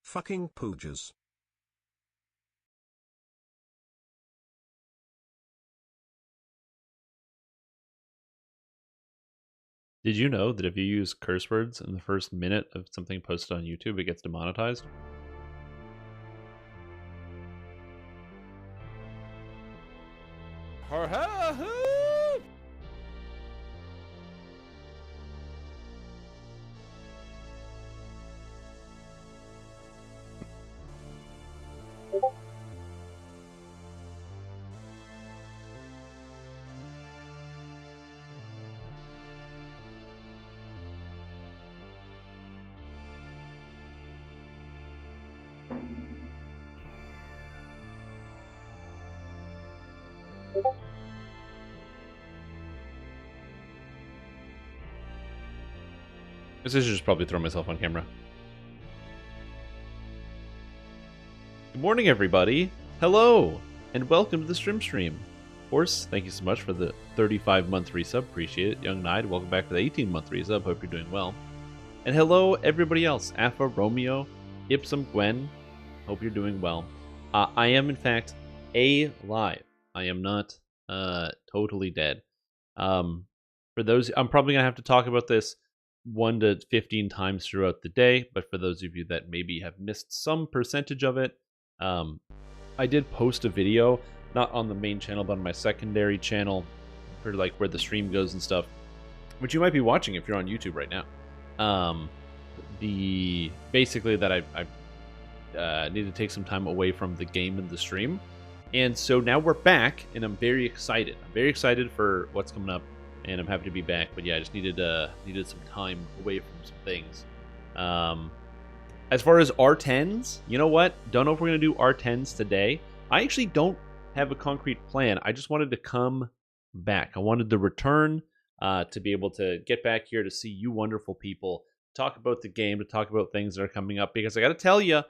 Fucking poojas. Did you know that if you use curse words in the first minute of something posted on YouTube, it gets demonetized? I should just probably throw myself on camera. Good morning, everybody. Hello, and welcome to the stream. Horse, thank you so much for the 35-month resub. Appreciate it. Young Knight, welcome back to the 18-month resub. Hope you're doing well. And hello, everybody else. Alpha, Romeo, Ipsum, Gwen. Hope you're doing well. I am, in fact, alive. I am not totally dead. For those, I'm probably going to have to talk about this 1 to 15 times throughout the day, but for those of you that maybe have missed some percentage of it, I did post a video, not on the main channel, but on my secondary channel, for like where the stream goes and stuff, which you might be watching if you're on YouTube right now. Basically that I need to take some time away from the game and the stream, and so now we're back, and I'm very excited. I'm very excited for what's coming up. And I'm happy to be back, but yeah, I just needed some time away from some things. As far as R10s, you know what? Don't know if we're gonna do R10s today. I actually don't have a concrete plan. I just wanted to come back. I wanted to return to be able to get back here to see you wonderful people, talk about the game, to talk about things that are coming up. Because I got to tell you,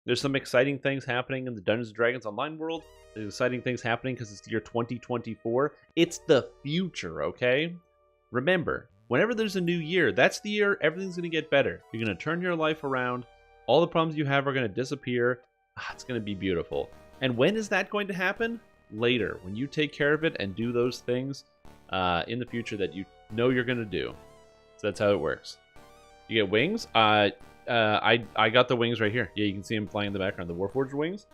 there's some exciting things happening in the Dungeons & Dragons Online world. There's exciting things happening because it's the year 2024. It's the future, okay? Remember, whenever there's a new year, that's the year everything's going to get better. You're going to turn your life around. All the problems you have are going to disappear. It's going to be beautiful. And when is that going to happen? Later, when you take care of it and do those things in the future that you know you're going to do. So that's how it works. You get wings. I got the wings right here. Yeah, you can see them flying in the background. The Warforged wings.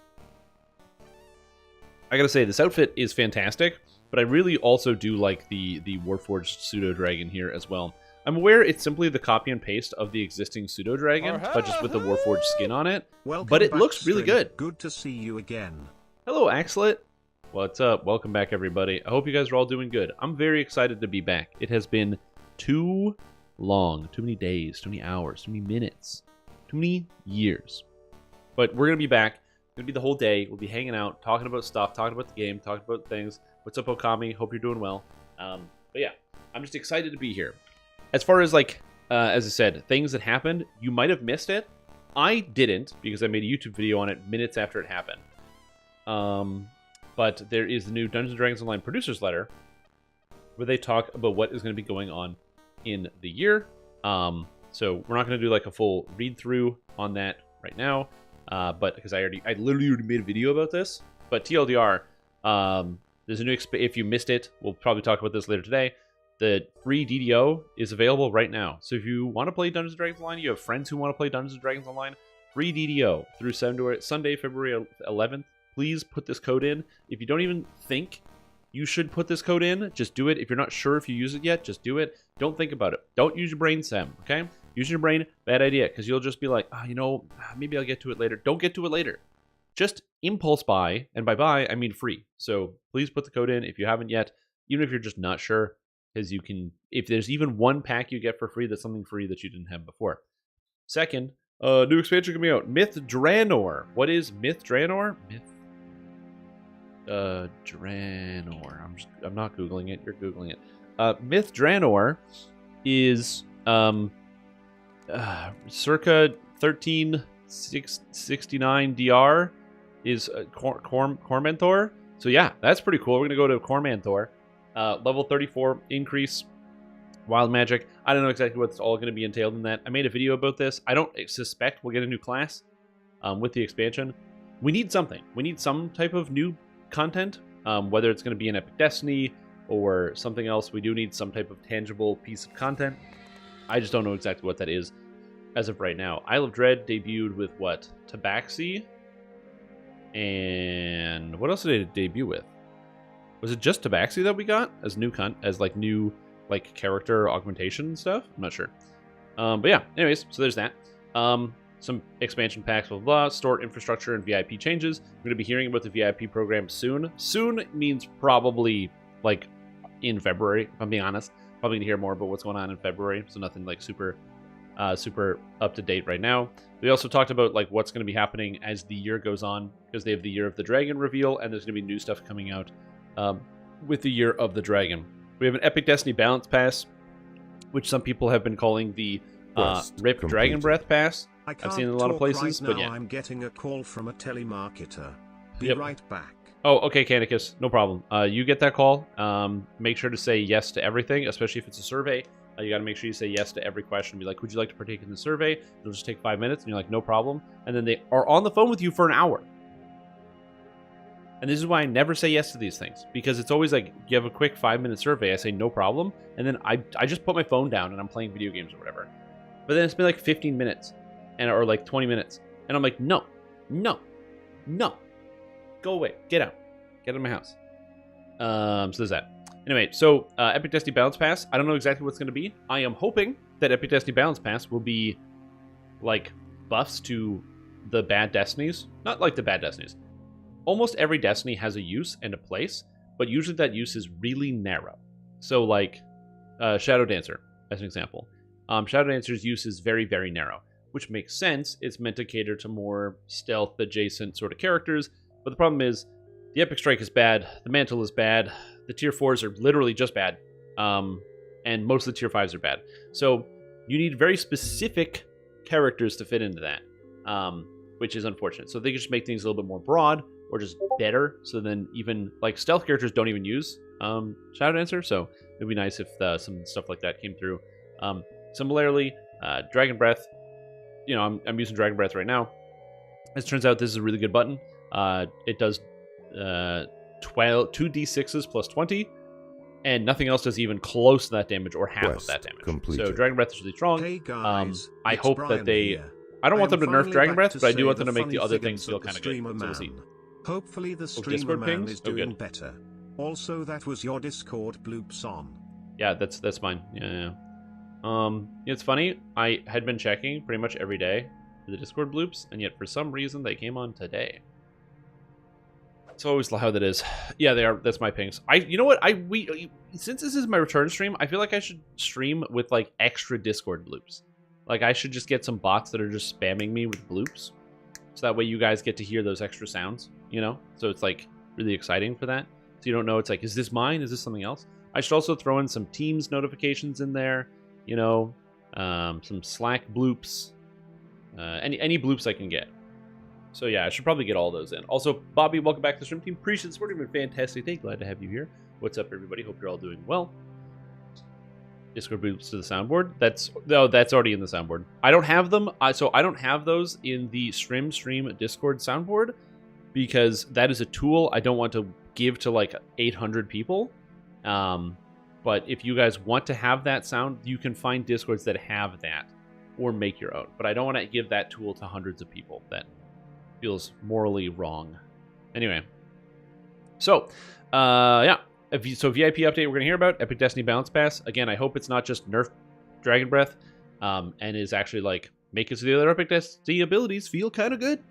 I gotta say, this outfit is fantastic, but I really also do like the Warforged pseudo-dragon here as well. I'm aware it's simply the copy and paste of the existing pseudo-dragon, but just with the Warforged skin on it. Welcome but it back, looks really good. Good to see you again. Hello, Axlet. What's up? Welcome back, everybody. I hope you guys are all doing good. I'm very excited to be back. It has been too long. Too many days, too many hours, too many minutes, too many years. But we're going to be back. Gonna be the whole day. We'll be hanging out, talking about stuff, talking about the game, talking about things. What's up, Okami? Hope you're doing well. But yeah, I'm just excited to be here. As far as like, as I said, things that happened, you might have missed it. I didn't, because I made a YouTube video on it minutes after it happened. But there is the new Dungeons & Dragons Online Producers Letter, where they talk about what is going to be going on in the year. So we're not going to do like a full read through on that right now. But because I literally already made a video about this. But TLDR, there's a new if you missed it, we'll probably talk about this later today. The free DDO is available right now. So if you want to play Dungeons & Dragons Online, you have friends who want to play Dungeons & Dragons Online, free DDO through Sunday, February 11th. Please put this code in. If you don't even think you should put this code in, just do it. If you're not sure if you use it yet, just do it. Don't think about it. Don't use your brain, Sam, okay? Using your brain, bad idea, because you'll just be like, maybe I'll get to it later. Don't get to it later. Just impulse buy, and by buy, I mean free. So please put the code in if you haven't yet, even if you're just not sure, because you can, if there's even one pack you get for free, that's something free that you didn't have before. Second, new expansion coming out, Myth Draenor. What is Myth Draenor? Draenor. I'm not Googling it, you're Googling it. Myth Draenor is, circa 1369 DR is Cormanthor. So yeah, that's pretty cool. We're gonna go to Cormanthor. Level 34 increase Wild magic. I don't know exactly what's all going to be entailed in that. I made a video about this. I don't suspect we'll get a new class with the expansion. We need something. We need some type of new content, whether it's going to be an Epic Destiny or something else. We do need some type of tangible piece of content. I just don't know exactly what that is as of right now. Isle of Dread debuted with what? Tabaxi? And what else did it debut with? Was it just Tabaxi that we got as new new character augmentation and stuff? I'm not sure. But yeah, anyways, so there's that. Some expansion packs, blah, blah, blah, store infrastructure and VIP changes. We're going to be hearing about the VIP program soon. Soon means probably like in February, if I'm being honest. Probably going to hear more about what's going on in February, so nothing like super up to date right now. We also talked about like what's going to be happening as the year goes on, because they have the Year of the Dragon reveal, and there's going to be new stuff coming out with the Year of the Dragon. We have an Epic Destiny Balance Pass, which some people have been calling the RIP Dragon Breath Pass. I've seen it in a lot of places, right but now. yeah. I'm getting a call from a telemarketer. Be Yep. right back. Oh, okay, Canicus, no problem. You get that call. Make sure to say yes to everything, especially if it's a survey. You got to make sure you say yes to every question. Be like, would you like to partake in the survey? It'll just take 5 minutes, and you're like, no problem. And then they are on the phone with you for an hour. And this is why I never say yes to these things, because it's always like, you have a quick 5-minute survey. I say no problem, and then I just put my phone down and I'm playing video games or whatever. But then it's been like 15 minutes, or like 20 minutes, and I'm like, no, go away, get out of my house. So there's that. Anyway, so Epic Destiny Balance Pass, I don't know exactly what's going to be. I am hoping that Epic Destiny Balance Pass will be like buffs to the bad Destinies. Not like the bad Destinies. Almost every Destiny has a use and a place, but usually that use is really narrow. So like Shadow Dancer, as an example. Shadow Dancer's use is very, very narrow, which makes sense. It's meant to cater to more stealth adjacent sort of characters, but the problem is the Epic Strike is bad, the Mantle is bad, the Tier 4s are literally just bad, and most of the Tier 5s are bad. So you need very specific characters to fit into that, which is unfortunate. So they could just make things a little bit more broad, or just better, so then even, like, stealth characters don't even use Shadow Dancer, so it'd be nice if some stuff like that came through. Similarly, Dragon Breath, you know, I'm using Dragon Breath right now. As it turns out, this is a really good button. It does 2d6s plus 20, and nothing else does even close to that damage or half of that damage. Completed. So Dragon Breath is really strong. Hey guys, I it's hope Brian that they... here. I don't want them to nerf finally Dragon back Breath, to but I do say want them the to make the funny other things figures feel of the kind of good. streamer So we'll see. man. Hopefully the streamer Discord man pings? is Oh, doing good. better. Also, that was your Discord bloops on. Yeah, that's fine. Yeah. It's funny. I had been checking pretty much every day for the Discord bloops, and yet for some reason they came on today. It's always how that is. Yeah, they are. That's my pings. You know what? Since this is my return stream, I feel like I should stream with like extra Discord bloops. Like I should just get some bots that are just spamming me with bloops, so that way you guys get to hear those extra sounds. You know, so it's like really exciting for that. So you don't know it's like, is this mine? Is this something else? I should also throw in some Teams notifications in there. You know, some Slack bloops, any bloops I can get. So yeah, I should probably get all those in. Also, Bobby, welcome back to the stream team. Appreciate the support. You've been fantastic day. Glad to have you here. What's up, everybody? Hope you're all doing well. Discord bloops to the soundboard. That's already in the soundboard. I don't have them. So I don't have those in the stream Discord soundboard because that is a tool I don't want to give to like 800 people. But if you guys want to have that sound, you can find Discords that have that or make your own. But I don't want to give that tool to hundreds of people. That feels morally wrong. Anyway, so yeah. So VIP update we're going to hear about, Epic Destiny Balance Pass. Again, I hope it's not just nerf Dragon Breath and is actually like make it so the other Epic Destiny abilities feel kind of good.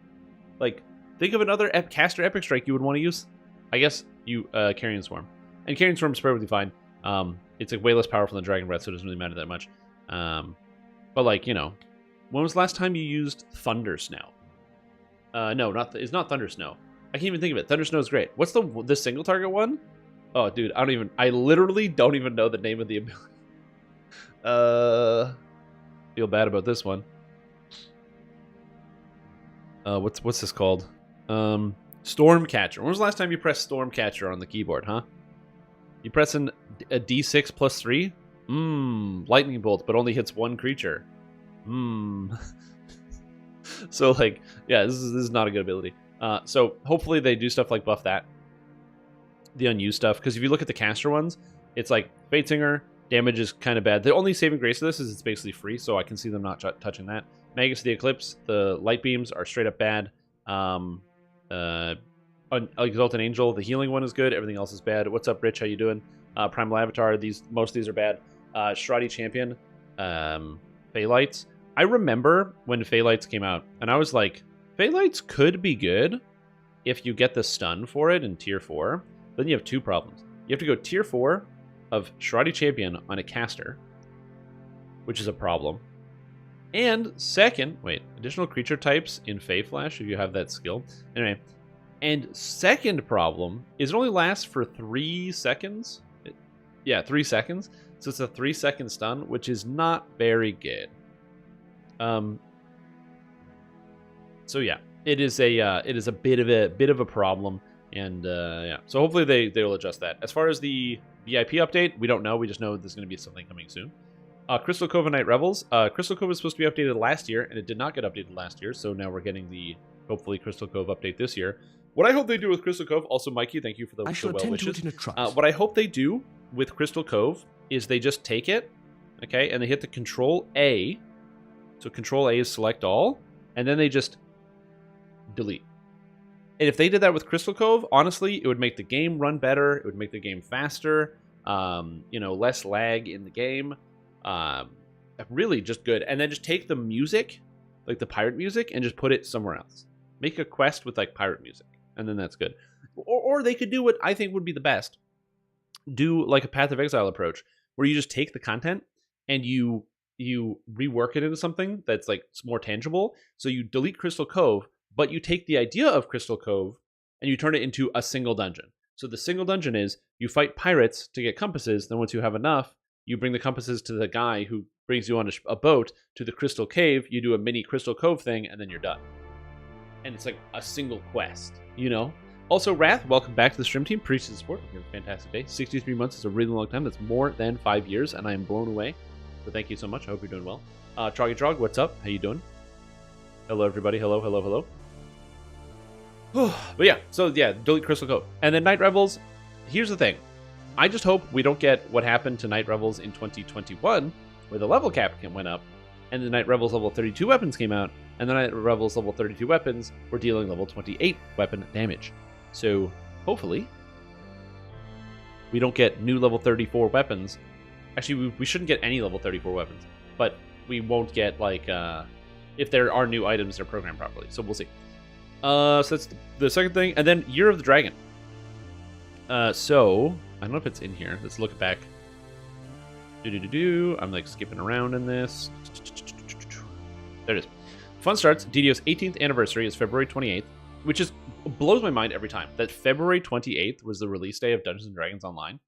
Like, think of another caster Epic Strike you would want to use. I guess you Carrion Swarm. And Carrion Swarm is perfectly fine. It's like way less powerful than Dragon Breath, so it doesn't really matter that much. But like, you know, when was the last time you used Thunder Snow? No, it's not Thunder Snow. I can't even think of it. Thunder Snow is great. What's the single target one? Oh, dude, I literally don't even know the name of the ability. Feel bad about this one. What's this called? Stormcatcher. When was the last time you pressed Stormcatcher on the keyboard, huh? You pressing a D6 plus 3? Lightning bolt, but only hits one creature. So, like, yeah, this is not a good ability. So hopefully they do stuff like buff that. The unused stuff. Because if you look at the caster ones, it's like Fate Singer, damage is kind of bad. The only saving grace of this is it's basically free, so I can see them not touching that. Magus of the Eclipse, the light beams are straight up bad. Exalted Angel, the healing one is good. Everything else is bad. What's up, Rich? How you doing? Primal Avatar, most of these are bad. Shradi Champion, Phaelites. I remember when Phaelites came out, and I was like, Phaelites could be good if you get the stun for it in Tier 4. Then you have two problems. You have to go Tier 4 of Shradi Champion on a caster, which is a problem. And second, additional creature types in Fae Flash if you have that skill. Anyway, and second problem is it only lasts for 3 seconds. 3 seconds. So it's a 3-second stun, which is not very good. So yeah, it is a bit of a problem, and yeah. So hopefully they will adjust that. As far as the VIP update, we don't know. We just know there's going to be something coming soon. Crystal Cove and Night Revels. Crystal Cove was supposed to be updated last year, and it did not get updated last year. So now we're getting the hopefully Crystal Cove update this year. What I hope they do with Crystal Cove, also Mikey, thank you for the well wishes. What I hope they do with Crystal Cove is they just take it, okay, and they hit the Control A. So Control A is select all, and then they just delete. And if they did that with Crystal Cove, honestly, it would make the game run better. It would make the game faster. Less lag in the game. Really just good. And then just take the music, like the pirate music, and just put it somewhere else. Make a quest with like pirate music, and then that's good. Or they could do what I think would be the best. Do like a Path of Exile approach, where you just take the content and you rework it into something that's like more tangible. So you delete Crystal Cove, but you take the idea of Crystal Cove and you turn it into a single dungeon. So the single dungeon is you fight pirates to get compasses. Then once you have enough, you bring the compasses to the guy who brings you on a boat to the Crystal Cave. You do a mini Crystal Cove thing, and then you're done. And it's like a single quest, you know? Also, Wrath, welcome back to the stream team. Appreciate the support. You have a fantastic day. 63 months is a really long time. That's more than 5 years, and I am blown away. So thank you so much. I hope you're doing well. Troggy Trog, what's up? How you doing? Hello, everybody. Hello, hello, hello. But yeah, so yeah, delete Crystal Cove. And then Night Revels, here's the thing. I just hope we don't get what happened to Night Revels in 2021, where the level cap went up, and the Night Revels level 32 weapons came out, and the Night Revels level 32 weapons were dealing level 28 weapon damage. So hopefully we don't get new level 34 weapons. Actually, we shouldn't get any level 34 weapons, but we won't get like if there are new items that are programmed properly. So we'll see. So that's the second thing, and then Year of the Dragon. So I don't know if it's in here. Let's look back. I'm like skipping around in this. There it is. Fun starts. DDO's 18th anniversary is February 28th, which is blows my mind every time that February 28th was the release day of Dungeons & Dragons Online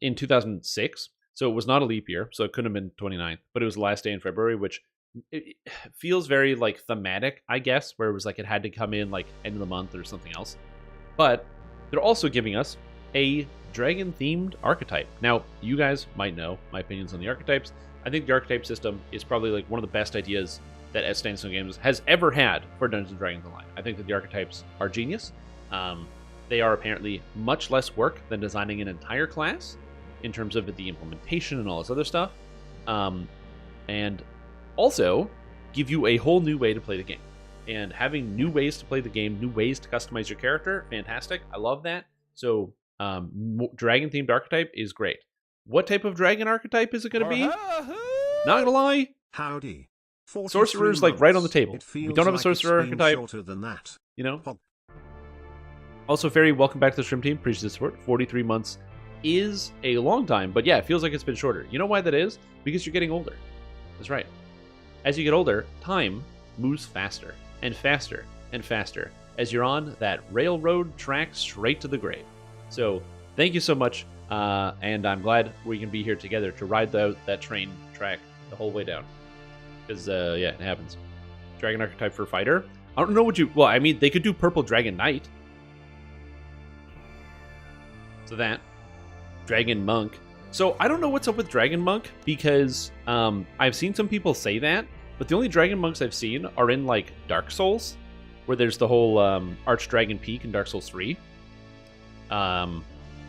in 2006. So it was not a leap year, so it couldn't have been 29th, but it was the last day in February, which it feels very like thematic, I guess, where it was like it had to come in like end of the month or something else. But they're also giving us a dragon-themed archetype. Now, you guys might know my opinions on the archetypes. I think the archetype system is probably like one of the best ideas that Standstone Games has ever had for Dungeons & Dragons Online. I think that the archetypes are genius. They are apparently much less work than designing an entire class in terms of the implementation and all this other stuff. And also give you a whole new way to play the game. And having new ways to play the game, new ways to customize your character, fantastic. I love that. So dragon-themed archetype is great. What type of dragon archetype is it going to be? Not going to lie. Howdy. Sorcerer's like right on the table. We don't have a sorcerer archetype. Shorter than that. You know? Also, Fairy, welcome back to the stream team. Appreciate the support. 43 months is a long time, but yeah, it feels like it's been shorter. You know why that is? Because you're getting older. That's right. As you get older, time moves faster and faster and faster as you're on that railroad track straight to the grave. So thank you so much, and I'm glad we can be here together to ride that train track the whole way down. Because, yeah, it happens. Dragon archetype for fighter. I don't know what you... Well, I mean, they could do Purple Dragon Knight. So that. Dragon Monk. So I don't know what's up with Dragon Monk because I've seen some people say that, but the only Dragon Monks I've seen are in like Dark Souls, where there's the whole Archdragon Peak in Dark Souls 3,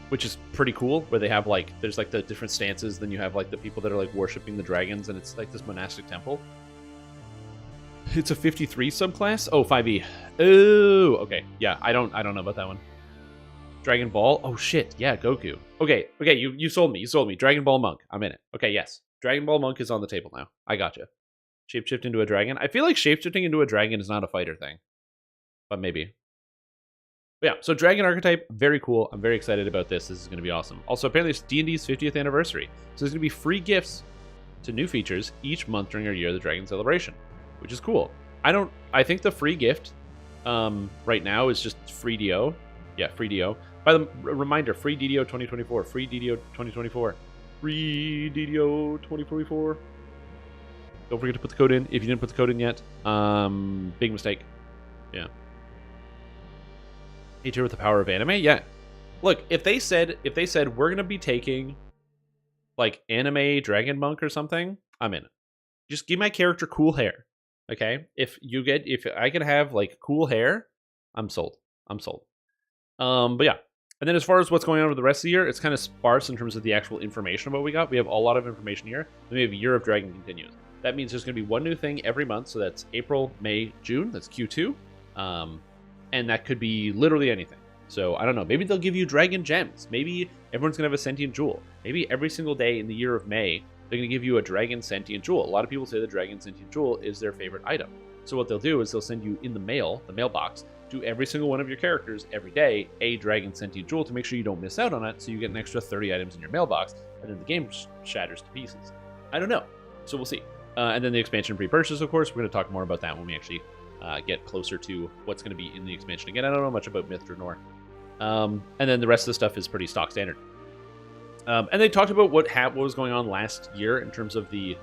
which is pretty cool. Where they have like there's like the different stances, then you have like the people that are like worshiping the dragons, and it's like this monastic temple. It's a 53 subclass. Oh, 5e. Oh, okay. Yeah, I don't know about that one. Dragon Ball. Oh shit. Yeah, Goku. Okay. You sold me. You sold me. Dragon Ball Monk. I'm in it. Okay. Yes. Dragon Ball Monk is on the table now. I gotcha. Shapeshift into a dragon. I feel like shapeshifting into a dragon is not a fighter thing, but maybe. But yeah. So dragon archetype, very cool. I'm very excited about this. This is going to be awesome. Also, apparently it's D&D's 50th anniversary, so there's going to be free gifts to new features each month during our Year of the Dragon celebration, which is cool. I think the free gift right now is just free DO. Yeah, free DO. By the reminder, free DDO 2024. Free DDO 2024. Free DDO 2024. Don't forget to put the code in if you didn't put the code in yet. Big mistake. Yeah. A tier with the power of anime. Yeah. Look, if they said we're gonna be taking like anime Dragon Monk or something, I'm in it. Just give my character cool hair. Okay? If I can have like cool hair, I'm sold. But yeah. And then as far as what's going on with the rest of the year, it's kind of sparse in terms of the actual information of what we got. We have a lot of information here. Then we have Year of Dragon continues. That means there's going to be one new thing every month. So that's April, May, June. That's Q2. And that could be literally anything. So I don't know. Maybe they'll give you dragon gems. Maybe everyone's going to have a sentient jewel. Maybe every single day in the year of May, they're going to give you a dragon sentient jewel. A lot of people say the dragon sentient jewel is their favorite item. So what they'll do is they'll send you in the mailbox, to every single one of your characters every day a dragon sentient jewel to make sure you don't miss out on it, so you get an extra 30 items in your mailbox, and then the game shatters to pieces. I don't know. So we'll see. And then the expansion pre-purchase, of course. We're going to talk more about that when we actually get closer to what's going to be in the expansion. Again, I don't know much about Myth Draenor. And then the rest of the stuff is pretty stock standard. And they talked about what was going on last year in terms of the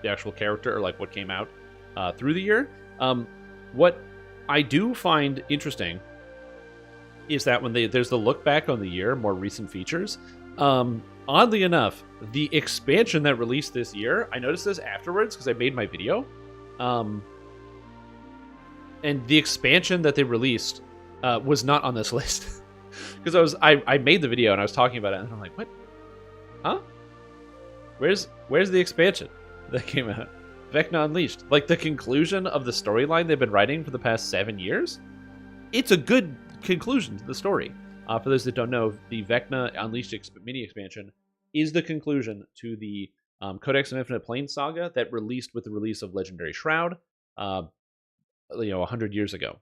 actual character, or like what came out through the year. What I do find interesting is that when there's the look back on the year, more recent features, oddly enough, the expansion that released this year, I noticed this afterwards because I made my video, and the expansion that they released was not on this list. Because I made the video and I was talking about it, and I'm like, what? Huh? Where's the expansion that came out? Vecna Unleashed. Like, the conclusion of the storyline they've been writing for the past 7 years? It's a good conclusion to the story. For those that don't know, the Vecna Unleashed mini expansion is the conclusion to the Codex of Infinite Planes saga that released with the release of Legendary Shroud, 100 years ago.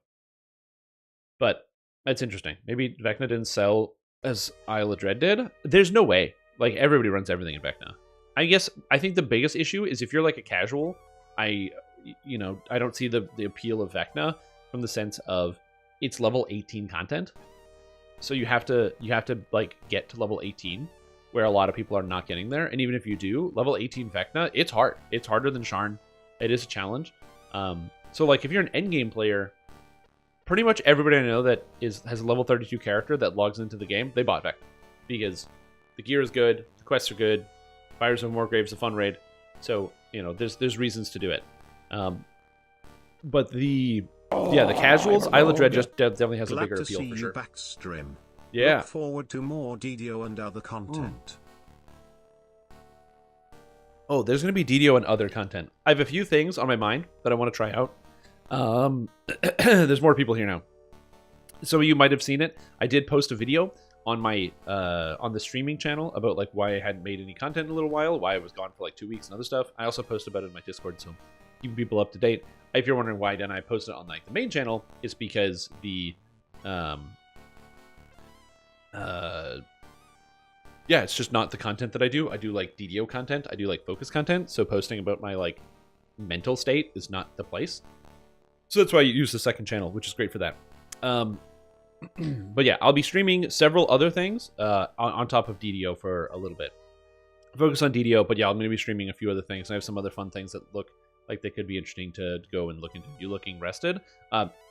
But that's interesting. Maybe Vecna didn't sell as Isle of Dread did. There's no way. Like, everybody runs everything in Vecna. I think the biggest issue is if you're like a casual, I don't see the appeal of Vecna from the sense of it's level 18 content. So you have to like get to level 18, where a lot of people are not getting there. And even if you do, level 18 Vecna, it's hard. It's harder than Sharn. It is a challenge. So like if you're an endgame player, pretty much everybody I know that has a level 32 character that logs into the game, they bought Vecna. Because the gear is good, the quests are good, Fires of Wargrave's a fun raid, so there's reasons to do it. But the casuals, Isle of Dread just definitely has a bigger appeal for sure. Backstream. Yeah. Look forward to more DDO and other content. Oh, there's going to be DDO and other content. I have a few things on my mind that I want to try out. There's more people here now. Some of you might have seen it. I did post a video on my on the streaming channel about like why I hadn't made any content in a little while, why I was gone for like 2 weeks and other stuff. I also posted about it in my Discord, so keeping people up to date. If you're wondering why didn't I post it on like the main channel, it's because the it's just not the content that I do. I do like DDO content. I do like focus content. So posting about my like mental state is not the place. So that's why I use the second channel, which is great for that. But yeah, I'll be streaming several other things on top of DDO for a little bit. Focus on DDO, but yeah, I'm going to be streaming a few other things. I have some other fun things that look like they could be interesting to go and look into. You looking rested?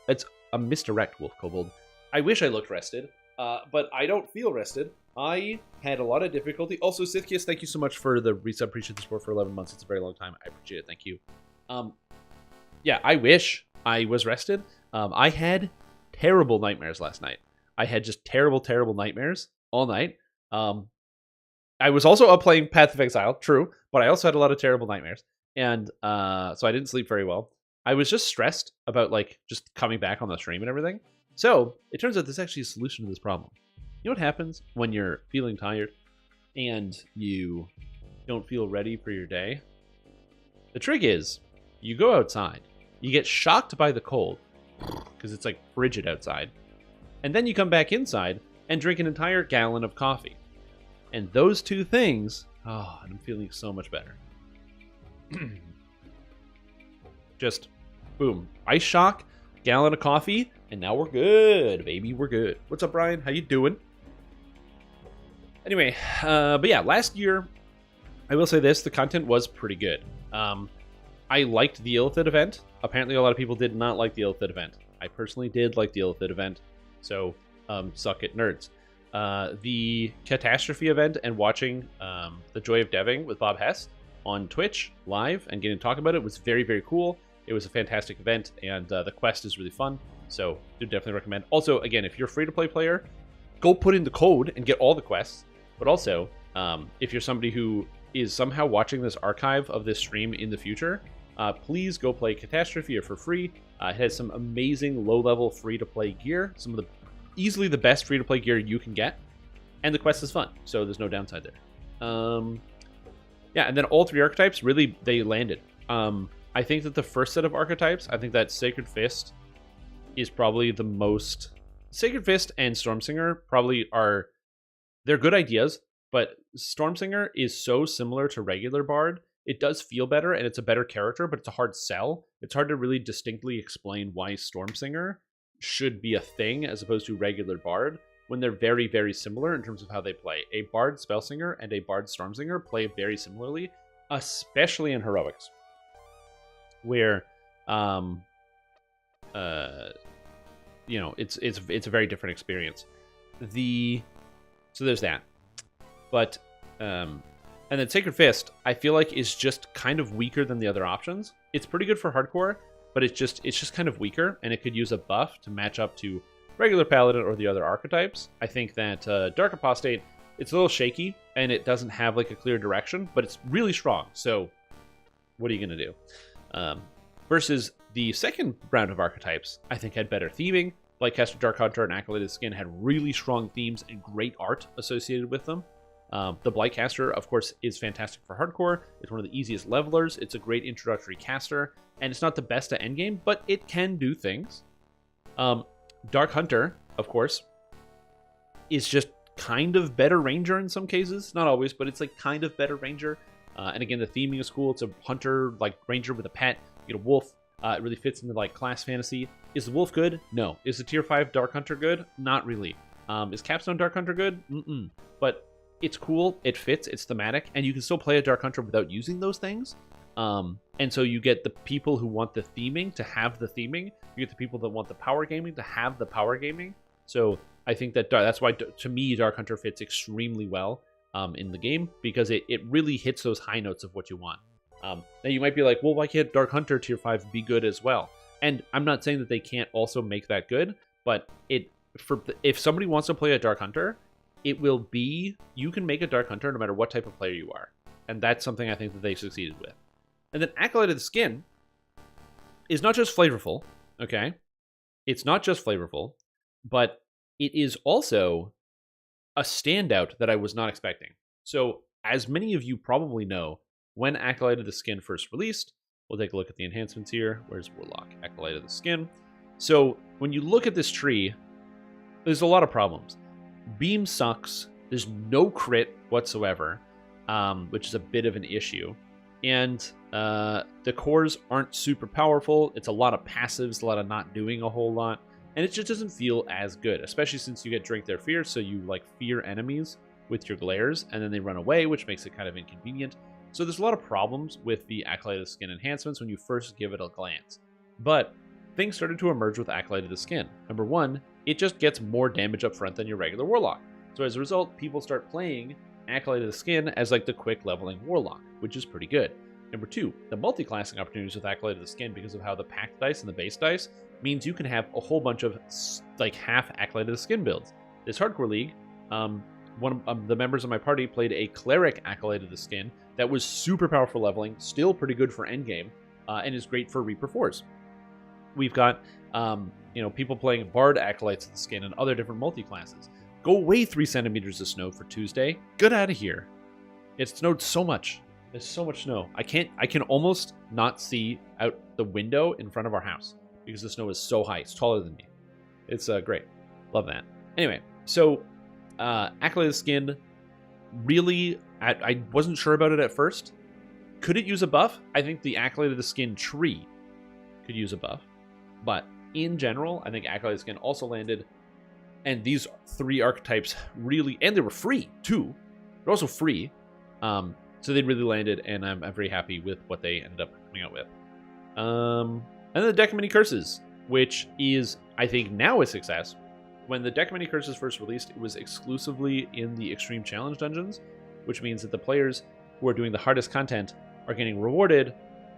It's a misdirect, Wolf Kobold. I wish I looked rested, but I don't feel rested. I had a lot of difficulty. Also, Sithkiss, thank you so much for the resub. Appreciate the support for 11 months. It's a very long time. I appreciate it. Thank you. Yeah, I wish I was rested. I had terrible nightmares last night. I had just terrible, terrible nightmares all night. I was also up playing Path of Exile, true, but I also had a lot of terrible nightmares. And so I didn't sleep very well. I was just stressed about like just coming back on the stream and everything. So it turns out there's actually a solution to this problem. You know what happens when you're feeling tired and you don't feel ready for your day? The trick is you go outside, you get shocked by the cold because it's like frigid outside, and then you come back inside and drink an entire gallon of coffee. And those two things, oh, I'm feeling so much better. Just boom, ice shock, gallon of coffee, and now we're good, baby. We're good. What's up, Brian? How you doing? Anyway, but yeah, last year, I will say this, the content was pretty good. I liked the Illithid event. Apparently, a lot of people did not like the Illithid event. I personally did like the Illithid event, so suck it, nerds. The Catastrophe event and watching The Joy of Deving with Bob Hess on Twitch live and getting to talk about it was very, very cool. It was a fantastic event, and the quest is really fun, so do definitely recommend. Also, again, if you're a free-to-play player, go put in the code and get all the quests. But also, if you're somebody who is somehow watching this archive of this stream in the future, please go play Catastrophe for free. It has some amazing low-level free-to-play gear, some of the easily the best free-to-play gear you can get, and the quest is fun, so there's no downside there. Yeah, and then all three archetypes, really, they landed. I think that the first set of archetypes, I think that Sacred Fist is probably the most... Sacred Fist and Stormsinger probably are... They're good ideas, but Stormsinger is so similar to regular Bard. It does feel better, and it's a better character, but it's a hard sell. It's hard to really distinctly explain why Stormsinger should be a thing as opposed to regular Bard, when they're very, very similar in terms of how they play. A Bard Spellsinger and a Bard Stormsinger play very similarly, especially in Heroics, where, you know, it's a very different experience. So there's that. But, and then Sacred Fist, I feel like is just kind of weaker than the other options. It's pretty good for hardcore, but it's just kind of weaker, and it could use a buff to match up to regular Paladin or the other archetypes. I think that Dark Apostate, it's a little shaky, and it doesn't have like a clear direction, but it's really strong, so what are you going to do? Versus the second round of archetypes, I think had better theming. Blightcaster, Dark Hunter, and Acolyted Skin had really strong themes and great art associated with them. The Blightcaster, of course, is fantastic for hardcore. It's one of the easiest levelers. It's a great introductory caster, and it's not the best at endgame, but it can do things. Dark Hunter, of course, is just kind of better ranger in some cases. Not always, but it's like kind of better ranger. And again, the theming is cool. It's a hunter, like ranger with a pet. You get a wolf. It really fits into like class fantasy. Is the wolf good? No. Is the tier 5 Dark Hunter good? Not really. Is Capstone Dark Hunter good? Mm-mm. But it's cool. It fits. It's thematic. And you can still play a Dark Hunter without using those things. And so you get the people who want the theming to have the theming. You get the people that want the power gaming to have the power gaming. So I think that that's why, to me, Dark Hunter fits extremely well in the game, because it really hits those high notes of what you want. Now you might be like, well, why can't Dark Hunter tier 5 be good as well? And I'm not saying that they can't also make that good, but if somebody wants to play a Dark Hunter, it will be, you can make a Dark Hunter no matter what type of player you are. And that's something I think that they succeeded with. And then Acolyte of the Skin is not just flavorful, okay? It's not just flavorful, but it is also a standout that I was not expecting. So, as many of you probably know, when Acolyte of the Skin first released, we'll take a look at the enhancements here. Where's Warlock? Acolyte of the Skin. So, when you look at this tree, there's a lot of problems. Beam sucks. There's no crit whatsoever, which is a bit of an issue. And the cores aren't super powerful. It's a lot of passives, a lot of not doing a whole lot. And it just doesn't feel as good, especially since you get Drink Their Fear, so you like fear enemies with your glares, and then they run away, which makes it kind of inconvenient. So there's a lot of problems with the Acolyte of the Skin enhancements when you first give it a glance. But things started to emerge with Acolyte of the Skin. Number one, it just gets more damage up front than your regular Warlock. So as a result, people start playing Acolyte of the Skin as like the quick leveling warlock, which is pretty good. Number 2, the multi-classing opportunities with Acolyte of the Skin, because of how the packed dice and the base dice, means you can have a whole bunch of like half Acolyte of the Skin builds. This hardcore league, one of the members of my party played a cleric Acolyte of the Skin that was super powerful leveling, still pretty good for endgame, and is great for Reaper 4s. We've got people playing Bard Acolytes of the Skin and other different multi-classes. Go away 3 centimeters of snow for Tuesday. Get out of here. It snowed so much. There's so much snow. I can almost not see out the window in front of our house because the snow is so high. It's taller than me. It's great. Love that. Anyway, so Acolyte of the Skin, really, I wasn't sure about it at first. Could it use a buff? I think the Acolyte of the Skin tree could use a buff. But in general, I think Acolyte of the Skin also landed. And these 3 archetypes really, and they were free too. They're also free. So they really landed, and I'm very happy with what they ended up coming out with. And then the Deck of Many Curses, which is, I think, now a success. When the Deck of Many Curses first released, it was exclusively in the Extreme Challenge dungeons, which means that the players who are doing the hardest content are getting rewarded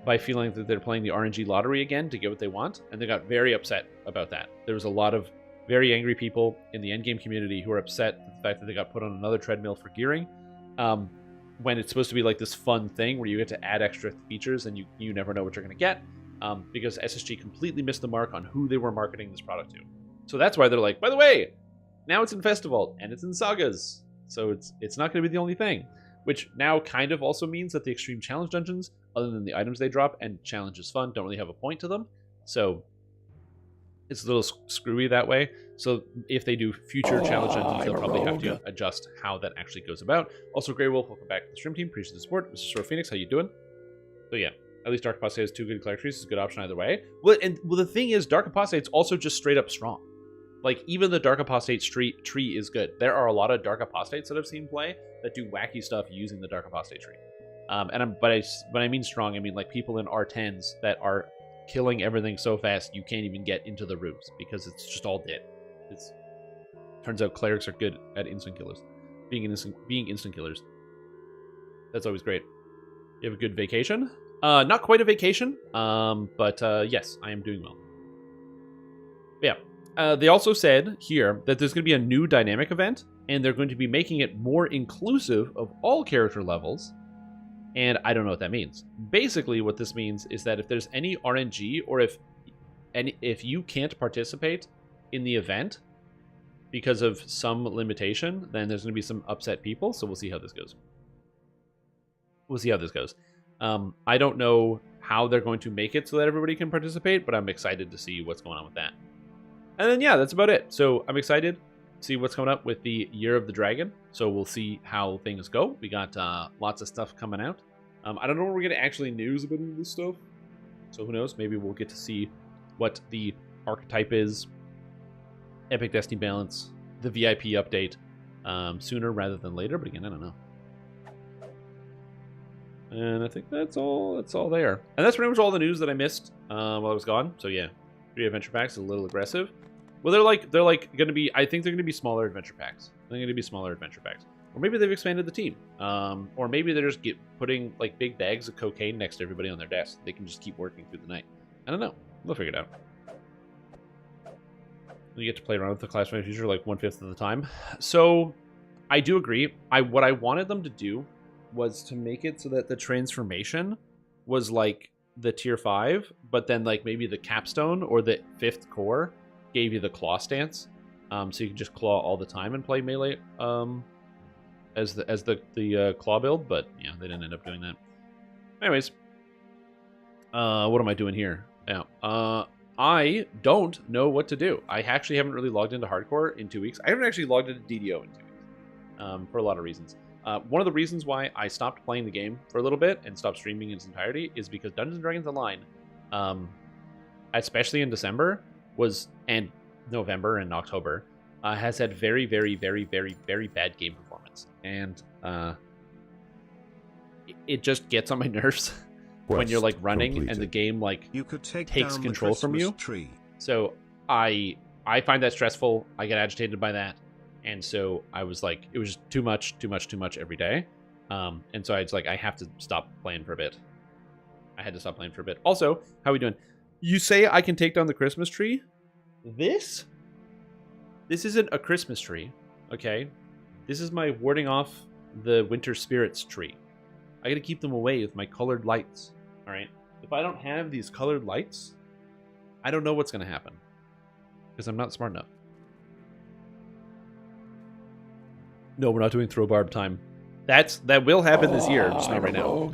by feeling that they're playing the RNG lottery again to get what they want, and they got very upset about that. There was a lot of very angry people in the endgame community who are upset at the fact that they got put on another treadmill for gearing, when it's supposed to be like this fun thing where you get to add extra features and you never know what you're going to get, because SSG completely missed the mark on who they were marketing this product to. So that's why they're like, by the way, now it's in Festival and it's in Sagas, so it's not going to be the only thing, which now kind of also means that the Extreme Challenge dungeons, other than the items they drop, and challenge is fun, don't really have a point to them. So it's a little screwy that way. So if they do future challenge dungeons, they'll probably have to adjust how that actually goes about. Also, Grey Wolf, welcome back to the stream team. Appreciate the support. Mr. Sora Phoenix, how you doing? So yeah, at least Dark Apostate has 2 good cleric trees. It's a good option either way. Well, the thing is, Dark Apostate's also just straight up strong. Like, even the Dark Apostate tree is good. There are a lot of Dark Apostates that I've seen play that do wacky stuff using the Dark Apostate tree. When I mean strong, I mean like people in R10s that are killing everything so fast you can't even get into the rooms because it's just all dead. Turns out clerics are good at instant killers. Being instant killers. That's always great. You have a good vacation? Not quite a vacation, but yes, I am doing well. Yeah. They also said here that there's going to be a new dynamic event, and they're going to be making it more inclusive of all character levels. And I don't know what that means. Basically, what this means is that if there's any RNG, or if you can't participate in the event because of some limitation, then there's going to be some upset people. So we'll see how this goes. I don't know how they're going to make it so that everybody can participate, but I'm excited to see what's going on with that. And then, yeah, that's about it. So I'm excited to see what's coming up with the Year of the Dragon. So we'll see how things go. We got lots of stuff coming out. I don't know when we're going to actually news about any of this stuff. So who knows? Maybe we'll get to see what the archetype is, Epic Destiny balance, the VIP update sooner rather than later. But again, I don't know. And I think that's all there. And that's pretty much all the news that I missed while I was gone. So yeah, 3 adventure packs is a little aggressive. Well, they're like going to be, I think they're going to be smaller adventure packs. Or maybe they've expanded the team. Or maybe they're just putting like big bags of cocaine next to everybody on their desk. They can just keep working through the night. I don't know. We'll figure it out. You get to play around with the classified feature like 1/5 of the time. So I do agree. What I wanted them to do was to make it so that the transformation was like the tier 5, but then like maybe the capstone or the 5th core gave you the claw stance. So you can just claw all the time and play melee as the claw build, but yeah, they didn't end up doing that. Anyways, what am I doing here? Yeah, I don't know what to do. I actually haven't really logged into Hardcore in 2 weeks. I haven't actually logged into DDO in 2 weeks for a lot of reasons. One of the reasons why I stopped playing the game for a little bit and stopped streaming in its entirety is because Dungeons & Dragons Online, especially in December, and November and October, has had very, very, very, very, very bad game performance. And it just gets on my nerves when you're like running completed. And the game like takes control from you. Tree. So I find that stressful. I get agitated by that. And so I was like, it was just too much every day. And so I was like, I have to stop playing for a bit. I had to stop playing for a bit. Also, how are we doing? You say I can take down the Christmas tree? This isn't a Christmas tree, okay? This is my warding off the winter spirits tree. I gotta keep them away with my colored lights, all right? If I don't have these colored lights, I don't know what's gonna happen because I'm not smart enough. No, we're not doing throw barb time. That will happen this year, just not right now.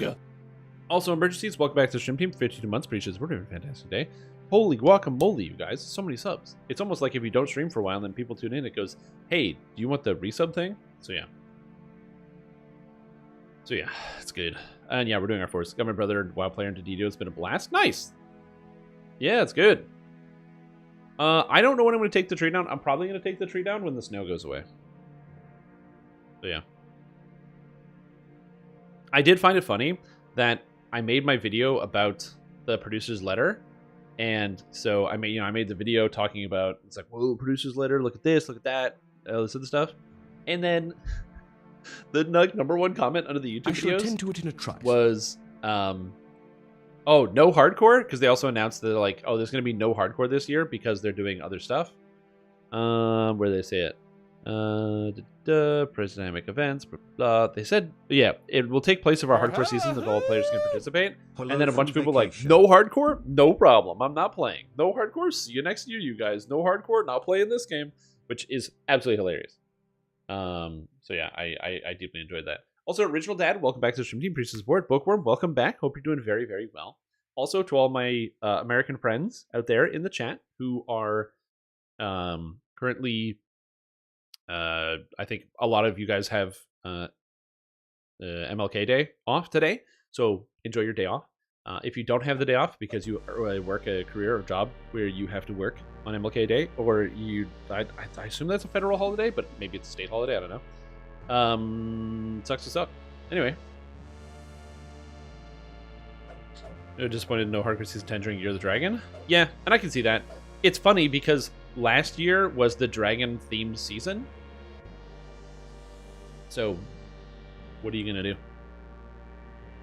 Also, emergencies, welcome back to the stream team. 52 months, pretty sure we're doing a fantastic day. Holy guacamole, you guys. So many subs. It's almost like if you don't stream for a while and then people tune in, it goes, hey, do you want the resub thing? So yeah, it's good. And yeah, we're doing our force. Got my brother, WoW player into DDO. It's been a blast. Nice. Yeah, it's good. I don't know when I'm going to take the tree down. I'm probably going to take the tree down when the snow goes away. So yeah. I did find it funny that I made my video about the producer's letter. And so I made the video talking about, it's like, whoa, producer's letter, look at this, look at that, all this other stuff. And then the number one comment under the YouTube videos attend to it in a trice. was, oh, no hardcore? Because they also announced that, like, oh, there's going to be no hardcore this year because they're doing other stuff. Where do they say it? Dynamic events, blah, blah. They said, yeah, it will take place of our hardcore season that all players can participate. Hello and then a bunch of people like, vacation. no hardcore? No problem. I'm not playing. No hardcore? See you next year, you guys. No hardcore? Not playing this game. Which is absolutely hilarious. So yeah, I deeply enjoyed that. Also, Original Dad, welcome back to the stream team. Appreciate the support. Bookworm, welcome back. Hope you're doing very, very well. Also, to all my American friends out there in the chat who are currently... I think a lot of you guys have MLK Day off today, so enjoy your day off. If you don't have the day off because you work a career or job where you have to work on MLK Day, or I assume that's a federal holiday, but maybe it's a state holiday, I don't know. Sucks to suck. Anyway. You're disappointed no hardcore season 10 during Year of the Dragon? Yeah, and I can see that. It's funny because last year was the dragon themed season. So, what are you going to do?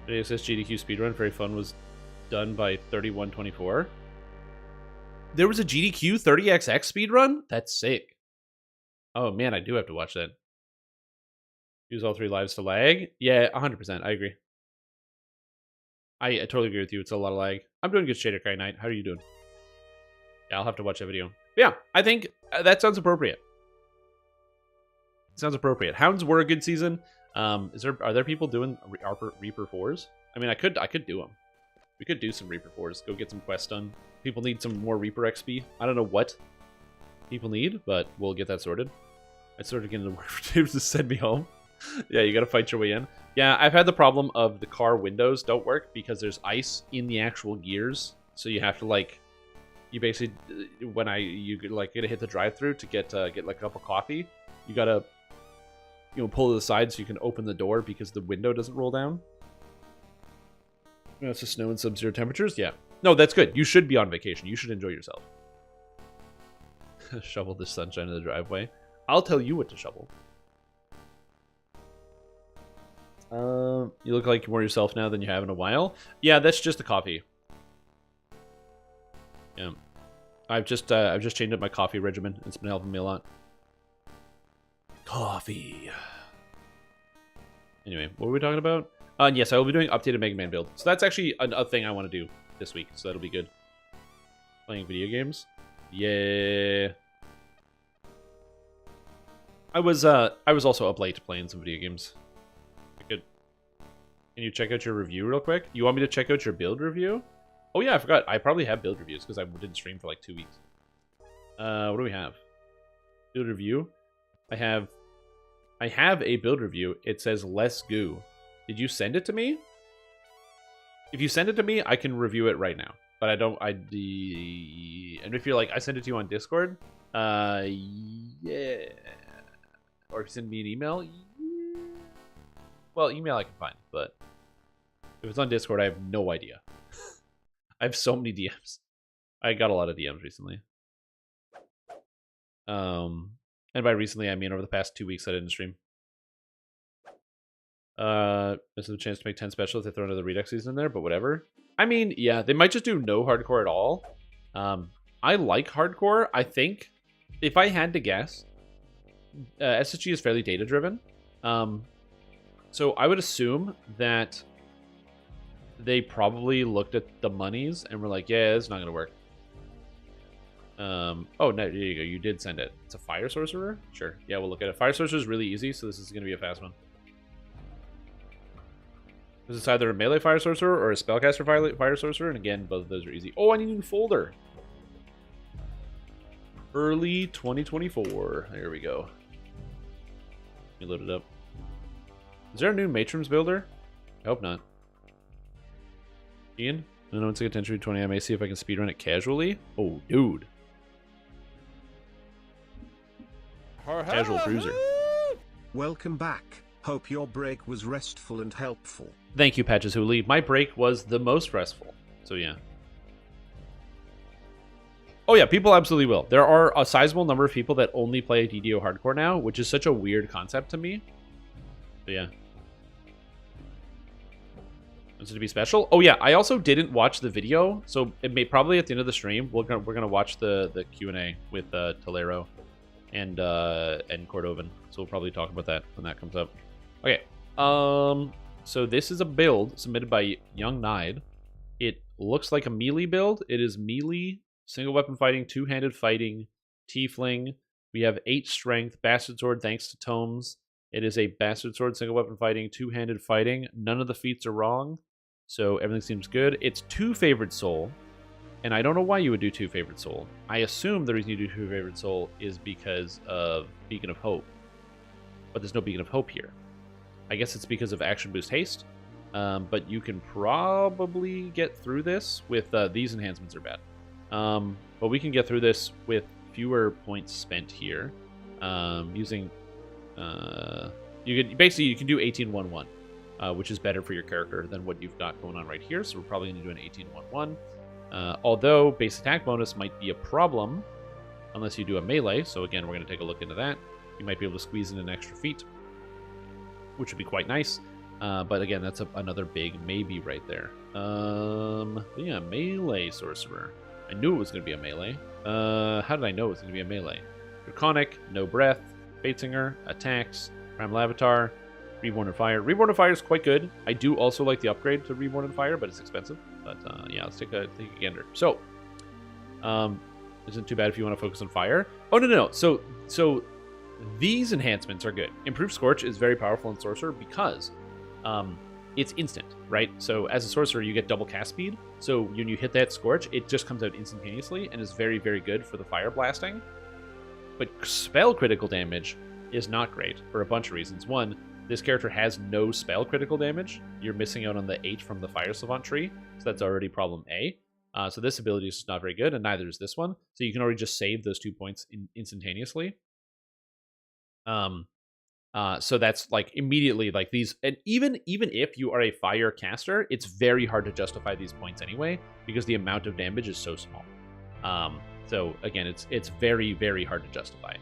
It says GDQ speedrun, very fun, was done by 3124. There was a GDQ 30XX speedrun? That's sick. Oh man, I do have to watch that. Use all 3 lives to lag? Yeah, 100%. I agree. I totally agree with you. It's a lot of lag. I'm doing good, Shader Cry Knight. How are you doing? Yeah, I'll have to watch that video. But yeah, I think that sounds appropriate. Sounds appropriate. Hounds were a good season. Are there people doing Reaper 4s? I mean, I could do them. We could do some Reaper 4s. Go get some quests done. People need some more Reaper XP. I don't know what people need, but we'll get that sorted. I started getting to work for James to send me home. Yeah, you gotta fight your way in. Yeah, I've had the problem of the car windows don't work because there's ice in the actual gears. So you have to like, you basically, when you gotta hit the drive-through to get like a cup of coffee, you gotta, pull to the side so you can open the door because the window doesn't roll down. It's just snow and sub-zero temperatures. Yeah, no, that's good. You should be on vacation. You should enjoy yourself. Shovel the sunshine in the driveway. I'll tell you what to shovel. You look like you're more yourself now than you have in a while. Yeah, that's just the coffee. Yeah, I've just changed up my coffee regimen. It's been helping me a lot. Coffee. Anyway, what were we talking about? Yes, I will be doing updated Mega Man build. So that's actually a thing I want to do this week. So that'll be good. Playing video games. Yeah. I was also up late playing some video games. Can you check out your review real quick? You want me to check out your build review? Oh yeah, I forgot. I probably have build reviews because I didn't stream for like 2 weeks. What do we have? Build review. I have a build review. It says less goo. Did you send it to me? If you send it to me, I can review it right now. But I don't. And if you're like, I sent it to you on Discord. Yeah. Or if you send me an email. Well, email I can find, but if it's on Discord, I have no idea. I have so many DMs. I got a lot of DMs recently. And by recently, I mean over the past 2 weeks I didn't stream. This is a chance to make 10 special if they throw another Redux season in there, but whatever. I mean, yeah, they might just do no hardcore at all. I like hardcore. I think, if I had to guess, SSG is fairly data-driven. So I would assume that they probably looked at the monies and were like, yeah, it's not going to work. Oh, no, there you go. You did send it. It's a Fire Sorcerer? Sure. Yeah, we'll look at it. Fire Sorcerer is really easy, so this is going to be a fast one. This is either a melee Fire Sorcerer or a Spellcaster Fire Sorcerer, and again, both of those are easy. Oh, I need a new folder. Early 2024. There we go. Let me load it up. Is there a new Matrons builder? I hope not. Ian? I know it's like a 10 20. I may see if I can speedrun it casually. Oh, dude. Casual cruiser. Welcome back. Hope your break was restful and helpful. Thank you, Patches Who Leave. My break was the most restful. So, yeah. Oh, yeah, people absolutely will. There are a sizable number of people that only play DDO Hardcore now, which is such a weird concept to me. So, yeah. Is it to be special? Oh, yeah, I also didn't watch the video, so it may probably at the end of the stream, we're gonna watch the Q&A with Tolero and Cordovan. So we'll probably talk about that when that comes up. Okay. So this is a build submitted by Young Nide. It looks like a melee build. It is melee, single weapon fighting, two-handed fighting, tiefling. We have 8 strength, bastard sword thanks to tomes. It is a bastard sword, single weapon fighting, two-handed fighting. None of the feats are wrong, so everything seems good. It's 2 favored soul, and I don't know why you would do 2 favored soul. I assume the reason you do 2 favored soul is because of Beacon of Hope, but there's no Beacon of Hope here. I guess it's because of action boost haste, but you can probably get through this with these enhancements are bad. But we can get through this with fewer points spent here, using you can do 18-1-1, which is better for your character than what you've got going on right here. So we're probably going to do an 18-1-1. Although base attack bonus might be a problem unless you do a melee. So again, we're going to take a look into that. You might be able to squeeze in an extra feat, which would be quite nice. But again, that's another big maybe right there. Yeah, melee sorcerer. I knew it was going to be a melee. How did I know it was going to be a melee? Draconic, no breath, Fatesinger, attacks, Primal Avatar, Reborn in Fire. Reborn in Fire is quite good. I do also like the upgrade to Reborn in Fire, but it's expensive. But yeah, let's take a gander. So, isn't too bad if you want to focus on fire. Oh, no. So these enhancements are good. Improved Scorch is very powerful in Sorcerer because it's instant, right? So as a Sorcerer, you get double cast speed. So when you hit that Scorch, it just comes out instantaneously and is very, very good for the fire blasting. But spell critical damage is not great for a bunch of reasons. One, this character has no spell critical damage. You're missing out on the 8 from the Fire Savant tree, so that's already problem A. So this ability is not very good, and neither is this one. So you can already just save those 2 points instantaneously. So that's like immediately like these, and even if you are a fire caster, it's very hard to justify these points anyway because the amount of damage is so small. So again, it's very, very hard to justify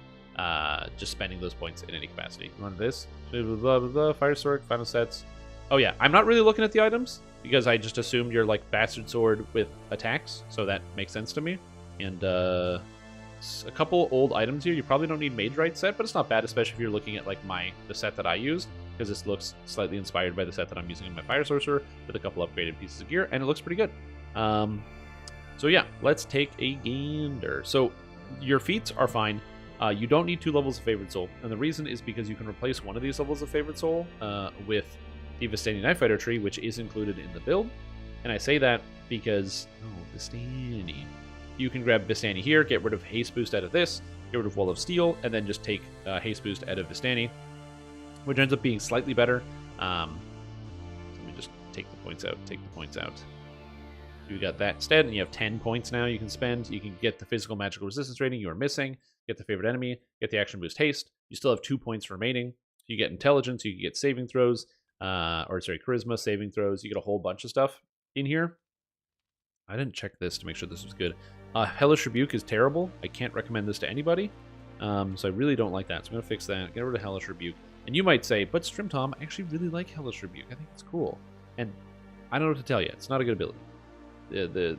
just spending those points in any capacity. You want this? Blah, blah, blah, blah, Fire Sword, final sets. Oh yeah, I'm not really looking at the items because I just assumed you're like Bastard Sword with attacks, so that makes sense to me. And a couple old items here. You probably don't need Mage Rite set, but it's not bad, especially if you're looking at like the set that I used, because this looks slightly inspired by the set that I'm using in my Fire Sorcerer with a couple upgraded pieces of gear, and it looks pretty good. So yeah, let's take a gander. So your feats are fine. You don't need 2 levels of Favored Soul, and the reason is because you can replace one of these levels of Favored Soul with the Vistani Night Fighter tree, which is included in the build. And I say that because Vistani. You can grab Vistani here, get rid of Haste Boost out of this, get rid of Wall of Steel, and then just take Haste Boost out of Vistani, which ends up being slightly better. Let me just take the points out. You got that instead, and you have 10 points now you can spend. You can get the physical magical resistance rating you are missing, get the favorite enemy, get the action boost haste. You still have 2 points remaining. You get intelligence, you can get saving throws, charisma, saving throws. You get a whole bunch of stuff in here. I didn't check this to make sure this was good. Hellish Rebuke is terrible. I can't recommend this to anybody. So I really don't like that. So I'm going to fix that. Get rid of Hellish Rebuke. And you might say, but Strim Tom, I actually really like Hellish Rebuke. I think it's cool. And I don't know what to tell you. It's not a good ability. The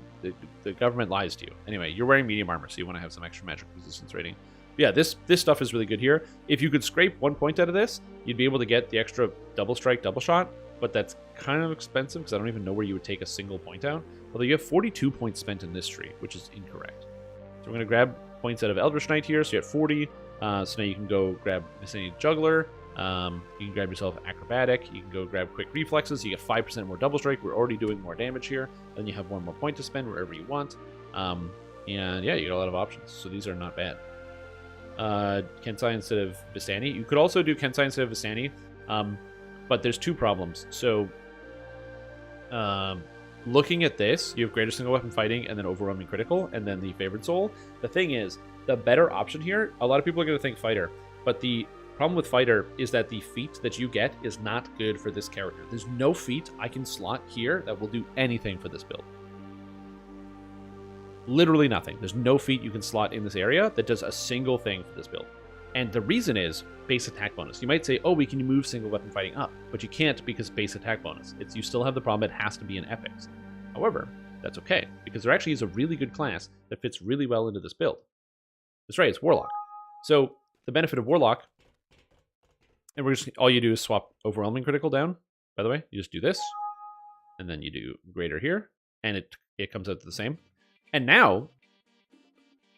government lies to you. Anyway, you're wearing medium armor, so you want to have some extra magic resistance rating. But yeah, this stuff is really good here. If you could scrape 1 point out of this, you'd be able to get the extra double strike, double shot. But that's kind of expensive because I don't even know where you would take a single point out. Although you have 42 points spent in this tree, which is incorrect. So we're going to grab points out of Eldritch Knight here. So you have 40. So now you can go grab Vicinity Juggler. You can grab yourself Acrobatic. You can go grab Quick Reflexes. You get 5% more Double Strike. We're already doing more damage here. Then you have 1 more point to spend wherever you want. And yeah, you got a lot of options. So these are not bad. Kensai instead of Vistani. You could also do Kensai instead of Vistani. But there's 2 problems. So looking at this, you have greater single weapon fighting and then overwhelming critical and then the favored soul. The thing is, the better option here, a lot of people are going to think fighter, but the problem with fighter is that the feat that you get is not good for this character. There's no feat I can slot here that will do anything for this build. Literally nothing. There's no feat you can slot in this area that does a single thing for this build. And the reason is base attack bonus. You might say, oh, we can move single weapon fighting up, but you can't because base attack bonus. You still have the problem it has to be in epics. However, that's okay, because there actually is a really good class that fits really well into this build. That's right, it's Warlock. So the benefit of Warlock, and all you do is swap overwhelming critical down, by the way. You just do this, and then you do greater here, and it comes out to the same. And now,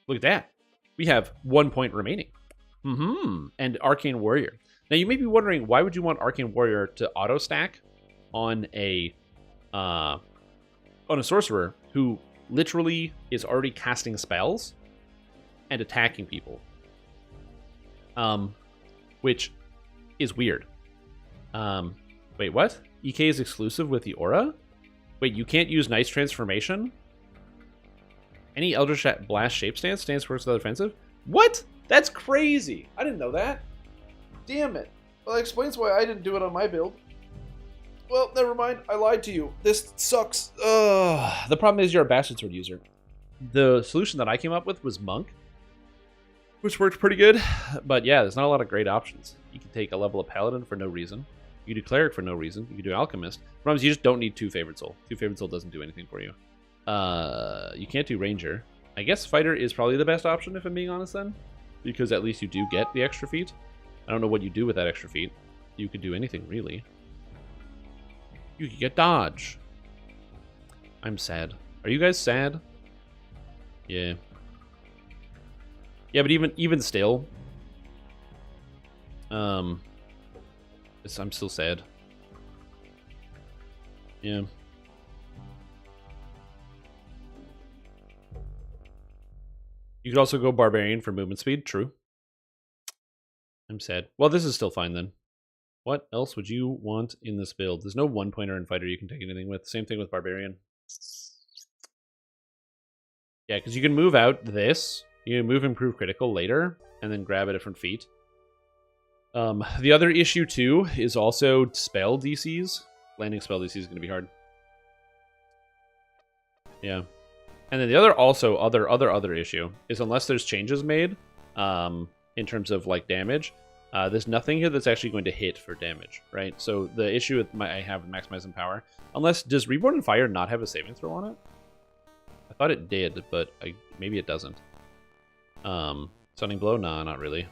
look at that. We have 1 point remaining. And Arcane Warrior. Now you may be wondering, why would you want Arcane Warrior to auto stack on a sorcerer who literally is already casting spells and attacking people, which is weird. Wait, what? EK is exclusive with the aura? Wait, you can't use Nice Transformation? Any Eldritch Blast Shape Stance stands for other offensive? What? That's crazy. I didn't know that. Damn it. Well, that explains why I didn't do it on my build. Well, never mind. I lied to you. This sucks. The problem is you're a Bastard Sword user. The solution that I came up with was Monk, which worked pretty good. But yeah, there's not a lot of great options. You can take a level of Paladin for no reason. You can do Cleric for no reason. You can do Alchemist. The problem is you just don't need 2 Favored Soul. 2 Favored Soul doesn't do anything for you. You can't do Ranger. I guess Fighter is probably the best option if I'm being honest then, because at least you do get the extra feat. I don't know what you do with that extra feat. You could do anything, really. You could get Dodge. I'm sad. Are you guys sad? Yeah. Yeah, but even still, I'm still sad. Yeah. You could also go Barbarian for movement speed. True. I'm sad. Well, this is still fine then. What else would you want in this build? There's no 1-pointer in Fighter you can take anything with. Same thing with Barbarian. Yeah, because you can move out this. You can move Improve Critical later, and then grab a different feat. The other issue, too, is also spell DCs. Landing spell DC is going to be hard. Yeah. And then the other issue is unless there's changes made in terms of like damage, there's nothing here that's actually going to hit for damage, right? So the issue with I have with maximizing power, does Reborn in Fire not have a saving throw on it? I thought it did, but maybe it doesn't. Stunning Blow? Nah, not really.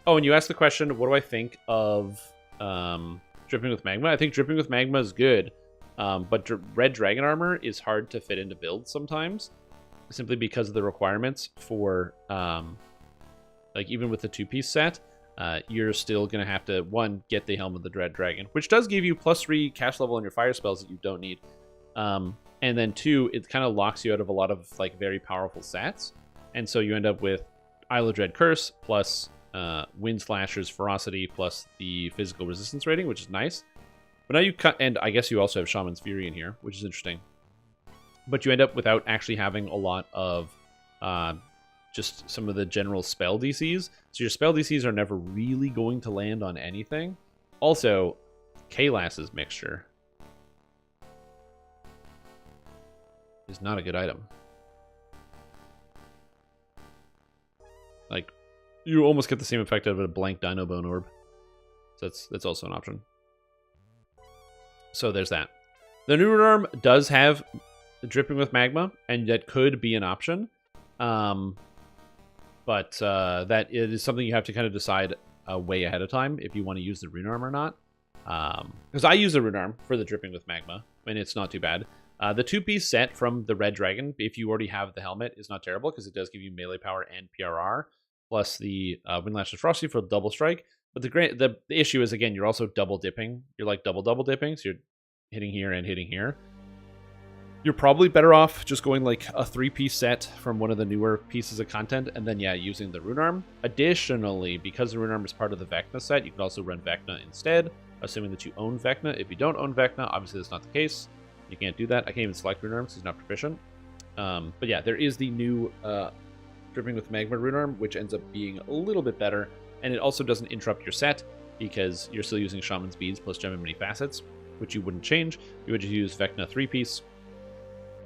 Oh, and you asked the question, what do I think of Dripping with Magma? I think Dripping with Magma is good, but Red Dragon Armor is hard to fit into builds sometimes, simply because of the requirements for, like even with the 2-piece set, you're still going to have to, 1, get the Helm of the Dread Dragon, which does give you +3 cast level on your fire spells that you don't need. And then 2, it kind of locks you out of a lot of like very powerful sets. And so you end up with Isle of Dread Curse plus Wind Slasher's Ferocity plus the physical resistance rating, which is nice. But now you cut, and I guess you also have Shaman's Fury in here, which is interesting. But you end up without actually having a lot of just some of the general spell DCs. So your spell DCs are never really going to land on anything. Also, Kalas's Mixture is not a good item. Like, you almost get the same effect out of a blank Dino Bone Orb. So that's also an option. So there's that. The new Rune Arm does have Dripping with Magma, and that could be an option. But that is something you have to kind of decide way ahead of time if you want to use the Rune Arm or not. Because I use the Rune Arm for the Dripping with Magma, and it's not too bad. The 2-piece set from the Red Dragon, if you already have the helmet, is not terrible because it does give you melee power and PRR, plus the Windlash of Frosty for double strike. But the issue is, again, you're also double dipping. You're like double dipping, so you're hitting here and hitting here. You're probably better off just going like a 3-piece set from one of the newer pieces of content, and then, yeah, using the Rune Arm. Additionally, because the Rune Arm is part of the Vecna set, you can also run Vecna instead, assuming that you own Vecna. If you don't own Vecna, obviously that's not the case. You can't do that. I can't even select Rune Arm because he's not proficient. But yeah, there is the new Dripping with Magma Rune Arm, which ends up being a little bit better. And it also doesn't interrupt your set because you're still using Shaman's Beads plus Gem and Many Facets, which you wouldn't change. You would just use Vecna 3-piece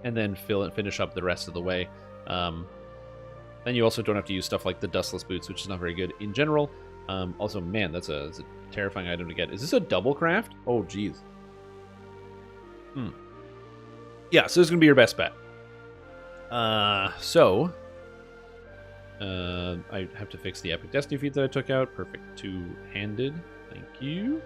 and then finish up the rest of the way. Then you also don't have to use stuff like the Dustless Boots, which is not very good in general. Also, man, that's a terrifying item to get. Is this a double craft? Oh, jeez. Yeah, so this is going to be your best bet. I have to fix the Epic Destiny feat that I took out. Perfect. Two-handed. Thank you.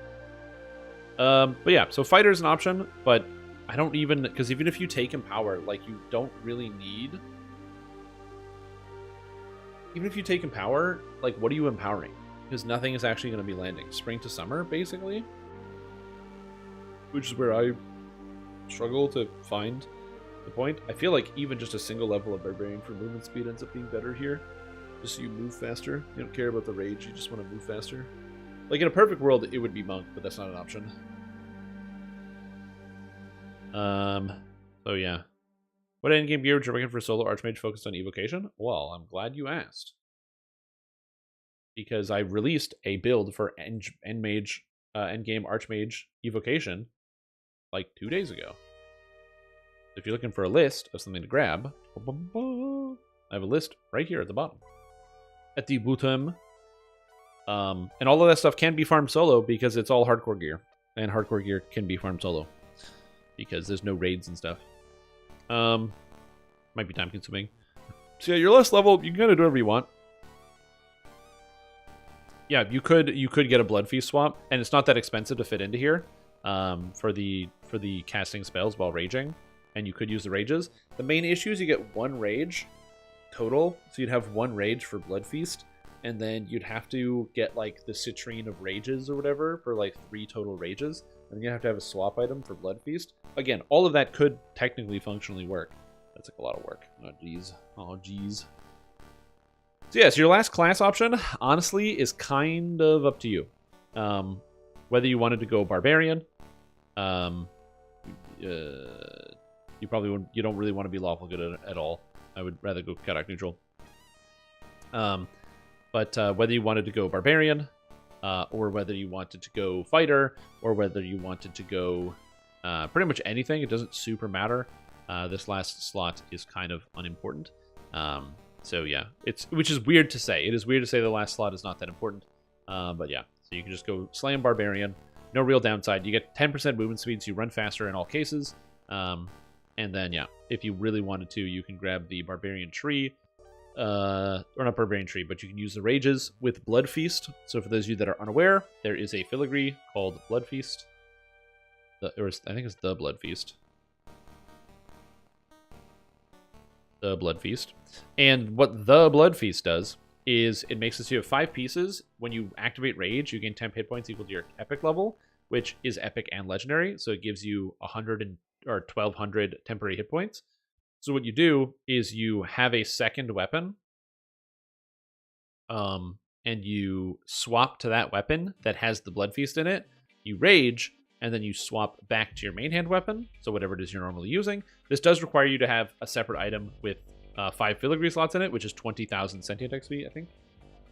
But yeah, so Fighter is an option, but I don't even... Because even if you take Empower, like, you don't really need... Even if you take Empower, like, what are you empowering? Because nothing is actually going to be landing. Spring to Summer, basically. Which is where I struggle to find the point. I feel like even just a single level of Barbarian for movement speed ends up being better here. Just so you move faster. You don't care about the rage, you just want to move faster. Like in a perfect world, it would be Monk, but that's not an option. So yeah. What endgame gear would you recommend for solo Archmage focused on evocation? Well, I'm glad you asked. Because I released a build for endgame Archmage evocation like 2 days ago. If you're looking for a list of something to grab, I have a list right here at the bottom. At the bottom. And all of that stuff can be farmed solo because it's all hardcore gear. And hardcore gear can be farmed solo. Because there's no raids and stuff. Might be time consuming. So yeah, your last level, you can kind of do whatever you want. Yeah, you could get a Blood Feast swap, and it's not that expensive to fit into here. For the casting spells while raging, and you could use the rages. The main issue is you get 1 rage total, so you'd have 1 rage for Blood Feast, and then you'd have to get like the citrine of rages or whatever for like 3 total rages, and then you have to have a swap item for Blood Feast. Again, all of that could technically functionally work. That's like a lot of work. Oh geez. Oh geez. So yeah, so your last class option, honestly, is kind of up to you. Whether you wanted to go Barbarian, you probably wouldn't, you don't really want to be lawful good at all. I would rather go chaotic neutral. But whether you wanted to go Barbarian, or whether you wanted to go Fighter, or whether you wanted to go pretty much anything, it doesn't super matter. This last slot is kind of unimportant. So yeah, which is weird to say. It is weird to say the last slot is not that important. But yeah, so you can just go Slam Barbarian. No real downside. You get 10% movement speed, so you run faster in all cases. And then, yeah, if you really wanted to, you can grab the Barbarian Tree. Or not Barbarian Tree, but you can use the Rages with Blood Feast. So for those of you that are unaware, there is a filigree called Blood Feast. I think it's the Blood Feast. The Blood Feast. And what the Blood Feast does is it makes it so you have 5 pieces. When you activate Rage, you gain 10 hit points equal to your Epic level, which is Epic and Legendary. So it gives you 1,200 temporary hit points. So what you do is you have a second weapon, and you swap to that weapon that has the Blood Feast in it. You Rage, and then you swap back to your main hand weapon, so whatever it is you're normally using. This does require you to have a separate item with 5 filigree slots in it, which is 20,000 sentient XP, I think.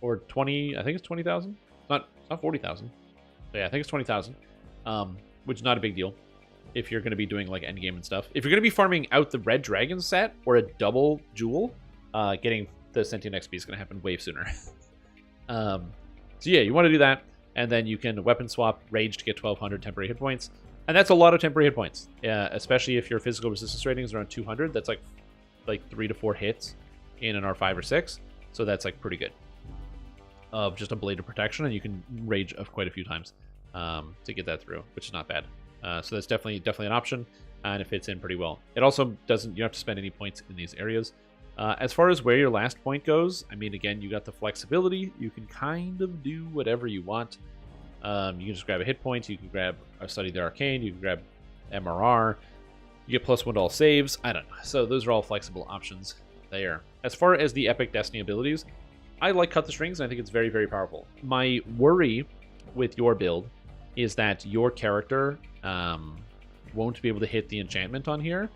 Or 20, I think it's 20,000. It's not 40,000. So yeah, I think it's 20,000, which is not a big deal if you're going to be doing like endgame and stuff. If you're going to be farming out the Red Dragon set or a double jewel, getting the sentient XP is going to happen way sooner. So yeah, you want to do that, and then you can weapon swap rage to get 1200 temporary hit points, and that's a lot of temporary hit points, especially if your physical resistance rating is around 200. That's like 3 to 4 hits in an R5 or 6, so that's like pretty good of just a blade of protection, and you can rage of quite a few times to get that through, which is not bad. So that's definitely an option, and it fits in pretty well. It also doesn't, you don't have to spend any points in these areas. As far as where your last point goes, I mean, again, you got the flexibility. You can kind of do whatever you want. You can just grab a hit point. You can grab Study the Arcane. You can grab MRR. You get +1 to all saves. I don't know. So those are all flexible options there. As far as the Epic Destiny abilities, I like Cut the Strings, and I think it's very, very powerful. My worry with your build is that your character won't be able to hit the enchantment on here,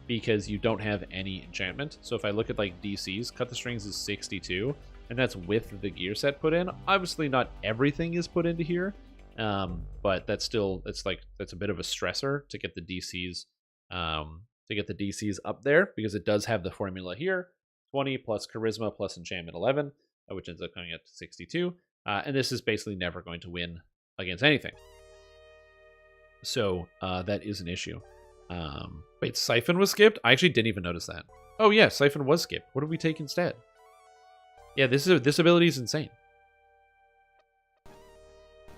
because you don't have any enchantment. So if I look at like DCs, Cut the Strings is 62, and that's with the gear set put in. Obviously not everything is put into here, but that's still, that's a bit of a stressor to get the DCs up there, because it does have the formula here, 20 plus charisma plus enchantment 11, which ends up coming at 62, and this is basically never going to win against anything. So that is an issue. Wait, Siphon was skipped? I actually didn't even notice that. Oh yeah, Siphon was skipped. What did we take instead? Yeah, this ability is insane.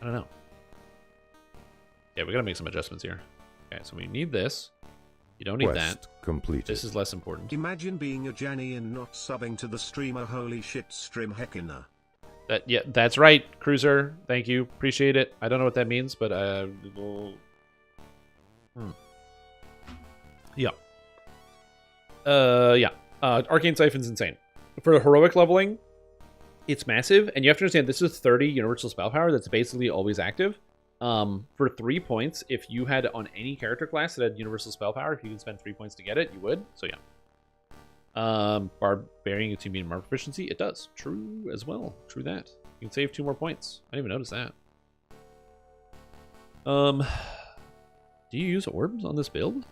I don't know. Yeah, we gotta make some adjustments here. Okay, so we need this. You don't need that. Completed. This is less important. Imagine being a Janny and not subbing to the streamer. Holy shit, stream heckinah. Yeah, that's right, Cruiser. Thank you. Appreciate it. I don't know what that means, but yeah. Arcane Siphon's insane. For the heroic leveling, it's massive, and you have to understand this is 30 universal spell power that's basically always active. For 3 points, if you had on any character class that had universal spell power, if you can spend 3 points to get it, you would. So yeah. Barbarian gets you medium armor proficiency. It does. True as well. True that. You can save 2 more points. I didn't even notice that. Do you use orbs on this build?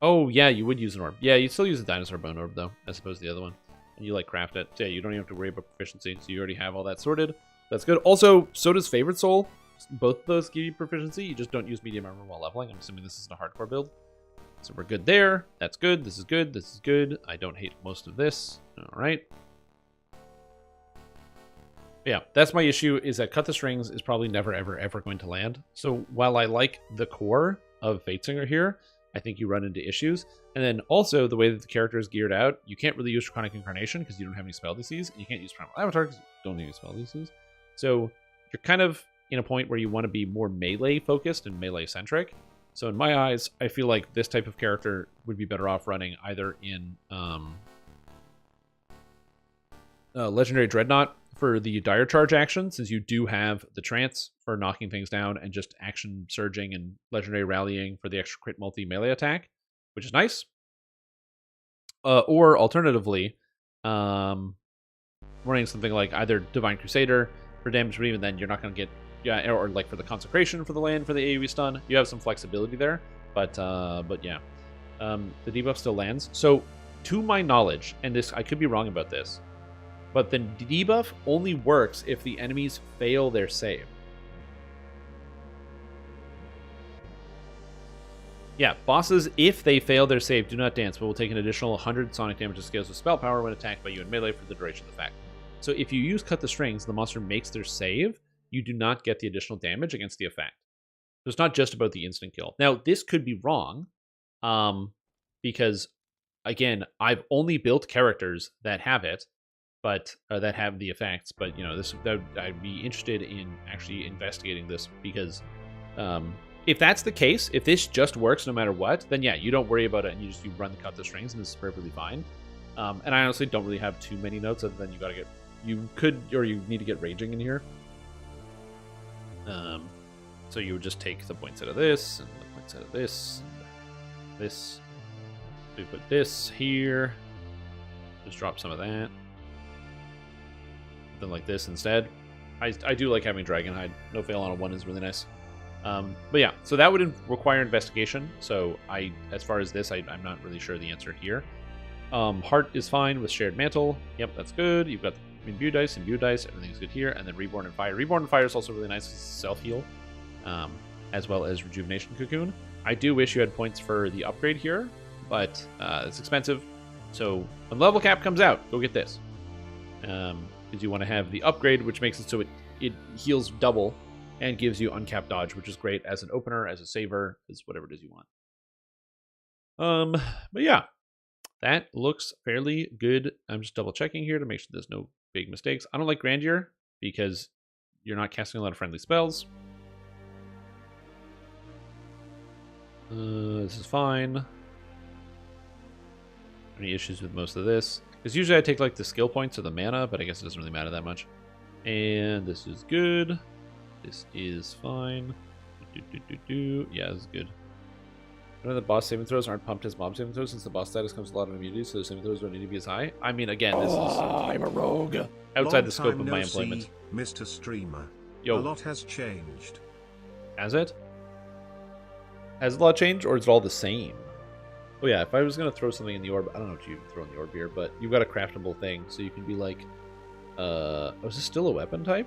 Oh, yeah, you would use an orb. Yeah, you'd still use a dinosaur bone orb, though, as opposed to the other one. And you, like, craft it. So, yeah, you don't even have to worry about proficiency, so you already have all that sorted. That's good. Also, so does Favorite Soul. Both of those give you proficiency. You just don't use medium armor while leveling. I'm assuming this isn't a hardcore build. So we're good there. That's good. This is good. This is good. I don't hate most of this. All right. Yeah, that's my issue, is that Cut the Strings is probably never, ever, ever going to land. So while I like the core of Fatesinger here, I think you run into issues. And then also the way that the character is geared out, you can't really use Draconic Incarnation because you don't have any spell DCs, and you can't use Primal Avatar because you don't use spell DCs. So you're kind of in a point where you want to be more melee focused and melee centric. So in my eyes, I feel like this type of character would be better off running either in Legendary Dreadnought for the Dire Charge action, since you do have the Trance for knocking things down, and just action surging and Legendary Rallying for the extra crit multi melee attack, which is nice. Or alternatively, running something like either Divine Crusader for damage, but even then you're not going to get, yeah, or like for the Consecration for the land for the AoE stun. You have some flexibility there, but yeah, the debuff still lands. So to my knowledge, and this, I could be wrong about this, but the debuff only works if the enemies fail their save. Yeah, bosses, if they fail their save, do not dance, but will take an additional 100 sonic damage to scales with spell power when attacked by you in melee for the duration of the effect. So if you use Cut the Strings, the monster makes their save, you do not get the additional damage against the effect. So it's not just about the instant kill. Now, this could be wrong, because, again, I've only built characters that have it, but that have the effects. But you know, I'd be interested in actually investigating this, because if that's the case, if this just works no matter what, then yeah, you don't worry about it, and you run the Cut the Strings, and this is perfectly fine. And I honestly don't really have too many notes other than you need to get raging in here. So you would just take the points out of this, and the points out of this, and this. We put this here. Just drop some of that. Something like this instead. I do like having Dragonhide. No fail on a 1 is really nice. But yeah, so that would require investigation. So as far as this, I'm not really sure the answer here. Heart is fine with Shared Mantle. Yep, that's good. You've got Imbue dice, everything's good here. And then Reborn and Fire. Reborn and Fire is also really nice because it's self-heal, as well as Rejuvenation Cocoon. I do wish you had points for the upgrade here, but it's expensive. So when level cap comes out, go get this. Because you want to have the upgrade, which makes it so it heals double and gives you uncapped dodge, which is great as an opener, as a saver, as whatever it is you want. But yeah, that looks fairly good. I'm just double checking here to make sure there's no big mistakes. I don't like Grandeur because you're not casting a lot of friendly spells. This is fine. Any issues with most of this? Because usually I take like the skill points or the mana, but I guess it doesn't really matter that much. And this is good. This is fine. Yeah, this is good. None of the boss saving throws aren't pumped as mob saving throws since the boss status comes with a lot of immunity, so the saving throws don't need to be as high. I mean, again, this is... I'm a rogue. Outside the scope of my employment. Mr. Streamer. Yo. A lot has changed. Has it? Has a lot changed, or is it all the same? Oh yeah, if I was going to throw something in the orb, I don't know what you throw in the orb here, but you've got a craftable thing, so you can be like, oh, is this still a weapon type?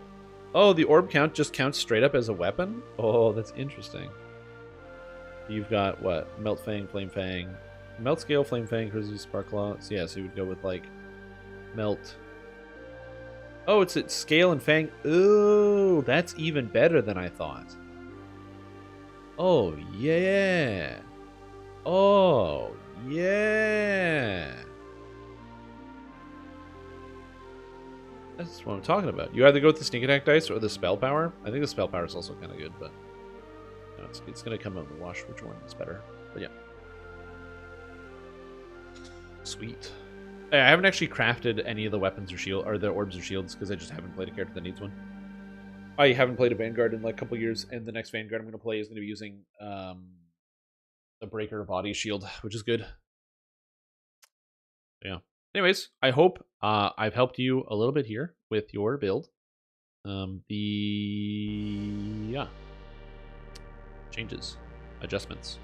Oh, the orb count just counts straight up as a weapon? Oh, that's interesting. You've got, what? Melt Fang, Flame Fang. Melt Scale, Flame Fang, Crazy Sparklaw. So yeah, so you would go with, like, Melt. Oh, it's at Scale and Fang. Ooh, that's even better than I thought. Oh, yeah. Oh, yeah. That's what I'm talking about. You either go with the sneak attack dice or the spell power. I think the spell power is also kind of good, but no, it's going to come out in the wash which one is better. But yeah. Sweet. I haven't actually crafted any of the weapons or shield or the orbs or shields because I just haven't played a character that needs one. I haven't played a Vanguard in like a couple years, and the next Vanguard I'm going to play is going to be using the Breaker Body Shield, which is good. Yeah. Anyways, I hope I've helped you a little bit here with your build. Yeah. Changes, adjustments,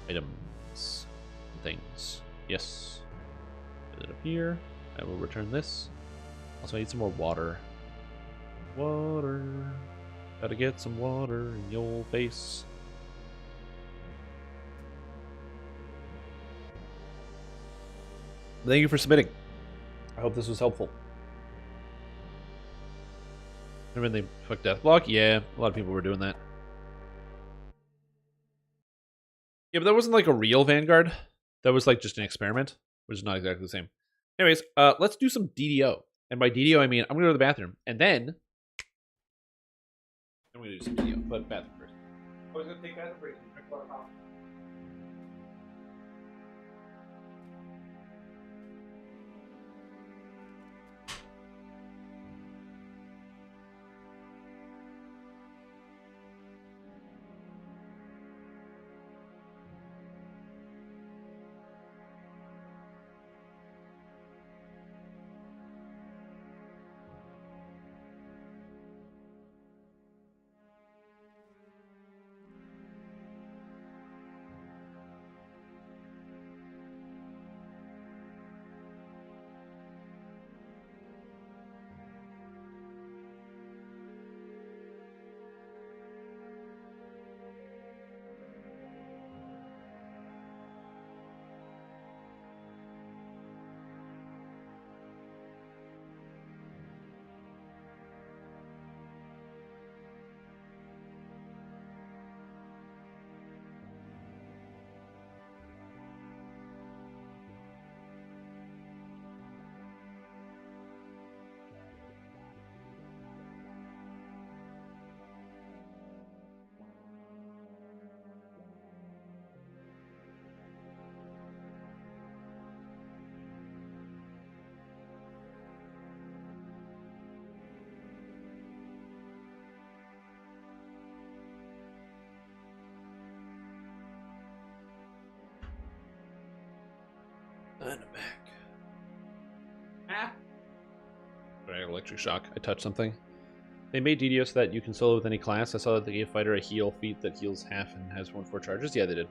items, things. Yes. Put it up here. I will return this. Also, I need some more water. Water. Gotta get some water in your face. Thank you for submitting. I hope this was helpful. Remember they fucked Deathblock? Yeah, a lot of people were doing that. Yeah, but that wasn't like a real Vanguard. That was like just an experiment, which is not exactly the same. Anyways, let's do some DDO. And by DDO, I mean I'm going to go to the bathroom. And then I'm going to do some DDO, but bathroom first. I was going to take bathroom break and drink a lot of coffee. And I'm back. Ah! I got electric shock. I touched something. They made DDO so that you can solo with any class. I saw that they gave fighter a heal feat that heals half and has 1-4 charges. Yeah, they did.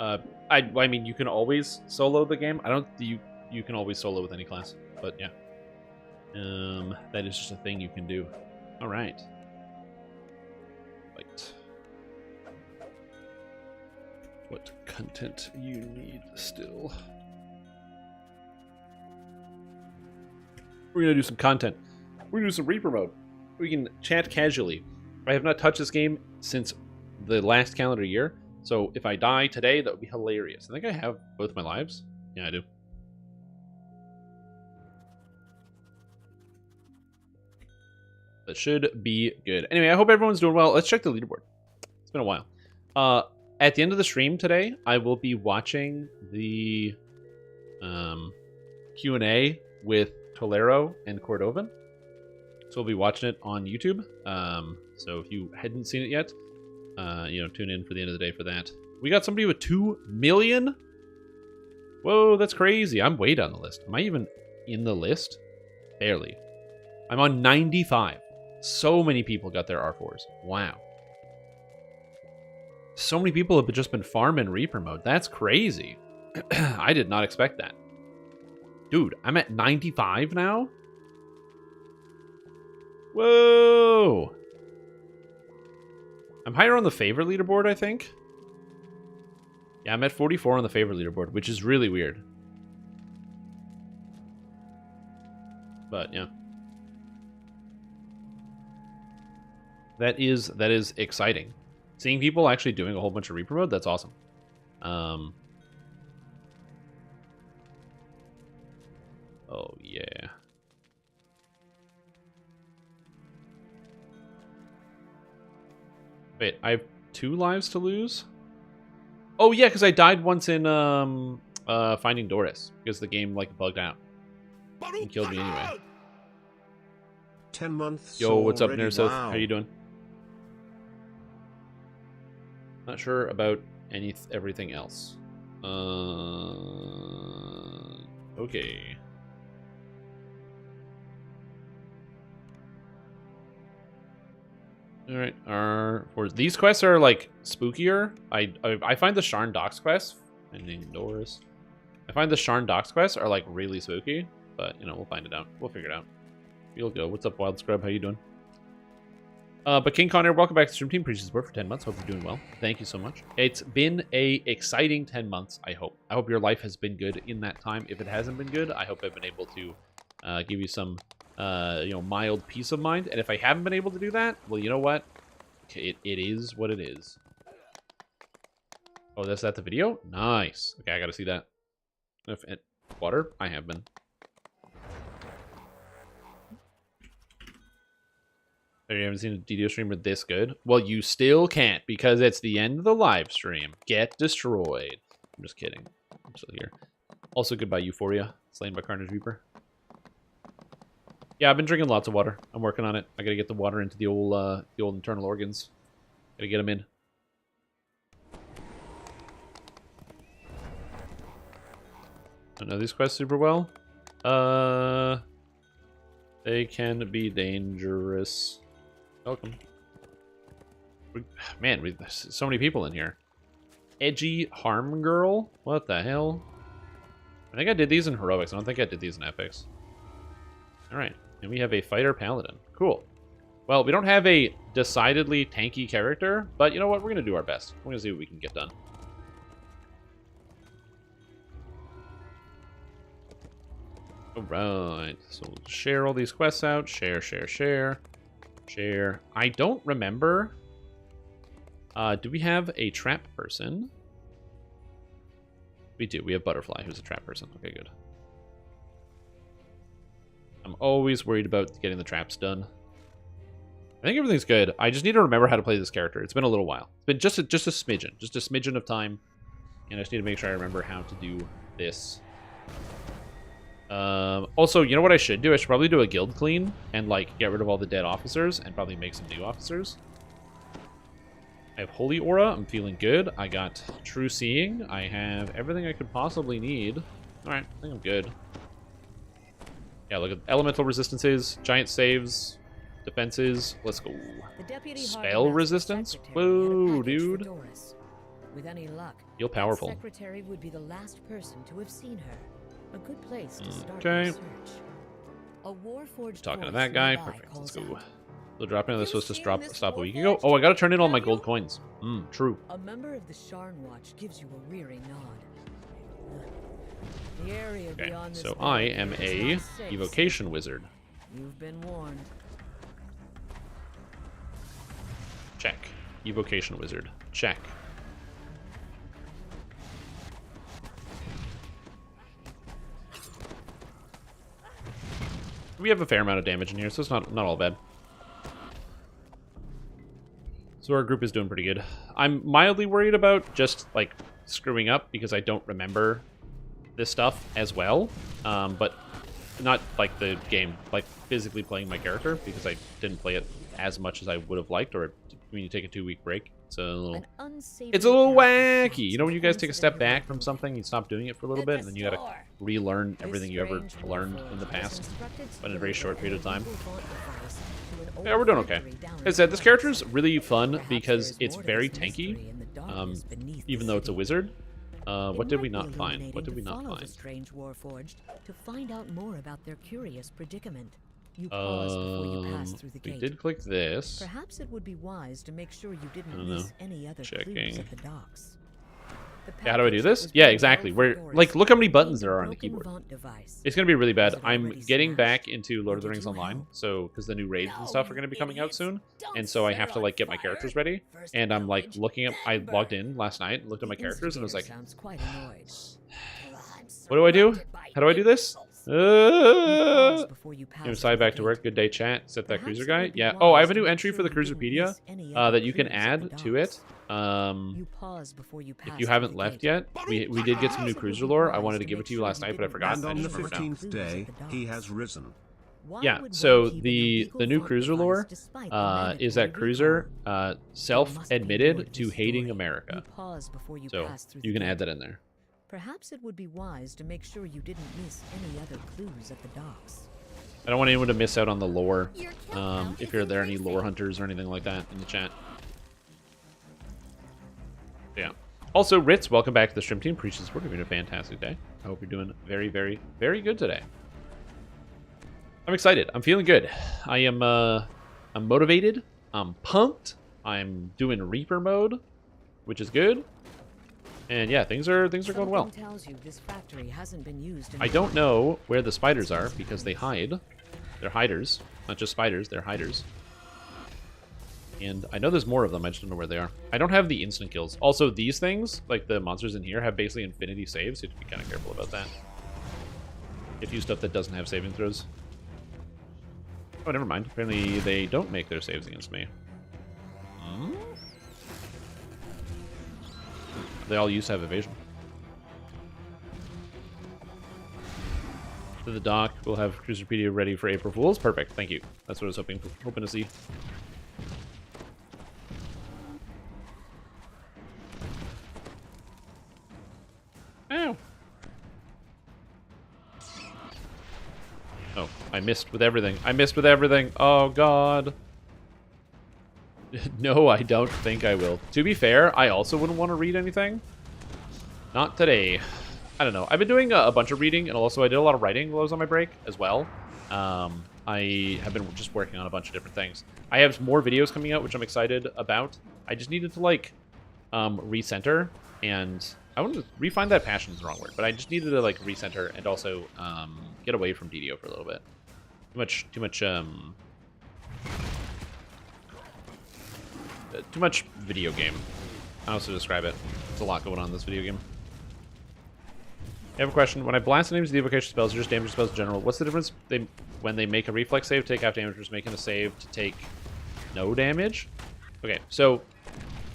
I mean, you can always solo the game. I don't. You can always solo with any class, but yeah. That is just a thing you can do. All right. Right. What content you need still? We're gonna do some content. We're gonna do some Reaper mode. We can chat casually. I have not touched this game since the last calendar year, so if I die today, that would be hilarious. I think I have both my lives. Yeah, I do. That should be good. Anyway, I hope everyone's doing well. Let's check the leaderboard. It's been a while. At the end of the stream today, I will be watching the Q&A with Tolero and Cordovan. So we'll be watching it on YouTube. So if you hadn't seen it yet, tune in for the end of the day for that. We got somebody with 2 million. Whoa, that's crazy. I'm way down the list. Am I even in the list? Barely. I'm on 95. So many people got their R4s. Wow. So many people have just been farming Reaper mode. That's crazy. I did not expect that. Dude, I'm at 95 now? Whoa! I'm higher on the favorite leaderboard, I think. Yeah, I'm at 44 on the favorite leaderboard, which is really weird. But, yeah. That is exciting. Seeing people actually doing a whole bunch of Reaper mode, that's awesome. Oh, yeah. Wait, I have 2 lives to lose? Oh, yeah, because I died once in Finding Doris, because the game, like, bugged out. And killed me anyway. 10 months. Yo, what's up, already? Nersoth? Wow. How you doing? Not sure about everything else. Okay. All right. These quests are like spookier. I find the Sharn Docks quest, ending Doris. I find the Sharn Docks quests are like really spooky, but we'll find it out. We'll figure it out. You'll go. What's up, Wild Scrub? How you doing? But King Connor, welcome back to Stream Team. Appreciate the support for 10 months. Hope you're doing well. Thank you so much. It's been a exciting 10 months, I hope. I hope your life has been good in that time. If it hasn't been good, I hope I've been able to give you some, mild peace of mind. And if I haven't been able to do that, well, you know what? It is what it is. Oh, that's that the video? Nice. Okay, I gotta see that. Water? I have been. You haven't seen a DDO streamer this good? Well, you still can't because it's the end of the live stream. Get destroyed. I'm just kidding. I'm still here. Also, goodbye, Euphoria. Slain by Carnage Reaper. Yeah, I've been drinking lots of water. I'm working on it. I gotta get the water into the old internal organs. Gotta get them in. I know these quests super well. They can be dangerous. Welcome. Man, there's so many people in here. Edgy Harm Girl? What the hell? I think I did these in Heroics. I don't think I did these in Epics. Alright. And we have a Fighter Paladin. Cool. Well, we don't have a decidedly tanky character, but you know what? We're going to do our best. We're going to see what we can get done. Alright. So we'll share all these quests out. Share. I don't remember. Do we have a trap person? We do. We have Butterfly, who's a trap person. Okay, good. I'm always worried about getting the traps done. I think everything's good. I just need to remember how to play this character. It's been a little while. It's been just a smidgen of time. And I just need to make sure I remember how to do this. Also, you know what I should do? I should probably do a guild clean and, like, get rid of all the dead officers and probably make some new officers. I have Holy Aura. I'm feeling good. I got True Seeing. I have everything I could possibly need. Alright, I think I'm good. Yeah, look at elemental resistances, giant saves, defenses. Let's go. Spell resistance? Whoa, dude. With any luck, Feel powerful. the secretary would be the last person to have seen her. A good place to start Okay. research. A Warforged Talking to voice that guy. nearby Perfect. Let's calls go. out. The dropping of this was to seen stop this a week Warforged? ago. Oh, I gotta turn in all my Have gold you? coins. True. A member of the Sharn Watch gives you a weary nod. The area Okay, beyond this so I am barrier a is not safe. evocation wizard. You've been warned. Check. Evocation wizard. Check. We have a fair amount of damage in here, so it's not all bad. So our group is doing pretty good. I'm mildly worried about just, like, screwing up because I don't remember this stuff as well. But not, like, the game. Like, physically playing my character because I didn't play it as much as I would have liked. Or when you take a 2-week break, it's a little wacky. You know when you guys take a step back from something, you stop doing it for a little bit, and then you gotta relearn everything you ever learned in the past, but in a very short period of time. Yeah, we're doing okay. As I said, this character is really fun because it's very tanky, even though it's a wizard. What did we not find? What did we not find? Strange Warforged to find out more about their curious predicament. You pause before you pass through the We gate. did click this. Perhaps it would be wise to make sure you I didn't don't know. miss any other clues Checking. at the docks. The Yeah, how do I do package this? was Yeah, brought exactly. out We're for like, Doris look how many in buttons the there are on the broken keyboard. Vaunt device. It's gonna be really bad. Was it I'm already getting smashed? back into Lord of the Did Rings you Online, help? so because the new raids and No, stuff are you gonna be coming out idiots. soon, Don't and so I set have her to on like get my fire. characters ready. First And I'm like pillage, looking up. I then logged burn. in last night, looked at my The characters, and was like, instigator sounds quite annoyed. "What do I do? How do I do this?" You pause before you pass You through side back the to work. gate. Good day, chat. Set that Perhaps cruiser it guy. would be Yeah. Oh, I have wise a to new make entry sure for the you cruiser didn't pedia miss any other that you can clues at add the to it. docks. You pause before you pass If you through haven't the left gate. yet, we did get some new cruiser lore. I wanted to give it to you last night, but I forgot. And I on the just remembered now. 15th day, he has risen. Why Yeah, would so one keep an the illegal new Vaunt cruiser device lore despite the is that mandatory cruiser recall? self-admitted There must be to more to hating this America. You pause before you So pass through you the can add gate. that in there. Perhaps it would be wise to make sure you didn't miss any other clues at the docks. I don't want anyone to miss out on the lore. Your countdown If is you're there, any increasing. lore hunters or anything like that in the chat. Yeah. Also, Ritz, welcome back to the stream team. Appreciate the support. You're having a fantastic day. I hope you're doing very, very, very good today. I'm excited. I'm feeling good. I'm motivated. I'm pumped. I'm doing Reaper mode, which is good. And yeah, things are going well. Something tells you this factory hasn't been used in I don't know where the spiders are because they hide. They're hiders. Not just spiders, they're hiders. And I know there's more of them, I just don't know where they are. I don't have the instant kills. Also, these things, like the monsters in here, have basically infinity saves, so you have to be kind of careful about that. If you stuff that doesn't have saving throws. Oh, never mind. Apparently they don't make their saves against me. Hmm? They all used to have evasion. To the dock, we'll have Cruiserpedia ready for April Fools. Perfect, thank you. That's what I was hoping to see. Ow. Oh, I missed with everything. I missed with everything. Oh, God. No, I don't think I will. To be fair, I also wouldn't want to read anything. Not today. I don't know. I've been doing a bunch of reading, and also I did a lot of writing while I was on my break as well. I have been just working on a bunch of different things. I have more videos coming out, which I'm excited about. I just needed to, like, recenter, and I wanted to refine that passion is the wrong word, but I just needed to, like, recenter and also get away from DDO for a little bit. Too much video game. I also describe it. There's a lot going on in this video game. I have a question. When I blast names of the evocation spells, or just damage spells in general, what's the difference when they make a reflex save, take half damage, versus making a save to take no damage? Okay, so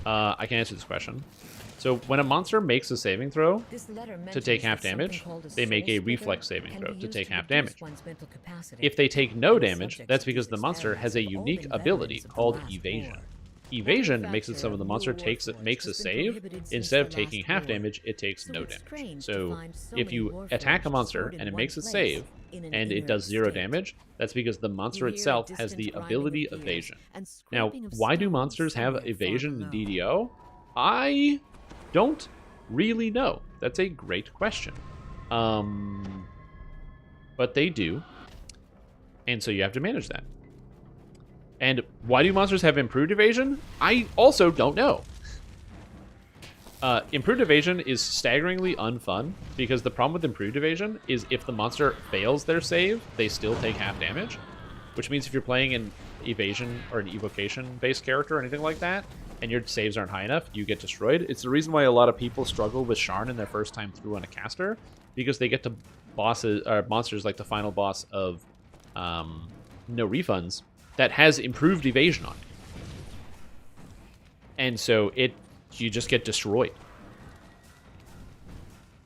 I can answer this question. So when a monster makes a saving throw to take half damage, they make a reflex saving throw to take half damage. If they take no damage, that's because the monster has a unique ability called evasion. Evasion makes it so when the monster makes a save, instead of taking half damage, it takes no damage. So if you attack a monster and it makes a save, and it does 0 damage, that's because the monster itself has the ability evasion. Now, why do monsters have evasion in DDO? I don't really know. That's a great question. But they do. And so you have to manage that. And why do monsters have improved evasion? I also don't know. Improved evasion is staggeringly unfun, because the problem with improved evasion is if the monster fails their save, they still take half damage. Which means if you're playing an evasion or an evocation-based character or anything like that, and your saves aren't high enough, you get destroyed. It's the reason why a lot of people struggle with Sharn in their first time through on a caster, because they get to monsters like the final boss of No Refunds that has improved evasion on it. And so you just get destroyed.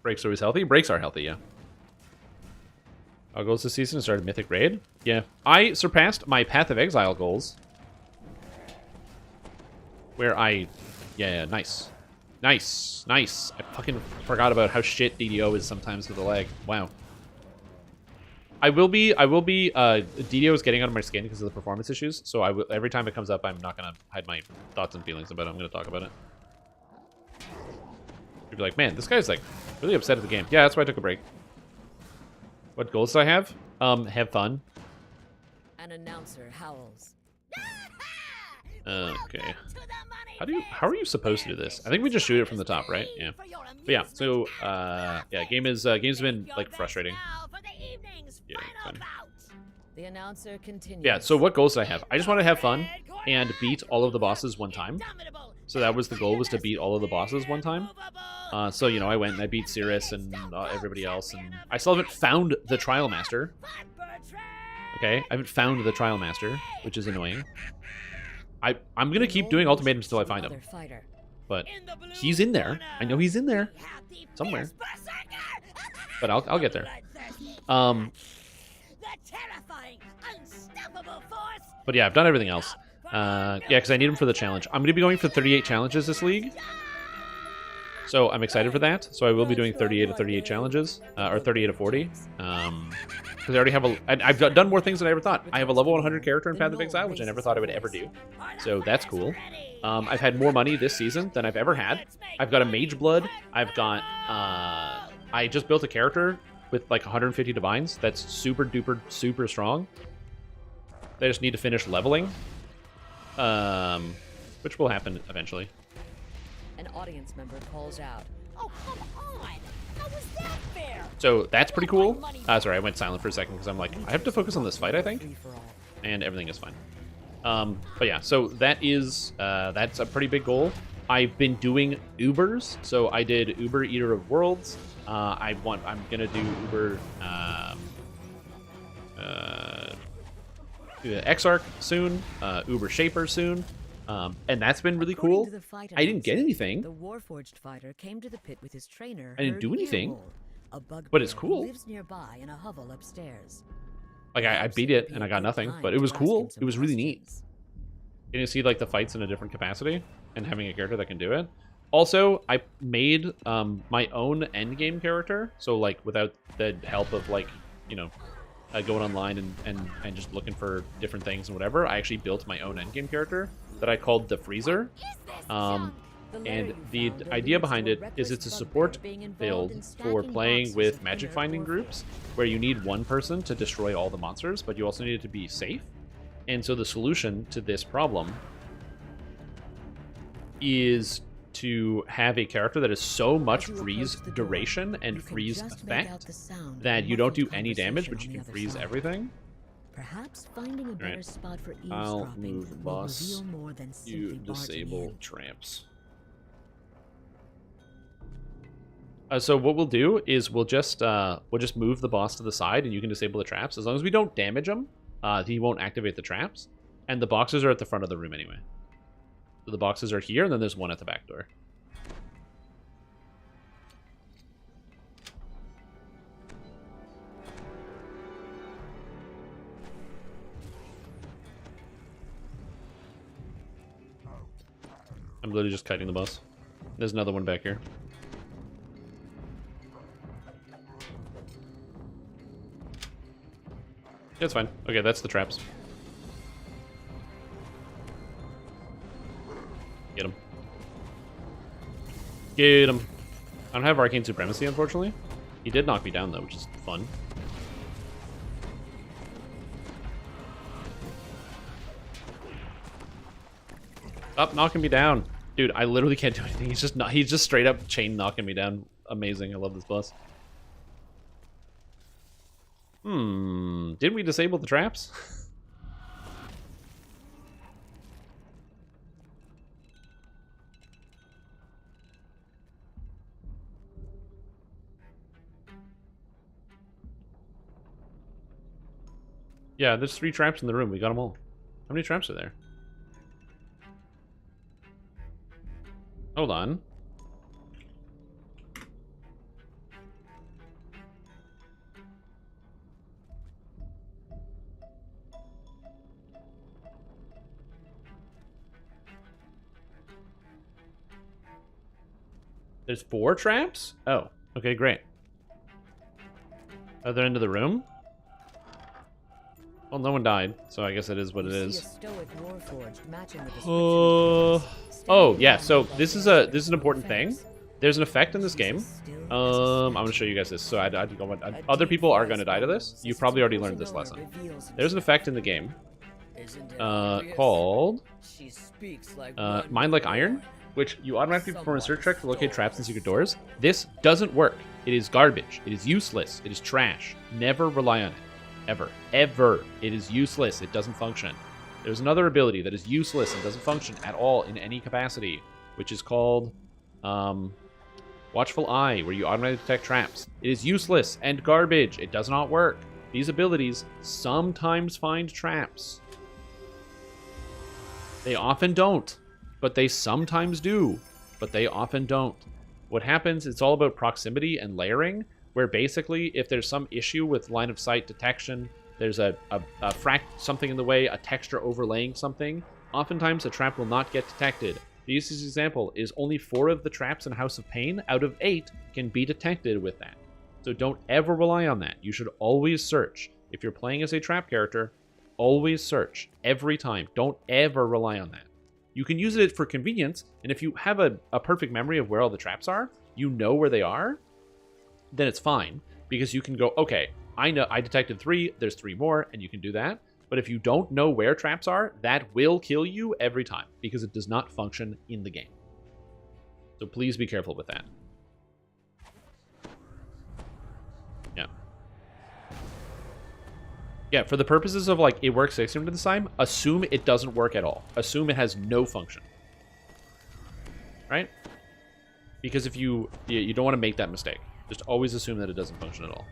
Breaks always healthy? Breaks are healthy, yeah. Our goals this season started Mythic Raid. Yeah. I surpassed my Path of Exile goals. Where yeah, nice. Nice. Nice. I fucking forgot about how shit DDO is sometimes with the lag. Wow. I will be, DDO is getting under my skin because of the performance issues, so every time it comes up, I'm not going to hide my thoughts and feelings about it. I'm going to talk about it. You'd be like, man, this guy's, like, really upset at the game. Yeah, that's why I took a break. What goals do I have? Have fun. An announcer howls. Okay. How are you supposed to do this? I think we just shoot it from the top, right? Yeah. But yeah, so, yeah, game's been, like, frustrating. Yeah, fun. The announcer continues. Yeah, so what goals did I have? I just want to have fun and beat all of the bosses one time. So that was the goal, was to beat all of the bosses one time. So, you know, I went and I beat Cirrus and everybody else, and I still haven't found the Trial Master. Okay, I haven't found the Trial Master, which is annoying. I'm going to keep doing ultimatums until I find him. But he's in there. I know he's in there. Somewhere. But I'll get there. But yeah, I've done everything else. Yeah, because I need him for the challenge. I'm going to be going for 38 challenges this league. So I'm excited for that. So I will be doing 38 of 38 challenges, or 38 of 40. Because I already have I've done more things than I ever thought. I have a level 100 character in Path of Exile, which I never thought I would ever do. So that's cool. I've had more money this season than I've ever had. I've got a Mage Blood. I've got, I just built a character with like 150 divines. That's super duper super strong. They just need to finish leveling, which will happen eventually. An audience member calls out. Oh, come on! How was that fair? So that's pretty cool. Sorry, I went silent for a second because I'm like, I have to focus on this fight, I think, and everything is fine. But yeah, so that is that's a pretty big goal. I've been doing Ubers, so I did Uber Eater of Worlds. I'm gonna do Uber Exarch soon, Uber Shaper soon. And that's been really cool. I didn't get anything. The Warforged fighter came to the pit with his trainer. I didn't do anything. A bugbear but it's cool. who lives nearby in a hovel upstairs. Like I beat it and I got nothing, but it was cool. It was really neat. Getting to see like the fights in a different capacity and having a character that can do it. Also, I made my own endgame character, so like without the help of like, you know, going online and just looking for different things and whatever. I actually built my own endgame character that I called the Freezer. And the idea behind it is it's a support build for playing with magic finding groups where you need one person to destroy all the monsters, but you also need it to be safe. And so the solution to this problem is to have a character that is so much freeze duration and freeze effect that you don't do any damage, but you can freeze everything. Perhaps finding a better spot for I'll eavesdropping move the will boss. reveal more than You simply barging disable in. tramps. So what we'll do is we'll just move the boss to the side, and you can disable the traps as long as we don't damage him. He won't activate the traps, and the boxes are at the front of the room anyway. So the boxes are here, and then there's one at the back door. I'm literally just kiting the boss. There's another one back here. Yeah, it's fine. Okay, that's the traps. Get him. Get him. I don't have Arcane Supremacy, unfortunately. He did knock me down, though, which is fun. Stop knocking me down. Dude, I literally can't do anything. He's just straight up chain knocking me down. Amazing. I love this boss. Did we disable the traps? Yeah, there's 3 traps in the room. We got them all. How many traps are there? Hold on. There's 4 traps? Oh, okay, great. Other end of the room? Well, no one died, so I guess it is what it is. Oh, yeah, so this is an important thing. There's an effect in this game. I'm going to show you guys this. So other people are going to die to this. You probably already learned this lesson. There's an effect in the game called Mind Like Iron, which you automatically perform a search check to locate traps and secret doors. This doesn't work. It is garbage. It is useless. It is trash. Never rely on it. Ever. Ever. It is useless. It doesn't function. There's another ability that is useless and doesn't function at all in any capacity, which is called Watchful Eye, where you automatically detect traps. It is useless and garbage. It does not work. These abilities sometimes find traps. They often don't, but they sometimes do, but they often don't. What happens, it's all about proximity and layering, where basically if there's some issue with line of sight detection, there's something in the way, a texture overlaying something, oftentimes a trap will not get detected. The easiest example is only 4 of the traps in House of Pain out of 8 can be detected with that. So don't ever rely on that. You should always search. If you're playing as a trap character, always search every time. Don't ever rely on that. You can use it for convenience, and if you have a perfect memory of where all the traps are, you know where they are, then it's fine, because you can go, okay, I know I detected 3, there's 3 more, and you can do that. But if you don't know where traps are, that will kill you every time, because it does not function in the game. So please be careful with that. Yeah. Yeah, for the purposes of, like, it works 60% of the time, assume it doesn't work at all. Assume it has no function. Right? Because if you don't want to make that mistake. Just always assume that it doesn't function at all.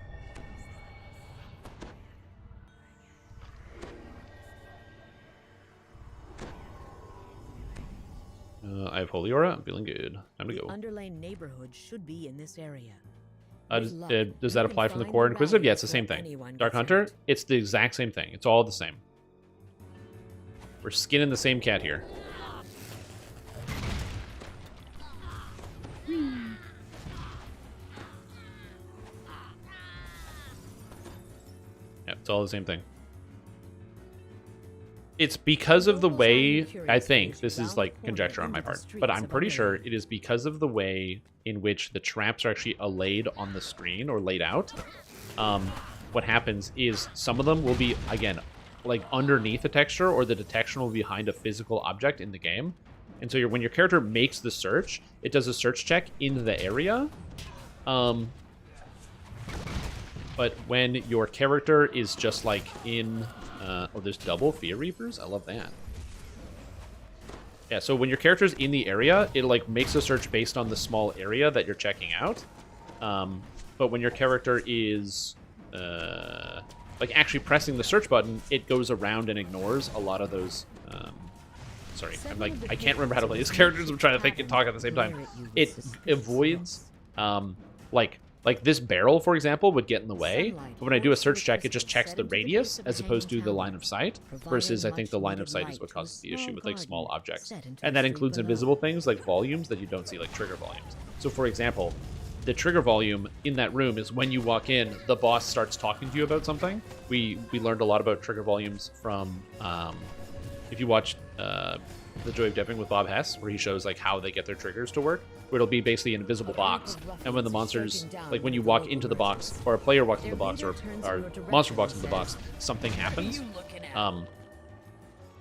I have Holy Aura. I'm feeling good. Time to go. Underlane neighborhood should be in this area. Does that apply from the core Inquisitive? Yeah, it's the same thing. Dark Hunter, it's the exact same thing. It's all the same. We're skinning the same cat here. Yeah, it's all the same thing. It's because of the way, I think, this is like conjecture on my part, but I'm pretty sure it is because of the way in which the traps are actually allayed on the screen or laid out. What happens is some of them will be, again, like underneath a texture, or the detection will be behind a physical object in the game. And so when your character makes the search, it does a search check in the area. But when your character is just like in... oh, there's double Fear Reapers? I love that. Yeah, so when your character's in the area, it like makes a search based on the small area that you're checking out. But when your character is like actually pressing the search button, it goes around and ignores a lot of those... sorry, I can't remember how to play these characters. I'm trying to think and talk at the same time. It avoids like this barrel, for example, would get in the way. But when I do a search check, it just checks the radius as opposed to the line of sight. Versus, I think the line of sight is what causes the issue with like small objects. And that includes invisible things like volumes that you don't see, like trigger volumes. So, for example, the trigger volume in that room is when you walk in, the boss starts talking to you about something. We learned a lot about trigger volumes from, if you watch The Joy of Deving with Bob Hess, where he shows like how they get their triggers to work, where it'll be basically an invisible box, and when the monsters, like when you walk into the box, or a player walks into the box, or monster walks into the box, something happens.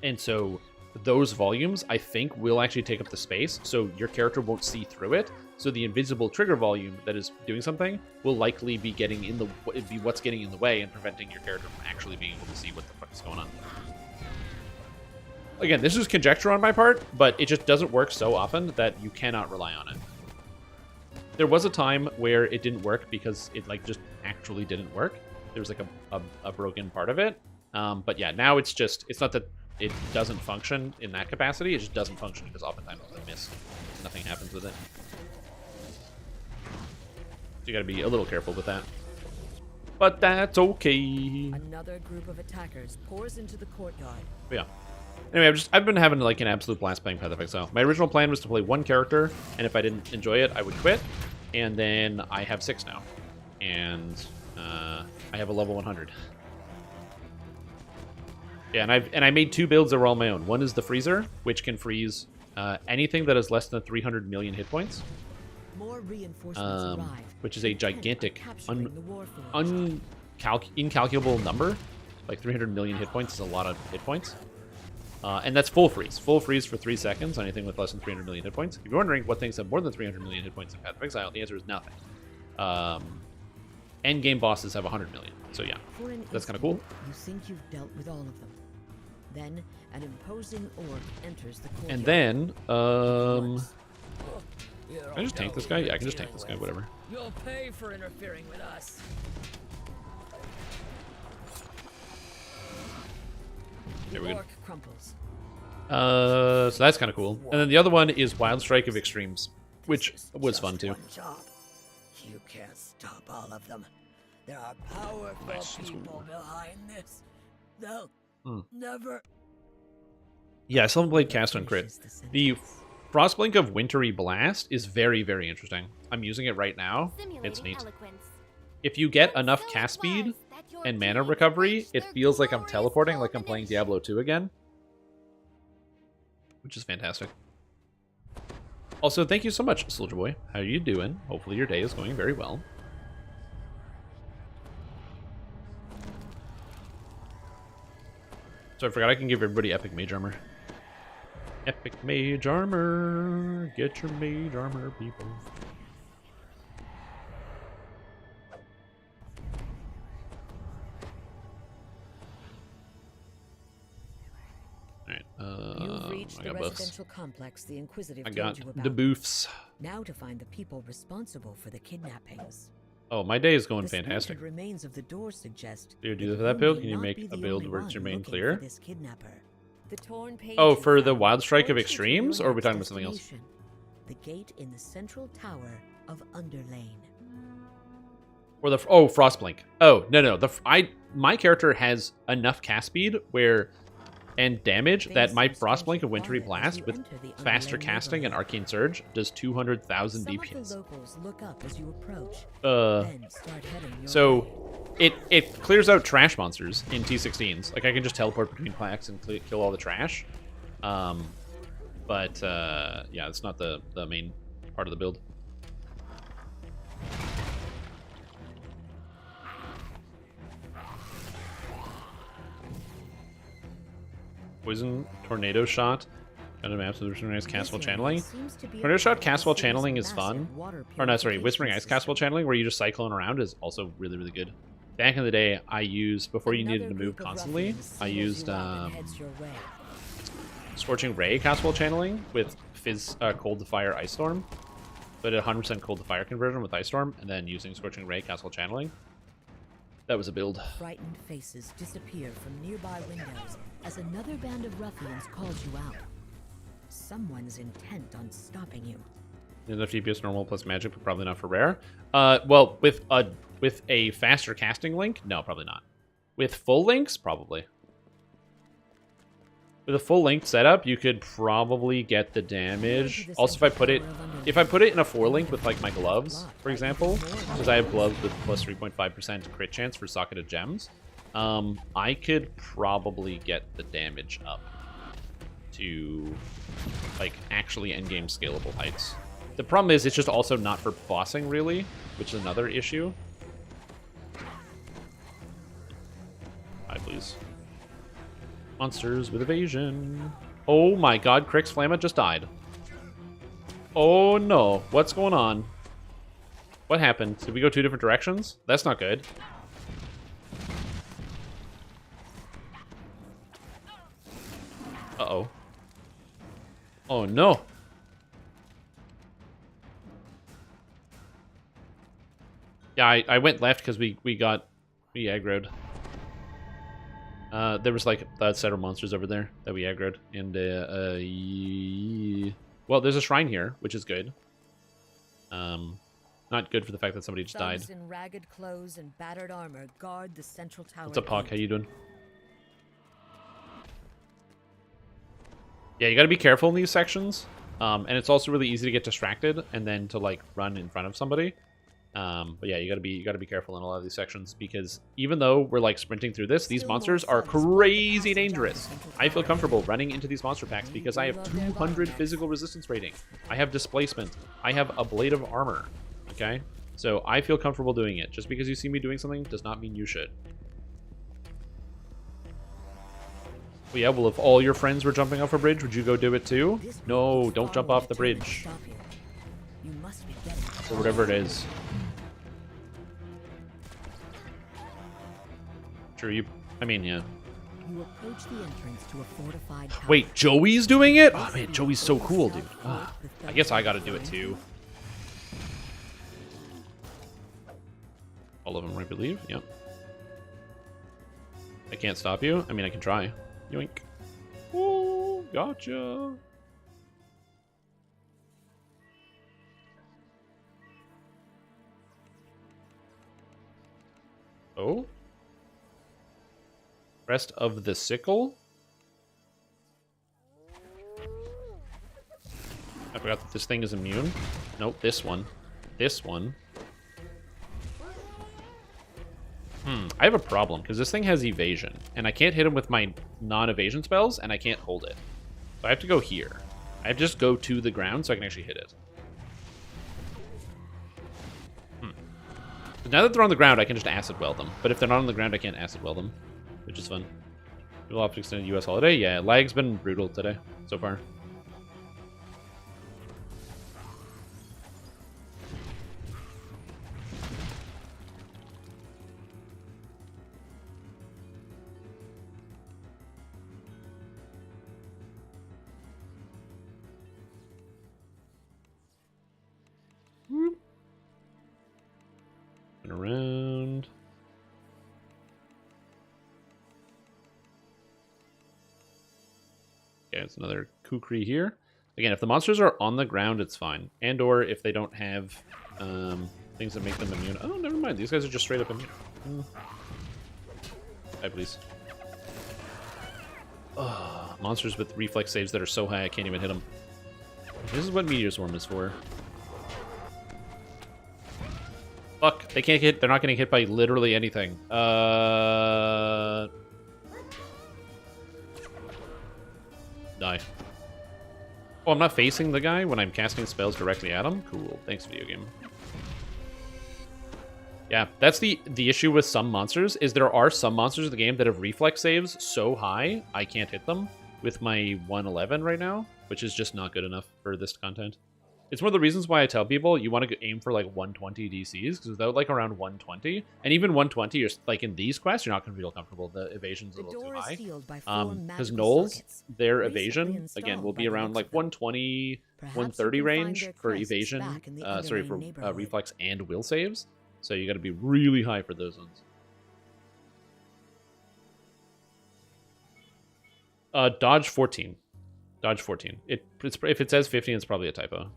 And so those volumes, I think, will actually take up the space, so your character won't see through it. So the invisible trigger volume that is doing something will likely be what's getting in the way and preventing your character from actually being able to see what the fuck is going on. Again, this is conjecture on my part, but it just doesn't work so often that you cannot rely on it. There was a time where it didn't work because it like just actually didn't work. There was like a broken part of it. But yeah, now it's not that it doesn't function in that capacity, it just doesn't function because oftentimes it's a miss. Nothing happens with it. So you gotta be a little careful with that. But that's okay. Another group of attackers pours into the courtyard. But yeah. Anyway, I've been having like an absolute blast playing Path of Exile. My original plan was to play one character, and if I didn't enjoy it, I would quit. And then I have 6 now, and I have a level 100. Yeah, and I made 2 builds that were all my own. One is the Freezer, which can freeze anything that has less than 300 million hit points. More reinforcements arrive, which is a gigantic, the war incalculable number. Like 300 million hit points is a lot of hit points. And that's full freeze. Full freeze for 3 seconds on anything with less than 300 million hit points. If you're wondering what things have more than 300 million hit points in Path of Exile, the answer is nothing. Endgame bosses have 100 million. So yeah, that's kind of cool. You think you've dealt with all of them. Then an imposing orc enters the courtyard. And then, can I just tank this guy? Yeah, I can just tank this guy, whatever. You'll pay for interfering with us. There we go. Orc crumples. So that's kind of cool. And then the other one is Wild Strike of Extremes, which was fun too. You can't stop all of them. There are powerful people behind this. They'll never. Yeah, I still haven't played Cast on Crit. The Frostblink of Wintry Blast is very, very interesting. I'm using it right now. It's neat. If you get enough cast speed and mana recovery, it feels like I'm teleporting, like I'm playing Diablo 2 again. Which is fantastic. Also, thank you so much, Soldier Boy. How are you doing? Hopefully your day is going very well. So I forgot I can give everybody Epic Mage Armor. Epic Mage Armor! Get your Mage Armor, people. You've reached I the got buffs. residential complex the Inquisitive I told got you about. the boofs. Now to find the people responsible for the kidnappings. Oh, my day is going The fantastic. splintered remains of the door suggest Do you do that that build? may Can you not make be a the build only where it's one remain looking clear? for this kidnapper. The torn page Oh, you for the found Wild Strike of points you to your Extremes, or are we next talking about something else? destination, the gate in the central tower of Underlane. Or the Frostblink. Oh no, my character has enough cast speed and damage that my Frostblink of Wintry Blast with faster casting and Arcane Surge does 200,000 Some of DPS. the locals look up as you approach, then start heading your way. So it clears out trash monsters in T16s. Like I can just teleport between plaques and kill all the trash. But yeah, it's not the main part of the build. Poison Tornado Shot. Kind of maps with Whispering Ice Cast while channeling. Tornado Shot cast while channeling is fun. Or no, sorry, Whispering Ice cast while channeling, where you just cyclone around, is also really, really good. Back in the day, I used, before you needed to move constantly, I used Scorching Ray cast while channeling with Fizz Cold to Fire Ice Storm. So I did 100% Cold to Fire conversion with Ice Storm, and then using Scorching Ray cast while channeling. That was a build. Frightened faces disappear from nearby windows as another band of ruffians calls you out. Someone's intent on stopping you. Enough DPS normal plus magic, but probably not for rare. Well, with a faster casting link, no, probably not. With full links, probably. With a full link setup, you could probably get the damage. Also, if I put it in a 4 link with like my gloves, for example, because I have gloves with plus 3.5% crit chance for socketed gems, I could probably get the damage up to like actually endgame scalable heights. The problem is it's just also not for bossing really, which is another issue. Hi, please. Monsters with evasion. Oh my god, Crix Flamma just died. Oh no, what's going on? What happened? Did we go 2 different directions? That's not good. Uh-oh. Oh no. Yeah, I went left because we aggroed. There was like a set of monsters over there that we aggroed. And, well, there's a shrine here, which is good. Not good for the fact that somebody just died. In ragged clothes and battered armor guard the central tower. What's up, Hawk? How you doing? Yeah, you gotta be careful in these sections. And it's also really easy to get distracted and then to like run in front of somebody. But yeah, you gotta be careful in a lot of these sections because even though we're like sprinting through this, these monsters are crazy dangerous. I feel comfortable running into these monster packs because I have 200 physical resistance rating. I have displacement. I have a blade of armor. Okay, so I feel comfortable doing it. Just because you see me doing something does not mean you should. Well, yeah, well, if all your friends were jumping off a bridge, would you go do it too? No, don't jump off the bridge. Or whatever it is. Sure, I mean, yeah. You approach the entrance to a fortified tower. Wait, Joey's doing it? Oh man, Joey's so cool, dude. I guess I gotta do it too. All of them, I believe. Yep. I can't stop you. I mean, I can try. Yoink. Oh, gotcha. Oh. Rest of the sickle. I forgot that this thing is immune. Nope, this one. This one. I have a problem, because this thing has evasion, and I can't hit him with my non-evasion spells, and I can't hold it. So I have to go here. I have to just go to the ground so I can actually hit it. So now that they're on the ground, I can just acid weld them. But if they're not on the ground, I can't acid weld them, which is fun. We'll have to extend a US holiday. Yeah, lag's been brutal today, so far. Around. Okay, it's another Kukri here. Again, if the monsters are on the ground, it's fine. And or if they don't have things that make them immune. Oh, never mind. These guys are just straight up immune. Hi, please. Monsters with reflex saves that are so high I can't even hit them. This is what Meteor Swarm is for. Fuck, they can't hit. They're not getting hit by literally anything. Die. Oh, I'm not facing the guy when I'm casting spells directly at him? Cool. Thanks, video game. Yeah, that's the issue with some monsters, is there are some monsters in the game that have reflex saves so high, I can't hit them with my 111 right now, which is just not good enough for this content. It's one of the reasons why I tell people you want to aim for like 120 DCs, because without like around 120, and even 120, you're like in these quests, you're not going to feel comfortable. The evasion's a little too high. Because gnolls, their evasion, again, will be around like 120, 130 range for evasion, for reflex and will saves. So you got to be really high for those ones. Dodge 14. Dodge 14. If it says 15, it's probably a typo.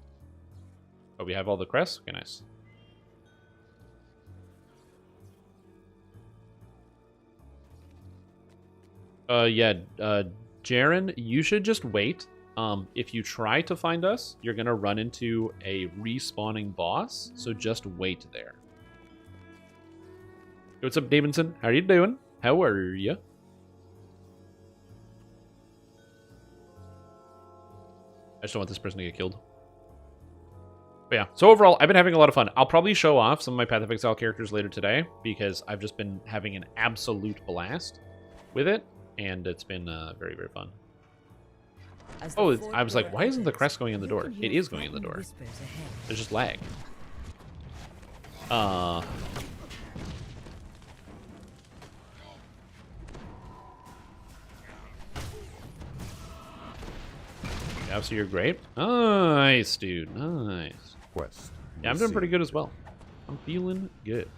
Oh, we have all the crests? Okay, nice. Jaren, you should just wait. If you try to find us, you're going to run into a respawning boss, so just wait there. Hey, what's up, Davidson? How are you doing? How are you? I just don't want this person to get killed. But yeah, so overall, I've been having a lot of fun. I'll probably show off some of my Path of Exile characters later today, because I've just been having an absolute blast with it, and it's been very, very fun. Oh, I was like, why isn't the crest going in the door? It is going in the door. There's just lag. Yeah, so you're great. Nice, dude. Nice. Quest. Yeah, I'm doing pretty good as well. I'm feeling good.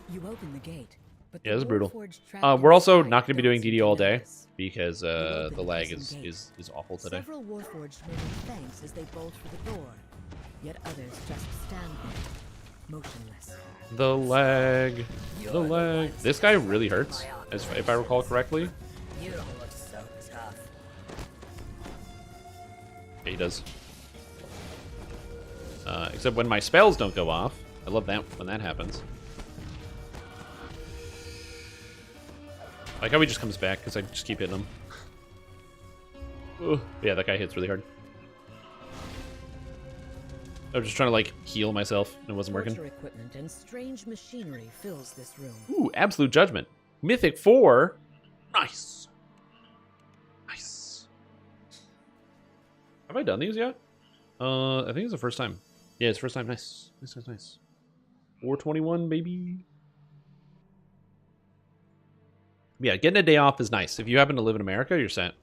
You open the gate, but Yeah, this is brutal. Warforged We're also trapped not going to be doing inside DDO don't all seem to day notice. because You the open lag prison gate. is awful today. Several Warforged murmur thanks as they bolt for the door, yet others just stand there, motionless. The lag. The lag. This guy really hurts, if I recall correctly. You don't look so tough. Yeah, he does. Except when my spells don't go off. I love that when that happens. Like how he just comes back because I just keep hitting him. Ugh. Yeah, that guy hits really hard. I was just trying to like heal myself and it wasn't working. Torture equipment and strange machinery fills this room. Ooh, Absolute Judgment. Mythic 4. Nice. Nice. Have I done these yet? I think it's the first time. Yeah, it's the first time. Nice. Nice, nice, nice. 421, baby. Yeah, getting a day off is nice. If you happen to live in America, you're set.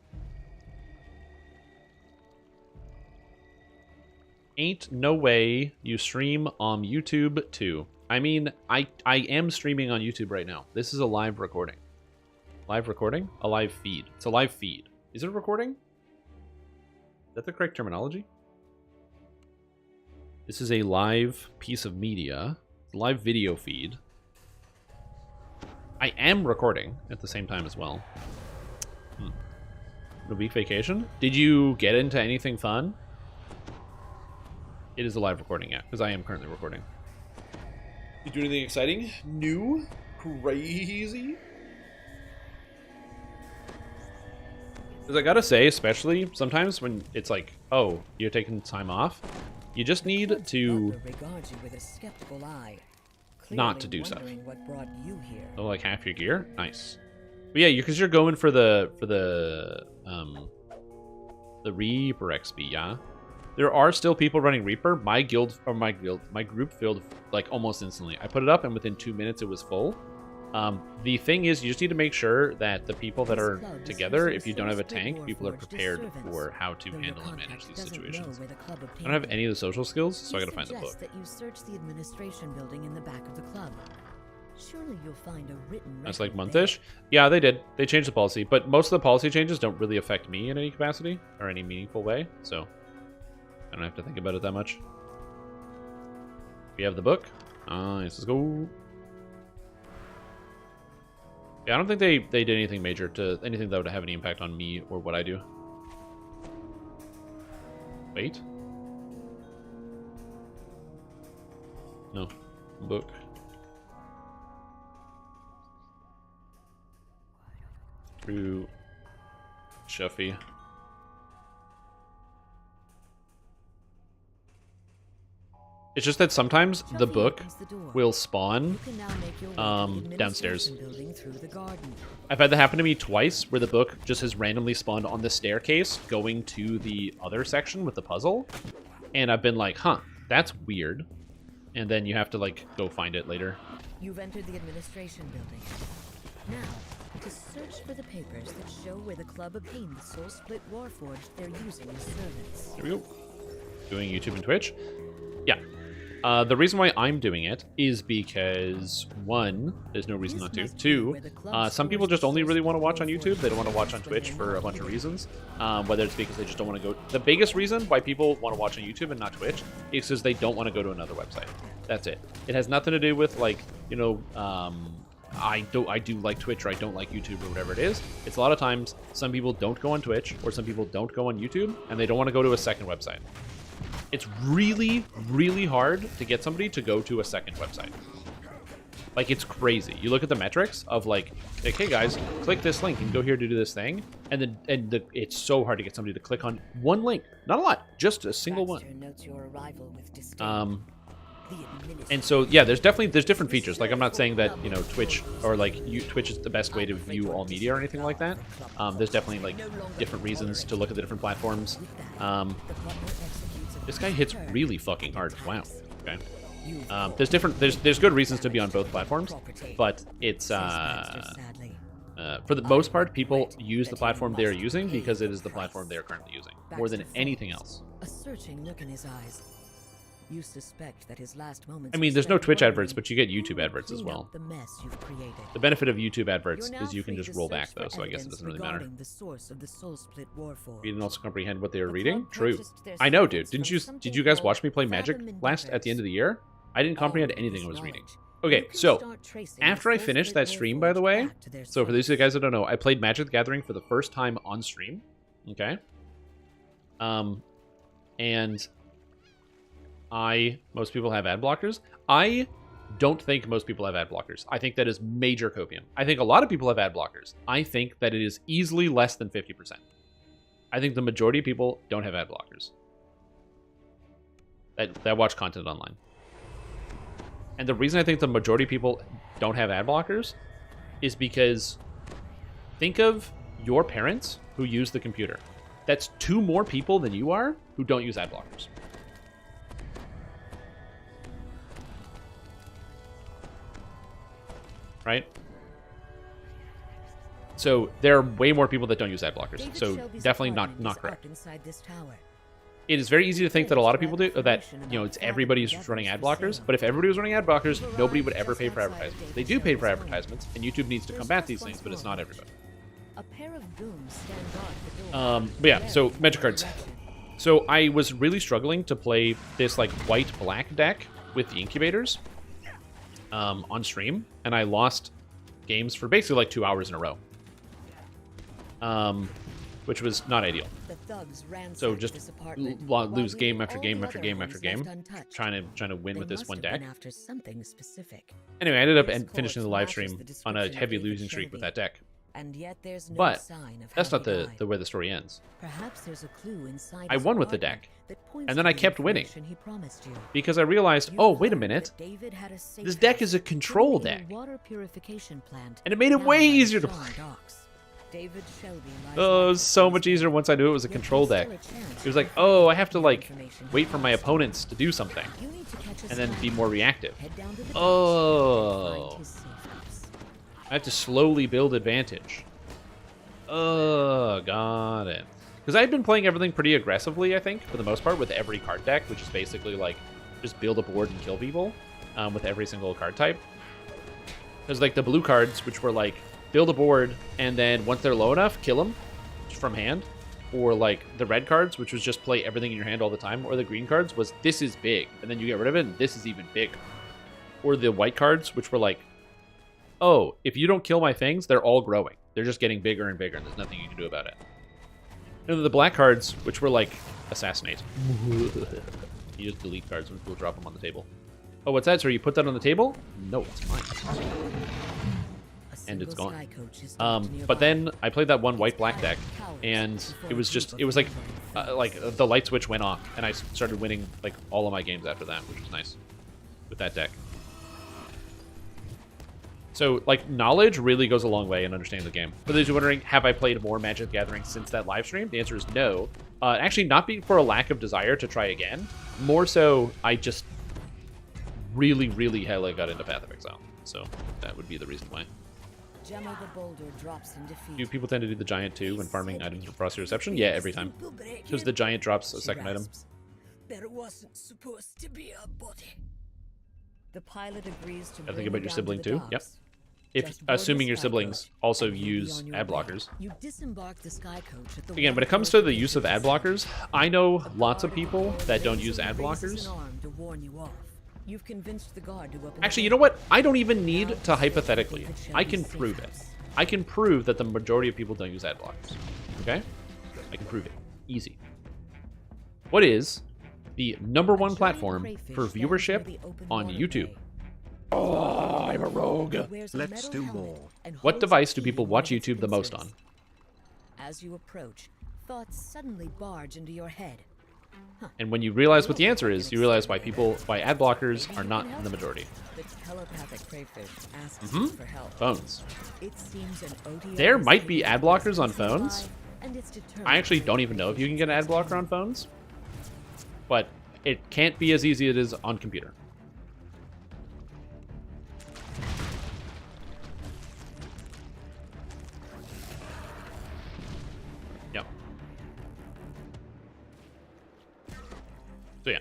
Ain't no way you stream on YouTube too. I mean, I am streaming on YouTube right now. This is a live recording. Live recording? A live feed. It's a live feed. Is it a recording? Is that the correct terminology? This is a live piece of media. Live video feed. I am recording at the same time as well. A week vacation? Did you get into anything fun? It is a live recording, yeah, because I am currently recording. You do anything exciting? New? Crazy? Because I gotta say, especially sometimes when it's like, oh, you're taking time off, you just need to Regards you with a skeptical eye, not to clearly do stuff. wondering what brought you here. Oh, like half your gear? Nice. But yeah, because you're going for the Reaper XP, yeah? There are still people running Reaper. My group filled like almost instantly. I put it up and within 2 minutes it was full. The thing is, you just need to make sure that the people that are together, if you don't have a tank, people are prepared for how to handle and manage these situations. I don't have any of the social skills, so I gotta find the book. That you search the administration building in the back of the club. Surely you'll find a written That's like record monthish. Yeah, they did. They changed the policy, but most of the policy changes don't really affect me in any capacity or any meaningful way, so I don't have to think about it that much. We have the book. Nice, let's go. Yeah, I don't think they did anything major to anything that would have any impact on me or what I do. Wait. No. Book. Through Shuffy. It's just that sometimes the book will spawn downstairs. I've had that happen to me twice, where the book just has randomly spawned on the staircase going to the other section with the puzzle. And I've been like, huh, that's weird. And then you have to like go find it later. You've entered the administration building. Now, to search for the papers that show where the club obtained the soul split warforged they're using as servants. Here we go. Doing YouTube and Twitch. Yeah. The reason why I'm doing it is because, one, there's no reason not to. Two, some people just only really want to watch on YouTube. They don't want to watch on Twitch for a bunch of reasons. Whether it's because they just don't want to go... The biggest reason why people want to watch on YouTube and not Twitch is because they don't want to go to another website. That's it. It has nothing to do with, like, you know, I do like Twitch or I don't like YouTube or whatever it is. It's a lot of times some people don't go on Twitch or some people don't go on YouTube and they don't want to go to a second website. It's really, really hard to get somebody to go to a second website. Like, it's crazy. You look at the metrics of like, hey guys, click this link and go here to do this thing, and it's so hard to get somebody to click on one link. Not a lot, just a single one. And so, yeah, there's different features. Like, I'm not saying that, you know, Twitch or like Twitch is the best way to view all media or anything like that. There's definitely like different reasons to look at the different platforms. This guy hits really fucking hard. Wow. Okay. There's good reasons to be on both platforms, but it's for the most part, people use the platform they're using because it is the platform they're currently using more than anything else. A searching look in his eyes. You suspect that his last moments. I mean, there's no Twitch adverts, but you get YouTube adverts as well. The mess you've created. The benefit of YouTube adverts is you can just roll back, though, so I guess it doesn't really matter. The source of the Soul Split Warforged. You didn't also comprehend what they were reading? True. I know, dude. Did you guys watch me play Magic last at the end of the year? I didn't comprehend anything I was reading. Okay, so after I finished that stream, by the way, so for these guys that don't know, I played Magic the Gathering for the first time on stream. Okay. And most people have ad blockers. I don't think most people have ad blockers. I think that is major copium. I think a lot of people have ad blockers. I think that it is easily less than 50%. I think the majority of people don't have ad blockers that watch content online. And the reason I think the majority of people don't have ad blockers is because think of your parents who use the computer. That's 2 more people than you are who don't use ad blockers. Right? So there are way more people that don't use ad blockers. So definitely not correct. It is very easy to think that a lot of people do, or that, you know, it's everybody who's running ad blockers. But if everybody was running ad blockers, nobody would ever pay for advertisements. They do pay for advertisements, and YouTube needs to combat these things, but it's not everybody. A pair of booms stand guard the door. But yeah, so Magic cards. So I was really struggling to play this like white-black deck with the incubators on stream, and I lost games for basically like 2 hours in a row, which was not ideal. So just lose game after game after game after game, trying to win with this one deck. Anyway, I ended up finishing the live stream on a heavy losing streak with that deck. And yet there's no But sign of that's how not he the died. way the story ends. Perhaps there's a clue inside I his won with the apartment deck, that points and then to I the kept winning information he promised you. because I realized, You oh, wait a learned minute, that David had a safe this deck house is a control built in a deck. water purification plant And it made it now way by the easier to Shawn play. Docks. David Shelby lies Oh, it was locked so up much in his easier once I knew it was a Yet control there's deck. still a chance It was you like, can oh, I find have to the like information he wait for my promised. opponents to do something, You need to catch a and then be sky more coach. reactive. Head down to the docks Oh. and find his safe house. I have to slowly build advantage. Oh, got it. Because I've been playing everything pretty aggressively, I think, for the most part, with every card deck, which is basically like just build a board and kill people with every single card type. There's like the blue cards, which were like build a board, and then once they're low enough, kill them from hand. Or like the red cards, which was just play everything in your hand all the time. Or the green cards was this is big, and then you get rid of it, and this is even bigger. Or the white cards, which were like, oh, if you don't kill my things, they're all growing. They're just getting bigger and bigger, and there's nothing you can do about it. And then the black cards, which were like, assassinate. You just delete cards when people drop them on the table. Oh, what's that? So you put that on the table? No, it's mine. A And it's single gone. sky coach is docked But nearby. then I played that one white-black deck, and it was like the light switch went off, and I started winning like all of my games after that, which was nice with that deck. So, like, knowledge really goes a long way in understanding the game. For those who are wondering, have I played more Magic the Gathering since that live stream? The answer is no. Actually, not for a lack of desire to try again. More so, I just really, really hella got into Path of Exile. So, that would be the reason why. Gemma the Boulder drops in defeat. Do people tend to do the Giant too when farming items for Frosty Reception? Yeah, every time. Because the Giant drops a second item. There wasn't supposed to be a body. The pilot agrees to Gotta bring think about you your down sibling to the too. docks. Yep. If Just board assuming the your sky siblings coach also and you'll be use on your ad way. blockers. You disembark the sky coach at the Again, when it water comes to the use purification of ad facility. blockers, I know A lots of guard people at the that door don't raises use ad an blockers. arm to warn you off. You've convinced the guard to open Actually, the you know door. what? I don't even need to hypothetically. I can prove it. I can prove that the majority of people don't use ad blockers. Okay? I can prove it. Easy. What is the #1 platform for viewership on YouTube? Oh, I'm a rogue. Let's do more. What device do people watch YouTube the most on? As you approach, thoughts suddenly barge into your head. And when you realize what the answer is, you realize why ad blockers are not in the majority. The telepathic crayfish asks for help. Phones. It seems an ODO There might be is ad blockers on phones. and it's determined I actually don't even know if you can get an ad blocker on phones, but it can't be as easy as it is on computer. Yep. So yeah.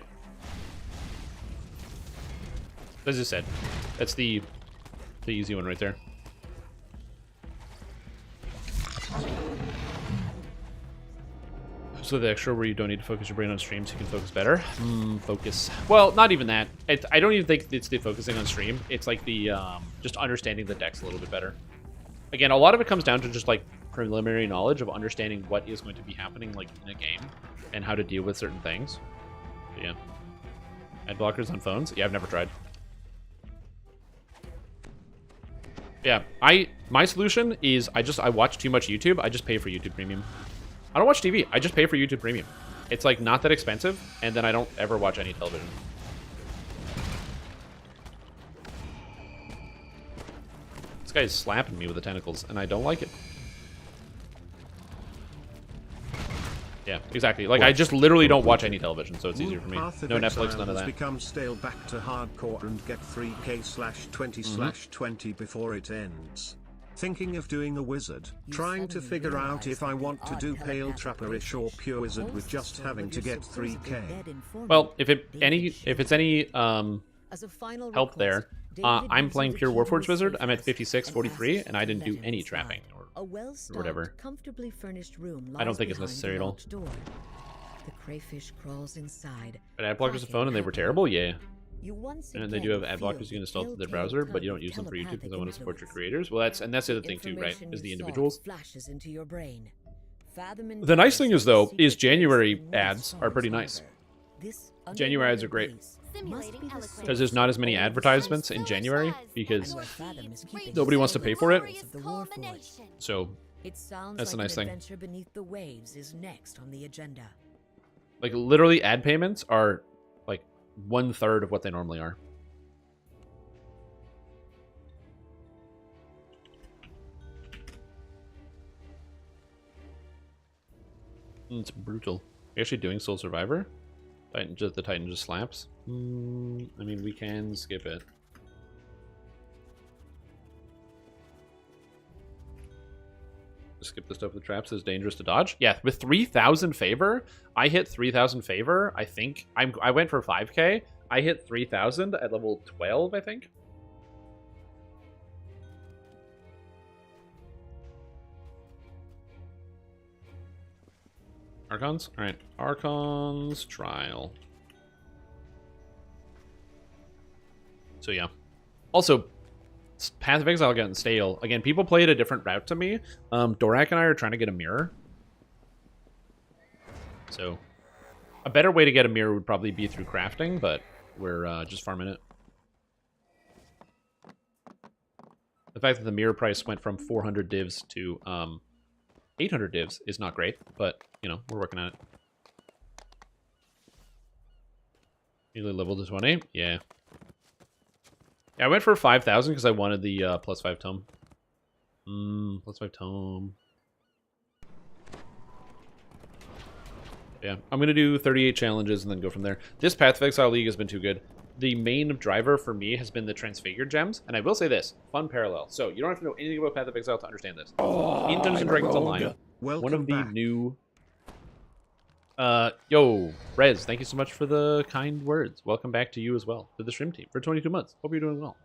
As I said, that's the easy one right there. So the extra where you don't need to focus your brain on streams, you can focus better. Focus. Well, not even that. I don't even think it's the focusing on stream. It's like the just understanding the decks a little bit better. Again, a lot of it comes down to just like preliminary knowledge of understanding what is going to be happening like in a game and how to deal with certain things. But yeah. Ad blockers on phones? Yeah, I've never tried. Yeah, my solution is I watch too much YouTube. I just pay for YouTube Premium. I don't watch TV. I just pay for YouTube Premium. It's like not that expensive, and then I don't ever watch any television. This guy's slapping me with the tentacles, and I don't like it. Yeah, exactly. Like, I just literally don't watch any television, so it's easier for me. No Netflix, none of that. Become stale, back to hardcore and get 3K/20/20 before it ends. Thinking of doing a wizard, trying to figure out if I want to do pale trapperish or pure wizard with just having to get 3K. Well, if it's any help there, I'm playing pure Warforged wizard. I'm at 56-43, and I didn't do any trapping or whatever. Comfortably furnished room I don't think it's necessary at all. The crayfish crawls inside. But ad blockers on phone, and they were terrible. Yeah. And And they do have ad blockers you can install through their browser, but you don't use them for YouTube because I want to support your creators. Well, that's the other thing too, right? Is the individuals. The nice thing is though, is January ads are pretty nice. January ads are great because there's not as many advertisements in January because nobody wants to pay for it. So that's a nice thing. Like literally, ad payments are like 1/3 of what they normally are. It's brutal. Are you actually doing Soul Survivor? The Titan just slaps. I mean, we can skip it. Just skip the stuff with traps is dangerous to dodge. Yeah, with 3,000 favor, I hit 3,000 favor. I think I went for 5K. I hit 3,000 at level 12, I think. Archons? Alright. Archons trial. So yeah. Also, Path of Exile getting stale. Again, people played a different route to me. Dorak and I are trying to get a mirror. So, a better way to get a mirror would probably be through crafting, but we're just farming it. The fact that the mirror price went from 400 divs to 800 divs is not great, but, you know, we're working on it. Nearly leveled to 20? Yeah. Yeah, I went for 5,000 because I wanted the +5 tome. +5 tome. Yeah, I'm going to do 38 challenges and then go from there. This Path of Exile League has been too good. The main driver for me has been the Transfigured gems, and I will say this, fun parallel. So, you don't have to know anything about Path of Exile to understand this. In Dungeons & Dragons Online, one of the new... yo, Rez, thank you so much for the kind words. Welcome back to you as well, to the stream team, for 22 months. Hope you're doing well.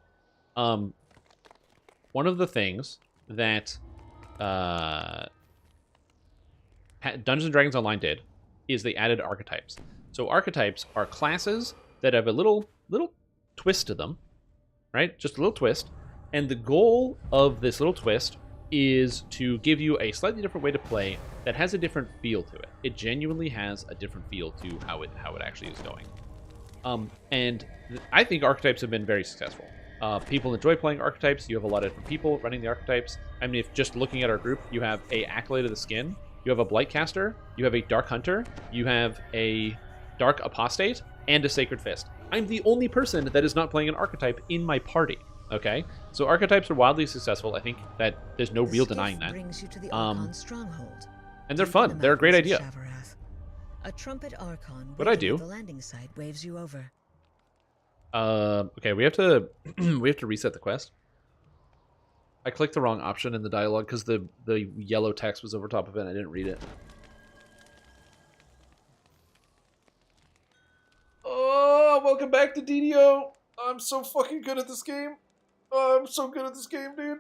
One of the things that Dungeons & Dragons Online did is they added archetypes. So archetypes are classes that have a little twist to them, right? Just a little twist. And the goal of this little twist is to give you a slightly different way to play that has a different feel to it. It genuinely has a different feel to how it actually is going. And I think archetypes have been very successful. People enjoy playing archetypes. You have a lot of different people running the archetypes. I mean, if just looking at our group, you have a Acolyte of the Skin, you have a Blightcaster, you have a Dark Hunter, you have a Dark Apostate, and a Sacred Fist. I'm the only person that is not playing an archetype in my party. Okay, so archetypes are wildly successful. I think that there's no real denying that. Brings you to the Archon stronghold. And they're Deep in fun. the They're a great mountains idea. of Shavarath. A trumpet Archon What'd I waiting do? at the landing site waves you over. Okay, we have to we have to reset the quest. I clicked the wrong option in the dialogue because the yellow text was over top of it and I didn't read it. Oh, welcome back to DDO. I'm so fucking good at this game. Oh, I'm so good at this game, dude.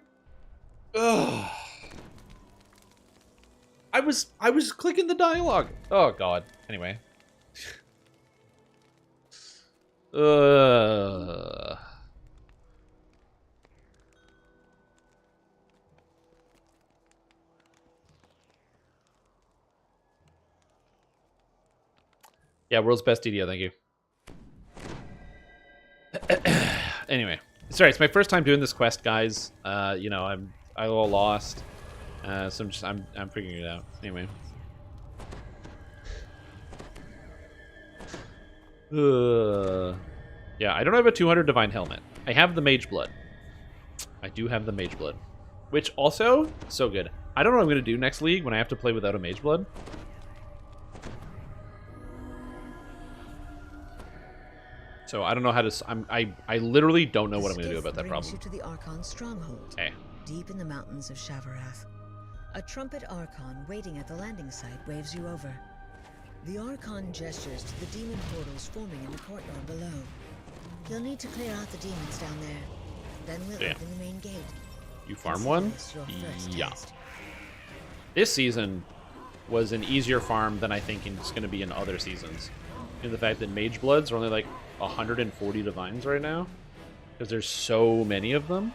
Ugh. I was clicking the dialogue. Oh god. Anyway. Yeah, world's best DDO, thank you. Anyway, sorry, it's my first time doing this quest, guys. You know, I'm all lost. So I'm figuring it out. Anyway. Yeah, I don't have a 200 Divine Helmet. I have the Mage Blood. I do have the Mage Blood. Which also, so good. I don't know what I'm going to do next league when I have to play without a Mage Blood. So I don't know how to... I literally don't know what I'm going to do about that problem. You to the Archon stronghold. Hey. Deep in the mountains of Shavarath. A trumpet Archon waiting at the landing site waves you over. The Archon gestures to the demon portals forming in the courtyard below. You'll need to clear out the demons down there. Then we'll open the main gate. You farm one? Yeah. Test. This season was an easier farm than I think it's going to be in other seasons. And the fact that Mage Bloods are only like 140 Divines right now. Because there's so many of them.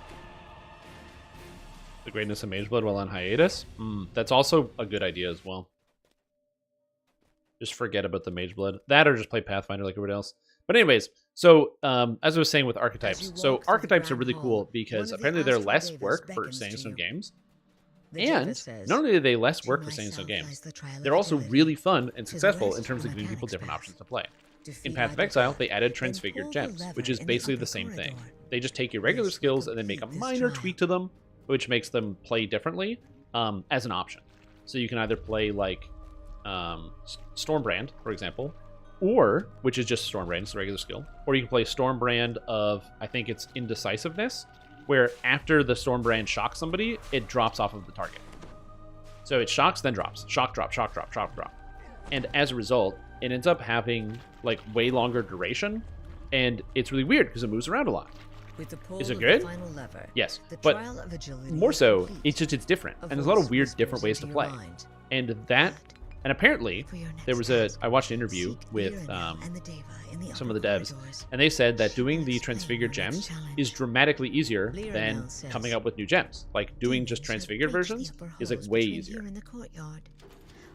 The greatness of Mage Blood while on hiatus. That's also a good idea as well. Just forget about the Mage Blood. That or just play Pathfinder like everybody else. But anyways, so as I was saying with archetypes. So archetypes are really cool because apparently they're less work for Sandstone games. And not only are they less work for Sandstone games, they're also really fun and successful in terms of giving people different options to play. In Path of Exile, they added Transfigured Gems, which is basically the same thing. They just take your regular skills and then make a minor tweak to them, which makes them play differently as an option. So you can either play like Stormbrand, for example, or, which is just Stormbrand, it's a regular skill, or you can play Stormbrand of, I think it's Indecisiveness, where after the Stormbrand shocks somebody, it drops off of the target. So it shocks, then drops. Shock, drop, shock, drop, shock, drop. And as a result, it ends up having like way longer duration, and it's really weird because it moves around a lot. Is it good? Yes, but more so, it's different, and there's a lot of weird different ways to play. And that, and apparently, there was I watched an interview with some of the devs, and they said that doing the Transfigured Gems is dramatically easier than coming up with new gems. Like, doing just Transfigured versions is like way easier.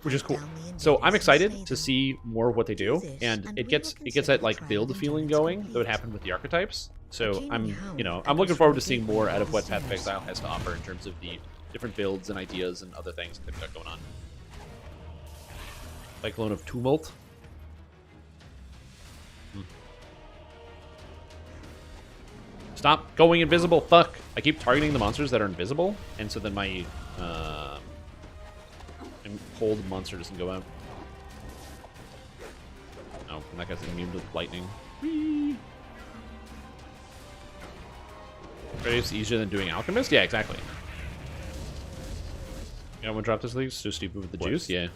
Which is cool. So I'm excited to see more of what they do, and it gets that like build feeling going that would happen with the archetypes. So I'm looking forward to seeing more out of what Path of Exile has to offer in terms of the different builds and ideas and other things that they've got going on. Cyclone of Tumult. Stop going invisible, fuck! I keep targeting the monsters that are invisible, and so then my hold monster doesn't go out. Oh, and that guy's immune to lightning. Whee! It's easier than doing Alchemist? Yeah, exactly. You know, one dropped this league? So stupid with the juice? Yeah.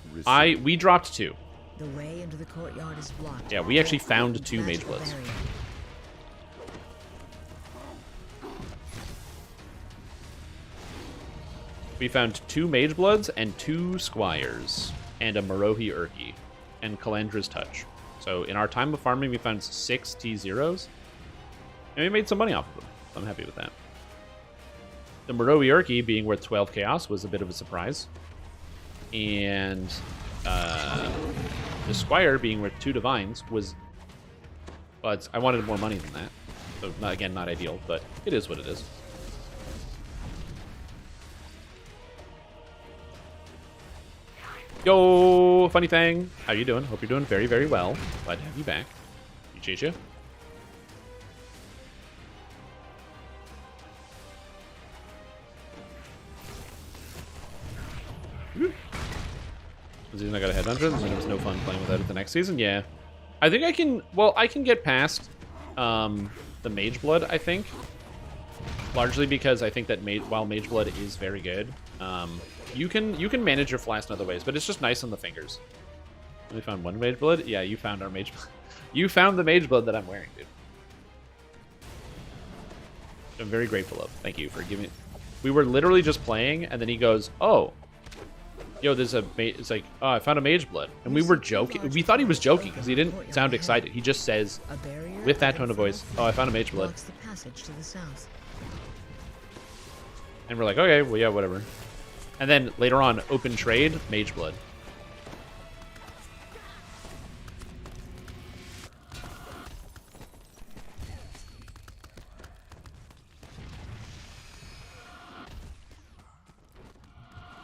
We dropped 2. The way into the courtyard is blocked. Yeah, we actually found 2 Mage Bloods. We found 2 Mage Bloods and 2 Squires. And a Marohi Urki. And Kalandra's Touch. So in our time of farming, we found 6 T0s. And we made some money off of them. I'm happy with that. The Marohi Urki being worth 12 Chaos was a bit of a surprise. And the Squire being worth 2 Divines was... Well, I wanted more money than that. So, again, not ideal, but it is what it is. Yo, funny thing. How you doing? Hope you're doing very, very well. Glad to have you back. Appreciate you. Season I got a head dungeon, and it was no fun playing without it the next season. Yeah, I think I can. Well, I can get past the Mage Blood. I think largely because I think that while Mage Blood is very good, you can manage your flask in other ways, but it's just nice on the fingers. We found one Mage Blood. Yeah, you found our Mage Blood. You found the Mage Blood that I'm wearing, dude. I'm very grateful of. Thank you for giving. We were literally just playing, and then he goes, "Oh, yo, there's a." It's like, "Oh, I found a Mage Blood," and we were joking. We thought he was joking because he didn't sound excited. He just says, with that tone of voice, "Oh, I found a Mage Blood." And we're like, "Okay, well, yeah, whatever." And then later on, open trade, Mage Blood.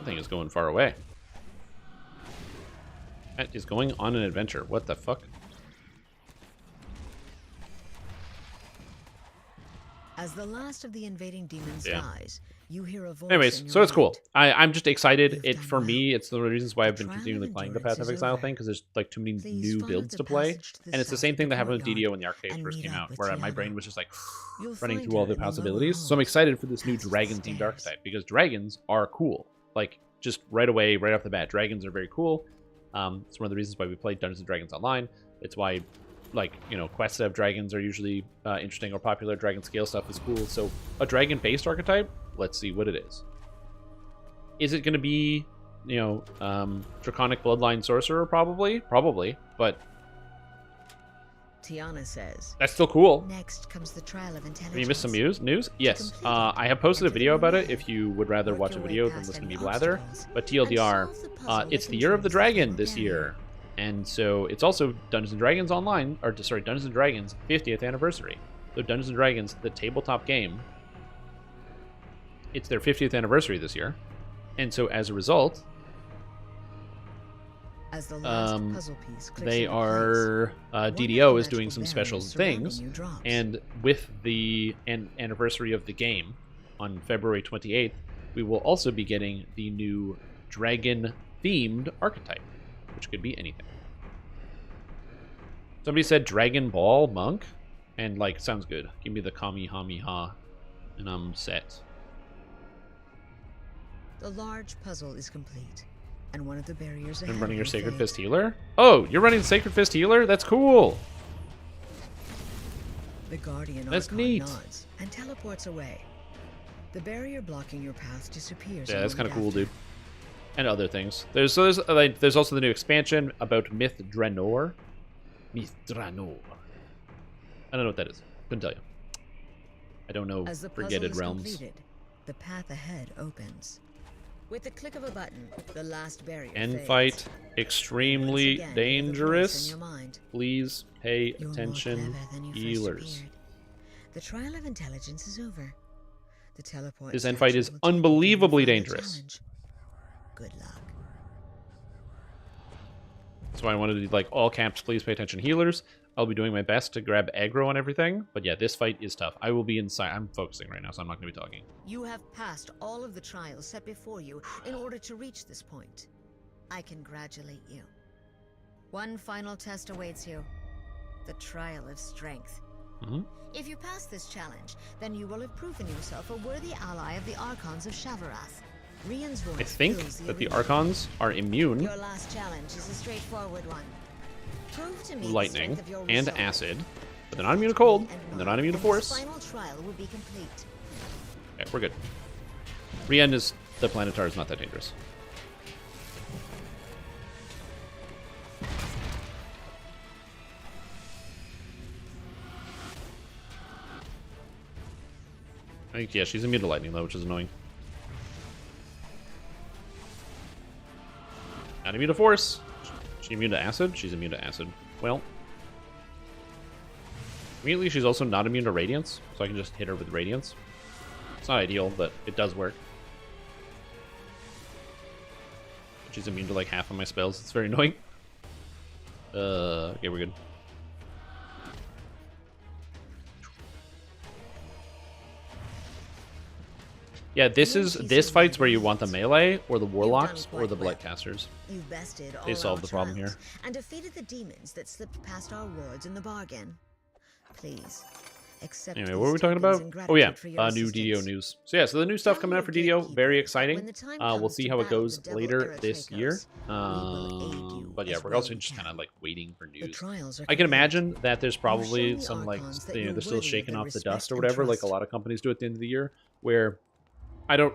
Thing is going far away. That is going on an adventure. What the fuck? As the last of the invading demons dies, you hear a voice. Anyways, so it's cool. I'm just excited. For me, it's the reasons why I've been continually playing the Path of Exile thing, because there's like too many new builds to play, and it's the same thing that happened with DDO when the arcade first came out, where my brain was just like running through all the possibilities. So I'm excited for this new dragon-themed archetype because dragons are cool. Like just right away, right off the bat, dragons are very cool. It's one of the reasons why we play Dungeons and Dragons Online. It's why, like, you know, quests that have dragons are usually interesting or popular. Dragon scale stuff is cool. So a dragon-based archetype, let's see what it is. Is it going to be, you know, Draconic Bloodline Sorcerer? Probably, but Tiana says that's still cool. Next comes the trial of intelligence. Have you missed some news? Yes. I have posted a video about it if you would rather watch a video than listen to me blather. But TLDR, it's the Year of the Dragon this year. And so it's also Dungeons & Dragons Online, or sorry, Dungeons & Dragons 50th anniversary. So Dungeons & Dragons, the tabletop game, it's their 50th anniversary this year. And so as a result, as the last puzzle piece they are DDO is doing some special things, and with the anniversary of the game on February 28th, we will also be getting the new dragon themed archetype, which could be anything. Somebody said Dragon Ball Monk, and like, sounds good. Give me the Kamehameha and I'm set. The large puzzle is complete, and one of the barriers I'm running your Sacred Fist Healer? Oh, you're running Sacred Fist Healer? That's cool. The Guardian That's Archon neat. nods and teleports away. The barrier blocking your path disappears. Yeah, that's kind of cool, after. dude. And other things. There's also the new expansion about Myth Draenor. Myth Draenor. I don't know what that is. Couldn't tell you. I don't know As the puzzle Forgetted is Realms. completed, the path ahead opens. With the click of a button, the last barrier End fades. fight extremely Once again, you have a voice dangerous. in your mind. Please pay You're more attention, clever than you first healers. appeared. The trial of intelligence is over. The teleport. This end fight is statue will take you to unbelievably your final dangerous. challenge. Good luck. That's why I wanted to do, like, all caps, please pay attention, healers. I'll be doing my best to grab aggro on everything. But yeah, this fight is tough. I will be inside. I'm focusing right now, so I'm not going to be talking. You have passed all of the trials set before you in order to reach this point. I congratulate you. One final test awaits you. The trial of strength. Mm-hmm. If you pass this challenge, then you will have proven yourself a worthy ally of the Archons of Shavarath. Rian's voice I think fills the that the arena. Archons are immune Your last challenge is a straightforward one. Prove to me to the lightning strength of your and resolve. acid, but they're not immune to cold, and they're not mine, immune to and force. this final trial will be complete. Okay, we're good. Rian is the Planetar is not that dangerous. I think, yeah, she's immune to lightning though, which is annoying. Not immune to force. She immune to acid? She's immune to acid. Well, immediately she's also not immune to radiance, so I can just hit her with radiance. It's not ideal, but it does work. She's immune to like half of my spells. It's very annoying. Okay, we're good. Yeah, this fight's where you want the melee or the warlocks or the bloodcasters. You've bested all They solved our the problem trials here. and defeated the demons that slipped past our wards in the bargain. Please, accept Anyway, these what were we talking about? tokens in Oh yeah, gratitude for your new DDO assistance. news. So yeah, so the new stuff coming out for DDO, very exciting. When the time We'll comes see to how it battle goes the devil later era this Tracos, year. we will aid you But yeah, as we're well also we just can. kind of like waiting for The news. trials are I can complete. imagine that there's You've probably shown the some like archons that they're you're still worthy of shaking their off the respect dust or and whatever, like a trust. lot of companies do at the end of the year, where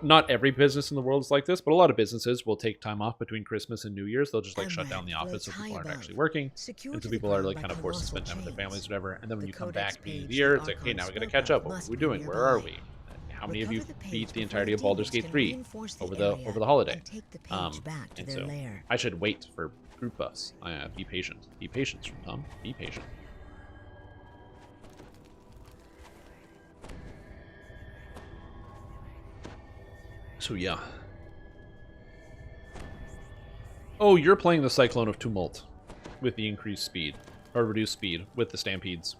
not every business in the world is like this, but a lot of businesses will take time off between Christmas and New Year's. They'll just like shut down the office so people aren't actually working. Secured And so to the people are ground like by kind of forced to spend colossal time with their chains. families, whatever. And then when The you come codex back beginning of page the year, the it's like, hey, archons now we gotta spoke catch of up. What must are we be doing? Where are nearby. we? How many of you Recover the beat page the entirety of before Baldur's Gate demons 3 can reinforce the over area the holiday? and take the page back to And their so lair. I should wait for group buffs. Be patient. Be patient, Tom. Be patient. So yeah. Oh, you're playing the Cyclone of Tumult with the increased speed or reduced speed with the stampedes.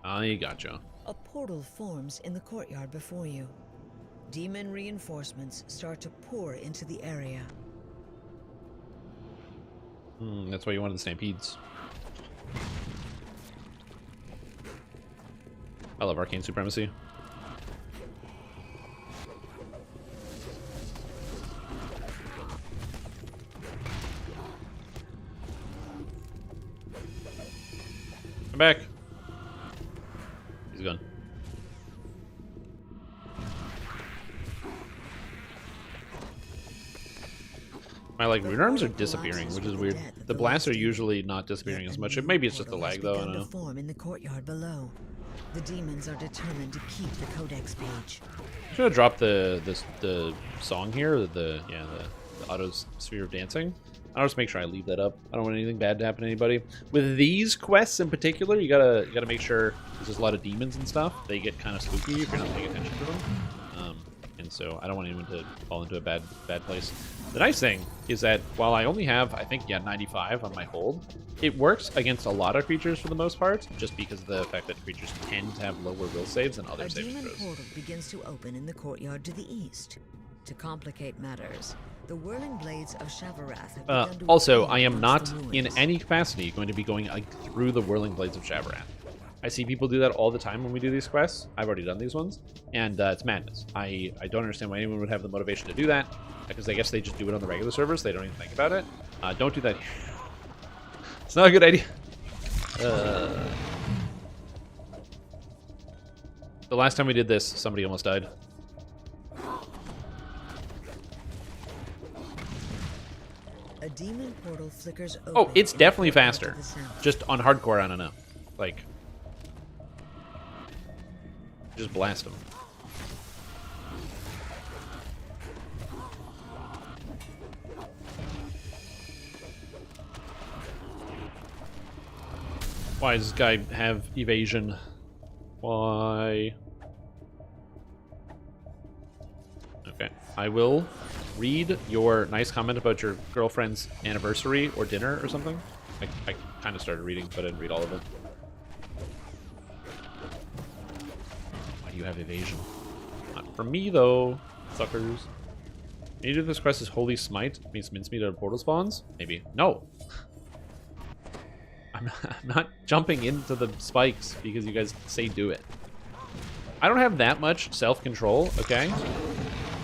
I gotcha. A portal forms in the courtyard before you. Demon reinforcements start to pour into the area. That's why you wanted the stampedes. I love arcane supremacy. Come back. He's gone. My like rune arms are disappearing, which is weird. The blasts are usually not disappearing as much. Maybe it's just the lag though. I don't know. Form in the courtyard below. The demons are determined to keep the codex page. Should have dropped the song here, the auto sphere of dancing. I'll just make sure I leave that up. I don't want anything bad to happen to anybody. With these quests in particular, you gotta make sure there's a lot of demons and stuff. They get kind of spooky if you're not paying attention to them. And so I don't want anyone to fall into a bad place. The nice thing is that while I only have, I think, 95 on my hold, it works against a lot of creatures for the most part, just because of the fact that creatures tend to have lower will saves than other saving demon throws. portal begins to open in the courtyard to the east. To complicate matters, the whirling blades of Shavarath have begun to Also, appear I am amongst not the in ruins. any capacity going to be going like through the whirling blades of Shavarath. I see people do that all the time when we do these quests. I've already done these ones, and it's madness. I don't understand why anyone would have the motivation to do that, because I guess they just do it on the regular servers. They don't even think about it. Don't do that here. It's not a good idea. The last time we did this, somebody almost died. A demon portal flickers open. Oh, it's in the definitely courtyard faster. to the south. Just on hardcore, I don't know. Like, just blast them. Why does this guy have evasion? Why? Okay, I will read your nice comment about your girlfriend's anniversary or dinner or something. I kind of started reading, but I didn't read all of it. Why do you have evasion? Not for me, though, suckers. Need to do this quest is Holy Smite. Means mincemeat out of portal spawns? Maybe. No. I'm not jumping into the spikes because you guys say do it. I don't have that much self-control, okay?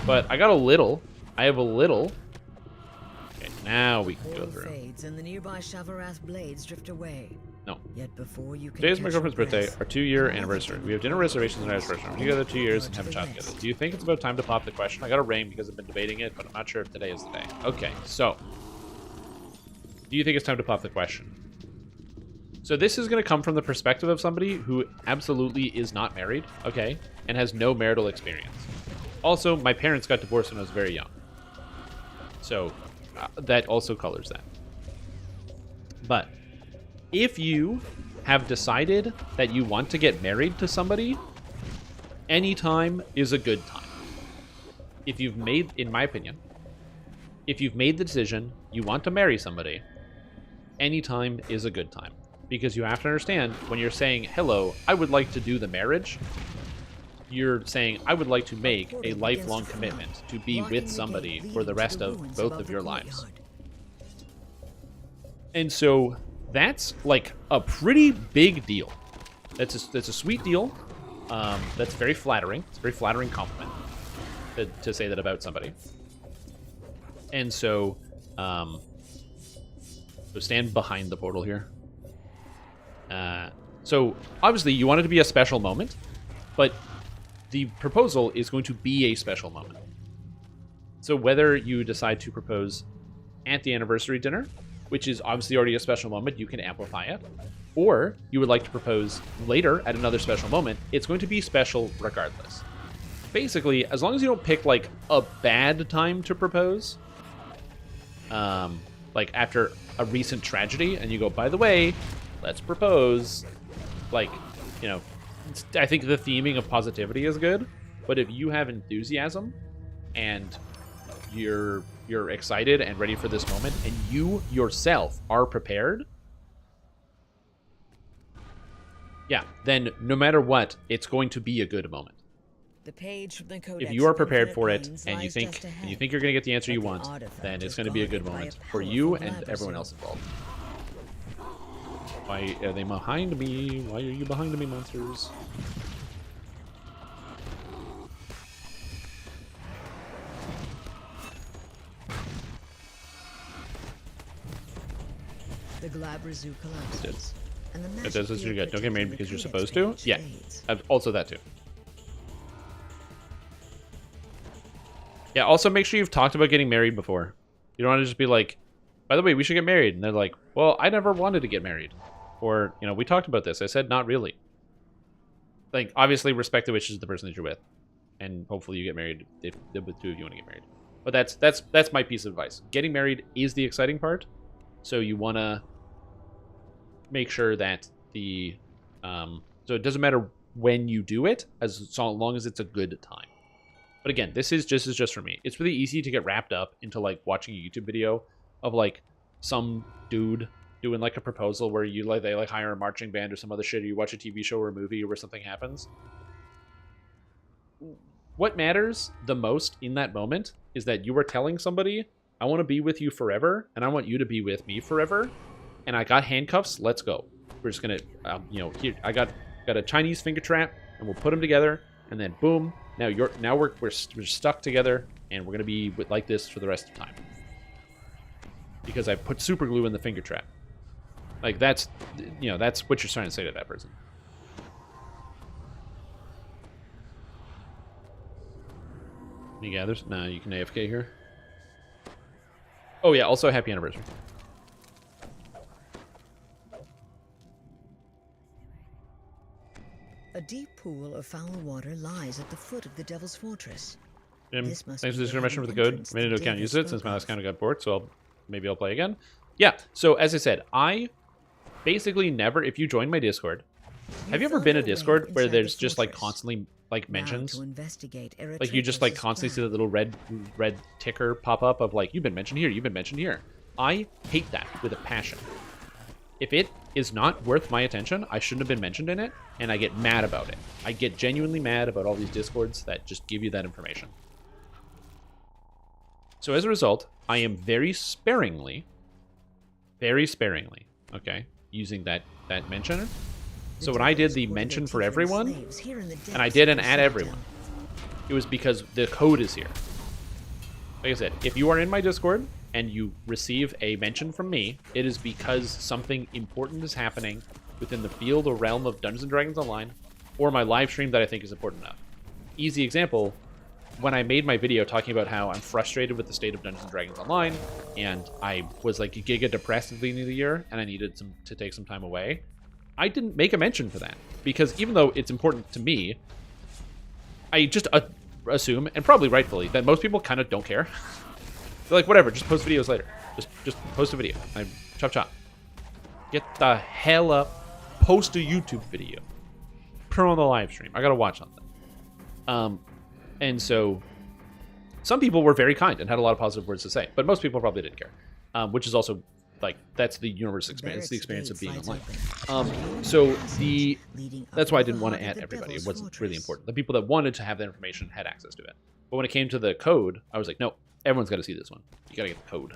But I got a little. I have a little. Okay, now we can go Portal through. fades and the nearby Shavarath blades drift away. No. Yet before you can Today's my catch your girlfriend's birthday, breath, our 2-year another anniversary. demon We have dinner reservations and reservations. We're together 2 years and have a child to the together. Do you think it's about time to pop the question? I got a ring because I've been debating it, but I'm not sure if today is the day. Okay, so. Do you think it's time to pop the question? So this is going to come from the perspective of somebody who absolutely is not married, okay, and has no marital experience. Also, my parents got divorced when I was very young. So that also colors that. But if you have decided that you want to get married to somebody, any time is a good time. If you've made, in my opinion, if you've made the decision you want to marry somebody, any time is a good time. Because you have to understand, when you're saying, hello, I would like to do the marriage, you're saying, I would like to make a lifelong commitment to be with somebody for the rest of both of your lives. And so that's like a pretty big deal. That's a sweet deal. That's very flattering. It's a very flattering compliment to say that about somebody. And so, so stand behind the portal here. So obviously you want it to be a special moment, but the proposal is going to be a special moment. So whether you decide to propose at the anniversary dinner, which is obviously already a special moment, you can amplify it, or you would like to propose later at another special moment, it's going to be special regardless. Basically, as long as you don't pick like a bad time to propose, like after a recent tragedy, and you go, by the way, let's propose, like, you know, I think the theming of positivity is good, but if you have enthusiasm and you're excited and ready for this moment, and you yourself are prepared, yeah, then no matter what, it's going to be a good moment. The page from the Codex If you are of prepared Infinite for it Planes and you lies think just ahead, you're going to get the answer you but the want, artifact then it's is going to be a good guarded by moment a for you powerful and everyone labyrinth. else involved. Why are they behind me? Why are you behind me, monsters? The Glabra Zoo collapses. And the It magic does this, you're field good. Don't get married protecting because you're the supposed Codex to? Yeah. page fades. Also that too. Yeah, also make sure you've talked about getting married before. You don't want to just be like, by the way, we should get married. And they're like, well, I never wanted to get married. Or, you know, we talked about this. I said, not really. Like, obviously respect the wishes of the person that you're with. And hopefully you get married if the two of you want to get married. But that's my piece of advice. Getting married is the exciting part. So you want to make sure that the... so it doesn't matter when you do it, as long as it's a good time. But again, this is just for me. It's really easy to get wrapped up into like watching a YouTube video of like some dude doing like a proposal where you like they like hire a marching band or some other shit, or you watch a TV show or a movie where something happens. What matters the most in that moment is that you are telling somebody, I want to be with you forever, and I want you to be with me forever, and I got handcuffs, let's go. We're just gonna, you know, here, I got a Chinese finger trap, and we'll put them together, and then boom, now we're stuck together, and we're gonna be like this for the rest of time. Because I put super glue in the finger trap. Like that's, you know, that's what you're trying to say to that person. Any gathers? No, you can AFK here. Oh yeah, also happy anniversary. A deep pool of foul water lies at the foot of the Devil's Fortress. Jim, This must thanks for be the the information for the hidden code. entrance Made it into that account David use it since spoke my last of. account got bored, so maybe I'll play again. Yeah, so as I said, I basically never, if you join my Discord, have you ever found been a your way Discord where inside the there's just like fortress. constantly like Now mentions? to investigate Like you just like Eretratus' constantly see plan. the little red ticker pop up of like, you've been mentioned here, you've been mentioned here. I hate that with a passion. If it is not worth my attention, I shouldn't have been mentioned in it, and I get mad about it. I get genuinely mad about all these Discords that just give you that information. So as a result, I am very sparingly, okay, using that mention. So when I did the mention for everyone, and I did an add everyone, it was because the code is here. Like I said, if you are in my Discord and you receive a mention from me, it is because something important is happening within the field or realm of Dungeons & Dragons Online, or my live stream that I think is important enough. Easy example, when I made my video talking about how I'm frustrated with the state of Dungeons & Dragons Online, and I was like giga depressed at the beginning of the year, and I needed to take some time away, I didn't make a mention for that, because even though it's important to me, I just assume, and probably rightfully, that most people kind of don't care. They're like, whatever, just post videos later. Just post a video. Chop. Get the hell up. Post a YouTube video. Put it on the live stream. I gotta watch something. And so some people were very kind and had a lot of positive words to say, but most people probably didn't care, which is also like that's the universe experience, the experience of being online. That's why I didn't want to add everybody. It wasn't really important. The people that wanted to have that information had access to it. But when it came to the code, I was like, no, everyone's got to see this one. You got to get the code.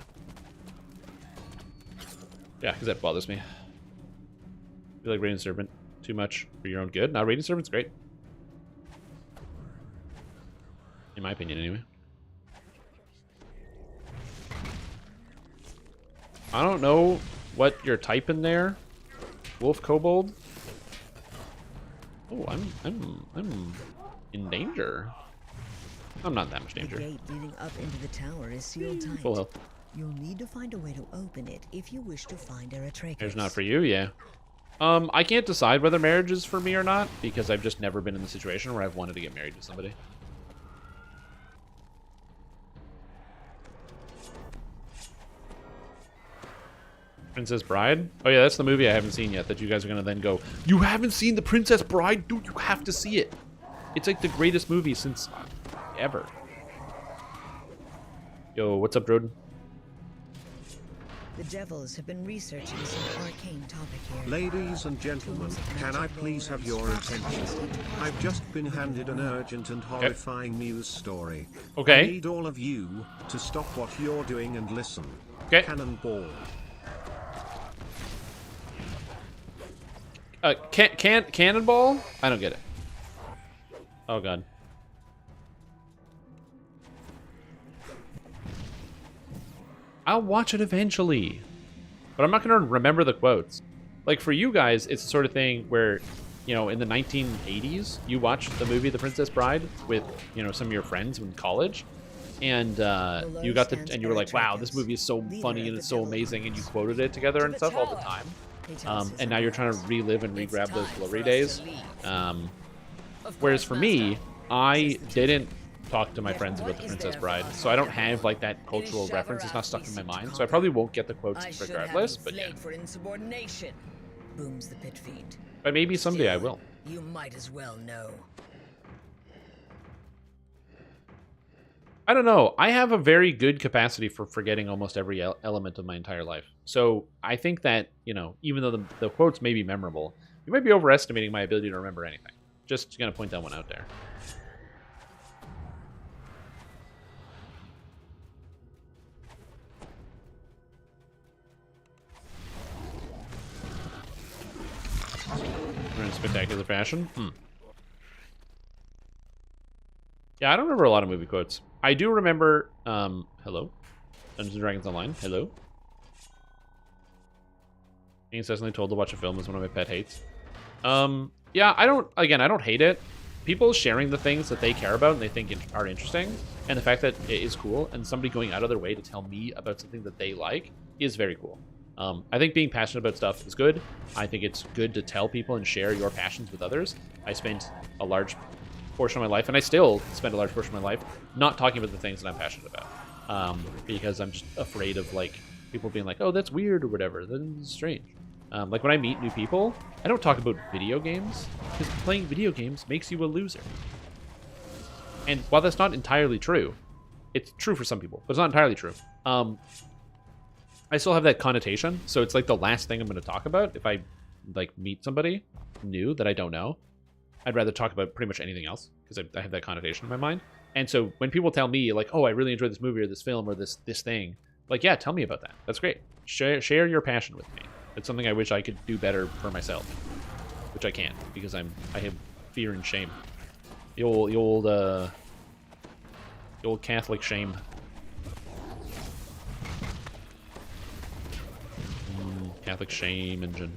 Yeah, because that bothers me. I feel like Radiant Servant too much for your own good. Now, Radiant Servant's great. In my opinion, anyway. I don't know what you're typing there, Wolf Kobold. Oh, I'm in danger. I'm not in that much danger. The gate leading up into the tower is sealed tight. Full health. You'll need to find a way to open it if you wish to find Eritreus. There's not for you, yeah. I can't decide whether marriage is for me or not because I've just never been in the situation where I've wanted to get married to somebody. Princess Bride? Oh yeah, that's the movie I haven't seen yet that you guys are gonna then go, you haven't seen The Princess Bride? Dude, you have to see it. It's like the greatest movie since ever. Yo, what's up, Droden? The devils have been researching some arcane topic here. Ladies and gentlemen, can I please have your attention? I've just been handed an urgent and horrifying news story. Okay. I need all of you to stop what you're doing and listen. Okay. Cannonball. Cannonball? I don't get it. Oh god. I'll watch it eventually. But I'm not going to remember the quotes. Like, for you guys, it's the sort of thing where, you know, in the 1980s, you watched the movie The Princess Bride with, you know, some of your friends in college. And you got and you were like, wow, this movie is so funny and it's so amazing. And you quoted it together and stuff all the time. And now you're trying to relive and re-grab those glory days. Whereas for me, I didn't talk to my friends about The Princess Bride, so I don't have like that cultural reference. It's not stuck in my mind, so I probably won't get the quotes regardless. But yeah. For insubordination. Booms the pit fiend. But maybe someday I will. You might as well know. I don't know. I have a very good capacity for forgetting almost every element of my entire life. So I think that, you know, even though the quotes may be memorable, you might be overestimating my ability to remember anything. Just gonna point that one out there. In spectacular fashion. Yeah, I don't remember a lot of movie quotes. I do remember, hello? Dungeons & Dragons Online, hello? Being incessantly told to watch a film is one of my pet hates. Yeah, I don't hate it. People sharing the things that they care about and they think are interesting, and the fact that it is cool, and somebody going out of their way to tell me about something that they like is very cool. I think being passionate about stuff is good. I think it's good to tell people and share your passions with others. I spent a large portion of my life, and I still spend a large portion of my life, not talking about the things that I'm passionate about. Because I'm just afraid of like people being like, oh, that's weird or whatever. That's strange. Like when I meet new people, I don't talk about video games, because playing video games makes you a loser. And while that's not entirely true, it's true for some people, but it's not entirely true. I still have that connotation, so it's like the last thing I'm going to talk about if I like meet somebody new that I don't know. I'd rather talk about pretty much anything else because I have that connotation in my mind. And so when people tell me like, oh, I really enjoyed this movie or this film or this thing, like, yeah, tell me about that. That's great. Share your passion with me. It's something I wish I could do better for myself, which I can't because I have fear and shame. The old Catholic shame. Catholic shame engine.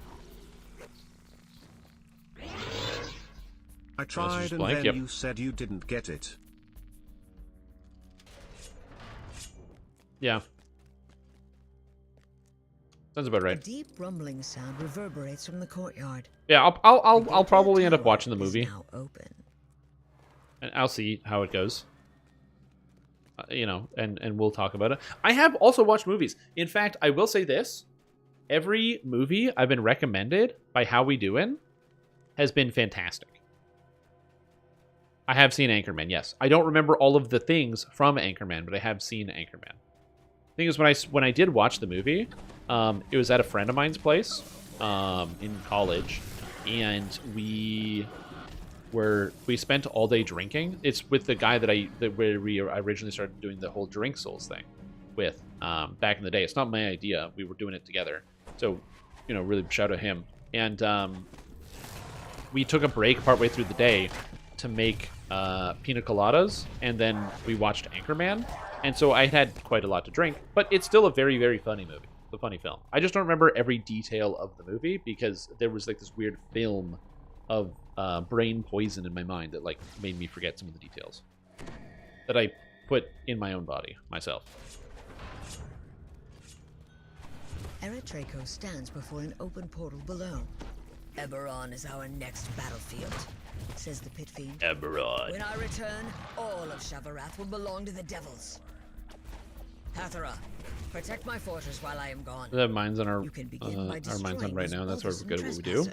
I tried and blank? then Yep. you said you didn't get it. Yeah. Sounds about A right. deep rumbling sound reverberates from the courtyard. Yeah, The I'll gateway probably end up tower watching the is movie, now open. and I'll see how it goes. You know, and we'll talk about it. I have also watched movies. In fact, I will say this: every movie I've been recommended by How We Doin' has been fantastic. I have seen Anchorman, yes. I don't remember all of the things from Anchorman, but I have seen Anchorman. Thing is, when I did watch the movie, it was at a friend of mine's place in college, and we spent all day drinking. It's with the guy that I originally started doing the whole Drink Souls thing with back in the day. It's not my idea. We were doing it together. So, you know, really shout out him. And we took a break partway through the day to make pina coladas, and then we watched Anchorman. And so I had quite a lot to drink, but it's still a very, very funny movie. It's a funny film. I just don't remember every detail of the movie because there was like this weird film of brain poison in my mind that like made me forget some of the details that I put in my own body myself. Eretraco stands before an open portal below. Eberron is our next battlefield, Says the pit fiend. Eberron. when I return, all of Shavarath will belong to the devils. Hathara, protect my fortress while I am gone. We have mines on our You can begin by our mines on right now. That's where we're good at what we do.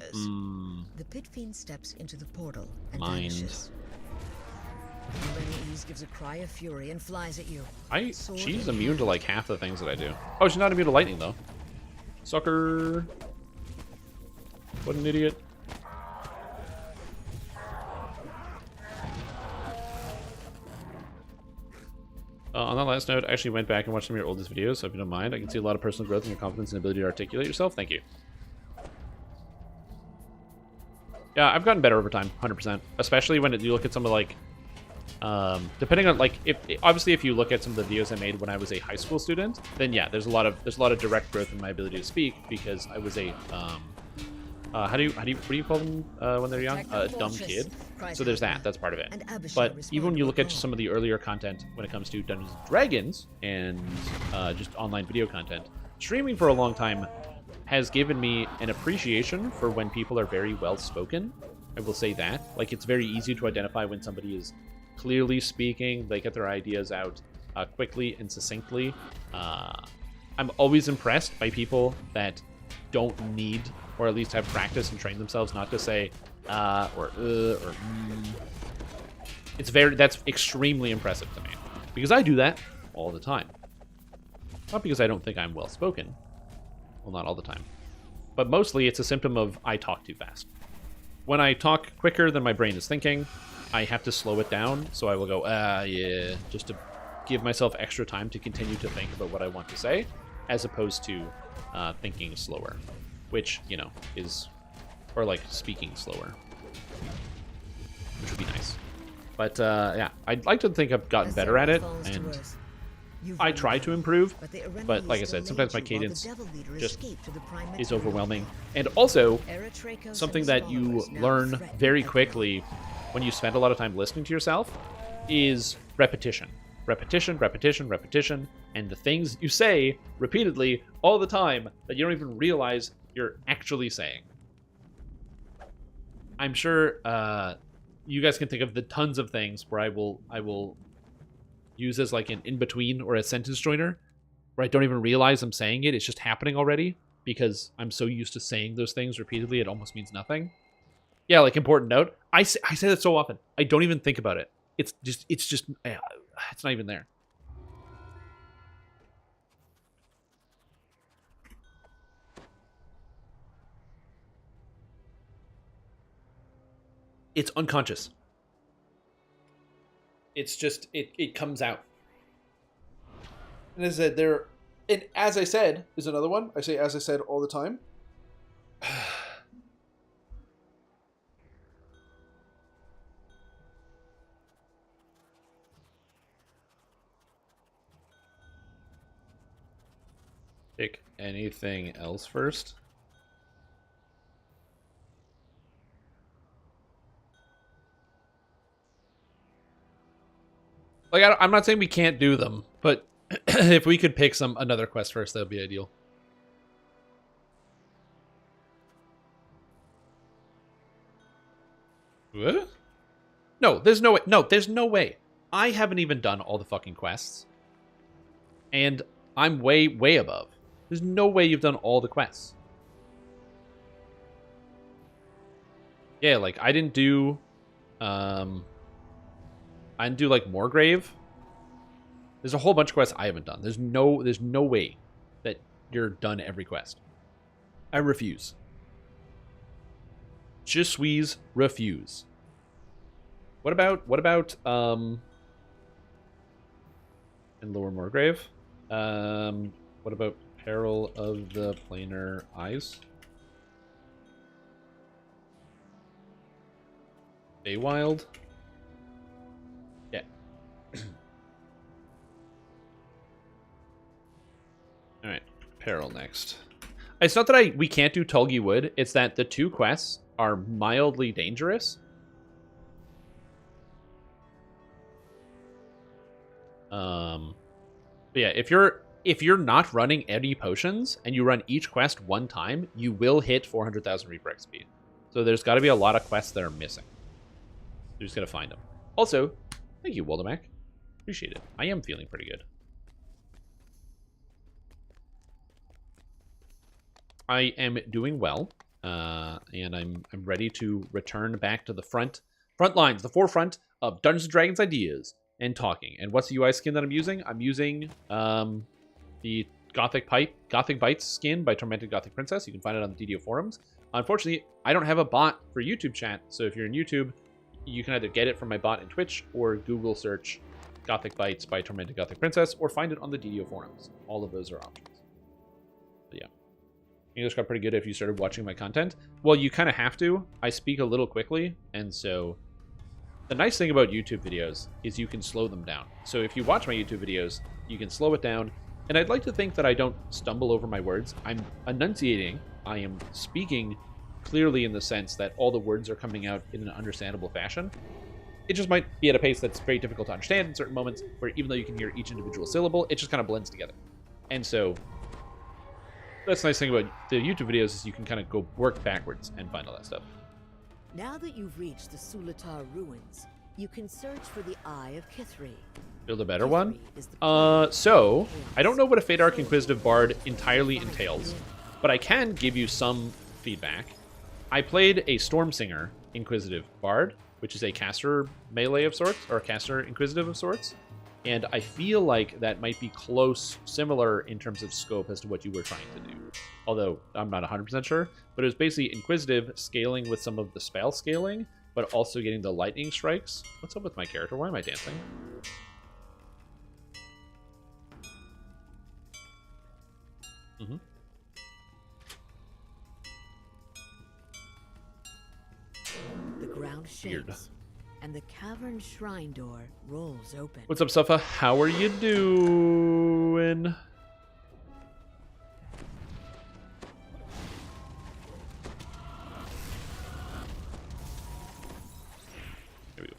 The pit fiend steps into the portal and Mind. vanishes. Ease gives a cry of fury and flies at you. She's immune to like half the things that I do. Oh, she's not immune to lightning though. Sucker. What an idiot. On that last note, I actually went back and watched some of your oldest videos, so if you don't mind, I can see a lot of personal growth in your confidence and ability to articulate yourself. Thank you. Yeah, I've gotten better over time, 100%. Especially when you look at some of like, depending on like, obviously if you look at some of the videos I made when I was a high school student, then yeah, there's a lot of direct growth in my ability to speak because I was a what do you call them when they're young? A dumb kid. So there's that. That's part of it. But even when you look at some of the earlier content when it comes to Dungeons and Dragons and just online video content, streaming for a long time has given me an appreciation for when people are very well spoken. I will say that. Like, it's very easy to identify when somebody is clearly speaking. They get their ideas out quickly and succinctly. I'm always impressed by people that don't need, or at least have practice and train themselves not to say or that's extremely impressive to me because I do that all the time. Not because I don't think I'm well spoken. Well, not all the time, but mostly it's a symptom of I talk too fast. When I talk quicker than my brain is thinking, I have to slow it down. So I will go yeah, just to give myself extra time to continue to think about what I want to say, as opposed to thinking slower, which, you know, is, or like speaking slower, which would be nice. But yeah, I'd like to think I've gotten better at it, and I try to improve, but like I said, sometimes my cadence just is overwhelming. And also, something that you learn very quickly when you spend a lot of time listening to yourself is repetition. Repetition, repetition, repetition, and the things you say repeatedly all the time that you don't even realize you're actually saying. I'm sure you guys can think of the tons of things where I will use as like an in-between or a sentence joiner where I don't even realize I'm saying it. It's just happening already because I'm so used to saying those things repeatedly it almost means nothing. Yeah, like important note. I say that so often. I don't even think about it. It's just it's not even there. It's unconscious. It's just it comes out. And as I said is another one. I say as I said all the time. Pick anything else first. Like, I'm not saying we can't do them, but if we could pick another quest first, that would be ideal. What? No, there's no way. No, there's no way. I haven't even done all the fucking quests. And I'm way, way above. There's no way you've done all the quests. Yeah, like, I didn't do... I do like Moorgrave. There's a whole bunch of quests I haven't done. There's no way that you're done every quest. I refuse. Je suis refuse. What about in Lower Moorgrave? What about Peril of the Planar Eyes? Feywild? Yeah. Alright, Peril next. It's not that we can't do Tulgi Wood, it's that the 2 quests are mildly dangerous. But yeah, if you're not running any potions and you run each quest 1 time, you will hit 400,000 Reaper XP. So there's got to be a lot of quests that are missing. You just got to find them. Also, thank you, Waldemac. Appreciate it. I am feeling pretty good. I am doing well, and I'm ready to return back to the front lines, the forefront of Dungeons & Dragons ideas and talking. And what's the UI skin that I'm using? I'm using the Gothic Bites skin by Tormented Gothic Princess. You can find it on the DDO forums. Unfortunately, I don't have a bot for YouTube chat, so if you're in YouTube, you can either get it from my bot in Twitch or Google search Gothic Bites by Tormented Gothic Princess or find it on the DDO forums. All of those are options. But yeah. English got pretty good if you started watching my content. Well, you kind of have to. I speak a little quickly, and so the nice thing about YouTube videos is you can slow them down. So if you watch my YouTube videos, you can slow it down, and I'd like to think that I don't stumble over my words. I'm enunciating. I am speaking clearly in the sense that all the words are coming out in an understandable fashion. It just might be at a pace that's very difficult to understand in certain moments, where even though you can hear each individual syllable, it just kind of blends together. And so that's the nice thing about the YouTube videos is you can kind of go work backwards and find all that stuff. Now that you've reached the Sulatar ruins, you can search for the Eye of Kithri. Build a better one? So, I don't know what a Fate Arc Inquisitive Bard entirely entails, but I can give you some feedback. I played a Stormsinger Inquisitive Bard, which is a caster melee of sorts, or a caster Inquisitive of sorts, and I feel like that might be similar in terms of scope as to what you were trying to do. Although, I'm not 100% sure, but it was basically Inquisitive scaling with some of the spell scaling, but also getting the lightning strikes. What's up with my character? Why am I dancing? Mm-hmm. The ground shakes, and the cavern shrine door rolls open. What's up, Suffa? How are you doing? There we go.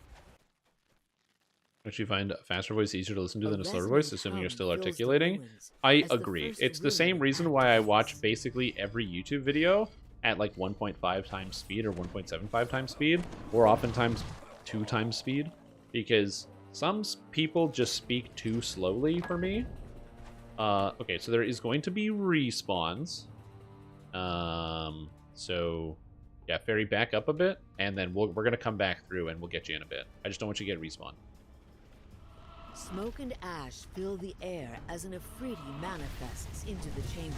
Actually, find a faster voice easier to listen to than a slower voice, assuming you're still articulating. I agree. It's the same reason why I watch basically every YouTube video at like 1.5 times speed or 1.75 times speed, or oftentimes 2 times speed, because some people just speak too slowly for me. Okay, so there is going to be respawns. So yeah, ferry back up a bit, and then we're going to come back through and we'll get you in a bit. I just don't want you to get respawned. Smoke and ash fill the air as an Afridi manifests into the chamber.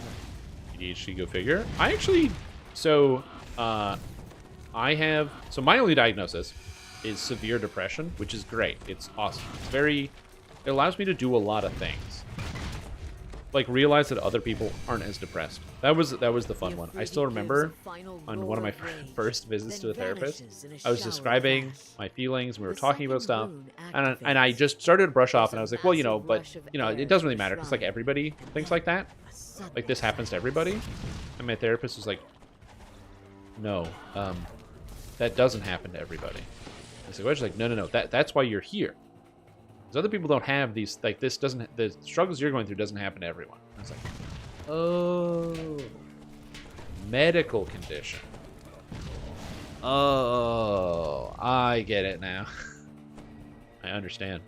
ADHD, go figure. I actually, so my only diagnosis is severe depression, which is great. It's awesome. It allows me to do a lot of things. Like realize that other people aren't as depressed. That was the fun one. I still remember on one of my first visits to a therapist, I was describing my feelings, we were talking about stuff, and I just started to brush off, and I was like, well, but it doesn't really matter, because like everybody thinks like that. Like this happens to everybody. And my therapist was like, no, that doesn't happen to everybody. I was like, no, that's why you're here. Because other people don't have these, like this doesn't, the struggles you're going through doesn't happen to everyone. I was like, oh, medical condition. Oh, I get it now. I understand.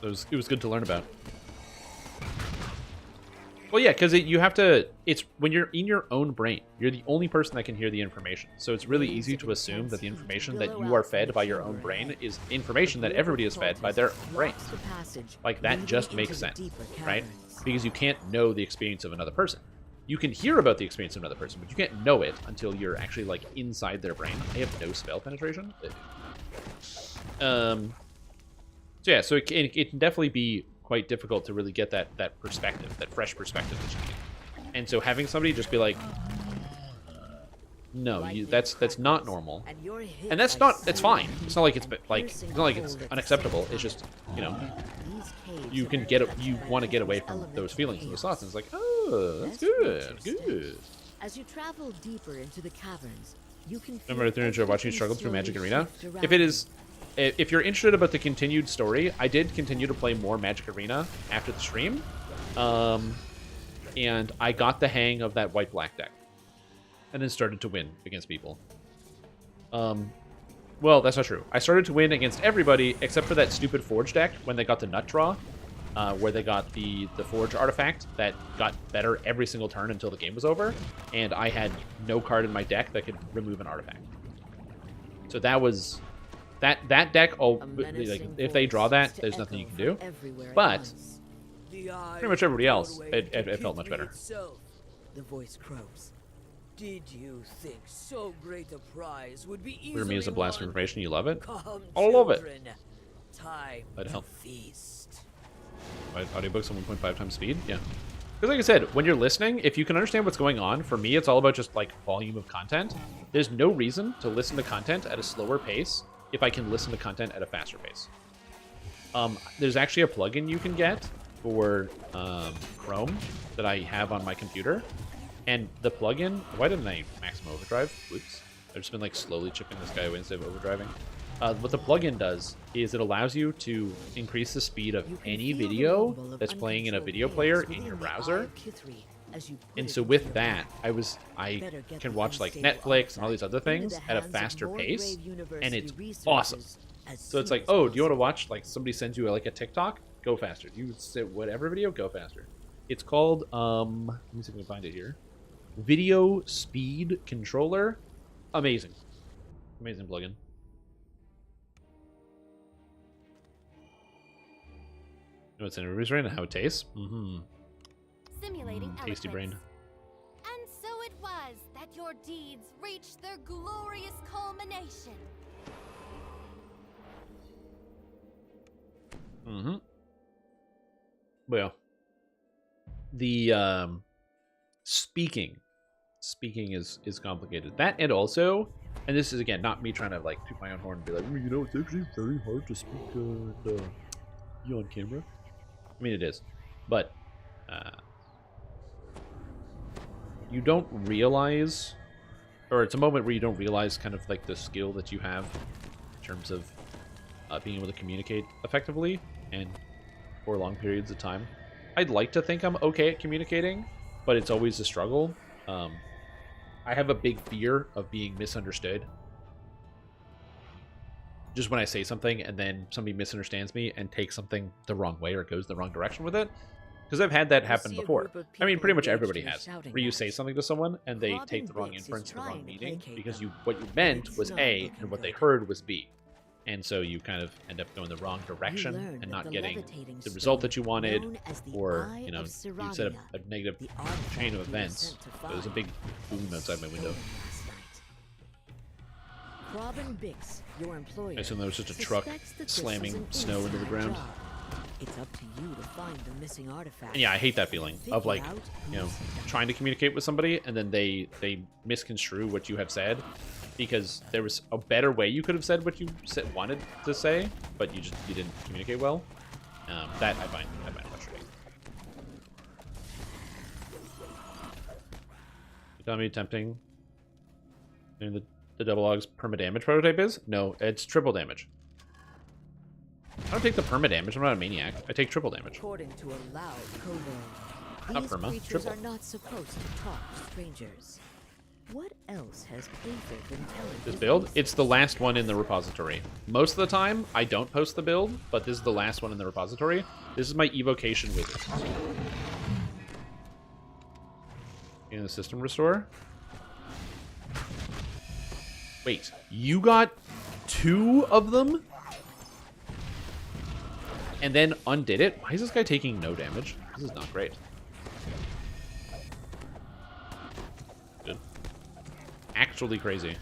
It was good to learn about. Well, yeah, because you have to. It's when you're in your own brain. You're the only person that can hear the information. So it's really easy to assume that the information that you are fed by your own brain is information that everybody is fed by their own brain. Like, that just makes sense, right? Because you can't know the experience of another person. You can hear about the experience of another person, but you can't know it until you're actually, like, inside their brain. I have no spell penetration. So yeah, so it can definitely be quite difficult to really get that perspective, that fresh perspective that you need. And so having somebody just be like, no, that's not normal, and that's fine. It's not like it's unacceptable. It's just, you know, you want to get away from those feelings and those thoughts, and it's like, oh, that's good. As you travel deeper into the caverns, you can remember if you're interested in watching struggle through Magic Arena. If you're interested about the continued story, I did continue to play more Magic Arena after the stream, and I got the hang of that white-black deck, and then started to win against people. Well, that's not true. I started to win against everybody except for that stupid Forge deck when they got the Nut Draw, where they got the Forge artifact that got better every single turn until the game was over, and I had no card in my deck that could remove an artifact. So that was... That deck, like, if they draw that, there's nothing you can do. But pretty much everybody else, it felt much better. The voice crows. Did you think so great a prize would be easily For me, as a blast of information, you love it. Come, I love it. Time I'd to help. feast. Audiobooks on 1.5 times speed, yeah. Because like I said, when you're listening, if you can understand what's going on, for me, it's all about just like volume of content. There's no reason to listen to content at a slower pace if I can listen to content at a faster pace. There's actually a plugin you can get for Chrome that I have on my computer. And the plugin... Why didn't I maximum overdrive? Oops. I've just been like slowly chipping this guy away instead of overdriving. What the plugin does is it allows you to increase the speed of any video that's playing in a video player in your browser. And so with that, I can watch like Netflix and all these other things at a faster pace, and it's awesome. So it's like, oh, do you want to watch, like, somebody sends you like a TikTok? Go faster. You say whatever video, go faster. It's called, let me see if I can find it here. Video Speed Controller. Amazing. Amazing plugin. You know what's in everybody's brain and how it tastes? Simulating tasty brain. And so it was that your deeds reached their glorious culmination. Well, the speaking is complicated. That, and also, and this is again not me trying to like toot my own horn and be like, you know, it's actually very hard to speak you on camera. I mean, it is, but you don't realize, or it's a moment where you don't realize kind of like the skill that you have in terms of being able to communicate effectively and for long periods of time. I'd like to think I'm okay at communicating, but it's always a struggle. I have a big fear of being misunderstood. Just when I say something and then somebody misunderstands me and takes something the wrong way or goes the wrong direction with it. Because I've had that happen before. I mean, pretty much everybody has. Where you say something to someone and they take the wrong inference, the wrong meaning, because what you meant was A and what they heard was B. And so you kind of end up going the wrong direction and not getting the result that you wanted, or, you know, you set up a negative chain of events. So there's a big boom outside my window. Robin Bix, your employer, I assume there was just a truck slamming snow into the ground. It's up to you to find the missing artifact. And yeah, I hate that feeling of like, you know, trying to communicate with somebody and then they misconstrue what you have said, because there was a better way you could have said what you wanted to say, but you didn't communicate well. That I find frustrating. You telling me tempting? And the double logs perma-damage prototype is? No, it's triple damage. I don't take the perma damage. I'm not a maniac. I take triple damage. According to a loud covert, Not these perma, creatures triple. are not supposed to talk to strangers. What else has Aether been telling This his build, listeners? it's the last one in the repository. Most of the time, I don't post the build, but this is the last one in the repository. This is my evocation wizard. In the system restore. Wait, you got 2 of them? And then undid it? Why is this guy taking no damage? This is not great. Good. Actually crazy.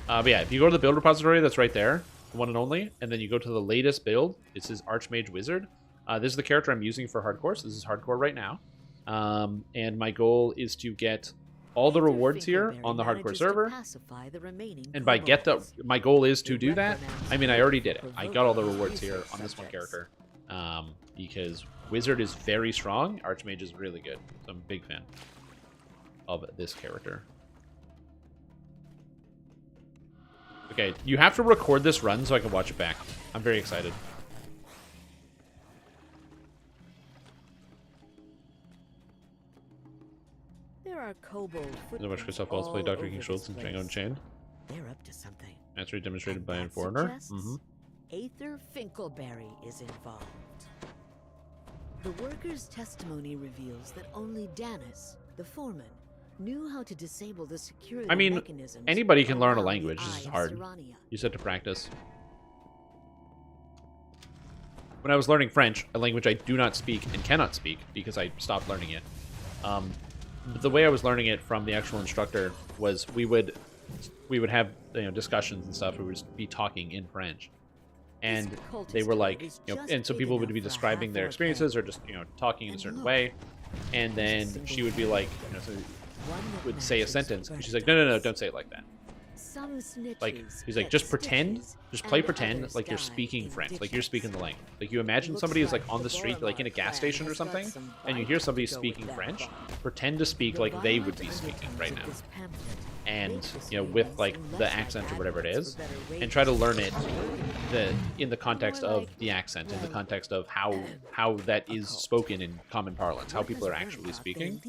But yeah, if you go to the build repository, that's right there. The one and only. And then you go to the latest build. It says Archmage Wizard. This is the character I'm using for Hardcore. So this is Hardcore right now. And my goal is to get all the rewards here on the Hardcore server. And by my goal is to do that. I mean, I already did it. I got all the rewards here on this one character. Because Wizard is very strong. Archmage is really good. So I'm a big fan of this character. Okay, you have to record this run so I can watch it back. I'm very excited. There are kobold So much Christoph Waltz played Dr. King Schultz and Django Unchained. They're up to something. Mastery demonstrated by a that foreigner. suggests Aether Finkelberry is involved. The worker's testimony reveals that only Danis, the foreman, knew how to disable the security I mean, mechanisms anybody can learn a around the language. This Eye is of hard. Serania. You just have to practice. When I was learning French, a language I do not speak and cannot speak because I stopped learning it, the way I was learning it from the actual instructor was we would have discussions and stuff. We would just be talking in French, and they were like, and so people would be describing their experiences or just talking in a certain way, and then she would be like, would say a sentence, and she's like, no, don't say it like that. Like, he's like, just pretend, just play pretend like you're speaking French, like you're speaking the language. Like, you imagine somebody is like on the street, like in a gas station or something, and you hear somebody speaking French, pretend to speak like they would be speaking right now. And, with like the accent or whatever it is, and try to learn it in the context of the accent, in the context of how that is spoken in common parlance, how people are actually speaking.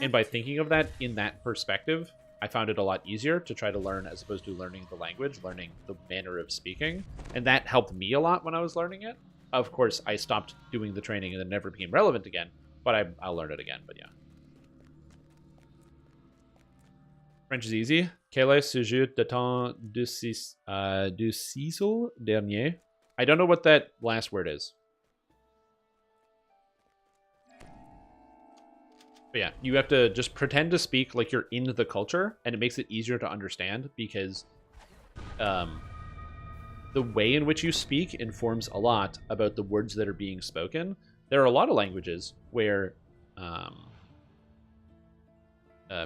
And by thinking of that in that perspective, I found it a lot easier to try to learn as opposed to learning the language, learning the manner of speaking. And that helped me a lot when I was learning it. Of course, I stopped doing the training and it never became relevant again, but I'll learn it again, but yeah. French is easy. Quel est ce jeu datant du siècle dernier? I don't know what that last word is. But yeah, you have to just pretend to speak like you're in the culture, and it makes it easier to understand because the way in which you speak informs a lot about the words that are being spoken. There are a lot of languages where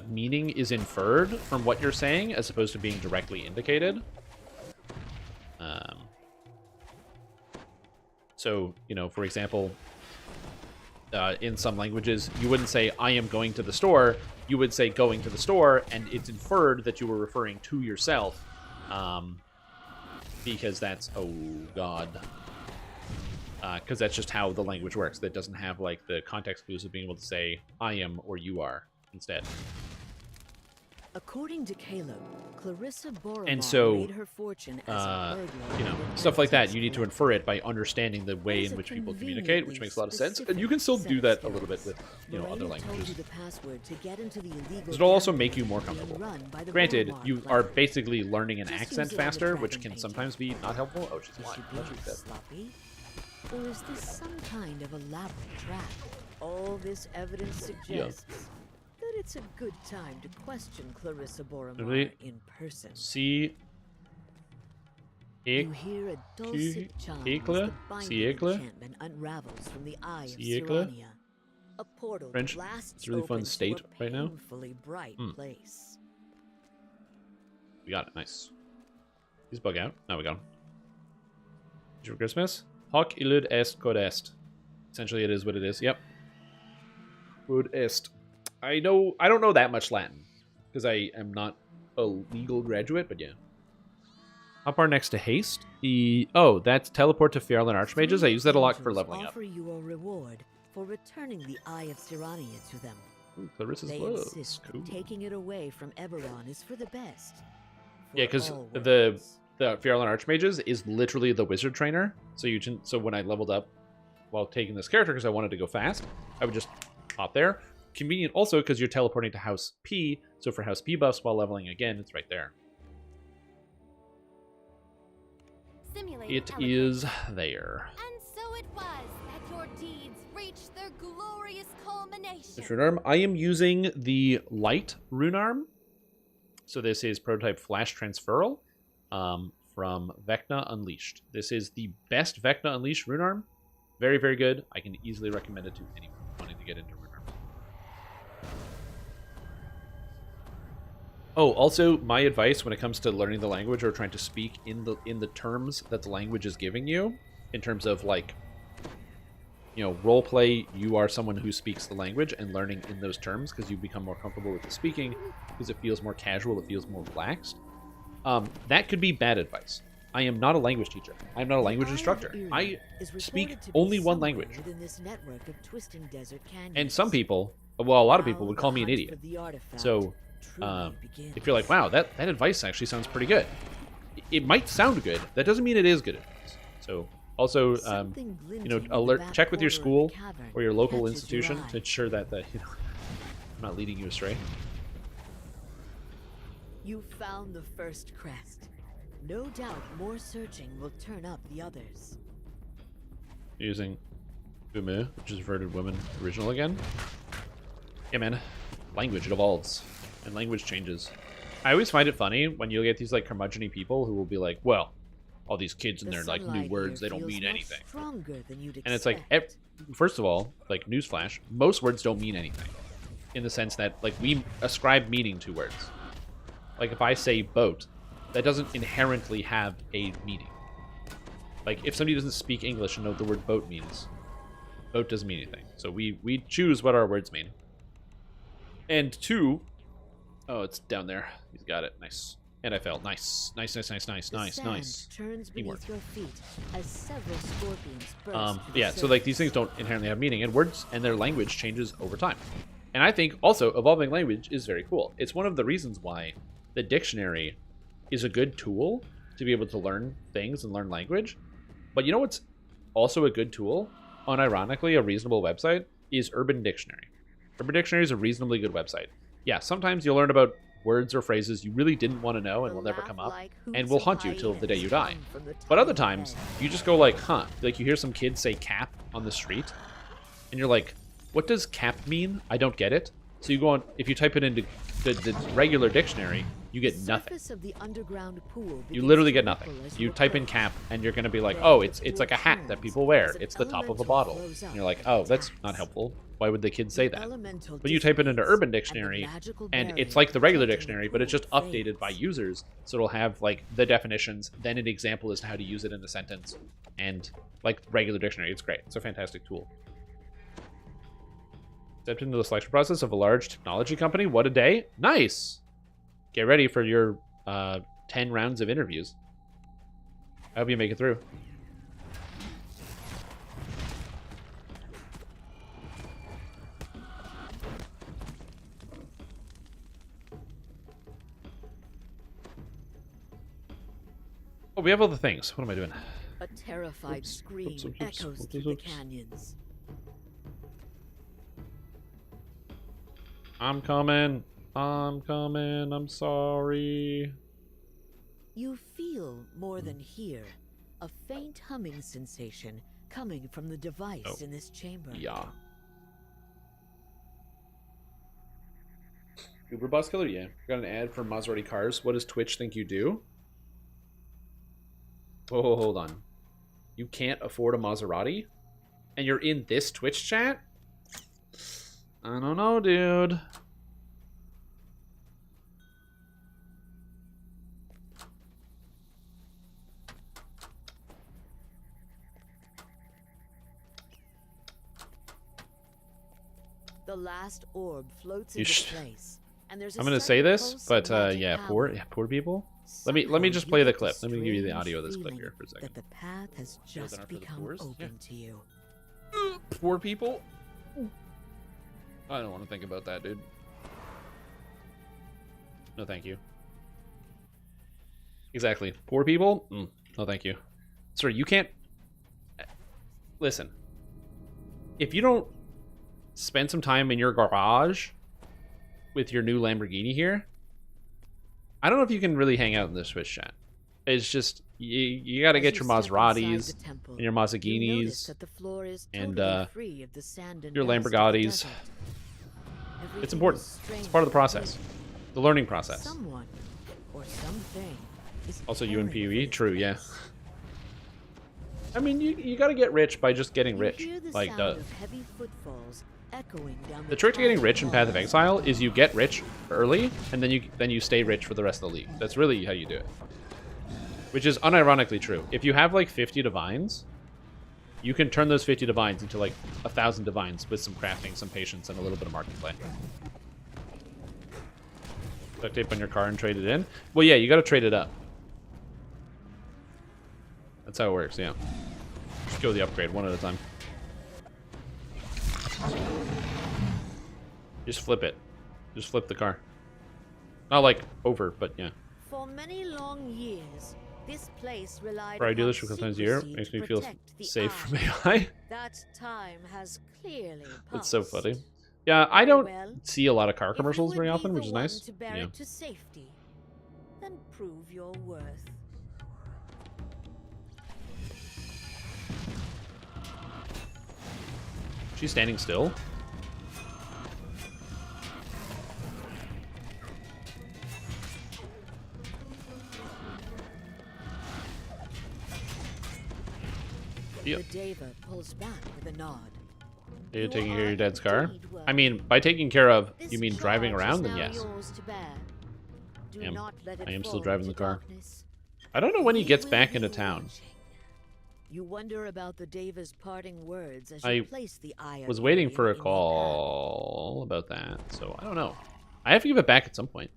meaning is inferred from what you're saying as opposed to being directly indicated. So, for example, in some languages, you wouldn't say, I am going to the store. You would say going to the store, and it's inferred that you were referring to yourself. Because that's, oh God. Because that's just how the language works. That doesn't have like the context clues of being able to say, I am or you are instead. According to Caleb, Clarissa Boromar And so, made her fortune as a burglar stuff like that, you need to infer it by understanding the way in which people communicate, which makes a lot of sense. And you can still do that a little bit with, other languages. It'll also make you more comfortable. Granted, you are basically learning an accent faster, which can sometimes be not helpful. Oh, she's lying. Sloppy? Or is this some kind of elaborate trap? All this evidence suggests that it's a good time to question Clarissa Boromar in person. See, you hear a dulcet chime as the binding enchantment unravels from the Eye of Serania. A portal blasts it's a really fun state right now. Painfully bright place. We got it, nice. He's bug out. Now we got him. Is for Christmas? Hoc illud est quod est. Essentially, it is what it is. Yep. Quod est. I don't know that much Latin because I am not a legal graduate, but yeah. How far next to haste? Oh, that's teleport to Fjarlan Archmages. I use that a lot for leveling up. Offer you a reward for returning the Eye of Serania to them. Ooh, Clarissa's They gloves. insist Cool. that taking it away from Eberron is for the best. Yeah, because all the worlds. Fjarlan Archmages is literally the wizard trainer. So when I leveled up while taking this character because I wanted to go fast, I would just hop there, convenient also because you're teleporting to House P, so for House P buffs while leveling again, it's right there. It is there. And so it was that your deeds reached their glorious culmination. This rune arm. I am using the light rune arm. So this is prototype Flash Transferal from Vecna Unleashed. This is the best Vecna Unleashed rune arm. Very, very good. I can easily recommend it to anyone wanting to get into rune arm. Oh, also, my advice when it comes to learning the language or trying to speak in the terms that the language is giving you, in terms of like, you know, role play, you are someone who speaks the language and learning in those terms because you become more comfortable with the speaking because it feels more casual, it feels more relaxed. That could be bad advice. I am not a language teacher. I am not a language instructor. I speak only one language. And some people, well, a lot of people would call me an idiot. So if you're like, wow, that advice actually sounds pretty good. It might sound good. That doesn't mean it is good advice. So also, you know, check with your school or your local institution to ensure that, you know, I'm not leading you astray. You found the first crest. No doubt more searching will turn up the others. Using Bumu, which is Verted Women original again. Yeah, man. Language, it evolves. And language changes. I always find it funny when you get these like curmudgeon-y people who will be like, well, all these kids and their like new words, they don't mean anything. And it's like, first of all, like newsflash, most words don't mean anything. In the sense that like we ascribe meaning to words. Like if I say boat, that doesn't inherently have a meaning. Like if somebody doesn't speak English and know what the word boat means, boat doesn't mean anything. So we choose what our words mean. And two, oh, it's down there. He's got it. Nice. And I fell. Nice. Nice. Turns beneath your feet as several scorpions burst yeah, so like these things don't inherently have meaning, and words and their language changes over time. And I think also evolving language is very cool. It's one of the reasons why the dictionary is a good tool to be able to learn things and learn language. But you know what's also a good tool, unironically a reasonable website, is Urban Dictionary. Urban Dictionary is a reasonably good website. Yeah, sometimes you'll learn about words or phrases you really didn't want to know and will never come up and will haunt you till the day you die. But other times, you just go like, huh, like you hear some kid say cap on the street and you're like, what does cap mean? I don't get it. So you go on, if you type it into the regular dictionary, you get nothing. You literally get nothing. You type in cap and you're going to be like, oh, it's like a hat that people wear. It's the top of a bottle. And you're like, oh, that's not helpful. Why would the kids say that? But you type it into Urban Dictionary and it's like the regular dictionary, but it's just updated by users. So it'll have like the definitions, then an example as to how to use it in a sentence. And like regular dictionary, it's great. It's a fantastic tool. Stepped into the selection process of a large technology company. What a day. Nice. Get ready for your 10 rounds of interviews. I hope you make it through. Oh, we have all the things. What am I doing? A terrified scream echoes through the canyons. I'm coming. I'm sorry. You feel more than hear. A faint humming sensation coming from the device in this chamber. Yeah. Uber Bus Killer? Yeah. Got an ad for Maserati cars. What does Twitch think you do? Oh, hold on. You can't afford a Maserati? And you're in this Twitch chat? I don't know, dude. The last orb floats into place, and there's I'm gonna say this, but yeah, poor people. Let me just play the clip. Let me give you the audio of this clip here for a second. That the path has just become open to you. Poor people. I don't want to think about that, dude. No, thank you. Exactly. Poor people? No, thank you. Sir, you can't... Listen. If you don't spend some time in your garage with your new Lamborghini here, I don't know if you can really hang out in this Swiss chat. It's just you got to get your Maseratis and your Masaghinis and your Lamborghinis. It's important. It's part of the process, the learning process. Someone or something is Also, you and carrying PoE, this true, yeah. place. I mean, you got to get rich by just getting You rich. hear the Like sound of heavy footfalls echoing down the trick to getting rich in Path of hall. Exile is you get rich early, and then you stay rich for the rest of the league. That's really how you do it. Which is unironically true. If you have like 50 divines, you can turn those 50 divines into like 1,000 divines with some crafting, some patience, and a little bit of market play. Duct tape on your car and trade it in? Well, yeah, you got to trade it up. That's how it works, yeah. Just go the upgrade one at a time. Just flip it. Just flip the car. Not like over, but yeah. For many long years, this place relied I do upon this a couple times a year. secrecy Makes to me feel protect the safe eye. from AI. That time has clearly passed. That's so funny. Yeah, I don't Well, see a lot of car If you commercials would very be often, the which is one nice. to bear Yeah. it to safety, then prove your worth. She's standing still. Yep. The Deva pulls back with a nod. Are you You taking care of are your dad's car? indeed I mean, by taking care of, This you mean driving charge around? is Then now yes. yours to bear. Do Am. not let it I am still fall driving into the car. darkness. I don't know when he We gets will back be into town. watching. You wonder about the Deva's parting words as I you place the eye of Was waiting Urian for a in your call about that, so I don't know. I have to give it back at some point.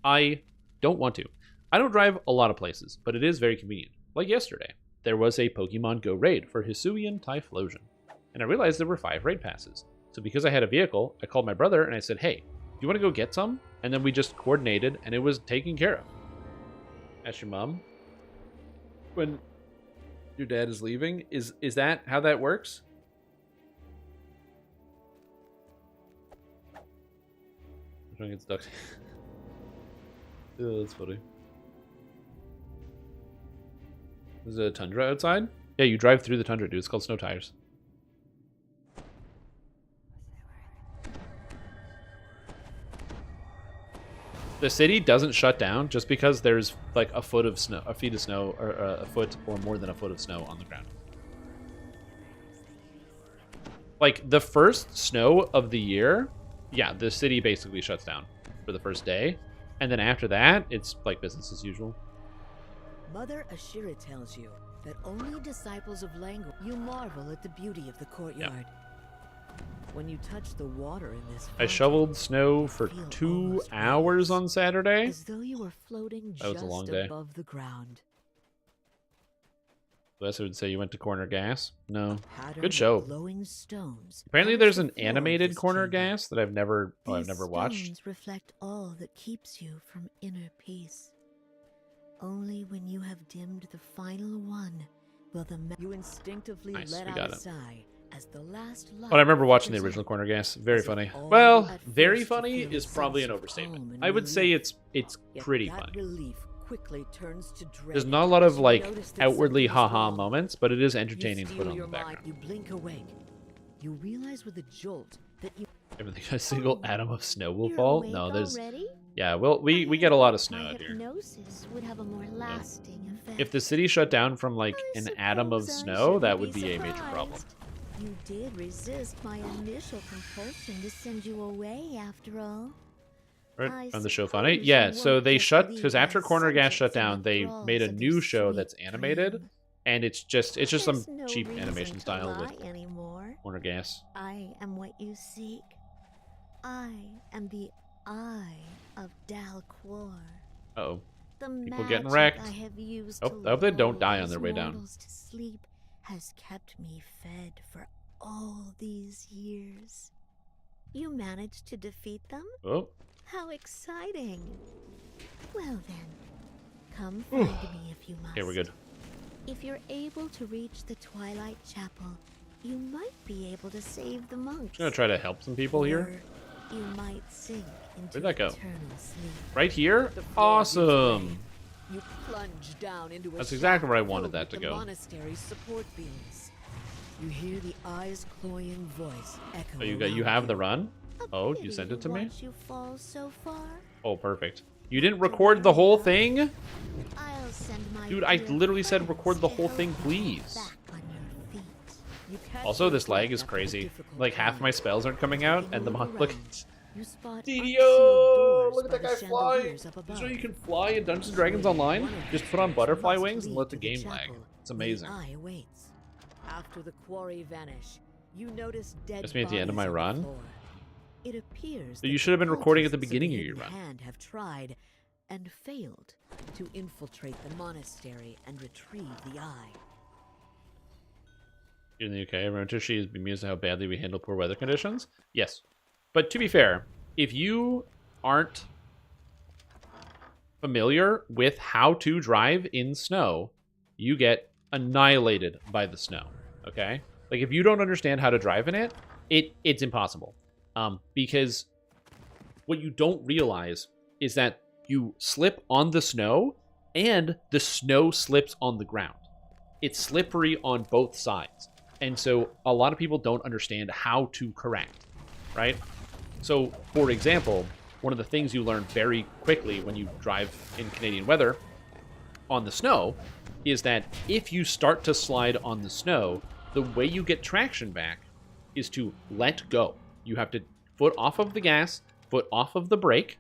I don't want to. I don't drive a lot of places, but it is very convenient. Like yesterday, there was a Pokemon Go raid for Hisuian Typhlosion, and I realized there were 5 raid passes. So because I had a vehicle, I called my brother and I said, hey, do you want to go get some? And then we just coordinated, and it was taken care of. Ask your mom when your dad is leaving. Is that how that works? I'm trying to get stuck. Oh, that's funny. There's a tundra outside? Yeah, you drive through the tundra, dude. It's called snow tires. The city doesn't shut down just because there's like a foot of snow, a feet of snow, or a foot or more than a foot of snow on the ground. Like the first snow of the year, yeah, the city basically shuts down for the first day. And then after that, it's like business as usual. Mother Ashira tells you that only disciples of language. You marvel at the beauty of the courtyard. When you touch the water in this I fountain, shoveled snow for feel 2 almost hours on weightless, Saturday. as though you were floating That was just a long day. above the ground. Unless I would say you went to Corner Gas. No. Pattern Good of show. glowing stones Apparently covers there's the an floor of animated this Corner chamber. Gas that I've never These watched. stones reflect all that keeps you from inner peace. Only when you have dimmed the final one will you instinctively Nice, let we out got a it. sigh as the last light But I remember watching the flickers original out. Corner Gas. Very As if funny. all Well, at very first you funny feel a is probably sense an of overstatement. calm and I would say relief. it's Yet pretty that funny. relief quickly turns to dread There's not a lot as of you like notice that outwardly something is haha wrong. moments, but it is You entertaining to put steel on the your mind, background. you blink awake. You realize with a jolt that you Everything, a single Oh, atom of snow will you're fall. awake No, there's already? yeah. Well, we get a lot of snow out here. Hypnosis would have a more lasting effect. If the city shut down from like I an atom of suppose I snow, shouldn't that be would be a major problem. surprised. You did resist my initial compulsion to send you away, after all. I Right on the show funny. suppose Yeah, you so won't they just shut leave because after us Corner Gas shut subjects in down, the they thralls made a of new your show sweet that's animated, dream. and it's just some There's no cheap reason animation to style lie with anymore. Corner Gas. I am what you seek. I am the Eye of Dalquor. Uh-oh. The People getting magic wrecked. I have used Oh, to I hope they don't lull die on these their way down. mortals to sleep has kept me fed for all these years. You managed to defeat them? Oh, How exciting! Well then, come find me if you must. okay, we're good. If you're able to reach the Twilight Chapel, you might be able to save the monks. I'm gonna try to help some people here. Or you might sink into Where'd that go? eternal sleep. Right here? Awesome. You plunge down into a That's exactly where I shaft wanted filled that to with the go. monastery's support beams. You hear the eyes cloying voice echo. Oh, you around have the you. run? Oh, Pity you sent it to me? watch you fall so far. Oh, perfect. You didn't record the whole thing? I'll send my Dude, I dear literally said friends record the to whole help thing, you please. back on your feet. You catch Also, your this lag breath is after a crazy. difficult Like, half climb. my spells aren't coming out, and the You mon- look look around. at You spot DDO! unsealed doors Look at by that the guy fly! chandeliers up Did above. you know you can fly in Dungeons & Dragons Online? Just put on butterfly wings and let the game lag. It's amazing. The eye waits. After the quarry vanish, you notice dead That's me at the end of bodies my on the run? floor. It appears So you that should have been recording at the cultists beginning of the your Hidden run. Hand have tried and failed to infiltrate the monastery and retrieve the eye. You're in the UK. Remember, Tushy is bemused at how badly we handle poor weather conditions? Yes. But to be fair, if you aren't familiar with how to drive in snow, you get annihilated by the snow. Okay? Like, if you don't understand how to drive in it, it's impossible. Because what you don't realize is that you slip on the snow, and the snow slips on the ground. It's slippery on both sides. And so a lot of people don't understand how to correct, right? So, for example, one of the things you learn very quickly when you drive in Canadian weather on the snow is that if you start to slide on the snow, the way you get traction back is to let go. You have to foot off of the gas, foot off of the brake,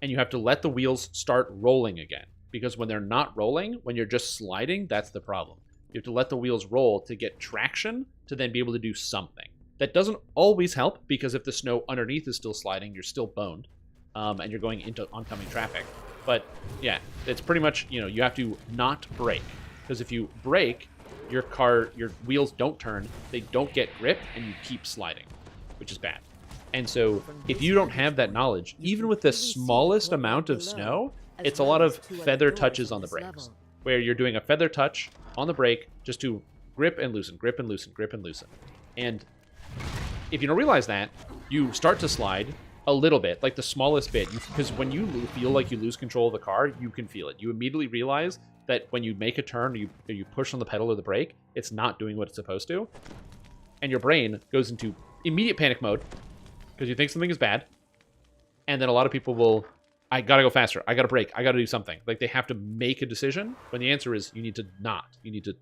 and you have to let the wheels start rolling again. Because when they're not rolling, when you're just sliding, that's the problem. You have to let the wheels roll to get traction to then be able to do something. That doesn't always help, because if the snow underneath is still sliding, you're still boned, and you're going into oncoming traffic. But yeah, it's pretty much, you have to not brake. Because if you brake, your wheels don't turn, they don't get grip, and you keep sliding, which is bad. And so if you don't have that knowledge, even with the smallest amount of snow, it's a lot of feather touches on the brakes, where you're doing a feather touch on the brake just to grip and loosen, grip and loosen, grip and loosen. And if you don't realize that, you start to slide a little bit, like the smallest bit, because when you feel like you lose control of the car, you can feel it. You immediately realize that when you make a turn, you push on the pedal or the brake, it's not doing what it's supposed to. And your brain goes into immediate panic mode because you think something is bad. And then a lot of people will, I gotta go faster, I gotta brake, I gotta do something. Like, they have to make a decision when the answer is you need to not. You need to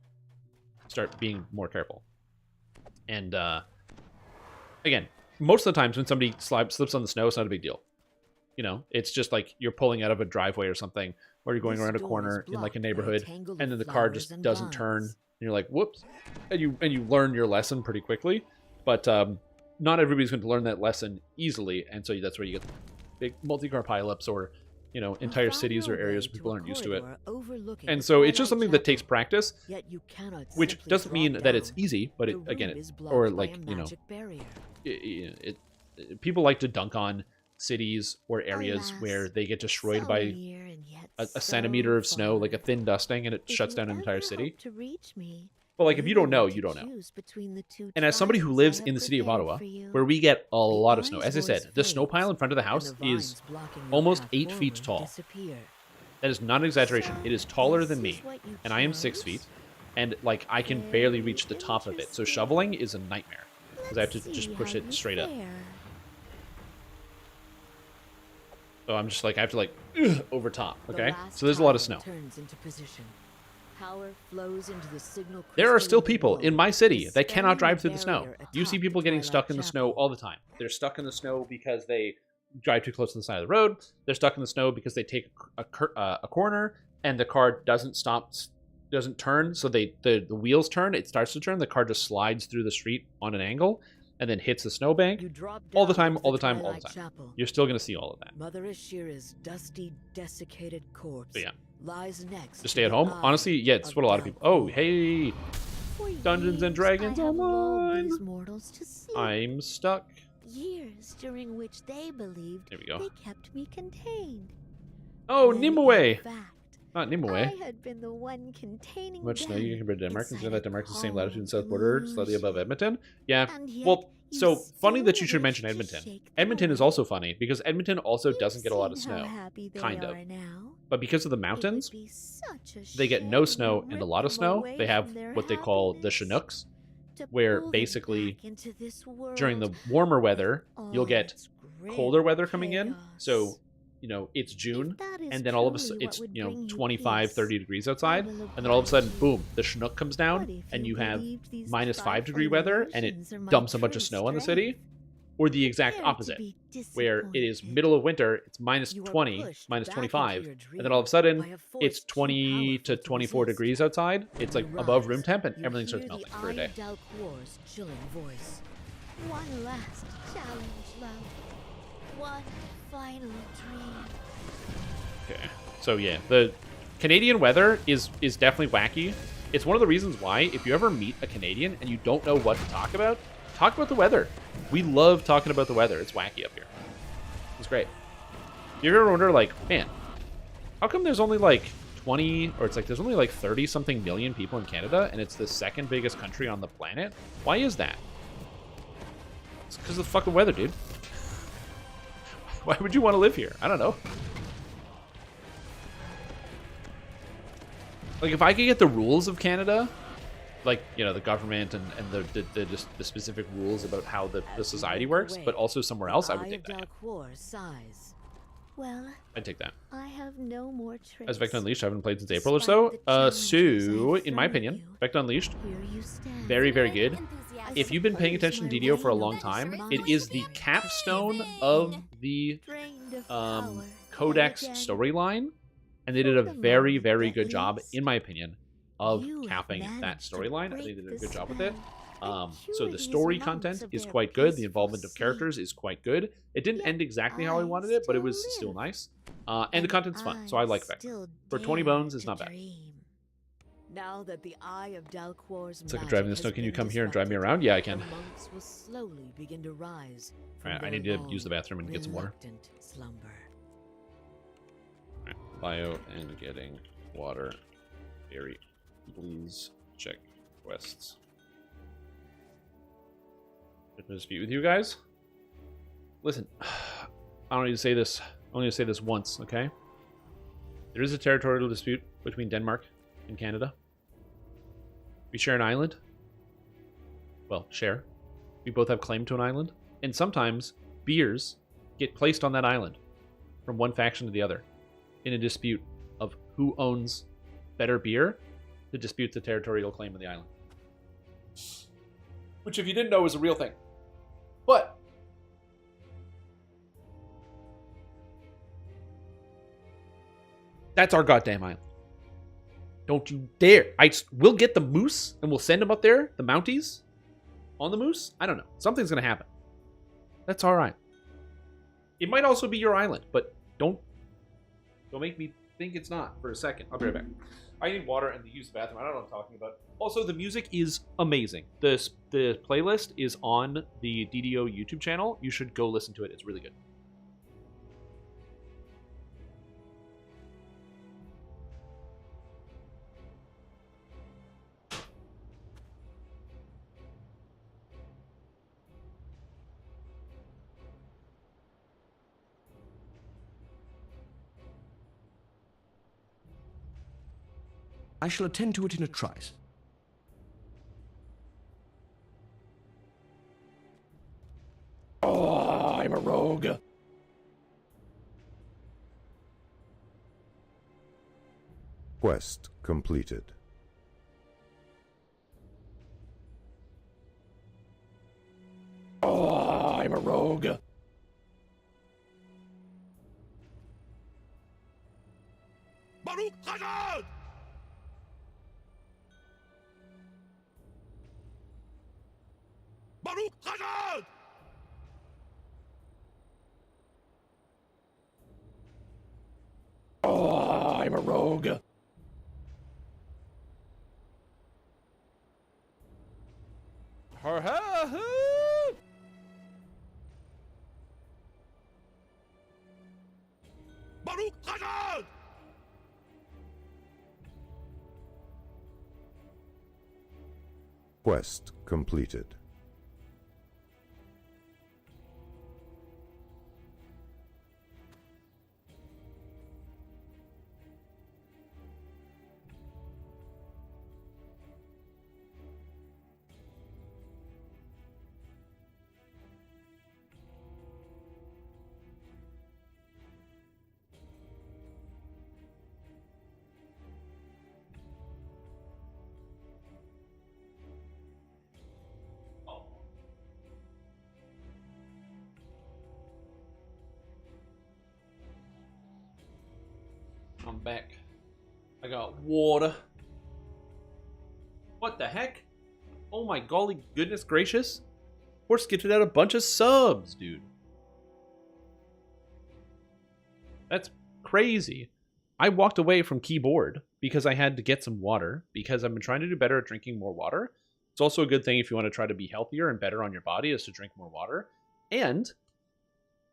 start being more careful. And again, most of the times when somebody slips on the snow, it's not a big deal. It's just like you're pulling out of a driveway or something, or you're going around a corner in like a neighborhood, and then the car just doesn't turn, and you're like, whoops, and you learn your lesson pretty quickly. But not everybody's going to learn that lesson easily, and so that's where you get big multi-car pileups, or entire cities or areas where people aren't used to it. And so it's just something that takes practice, which doesn't mean that it's easy, but people like to dunk on cities or areas where they get destroyed by a centimeter of snow, like a thin dusting, and it shuts down an entire city. But like, if you don't know, you don't know. And as somebody who lives in the city of Ottawa, where we get a lot of snow, as I said, the snow pile in front of the house is almost 8 feet tall. That is not an exaggeration. It is taller than me, and I am 6 feet, and like, I can barely reach the top of it. So shoveling is a nightmare, because I have to just push it straight up. So I'm just like, I have to like, over top, okay? So there's a lot of snow. There are still people in my city that cannot drive through the snow. You see people getting stuck in the snow all the time. They're stuck in the snow because they drive too close to the side of the road. They're stuck in the snow because they take a corner and the car doesn't turn, so the wheels turn, it starts to turn, the car just slides through the street on an angle and then hits the snowbank. All the time, all the time, all the time. You're still going to see all of that. Mother Ashira's dusty, desiccated corpse but yeah. lies next. Just stay at home. Honestly, yeah, it's what a lot of people. Oh, hey, Dungeons and Dragons Online. I'm stuck. Years during which they believed There we go. they kept me contained. Oh, When in Nimue. fact, Not Nimue. I had been the one containing Much snow you can compare to Denmark, considering that Denmark's the same latitude and south cold border, slightly above illusion. Edmonton. Yeah, And yet well, you so funny that you still should managed mention to Edmonton. shake them Edmonton is away. also funny because Edmonton also You've doesn't get a lot of seen how snow, happy they kind of. are now. But because of the It would mountains, be such a they get no shame snow to and a rip lot of them snow. away They have from their what they call the happiness, Chinooks, to where pull them basically back into this during the world warmer with weather, you'll all get its grim colder weather coming in. chaos. So, you know, it's June, If that is and then all of a truly sudden what it's, would you know, bring you 25, peace, 30 degrees I outside, will and then all of a sudden, oblige boom, you. the Chinook comes What down, if and you have believed these minus 5 degree trifling weather, and it illusions are my dumps a bunch of true snow on the strength? city. Or the exact Prepare to opposite, be where it is disappointed. middle of winter, it's minus You are 20, pushed minus back 25, into your and then all of a dream sudden, by a force it's too 20 to powerful to 24 resist. degrees outside. It's like You above rise. room temp, and You everything starts hear the melting for a Eye day. of Dalquor's chilling voice. One last challenge, love. One final dream. Okay. So yeah, the Canadian weather is definitely wacky. It's one of the reasons why if you ever meet a Canadian and you don't know what to talk about the weather. We love talking about the weather. It's wacky up here. It's great. You ever wonder, like, man, how come there's only like 20, or it's like there's only like 30 something million people in Canada and it's the second biggest country on the planet? Why is that? It's because of the fucking weather, dude. Why would you want to live here? I don't know. Like, if I could get the rules of Canada, like, you know, the government and the specific rules about how the society works, but also somewhere else, I would take that. Sighs. Well, I'd take that. I have no more tricks. As Vector Unleashed, I haven't played since April or so. So, in my opinion, Vector Unleashed, Here you stand. very, very good. If you've been paying attention to DDO for a long time, it is the capstone of the Drained of power Codex yet again. storyline, and they did a very, very good job, in my opinion, of You have capping that managed to storyline. I think break they did a the good job with it. spell So and the cure story these content monks of is their quite good. The peaceful involvement of characters sleep. is quite good. It didn't end exactly how I wanted it, but it was still still live. nice. And the content's fun, so I like Vector. still For 20 dare bones, it's to not bad. dream. Now that the Eye of Dalquor's It's like magic driving the has snow. Can you been come here and drive me disrupted, around? Yeah, I the can. monks will slowly begin to rise from Alright, I their need to long, use the bathroom and get some water. reluctant slumber. Alright, bio and getting water. Very, please check quests. There's no dispute with you guys. Listen, I don't need to say this. I only need to say this once, okay? There is a territorial dispute between Denmark and Canada. We share an island. Well, share. We both have claim to an island. And sometimes beers get placed on that island from one faction to the other in a dispute of who owns better beer to dispute the territorial claim of the island. Which, if you didn't know, is a real thing. But that's our goddamn island. Don't you dare. We'll get the moose and we'll send them up there, the Mounties, on the moose. I don't know. Something's going to happen. That's all right. It might also be your island, but don't make me think it's not for a second. I'll be right back. I need water and to use the bathroom. I don't know what I'm talking about. Also, the music is amazing. The playlist is on the DDO YouTube channel. You should go listen to it. It's really good. I shall attend to it in a trice. Oh, I'm a rogue. Quest completed. Oh, I'm a rogue. Baruch Hazard! Baruch Hazard! Oh, I'm a rogue. Baruch Hazard! Quest completed. I'm back. I got water. What the heck? Oh my golly goodness gracious. We're skipping out a bunch of subs, dude. That's crazy. I walked away from keyboard because I had to get some water, because I've been trying to do better at drinking more water. It's also a good thing if you want to try to be healthier and better on your body is to drink more water. And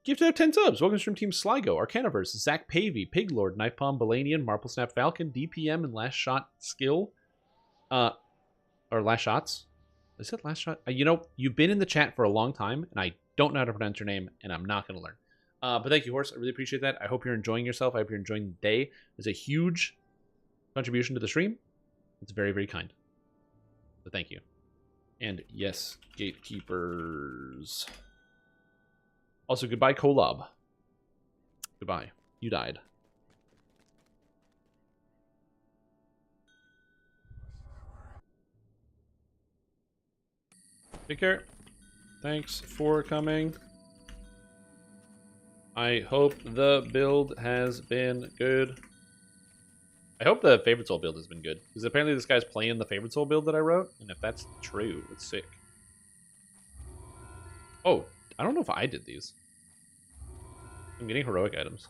gift out 10 subs. Welcome to Stream Team Sligo, Arcaniverse, Zach Pavey, Piglord, Knife Palm, Balanian, Marple Snap Falcon, DPM, and Last Shot Skill. Or Last Shots. Is it Last Shot? You know, you've been in the chat for a long time, and I don't know how to pronounce your name, and I'm not going to learn. But thank you, Horse. I really appreciate that. I hope you're enjoying yourself. I hope you're enjoying the day. It's a huge contribution to the stream. It's very, very kind. So thank you. And yes, gatekeepers. Also, goodbye, Kolob. Goodbye. You died. Take care. Thanks for coming. I hope the build has been good. I hope the Favorite Soul build has been good. Because apparently this guy's playing the Favorite Soul build that I wrote. And if that's true, it's sick. Oh, I don't know if I did these. I'm getting heroic items.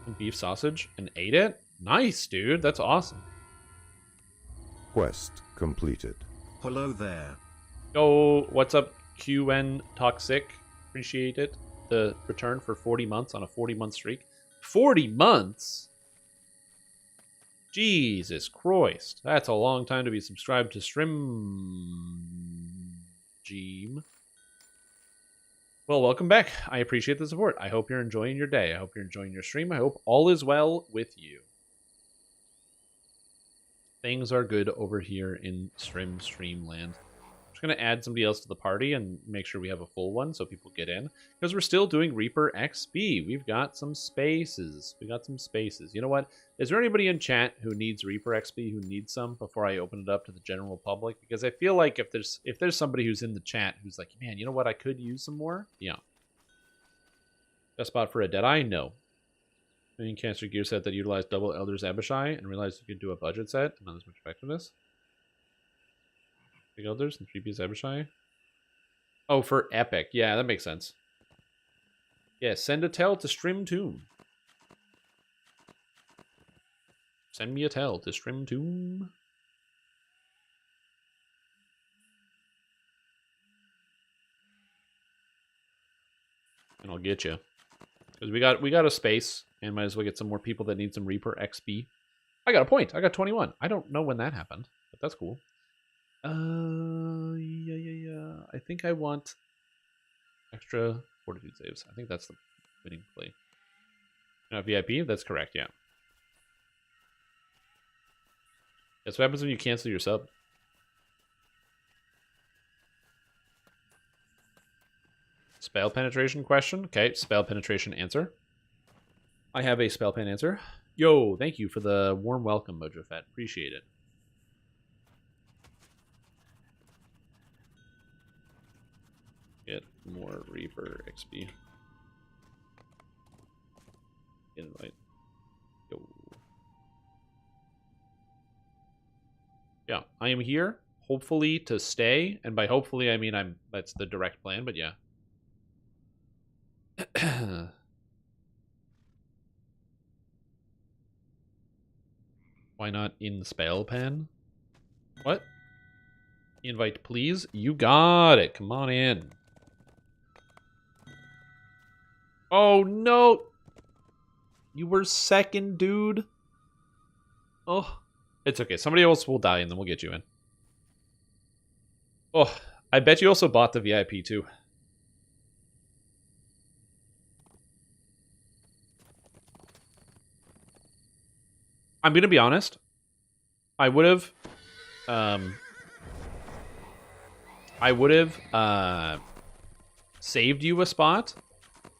And beef sausage and ate it? Nice, dude. That's awesome. Quest completed. Hello there. Yo, what's up, QN Toxic? Appreciate it. The return for 40 months on a 40-month streak. 40 months? Jesus Christ. That's a long time to be subscribed to Stream. Well, welcome back. I appreciate the support. I hope you're enjoying your day. I hope you're enjoying your stream. I hope all is well with you. Things are good over here in Streamland. I'm just going to add somebody else to the party and make sure we have a full one so people get in. Because we're still doing Reaper XP. We've got some spaces. We got some spaces. You know what? Is there anybody in chat who needs Reaper XP, who needs some before I open it up to the general public? Because I feel like if there's somebody who's in the chat who's like, man, you know what? I could use some more. Yeah. Best spot for a Deadeye? No. Main Cancer Gear set that utilized double Elder's Abishai and realized you could do a budget set and not as much effectiveness. Big Elders and 3-piece Abishai. Oh, for Epic. Yeah, that makes sense. Yeah, send a tell to Stream Tomb. Send me a tell to Stream Tomb. And I'll get you. Because we got a space, and might as well get some more people that need some Reaper XP. I got a point. I got 21. I don't know when that happened, but that's cool. Yeah. I think I want extra fortitude saves. I think that's the winning play. VIP? That's correct, yeah. That's what happens when you cancel your sub. Spell penetration question. Okay, spell penetration answer. I have a spell pen answer. Yo, thank you for the warm welcome, Mojo Fett. Appreciate it. Get more Reaper XP. Invite. Yo. Yeah, I am here, hopefully to stay, and by hopefully I mean that's the direct plan, but yeah. Why not in spell pen? What? Invite, please. You got it. Come on in. Oh, no. You were second, dude. Oh, it's okay. Somebody else will die, and then we'll get you in. Oh, I bet you also bought the VIP too. I'm gonna be honest. I would have saved you a spot,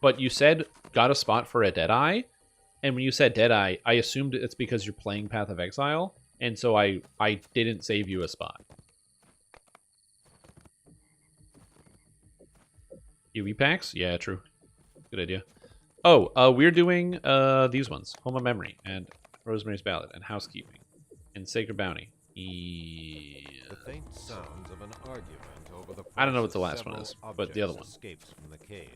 but you said got a spot for a Deadeye, and when you said Deadeye, I assumed it's because you're playing Path of Exile, and so I didn't save you a spot. UE packs? Yeah, true. Good idea. Oh, we're doing these ones. Home of Memory, and Rosemary's Ballad, and Housekeeping, and Sacred Bounty. The faint sounds of an argument over the I don't know what the last one is, but the other one. From the cave.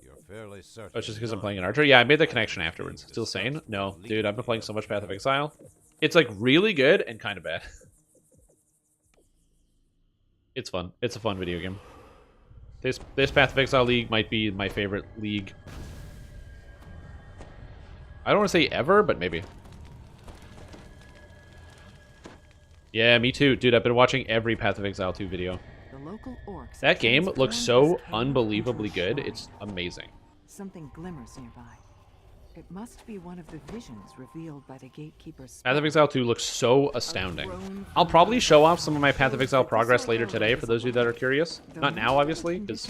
You're fairly certain. Oh, it's just because I'm playing an archer? Yeah, I made the connection afterwards. Still sane? No. Dude, I've been playing so much Path of Exile. It's like really good and kind of bad. It's fun. It's a fun video game. This Path of Exile League might be my favorite league. I don't want to say ever, but maybe. Yeah, me too. Dude, I've been watching every Path of Exile 2 video. That game looks so unbelievably good. It's amazing. Something glimmers nearby. It must be one of the visions revealed by the gatekeeper's. Path of Exile 2 looks so astounding. I'll probably show off some of my Path of Exile progress later today for those of you that are curious. Not now, obviously, because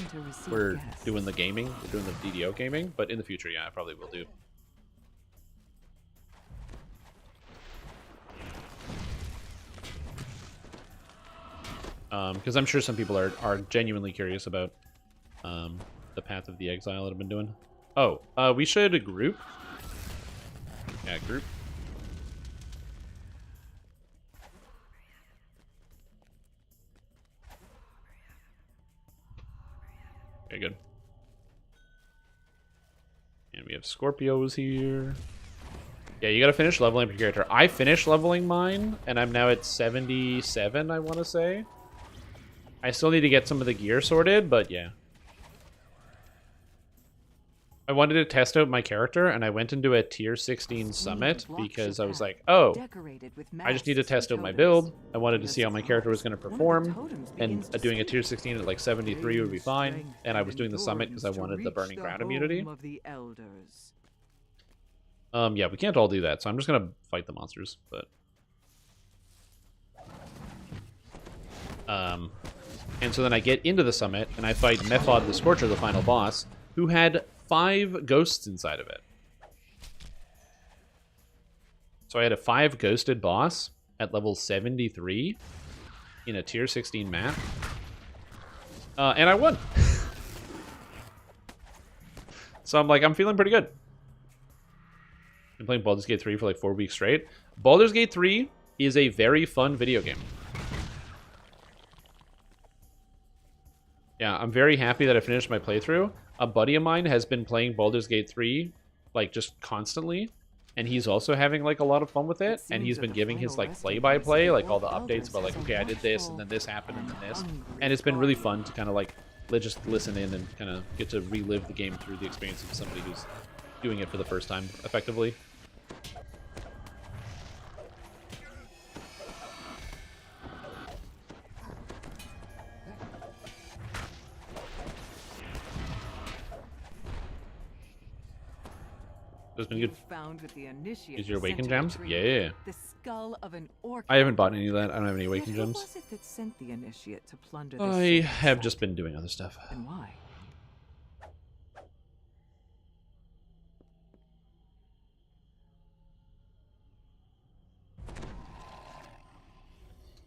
we're doing the gaming. We're doing the DDO gaming, but in the future, yeah, I probably will do. Because I'm sure some people are genuinely curious about the Path of the Exile that I've been doing. Oh, we should group. Yeah, group. Okay, good. And we have Scorpios here. Yeah, you gotta finish leveling up your character. I finished leveling mine, and I'm now at 77, I want to say. I still need to get some of the gear sorted, but yeah. I wanted to test out my character, and I went into a tier 16 summit because I was like, oh, I just need to test out my build. I wanted to see how my character was going to perform, and doing a tier 16 at like 73 would be fine. And I was doing the summit because I wanted the Burning Ground immunity. Yeah, we can't all do that, so I'm just going to fight the monsters, but... And so then I get into the summit, and I fight Mephod the Scorcher, the final boss, who had 5 ghosts inside of it. So I had a 5 ghosted boss at level 73 in a tier 16 map. And I won. So I'm like, I'm feeling pretty good. Been playing Baldur's Gate 3 for like 4 weeks straight. Baldur's Gate 3 is a very fun video game. Yeah, I'm very happy that I finished my playthrough. A buddy of mine has been playing Baldur's Gate 3, like, just constantly. And he's also having, like, a lot of fun with it. And he's been giving his, like, play-by-play, like, all the updates about, like, okay, I did this, and then this happened, and then this. And it's been really fun to kind of, like, just listen in and kind of get to relive the game through the experience of somebody who's doing it for the first time, effectively. It's been good. Is your Awakened Gems? Yeah. The skull of an orc. I haven't bought any of that. I don't have any Awakened Gems. Was it that sent the initiate to plunder I have just been doing other stuff. And why?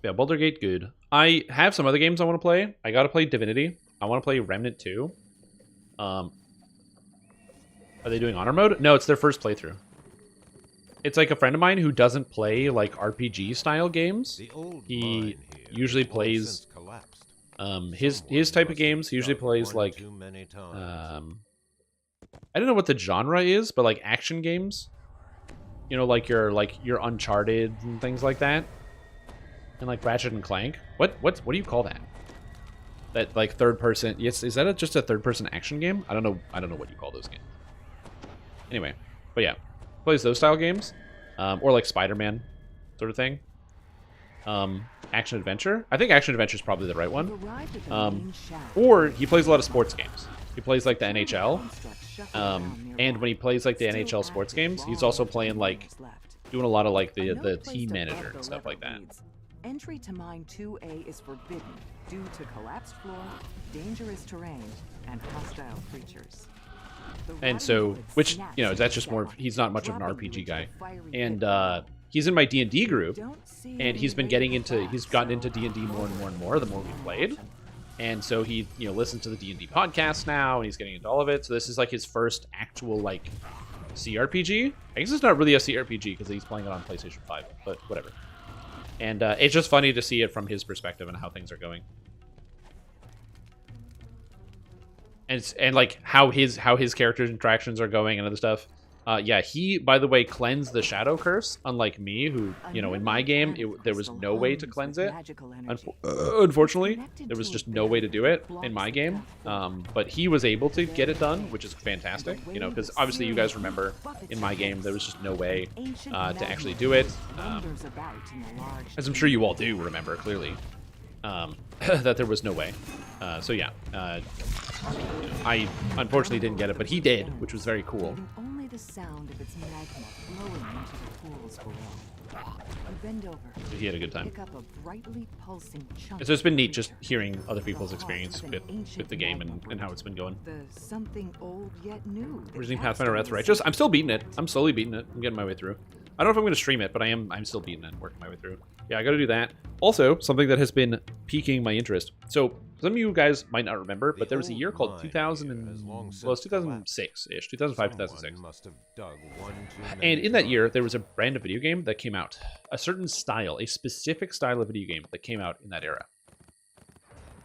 Yeah, Baldur's Gate, good. I have some other games I want to play. I gotta play Divinity. I want to play Remnant 2. Are they doing honor mode? No, it's their first playthrough. It's like a friend of mine who doesn't play like RPG style games. He usually plays his type of games. He usually plays like I don't know what the genre is, but like action games. You know, like your Uncharted and things like that. And like Ratchet and Clank. What do you call that? That like third person? Yes, is that just a third person action game? I don't know what you call those games. Anyway, but yeah, plays those style games, or like Spider-Man, sort of thing. action adventure. I think action adventure is probably the right one. Or he plays a lot of sports games. He plays like the NHL. And when he plays like the NHL sports games, he's also playing like doing a lot of like the team manager and stuff like that. Entry to Mine 2A is forbidden due to collapsed floor, dangerous terrain, and hostile creatures. And so, which, you know, that's just more, he's not much of an RPG guy. And he's in my D&D group, and he's gotten into D&D more and more and more the more we played. And so he, you know, listens to the D&D podcast now, and he's getting into all of it. So this is like his first actual, like, CRPG. I guess it's not really a CRPG because he's playing it on PlayStation 5, but whatever. And it's just funny to see it from his perspective and how things are going. And like how his character's interactions are going and other stuff. Yeah, he, by the way, cleansed the Shadow Curse, unlike me, who, you know, in my game, there was no way to cleanse it. Unfortunately, there was just no way to do it in my game. But he was able to get it done, which is fantastic, you know, because obviously you guys remember, in my game, there was just no way to actually do it. As I'm sure you all do remember, clearly, that there was no way. So yeah, I unfortunately didn't get it, but he did, which was very cool. The sound of its magma flowing into the pools below. You bend over. He had a good time. Pick up a brightly pulsing chunk. So it's been neat just hearing other people's experience with the game and how it's been going. The something old yet new. Originally Pathfinder Wrath Righteous. I'm still beating it. I'm slowly beating it. I'm getting my way through. I don't know if I'm going to stream it, but I'm still beating it and working my way through. Yeah, I got to do that. Also, something that has been piquing my interest. So some of you guys might not remember, but there was a year called 2006-ish, 2005, 2006. And in that year, there was a brand of video game that came out. A certain style, a specific style of video game that came out in that era.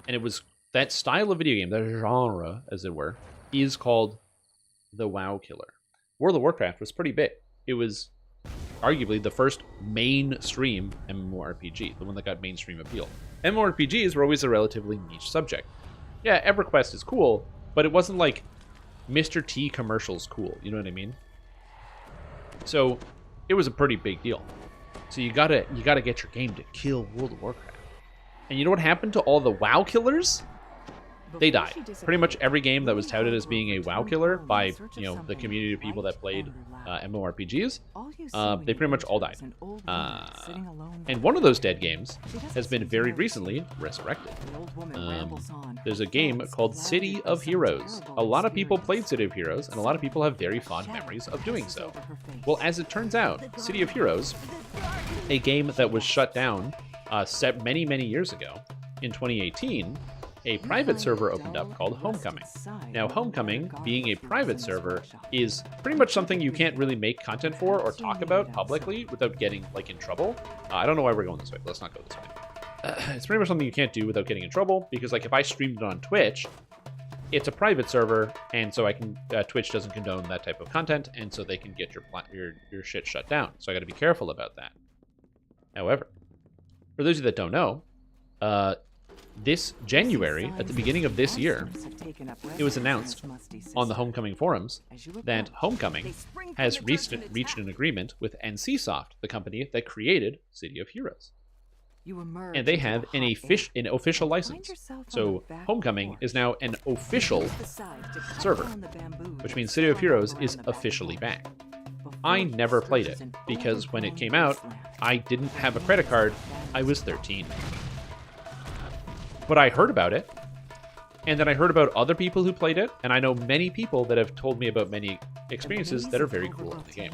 And it was that style of video game, that genre, as it were, is called the WoW Killer. World of Warcraft was pretty big. It was arguably the first mainstream MMORPG, the one that got mainstream appeal. MMORPGs were always a relatively niche subject. Yeah, EverQuest is cool, but it wasn't like Mr. T commercials cool, you know what I mean? So it was a pretty big deal. So you gotta get your game to kill World of Warcraft. And you know what happened to all the WoW killers? They died. Pretty much every game that was touted as being a WoW killer by, you know, the community of people that played MMORPGs, they pretty much all died. And one of those dead games has been very recently resurrected. There's a game called City of Heroes. A lot of people played City of Heroes, and a lot of people have very fond memories of doing so. Well, as it turns out, City of Heroes, a game that was shut down many, many years ago, in 2018, a private server opened up called Homecoming. Now, Homecoming, being a private server, is pretty much something you can't really make content for or talk about publicly without getting, like, in trouble. I don't know why we're going this way. Let's not go this way. It's pretty much something you can't do without getting in trouble, because, like, if I streamed it on Twitch, it's a private server, and so I can Twitch doesn't condone that type of content, and so they can get your shit shut down. So I got to be careful about that. However, for those of you that don't know, this January, at the beginning of this year, it was announced on the Homecoming forums that Homecoming has reached an agreement with NCSoft, the company that created City of Heroes. And they have an official license. So Homecoming is now an official server, which means City of Heroes is officially back. I never played it, because when it came out, I didn't have a credit card. I was 13. But I heard about it, and then I heard about other people who played it, and I know many people that have told me about many experiences that are very cool in the game.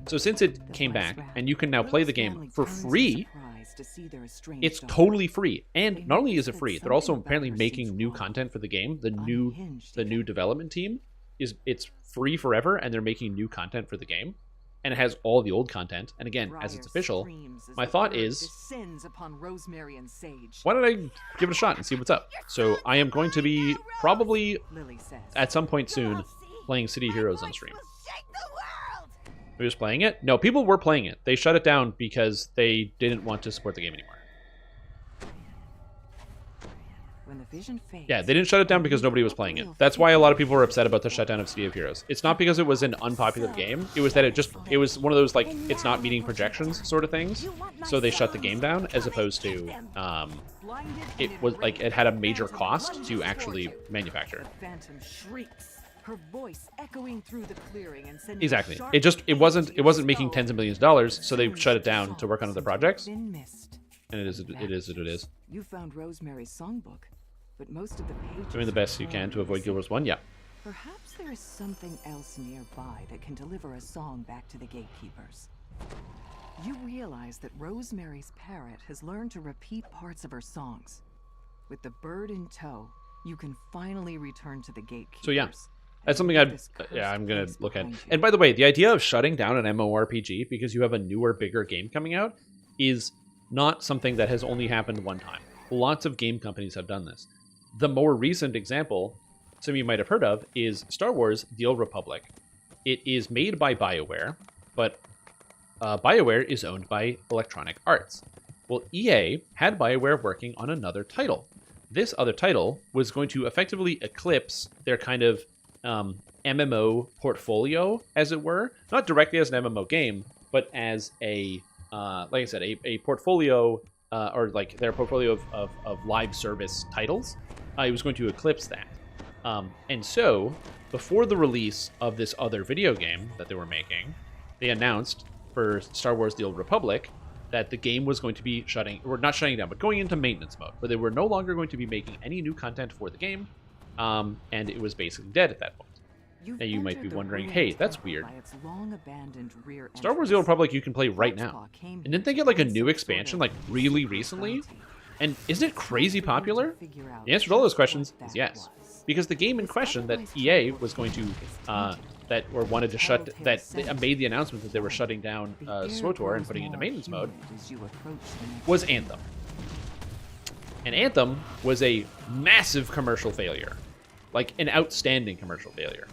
So since it came back, and you can now play the game for free, it's totally free. And not only is it free, they're also apparently making new content for the game. The new development team it's free forever, and they're making new content for the game. And it has all the old content. And again, as it's official, my thought is, why don't I give it a shot and see what's up? So I am going to be probably, at some point soon, playing City Heroes on stream. We're just playing it? No, people were playing it. They shut it down because they didn't want to support the game anymore. When the vision fades, Yeah, they didn't shut it down because nobody was playing it. That's why a lot of people were upset about the shutdown of City of Heroes. It's not because it was an unpopular game. It was that it was one of those, like, it's not meeting projections sort of things. So they shut the game down, as opposed to, it was, like, it had a major cost to actually manufacture. Phantom shrieks, her voice echoing through the clearing and sending Exactly. sharp It wasn't making tens of millions of dollars, so they shut it down to work on other projects. been missed. And it is what it is. You found Rosemary's songbook, but most of the pages Doing the best you can to avoid Guild Wars 1, yeah. Perhaps there is something else nearby that can deliver a song back to the gatekeepers. You realize that Rosemary's parrot has learned to repeat parts of her songs. With the bird in tow, you can finally return to the gatekeepers. So yeah, that's something I'm gonna look at. And by the way, the idea of shutting down an MMORPG because you have a newer, bigger game coming out is not something that has only happened one time. Lots of game companies have done this. The more recent example, some of you might have heard of, is Star Wars: The Old Republic. It is made by BioWare, but BioWare is owned by Electronic Arts. Well, EA had BioWare working on another title. This other title was going to effectively eclipse their kind of MMO portfolio, as it were. Not directly as an MMO game, but as a, like I said, a portfolio, or like their portfolio of live service titles. It was going to eclipse that. And so, before the release of this other video game that they were making, they announced for Star Wars: The Old Republic that the game was going to be not shutting down, but going into maintenance mode, where they were no longer going to be making any new content for the game, and it was basically dead at that point. Now you might be wondering, hey, that's weird. Star Wars: The Old Republic you can play right now. And didn't they get like a new expansion like really recently? And isn't it crazy popular? The answer to all those questions is yes. Because the game in question that EA was going to, wanted to shut, that they made the announcement that they were shutting down SWTOR and putting it into maintenance mode, was Anthem. And Anthem was a massive commercial failure. Like an outstanding commercial failure.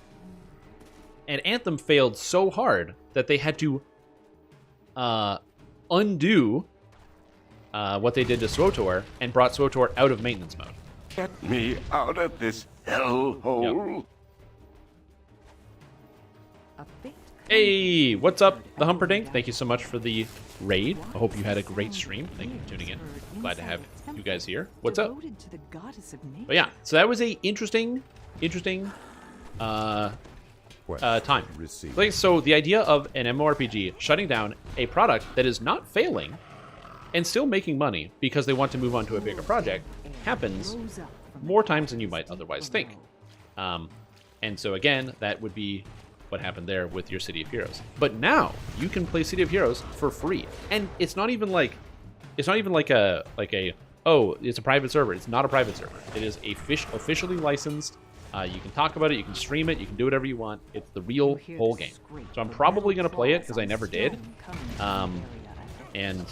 And Anthem failed so hard that they had to undo what they did to SWTOR and brought SWTOR out of maintenance mode. Get me out of this hellhole. Yep. Hey, what's up, the Humperdinck? Thank you so much for the raid. I hope you had a great stream. Thank you for tuning in. Glad to have you guys here. What's up? But yeah, so that was a interesting time. Like, so the idea of an MMORPG shutting down a product that is not failing and still making money because they want to move on to a bigger project happens more times than you might otherwise think. And so again, that would be what happened there with your City of Heroes. But now you can play City of Heroes for free, and it's not even like oh, it's a private server. It's not a private server. It is officially licensed. You can talk about it, you can stream it, you can do whatever you want. It's the real whole game. So I'm probably going to play it because I never did. And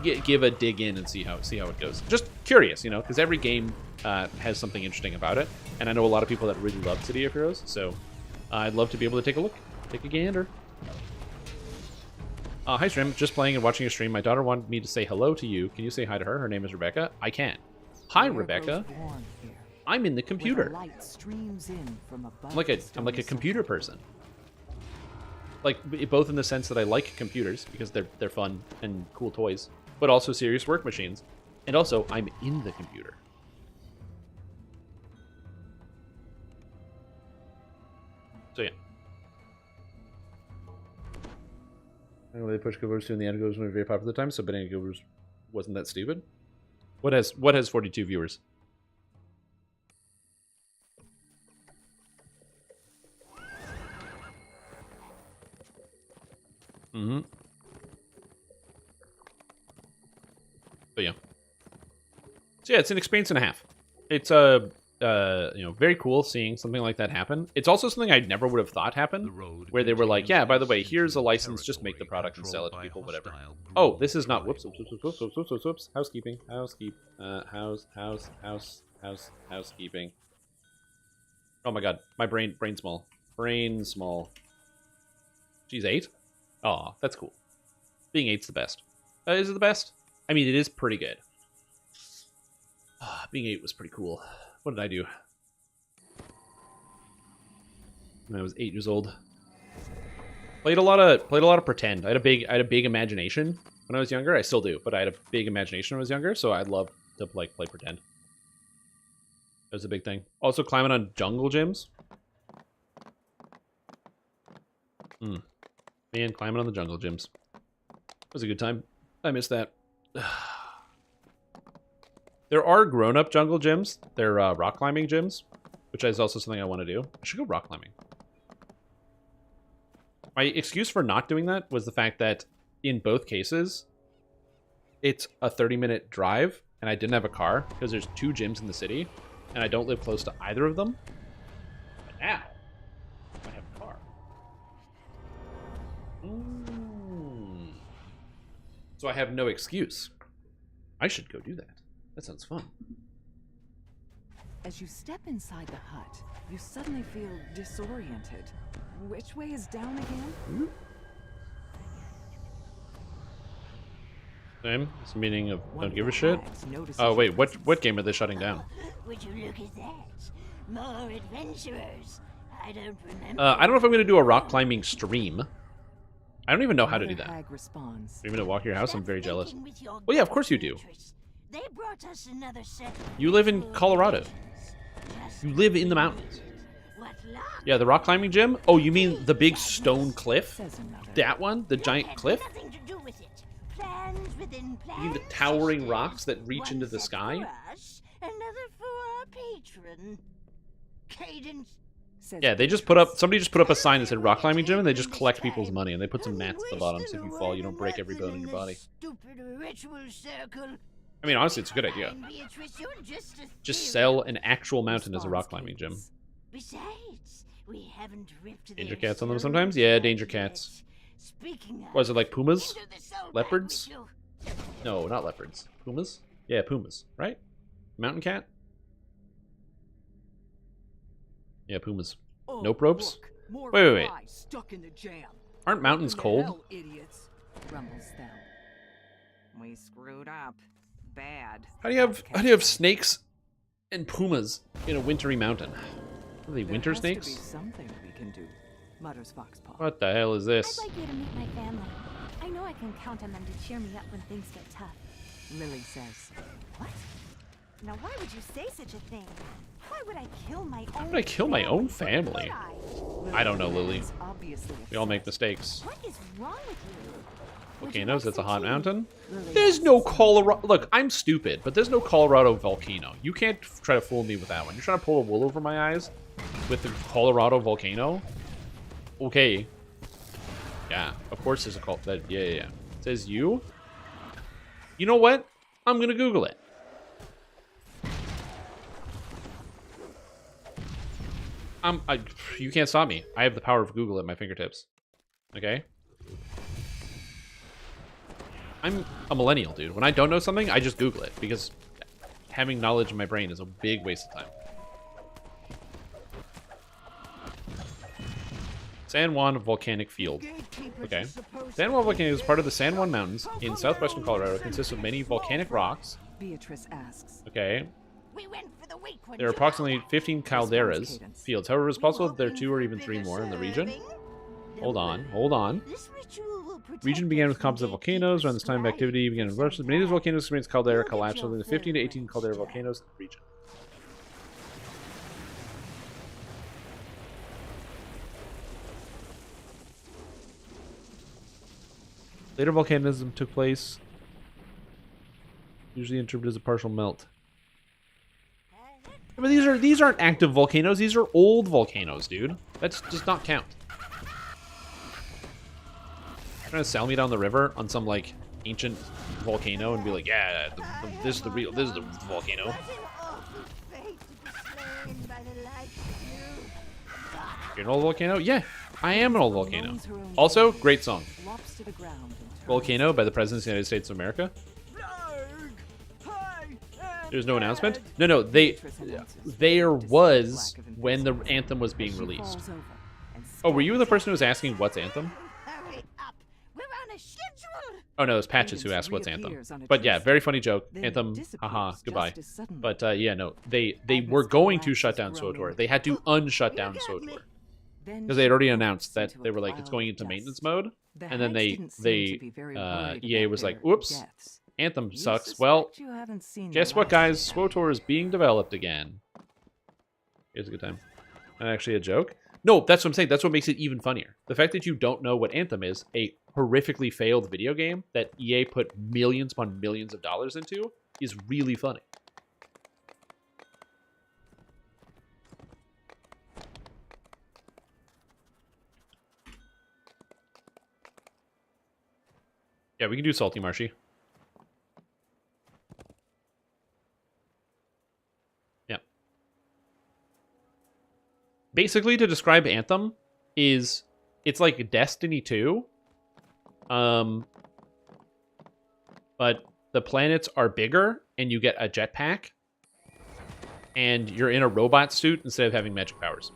give a dig in and see how it goes. Just curious, because every game has something interesting about it, and I know a lot of people that really love City of Heroes, so I'd love to be able to take a look, take a gander. Hi stream, just playing and watching your stream. My daughter wanted me to say hello to you. Can you say hi to her? Her name is Rebecca. I can. Hi Rebecca. I'm in the computer. I'm like a computer person. Like, both in the sense that I like computers because they're fun and cool toys, but also serious work machines. And also, I'm in the computer. So yeah. I know they pushed Guild Wars 2 and the end Guild Wars were very popular at the time, so betting Guild Wars wasn't that stupid. What has 42 viewers? Mm-hmm. But yeah. So yeah, it's an experience and a half. It's very cool seeing something like that happen. It's also something I never would have thought happened, where they were like, yeah, by the way, here's a license, just make the product and sell it to people, whatever. Oh, this is not, whoops, housekeeping, housekeeping. Oh my god, my brain small. She's 8? Aw, that's cool. Being 8's the best. Is it the best? I mean, it is pretty good. Being 8 was pretty cool. What did I do when I was 8 years old? Played a lot of pretend. I had a big imagination when I was younger. I still do, but I had a big imagination when I was younger, so I'd love to like play pretend. That was a big thing. Also climbing on jungle gyms. Man, climbing on the jungle gyms. It was a good time. I miss that. There are grown-up jungle gyms. They're rock climbing gyms, which is also something I want to do. I should go rock climbing. My excuse for not doing that was the fact that in both cases, it's a 30-minute drive, and I didn't have a car because there's 2 gyms in the city, and I don't live close to either of them. But now, I have a car. So I have no excuse. I should go do that. That sounds fun. As you step inside the hut, you suddenly feel disoriented. Which way is down again? Same. It's a meaning of don't give a shit. Oh wait, what game are they shutting down? Would you look at that? More adventurers. I don't remember. I don't know if I'm gonna do a rock climbing stream. I don't even know how to do that. Even to walk your house, I'm very jealous. Well, yeah, of course you do. They brought us another set. You live in Colorado. You live in the mountains. Yeah, the rock climbing gym? Oh, you mean the big stone cliff? That one? The giant cliff? You mean the towering rocks that reach into the sky? Another for our patron. Cadence. Yeah, they just put up, somebody just put up a sign that said rock climbing gym, and they just collect people's money, and they put some mats at the bottom so if you fall, you don't break every bone in your body. I mean, honestly, it's a good idea. Just sell an actual mountain as a rock climbing gym. Besides, we haven't ripped Danger cats on them sometimes? Yeah, danger cats. Was it like pumas? Leopards? No, not leopards. Pumas? Yeah, pumas, right? Mountain cat? Yeah, pumas. Nope ropes? Wait. Aren't mountains cold? We screwed up. Bad. How do you have snakes and pumas in a wintry mountain? Are they winter snakes? Something we can do, mutters Foxpaw. What the hell is this? I'd like you to meet my family. I know I can count on them to cheer me up when things get tough. Lily says. What? Now why would you say such a thing? Why would I kill my own? Why would I kill my own family? I don't know, Lily. We all make mistakes. What is wrong with you? Volcanoes, that's a hot mountain. There's no Colorado. Look, I'm stupid, but there's no Colorado volcano. You can't try to fool me with that one. You're trying to pull a wool over my eyes with the Colorado volcano? Okay. Yeah, of course there's a yeah. It says you? You know what? I'm gonna Google it. You can't stop me. I have the power of Google at my fingertips. Okay? I'm a millennial, dude. When I don't know something, I just Google it, because having knowledge in my brain is a big waste of time. San Juan Volcanic Field. Okay. San Juan Volcanic is part of the San Juan Mountains in southwestern Colorado. It consists of many volcanic rocks. Beatrice asks. Okay. There are approximately 15 calderas, fields. However, it's possible that there are 2 or even 3 more in the region. Hold on. Region began with composite volcanoes. Around this time, activity began in eruptions. Many of these volcanoes experienced caldera collapse, within the 15 to 18 caldera volcanoes in the region. Later volcanism took place, usually interpreted as a partial melt. But these aren't active volcanoes. These are old volcanoes, dude. That does not count. Trying to sell me down the river on some like ancient volcano and be like, yeah, this is the volcano. You're an old volcano? Yeah, I am an old volcano. Also, great song. Volcano by the President of the United States of America. There's no announcement? No, there was when the anthem was being released. Oh, were you the person who was asking what's anthem? Hurry up. We're on a schedule Oh no, it was Patches who asked what's Anthem. But yeah, very funny joke. Anthem, haha, goodbye. But yeah, no, they were going to shut down SWTOR. They had to unshut down SWTOR. Because they had already announced that they were like, it's going into maintenance mode. And then EA was like, whoops, Anthem sucks. Well, guess what, guys? SWTOR is being developed again. It's a good time. And actually a joke. No, that's what I'm saying. That's what makes it even funnier. The fact that you don't know what Anthem is, a horrifically failed video game that EA put millions upon millions of dollars into, is really funny. Yeah, we can do Salty Marshy. Yeah. Basically, to describe Anthem is it's like Destiny 2. But the planets are bigger and you get a jetpack and you're in a robot suit instead of having magic powers.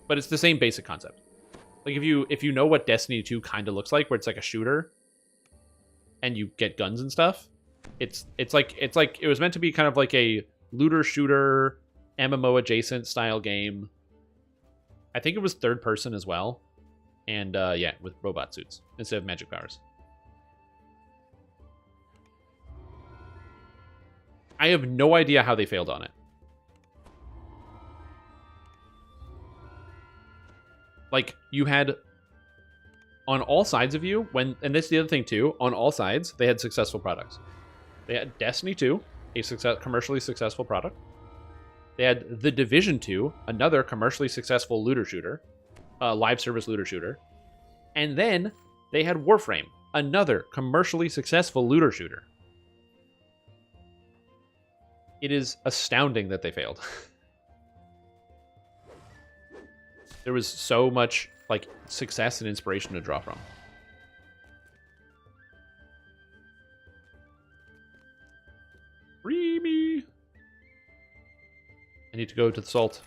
But it's the same basic concept. Like if you know what Destiny 2 kind of looks like, where it's like a shooter and you get guns and stuff, it's like it was meant to be kind of like a looter shooter MMO adjacent style game. I think it was third person as well. And yeah, with robot suits instead of magic powers. I have no idea how they failed on it. Like, you had on all sides of you, and this is the other thing too, on all sides, they had successful products. They had Destiny 2, a commercially successful product. They had The Division 2, another commercially successful looter shooter, live service looter shooter. And then they had Warframe, another commercially successful looter shooter. It is astounding that they failed. There was so much like success and inspiration to draw from. Free me. I need to go to the Salt.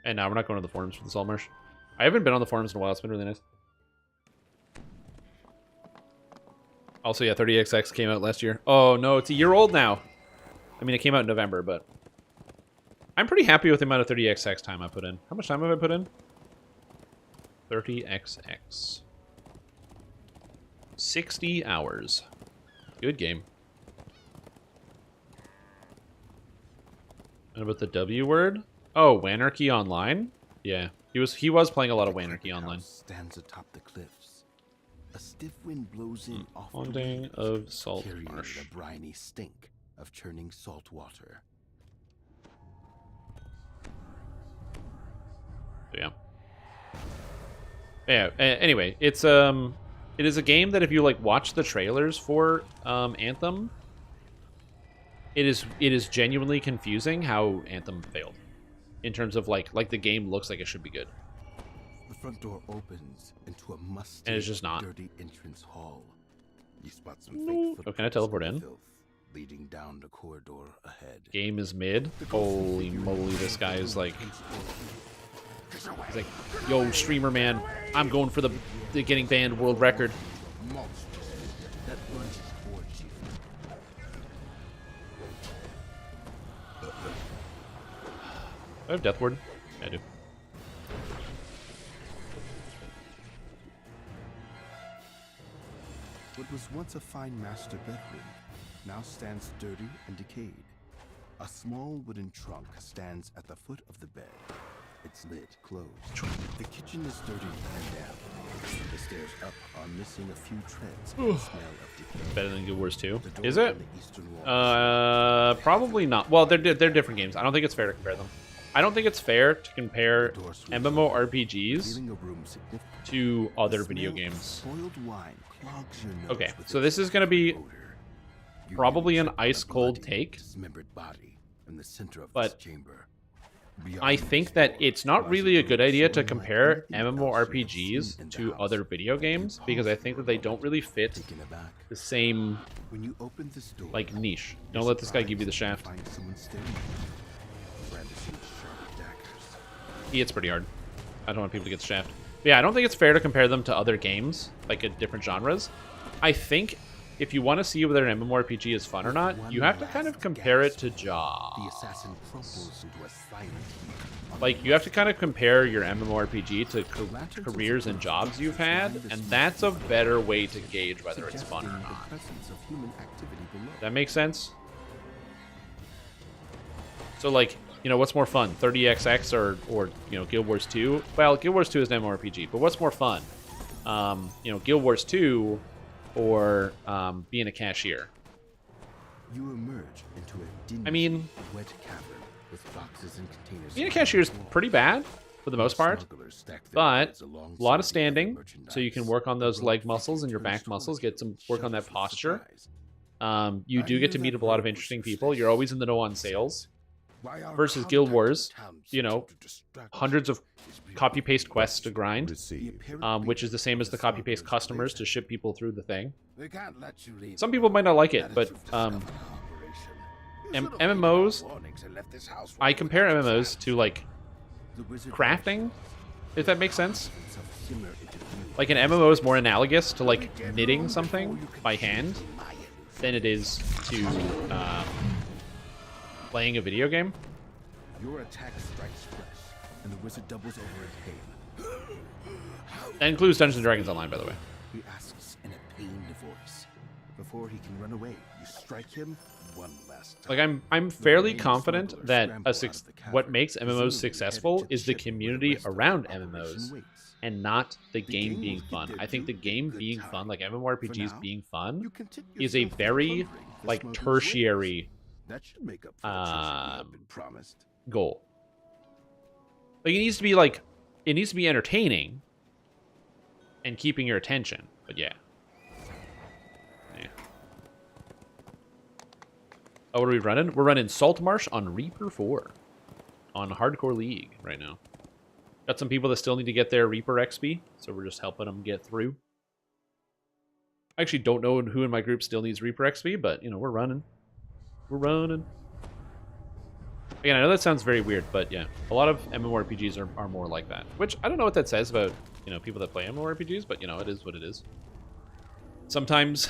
And now we're not going to the forums for the Salt Marsh. I haven't been on the forums in a while. It's been really nice. Also, yeah, 30XX came out last year. Oh, no, it's a year old now. I mean, it came out in November, but I'm pretty happy with the amount of 30XX time I put in. How much time have I put in? 30XX. 60 hours. Good game. And about the W word? Oh, Wanarchy Online? Yeah. He was playing a lot of Wanarchy Online. Stands atop the cliffs. A stiff wind blows in off the Haunting ridge, of Salt carrying Marsh. the briny stink of churning salt water. Yeah. Yeah. Anyway, it is a game that if you like watch the trailers for Anthem, it is genuinely confusing how Anthem failed in terms of like the game looks like it should be good. The front door opens into a musty, and it's just not. dirty entrance hall. You spot some No. Oh, can I teleport in? filth leading down the corridor ahead. Game is mid. Holy moly, this guy is like... He's like, yo, streamer man, I'm going for the getting banned world record. That lunch towards you. I have Death Ward. I do. What was once a fine master bedroom now stands dirty and decayed. A small wooden trunk stands at the foot of the bed, its lid closed. The kitchen is dirty and damp. The stairs up are missing a few treads and the smell of decay. Better than Guild Wars 2. The door Is it? on the eastern wall Probably not. Well, they're different games. I don't think it's fair to compare them. I don't think it's fair to compare MMORPGs revealing a room significant. to other The video smell of games. spoiled wine clogs your nose Okay, with so its this is going to be odor. You probably an reach up on a ice-cold bloody, take, dismembered body in the center of but this chamber. I think that it's not really a good idea to compare MMORPGs to other video games because I think that they don't really fit Taken aback, the same when you open this door, like niche. Don't let this guy give you the shaft. find someone staring at you, brandishing sharp daggers. It's pretty hard. I don't want people to get the shaft. Yeah, I don't think it's fair to compare them to other games, like in different genres. I think if you want to see whether an MMORPG is fun or not, you have to kind of compare it to jobs. The assassin crumples into a silent heap. Like, you have to kind of compare your MMORPG to careers and jobs you've had, and that's a better way to gauge whether it's fun or not. That makes sense? So, like, you know, what's more fun, 30XX or you know, Guild Wars 2? Well, Guild Wars 2 is an MMORPG, but what's more fun? You know, Guild Wars 2 or being a cashier? You emerge into a dingy, I mean, wet cavern with boxes and containers. Being a cashier is pretty bad for the most part, but a lot of standing, so you can work on those leg muscles and your back muscles, get some work on that posture. You do get to meet a lot of interesting people. You're always in the know on sales. Versus Guild Wars, you know, hundreds of copy-paste quests to grind, which is the same as the copy-paste customers to ship people through the thing. Some people might not like it, but MMOs, I compare MMOs to, like, crafting, if that makes sense. Like, an MMO is more analogous to, like, knitting something by hand than it is to playing a video game. Your attack strikes fresh, and the wizard doubles over in pain. That includes Dungeons & Dragons Online, by the way. He asks in a pained voice. Before he can run away, you strike him one last time. Like, I'm fairly confident that what makes MMOs successful is the community around MMOs and not the game being fun. I think the game being fun, like MMORPGs being fun, is a very, like, tertiary that should make up for what you have been promised. Goal. Like, it needs to be, like, it needs to be entertaining and keeping your attention. But yeah. Oh, what are we running? We're running Salt Marsh on Reaper 4 on Hardcore League right now. Got some people that still need to get their Reaper XP, so we're just helping them get through. I actually don't know who in my group still needs Reaper XP, but, you know, we're running. We're running. Again, I know that sounds very weird, but yeah, a lot of MMORPGs are more like that. Which, I don't know what that says about, you know, people that play MMORPGs, but, you know, it is what it is. Sometimes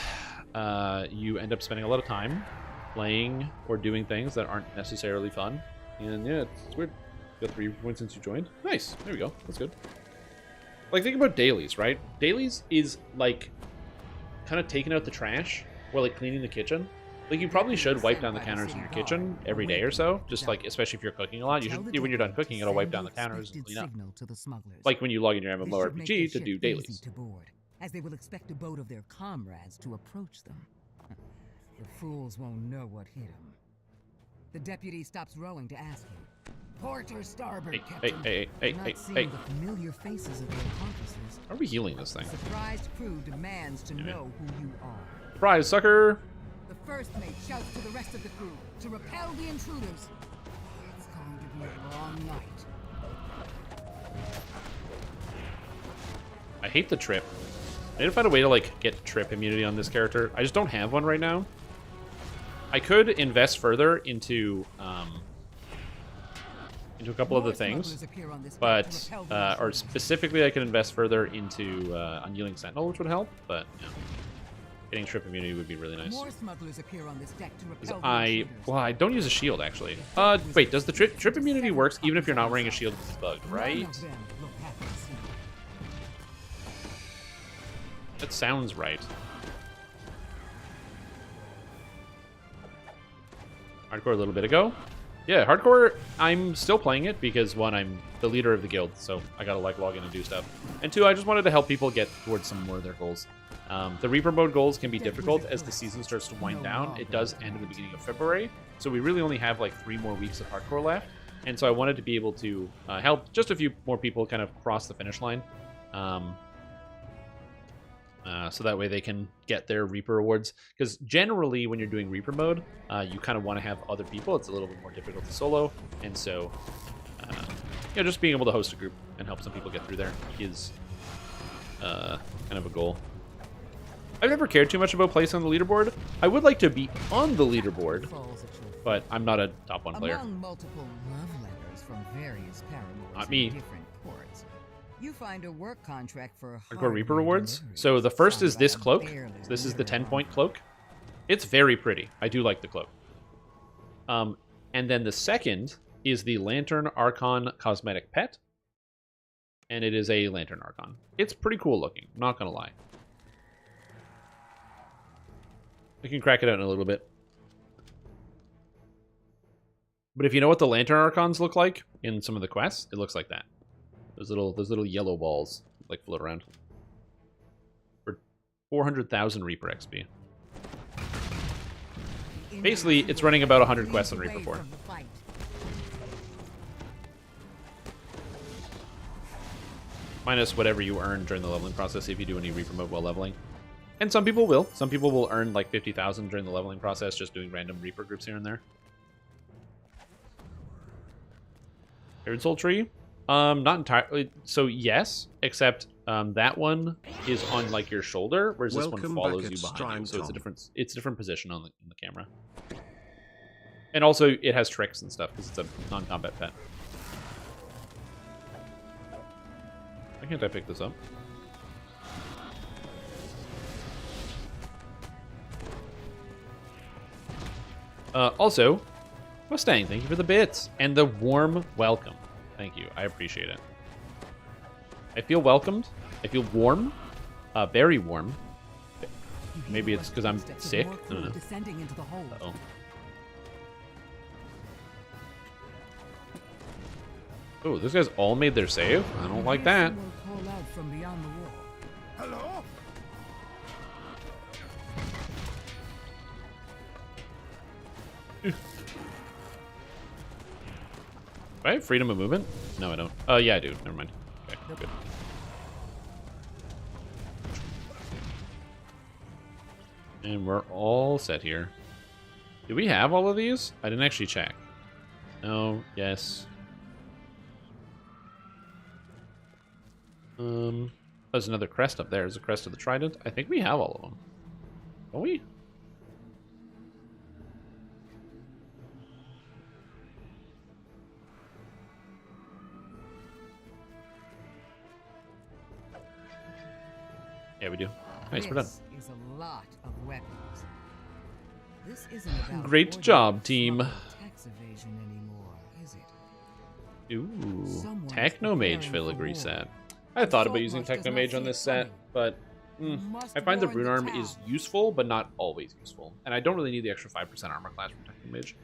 you end up spending a lot of time playing or doing things that aren't necessarily fun. And yeah, it's weird. Got 3 points since you joined. Nice. There we go. That's good. Like, think about dailies, right? Dailies is, like, kind of taking out the trash or, like, cleaning the kitchen. Like, you probably should wipe down the counters in your kitchen every day or so. Just, like, especially if you're cooking a lot. You should, when you're done cooking, it'll wipe down the counters and clean up. Like when you log in your MMORPG to do dailies. As they will expect a boat of their comrades to approach them. The fools won't know what hit them. The deputy stops rowing to ask him, "Port or starboard, Captain?" Hey. The familiar faces of their accomplices. Are we healing this thing? The surprised crew demands to know who you are. Surprise, sucker! The first mate shouts to the rest of the crew to repel the intruders. It's going to be a long night. I hate the trip. I need to find a way to, like, get trip immunity on this character. I just don't have one right now. I could invest further into a couple of the things, but or specifically, I could invest further into Unyielding Sentinel, which would help. But yeah, getting trip immunity would be really nice. More smugglers appear on this deck to repel I don't use a shield actually. Wait, does the trip immunity works even if you're not wearing a shield? It's bugged, right? That sounds right. Hardcore a little bit ago. Yeah, Hardcore, I'm still playing it because, one, I'm the leader of the guild, so I gotta, like, log in and do stuff. And two, I just wanted to help people get towards some more of their goals. The Reaper mode goals can be difficult as the season starts to wind down. It does end at the beginning of February, so we really only have, like, 3 more weeks of Hardcore left. And so I wanted to be able to help just a few more people kind of cross the finish line. So that way they can get their Reaper rewards. Because generally, when you're doing Reaper mode, you kind of want to have other people. It's a little bit more difficult to solo. And so, yeah, just being able to host a group and help some people get through there is kind of a goal. I've never cared too much about placing on the leaderboard. I would like to be on the leaderboard, but I'm not a top 1 player. Among multiple love letters from various paramours not me. in different ports, You find a work contract for Hardcore Reaper rewards. So the first is this cloak. So this is the 10-point cloak. It's very pretty. I do like the cloak. And then the second is the Lantern Archon cosmetic pet. And it is a Lantern Archon. It's pretty cool looking, not gonna lie. We can crack it out in a little bit. But if you know what the Lantern Archons look like in some of the quests, it looks like that. Those little yellow balls like float around. For 400,000 Reaper XP. Basically, it's running about 100 quests on Reaper 4. Minus whatever you earn during the leveling process if you do any Reaper mode while leveling. And some people will. Some people will earn like 50,000 during the leveling process just doing random Reaper groups here and there. Third Soul Tree? Not entirely. So yes, except that one is on like your shoulder, whereas this one follows you behind you. So it's a different position on in the camera. And also it has tricks and stuff because it's a non-combat pet. Why can't I pick this up? Also, Mustang, thank you for the bits and the warm welcome. Thank you. I appreciate it. I feel welcomed. I feel warm. Very warm. Maybe it's because I'm sick. I don't know. Uh-oh. Oh, those guys all made their save? I don't like that. Hello? Do I have freedom of movement? No, I don't. Oh, yeah, I do. Never mind. Okay, good. And we're all set here. Do we have all of these? I didn't actually check. No, yes. There's another crest up there. There's a crest of the Trident. I think we have all of them. Don't we? Yeah, we do. Nice, we're done. Is a lot of weapons. This isn't about Great job, team. Tax evasion anymore, is it? Ooh, Technomage filigree set. I thought about using Technomage on this set, but I find the Rune Arm is useful, but not always useful. And I don't really need the extra 5% armor class from Technomage.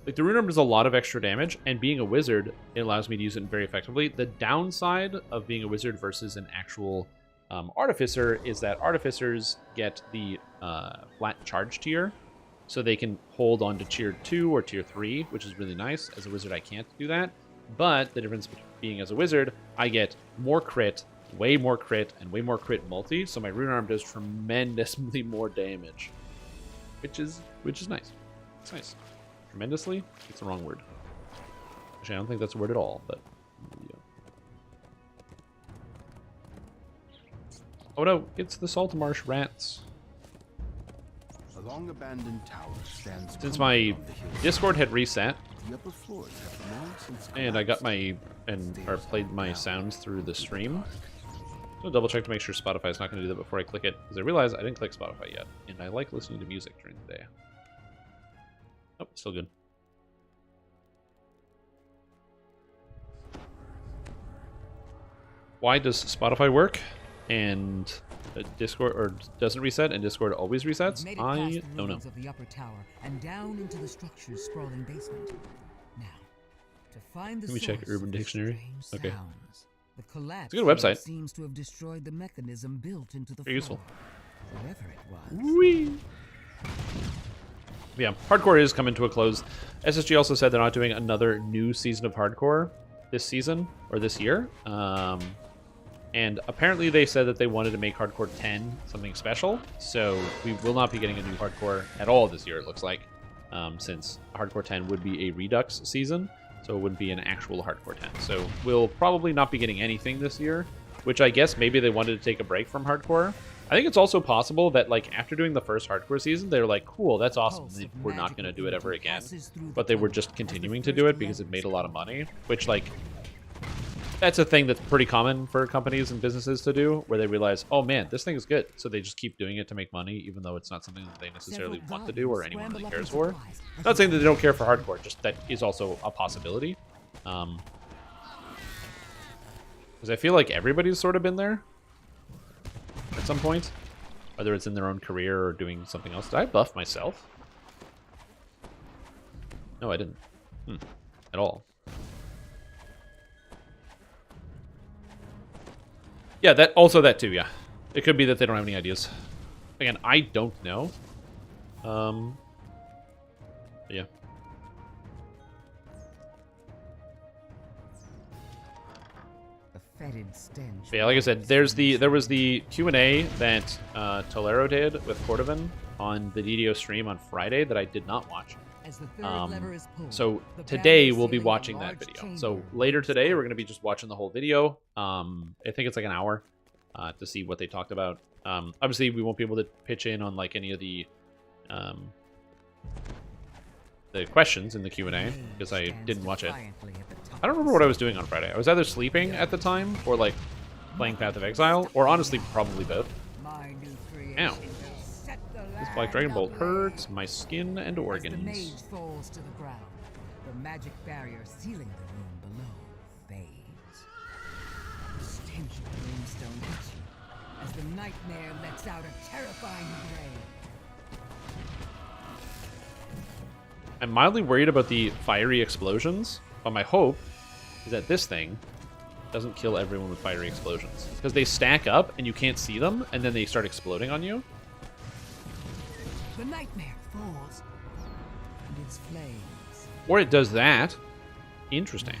Like, the Rune Arm does a lot of extra damage, and being a wizard, it allows me to use it very effectively. The downside of being a wizard versus an actual artificer is that artificers get the flat charge tier, so they can hold on to tier 2 or tier 3, which is really nice. As a wizard, I can't do that. But the difference being as a wizard, I get more crit, way more crit, and way more crit multi, so my Rune Arm does tremendously more damage, which is nice. It's nice. Tremendously? It's the wrong word. Actually, I don't think that's a word at all, but yeah. Oh no, it's the Saltmarsh rats. A long abandoned tower stands. Since my Discord had reset, the upper floors have long since and I got my or played my sounds through the stream. So double check to make sure Spotify's not going to do that before I click it, because I realized I didn't click Spotify yet, and I like listening to music during the day. Oh, still good. Why does Spotify work and Discord or doesn't reset and Discord always resets? I don't know. Of the upper tower and down into the structure's sprawling basement. Now, to find the Let me check Urban Dictionary. Okay. Sounds, the collapse it's a good website. Seems to have destroyed the mechanism built into the very useful. Whatever it was. Whee! Yeah, Hardcore is coming to a close. SSG also said they're not doing another new season of Hardcore this season or this year. And apparently they said that they wanted to make Hardcore 10 something special. So we will not be getting a new Hardcore at all this year, it looks like. Since Hardcore 10 would be a Redux season. So it wouldn't be an actual Hardcore 10. So we'll probably not be getting anything this year. Which I guess maybe they wanted to take a break from Hardcore. I think it's also possible that, like, after doing the first Hardcore season, they were like, cool, that's awesome. We're not going to do it ever again. But they were just continuing to do it because it made a lot of money. Which, like, that's a thing that's pretty common for companies and businesses to do, where they realize, oh man, this thing is good, so they just keep doing it to make money, even though it's not something that they necessarily want to do or anyone really cares for. Not saying that they don't care for hardcore, just that is also a possibility. Because I feel like everybody's sort of been there at some point, whether it's in their own career or doing something else. Did I buff myself? No, I didn't. At all. Yeah, that too, yeah. It could be that they don't have any ideas. Again, I don't know. Yeah. Fetid stench. But yeah, like I said, there was the Q&A that Tolero did with Cordovan on the DDO stream on Friday that I did not watch. So today we'll be watching that video. So later today we're going to be just watching the whole video. I think it's like an hour to see what they talked about. Obviously we won't be able to pitch in on like any of the questions in the Q&A because I didn't watch it. I don't remember what I was doing on Friday. I was either sleeping at the time or like playing Path of Exile, or honestly probably both. Ow. This Black Dragon Bolt hurts my skin and organs. As the mage falls to the ground, the magic barrier sealing the room below fades. The stench of brimstone hits you as the nightmare lets out a terrifying bray. I'm mildly worried about the fiery explosions, but my hope is that this thing doesn't kill everyone with fiery explosions. Because they stack up and you can't see them, and then they start exploding on you. The nightmare falls, and its flames. Or it does that. Interesting.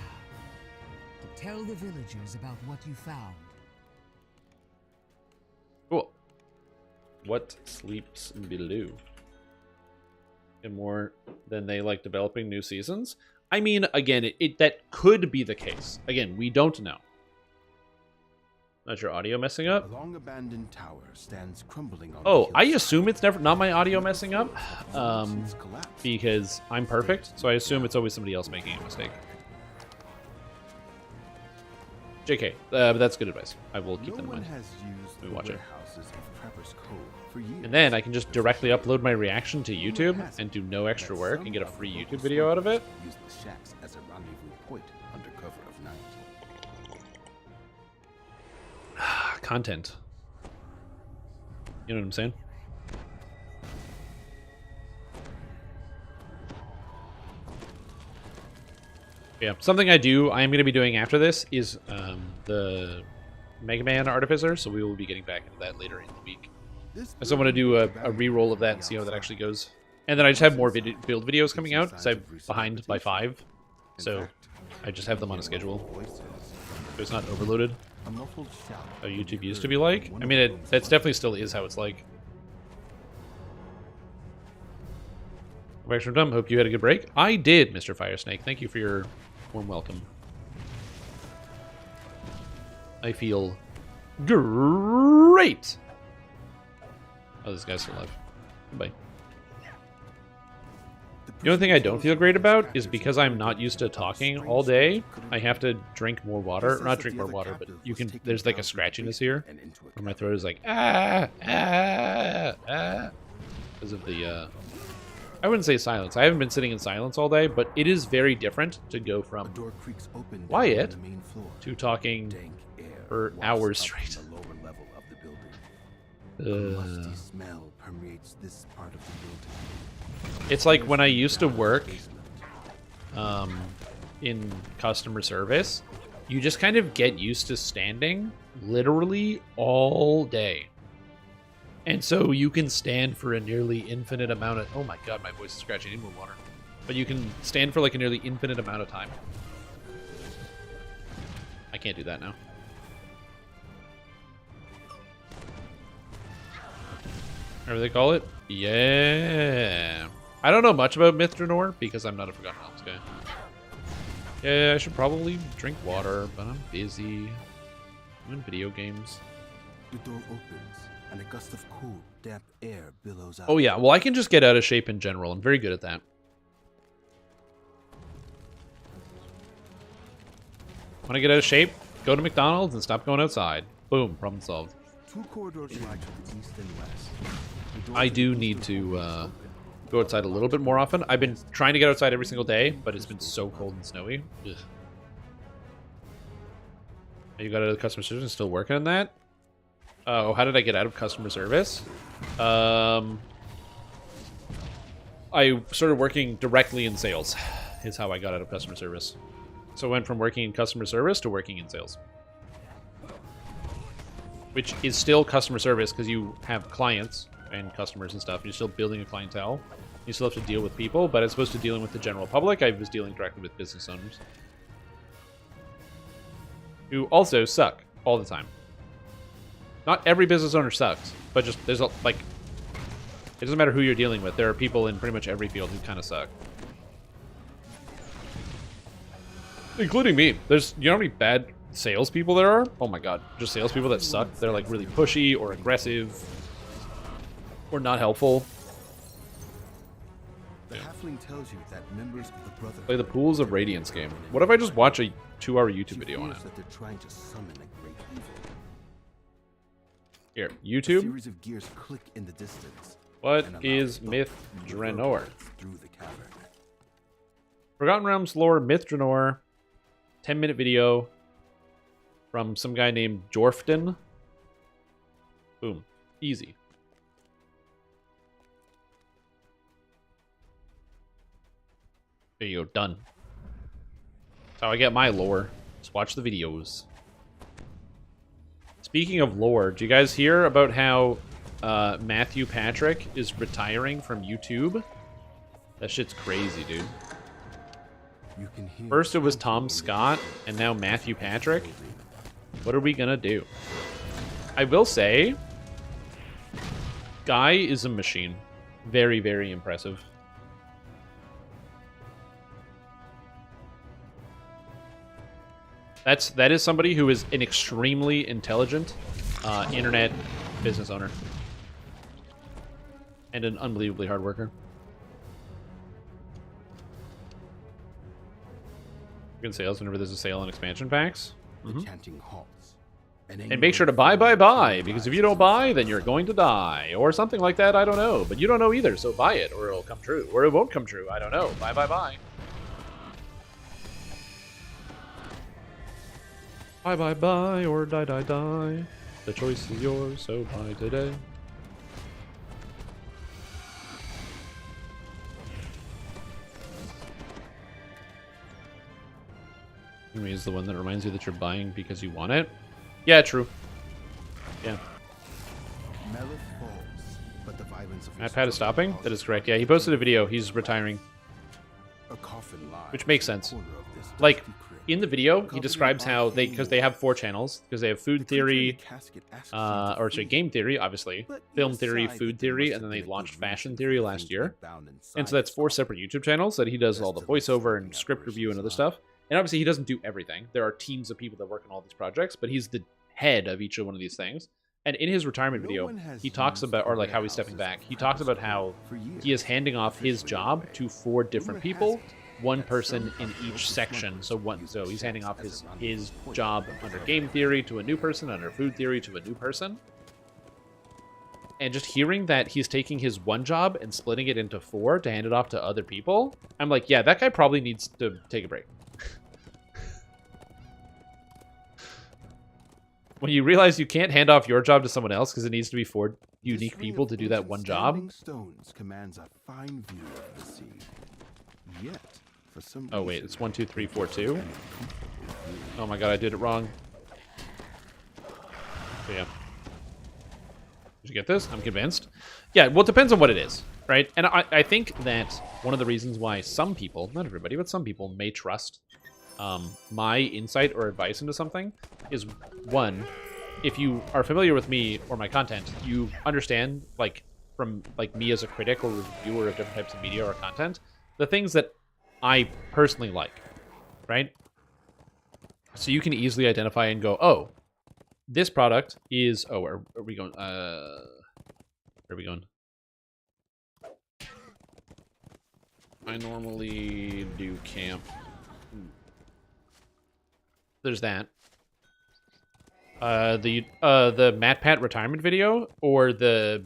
Tell the villagers about what you found. Cool. What sleeps below? And more than they like developing new seasons? I mean, again, that could be the case. Again, we don't know. Not your audio messing up? A long abandoned tower stands crumbling on oh, I assume it's never not my audio messing up. Because I'm perfect, so I assume it's always somebody else making a mistake. JK, but that's good advice. I will keep that in mind. Let me watch it. And then I can just directly upload my reaction to YouTube and do no extra work and get a free YouTube video out of it. Use the shacks as a rendezvous point under cover of night. Content. You know what I'm saying? Yeah, something I am going to be doing after this is the Mega Man Artificer, so we will be getting back into that later in the week. I still want to do a re-roll of that and see how that actually goes. And then I just have more build videos coming out, because I'm behind by 5. So I just have them on a schedule. So it's not overloaded. How YouTube used to be like. I mean, that's definitely still is how it's like. Back from dumb. Hope you had a good break. I did, Mr. Firesnake. Thank you for your warm welcome. I feel great. Oh, this guy's still alive. Goodbye. The only thing I don't feel great about is because I'm not used to talking all day, I have to drink more water. Not drink more water, but you can. There's like a scratchiness here, where my throat is like because of the. I wouldn't say silence. I haven't been sitting in silence all day, but it is very different to go from quiet to talking for hours straight. It's like when I used to work in customer service, you just kind of get used to standing literally all day. And so you can stand for a nearly infinite amount of... Oh my god, my voice is scratching. I need more water. But you can stand for like a nearly infinite amount of time. I can't do that now. Whatever they call it? Yeah. I don't know much about Mithranor because I'm not a Forgotten Realms guy. Yeah, I should probably drink water, but I'm busy. I'm in video games. The door opens, and a gust of cool, damp air billows out. Oh yeah, well I can just get out of shape in general. I'm very good at that. When I get out of shape, Go to McDonald's and stop going outside. Boom, problem solved. 2 corridors lie to the east and west. I do need to go outside a little bit more often. I've been trying to get outside every single day, but it's been so cold and snowy. Ugh. You got out of customer service and still working on that? Oh, how did I get out of customer service? I started working directly in sales, is how I got out of customer service. So I went from working in customer service to working in sales. Which is still customer service because you have clients and customers and stuff. You're still building a clientele. You still have to deal with people, but as opposed to dealing with the general public, I was dealing directly with business owners. Who also suck all the time. Not every business owner sucks, but just there's a, like, it doesn't matter who you're dealing with. There are people in pretty much every field who kind of suck. Including me. There's, you know how many bad salespeople there are? Oh my god. Just salespeople that suck. They're like really pushy or aggressive or not helpful. The halfling tells you that members of the Brotherhood Play the Pools of Radiance game. What if I just watch a 2-hour YouTube video on it? that they're trying to summon a great evil. Here, A YouTube. series of gears click in the distance. What and allow is the Myth boat to Draenor? through the cavern. Forgotten Realms lore, Myth Draenor. 10-minute video from some guy named Jorfton. Boom. Easy. There you go. Done. That's how I get my lore. Just watch the videos. Speaking of lore, do you guys hear about how Matthew Patrick is retiring from YouTube? That shit's crazy, dude. You can hear First it was Tom Scott, and now Matthew Patrick. What are we gonna do? I will say, Guy is a machine. Very, very impressive. That is somebody who is an extremely intelligent internet business owner. And an unbelievably hard worker. Good sales whenever there's a sale on expansion packs. chanting halts. And make sure to buy, because if you don't buy, then you're going to die. Or something like that, I don't know. But you don't know either, so buy it, or it'll come true. Or it won't come true, I don't know. Buy. Buy, or die. The choice is yours, so buy today. Henry is the one that reminds you that you're buying because you want it. Yeah, true. Yeah. Pat is stopping? That is correct. Yeah, he posted a video. He's retiring. Which makes sense. Like, in the video, he describes how because they have 4 channels, because they have food theory, game theory, obviously, film theory, food theory, and then they launched fashion theory last year. And so that's 4 separate YouTube channels that he does all the voiceover and script review and other stuff. And obviously he doesn't do everything. There are teams of people that work on all these projects, but he's the head of each one of these things. And in his retirement video, he talks about, or like how he's stepping back, he talks about how he is handing off his job to 4 different people, 1 person in each section. So he's handing off his job under game theory to a new person, under food theory to a new person. And just hearing that he's taking his 1 job and splitting it into 4 to hand it off to other people, I'm like, yeah, that guy probably needs to take a break. When you realize you can't hand off your job to someone else because it needs to be 4 unique people to do that 1 job. Stones commands a fine view of the sea. Yet, for some oh wait, it's 1, 2, 3, 4, 2. Oh my god, I did it wrong. So yeah. Did you get this? I'm convinced. Yeah, well, it depends on what it is, right? And I think that one of the reasons why some people, not everybody, but some people may trust my insight or advice into something is, 1, if you are familiar with me or my content, you understand, like, from like me as a critic or reviewer of different types of media or content, the things that I personally like, right? So you can easily identify and go, oh, this product is, oh, are we going, where are we going? I normally do camp. There's that. The Matt Pat retirement video or the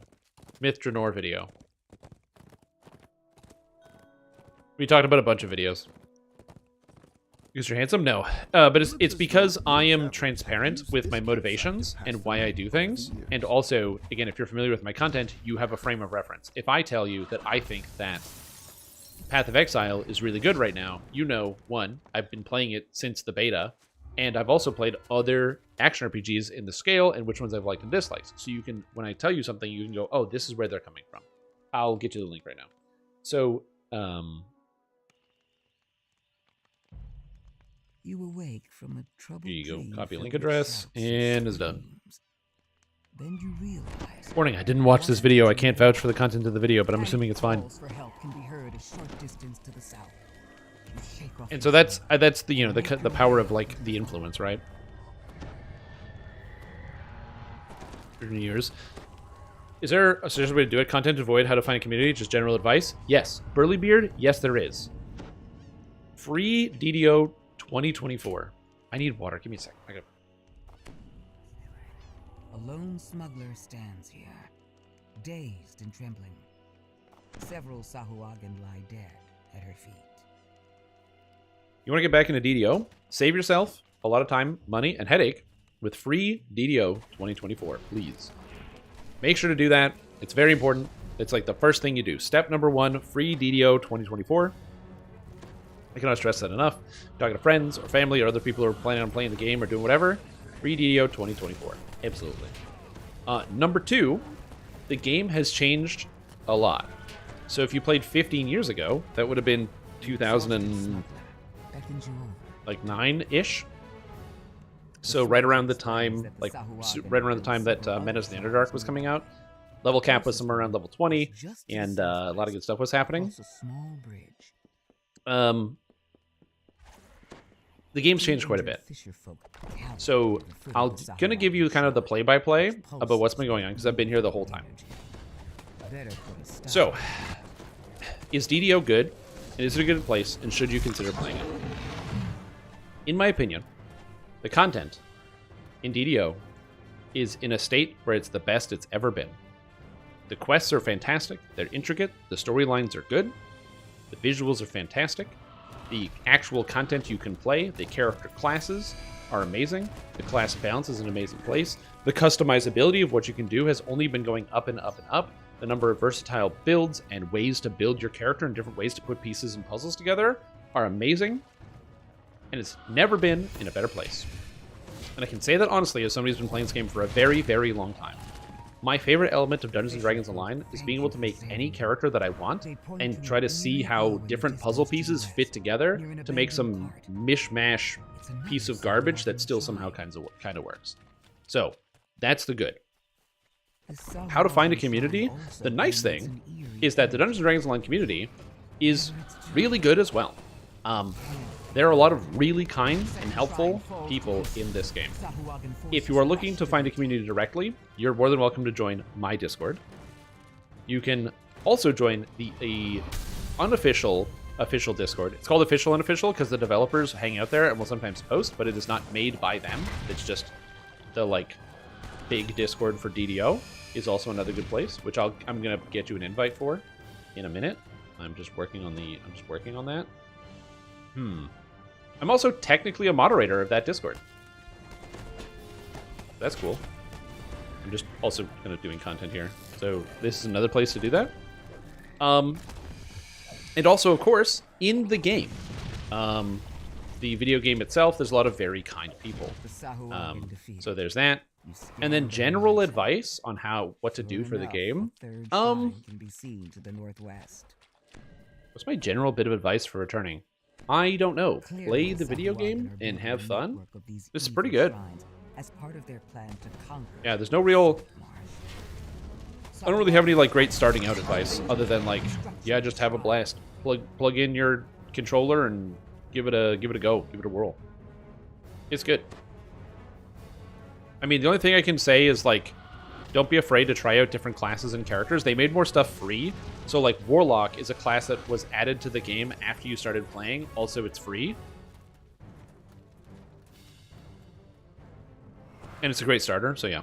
Myth Dranor video? We talked about a bunch of videos. Because you're handsome? No. But it's because I am transparent with my motivations and why I do things. And also, again, if you're familiar with my content, you have a frame of reference. If I tell you that I think that Path of Exile is really good right now, you know, one, I've been playing it since the beta, and I've also played other action RPGs in the scale and which ones I've liked and disliked. So you can, when I tell you something, you can go, oh, this is where they're coming from. I'll get you the link right now. So, you awake from a troubled here you go. dream Copy link filled with address, shouts and it's done. screams. Then you realize Warning, I didn't watch this video. I can't vouch for the content of the video, but I'm assuming it's fine. calls for help can be heard a short distance to the south. You shake off And your so that's the, you know, the power of like the influence, right? Years. Is there a suggested way to do it? Content to avoid, how to find a community, just general advice? Yes. Burlybeard? Yes, there is. Free DDO 2024. I need water. Give me a second. I got. A lone smuggler stands here, dazed and trembling. Several Sahuagin lie dead at her feet. You want to get back into DDO? Save yourself a lot of time, money, and headache with free DDO 2024, please. Make sure to do that. It's very important. It's like the first thing you do. Step number 1, free DDO 2024. I cannot stress that enough. Talking to friends or family or other people who are planning on playing the game or doing whatever. Free DDO 2024. Absolutely. Number 2, the game has changed a lot. So if you played 15 years ago, that would have been 2009-ish. So right around the time, that Menace the Underdark was coming out, level cap was somewhere around level 20, and a lot of good stuff was happening. The game's changed quite a bit. So I'm gonna give you kind of the play-by-play about what's been going on, because I've been here the whole time. So, is DDO good? And is it a good place? And should you consider playing it? In my opinion, the content in DDO is in a state where it's the best it's ever been. The quests are fantastic. They're intricate. The storylines are good. The visuals are fantastic. The actual content you can play, the character classes, are amazing. The class balance is an amazing place. The customizability of what you can do has only been going up and up and up. The number of versatile builds and ways to build your character and different ways to put pieces and puzzles together are amazing. And it's never been in a better place. And I can say that honestly as somebody who's been playing this game for a very, very long time. My favorite element of Dungeons & Dragons Online is being able to make any character that I want and try to see how different puzzle pieces fit together to make some mishmash piece of garbage that still somehow kind of works. So, that's the good. How to find a community? The nice thing is that the Dungeons & Dragons Online community is really good as well. There are a lot of really kind and helpful people in this game. If you are looking to find a community directly, you're more than welcome to join my Discord. You can also join the unofficial official Discord. It's called Official Unofficial because the developers hang out there and will sometimes post, but it is not made by them. It's just the big Discord for DDO is also another good place, which I'm gonna get you an invite for in a minute. I'm just working on that. I'm also technically a moderator of that Discord. That's cool. I'm just also kind of doing content here. So this is another place to do that. And also, of course, in the game. The video game itself, there's a lot of very kind people. So there's that. And then general advice on what to do for the game. What's my general bit of advice for returning? I don't know. Play the video game and have fun. This is pretty good. Yeah, there's no real... I don't really have any great starting out advice other than yeah, just have a blast. Plug in your controller and give it a go. Give it a whirl. It's good. I mean, the only thing I can say is don't be afraid to try out different classes and characters. They made more stuff free. So Warlock is a class that was added to the game after you started playing. Also, it's free. And it's a great starter, so yeah.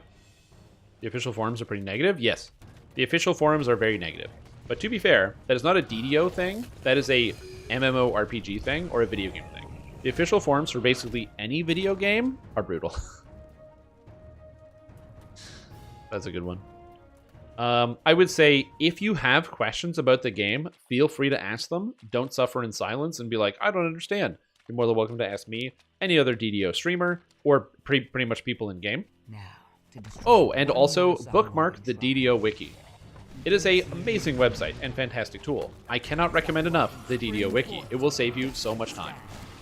The official forums are pretty negative? Yes. The official forums are very negative. But to be fair, that is not a DDO thing. That is a MMORPG thing or a video game thing. The official forums for basically any video game are brutal. That's a good one. I would say if you have questions about the game, feel free to ask them. Don't suffer in silence and be like, I don't understand. You're more than welcome to ask me, any other DDO streamer, or pretty much people in game. Oh, and also bookmark the DDO wiki. It is an amazing website and fantastic tool. I cannot recommend enough the DDO wiki. It will save you so much time.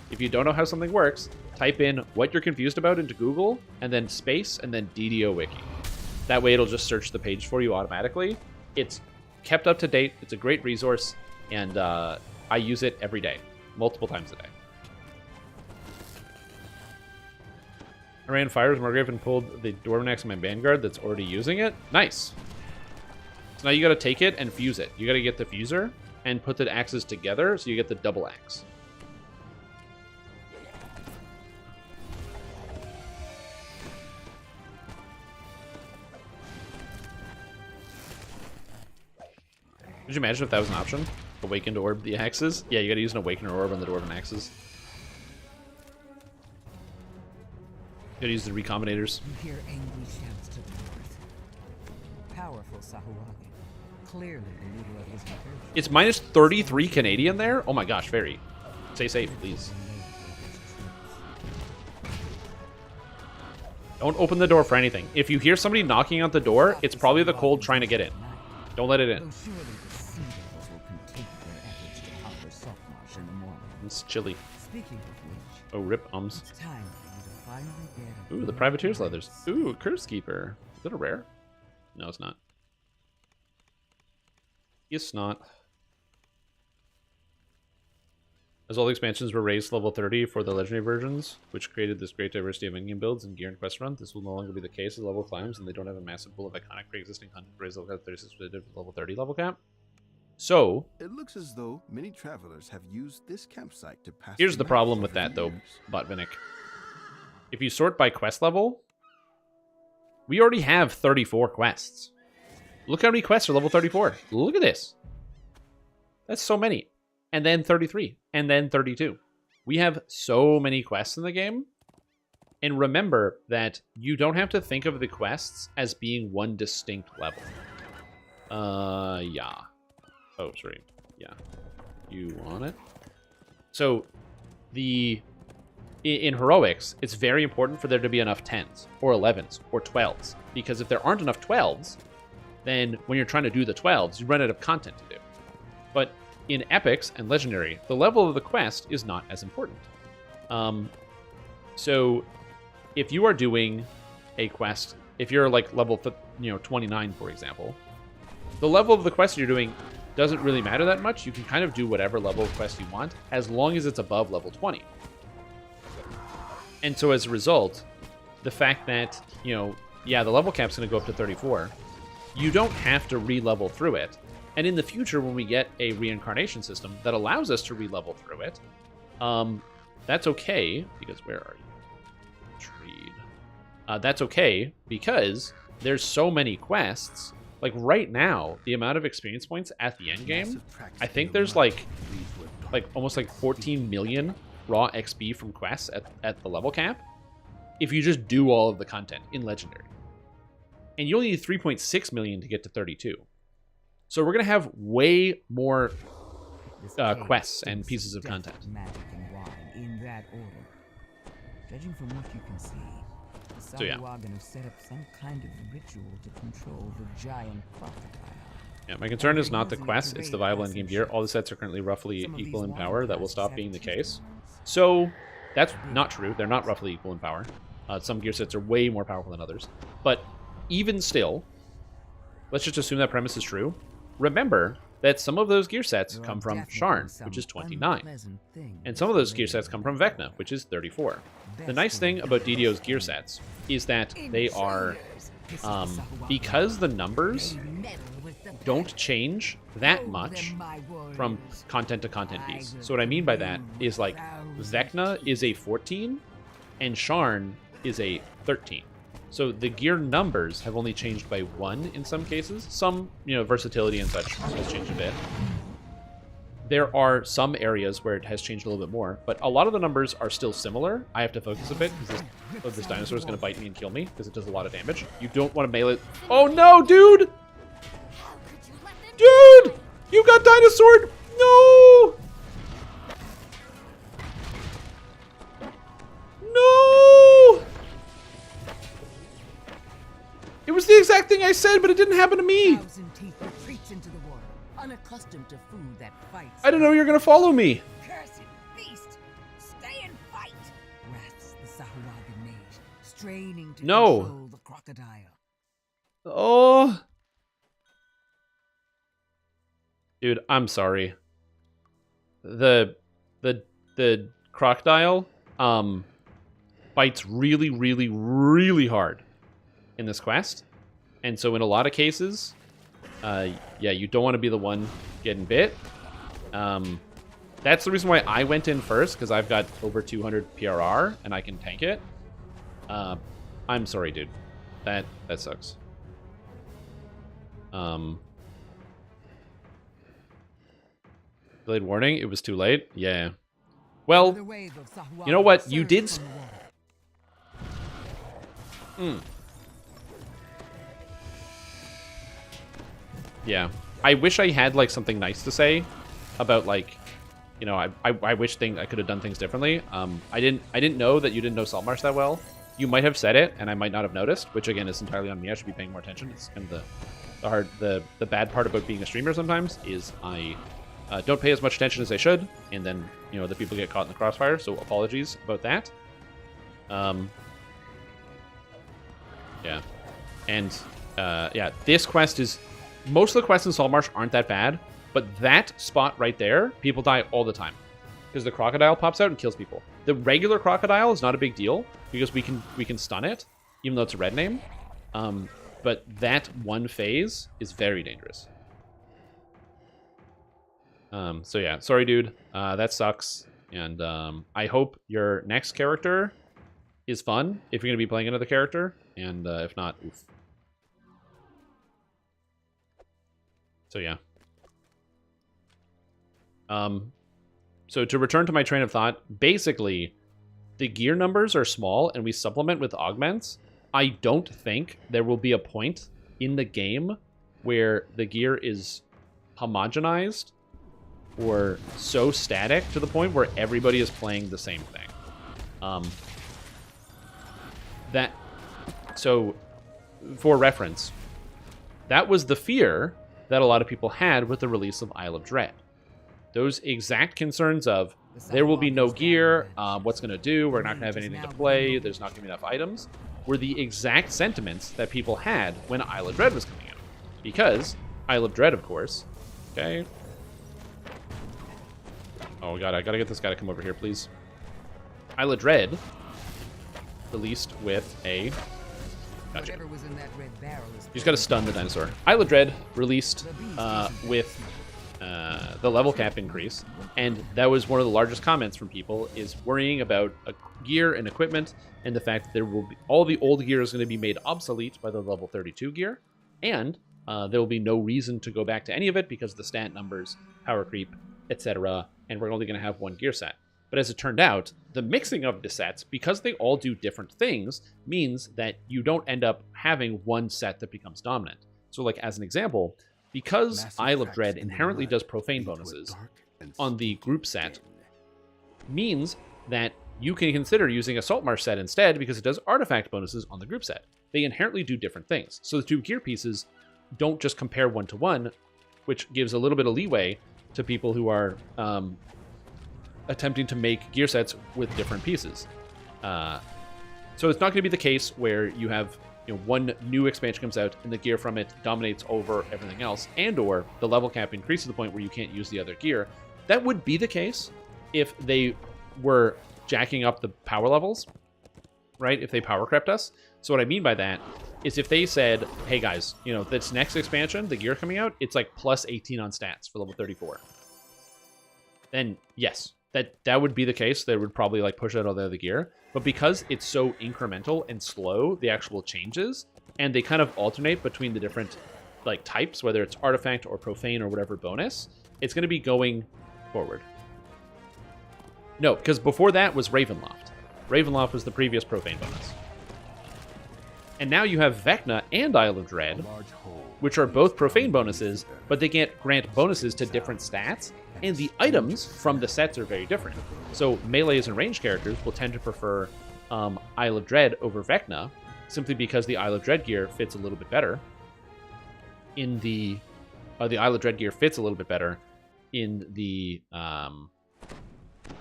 If you don't know how something works, type in what you're confused about into Google, and then space, and then DDO wiki. That way it'll just search the page for you automatically. It's kept up to date. It's a great resource, and I use it every day, multiple times a day. I ran Fires Margrave and pulled the Dwarven Axe in my Vanguard that's already using it. Nice. So now you gotta take it and fuse it. You gotta get the fuser and put the axes together so you get the double axe. Could you imagine if that was an option? Awakened orb the axes? Yeah, you gotta use an awakened orb on the Dwarven axes. You gotta use the recombinators. You hear angry shouts to the north. Powerful Sahuagin. Clearly the leader of his incursion. It's minus 33 Canadian there? Oh my gosh, very. Stay safe, please. Don't open the door for anything. If you hear somebody knocking at the door, it's probably the cold trying to get in. Don't let it in. It's chilly. Oh, rip ums. Ooh, the Privateer's leathers. Ooh, Curse Keeper. Is that a rare? No, it's not. It's not. As all the expansions were raised to level 30 for the legendary versions, which created this great diversity of in-game builds and gear and quest run, this will no longer be the case as level climbs, and they don't have a massive pool of iconic pre-existing hunted raised level 36 with level 30 level cap. So, it looks as though many travelers have used this campsite to pass. Here's the problem with that, though, Botvinic. If you sort by quest level, we already have 34 quests. Look how many quests are level 34. Look at this. That's so many. And then 33. And then 32. We have so many quests in the game. And remember that you don't have to think of the quests as being one distinct level. Yeah. Oh, sorry. Yeah. You want it? So, in Heroics, it's very important for there to be enough 10s, or 11s, or 12s. Because if there aren't enough 12s, then when you're trying to do the 12s, you run out of content to do. But in Epics and Legendary, the level of the quest is not as important. So, if you are doing a quest, if you're like level 29, for example, the level of the quest you're doing doesn't really matter that much. You can kind of do whatever level of quest you want, as long as it's above level 20. And so as a result, the fact that, yeah, the level cap's going to go up to 34, you don't have to re-level through it. And in the future, when we get a reincarnation system that allows us to re-level through it, that's okay, because where are you? Trade. That's okay, because there's so many quests. Like, right now, the amount of experience points at the end game, I think there's like almost like 14 million raw XP from quests at the level cap if you just do all of the content in Legendary. And you only need 3.6 million to get to 32. So we're going to have way more quests and pieces of content. Magic and wine in that order. Judging from what you can see, the So yeah. Sahuagin have set up some kind of ritual to control the giant crocodile. Yeah, my concern is not the quests, it's the viable endgame gear. All the sets are currently roughly equal in power. That will stop being the case. So that's not true. They're not roughly equal in power. Some gear sets are way more powerful than others. But even still, let's just assume that premise is true. Remember that some of those gear sets come from Sharn, which is 29. And some of those gear sets come from Vecna, which is 34. The nice thing about DDO's gear sets is that they are, because the numbers don't change that much from content to content piece. So what I mean by that is, like, Vecna is a 14 and Sharn is a 13. So the gear numbers have only changed by 1 in some cases. Some, versatility and such has changed a bit. There are some areas where it has changed a little bit more, but a lot of the numbers are still similar. I have to focus a bit because this dinosaur is going to bite me and kill me because it does a lot of damage. You don't want to melee. Oh no, dude! Dude! You got dinosaured! No! No! It was the exact thing I said, but it didn't happen to me. Into the water, unaccustomed to food that fights. I didn't know you were gonna follow me. Cursed beast, stay and fight. Wraths the Sahuagin mage, straining to control the crocodile. Oh, dude, I'm sorry. The crocodile bites really, really, really hard in this quest, and so in a lot of cases. Yeah, you don't want to be the one getting bit. That's the reason why I went in first, because I've got over 200 PRR, and I can tank it. I'm sorry, dude. That sucks. Delayed warning? It was too late? Yeah. Well, you know what? You did... Yeah. I wish I had, like, something nice to say about, like, I wish I could have done things differently. I didn't know that you didn't know Saltmarsh that well. You might have said it, and I might not have noticed, which, again, is entirely on me. I should be paying more attention. It's kind of the bad part about being a streamer sometimes is I don't pay as much attention as I should, and then, the people get caught in the crossfire, so apologies about that. Yeah. And, yeah, this quest is... Most of the quests in Saltmarsh aren't that bad, but that spot right there, people die all the time. Because the crocodile pops out and kills people. The regular crocodile is not a big deal, because we can stun it, even though it's a red name. But that one phase is very dangerous. So yeah, sorry dude, that sucks. And I hope your next character is fun, if you're going to be playing another character. And if not, oof. So yeah. So to return to my train of thought, basically, the gear numbers are small and we supplement with augments. I don't think there will be a point in the game where the gear is homogenized or so static to the point where everybody is playing the same thing. So, for reference, that was the fear that a lot of people had with the release of Isle of Dread. Those exact concerns of, there will be no gear, what's going to do, we're not going to have anything to play, there's not going to be enough items, were the exact sentiments that people had when Isle of Dread was coming out. Because Isle of Dread, of course, okay. Oh god, I gotta get this guy to come over here, please. Isle of Dread released with a... Gotcha. You just gotta stun the dinosaur. Isle of Dread released with the level cap increase, and that was one of the largest comments from people, is worrying about gear and equipment, and the fact that there will be all the old gear is going to be made obsolete by the level 32 gear, and there will be no reason to go back to any of it because of the stat numbers, power creep, etc., and we're only going to have one gear set. But as it turned out, the mixing of the sets, because they all do different things, means that you don't end up having one set that becomes dominant. So, like, as an example, because Isle of Dread inherently does profane bonuses on the group set, means that you can consider using a Saltmarsh set instead because it does artifact bonuses on the group set. They inherently do different things. So the two gear pieces don't just compare one-to-one, which gives a little bit of leeway to people who are attempting to make gear sets with different pieces. So it's not going to be the case where you have one new expansion comes out and the gear from it dominates over everything else, and or the level cap increases to the point where you can't use the other gear. That would be the case if they were jacking up the power levels, right? If they power crept us. So what I mean by that is if they said, hey guys, this next expansion, the gear coming out, it's like plus 18 on stats for level 34. Then yes, that would be the case. They would probably like push out all the other gear. but because it's so incremental and slow, the actual changes, and they kind of alternate between the different like types, whether it's artifact or profane or whatever bonus, it's going to be going forward. No, because before that was Ravenloft. Ravenloft was the previous profane bonus. And now you have Vecna and Isle of Dread, which are both profane bonuses, but they grant bonuses to different stats, and the items from the sets are very different. So melees and ranged characters will tend to prefer Isle of Dread over Vecna, simply because the Isle of Dread gear fits a little bit better in the Isle of Dread gear fits a little bit better in the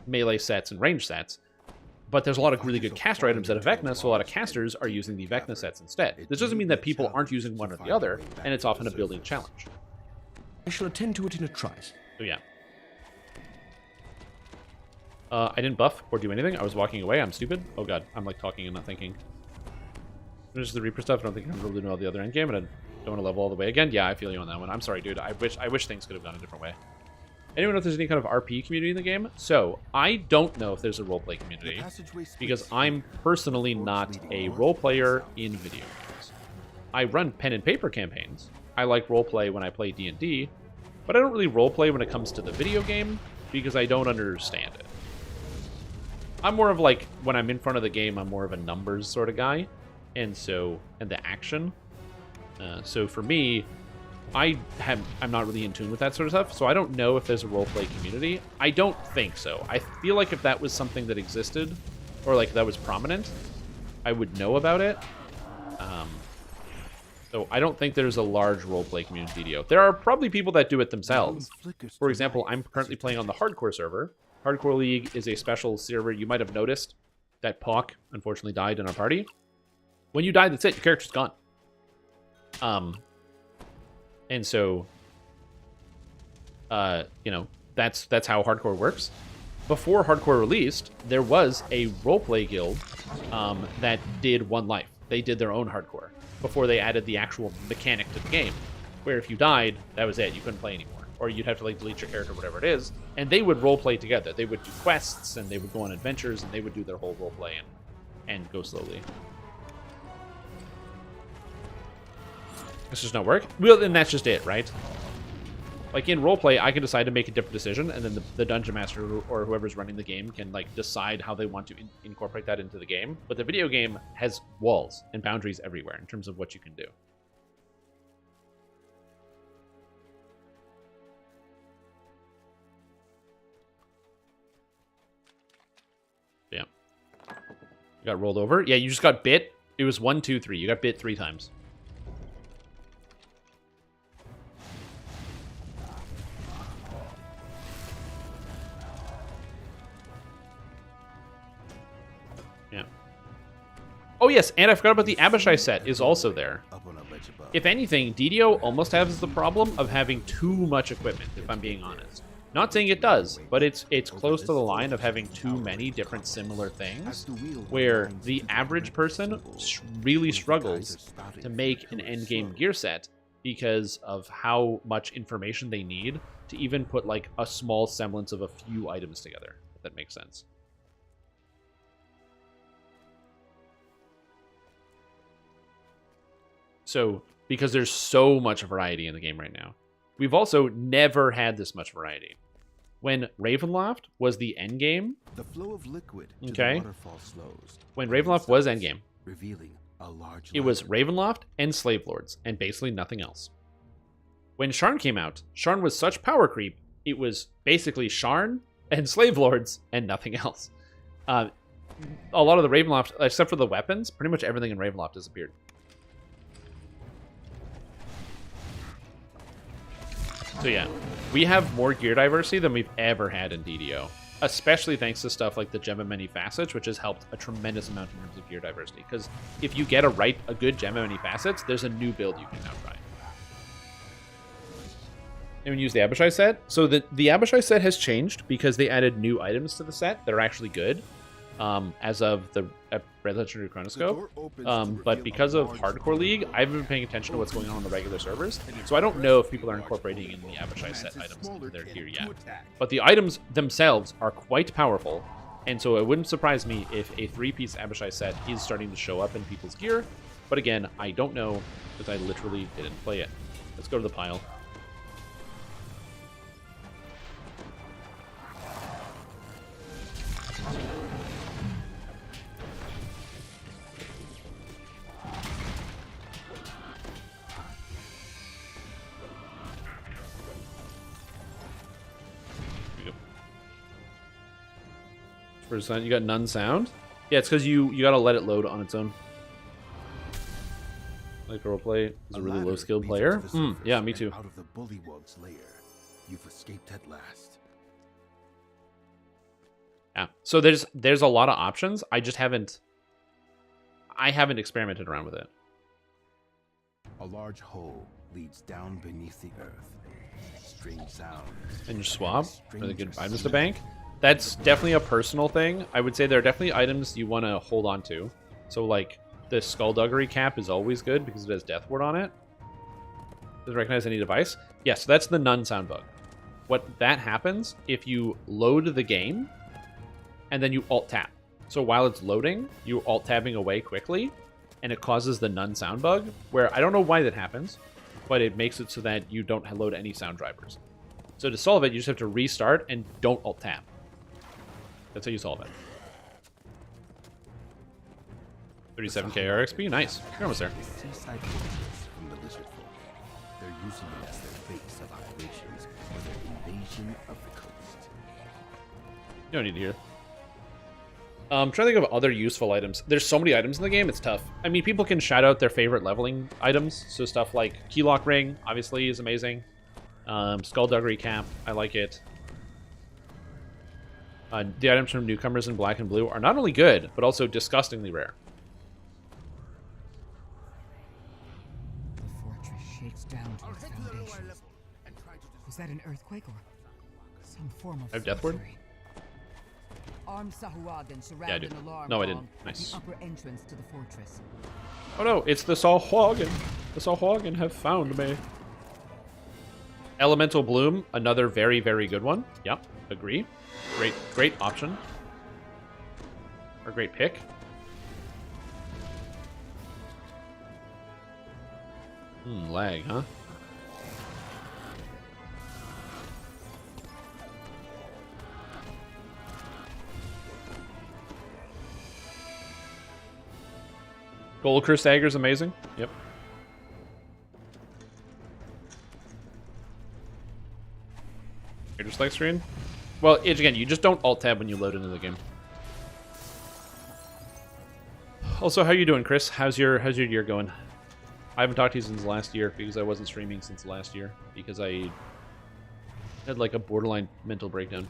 melee sets and range sets. But there's a lot of really good caster items out of Vecna, so a lot of casters are using the Vecna sets instead. This doesn't mean that people aren't using one or the other, and it's often a building challenge. I shall attend to it in a trice. So yeah. I didn't buff or do anything. I was walking away. I'm stupid. Oh god, I'm like talking and not thinking. There's the Reaper stuff. I don't think I'm really doing all the other endgame, and I don't want to level all the way again. Yeah, I feel you on that one. I'm sorry, dude. I wish things could have gone a different way. Anyone know if there's any kind of RP community in the game? So, I don't know if there's a roleplay community, because I'm personally not a roleplayer in video games. I run pen and paper campaigns. I like roleplay when I play D&D, but I don't really roleplay when it comes to the video game, because I don't understand it. I'm more of like, when I'm in front of the game, I'm more of a numbers sort of guy, and the action. So for me, I'm not really in tune with that sort of stuff, so I don't know if there's a roleplay community. I don't think so. I feel like if that was something that existed, or like that was prominent, I would know about it. So I don't think there's a large roleplay community DDO. There are probably people that do it themselves. For example, I'm currently playing on the Hardcore server. Hardcore League is a special server. You might have noticed that Pawk unfortunately died in our party. When you die, that's it. Your character's gone. And so, you know, that's how Hardcore works. Before Hardcore released, there was a roleplay guild that did One Life. They did their own Hardcore before they added the actual mechanic to the game, where if you died, that was it. You couldn't play anymore. Or you'd have to like delete your character, whatever it is. And they would roleplay together. They would do quests, and they would go on adventures, and they would do their whole roleplay and go slowly. This does not work. Well, then that's just it, right? Like in roleplay, I can decide to make a different decision, and then the dungeon master or whoever's running the game can like decide how they want to incorporate that into the game. But the video game has walls and boundaries everywhere in terms of what you can do. Yeah. You got rolled over? Yeah, you just got bit. It was 1, 2, 3. You got bit 3 times. Yeah. Oh yes, and I forgot about the Abishai set is also there. If anything, DDO almost has the problem of having too much equipment, if I'm being honest. Not saying it does, but it's close to the line of having too many different similar things, where the average person really struggles to make an endgame gear set because of how much information they need to even put like a small semblance of a few items together, if that makes sense. So, because there's so much variety in the game right now. We've also never had this much variety. When Ravenloft was the endgame, the flow of liquid to okay, the waterfall slows. When Ravenloft was endgame, revealing a large it was Ravenloft and Slave Lords, and basically nothing else. When Sharn came out, Sharn was such power creep, it was basically Sharn and Slave Lords and nothing else. A lot of the Ravenloft, except for the weapons, pretty much everything in Ravenloft disappeared. So yeah, we have more gear diversity than we've ever had in DDO, especially thanks to stuff like the Gem of Many Facets, which has helped a tremendous amount in terms of gear diversity. Because if you get a good Gem of Many Facets, there's a new build you can now try. Anyone use the Abishai set? So the Abishai set has changed because they added new items to the set that are actually good, as of the Red Legendary Chronoscope. But because of Hardcore League, I haven't been paying attention to what's going on the regular servers, so I don't know if people are incorporating in the Abishai set items into their gear yet. But the items themselves are quite powerful, And so it wouldn't surprise me if a 3-piece Abishai set is starting to show up in people's gear. But again, I don't know because I literally didn't play it. Let's go to the pile. First time you got none sound? Yeah, it's because you gotta let it load on its own. Like roleplay is a really low skilled player. Yeah, me too. Out of the bullywug's lair, you've escaped at last. Yeah. So there's a lot of options. I haven't experimented around with it. A large hole leads down beneath the earth. Strange sounds. And you swap for the good items to bank. That's definitely a personal thing. I would say there are definitely items you want to hold on to. So like the Skullduggery cap is always good because it has Death Ward on it. Does it recognize any device? Yes, that's the none sound bug. What that happens if you load the game and then you alt tab. So while it's loading, you alt tabbing away quickly and it causes the none sound bug where I don't know why that happens, but it makes it so that you don't load any sound drivers. So to solve it, you just have to restart and don't alt tab. That's how you solve it. 37k RXP, nice. You're almost there. Seaside visitors from the lizard folk. They're using it as their base of operations for their invasion of the coast. You don't need to hear. I'm trying to think of other useful items. There's so many items in the game, it's tough. I mean, people can shout out their favorite leveling items. So stuff like Keylock Ring, obviously, is amazing. Skullduggery Cap, I like it. The items from newcomers in Black and Blue are not only good, but also disgustingly rare. The fortress shakes down to its foundations. Was that an earthquake or some form of I have Death Ward? sorcery? Armed Sahuagin surround Yeah, I do. an alarm No, I bomb didn't. at Nice. the upper entrance to the fortress. Oh no, it's the Sahuagin. The Sahuagin have found me. Elemental Bloom, another very, very good one. Yep, agree. Great option. Or great pick. Lag, huh? Gold Curse Dagger's amazing. Yep. Greater select screen. Well, again, you just don't alt tab when you load into the game. Also, how you doing, Chris? How's your year going? I haven't talked to you since last year because I wasn't streaming since last year because I had like a borderline mental breakdown.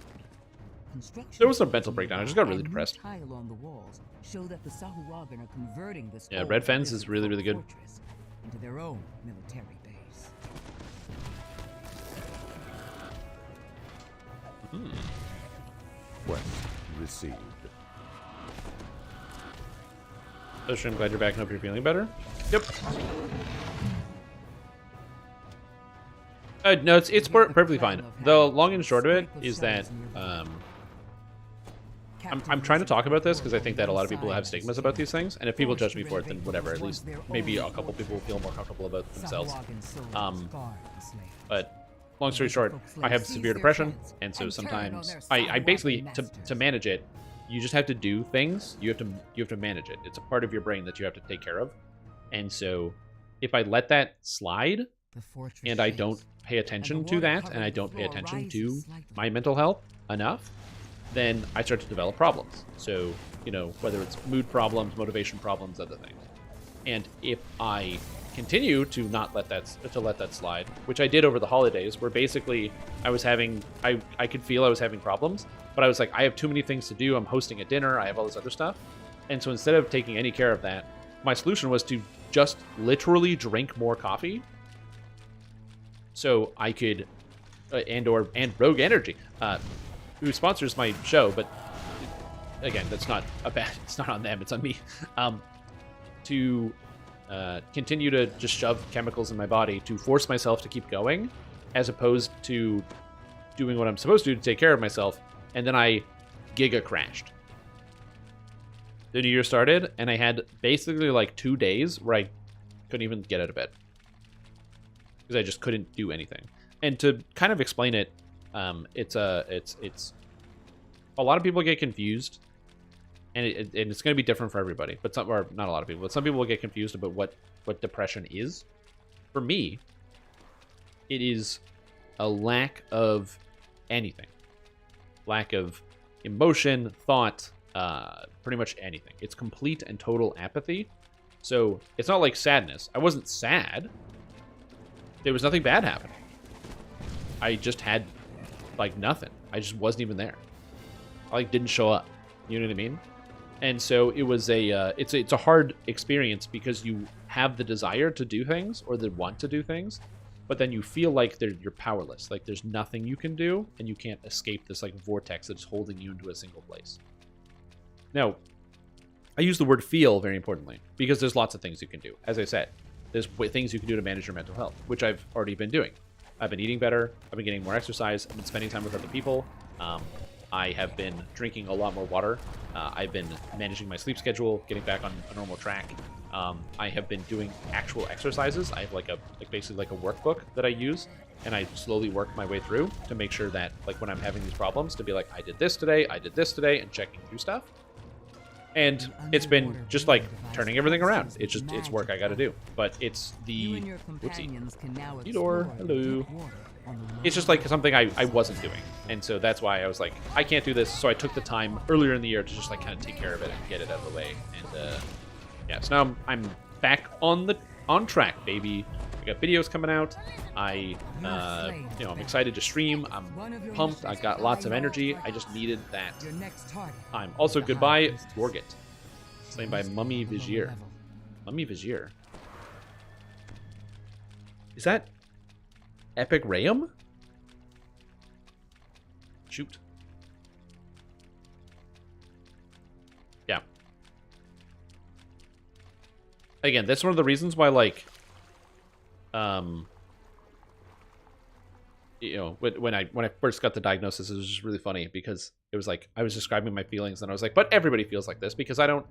There was no mental breakdown. I just got really depressed. Tile on the walls show that the Sahuagin are converting this Yeah, old Red Fence is lizard really, folk really good. fortress into their own military base. Quest received. So I'm glad you're back and hope you're feeling better. Yep. No, it's perfectly fine. The long and short of it is that I'm trying to talk about this because I think that a lot of people have stigmas about these things, and if people judge me for it, then whatever. At least maybe a couple people will feel more comfortable about themselves. But long story short, I have severe depression, and so sometimes I basically to manage it, you just have to do things. You have to manage it. It's a part of your brain that you have to take care of, and so if I let that slide and I don't pay attention to that, and I don't pay attention to my mental health enough, then I start to develop problems. So, you know, whether it's mood problems, motivation problems, other things. And if I continue to not let that slide, which I did over the holidays, where basically I could feel I was having problems, but I was like, I have too many things to do. I'm hosting a dinner. I have all this other stuff. And so instead of taking any care of that, my solution was to just literally drink more coffee so I could, and Rogue Energy, who sponsors my show, but again, that's not it's not on them, it's on me, to continue to just shove chemicals in my body to force myself to keep going, as opposed to doing what I'm supposed to take care of myself, and then I giga crashed. the new year started, and I had basically like 2 days where I couldn't even get out of bed because I just couldn't do anything. And to kind of explain it, it's a lot of people get confused, and it's going to be different for everybody. But or not a lot of people, but some people will get confused about what depression is. For me, it is a lack of anything, lack of emotion, thought, pretty much anything. It's complete and total apathy. So it's not like sadness. I wasn't sad. There was nothing bad happening. I just had like nothing. I just wasn't even there. I like didn't show up. You know what I mean? And so it was it's a hard experience because you have the desire to do things or the want to do things, but then you feel like you're powerless. Like there's nothing you can do, and you can't escape this like vortex that's holding you into a single place. Now, I use the word feel very importantly because there's lots of things you can do. As I said, there's things you can do to manage your mental health, which I've already been doing. I've been eating better. I've been getting more exercise. I've been spending time with other people. I have been drinking a lot more water. I've been managing my sleep schedule, getting back on a normal track. I have been doing actual exercises. I have basically like a workbook that I use, and I slowly work my way through to make sure that like when I'm having these problems, to be like, I did this today, and checking through stuff. And it's been just like turning everything around. It's work I got to do, but it's the Eudor, hello. It's just like something I wasn't doing, and so that's why I was like, I can't do this. So I took the time earlier in the year to just like kind of take care of it and get it out of the way. And yeah, so now I'm back on track, baby. I got videos coming out. I'm excited to stream. I'm pumped. I got lots of energy. I just needed that time. Also, goodbye, Gorget. Slain by Mummy Vizier. Mummy Vizier. Is that Epic Rayum? Shoot. Yeah. Again, that's one of the reasons why, like, when I first got the diagnosis, it was just really funny because it was like I was describing my feelings and I was like, but everybody feels like this because I'm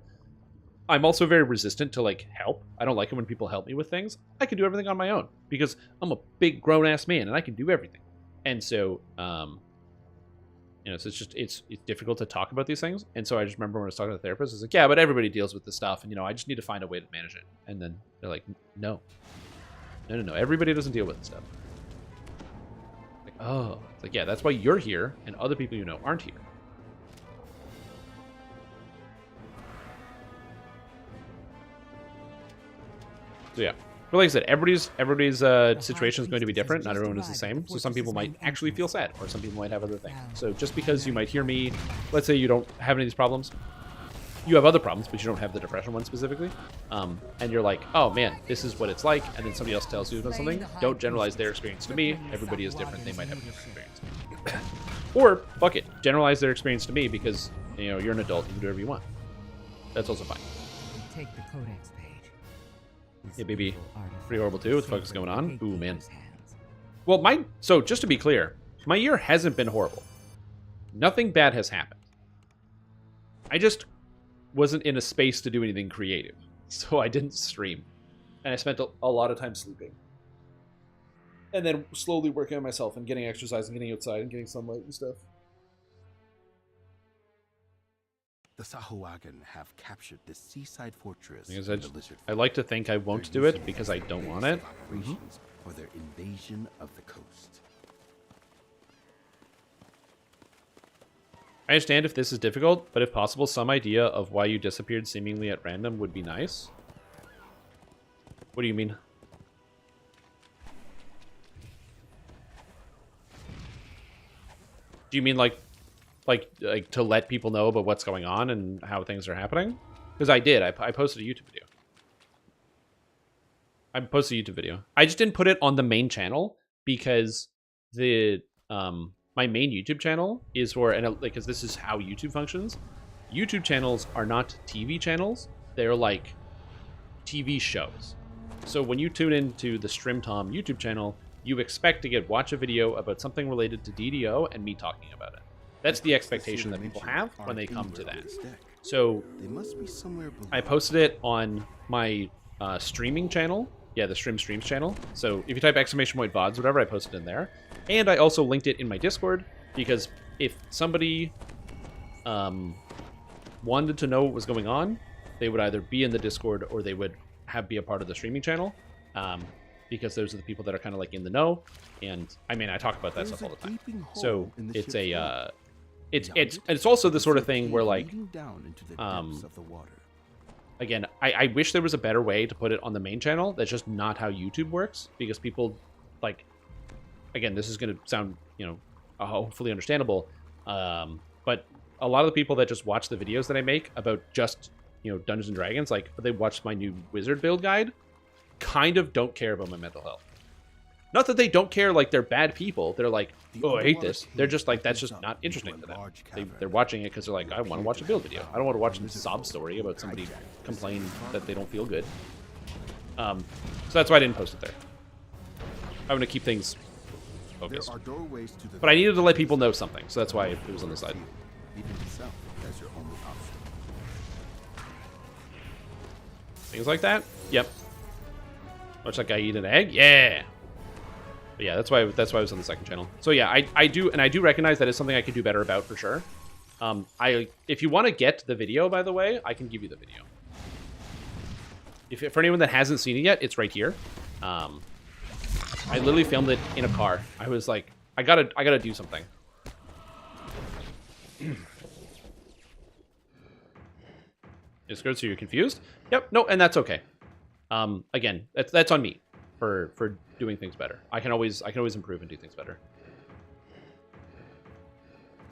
also very resistant to like help. I don't like it when people help me with things. I can do everything on my own because I'm a big grown ass man and I can do everything. And so, so it's difficult to talk about these things. And so I just remember when I was talking to the therapist, I was like, yeah, but everybody deals with this stuff. And, I just need to find a way to manage it. And then they're like, no, everybody doesn't deal with this stuff. Like, oh, it's like, yeah, that's why you're here and other people aren't here. So yeah, but like I said, everybody's situation is going to be different. Not everyone is the same. So some people might actually feel sad, or some people might have other things. So just because you might hear me, let's say you don't have any of these problems, you have other problems, but you don't have the depression one specifically, and you're like, oh man, this is what it's like, and then somebody else tells you about something. Don't generalize their experience to me. Everybody is different. They might have a different experience. Or fuck it, generalize their experience to me because you're an adult. You can do whatever you want. That's also fine. Take the codex page. Yeah, baby. Pretty horrible too. What the fuck is going on? Ooh, man. Well, so just to be clear, my year hasn't been horrible. Nothing bad has happened. I just wasn't in a space to do anything creative. So I didn't stream. And I spent a lot of time sleeping. And then slowly working on myself and getting exercise and getting outside and getting sunlight and stuff. The Sahuagin have captured this seaside fortress. I like to think I won't do it because I don't want it. For their invasion of the coast. I understand if this is difficult, but if possible, some idea of why you disappeared seemingly at random would be nice. What do you mean? Do you mean like to let people know about what's going on and how things are happening? Because I did. I posted a YouTube video. I just didn't put it on the main channel because the my main YouTube channel is for, and because this is how YouTube functions. YouTube channels are not TV channels. They're like TV shows. So when you tune into the Strim Tom YouTube channel, you expect to watch a video about something related to DDO and me talking about it. That's the expectation that people have when they come to that. So They must be somewhere below. I posted it on my streaming channel. Yeah, the streams channel. So if you type !VODs, whatever, I posted in there. And I also linked it in my Discord, because if somebody wanted to know what was going on, they would either be in the Discord or they would be a part of the streaming channel. Because those are the people that are kind of like in the know. And I mean, I talk about that stuff all the time. So it's a it's also the sort of thing where, like, again, I wish there was a better way to put it on the main channel. That's just not how YouTube works, because people, like, again, this is going to sound, you know, hopefully understandable, but a lot of the people that just watch the videos that I make about just, you know, Dungeons and Dragons, like, they watch my new wizard build guide, kind of don't care about my mental health. Not that they don't care, like, they're bad people. They're like, oh, I hate this. They're just like, that's just not interesting to them. They're watching it because they're like, I want to watch a build video. I don't want to watch a sob story about somebody complain that they don't feel good. So that's why I didn't post it there. I want to keep things focused. But I needed to let people know something, so that's why it was on the side. Things like that? Yep. Watch that guy eat an egg? Yeah! But yeah, that's why I was on the second channel. So yeah, I do recognize that is something I could do better about, for sure. If you want to get the video, by the way, I can give you the video. For anyone that hasn't seen it yet, it's right here. I literally filmed it in a car. I was like, I gotta do something. It's good, so you're confused? Yep, no, and that's okay. Again, that's on me for doing things better. I can always improve and do things better.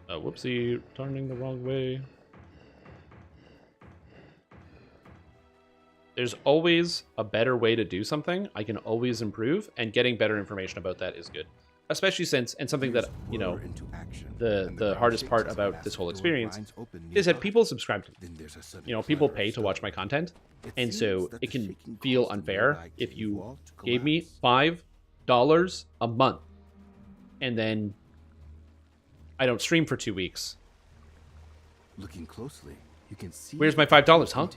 Whoopsie, turning the wrong way. There's always a better way to do something. I can always improve, and getting better information about that is good. Especially since, and something that, you know, the hardest part about this whole experience is that people subscribe to me. You know, people pay to watch my content, and so it can feel unfair if you gave me $5 a month, and then I don't stream for 2 weeks. Looking closely, you can see. Where's my $5, huh?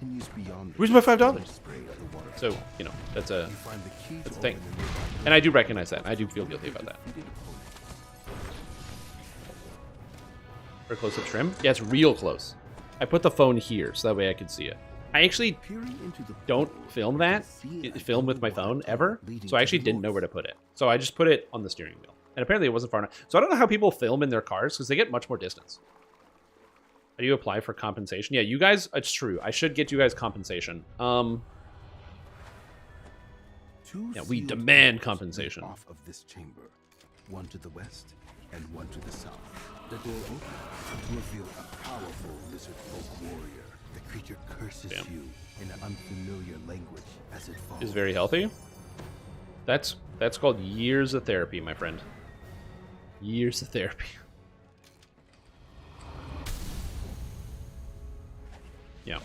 Where's my $5? So, you know, that's a thing. And I do recognize that. I do feel guilty about that. For close-up trim? Yeah, it's real close. I put the phone here, so that way I can see it. I actually don't film with my phone, ever. So I actually didn't know where to put it. So I just put it on the steering wheel. And apparently it wasn't far enough. So I don't know how people film in their cars, because they get much more distance. How do you apply for compensation? Yeah, you guys, it's true. I should get you guys compensation. Yeah, we demand compensation. Off of this chamber, one to the west and one to the south. The door opens to reveal a powerful lizard folk warrior. The creature curses you in an unfamiliar language as it falls. Is very healthy. That's called years of therapy, my friend. Years of therapy. Yeah.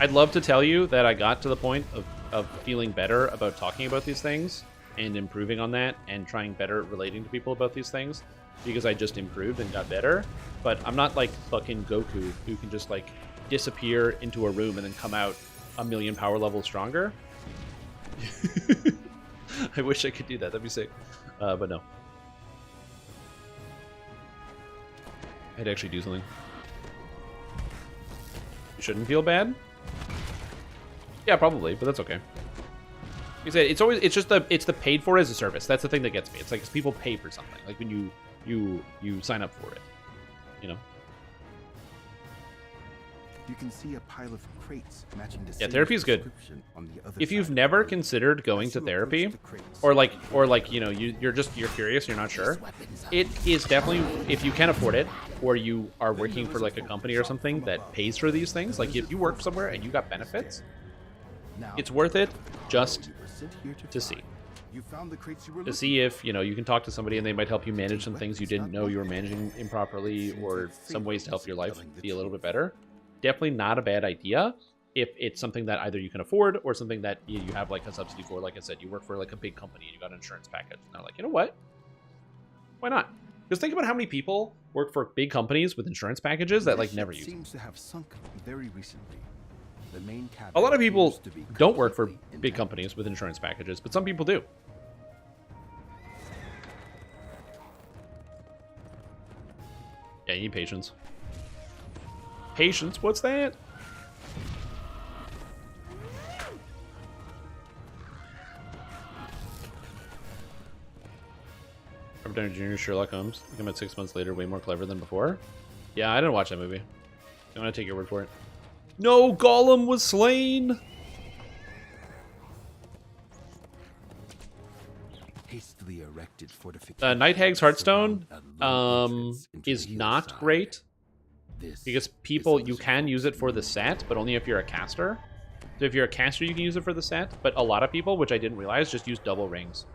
I'd love to tell you that I got to the point of feeling better about talking about these things and improving on that and trying better relating to people about these things, because I just improved and got better. But I'm not like fucking Goku, who can just like disappear into a room and then come out a million power levels stronger. I wish I could do that. That'd be sick. But no. I'd actually do something. You shouldn't feel bad? Yeah, probably, but that's okay. Like I said, it's the paid for as a service. That's the thing that gets me. It's like people pay for something. Like when you sign up for it, you know. You can see a pile of crates matching the yeah, therapy is good. If you've never considered going to therapy, or like you know, you're curious, you're not sure, it is definitely, if you can afford it, or you are working for like a company or something that pays for these things. Like if you work somewhere and you got benefits, it's worth it just to see. To see if, you know, you can talk to somebody and they might help you manage some things you didn't know you were managing improperly, or some ways to help your life be a little bit better. Definitely not a bad idea if it's something that either you can afford or something that you have like a subsidy for. Like I said, you work for like a big company and you got an insurance package. And they're like, you know what? Why not? Because think about how many people work for big companies with insurance packages that like never use them. Seems to have sunk very recently. The main A lot of people appears to be don't work for completely big intact. companies with insurance packages, but some people do. Yeah, you need patience. Patience? What's that? Robert Downey Jr. Sherlock Holmes. Came out 6 months later, way more clever than before. Yeah, I didn't watch that movie. I'm gonna take your word for it. No, Gollum was slain. Hastily erected fortifications Night Hag's Hearthstone surround a low entrance into is the not hillside. great This because is people the you can use it for the set, but only if you're a caster. So if you're a caster, you can use it for the set. But a lot of people, which I didn't realize, just use double rings,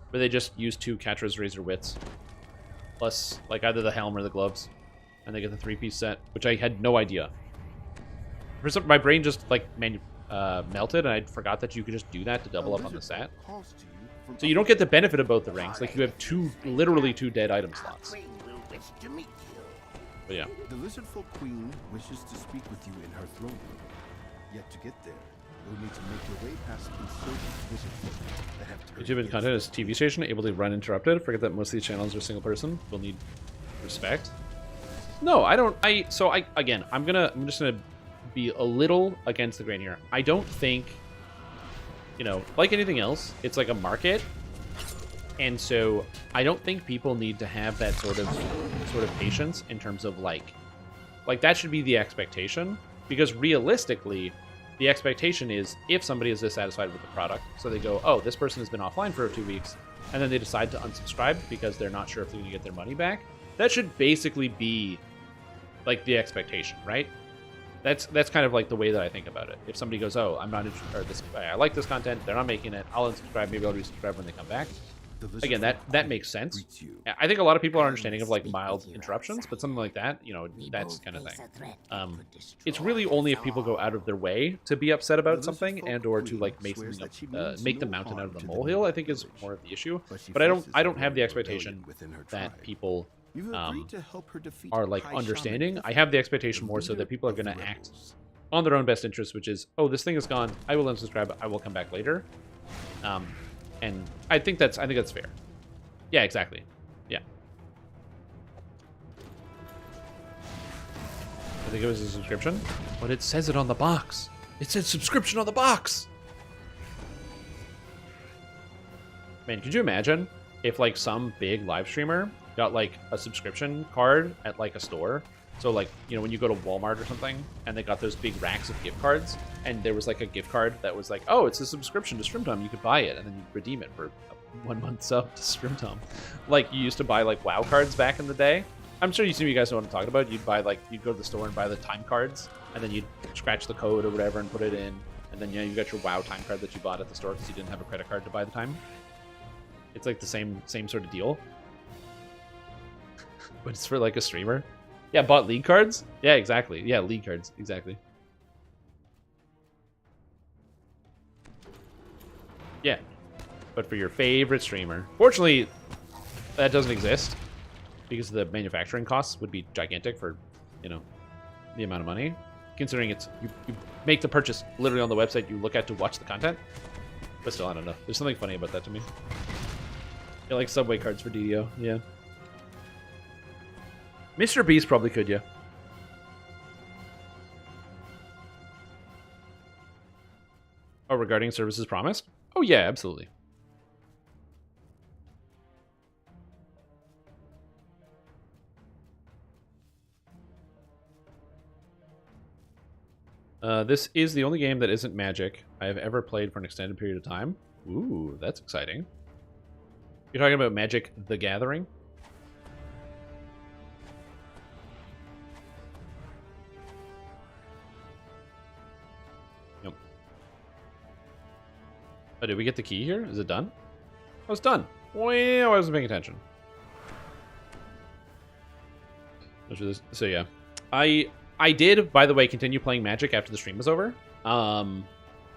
where they just use 2 Catra's Razor Wits, plus like either the helm or the gloves, and they get the 3-piece set, which I had no idea. For some, my brain just like melted, and I forgot that you could just do that to double up on the set. So you don't get the benefit of both the rings. Like you have literally two dead item slots. But yeah. The Lizardfolk Queen wishes to speak with you in her throne room. Yet to get there, you'll need to make your way past insurgent lizardfolk that have turned YouTube and content is TV station, able to run uninterrupted. Forget that most of these channels are single person. Will need respect. No, I don't. Again, I'm just gonna be a little against the grain here. I don't think, you know, like anything else, it's like a market, and so I don't think people need to have that sort of patience in terms of like that should be the expectation, because realistically, the expectation is if somebody is dissatisfied with the product, so they go, oh, this person has been offline for 2 weeks, and then they decide to unsubscribe because they're not sure if they're gonna get their money back. That should basically be like the expectation, right? That's kind of like the way that I think about it. If somebody goes, oh, I'm not interested, or this, I like this content, they're not making it, I'll unsubscribe, maybe I'll resubscribe when they come back. Again, that makes sense. I think a lot of people are understanding of like mild interruptions, but something like that, you know, that's kind of thing. It's really only if people go out of their way to be upset about something and or to like make something make the mountain out of the molehill, I think is more of the issue. But I don't have the expectation that people are like understanding. I have the expectation more so that people are going to act on their own best interest, which is, oh, this thing is gone, I will unsubscribe, I will come back later. And I think that's fair. Yeah, exactly. Yeah. I think it was a subscription, but it says it on the box. It says subscription on the box. Man, could you imagine if like some big live streamer got like a subscription card at like a store? So like, you know, when you go to Walmart or something and they got those big racks of gift cards and there was like a gift card that was like, oh, it's a subscription to Scrimtom, you could buy it and then you redeem it for a 1 month sub to Scrimtom. Like you used to buy like WoW cards back in the day. I'm sure you guys know what I'm talking about. You'd buy like, you'd go to the store and buy the time cards and then you'd scratch the code or whatever and put it in. And then, you know, you got your WoW time card that you bought at the store because you didn't have a credit card to buy the time. It's like the same sort of deal. But it's for like a streamer. Yeah, bought league cards? Yeah, exactly. Yeah, league cards. Exactly. Yeah. But for your favorite streamer. Fortunately, that doesn't exist because the manufacturing costs would be gigantic for, you know, the amount of money. Considering it's, you make the purchase literally on the website you look at to watch the content. But still, I don't know. There's something funny about that to me. Yeah, like Subway cards for DDO. Yeah. Mr. Beast probably could, yeah. Oh, regarding services promised? Oh, yeah, absolutely. This is the only game that isn't Magic I have ever played for an extended period of time. Ooh, that's exciting. You're talking about Magic the Gathering? Oh, did we get the key here? Is it done? Oh, it's done. Well, I wasn't paying attention. So yeah, I did, by the way, continue playing Magic after the stream was over. And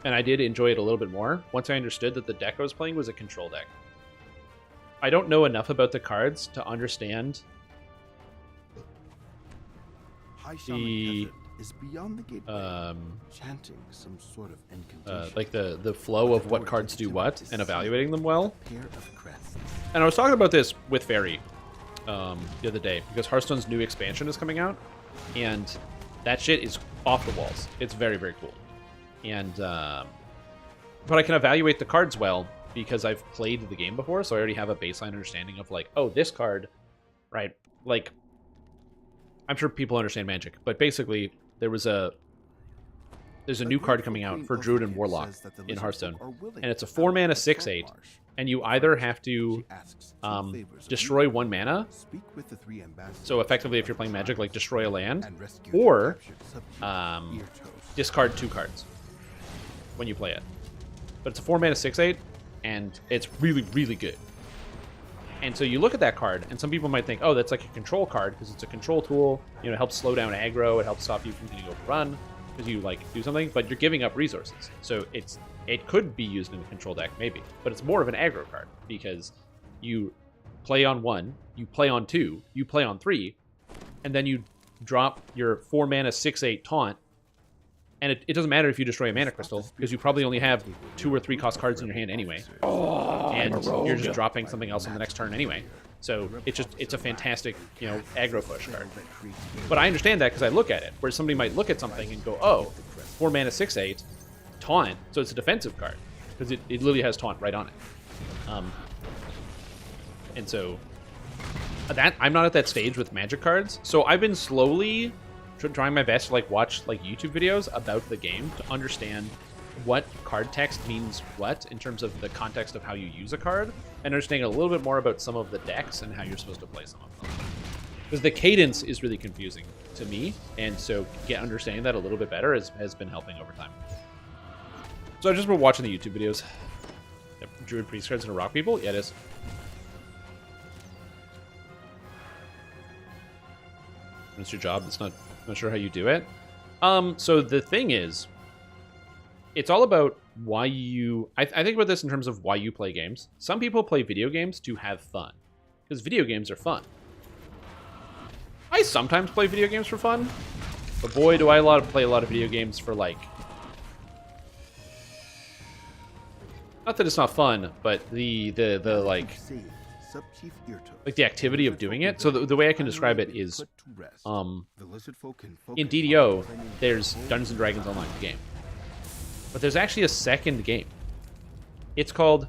I did enjoy it a little bit more once I understood that the deck I was playing was a control deck. I don't know enough about the cards to understand the is beyond the gateway, chanting some sort of incantation. like the flow of what cards do what and evaluating them well. And I was talking about this with Fairy the other day because Hearthstone's new expansion is coming out, and that shit is off the walls. It's very, very cool. And but I can evaluate the cards well because I've played the game before, so I already have a baseline understanding of like, oh, this card, right? Like, I'm sure people understand Magic, but basically there's a new card coming out for Druid and Warlock in Hearthstone, and it's a 4-mana 6/8, and you either have to destroy 1 mana, so effectively if you're playing Magic, like destroy a land, or discard 2 cards when you play it. But it's a 4-mana 6/8, and it's really, really good. And so you look at that card, and some people might think, oh, that's like a control card, because it's a control tool. You know, it helps slow down aggro, it helps stop you from getting overrun, because you, like, do something, but you're giving up resources. So it could be used in a control deck, maybe. But it's more of an aggro card, because you play on 1, you play on 2, you play on 3, and then you drop your 4-mana 6/8 taunt, and it doesn't matter if you destroy a mana crystal, because you probably only have 2 or 3 cost cards in your hand anyway. And you're just dropping something else on the next turn anyway. So it's a fantastic, you know, aggro push card. But I understand that because I look at it, where somebody might look at something and go, oh, 4-mana 6/8, taunt, so it's a defensive card. Because it literally has taunt right on it. And so that I'm not at that stage with Magic cards. So I've been slowly trying my best to like watch like YouTube videos about the game to understand what card text means what in terms of the context of how you use a card, and understanding a little bit more about some of the decks and how you're supposed to play some of them. Because the cadence is really confusing to me, and so understanding that a little bit better has been helping over time. So I've just been watching the YouTube videos. Yep, Druid Priest cards and Rock People? Yeah, it is. It's your job. It's not sure how you do it. So the thing is, it's all about why you... I think about this in terms of why you play games. Some people play video games to have fun, because video games are fun. I sometimes play video games for fun, but boy, do I play a lot of video games for, like... Not that it's not fun, but the like the activity of doing it. So the way I can describe it is, in DDO, there's Dungeons & Dragons Online game. But there's actually a second game. It's called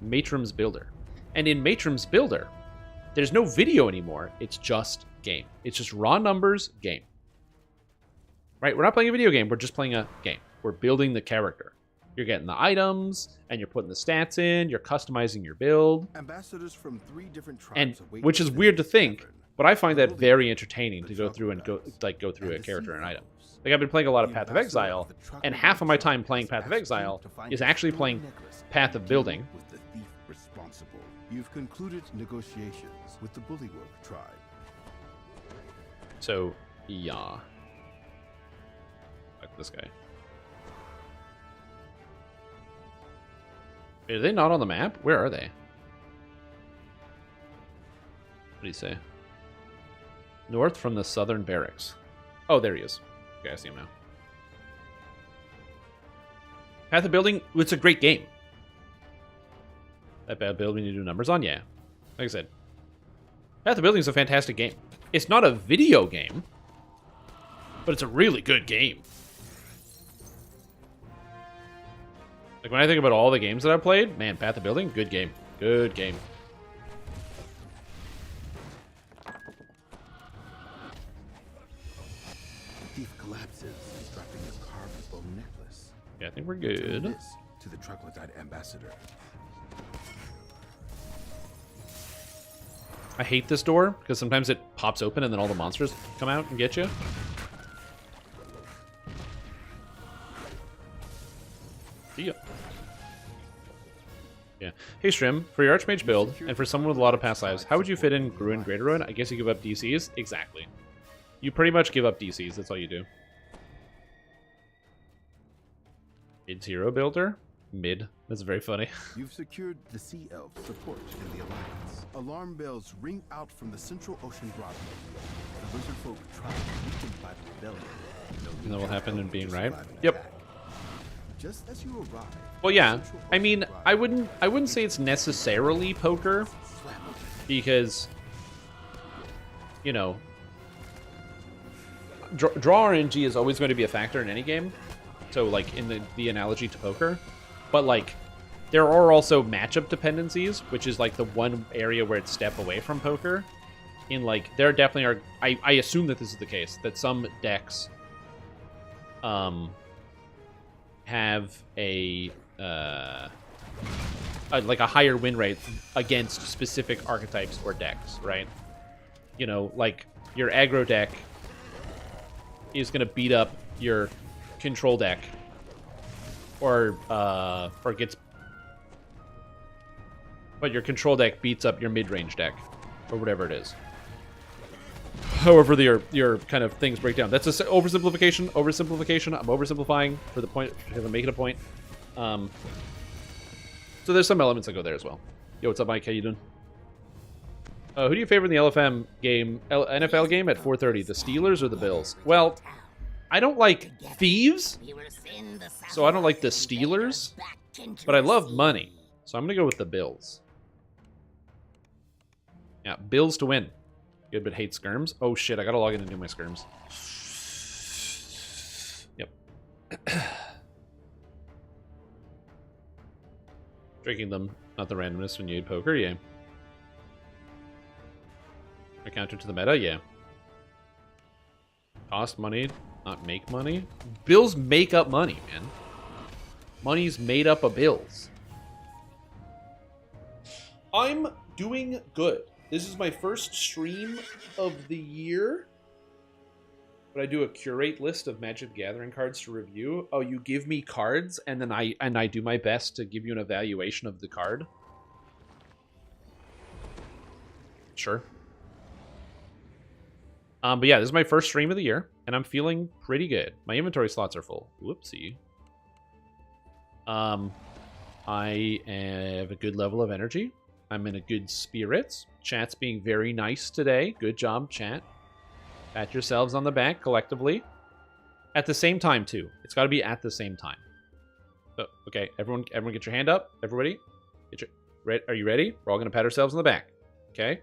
Matrum's Builder. And in Matrum's Builder, there's no video anymore. It's just game. It's just raw numbers game. Right? We're not playing a video game. We're just playing a game. We're building the character. You're getting the items, and you're putting the stats in. You're customizing your build. Ambassadors from 3 different tribes, and which is weird to think, but I find that very entertaining to go through and go through a character and item. Like, I've been playing a lot of Path of Exile, and half of my time playing Path of Exile is actually playing Path of Building. You've concluded negotiations with the Bullywug tribe. So, yeah. Fuck this guy. Wait, are they not on the map? Where are they? What do you say? North from the southern barracks. Oh, there he is. Okay, I see him now. Path of Building, it's a great game. That bad build we need to do numbers on? Yeah. Like I said, Path of Building is a fantastic game. It's not a video game, but it's a really good game. Like, when I think about all the games that I've played, man, Path of Building, good game. Good game. Thief collapses, dropping a carved bone necklace. Yeah, I think we're good. To the troglodyte ambassador. I hate this door because sometimes it pops open and then all the monsters come out and get you. See ya. Yeah. Hey, Strim, for your Archmage build, and for someone with a lot of past lives, how would you fit in Gruin, Greater Ruin? I guess you give up DCs? Exactly. You pretty much give up DCs, that's all you do. Mid-hero builder? Mid. That's very funny. You've secured the Sea Elf support in the Alliance. Alarm bells ring out from the central ocean grotto. The lizard folk try to weaken by the rebellion. And that will happen in being right. Yep. Just as you arrive. Well, yeah. I mean, I wouldn't say it's necessarily poker, because, you know, draw RNG is always going to be a factor in any game. So, like, in the analogy to poker. But, like, there are also matchup dependencies, which is, like, the one area where it's step away from poker. In, like, there definitely are... I assume that this is the case, that some decks have a like a higher win rate against specific archetypes or decks, right? You know, like, your aggro deck is going to beat up your control deck, or gets, but your control deck beats up your mid-range deck, or whatever it is. However, your kind of things break down. That's a oversimplification. I'm oversimplifying for the point, because I'm making a point. So there's some elements that go there as well. Yo, what's up, Mike? How you doing? Who do you favor in the LFM game, NFL game at 4:30? The Steelers or the Bills? Well, I don't like thieves, so I don't like the Steelers, but I love money, so I'm gonna go with the Bills. Yeah, Bills to win. Good, but hate skirms. Oh shit, I gotta log in and do my skirms. Yep. Drinking them, not the randomness when you eat poker, yeah. A counter to the meta, yeah. Cost money, not make money. Bills make up money, man. Money's made up of bills. I'm doing good. This is my first stream of the year. But I do a curate list of Magic the Gathering cards to review. Oh, you give me cards, and then I do my best to give you an evaluation of the card. Sure. But yeah, this is my first stream of the year, and I'm feeling pretty good. My inventory slots are full. Whoopsie. I have a good level of energy. I'm in a good spirits. Chat's being very nice today. Good job, chat. Pat yourselves on the back collectively. At the same time, too. It's got to be at the same time. So, okay, everyone get your hand up. Everybody, are you ready? We're all going to pat ourselves on the back. Okay?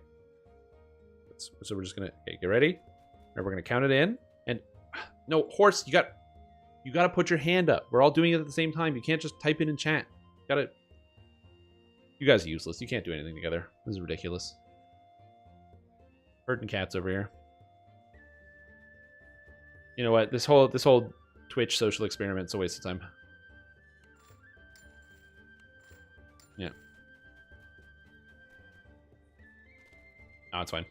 So we're just going to... Okay, get ready. And we're going to count it in. And... No, horse, you got to put your hand up. We're all doing it at the same time. You can't just type it in chat. You guys are useless. You can't do anything together. This is ridiculous. Herding cats over here. You know what? This whole Twitch social experiment's a waste of time. Yeah. No, it's fine.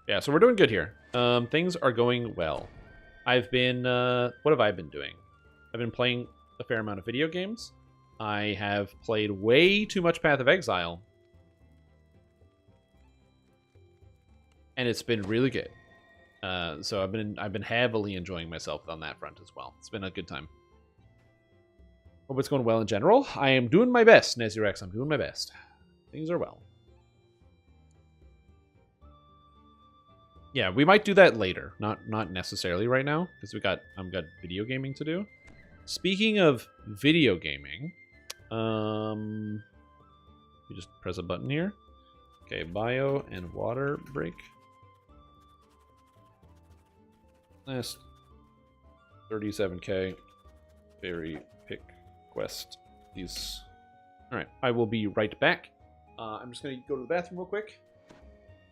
Yeah, so we're doing good here. Things are going well. I've been... what have I been doing? I've been playing a fair amount of video games. I have played way too much Path of Exile. And it's been really good. So I've been heavily enjoying myself on that front as well. It's been a good time. Hope it's going well in general. I am doing my best, Nazirex. I'm doing my best. Things are well. Yeah, we might do that later. Not necessarily right now, because I've got video gaming to do. Speaking of video gaming, you just press a button here. Okay, bio and water break. Last 37k. Berry pick quest. These. All right, I will be right back. I'm just gonna go to the bathroom real quick,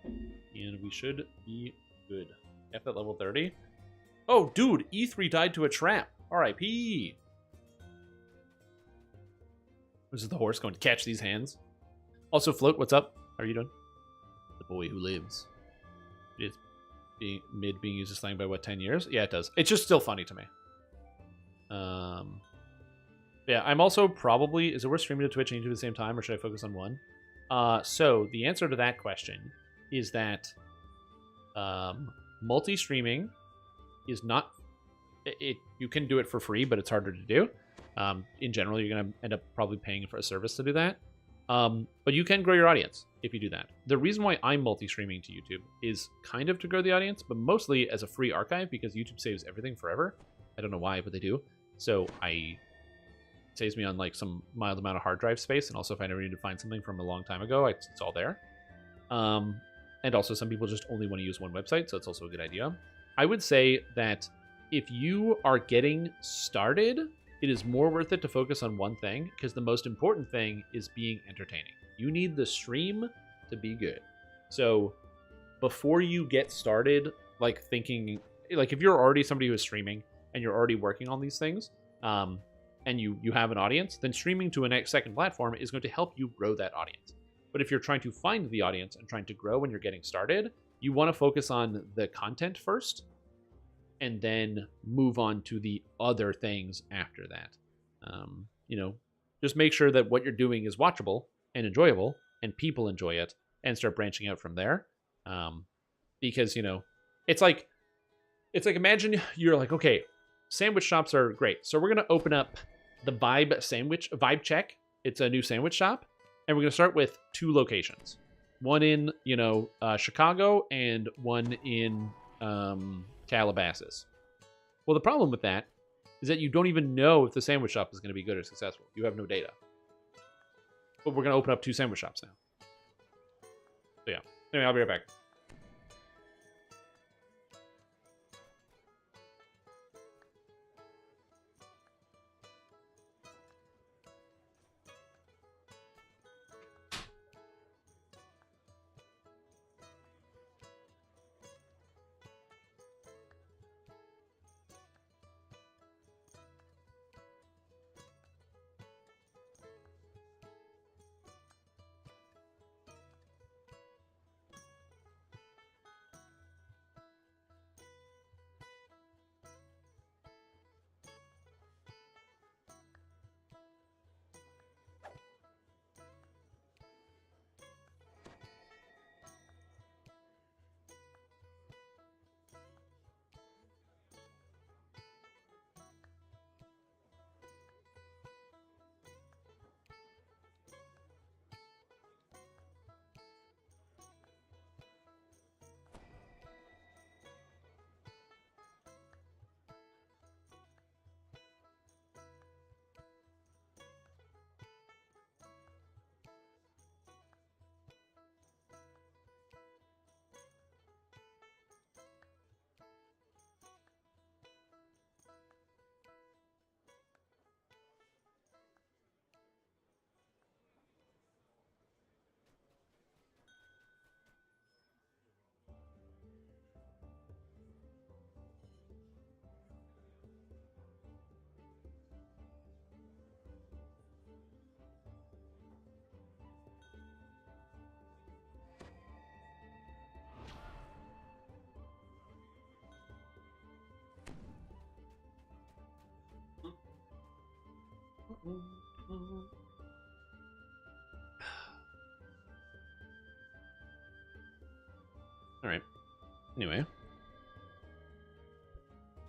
and we should be good. F at level 30. Oh, dude, E3 died to a trap. R.I.P. This is the horse going to catch these hands. Also, Float, what's up? How are you doing? The boy who lives. It's being used as slang by what, 10 years? Yeah, it does. It's just still funny to me. Yeah, I'm also probably... Is it worth streaming to Twitch and YouTube at the same time, or should I focus on one? So, the answer to that question is that multi-streaming is not... You can do it for free, but it's harder to do. In general, you're going to end up probably paying for a service to do that. But you can grow your audience if you do that. The reason why I'm multi-streaming to YouTube is kind of to grow the audience, but mostly as a free archive because YouTube saves everything forever. I don't know why, but they do. So it saves me on like some mild amount of hard drive space, and also if I ever need to find something from a long time ago, it's all there. And also some people just only want to use one website, so it's also a good idea. I would say that if you are getting started, it is more worth it to focus on one thing, because the most important thing is being entertaining. You need the stream to be good. So before you get started, like thinking, like if you're already somebody who is streaming and you're already working on these things, and you have an audience, then streaming to a second platform is going to help you grow that audience. But if you're trying to find the audience and trying to grow when you're getting started, you want to focus on the content first and then move on to the other things after that. Just make sure that what you're doing is watchable and enjoyable and people enjoy it, and start branching out from there. Because, it's like imagine you're like, okay, sandwich shops are great. So we're going to open up the Vibe Check. It's a new sandwich shop. And we're going to start with 2 locations. One in, Chicago and one in Calabasas. Well, the problem with that is that you don't even know if the sandwich shop is going to be good or successful. You have no data. But we're going to open up 2 sandwich shops now. So yeah. Anyway, I'll be right back. All right. Anyway.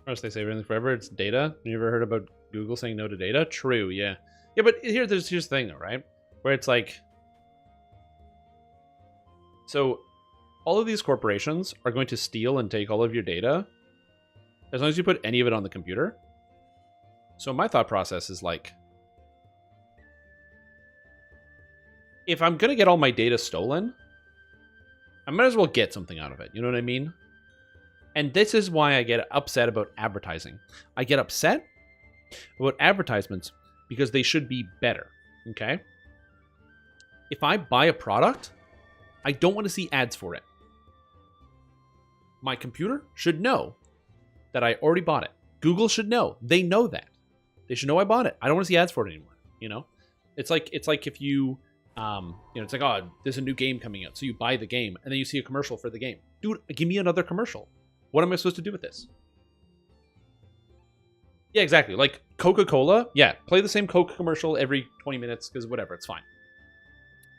Or else they say everything forever, it's data. You ever heard about Google saying no to data? True, yeah. Yeah, but here's the thing though, right? Where it's like, so all of these corporations are going to steal and take all of your data as long as you put any of it on the computer. So my thought process is like, if I'm going to get all my data stolen, I might as well get something out of it. You know what I mean? And this is why I get upset about advertising. I get upset about advertisements because they should be better. Okay? If I buy a product, I don't want to see ads for it. My computer should know that I already bought it. Google should know. They know that. They should know I bought it. I don't want to see ads for it anymore. You know? It's like if you it's like, oh, there's a new game coming out. So you buy the game and then you see a commercial for the game. Dude, give me another commercial. What am I supposed to do with this? Yeah, exactly. Like Coca-Cola. Yeah, play the same Coke commercial every 20 minutes because whatever, it's fine.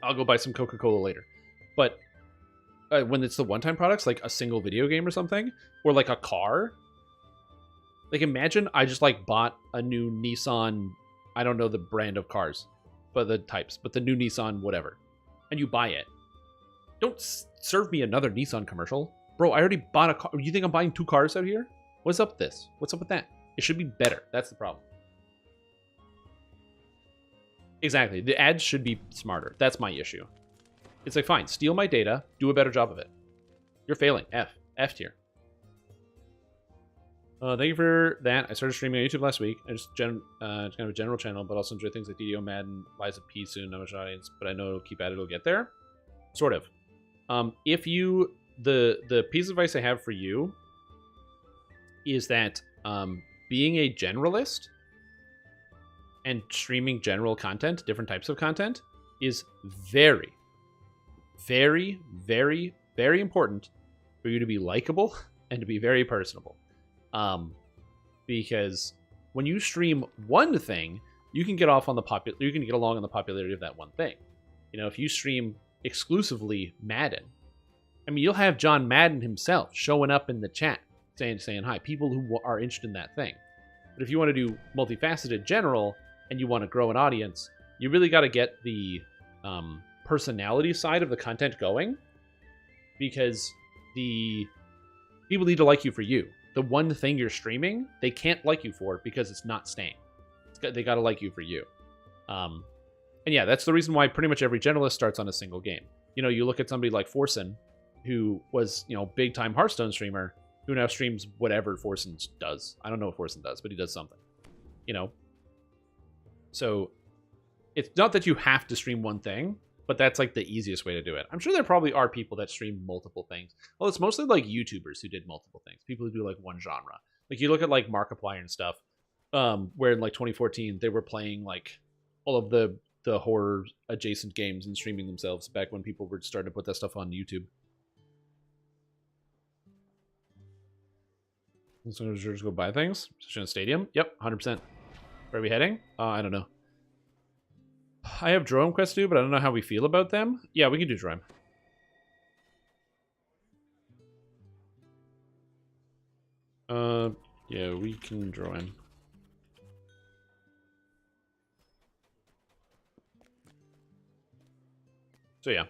I'll go buy some Coca-Cola later. But when it's the one-time products, like a single video game or something, or like a car, like imagine I just like bought a new Nissan, I don't know the brand of cars. but the new Nissan whatever, and you buy it. Don't serve me another Nissan commercial. Bro, I already bought a car. You think I'm buying 2 cars out here? What's up with this? What's up with that? It should be better. That's the problem. Exactly. The ads should be smarter. That's my issue. It's like, fine, steal my data, do a better job of it. You're failing. F tier. Thank you for that. I started streaming on YouTube last week. I just it's kind of a general channel, but also enjoy things like DDO, Madden, Liza P soon, not much audience, but I know it'll keep at it, it'll get there. Sort of. If you the piece of advice I have for you is that being a generalist and streaming general content, different types of content, is very, very, very, very important for you to be likable and to be very personable. Because when you stream one thing, you can get along on the popularity of that one thing. You know, if you stream exclusively Madden, I mean, you'll have John Madden himself showing up in the chat saying hi, people who are interested in that thing. But if you want to do multifaceted general and you want to grow an audience, you really got to get the personality side of the content going, because the people need to like you for you. The one thing you're streaming, they can't like you for because it's not staying. They got to like you for you. And yeah, that's the reason why pretty much every generalist starts on a single game. You know, you look at somebody like Forsen, who was, you know, big time Hearthstone streamer, who now streams whatever Forsen does. I don't know what Forsen does, but he does something. You know? So it's not that you have to stream one thing, but that's like the easiest way to do it. I'm sure there probably are people that stream multiple things. Well, it's mostly like YouTubers who did multiple things. People who do like one genre. Like you look at like Markiplier and stuff, where in like 2014 they were playing like all of the horror adjacent games and streaming themselves back when people were starting to put that stuff on YouTube. So just go buy things, especially in a stadium. Yep, 100%. Where are we heading? I don't know. I have Drome quests too, but I don't know how we feel about them. Yeah, we can do Drome. Yeah, we can Drome. So yeah.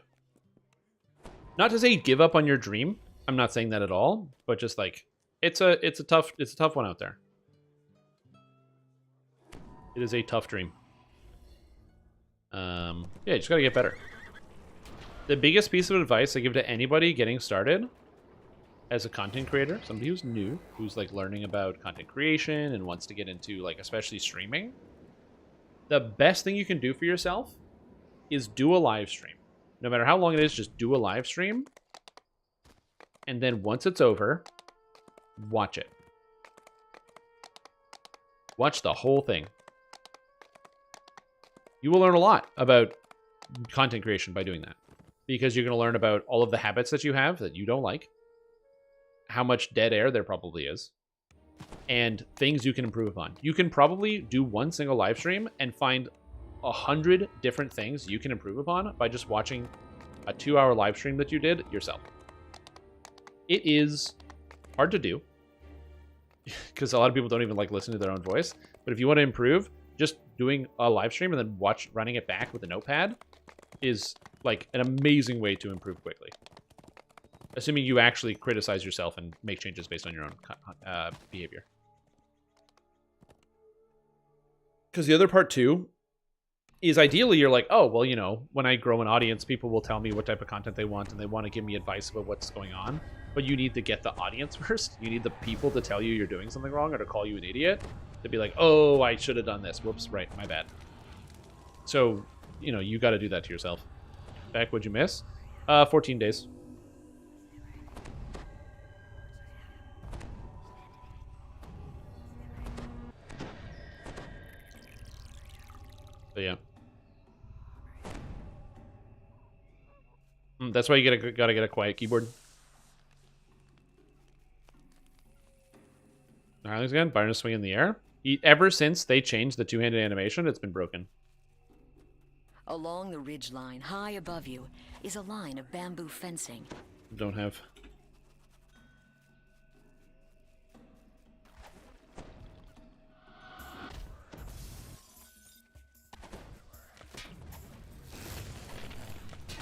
Not to say give up on your dream. I'm not saying that at all, but just like it's a tough one out there. It is a tough dream. Yeah, you just gotta get better. The biggest piece of advice I give to anybody getting started as a content creator, somebody who's new, who's like learning about content creation and wants to get into like especially streaming, the best thing you can do for yourself is do a live stream. No matter how long it is, just do a live stream. And then once it's over, watch it. Watch the whole thing. You will learn a lot about content creation by doing that, because you're going to learn about all of the habits that you have that you don't like, how much dead air there probably is, and things you can improve upon. You can probably do one single live stream and find 100 different things you can improve upon by just watching a 2-hour live stream that you did yourself. It is hard to do because a lot of people don't even like listening to their own voice. But if you want to improve, just doing a live stream and then running it back with a notepad is like an amazing way to improve quickly. Assuming you actually criticize yourself and make changes based on your own behavior. Because the other part too is ideally you're like, oh, well, you know, when I grow an audience, people will tell me what type of content they want and they want to give me advice about what's going on. But you need to get the audience first. You need the people to tell you you're doing something wrong or to call you an idiot. To be like, oh, I should have done this. Whoops, right, my bad. So, you know, you got to do that to yourself. Beck, what'd you miss? 14 days. So, yeah. That's why you gotta get a quiet keyboard. Harley's again. Byron swing in the air. Ever since they changed the two-handed animation, it's been broken. Along the ridge line, high above you, is a line of bamboo fencing. Don't have.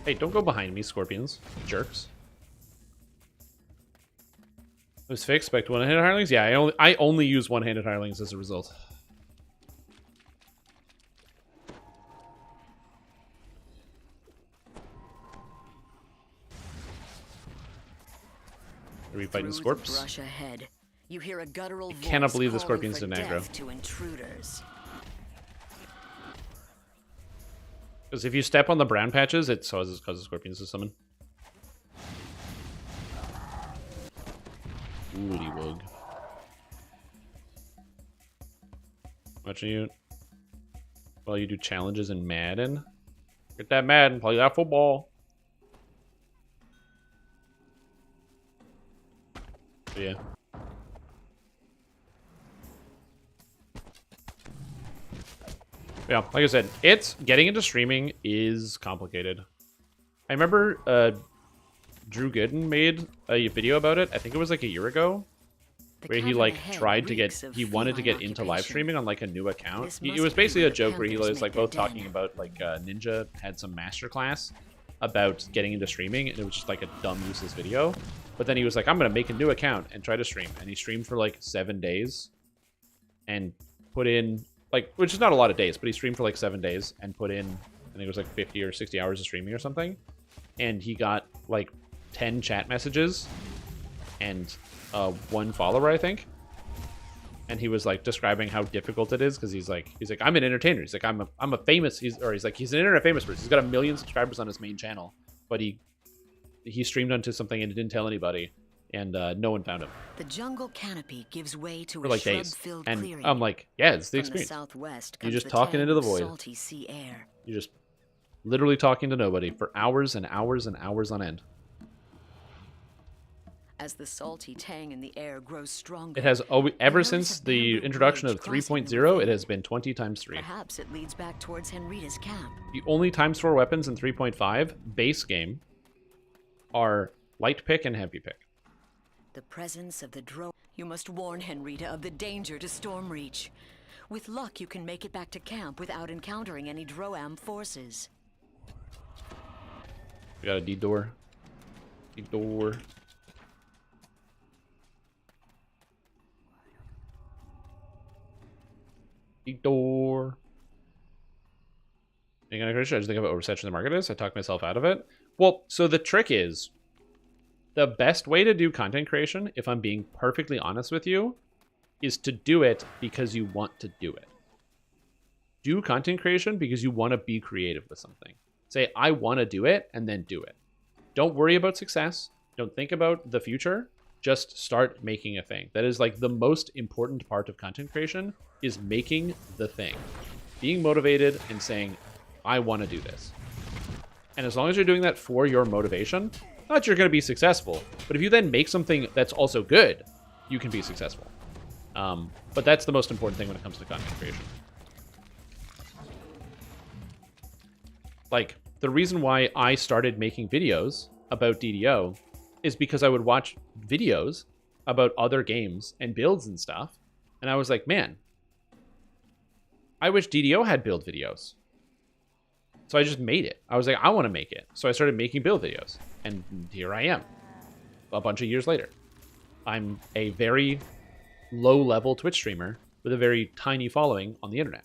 Hey, don't go behind me, scorpions. Jerks. It was fixed. Expect one-handed hirelings? Yeah, I only use one-handed hirelings as a result. Are we fighting Scorps? Brush ahead. You hear a guttural voice Cannot believe the calling scorpions for didn't aggro. death to intruders. Because if you step on the brown patches, it causes scorpions to summon. Woody wug. Watching you while you do challenges in Madden. Get that Madden, play that football. But yeah. Yeah, like I said, getting into streaming is complicated. I remember Drew Gooden made a video about it. I think it was like a year ago, where he like he wanted to get into live streaming on like a new account. It was basically a joke where he was like both talking about like Ninja had some masterclass about getting into streaming, and it was just like a dumb useless video. But then he was like, I'm gonna make a new account and try to stream, and he streamed for like 7 days, and put in like, which is not a lot of days, but he streamed for like 7 days and put in, I think it was like 50 or 60 hours of streaming or something, and he got like 10 chat messages and 1 follower, I think. And he was like describing how difficult it is because he's like I'm an entertainer. He's like I'm a famous. He's an internet famous person. He's got 1 million subscribers on his main channel, but he streamed onto something and didn't tell anybody, and no one found him. The jungle canopy gives way to for like days, and I'm like, yeah, it's the experience. You're just talking into the void. Salty sea air. You're just literally talking to nobody for hours and hours and hours on end. As the salty tang in the air grows stronger, it has ever since the introduction of 3.0, it has been 20 times 3. Perhaps it leads back towards Henrita's camp. The only times 4 weapons in 3.5 base game are light pick and heavy pick. The presence of the Dro. You must warn Henrita of the danger to Stormreach. With luck, you can make it back to camp without encountering any Droam forces. We got a D-door. D-door. D-door. I just think of how oversaturated the market is. I talked myself out of it. Well, so the trick is, the best way to do content creation, if I'm being perfectly honest with you, is to do it because you want to do it. Do content creation because you want to be creative with something. Say, I want to do it, and then do it. Don't worry about success. Don't think about the future. Just start making a thing. That is like the most important part of content creation, is making the thing. Being motivated and saying, I want to do this. And as long as you're doing that for your motivation, not that you're going to be successful, but if you then make something that's also good, you can be successful. But that's the most important thing when it comes to content creation. Like, the reason why I started making videos about DDO is because I would watch videos about other games and builds and stuff, and I was like, man, I wish DDO had build videos. So I just made it. I was like, I want to make it. So I started making build videos. And here I am, a bunch of years later. I'm a very low-level Twitch streamer with a very tiny following on the internet.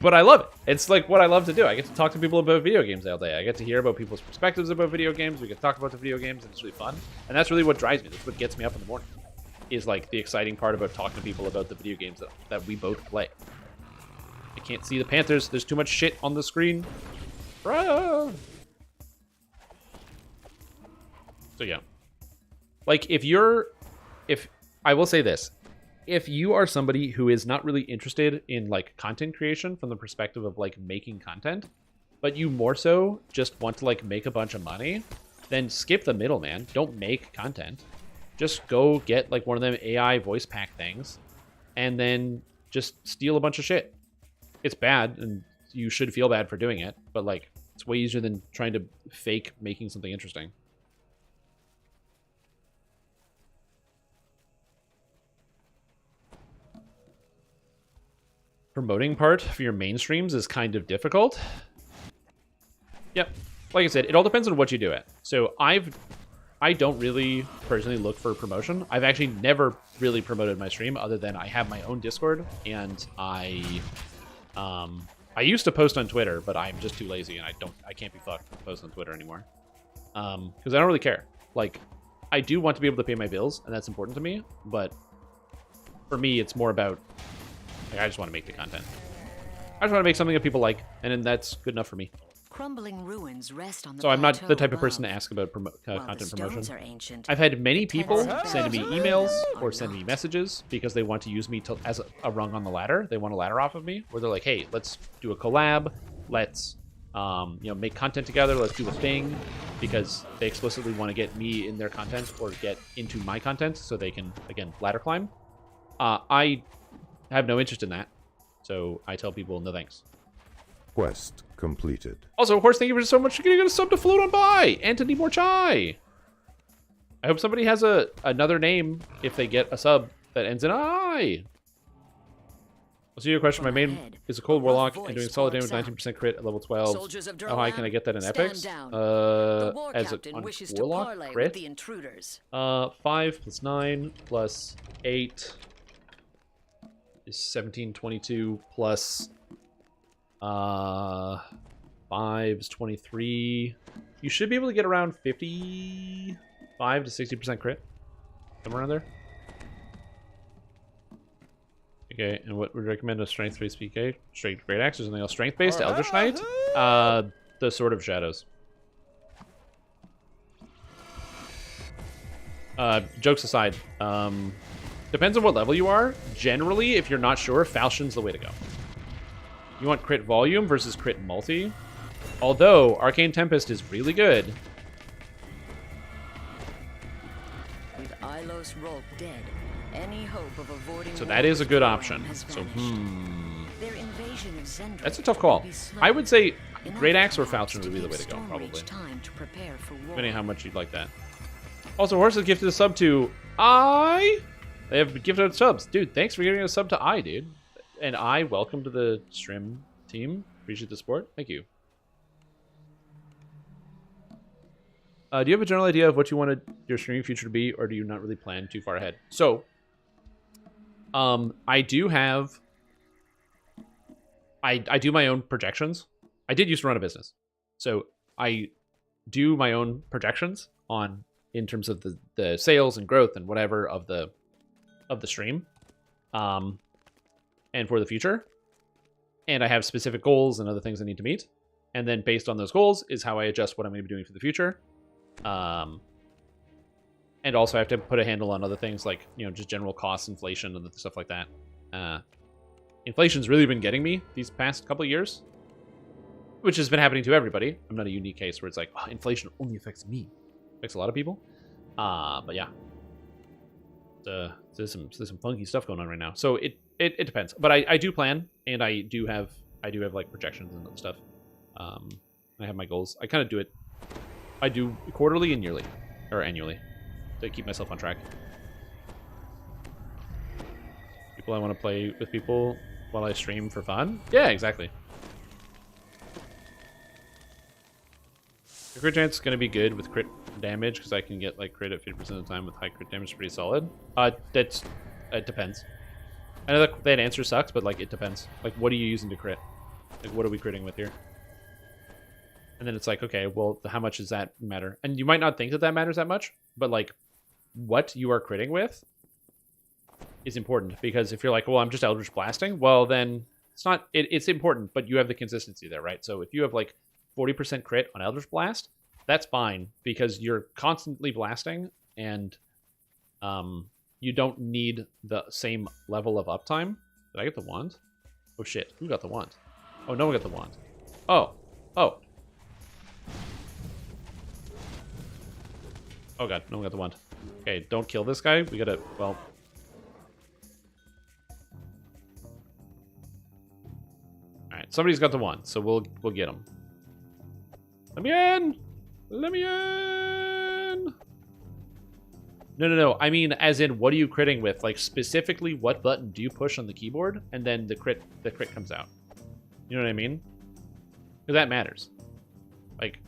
But I love it. It's like what I love to do. I get to talk to people about video games all day. I get to hear about people's perspectives about video games. We get to talk about the video games, and it's really fun. And that's really what drives me. That's what gets me up in the morning. Is like the exciting part about talking to people about the video games that we both play. I can't see the Panthers. There's too much shit on the screen. Bro. So yeah. Like if I will say this, if you are somebody who is not really interested in like content creation from the perspective of like making content, but you more so just want to like make a bunch of money, then skip the middle, man. Don't make content. Just go get like one of them AI voice pack things and then just steal a bunch of shit. It's bad and you should feel bad for doing it, but like it's way easier than trying to fake making something interesting. Promoting part for your main streams is kind of difficult. Yep. Like I said, it all depends on what you do it. So I don't really personally look for promotion. I've actually never really promoted my stream other than I have my own Discord, and I used to post on Twitter, but I'm just too lazy and I can't be fucked to post on Twitter anymore. Because I don't really care. Like, I do want to be able to pay my bills, and that's important to me, but for me, it's more about, like, I just want to make the content. I just want to make something that people like, and then that's good enough for me. Crumbling ruins rest on the So I'm not the type of above. person to ask about content promotion. Are ancient, I've had many people send me emails are or send me messages because they want to use me as a rung on the ladder. They want a ladder off of me, where they're like, "Hey, let's do a collab. Let's make content together. Let's do a thing," because they explicitly want to get me in their content or get into my content so they can, again, ladder climb. I have no interest in that, so I tell people no thanks. Quest completed. Also, of course, thank you so much for getting a sub to float on by. Anthony Morchai. I hope somebody has another name if they get a sub that ends in I. I'll see your question. My main is a cold warlock and doing solid damage, 19% crit at level 12. How high can I get that in epics? As a warlock crit? 5 plus 9 plus 8 is 17, 22 plus 5 is 23. You should be able to get around 55 to 60% crit. Somewhere around there. Okay, and what would you recommend? A strength based PK? Straight great axe or something else? Strength based? Eldritch Knight? The Sword of Shadows. Jokes aside, depends on what level you are. Generally, if you're not sure, Falchion's the way to go. You want crit volume versus crit multi. Although, Arcane Tempest is really good. With Ilos Rolk dead, any hope of avoiding So that is a good option. So, Their invasion of Zendrik that's a tough call. I would say Great Axe or Falchion would be the way to go, probably. Depending on how much you'd like that. Also, Horse has gifted a sub to I. They have gifted out subs. Dude, thanks for giving a sub to I, dude. And I, welcome to the stream team. Appreciate the support. Thank you. Do you have a general idea of what you wanted your streaming future to be, or do you not really plan too far ahead? So, I do have... I do my own projections. I did used to run a business. So, I do my own projections on, in terms of the sales and growth and whatever of the stream. And for the future. And I have specific goals and other things I need to meet. And then based on those goals is how I adjust what I'm going to be doing for the future. And also I have to put a handle on other things like, just general costs, inflation, and stuff like that. Inflation's really been getting me these past couple of years. Which has been happening to everybody. I'm not a unique case where it's like, oh, inflation only affects me. It affects a lot of people. But yeah. There's some funky stuff going on right now. So it depends, but I do plan, and I do have like projections and stuff. I have my goals. I kind of do it. I do quarterly and yearly, or annually, to keep myself on track. People I want to play with people while I stream for fun. Yeah, exactly. The crit chance is going to be good with crit damage because I can get like crit at 50% of the time with high crit damage. Pretty solid. It depends. I know that answer sucks, but like it depends. Like, what are you using to crit? Like, what are we critting with here? And then it's like, okay, well, how much does that matter? And you might not think that matters that much, but like, what you are critting with is important, because if you're like, well, I'm just Eldritch Blasting, well, then it's not. It's important, but you have the consistency there, right? So if you have like 40% crit on Eldritch Blast, that's fine because you're constantly blasting, and you don't need the same level of uptime. Did I get the wand? Oh shit, who got the wand? Oh, no one got the wand. Oh. Oh god, no one got the wand. Okay, don't kill this guy. We gotta, well... Alright, somebody's got the wand, so we'll get him. Let me in! Let me in! No. I mean, as in, what are you critting with? Like, specifically, what button do you push on the keyboard? And then the crit comes out. You know what I mean? Because that matters. Like,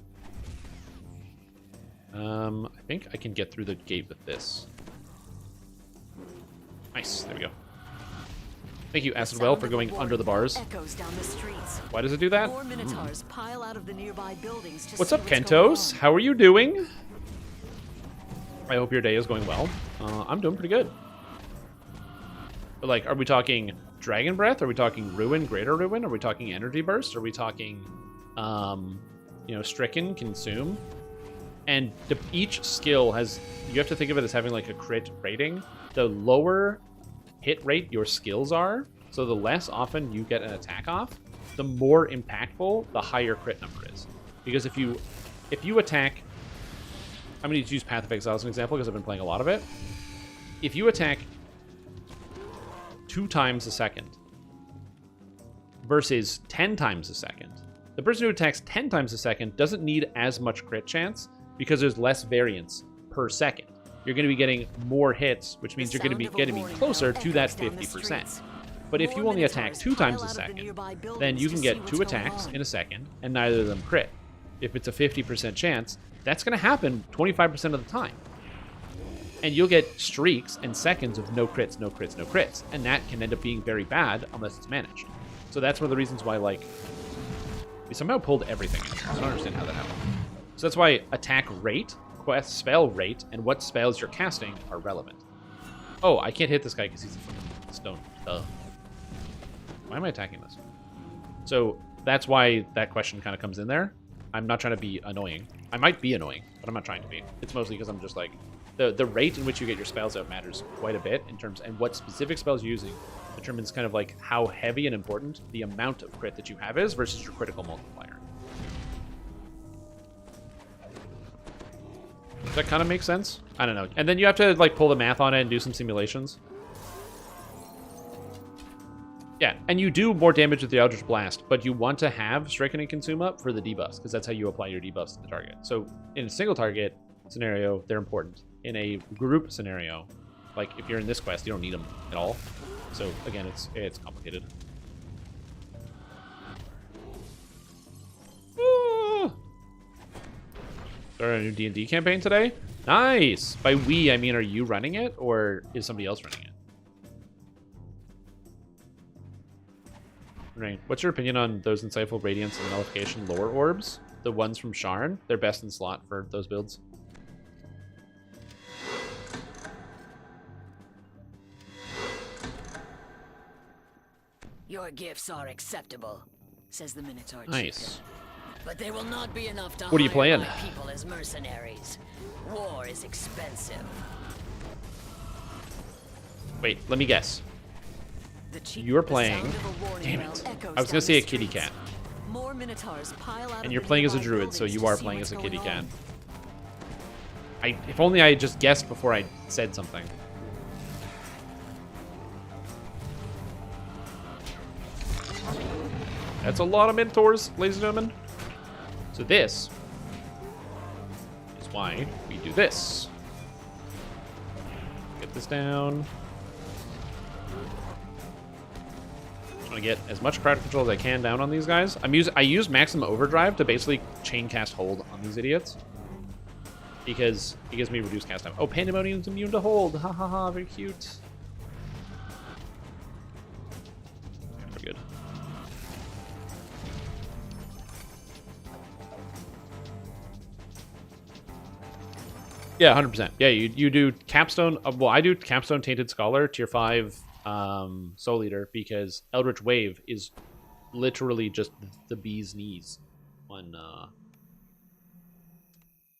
I think I can get through the gate with this. Nice. There we go. Thank you, Acid Well, for going under the bars. Echoes down the streets. Why does it do that? More minotaurs pile out of the nearby buildings to What's see up, going Kentos? on. How are you doing? I hope your day is going well. I'm doing pretty good. But like, are we talking Dragon Breath? Are we talking Ruin, Greater Ruin? Are we talking Energy Burst? Are we talking, you know, Stricken, Consume? And each skill has, you have to think of it as having like a crit rating. The lower hit rate your skills are, so the less often you get an attack off, the more impactful the higher crit number is. Because if you attack, I'm going to use Path of Exile as an example because I've been playing a lot of it. If you attack 2 times a second versus 10 times a second, the person who attacks 10 times a second doesn't need as much crit chance because there's less variance per second. You're going to be getting more hits, which means you're going to be getting closer to that 50%. But if you only attack 2 times a second, then you can get 2 attacks in a second, and neither of them crit. If it's a 50% chance, that's going to happen 25% of the time. And you'll get streaks and seconds of no crits, no crits, no crits. And that can end up being very bad unless it's managed. So that's one of the reasons why, like, we somehow pulled everything in here. I don't understand how that happened. So that's why attack rate, quest spell rate, and what spells you're casting are relevant. Oh, I can't hit this guy because he's a fucking stone. Duh. Why am I attacking this? So that's why that question kind of comes in there. I'm not trying to be annoying. I might be annoying, but I'm not trying to be. It's mostly because I'm just like, the rate in which you get your spells out matters quite a bit in terms, and what specific spells you're using determines kind of like how heavy and important the amount of crit that you have is versus your critical multiplier. Does that kind of make sense? I don't know. And then you have to like pull the math on it and do some simulations. Yeah, and you do more damage with the Eldritch Blast, but you want to have Stricken and Consume up for the debuffs, because that's how you apply your debuffs to the target. So in a single target scenario, they're important. In a group scenario, like if you're in this quest, you don't need them at all. So again, it's complicated. Started a new D&D campaign today? Nice! By we, I mean, are you running it, or is somebody else running it? Right. What's your opinion on those insightful Radiance and Nullification lore orbs? The ones from Sharn? They're best in slot for those builds. Your gifts are acceptable, says the Minotaur. Nice. But they will not be enough to What are you hire playing? my people as mercenaries. War is expensive. Wait, let me guess. You're playing... Damn it. I was going to say a kitty cat. More minotaurs pile out And you're playing as a druid, so you are playing as a kitty cat. If only I had just guessed before I said something. That's a lot of minotaurs, ladies and gentlemen. So this is why we do this. Get this down. I want to get as much crowd control as I can down on these guys. I use maximum overdrive to basically chain cast hold on these idiots, because it gives me reduced cast time. Oh, Pandemonium's immune to hold. Ha ha ha, very cute. Very good. Yeah, 100%. Yeah, you do Capstone. Well, I do Capstone Tainted Scholar, tier 5 Soul Eater, because Eldritch Wave is literally just the bee's knees on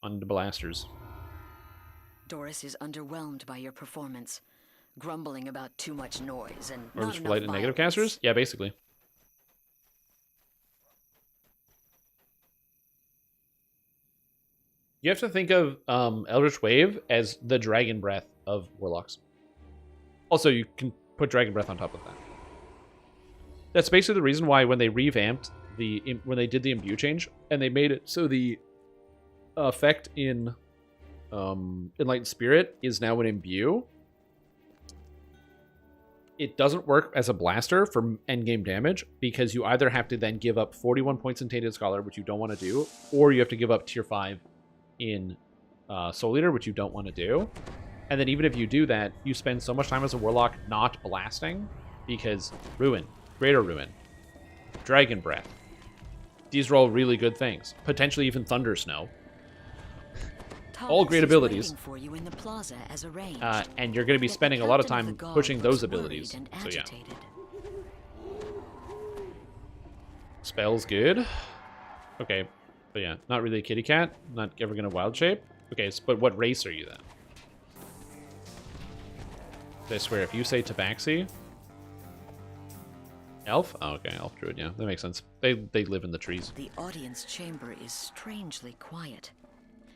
the blasters. Doris is underwhelmed by your performance, grumbling about too much noise and Or not just enough light and negative violence. casters? Yeah, basically. You have to think of Eldritch Wave as the Dragon Breath of Warlocks. Also, you can put Dragon Breath on top of that. That's basically the reason why when they revamped when they did the imbue change, and they made it so the effect in Enlightened Spirit is now an imbue. it doesn't work as a blaster for endgame damage because you either have to then give up 41 points in Tainted Scholar, which you don't want to do, or you have to give up tier 5 in Soul Eater, which you don't want to do. And then even if you do that, you spend so much time as a Warlock not blasting because Ruin, Greater Ruin, Dragon Breath, these are all really good things. Potentially even Thunder Snow. All great abilities. For you in the plaza as and you're going to be spending a lot of time pushing those abilities. So yeah. Spell's good. Okay. But yeah, not really a kitty cat. Not ever going to wild shape. Okay, but what race are you then? I swear, if you say Tabaxi... Elf? Oh, okay, Elf Druid, yeah. That makes sense. They live in the trees. The audience chamber is strangely quiet.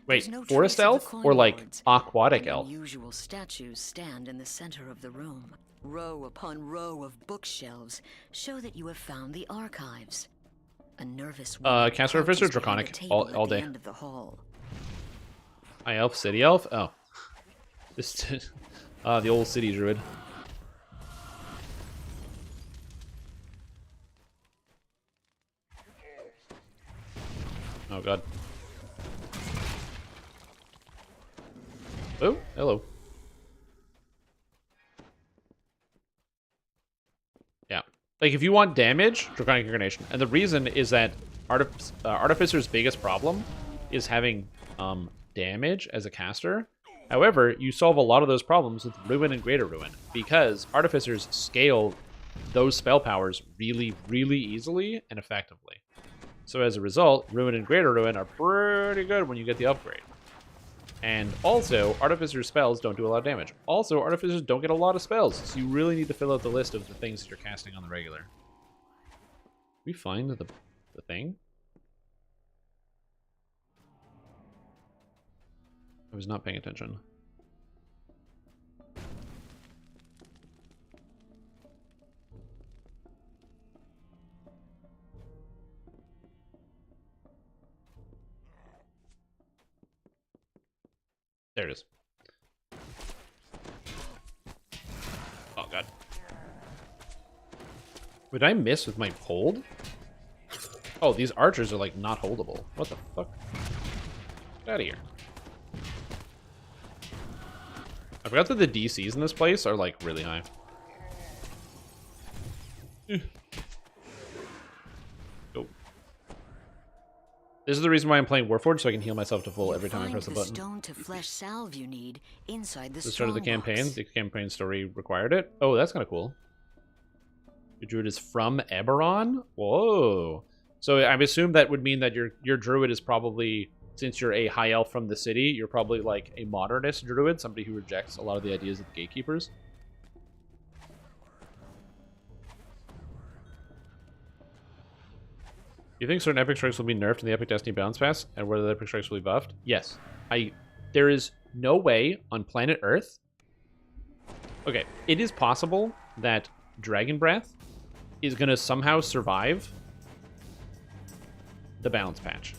Wait, forest elf or like aquatic elf? Unusual statues stand in the center of the room. Row upon row of bookshelves show that you have found the archives. A nervous Caster Officer, Draconic, all day. End of the hall. High elf, city elf? Oh. This the old city druid. Oh god. Oh, hello. Yeah. Like, if you want damage, Draconic Incarnation. And the reason is that Artificer's biggest problem is having damage as a caster. However, you solve a lot of those problems with Ruin and Greater Ruin, because Artificers scale those spell powers really, really easily and effectively. So as a result, Ruin and Greater Ruin are pretty good when you get the upgrade. And also, Artificer spells don't do a lot of damage. Also, Artificers don't get a lot of spells, so you really need to fill out the list of the things that you're casting on the regular. We find the thing? I was not paying attention. There it is. Oh, God. Would I miss with my hold? Oh, these archers are, like, not holdable. What the fuck? Get out of here. I forgot that the DCs in this place are, like, really high. Oh. This is the reason why I'm playing Warforged, so I can heal myself to full every time I press the button. Stone to flesh salve you need inside the start of the campaign. The campaign story required it. Oh, that's kind of cool. Your druid is from Eberron? Whoa. So I assume that would mean that your druid is probably, since you're a high elf from the city, you're probably like a modernist druid, somebody who rejects a lot of the ideas of the gatekeepers. You think certain epic strikes will be nerfed in the Epic Destiny Balance Pass, and whether the epic strikes will be buffed? Yes. There is no way on planet Earth. Okay, it is possible that Dragon Breath is going to somehow survive the balance patch.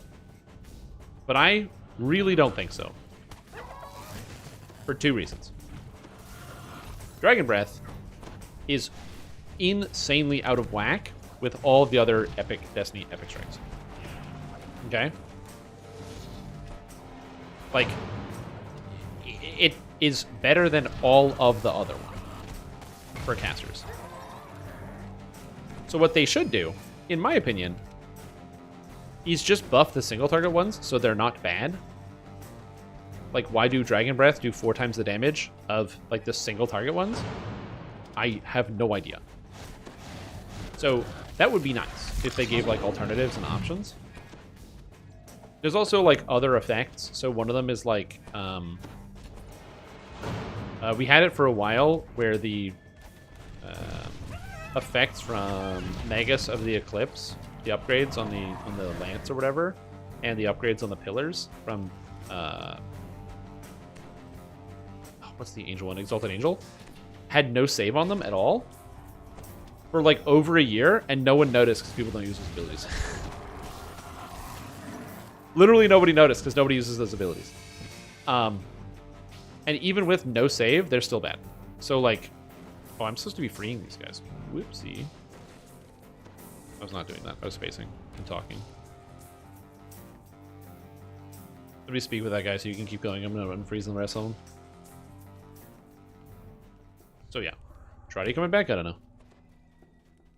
But I really don't think so. For two reasons. Dragon Breath is insanely out of whack with all the other Epic Destiny Epic Strikes. Okay? Like, it is better than all of the other one for casters. So what they should do, in my opinion, is just buff the single target ones so they're not bad. Like, why do Dragon Breath do 4 times the damage of, like, the single target ones? I have no idea. So that would be nice if they gave, like, alternatives and options. There's also, like, other effects. So one of them is, like, we had it for a while where the effects from Magus of the Eclipse, the upgrades on the lance or whatever, and the upgrades on the pillars from what's the angel one? Exalted Angel, had no save on them at all for like over a year, and no one noticed because people don't use those abilities. Literally nobody noticed because nobody uses those abilities. And even with no save, they're still bad. So like, Oh, I'm supposed to be freeing these guys. Whoopsie. I was not doing that. I was spacing and talking. Let me speak with that guy so you can keep going. I'm going to unfreeze the rest of them. So yeah. Trotty coming back? I don't know.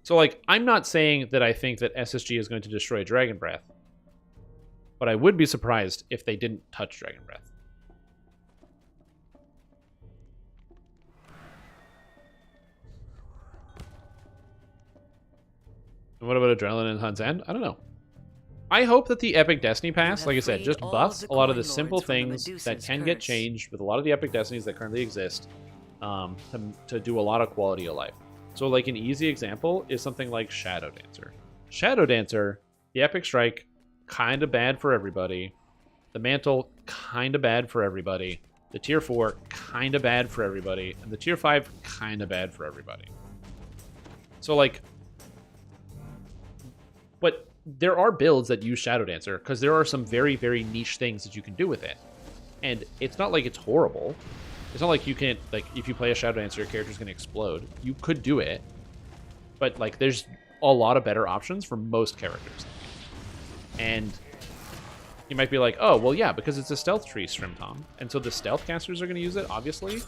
So, like, I'm not saying that I think that SSG is going to destroy Dragon Breath. But I would be surprised if they didn't touch Dragon Breath. And what about Adrenaline and Hunt's End? I don't know. I hope that the Epic Destiny Pass, like I said, just buffs a lot of the simple things that can get changed with a lot of the Epic Destinies that currently exist to do a lot of quality of life. So, like, an easy example is something like Shadow Dancer. Shadow Dancer, the Epic Strike, kind of bad for everybody. The Mantle, kind of bad for everybody. The Tier 4, kind of bad for everybody. And the Tier 5, kind of bad for everybody. So, like... But there are builds that use Shadow Dancer, because there are some very, very niche things that you can do with it. And it's not like it's horrible. It's not like you can't, like, if you play a Shadow Dancer, your character's going to explode. You could do it. But, like, there's a lot of better options for most characters. And you might be like, oh, well, yeah, because it's a stealth tree, Strimtom. And so the stealth casters are going to use it, obviously.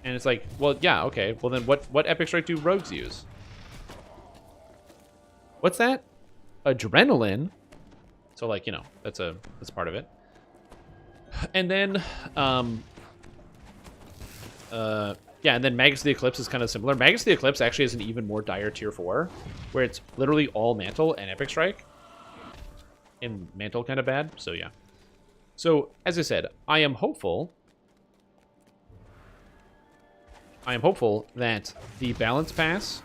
And it's like, well, yeah, okay. Well, then what Epic Strike do rogues use? What's that? Adrenaline. So, like, you know, that's part of it. And then, yeah, and then Magus of the Eclipse is kind of similar. Magus of the Eclipse actually is an even more dire Tier 4, where it's literally all Mantle and Epic Strike. And Mantle kind of bad, so yeah. So, as I said, I am hopeful that the Balance Pass,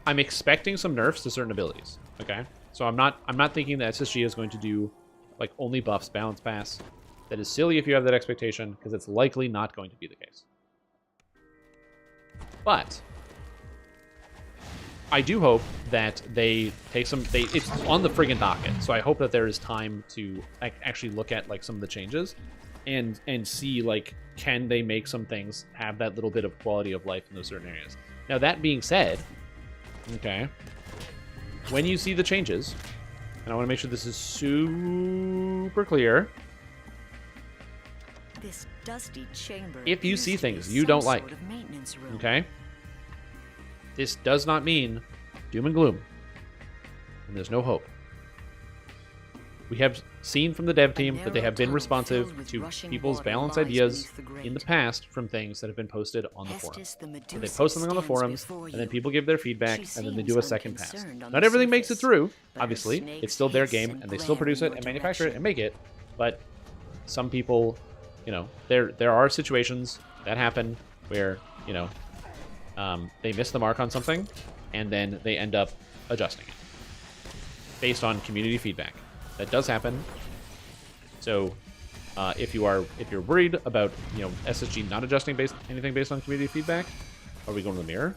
I'm expecting some nerfs to certain abilities. Okay, so I'm not thinking that SSG is going to do like only buffs Balance Pass. That is silly if you have that expectation, because it's likely not going to be the case. But I do hope that they take some. It's on the friggin' docket, so I hope that there is time to actually look at like some of the changes, and see like can they make some things have that little bit of quality of life in those certain areas. Now that being said, okay. When you see the changes, and I want to make sure this is super clear. This dusty chamber. If you see things you don't like, okay? This does not mean doom and gloom. And there's no hope. We have seen from the dev team that they have been responsive to people's balance ideas in the past from things that have been posted on the forums. So they post something on the forums, and then people give their feedback, and then they do a second pass. Not everything makes it through, obviously. It's still their game, and they still produce it and manufacture it and make it. But some people, you know, there are situations that happen where, you know, they miss the mark on something, and then they end up adjusting it based on community feedback. That does happen. So, if you're worried about, you know, SSG not adjusting anything based on community feedback, are we going to the mirror?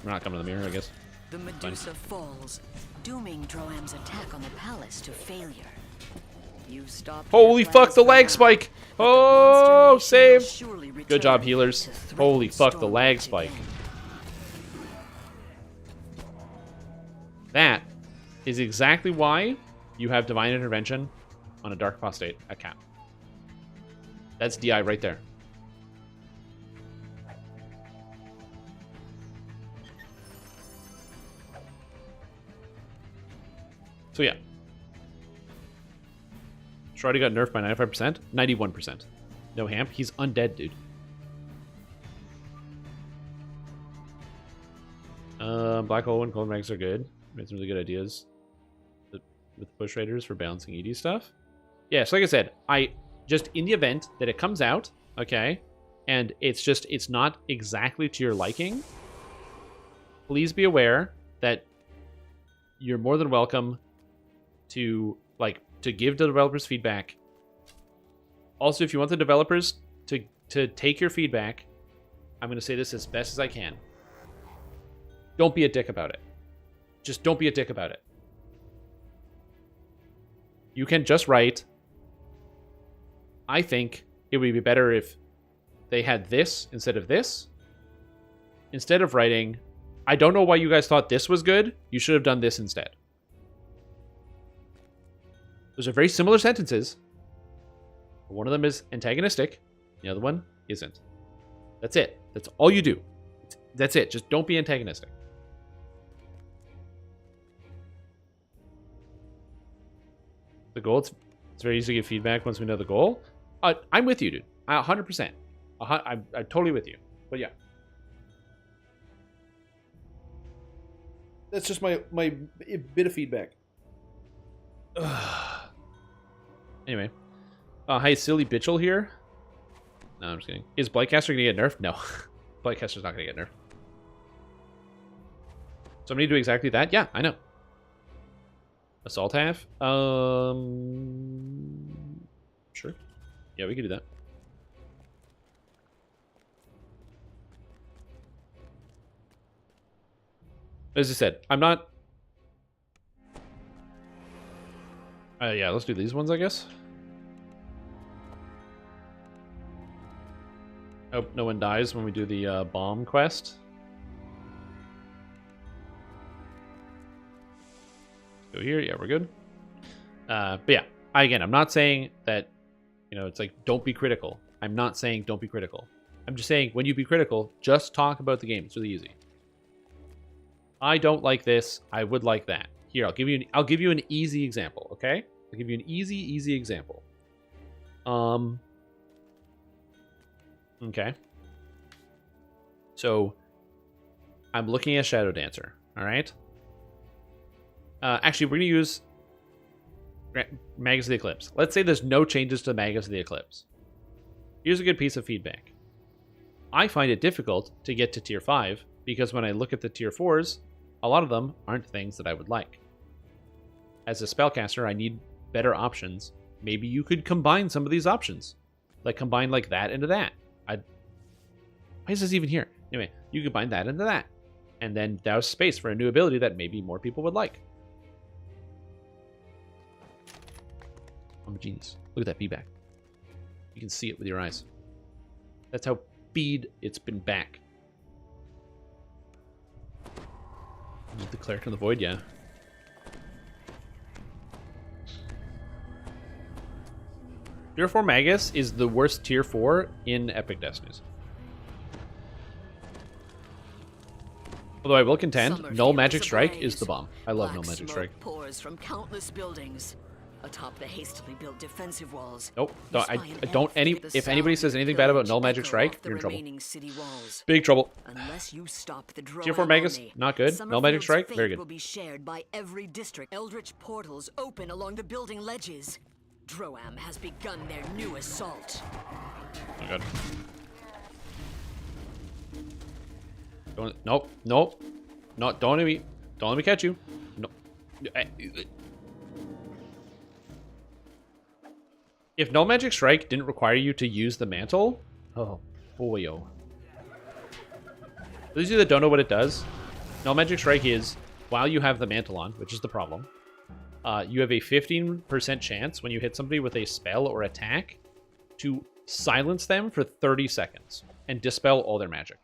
We're not coming to the mirror, I guess. The Medusa falls, dooming Droam's attack on the palace to failure. You stopped. Holy fuck, the lag spike! Oh, save! Good job, healers. Holy fuck, the lag spike. That is exactly why you have Divine Intervention on a Dark Apostate at cap. That's DI right there. So yeah. Shrouded got nerfed by 95%? 91%. No Hamp, he's undead, dude. Black Hole and Cold Mags are good. Made some really good ideas with Bush Raiders for balancing ED stuff. Yeah, so like I said, I just in the event that it comes out, okay, and it's not exactly to your liking, please be aware that you're more than welcome to give the developers feedback. Also, if you want the developers to take your feedback, I'm going to say this as best as I can. Don't be a dick about it. Just don't be a dick about it. You can just write, I think it would be better if they had this instead of this. Instead of writing, I don't know why you guys thought this was good. You should have done this instead. Those are very similar sentences. One of them is antagonistic. The other one isn't. That's it. That's all you do. That's it. Just don't be antagonistic. The goal, it's very easy to give feedback once we know the goal. I'm with you, dude. 100%. I'm totally with you. But yeah. That's just my bit of feedback. Anyway. Hi, Silly Bitchel here. No, I'm just kidding. Is Blightcaster going to get nerfed? No. Blightcaster's not going to get nerfed. Somebody do exactly that? Yeah, I know. Assault half? Sure. Yeah, we could do that. As I said, I'm not... yeah, let's do these ones, I guess. Hope no one dies when we do the bomb quest. Go here. Yeah, we're good. But yeah, again, I'm not saying that, you know, it's like, don't be critical. I'm not saying don't be critical. I'm just saying when you be critical, just talk about the game. It's really easy. I don't like this. I would like that. Here, I'll give you an easy example, okay? I'll give you an easy example. Okay. So, I'm looking at Shadow Dancer, all right? Actually, we're going to use Magus of the Eclipse. Let's say there's no changes to Magus of the Eclipse. Here's a good piece of feedback. I find it difficult to get to tier 5 because when I look at the tier 4s, a lot of them aren't things that I would like. As a spellcaster, I need better options. Maybe you could combine some of these options. Like combine like that into that. Why is this even here? Anyway, you combine that into that. And then that was space for a new ability that maybe more people would like. I'm a genius. Look at that feedback. You can see it with your eyes. That's how bead it's been back. The Cleric in the Void, yeah. Tier 4 Magus is the worst tier 4 in Epic Destinies. Although I will contend, Null Magic Strike is the bomb. I love Null Magic Strike. Pours from countless buildings atop the hastily built defensive walls. Nope. If anybody says anything bad about Null Magic Strike, you're in trouble. Big trouble. Unless you stop the Tier 4 Magus, not good. Null Magic Strike, very good. Will be shared by every district. Eldritch portals open along the building ledges. Droam has begun their new assault. Oh god. Nope. No, don't let me catch you. No. If Null Magic Strike didn't require you to use the mantle, oh boyo. For those of you that don't know what it does, Null Magic Strike is, while you have the mantle on, which is the problem, you have a 15% chance when you hit somebody with a spell or attack to silence them for 30 seconds and dispel all their magic.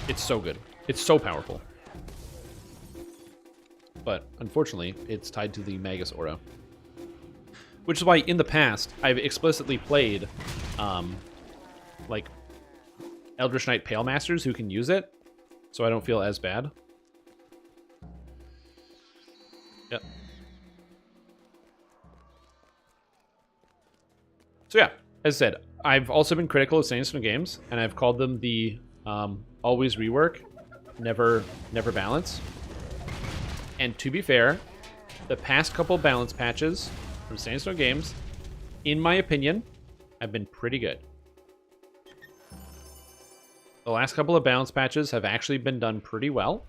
It's so good. It's so powerful. But unfortunately, it's tied to the Magus aura. Which is why in the past, I've explicitly played like Eldritch Knight Pale Masters who can use it, so I don't feel as bad. Yep. So yeah, as I said, I've also been critical of Saints and games, and I've called them the always rework, never balance. And to be fair, the past couple balance patches from Sandstone Games, in my opinion, have been pretty good. The last couple of balance patches have actually been done pretty well.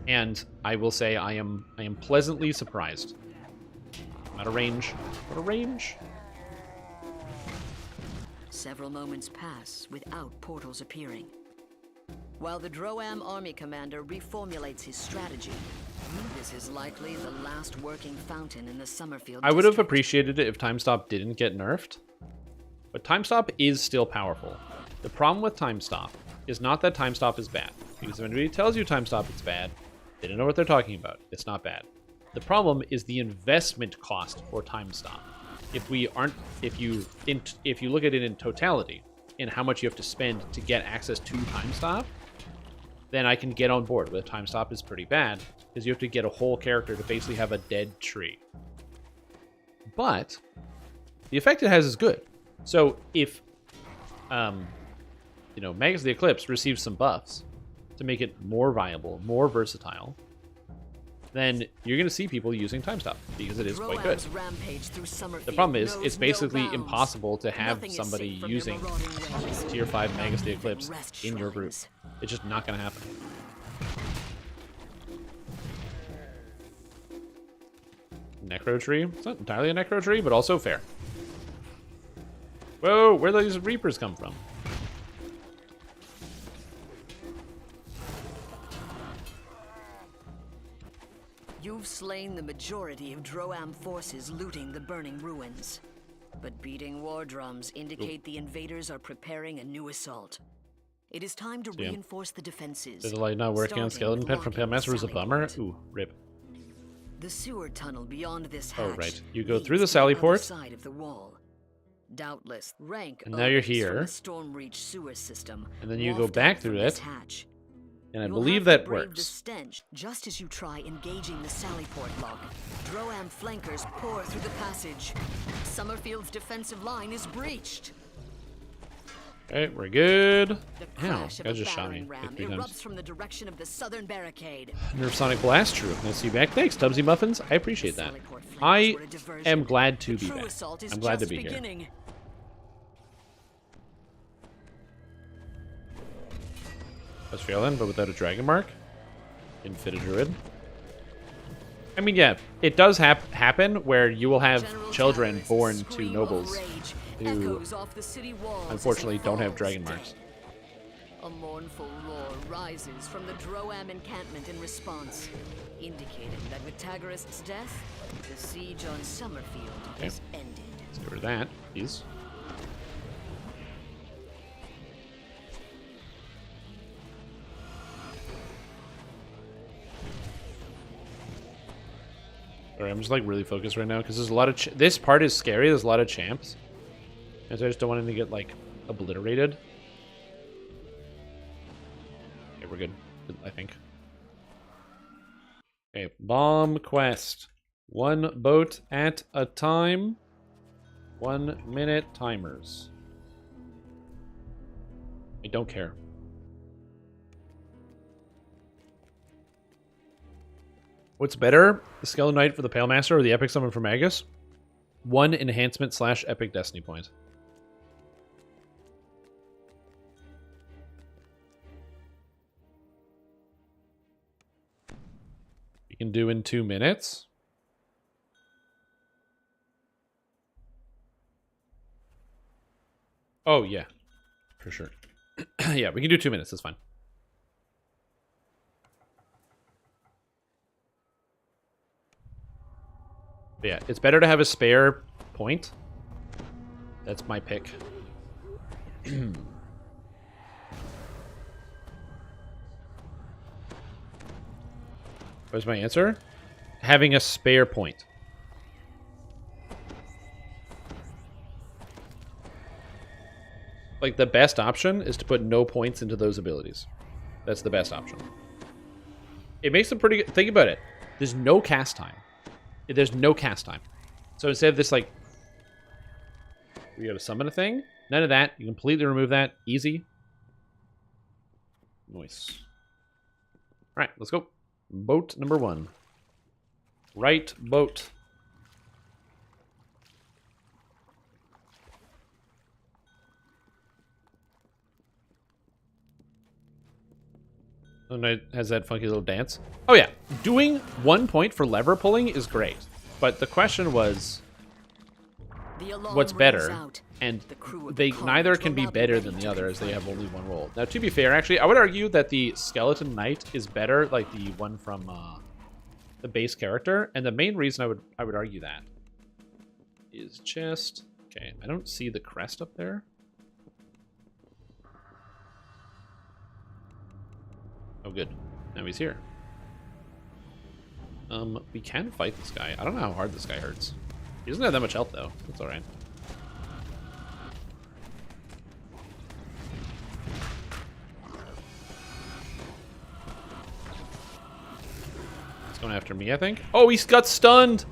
And I will say I am pleasantly surprised. Out of range. Out of range. Several moments pass without portals appearing. while the Droam army commander reformulates his strategy. This is likely the last working fountain in the Summerfield I would have district. appreciated it if Time Stop didn't get nerfed, but Time Stop is still powerful. The problem with Time Stop is not that Time Stop is bad, because if anybody tells you Time Stop is bad, they don't know what they're talking about. It's not bad. The problem is the investment cost for Time Stop. If you look at it in totality, and how much you have to spend to get access to Time Stop, then I can get on board with Time Stop is pretty bad, because you have to get a whole character to basically have a dead tree. But the effect it has is good. So if, Magus of the Eclipse receives some buffs to make it more viable, more versatile, then you're going to see people using Time Stop because it is quite good. The problem is, it's basically impossible to have somebody using Tier 5 Magus of the Eclipse in your group. It's just not going to happen. Necro Tree? It's not entirely a Necro Tree, but also fair. Whoa, where do these Reapers come from? You've slain the majority of Droam forces looting the burning ruins. But beating war drums indicate the invaders are preparing a new assault. It is time to reinforce the defenses. Did the light not working on Skeleton Pet from Pale Master was a bummer? Ooh, rip. The sewer tunnel beyond this hatch. Oh, right. You go through the Sally Port. Side of the wall. Doubtless, rank and now you're here. Stormreach sewer system. And then you go back through it. Hatch. And I believe that works. The stench just as you try engaging the Sallyport lock. Droam flankers pour through the passage. Summerfield's defensive line is breached. Okay, we're good. The crash of guy a just shot me ram 3 erupts times. from the direction of the southern barricade. Nerf Sonic Blast, true. Nice to see you back. Thanks, Tubbsy Muffins. I appreciate that. I am glad to be back. I'm glad to be here. Australian, but without a dragon mark. Didn't fit a druid. I mean, yeah, it does happen where you will have children born to nobles who unfortunately don't have dragon marks. A mournful roar rises from the Droam encampment in response, indicating that with Tagarist's death, the siege on Summerfield is ended. Let's get rid of that, please. Sorry, I'm just like really focused right now because there's a lot of this part is scary. There's a lot of champs, and so I just don't want him to get like obliterated. Okay, we're good, I think. Okay, bomb quest. 1 boat at a time. 1 minute timers. I don't care. What's better, the Skeleton Knight for the Pale Master or the Epic Summon for Magus? 1 enhancement / epic destiny point. You can do in 2 minutes. Oh, yeah. For sure. Yeah, we can do 2 minutes. That's fine. But yeah, it's better to have a spare point. That's my pick. What's my answer? Having a spare point. Like, the best option is to put no points into those abilities. That's the best option. It makes them pretty good. Think about it. There's no cast time. There's no cast time. So instead of this, like, we gotta summon a thing, none of that. You completely remove that. Easy. Nice. Alright, let's go. Boat number 1. Right boat. And it has that funky little dance. Oh yeah, doing 1 point for lever pulling is great. But the question was, what's better? and they neither can be better than the other as they have only one role. Now, to be fair, actually, I would argue that the Skeleton Knight is better, like the one from the base character, and the main reason I would argue that is just... Okay, I don't see the crest up there. Oh, good. Now he's here. We can fight this guy. I don't know how hard this guy hurts. He doesn't have that much health, though. That's alright. He's going after me, I think. Oh, he's got stunned!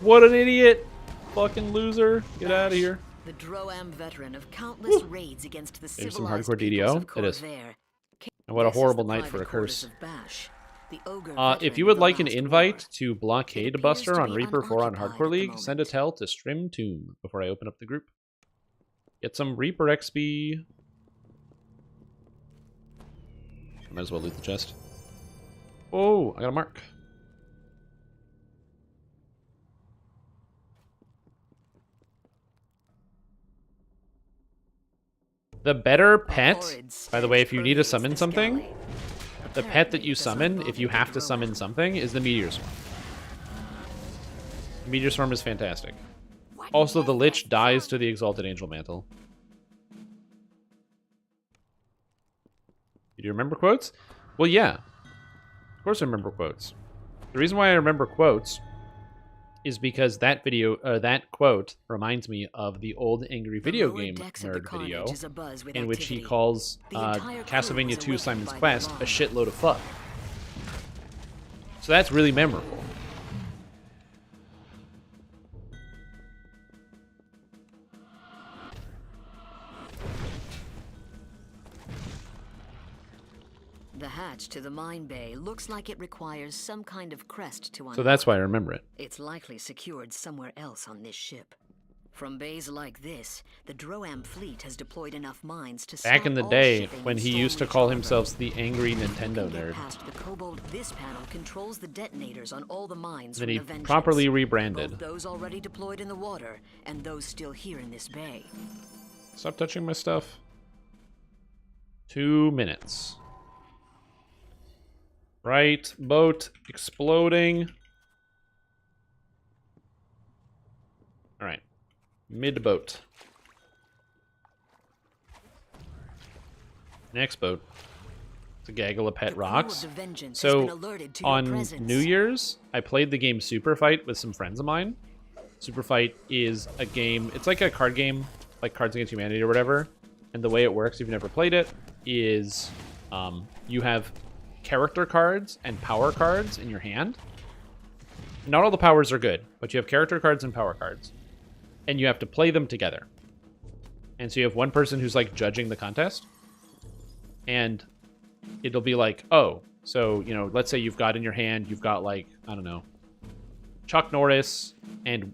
What an idiot! Fucking loser. Get out of here. The Droam veteran of countless raids against the Maybe some civilized hardcore DDO. It is. And what a horrible night for a curse. If you would like an invite to Blockade Buster on Reaper 4 on Hardcore League, send a tell to Strim Tomb before I open up the group. Get some Reaper XP. Might as well loot the chest. Oh, I got a mark. The better pet, by the way, if you need to summon something, the pet that you summon, if you have to summon something, is the Meteor Swarm. The Meteor Swarm is fantastic. Also, the Lich dies to the Exalted Angel Mantle. Do you remember quotes? Well, yeah. Of course I remember quotes. The reason why I remember quotes is because that video, that quote reminds me of the old Angry Video Game Nerd video, in which he calls Castlevania 2 Simon's Quest a shitload of fuck. So that's really memorable. The hatch to the mine bay looks like it requires some kind of crest to unlock. So that's why I remember it. It's likely secured somewhere else on this ship. From bays like this, the Droam fleet has deployed enough mines to back in the day when he used to call himself the angry Nintendo nerd. Past the Kobold, this panel controls the detonators on all the mines. Then he properly rebranded. Both those already deployed in the water and those still here in this bay. Stop touching my stuff. 2 minutes. Right, boat exploding. All right, mid-boat. Next boat. It's a gaggle of pet rocks. So on New Year's, I played the game Super Fight with some friends of mine. Super Fight is a game, it's like a card game, like Cards Against Humanity or whatever. And the way it works, if you've never played it, is you have character cards and power cards in your hand. Not all the powers are good, but you have character cards and power cards. And you have to play them together. And so you have one person who's like judging the contest. And it'll be like, oh, so, you know, let's say you've got in your hand, you've got like, I don't know, Chuck Norris and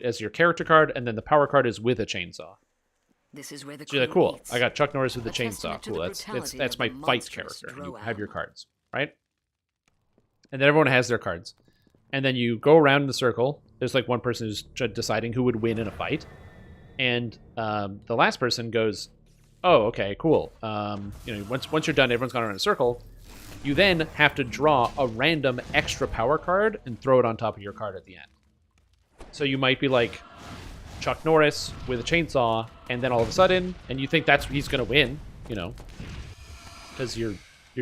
as your character card, and then the power card is with a chainsaw. This is where the so you're like, cool, I got Chuck Norris with the chainsaw. Cool, that's my fight character. And you have your cards, right? And then everyone has their cards. And then you go around in the circle. There's like one person who's deciding who would win in a fight. And the last person goes, oh, okay, cool. You know, once you're done, everyone's gone around in a circle. You then have to draw a random extra power card and throw it on top of your card at the end. So you might be like Chuck Norris with a chainsaw, and then all of a sudden, and you think he's going to win, you know, because you're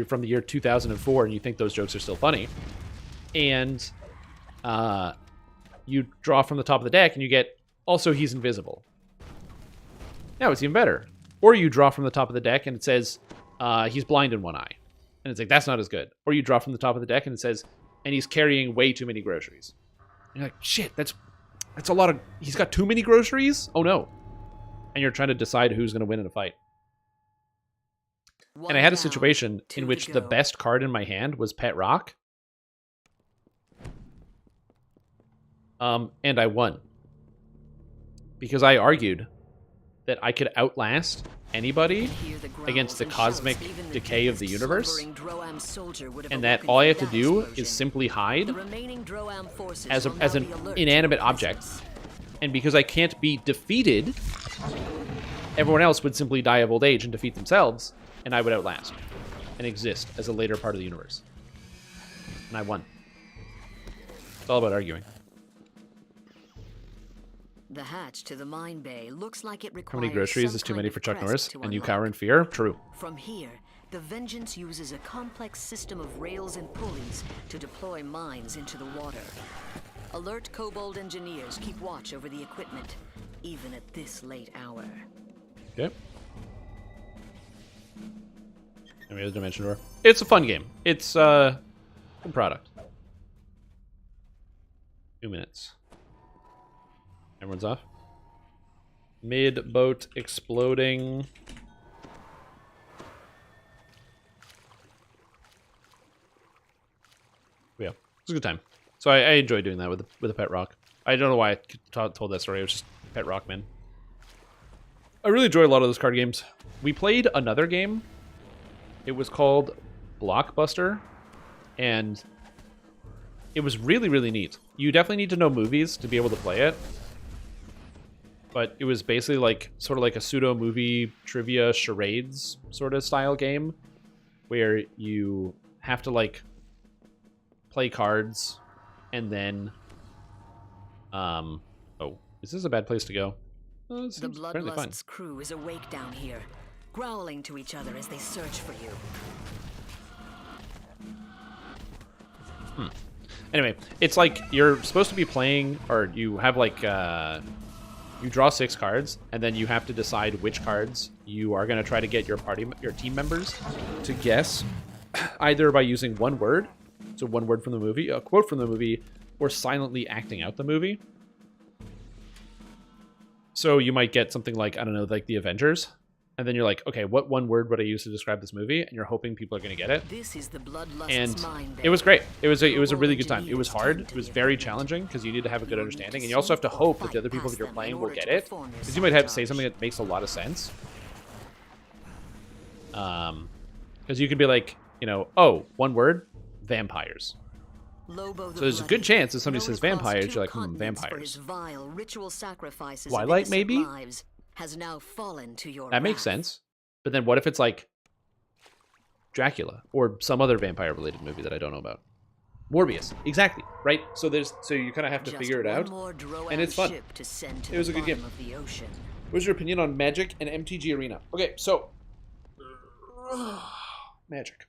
from the year 2004 and you think those jokes are still funny. And you draw from the top of the deck and you get, also he's invisible. Now it's even better. Or you draw from the top of the deck and it says he's blind in one eye. And it's like, that's not as good. Or you draw from the top of the deck and it says, and he's carrying way too many groceries. And you're like, shit, that's a lot of, he's got too many groceries? Oh no. And you're trying to decide who's going to win in a fight. And I had a situation in which the best card in my hand was Pet Rock. And I won. Because I argued that I could outlast anybody against the cosmic decay of the universe, and that all I have to do is simply hide as an inanimate object. And because I can't be defeated, everyone else would simply die of old age and defeat themselves, and I would outlast and exist as a later part of the universe. And I won. It's all about arguing. The hatch to the mine bay looks like it requires How many groceries some is too kind many of for Chuck crest Norris? to And you unlock. cower in fear? True. From here, the Vengeance uses a complex system of rails and pulleys to deploy mines into the water. Alert Kobold engineers keep watch over the equipment, even at this late hour. Okay. Any other dimension door? It's a fun game. It's good product. 2 minutes. Everyone's off. Mid boat exploding. Yeah, it's a good time. So I enjoy doing that with a pet rock. I don't know why I told that story. It was just pet rock, man. I really enjoy a lot of those card games. We played another game. It was called Blockbuster, and it was really, really neat. You definitely need to know movies to be able to play it. But it was basically like sort of like a pseudo movie trivia charades sort of style game where you have to like play cards and then oh, is this a bad place to go? Oh, The Bloodlust's crew is awake down here, growling to each other as they search for you. Anyway, it's like you're supposed to be playing, or you have like you draw 6 cards, and then you have to decide which cards you are going to try to get your team members to guess, either by using one word, so one word from the movie, a quote from the movie, or silently acting out the movie. So you might get something like, I don't know, like the Avengers, and then you're like, okay, what one word would I use to describe this movie? And you're hoping people are going to get it. This is the Bloodlust's And mine bay. it was great. It was a really good time. It was hard. It was very challenging because you need to have a good understanding, and you also have to hope that the other people that you're playing will get it. Because you might have to say something that makes a lot of sense. Because you could be like, you know, oh, one word, vampires. Lobo the So there's a Bloody, good chance that somebody known says across vampires, 2 you're like, continents for vampires. his vile ritual sacrifices of Twilight, innocent maybe? lives, has now fallen to your That makes wrath. sense. But then what if it's like Dracula or some other vampire related movie that I don't know about? Morbius. Exactly. Right? So you kind of have to Just figure it one out. more Drow And it's fun. ship to send to It was the a good game. bottom of the ocean. What's your opinion on Magic and MTG Arena? Okay, so Magic.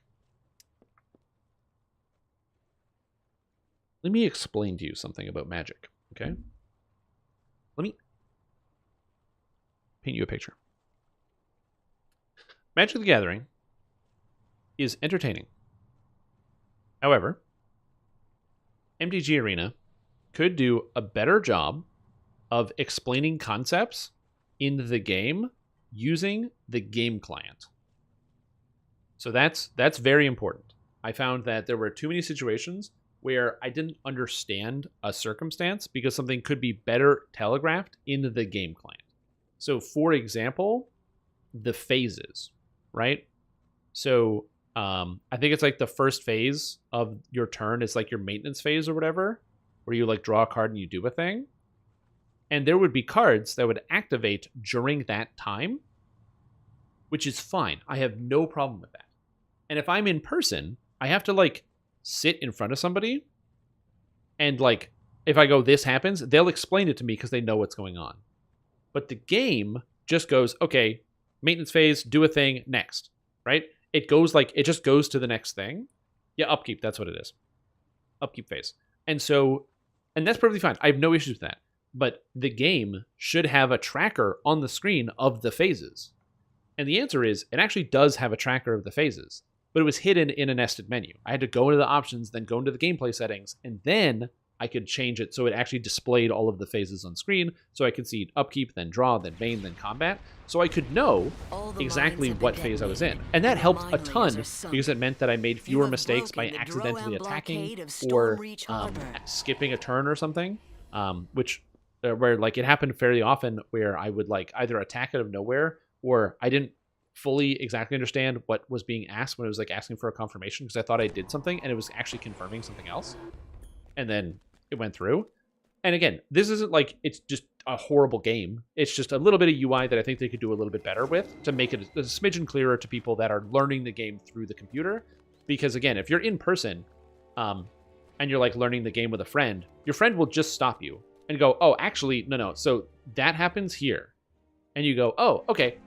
Let me explain to you something about Magic, okay? Let me paint you a picture. Magic the Gathering is entertaining. However, MTG Arena could do a better job of explaining concepts in the game using the game client. So that's very important. I found that there were too many situations where I didn't understand a circumstance because something could be better telegraphed in the game client. So for example, the phases, right? So I think it's like the first phase of your turn is like your maintenance phase or whatever, where you like draw a card and you do a thing. And there would be cards that would activate during that time, which is fine. I have no problem with that. And if I'm in person, I have to like sit in front of somebody and like if I go this happens, they'll explain it to me because they know what's going on. But the game just goes, okay, maintenance phase, do a thing, next, right? It goes like, it just goes to the next thing. Yeah, upkeep, that's what it is. Upkeep phase. And that's perfectly fine. I have no issues with that. But the game should have a tracker on the screen of the phases. And the answer is, it actually does have a tracker of the phases, but it was hidden in a nested menu. I had to go into the options, then go into the gameplay settings, and then I could change it so it actually displayed all of the phases on screen, so I could see upkeep, then draw, then bane, then combat, so I could know exactly what phase I was in. And that helped a ton because it meant that I made fewer mistakes by accidentally attacking or skipping a turn or something, where like it happened fairly often where I would like either attack out of nowhere or I didn't fully exactly understand what was being asked when it was like asking for a confirmation because I thought I did something and it was actually confirming something else. And then it went through. And again, this isn't like it's just a horrible game. It's just a little bit of UI that I think they could do a little bit better with to make it a smidgen clearer to people that are learning the game through the computer. Because again, if you're in person, and you're like learning the game with a friend, your friend will just stop you and go, oh, actually, no. So that happens here. And you go, oh, okay.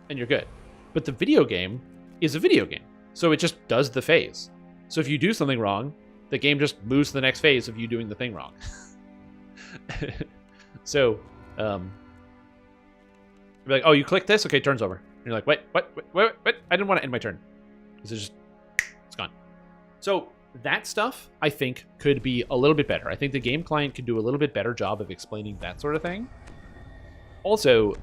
And you're good. But the video game is a video game. So it just does the phase. So if you do something wrong, the game just moves to the next phase of you doing the thing wrong. So, you're like, oh, you click this? Okay, turn's over. And you're like, what? I didn't want to end my turn. It's gone. So that stuff, I think, could be a little bit better. I think the game client could do a little bit better job of explaining that sort of thing. Also,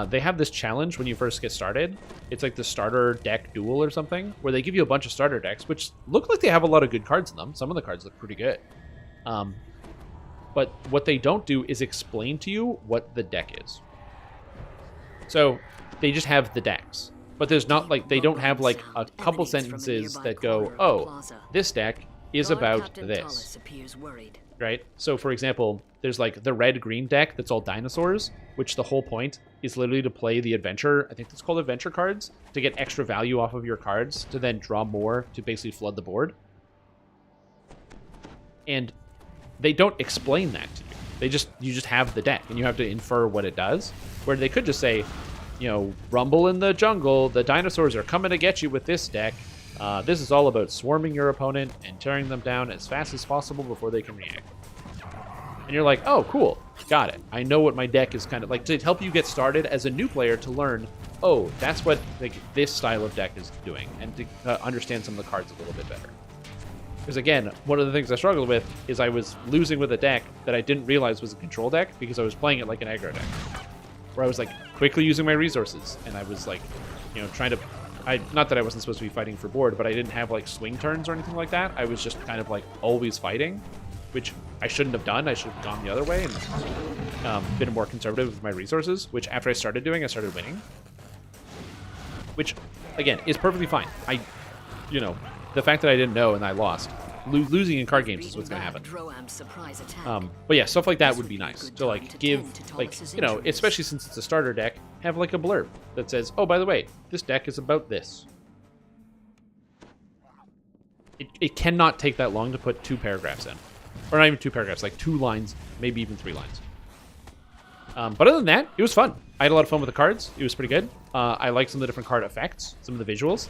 they have this challenge when you first get started. It's like the starter deck duel or something, where they give you a bunch of starter decks, which look like they have a lot of good cards in them. Some of the cards look pretty good. But what they don't do is explain to you what the deck is. So they just have the decks. But there's not like, they don't have like a couple sentences that go, oh, this deck is about this. Right? So for example, there's like the red-green deck that's all dinosaurs, which the whole point is literally to play the adventure, I think it's called adventure cards, to get extra value off of your cards, to then draw more to basically flood the board. And they don't explain that to you. You just have the deck, and you have to infer what it does. Where they could just say, you know, rumble in the jungle, the dinosaurs are coming to get you with this deck. This is all about swarming your opponent and tearing them down as fast as possible before they can react. And you're like, oh, cool, got it. I know what my deck is kind of like, to help you get started as a new player to learn, oh, that's what like this style of deck is doing, and to understand some of the cards a little bit better. Because again, one of the things I struggled with is I was losing with a deck that I didn't realize was a control deck because I was playing it like an aggro deck. Where I was like quickly using my resources, and I was like, you know, trying to, not that I wasn't supposed to be fighting for board, but I didn't have like swing turns or anything like that. I was just kind of like always fighting, which I shouldn't have done. I should have gone the other way and been more conservative with my resources, which after I started doing, I started winning. Which, again, is perfectly fine. You know, the fact that I didn't know and I lost, losing in card games is what's going to happen. But yeah, stuff like that would be nice to like give, like, you know, especially since it's a starter deck, have like a blurb that says, oh, by the way, this deck is about this. It cannot take that long to put 2 paragraphs in. Or not even 2 paragraphs, like 2 lines, maybe even 3 lines. But other than that, it was fun. I had a lot of fun with the cards. It was pretty good. I liked some of the different card effects, some of the visuals.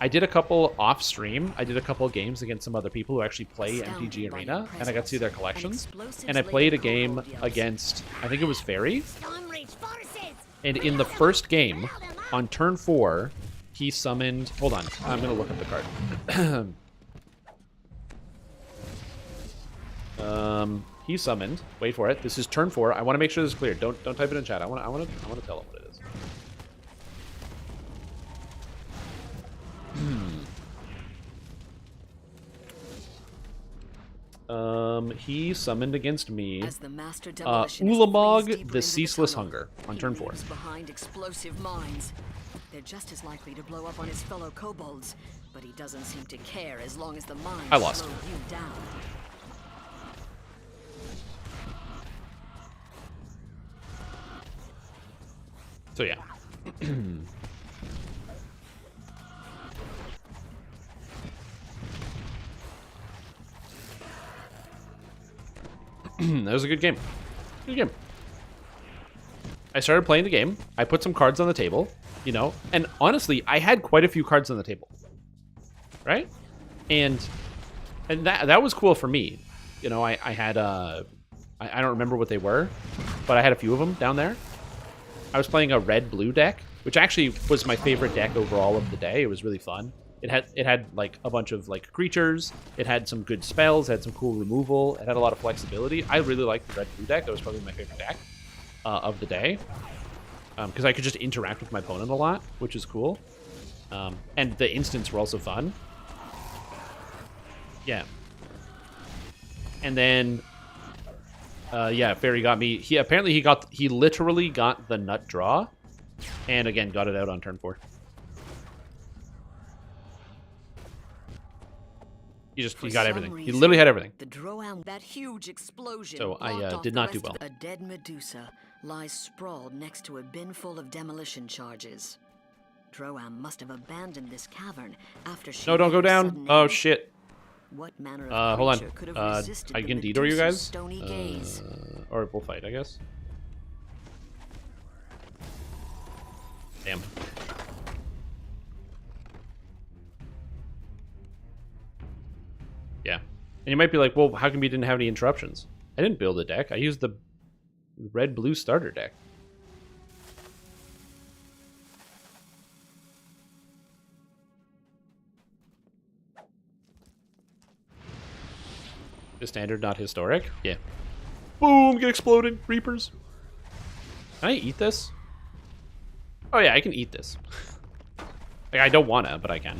I did a couple off stream. I did a couple of games against some other people who actually play MTG Arena, and I got to see their collections. And I played a game against, I think it was Fairy. And in the first game, on turn 4, he summoned... Hold on, I'm going to look up the card. He summoned... Wait for it. This is turn 4. I want to make sure this is clear. Don't type it in chat. I want to tell him what it is. He summoned against me Ulamog, the Ceaseless Hunger, on turn 4. Behind explosive mines. They're just as likely to blow up on his fellow kobolds, but he doesn't seem to care as long as the mines slow you down. So yeah. That was a good game. Good game. I started playing the game. I put some cards on the table, you know, and honestly, I had quite a few cards on the table, right? And that was cool for me. You know, I had I don't remember what they were, but I had a few of them down there. I was playing a red-blue deck, which actually was my favorite deck overall of the day. It was really fun. It had like a bunch of like creatures. It had some good spells. It had some cool removal. It had a lot of flexibility. I really liked the red-blue deck. That was probably my favorite deck of the day, because I could just interact with my opponent a lot, which is cool. And the instants were also fun. Yeah. And then, yeah, Fairy got me. He literally got the nut draw, and again got it out on turn 4. He got everything. He literally had everything. The Droam, that huge explosion. So I blocked off did the not do rest well. of A dead Medusa lies sprawled next to a bin full of demolition charges. Droam must have abandoned this cavern after she. No, don't go met a down. sudden Oh end. shit. What manner of Hold creature could on. have resisted I the can DDO you Medusa's guys. stony gaze? Or we'll fight, I guess. Damn. Yeah. And you might be like, well, how come you didn't have any interruptions? I didn't build a deck. I used the red-blue starter deck. The standard, not historic? Yeah. Boom! Get exploded, Reapers. Can I eat this? Oh yeah, I can eat this. Like, I don't wanna, but I can.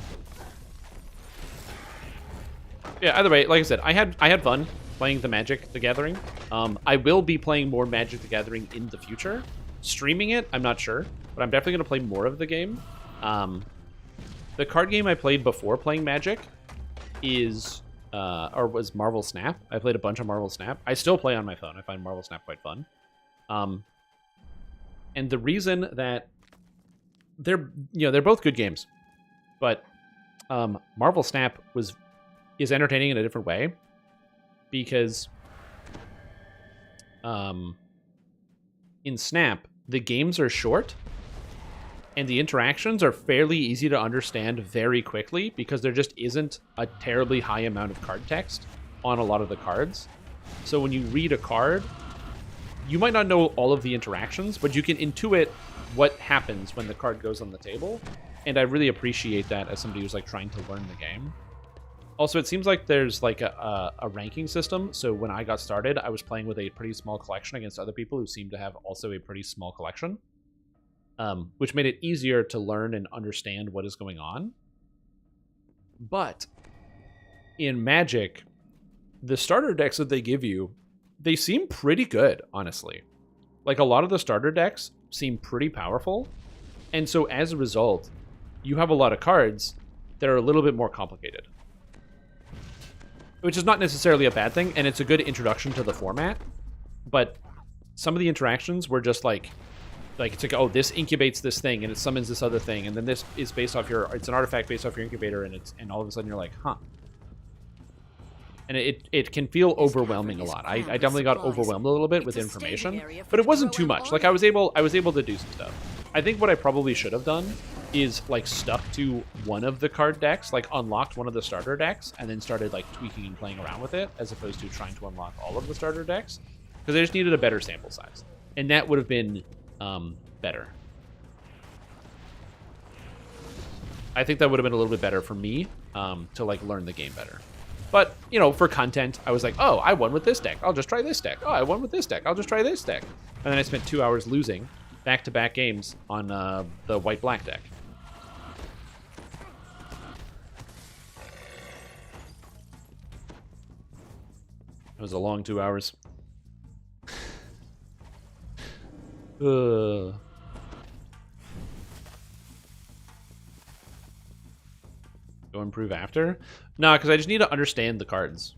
Yeah, either way, like I said, I had fun playing the Magic the Gathering. I will be playing more Magic the Gathering in the future. Streaming it, I'm not sure, but I'm definitely going to play more of the game. The card game I played before playing Magic is, was Marvel Snap. I played a bunch of Marvel Snap. I still play on my phone. I find Marvel Snap quite fun. And the reason that they're both good games, but Marvel Snap is entertaining in a different way because in Snap, the games are short and the interactions are fairly easy to understand very quickly because there just isn't a terribly high amount of card text on a lot of the cards. So when you read a card, you might not know all of the interactions, but you can intuit what happens when the card goes on the table. And I really appreciate that as somebody who's like trying to learn the game. Also, it seems like there's like a ranking system. So when I got started, I was playing with a pretty small collection against other people who seem to have also a pretty small collection, which made it easier to learn and understand what is going on. But in Magic, the starter decks that they give you, they seem pretty good, honestly. Like a lot of the starter decks seem pretty powerful. And so as a result, you have a lot of cards that are a little bit more complicated. Which is not necessarily a bad thing, and it's a good introduction to the format. But some of the interactions were just like it's like, oh, this incubates this thing, and it summons this other thing, and then this is based off it's an artifact based off your incubator, and all of a sudden you're like, huh. And it can feel overwhelming a lot. I definitely got overwhelmed a little bit with information, but it wasn't too much. Like I was able to do some stuff. I think what I probably should have done is like stuck to one of the card decks, like unlocked one of the starter decks, and then started like tweaking and playing around with it, as opposed to trying to unlock all of the starter decks, because I just needed a better sample size, and that would have been better. I think that would have been a little bit better for me to like learn the game better. But, you know, for content, I was like, oh, I won with this deck. I'll just try this deck. Oh, I won with this deck. I'll just try this deck. And then I spent 2 hours losing back-to-back games on the white-black deck. It was a long 2 hours. Go improve after? No, because I just need to understand the cards.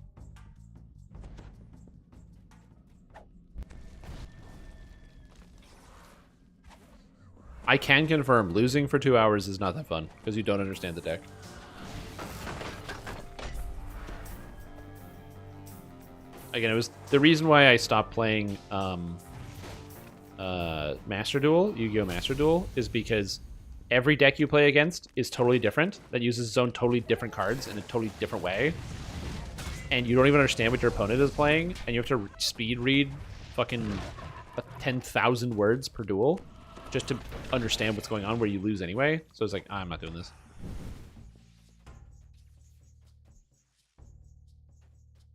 I can confirm losing for 2 hours is not that fun because you don't understand the deck. Again, it was the reason why I stopped playing Master Duel, Yu-Gi-Oh! Master Duel, is because every deck you play against is totally different, that uses its own totally different cards in a totally different way. And you don't even understand what your opponent is playing, and you have to speed read fucking 10,000 words per duel just to understand what's going on where you lose anyway. So it's like, I'm not doing this.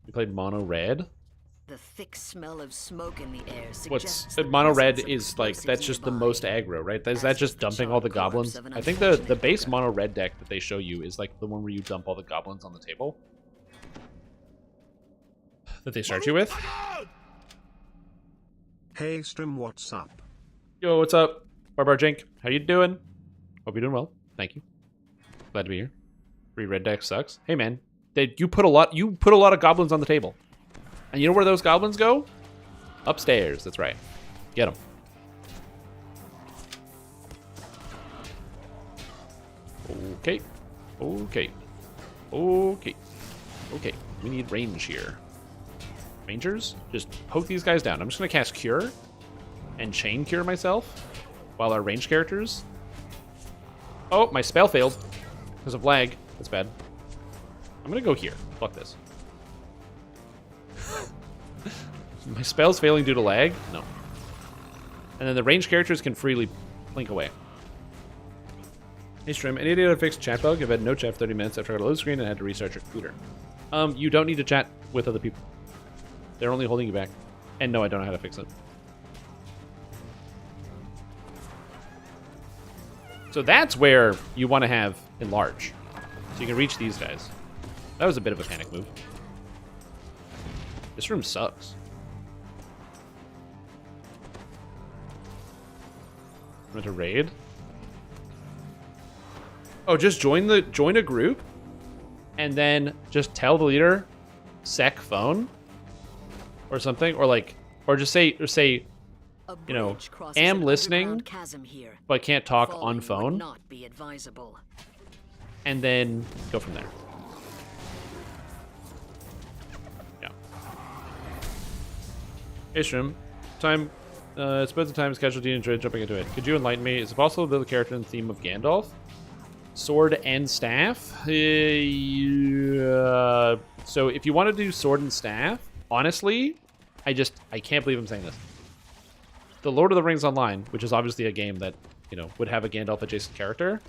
You played mono red? The thick smell of smoke in the air What's mono red is like, that's just the most aggro, right? Is that just dumping all the goblins? I think the base mono red deck that they show you is like the one where you dump all the goblins on the table that they start you with. Hey Strim, what's up? Yo, what's up? Barbar Jink, how you doing? Hope you're doing well. Thank you. Glad to be here. Free red deck sucks. Hey man, You put a lot of goblins on the table. And you know where those goblins go? Upstairs. That's right. Get them. Okay. Okay. Okay. Okay. We need range here. Rangers? Just poke these guys down. I'm just going to cast Cure and Chain Cure myself while our range characters... Oh, my spell failed because of lag. That's bad. I'm going to go here. Fuck this. My spell's failing due to lag? No. And then the range characters can freely blink away. Hey Stream, any idea how to fix chat bug? I've had no chat for 30 minutes after I got a load screen and had to restart your computer. You don't need to chat with other people. They're only holding you back. And no, I don't know how to fix it. So that's where you want to have enlarge. So you can reach these guys. That was a bit of a panic move. This room sucks. I'm going to raid. Oh, just join a group and then just tell the leader sec phone or something, or just say you know, am listening but can't talk on phone, and then go from there. Yeah. Hey Shrim, time. It's about the time is casualty and enjoy jumping into it. Could you enlighten me? Is it possible to build a character in the theme of Gandalf? Sword and staff? So if you want to do sword and staff, honestly, I can't believe I'm saying this. The Lord of the Rings Online, which is obviously a game that, you know, would have a Gandalf adjacent character,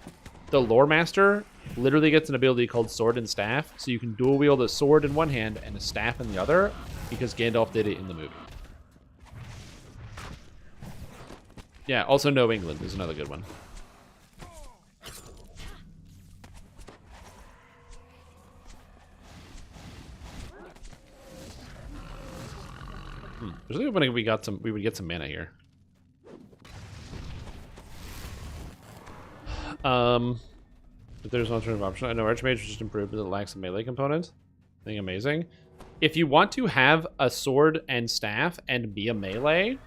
the lore master literally gets an ability called sword and staff, so you can dual wield a sword in one hand and a staff in the other, because Gandalf did it in the movie. Yeah, also No England is another good one. There's a way we would get some mana here. If there's an alternative option, I know Archmage just improved, but it lacks a melee component. I think amazing. If you want to have a sword and staff and be a melee,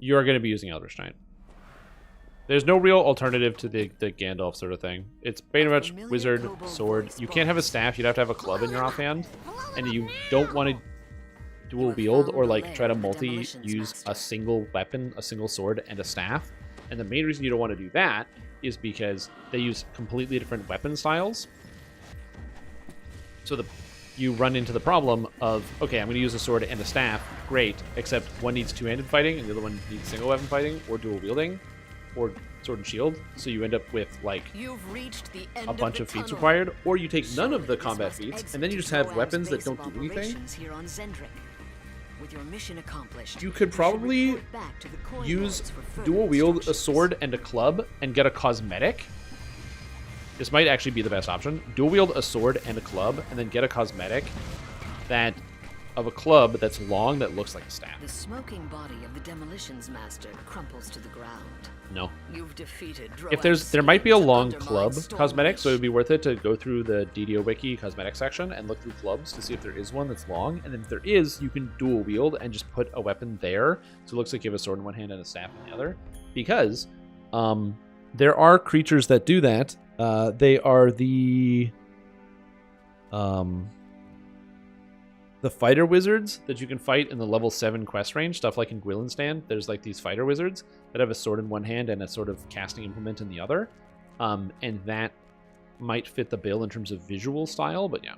you're going to be using Eldritch Knight. There's no real alternative to the Gandalf sort of thing. It's pretty much wizard, sword. You can't have a staff, you'd have to have a club in your offhand. And you don't want to dual wield or like try to multi-use a single weapon, a single sword, and a staff. And the main reason you don't want to do that is because they use completely different weapon styles. So you run into the problem of, okay, I'm going to use a sword and a staff, great, except one needs two-handed fighting and the other one needs single weapon fighting or dual wielding or sword and shield. So you end up with like a bunch of feats required, or you take none of the combat feats and then you just have weapons that don't do anything. With your mission accomplished, you could probably use dual wield a sword and a club and get a cosmetic. This might actually be the best option. Dual wield a sword and a club and then get a cosmetic that of a club that's long that looks like a staff. The smoking body of the demolitions master crumples to the ground. No. You've defeated if there might be a long club cosmetic, so it would be worth it to go through the DDO Wiki cosmetic section and look through clubs to see if there is one that's long. And then if there is, you can dual wield and just put a weapon there. So it looks like you have a sword in one hand and a staff in the other. Because there are creatures that do that. They are the fighter wizards that you can fight in the level 7 quest range, stuff like in Gwillenstand. There's like these fighter wizards that have a sword in one hand and a sort of casting implement in the other. And that might fit the bill in terms of visual style, but yeah.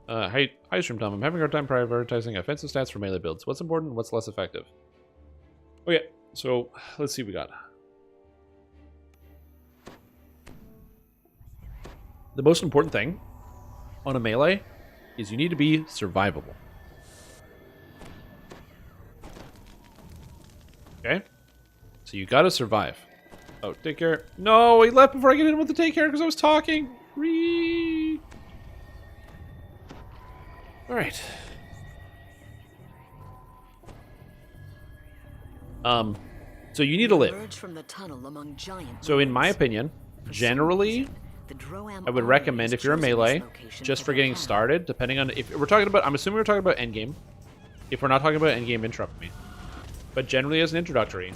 Hi Stream Tom. I'm having a hard time prioritizing offensive stats for melee builds. What's important and what's less effective? Okay, so let's see what we got. The most important thing on a melee is you need to be survivable. Okay? So you gotta survive. Oh, take care. No, he left before I get in with the take care because I was talking. Alright. So you need to live. Emerge from the tunnel among giant So in my ruins. opinion, generally, The Droam I would army recommend has if you're a chosen this melee, location just for for their getting camp. started, depending on if we're talking about, I'm assuming we're talking about endgame. If we're not talking about endgame, interrupt me. But generally as an introductory,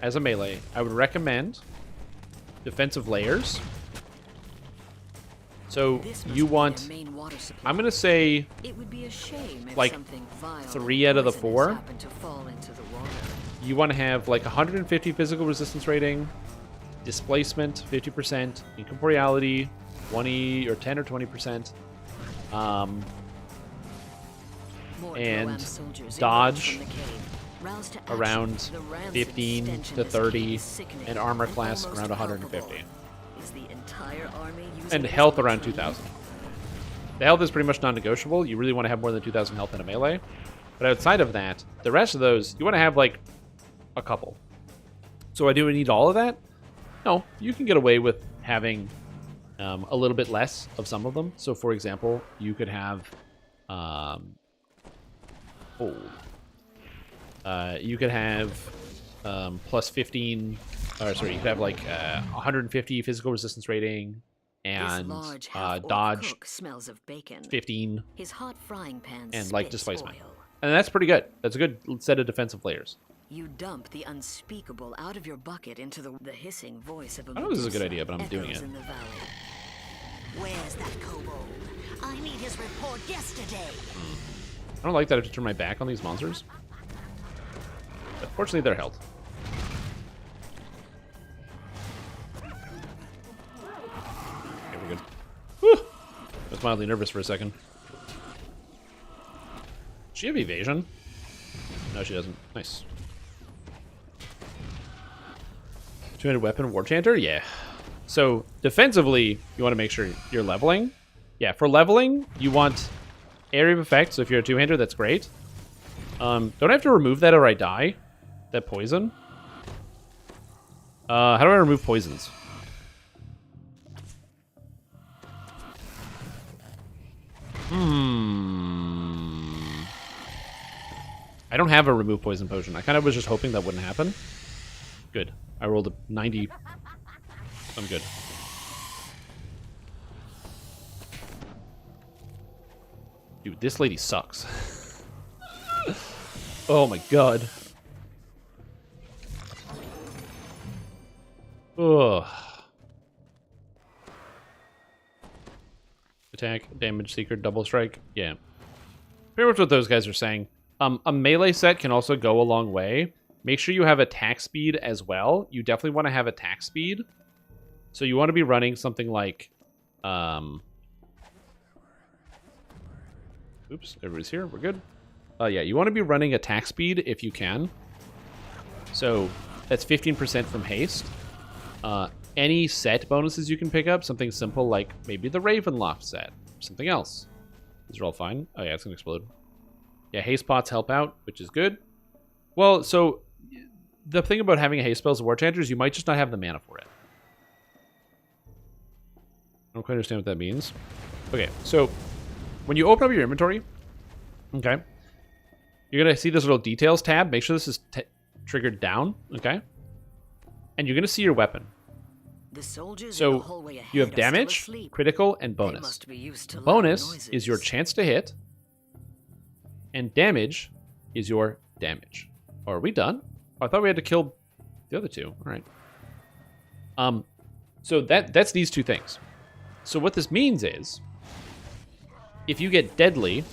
as a melee, I would recommend defensive layers. So This must you be want, their main water supply. I'm going to say, It would be a shame if like, something vile 3 and out of the poisonous 4. happened to fall into the water. You want to have like 150 physical resistance rating, displacement 50%, incorporeality 20 or 10 or 20%, More and Droam soldiers dodge emerged from the cave, roused to action. around The rancid 15 stench in to this 30, cave is sickening and armor class almost around palpable. 150, Is the entire army using and this health around latrine? 2,000. The health is pretty much non-negotiable. You really want to have more than 2,000 health in a melee. But outside of that, the rest of those, you want to have like a couple. So I do need all of that? No, you can get away with having a little bit less of some of them. So for example, you could have you could have plus 15, or sorry, you could have like 150 physical resistance rating, and This large half-orc dodge cook smells of bacon. 15, His hot frying pan and like spits displacement. oil. And that's pretty good. That's a good set of defensive layers. You dump the unspeakable out of your bucket into the hissing voice of a I know this is a good Medusa idea, but I'm doing echoes it. in the valley. Where's that kobold? I need his report yesterday. I don't like that I have to turn my back on these monsters. But fortunately, they're health. Okay, we're good. Whew. I was mildly nervous for a second. Does she have evasion? No, she doesn't. Nice. 200 weapon war chanter? Yeah. So defensively, you want to make sure you're leveling. Yeah, for leveling, you want area of effect. So if you're a two-hander, that's great. Don't I have to remove that or I die? That poison? How do I remove poisons? I don't have a remove poison potion. I kind of was just hoping that wouldn't happen. Good. I rolled a 90. I'm good. Dude, this lady sucks. Oh my god. Ugh. Attack, damage, seeker, double strike. Yeah. Pretty much what those guys are saying. A melee set can also go a long way. Make sure you have attack speed as well. You definitely want to have attack speed. So you want to be running something like... Oops, everybody's here. We're good. Yeah, you want to be running attack speed if you can. So that's 15% from haste. Any set bonuses you can pick up, something simple like maybe the Ravenloft set, something else. These are all fine. Oh yeah, it's gonna explode. Yeah, haste pots help out, which is good. Well, so the thing about having a haste spell as a war chanter is you might just not have the mana for it. I don't quite understand what that means. Okay, so when you open up your inventory, okay, you're gonna see this little details tab. Make sure this is triggered down, okay? And you're gonna see your weapon. The soldiers in the So hallway ahead you have are still damage, asleep. critical, and They bonus. must be used to loud Bonus noises. is your chance to hit, and damage is your damage. Oh, are we done? Oh, I thought we had to kill the other two. All right. So that's these two things. So what this means is, if you get deadly,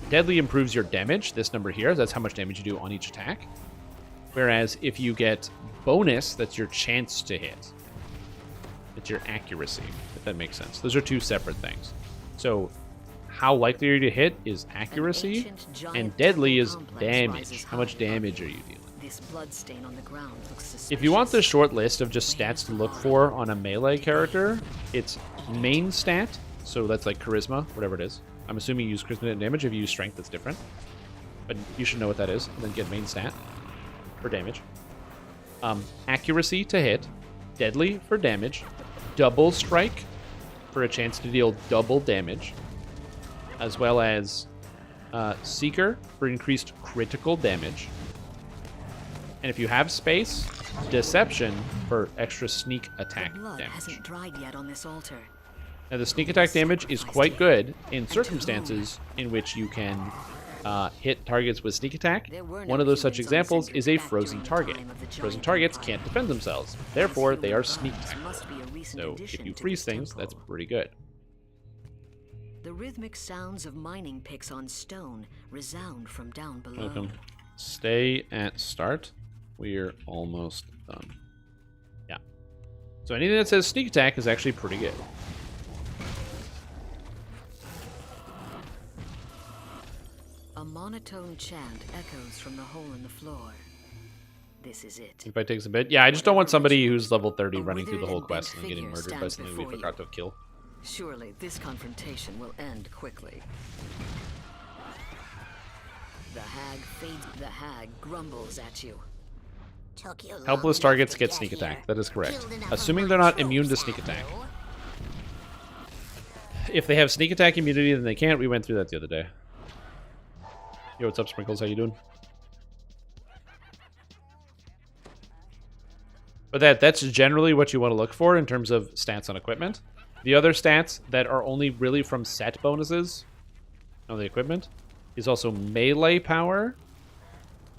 deadly improves your damage. This number here, that's how much damage you do on each attack. Whereas if you get bonus, that's your chance to hit. It's your accuracy, if that makes sense. Those are two separate things. So how likely are you to hit is accuracy, and deadly is damage. How much damage are you dealing? This blood stain on the ground looks suspicious. If you want the short list of just stats to look for on a melee character, it's main stat. So that's like charisma, whatever it is. I'm assuming you use charisma and damage. If you use strength, that's different. But you should know what that is, and then get main stat for damage. Accuracy to hit, deadly for damage, double strike for a chance to deal double damage, as well as seeker for increased critical damage, And if you have space, Deception for extra sneak attack Blood damage. hasn't dried yet on this altar. Now, the sneak attack damage is quite good in circumstances in which you can hit targets with sneak attack. One of those such examples is a frozen target. Frozen targets can't defend themselves, therefore they are sneak attacked. So if you freeze things, that's pretty good. The rhythmic sounds of mining picks on stone resound from down below. Welcome. Stay at start. We're almost done. Yeah. So anything that says sneak attack is actually pretty good. A monotone chant echoes from the hole in the floor. This is it. If I takes a bit. Yeah, I just don't want somebody who's level 30 running through the whole quest and getting murdered by something we forgot to kill. Surely this confrontation will end quickly. The hag grumbles at you. Helpless targets get sneak attack. That is correct. Assuming they're not immune to sneak attack. If they have sneak attack immunity, then they can't. We went through that the other day. Yo, what's up, Sprinkles? How you doing? But that's generally what you want to look for in terms of stats on equipment. The other stats that are only really from set bonuses on the equipment is also melee power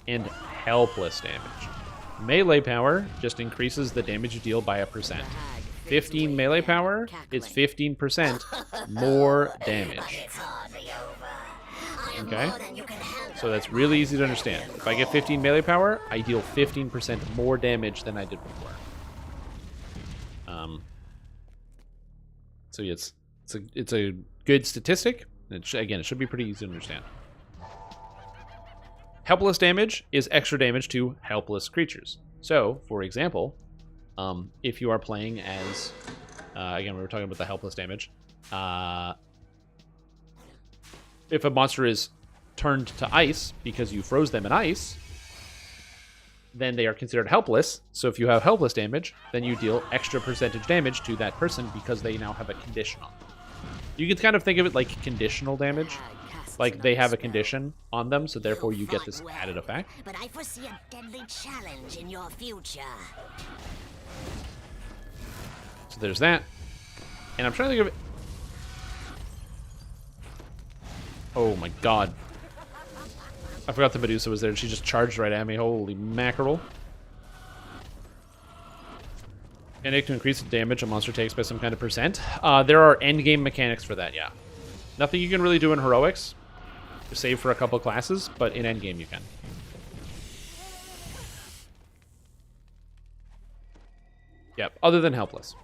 and helpless damage. Melee power just increases the damage you deal by 1%. 15 melee power is 15% more damage. Okay? So that's really easy to understand. If I get 15 melee power, I deal 15% more damage than I did before. So it's a good statistic. Again, it should be pretty easy to understand. Helpless damage is extra damage to helpless creatures. So, for example, if you are playing as... again, we were talking about the helpless damage. If a monster is turned to ice because you froze them in ice, then they are considered helpless. So if you have helpless damage, then you deal extra percentage damage to that person because they now have a condition on them. You can kind of think of it like conditional damage. Like they have a condition on them, so therefore you get this added effect. But I foresee a deadly challenge in your future. So there's that. And I'm trying to think of it. Oh my god. I forgot the Medusa was there and she just charged right at me. Holy mackerel. And it can increase the damage a monster takes by some kind of percent. There are endgame mechanics for that, yeah. Nothing you can really do in heroics, save for a couple classes, but in endgame you can. Yep, other than helpless.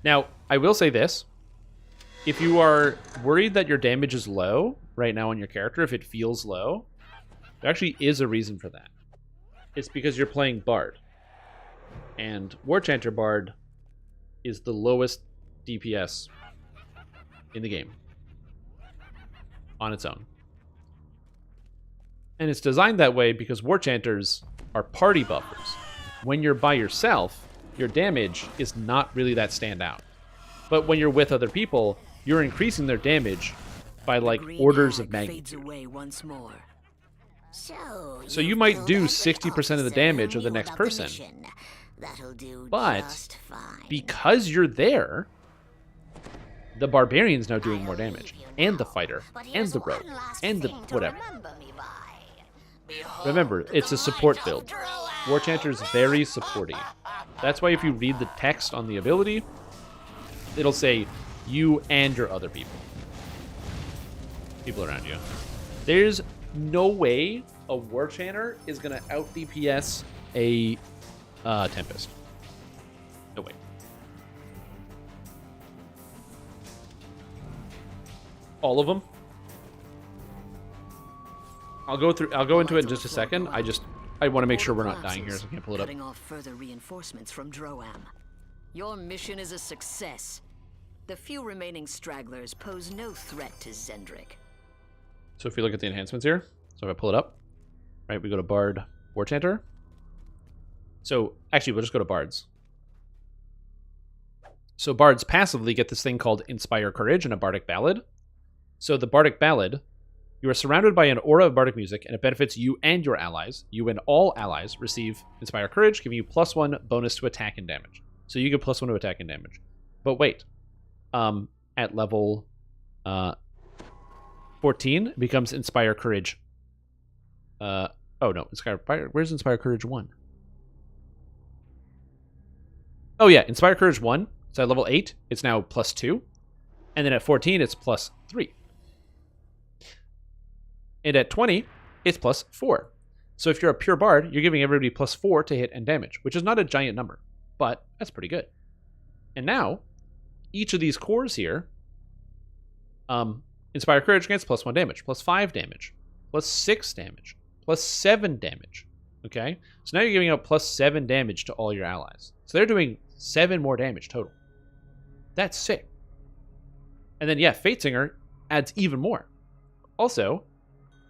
Now, I will say this. If you are worried that your damage is low right now on your character, if it feels low, there actually is a reason for that. It's because you're playing Bard. And War Chanter Bard is the lowest DPS in the game on its own. And it's designed that way because War Chanters are party buffers. When you're by yourself, your damage is not really that standout. But when you're with other people, you're increasing their damage by like orders of magnitude. So you might do 60% of the damage of the next person. But because you're there, the barbarian's now doing more damage. And the fighter, and the rogue, and the whatever. Remember, it's a support build. War Chanter is very supporty. That's why if you read the text on the ability, it'll say you and your other people. People around you. There's no way a War Chanter is going to out DPS a Tempest. No way. All of them. I'll go into it in just a second. I want to make sure we're not dying here, so I can't pull it up. Cutting off further reinforcements from Droam. Your mission is a success. The few remaining stragglers pose no threat to Zendrik. So if you look at the enhancements here, so if I pull it up, right, we go to Bard, War Chanter. So actually, we'll just go to Bards. So Bards passively get this thing called Inspire Courage and a Bardic Ballad. So the Bardic Ballad You are surrounded by an aura of bardic music, and it benefits you and your allies. You and all allies receive Inspire Courage, giving you +1 bonus to attack and damage. So you get +1 to attack and damage. But wait, at level 14, it becomes Inspire Courage. Oh no, where's Inspire Courage 1? Oh yeah, Inspire Courage 1. So at level 8, it's now +2. And then at 14, it's +3. And at 20, it's +4. So if you're a pure bard, you're giving everybody +4 to hit and damage, which is not a giant number, but that's pretty good. And now, each of these cores here, Inspire Courage grants +1 damage, +5 damage, +6 damage, +7 damage. Okay? So now you're giving out +7 damage to all your allies. So they're doing 7 more damage total. That's sick. And then, yeah, Fatesinger adds even more. Also,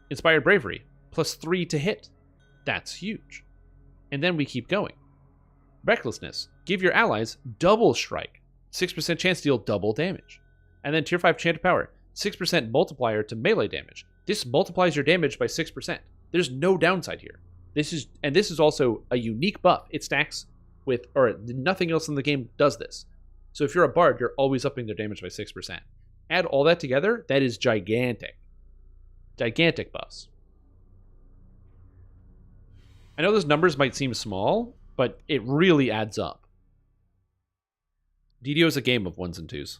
Inspired Bravery, +3 to hit. That's huge. And then we keep going. Recklessness, give your allies double strike. 6% chance to deal double damage. And then Tier 5 Chant of Power, 6% multiplier to melee damage. This multiplies your damage by 6%. There's no downside here. This is also a unique buff. It stacks with, or nothing else in the game does this. So if you're a bard, you're always upping their damage by 6%. Add all that together, that is gigantic. Gigantic buffs. I know those numbers might seem small, but it really adds up. DDO is a game of 1s and 2s.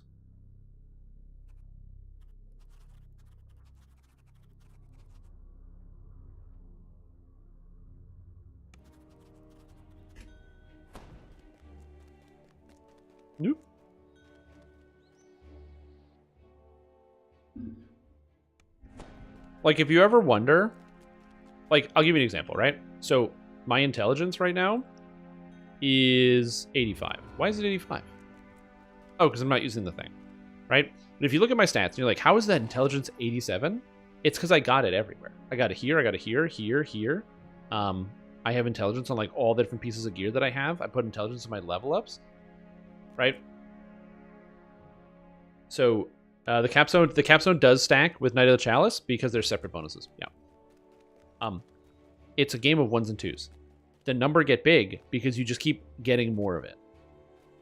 Nope. Like, if you ever wonder, like, I'll give you an example, right? So, my intelligence right now is 85. Why is it 85? Oh, because I'm not using the thing, right? But if you look at my stats, and you're like, how is that intelligence 87? It's because I got it everywhere. I got it here, I got it here, here, here. I have intelligence on, like, all the different pieces of gear that I have. I put intelligence in my level ups, right? So, the capstone does stack with Knight of the Chalice because they're separate bonuses. Yeah. It's a game of 1s and 2s. The number get big because you just keep getting more of it.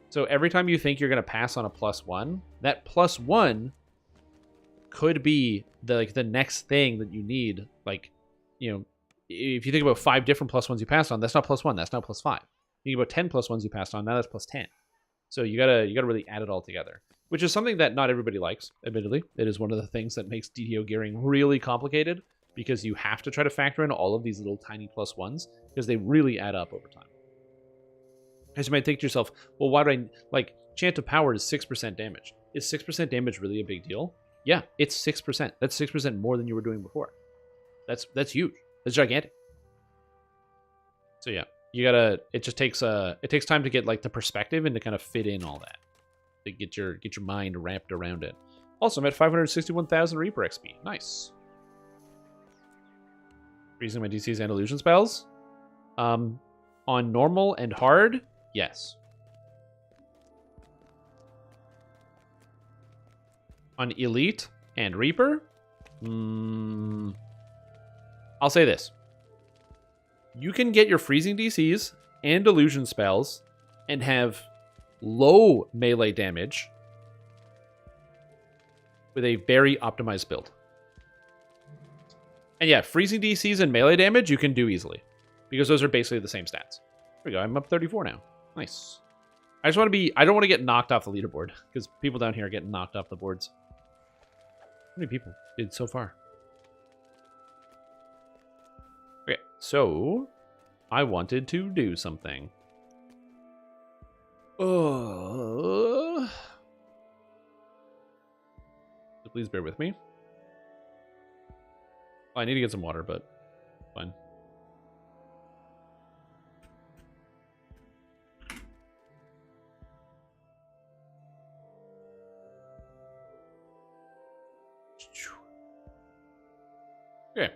So every time you think you're going to pass on a +1, that +1 could be the next thing that you need. Like, you know, if you think about 5 different +1s you passed on, that's not +1, that's now +5. You think about 10 +1s you passed on, now that's +10. So you gotta really add it all together, which is something that not everybody likes, admittedly. It is one of the things that makes DDO gearing really complicated, because you have to try to factor in all of these little tiny +1s, because they really add up over time. As you might think to yourself, well, why do I, like, Chant of Power is 6% damage. Is 6% damage really a big deal? Yeah, it's 6%. That's 6% more than you were doing before. That's huge. That's gigantic. So yeah, you gotta, it takes time to get, like, the perspective and to kind of fit in all that. To get your mind wrapped around it. Also, I'm at 561,000 Reaper XP. Nice. Increasing my DCs and illusion spells. On normal and hard, yes. On elite and Reaper, I'll say this. You can get your freezing DCs and illusion spells and have low melee damage with a very optimized build. And yeah, freezing DCs and melee damage you can do easily, because those are basically the same stats. There we go, I'm up 34 now. Nice. I don't want to get knocked off the leaderboard, because people down here are getting knocked off the boards. How many people did so far? Okay, so I wanted to do something. So please bear with me. I need to get some water, but fine. Okay.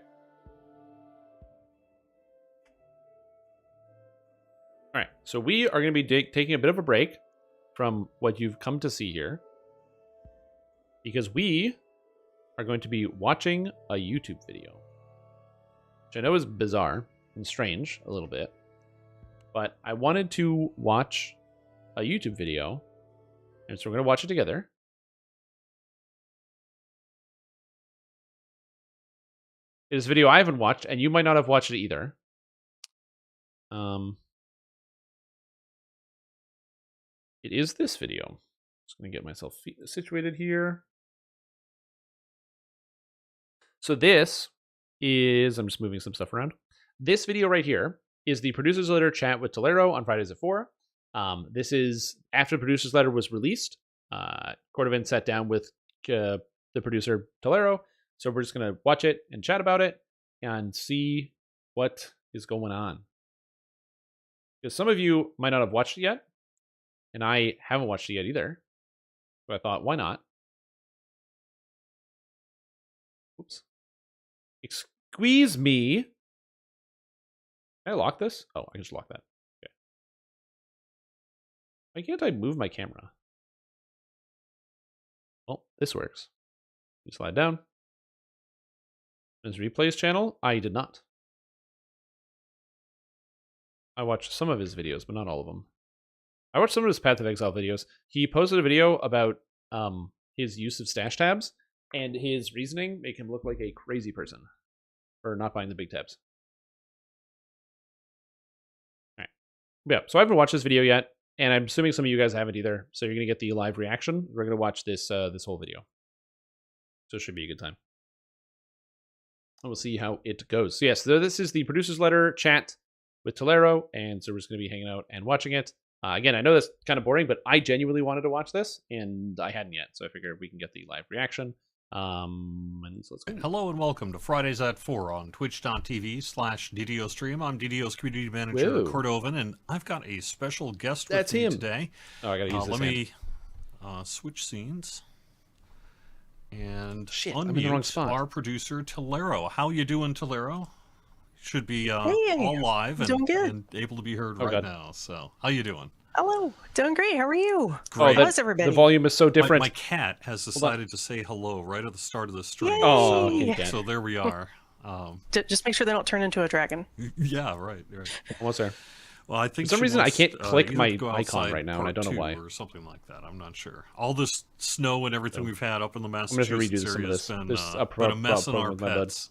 All right, so we are going to be taking a bit of a break from what you've come to see here, because we are going to be watching a YouTube video. Which I know is bizarre and strange a little bit. But I wanted to watch a YouTube video. And so we're going to watch it together. It is a video I haven't watched, and you might not have watched it either. It is this video. Just going to get myself situated here. So this is, I'm just moving some stuff around. This video right here is the Producers Letter chat with Tolero on Fridays at 4. This is after the Producers Letter was released. Cordovan sat down with the producer Tolero. So we're just going to watch it and chat about it and see what is going on. Because some of you might not have watched it yet. And I haven't watched it yet either. So I thought, why not? Oops. Excuse me. Can I lock this? Oh, I can just lock that. Okay. Why can't I move my camera? Well, this works. You slide down. His replays channel? I did not. I watched some of his videos, but not all of them. I watched some of his Path of Exile videos. He posted a video about his use of stash tabs, and his reasoning make him look like a crazy person for not buying the big tabs. All right. Yeah, so I haven't watched this video yet, and I'm assuming some of you guys haven't either, so you're going to get the live reaction. We're going to watch this this whole video. So it should be a good time. And we'll see how it goes. So yes, this is the Producer's Letter chat with Tolero, and so we're just going to be hanging out and watching it. Again, I know that's kind of boring, but I genuinely wanted to watch this, and I hadn't yet, so I figured we can get the live reaction. And so let's go. Hello and welcome to Fridays at 4 on twitch.tv/DDO Stream. I'm DDO's community manager, Cordovan, and I've got a special guest with me today. Oh, I gotta use this Let me switch scenes and I'm in the wrong unmute spot. our producer, Tolero. How you doing, Tolero? Should be all live and able to be heard right now. So, how you doing? Hello, doing great. How are you? Great. How's everybody? The volume is so different. My cat has decided to say hello right at the start of the stream. Yay! Oh, so there we are. Just make sure they don't turn into a dragon. Yeah, right. Almost there. Well, I think for some reason I can't click my go icon right now, and I don't know why. Or something like that. I'm not sure. All this snow and everything we've had up in the I'm going to redo Massachusetts some of area has this. been, been a mess on our pets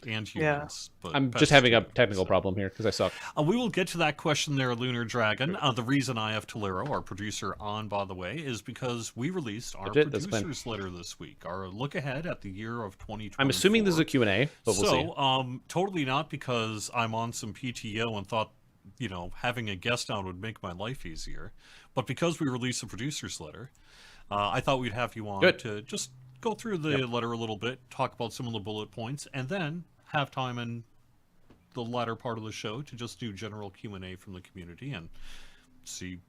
and humans. But I'm pets just having too. a technical problem here because I suck. We will get to that question there, Lunar Dragon. The reason I have Tolero, our producer, on, by the way, is because we released our producer's letter this week. Our look ahead at the year of 2024. I'm assuming this is a Q&A, but we'll see. So, totally not because I'm on some PTO and thought, you know, having a guest on would make my life easier, but because we released a producer's letter, I thought we'd have you on to just go through the letter a little bit, talk about some of the bullet points, and then have time in the latter part of the show to just do general Q&A from the community and see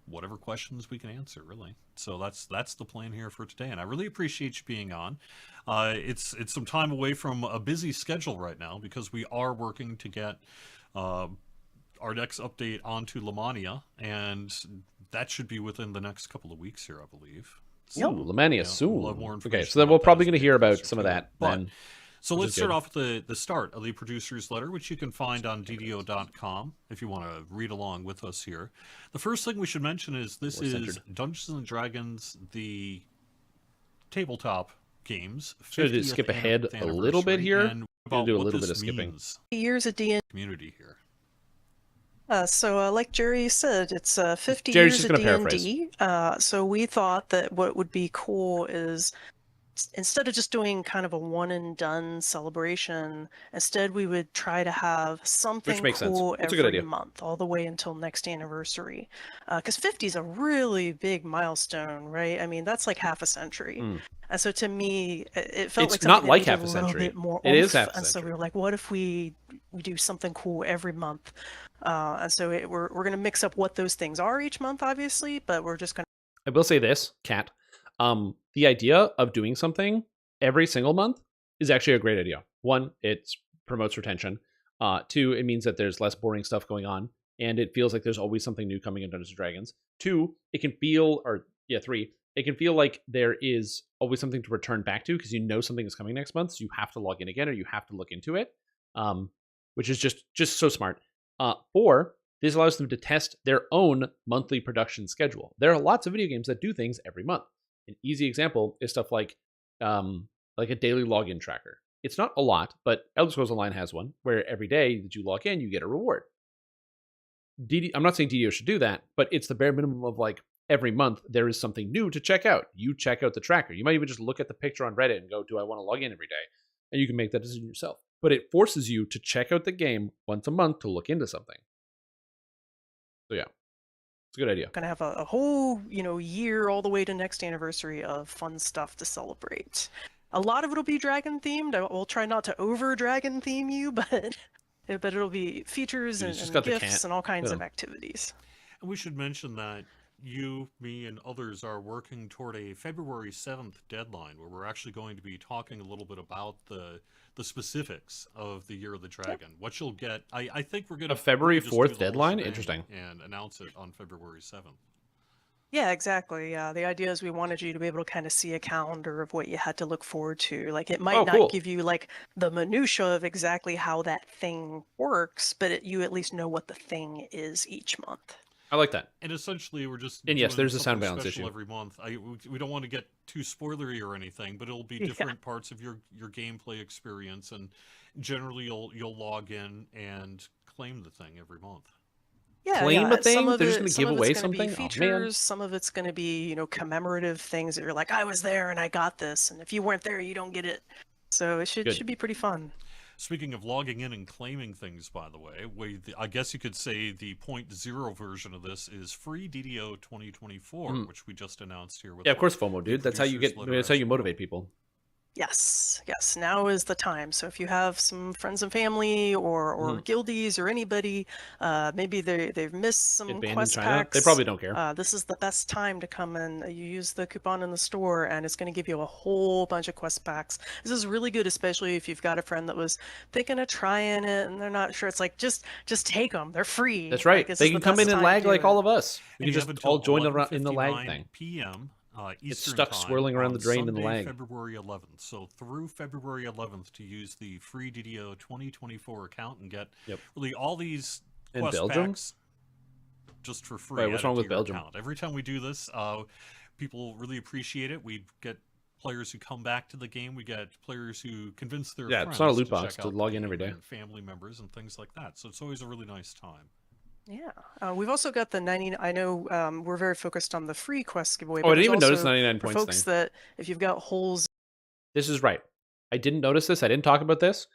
whatever questions we can answer, really. So that's the plan here for today, and I really appreciate you being on. It's some time away from a busy schedule right now because we are working to get our next update onto Lamania, and that should be within the next couple of weeks here, I believe. So, Lamania soon. We'll have more Okay, so then we're probably going to hear about some of that. Then. So let's start off with the start of the producer's letter, which you can find on DDO.com if you want to read along with us here. The first thing we should mention is this is Dungeons & Dragons, the tabletop games. Should I skip ahead a little bit here? And We'll do a little bit of skipping. Years of D&D community here. So like Jerry said, it's 50 Jerry's years of D&D. So we thought that what would be cool is instead of just doing kind of a one and done celebration, instead we would try to have something cool every month, all the way until next anniversary. Because 50 is a really big milestone, right? I mean, that's like half a century. And so to me, it felt like not like half a century. It is half a century. And so we were like, what if we do something cool every month? And so we're going to mix up what those things are each month, obviously, but we're just going to... I will say this, Kat. The idea of doing something every single month is actually a great idea. One, it promotes retention. Two, it means that there's less boring stuff going on, and it feels like there's always something new coming in Dungeons & Dragons. Two, it can feel, three, it can feel like there is always something to return back to because you know something is coming next month, so you have to log in again or you have to look into it, which is just so smart. 4, this allows them to test their own monthly production schedule. There are lots of video games that do things every month. An easy example is stuff like a daily login tracker. It's not a lot, but Elder Scrolls Online has one where every day that you log in, you get a reward. I'm not saying DDO should do that, but it's the bare minimum of like every month there is something new to check out. You check out the tracker. You might even just look at the picture on Reddit and go, do I want to log in every day? And you can make that decision yourself. But it forces you to check out the game once a month to look into something. So yeah, it's a good idea. Gonna have a whole, year all the way to next anniversary of fun stuff to celebrate. A lot of it'll be dragon themed. We'll try not to over dragon theme you, but it'll be features and gifts and all kinds of activities. And we should mention that you, me, and others are working toward a February 7th deadline where we're actually going to be talking a little bit about the specifics of the Year of the Dragon. Yep. What you'll get, I think we're going to... A February 4th deadline? Interesting. And announce it on February 7th. Yeah, exactly. Yeah, the idea is we wanted you to be able to kind of see a calendar of what you had to look forward to. Like, it might not give you like the minutia of exactly how that thing works, but you at least know what the thing is each month. I like that. And essentially, we're just yes, there's a sound balance issue every month. We don't want to get too spoilery or anything, but it'll be different parts of your gameplay experience, and generally you'll log in and claim the thing every month. Yeah, claim a thing? They're just going to give away something? Features, some of it's going to be, commemorative things that you're like, I was there and I got this, and if you weren't there, you don't get it. So it should be pretty fun. Speaking of logging in and claiming things, by the way, I guess you could say the 0.0 version of this is free DDO 2024, which we just announced here. With of course, FOMO, dude. That's how you that's how you motivate people. Yes, now is the time. So if you have some friends and family or guildies or anybody, maybe they've missed some quest packs. They probably don't care. This is the best time to come in. You use the coupon in the store, and it's going to give you a whole bunch of quest packs. This is really good, especially if you've got a friend that was thinking of trying it and they're not sure. It's like, just take them. They're free. That's right. They can come in and lag like all of us. We can just all join in the lag thing. PM. It's stuck swirling around the drain in the lag. February 11th. So through February 11th to use the free DDO 2024 account and get really all these quest packs just for free. Right, what's wrong with Belgium? Account. Every time we do this, people really appreciate it. We get players who come back to the game. We get players who convince their friends it's not a loot box to log in every day. Family members and things like that. So it's always a really nice time. Yeah, we've also got the 99. I know we're very focused on the free quest giveaway. Oh, I didn't even notice 99 points folks thing. That if you've got holes. This is right. I didn't notice this. I didn't talk about this.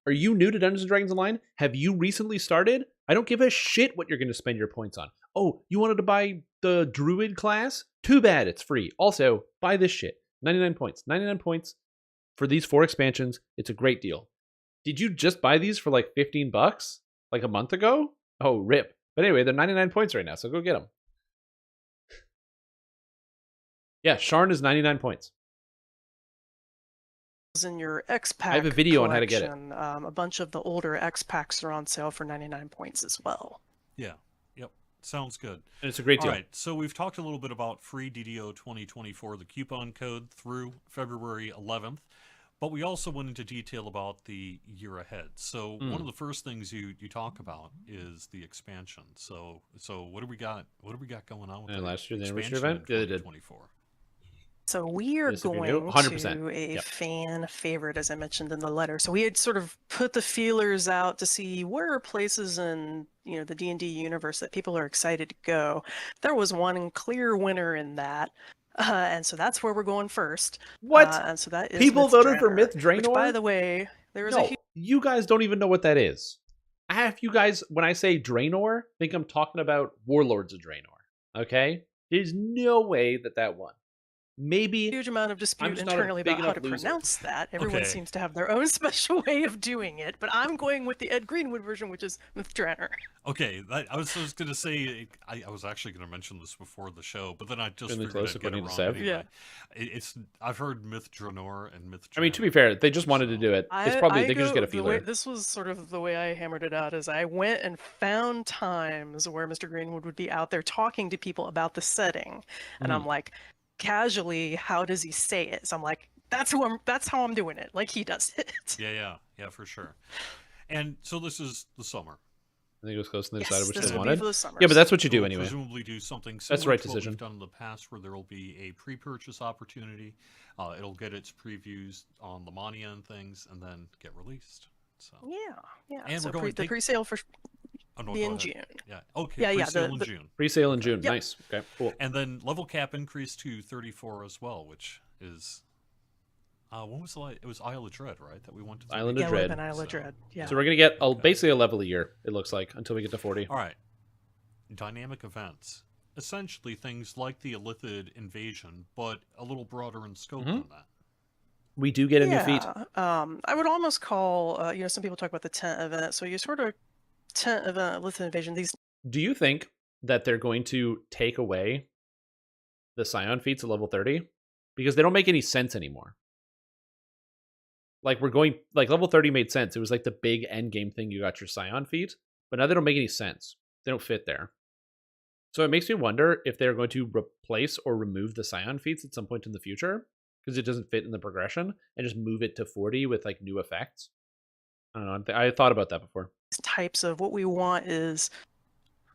Are you new to Dungeons & Dragons Online? Have you recently started? I don't give a shit what you're going to spend your points on. Oh, you wanted to buy the Druid class? Too bad, it's free. Also, buy this shit. 99 points. 99 points for these 4 expansions. It's a great deal. Did you just buy these for like $15 like a month ago? Oh, rip. But anyway, they're 99 points right now, so go get them. Yeah, Sharn is 99 points. In your X-Pack I have a video on how to get it. A bunch of the older X-Packs are on sale for 99 points as well. Yeah, yep. Sounds good. And it's a great deal. All right, so we've talked a little bit about free DDO 2024, the coupon code through February 11th. But we also went into detail about the year ahead. So one of the first things you talk about is the expansion. So what do we got? What do we got going on with the last year, the expansion event? in 2024? So we are going 100%. to a fan favorite, as I mentioned in the letter. So we had sort of put the feelers out to see where are places in the D&D universe that people are excited to go. There was one clear winner in that. And so that's where we're going first. What? And so that is people Myth voted Draenor, for Myth Draenor? Which, by the way, there is a you guys don't even know what that is. Half you guys, when I say Draenor, think I'm talking about Warlords of Draenor. Okay? There's no way that won. Maybe huge amount of dispute internally about how to pronounce that. Everyone seems to have their own special way of doing it, but I'm going with the Ed Greenwood version, which is Myth Draenor. Okay, I was going to say I was actually going to mention this before the show, but then I just really figured I'd get it wrong anyway. Yeah, I've heard Myth Draenor and Myth Draenor. I mean, to be fair, they just wanted to do it. It's probably they could just get a feeler. This was sort of the way I hammered it out. Is I went and found times where Mr. Greenwood would be out there talking to people about the setting, and I'm like, casually, how does he say it? So I'm like, that's how I'm doing it, like he does it. Yeah, for sure. And so this is the summer. I think it was close to the Yes, side of which this they will be wanted. for the summer. Yeah, but that's what you So do we'll anyway. presumably do something similar That's the right to what decision. we've done in the past, where there will be a pre-purchase opportunity. It'll get its previews on the Mania and things, and then get released. So yeah. And so we're going the pre-sale for be in June. Yeah. Okay. Yeah, Pre-sale in June. Pre-sale in June. Yep. Nice. Okay. Cool. And then level cap increase to 34 as well, which is when was it was Isle of Dread, right? That we went to. Island of Dread. Isle of Dread. Yeah. So we're gonna get basically a level a year. It looks like until we get to 40. All right. Dynamic events, essentially things like the Illithid invasion, but a little broader in scope than that. We do get a new feat. I would almost call, some people talk about the tent event. So you sort of tent event, Illithid invasion. These. Do you think that they're going to take away the Scion feats at level 30 because they don't make any sense anymore? Like level 30 made sense. It was like the big end game thing. You got your Scion feat, but now they don't make any sense. They don't fit there. So it makes me wonder if they're going to replace or remove the Scion feats at some point in the future because it doesn't fit in the progression and just move it to 40 with like new effects. I don't know. I thought about that before. Types of what we want is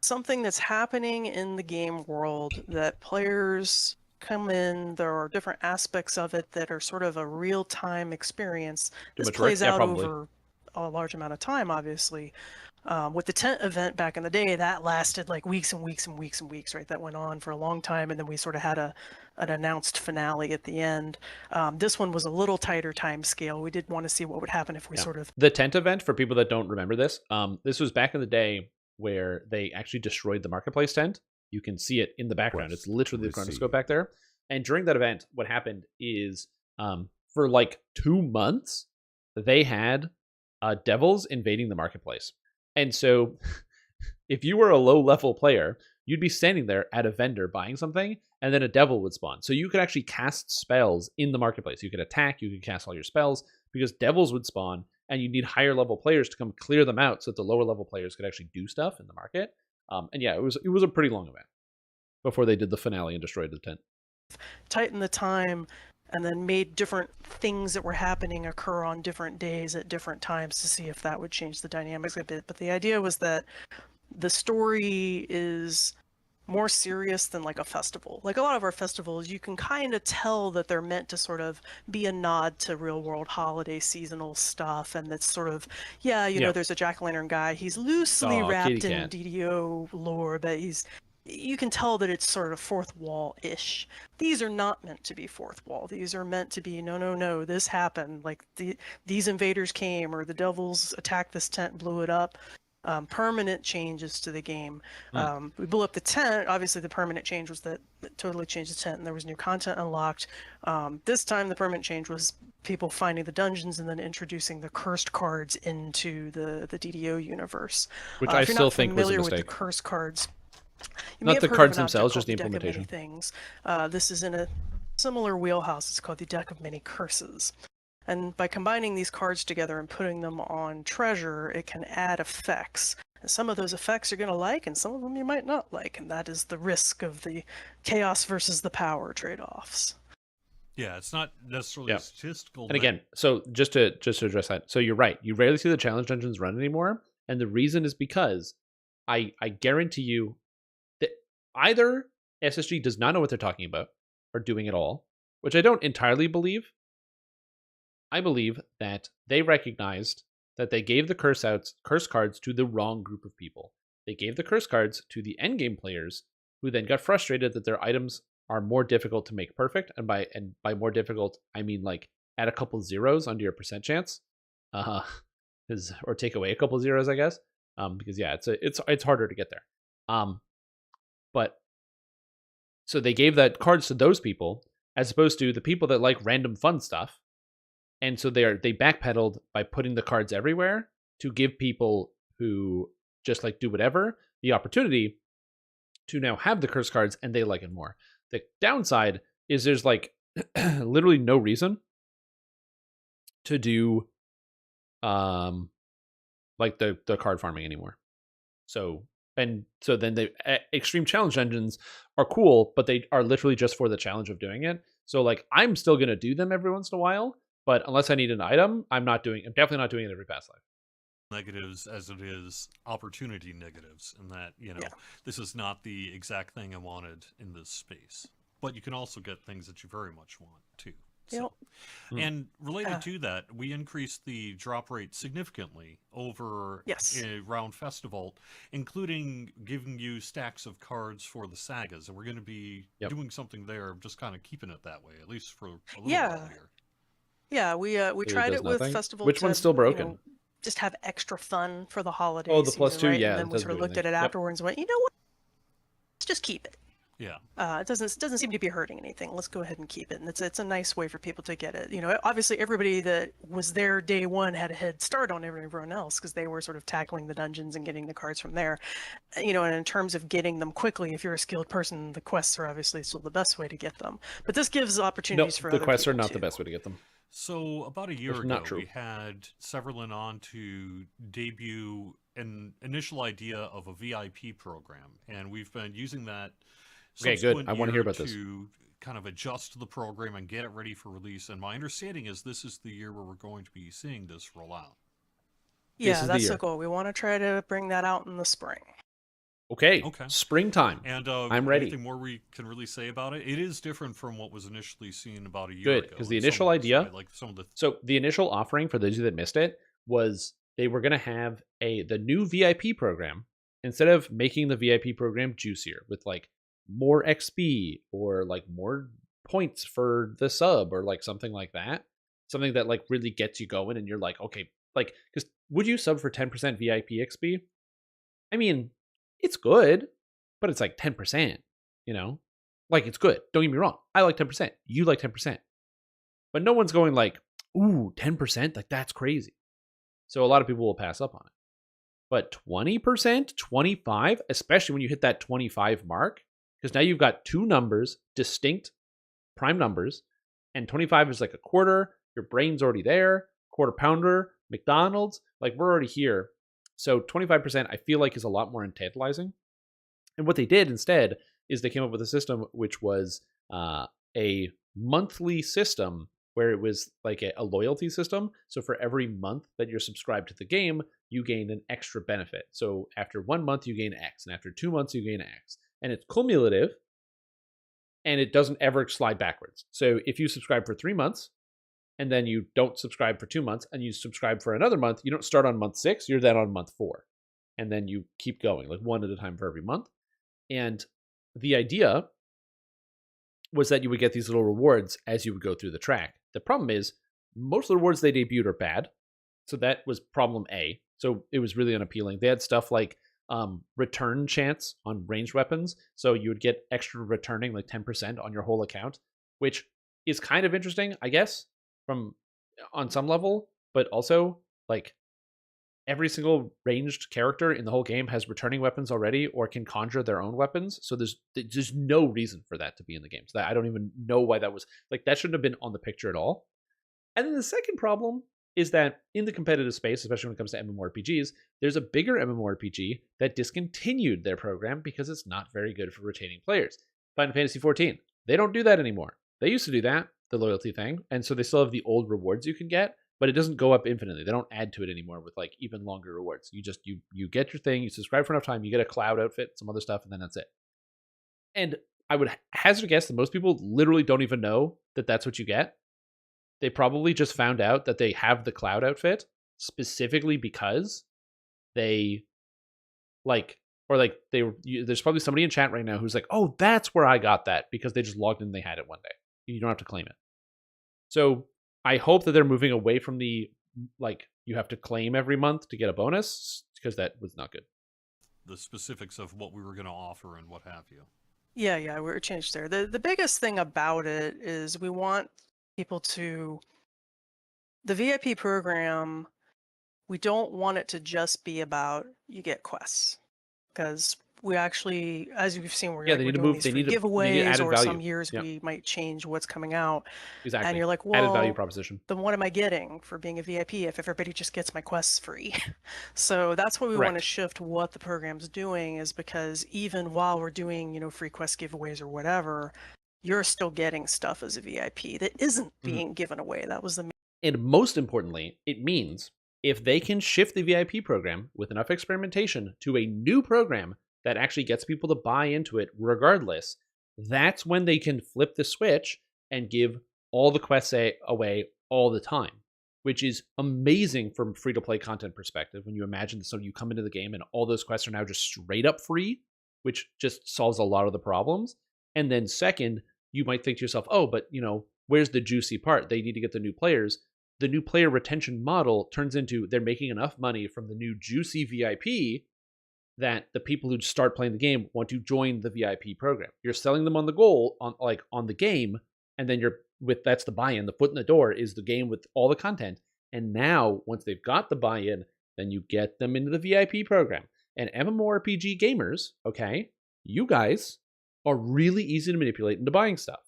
something that's happening in the game world that players come in. There are different aspects of it that are sort of a real-time experience. This plays out over a large amount of time, obviously. With the tent event back in the day, that lasted like weeks and weeks and weeks and weeks, right? That went on for a long time, and then we sort of had an announced finale at the end. This one was a little tighter time scale. We did want to see what would happen if we sort of... The tent event, for people that don't remember this, this was back in the day where they actually destroyed the marketplace tent. You can see it in the background. It's literally the chronoscope back there. And during that event, what happened is for like 2 months, they had devils invading the marketplace. And so if you were a low-level player, you'd be standing there at a vendor buying something, and then a devil would spawn. So you could actually cast spells in the marketplace. You could attack, you could cast all your spells, because devils would spawn, and you'd need higher-level players to come clear them out so that the lower-level players could actually do stuff in the market. And yeah, it was a pretty long event before they did the finale and destroyed the tent. Tighten the time and then made different things that were happening occur on different days at different times to see if that would change the dynamics a bit. But the idea was that the story is more serious than like a festival. Like a lot of our festivals, you can kind of tell that they're meant to sort of be a nod to real world holiday seasonal stuff. And that's sort of, you know, there's a jack-o'-lantern guy. He's loosely wrapped in DDO lore, but you can tell that it's sort of fourth wall-ish. These are not meant to be fourth wall. These are meant to be, no, this happened. Like these invaders came, or the devils attacked this tent and blew it up. Permanent changes to the game. We blew up the tent. Obviously, the permanent change was that it totally changed the tent and there was new content unlocked. This time, the permanent change was people finding the dungeons and then introducing the cursed cards into the DDO universe. Which I still think was a mistake. With the cursed cards, not the cards themselves, just the implementation. Things. This is in a similar wheelhouse. It's called the Deck of Many Curses. And by combining these cards together and putting them on treasure, it can add effects. And some of those effects you're going to like, and some of them you might not like. And that is the risk of the chaos versus the power trade-offs. Yeah, it's not necessarily statistical. And again, so just to address that, so you're right. You rarely see the challenge dungeons run anymore. And the reason is because I guarantee you that either SSG does not know what they're talking about or doing at all, which I don't entirely believe. I believe that they recognized that they gave the curse cards to the wrong group of people. They gave the curse cards to the endgame players, who then got frustrated that their items are more difficult to make perfect. And by more difficult, I mean like add a couple zeros onto your percent chance, or take away a couple zeros, I guess. Because it's harder to get there. But so they gave that cards to those people as opposed to the people that like random fun stuff. And so they backpedaled by putting the cards everywhere to give people who just like do whatever the opportunity to now have the curse cards, and they like it more. The downside is there's like literally no reason to do like the card farming anymore. So And so then the extreme challenge engines are cool, but they are literally just for the challenge of doing it. So like I'm still going to do them every once in a while, but unless I need an item, I'm definitely not doing it every past life. Negatives as it is opportunity negatives, and that, this is not the exact thing I wanted in this space. But you can also get things that you very much want too. So. And related to that, we increased the drop rate significantly over around Festival, including giving you stacks of cards for the sagas. And we're going to be doing something there, just kind of keeping it that way, at least for a little while here. Yeah, we tried it with Festival. Which one's still broken? Just have extra fun for the holidays. Oh, the +2, right? yeah. And then we sort of looked at it afterwards and went, you know what? Let's just keep it. Yeah. It doesn't seem to be hurting anything. Let's go ahead and keep it. And it's a nice way for people to get it. Obviously everybody that was there day one had a head start on everyone else because they were sort of tackling the dungeons and getting the cards from there. And in terms of getting them quickly, if you're a skilled person, the quests are obviously still the best way to get them. But this gives opportunities for the other quests are people not too. the best way to get them. So about a year ago, we had Severlin on to debut an initial idea of a VIP program, and we've been using that. Okay, good. I want to hear about this. To kind of adjust the program and get it ready for release. And my understanding is this is the year where we're going to be seeing this roll out. Yeah, that's the goal. We want to try to bring that out in the spring. Okay. Springtime. And I'm ready. Anything more we can really say about it? It is different from what was initially seen about a year ago. Good, because the initial idea, so the initial offering for those of you that missed it was they were going to have the new VIP program, instead of making the VIP program juicier with like more XP or like more points for the sub or like something like that, something that like really gets you going and you're like, okay, like, because would you sub for 10% VIP XP? I mean, it's good, but it's like 10%, like it's good. Don't get me wrong. I like 10%. You like 10%, but no one's going like, ooh, 10%. Like that's crazy. So a lot of people will pass up on it, but 20%, 25, especially when you hit that 25 mark, because now you've got two numbers, distinct prime numbers, and 25 is like a quarter. Your brain's already there. Quarter pounder, McDonald's, like we're already here. So 25% I feel like is a lot more tantalizing. And what they did instead is they came up with a system which was a monthly system where it was like a loyalty system. So for every month that you're subscribed to the game, you gain an extra benefit. So after 1 month, you gain X, and after 2 months, you gain X. And it's cumulative, and it doesn't ever slide backwards. So if you subscribe for 3 months, and then you don't subscribe for 2 months, and you subscribe for another month, you don't start on month 6, you're then on month 4. And then you keep going, like one at a time for every month. And the idea was that you would get these little rewards as you would go through the track. The problem is, most of the rewards they debuted are bad. So that was problem A. So it was really unappealing. They had stuff like return chance on ranged weapons. So you would get extra returning, like 10% on your whole account, which is kind of interesting, I guess, on some level. But also, like, every single ranged character in the whole game has returning weapons already or can conjure their own weapons. So there's no reason for that to be in the game. So I don't even know why that was, like, that shouldn't have been on the picture at all. And then the second problem is that in the competitive space, especially when it comes to MMORPGs, there's a bigger MMORPG that discontinued their program because it's not very good for retaining players. Final Fantasy XIV, they don't do that anymore. They used to do that, the loyalty thing, and so they still have the old rewards you can get, but it doesn't go up infinitely. They don't add to it anymore with like even longer rewards. You just you get your thing, you subscribe for enough time, you get a cloud outfit, some other stuff, and then that's it. And I would hazard a guess that most people literally don't even know that that's what you get. They probably just found out that they have the cloud outfit specifically because they there's probably somebody in chat right now who's like, oh, that's where I got that, because they just logged in and they had it one day. You don't have to claim it. So I hope that they're moving away from the, like, you have to claim every month to get a bonus, because that was not good. The specifics of what we were going to offer and what have you. Yeah, we're changed there. The biggest thing about it is we want people to, the VIP program, we don't want it to just be about you get quests. because we actually, as you've seen, we're, Yeah, like, they we're need to doing move. these They free need to giveaways, added or value. some years Yeah, we might change what's coming out. exactly. And you're like, Added value well, proposition. then what am I getting for being a VIP if everybody just gets my quests free? So that's what we want to Correct. shift what the program's doing, is because even while we're doing, you know, free quest giveaways or whatever, you're still getting stuff as a VIP that isn't being given away. That was the And most importantly, it means if they can shift the VIP program with enough experimentation to a new program that actually gets people to buy into it regardless, that's when they can flip the switch and give all the quests away all the time, which is amazing from a free-to-play content perspective. When you imagine so you come into the game and all those quests are now just straight up free, which just solves a lot of the problems. And then second, you might think to yourself, oh, but you know, where's the juicy part? They need to get the new players. The new player retention model turns into they're making enough money from the new juicy VIP that the people who start playing the game want to join the VIP program. You're selling them on the goal on the game, and then you're with that's the buy-in. The foot in the door is the game with all the content. And now once they've got the buy-in, then you get them into the VIP program. And MMORPG gamers, okay, you guys are really easy to manipulate into buying stuff.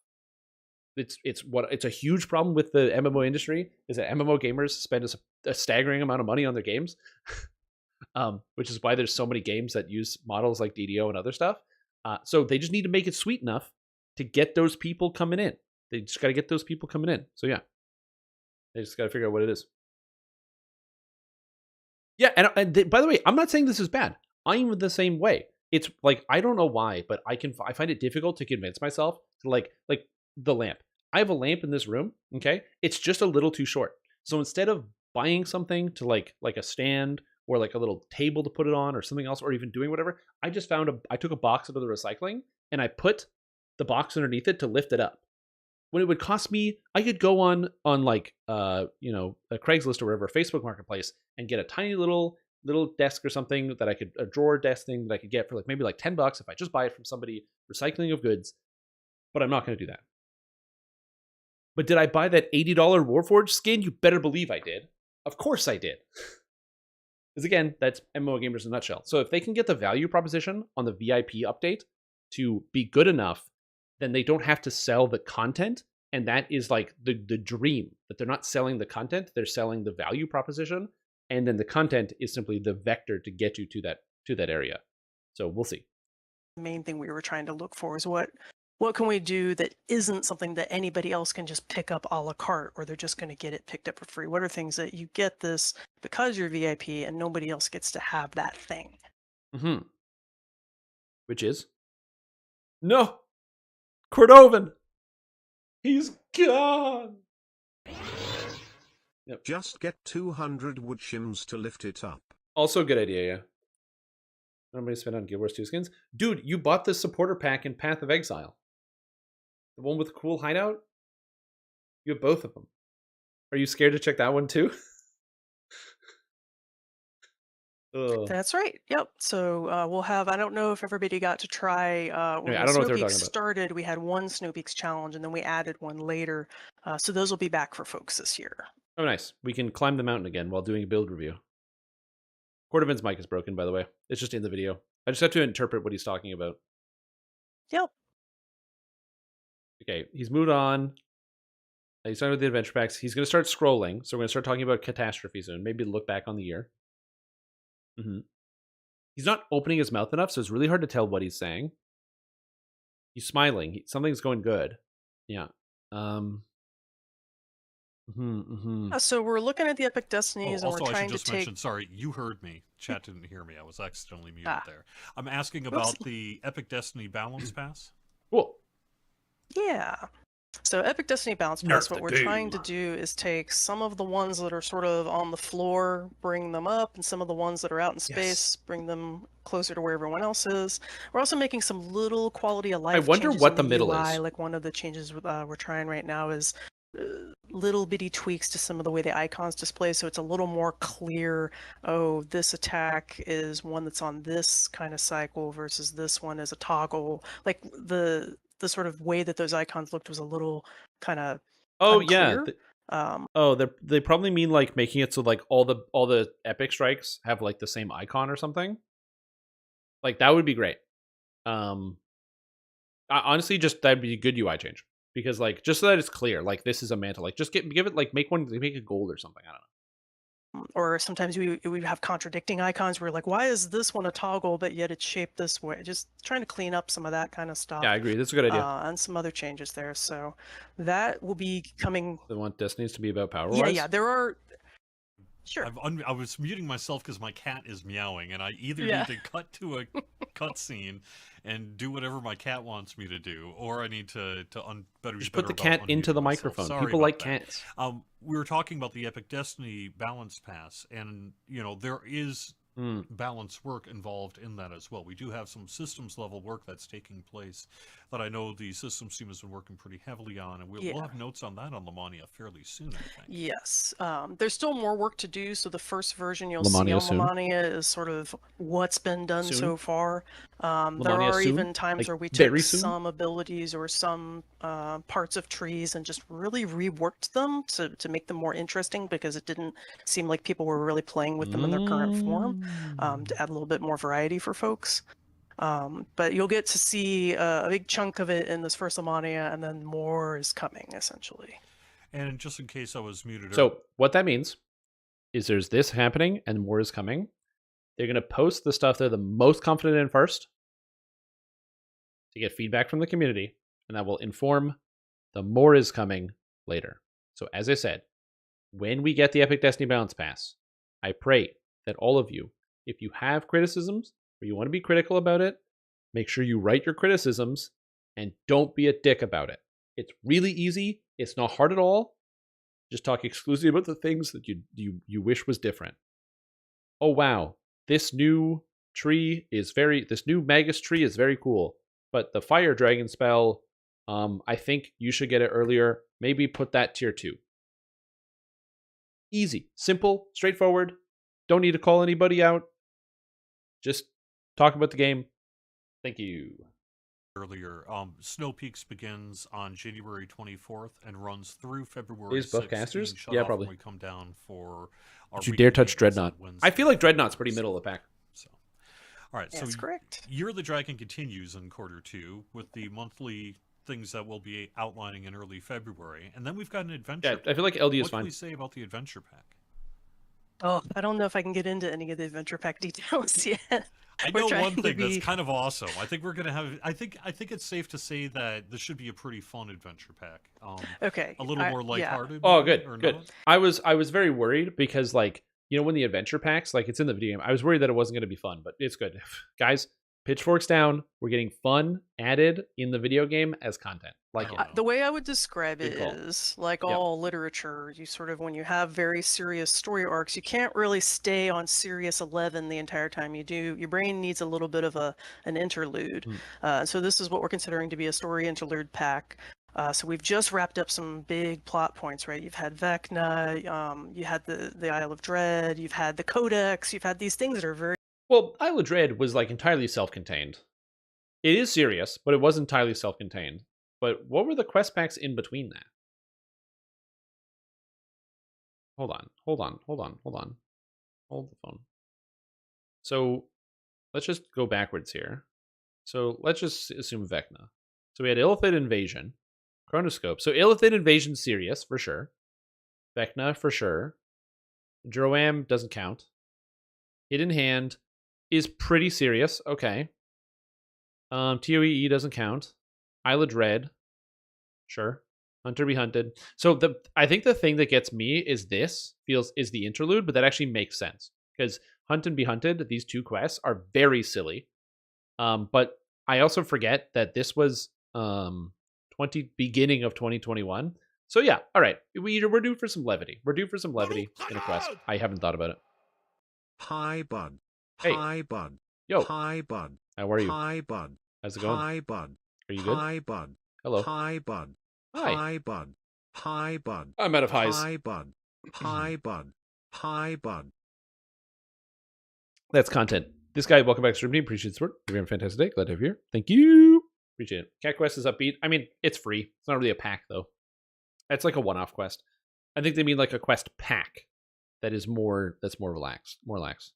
It's a huge problem with the MMO industry is that MMO gamers spend a staggering amount of money on their games, which is why there's so many games that use models like DDO and other stuff. So they just need to make it sweet enough to get those people coming in. They just got to get those people coming in. So yeah, they just got to figure out what it is. Yeah, and by the way, I'm not saying this is bad. I'm the same way. It's like I don't know why, but I find it difficult to convince myself to like the lamp. I have a lamp in this room, okay? It's just a little too short. So instead of buying something to like a stand or like a little table to put it on or something else, or even doing whatever, I just I took a box out of the recycling and I put the box underneath it to lift it up. When it would cost me, I could go on like you know, a Craigslist or whatever, Facebook Marketplace, and get a tiny little desk or something that I could, a drawer desk thing that I could get for like maybe like $10 if I just buy it from somebody, recycling of goods. But I'm not going to do that. But did I buy that $80 Warforged skin? You better believe I did. Of course I did. Because again, that's MMO gamers in a nutshell. So if they can get the value proposition on the VIP update to be good enough, then they don't have to sell the content. And that is like the dream, that they're not selling the content, they're selling the value proposition. And then the content is simply the vector to get you to that area. So we'll see. The main thing we were trying to look for is what can we do that isn't something that anybody else can just pick up a la carte, or they're just going to get it picked up for free? What are things that you get this because you're VIP and nobody else gets to have that thing? Mm-hmm. Which is? No! Cordovan! He's gone! Yep. Just get 200 wood shims to lift it up. Also a good idea, yeah. Nobody spent on Guild Wars 2 skins. Dude, you bought the supporter pack in Path of Exile. The one with the cool hideout? You have both of them. Are you scared to check that one too? That's right. Yep. So we'll have, I don't know if everybody got to try, when I don't know what they were Snowpeaks talking about. started, we had one Snowpeaks challenge and then we added one later. So those will be back for folks this year. Oh, nice. We can climb the mountain again while doing a build review. Cordovan's mic is broken, by the way. It's just in the video. I just have to interpret what he's talking about. Yep. Okay, he's moved on. He's done with the adventure packs. He's going to start scrolling, so we're going to start talking about Catastrophe soon. Maybe look back on the year. Mm-hmm. He's not opening his mouth enough, so it's really hard to tell what he's saying. He's smiling. Something's going good. Yeah. So we're looking at the Epic Destinies, and also, we're I trying should just to mention, sorry, you heard me. Chat didn't hear me. I was accidentally muted there. I'm asking about the Epic Destiny Balance Pass. Cool. Yeah. So Epic Destiny Balance Pass, what we're trying to do is take some of the ones that are sort of on the floor, bring them up, and some of the ones that are out in space, bring them closer to where everyone else is. We're also making some little quality of life I wonder changes what in the middle UI. is. Like one of the changes we're trying right now is little bitty tweaks to some of the way the icons display, so it's a little more clear. Oh, this attack is one that's on this kind of cycle versus this one is a toggle. Like the sort of way that those icons looked was a little kind of unclear. They probably mean like making it so like all the epic strikes have like the same icon or something. Like, that would be great. Honestly, just that'd be a good UI change. Because, like, just so that it's clear, like, this is a mantle. Like, just give it, like, make it gold or something. I don't know. Or sometimes we have contradicting icons. We're like, why is this one a toggle, but yet it's shaped this way? Just trying to clean up some of that kind of stuff. Yeah, I agree. That's a good idea. And some other changes there. So that will be coming. They want Destinies to be about power. Yeah, there are. Sure. I was muting myself because my cat is meowing, and I either need to cut to a cutscene and do whatever my cat wants me to do, or I need to just put the cat into the microphone. People like cats. We were talking about the Epic Destiny balance pass, and there is balance work involved in that as well. We do have some systems level work that's taking place that I know the systems team has been working pretty heavily on, and we'll have notes on that on Lamania fairly soon, I think. Yes. There's still more work to do, so the first version you'll see on Lamania is sort of what's been done so far. There are even times where we took some abilities or some parts of trees and just really reworked them to make them more interesting, because it didn't seem like people were really playing with them in their current form, to add a little bit more variety for folks. But you'll get to see a big chunk of it in this first Lamania, and then more is coming, essentially. And just in case I was muted. So what that means is there's this happening and more is coming. They're going to post the stuff they're the most confident in first to get feedback from the community, and that will inform the more is coming later. So as I said, when we get the Epic Destiny Balance Pass, I pray that all of you, if you have criticisms or you want to be critical about it, make sure you write your criticisms and don't be a dick about it. It's really easy. It's not hard at all. Just talk exclusively about the things that you wish was different. Oh wow, this new Magus tree is very cool, but the Fire Dragon spell, I think you should get it earlier. Maybe put that tier 2. Easy, simple, straightforward. Don't need to call anybody out. Just talk about the game. Thank you. Earlier, Snow Peaks begins on January 24th and runs through February 6th. Is Buffcasters? Yeah, probably. We come down for our Don't you dare touch Dreadnought. I feel like Dreadnought's pretty middle of the pack. So, all right, that's correct. Year of the Dragon continues in quarter 2 with the monthly things that we'll be outlining in early February, and then we've got an adventure. Yeah, I feel like LD is fine. What can we say about the adventure pack? Oh, I don't know if I can get into any of the adventure pack details yet. I know one thing that's kind of awesome. I think we're gonna have. I think it's safe to say that this should be a pretty fun adventure pack. Okay, a little more lighthearted. Oh, good. I was very worried because, like, when the adventure packs, like, it's in the video game, I was worried that it wasn't going to be fun, but it's good. Guys, pitchforks down. We're getting fun added in the video game as content. Like the way I would describe it is, like all literature, you sort of, when you have very serious story arcs, you can't really stay on Sirius 11 the entire time you do. Your brain needs a little bit of an interlude. So this is what we're considering to be a story interlude pack. So we've just wrapped up some big plot points, right? You've had Vecna, you had the Isle of Dread, you've had the Codex, you've had these things that are very... Well, Isle of Dread was, like, entirely self-contained. It is serious, but it was entirely self-contained. But what were the quest packs in between that? Hold on. Hold the phone. So let's just go backwards here. So let's just assume Vecna. So we had Illithid Invasion, Chronoscope. So Illithid Invasion serious, for sure. Vecna, for sure. Droam doesn't count. Hidden Hand is pretty serious. Okay. TOEE doesn't count. Isle of Dread, sure. Hunter Be Hunted. So I think the thing that gets me is is the interlude, but that actually makes sense because Hunt and Be Hunted, these two quests are very silly. But I also forget that this was beginning of 2021. So yeah, all right, we're due for some levity. We're due for some levity in a quest. I haven't thought about it. Hi, bud. Hey. Hi, bud. Yo. Hi, bud. How are you? Hi, bud. How's it going? Hi, bud. Are you good? Hi, bud. Hello. Hi, bud. Hi. Hi, bud. Hi, bud. I'm out of highs. Hi, bud. Hi, bud. Hi, bud. That's content. This guy, welcome back to Stream Team. Appreciate the support. You're having a fantastic day. Glad to have you here. Thank you. Appreciate it. Cat Quest is upbeat. I mean, it's free. It's not really a pack, though. It's like a one-off quest. I think they mean like a quest pack that is more relaxed. More relaxed.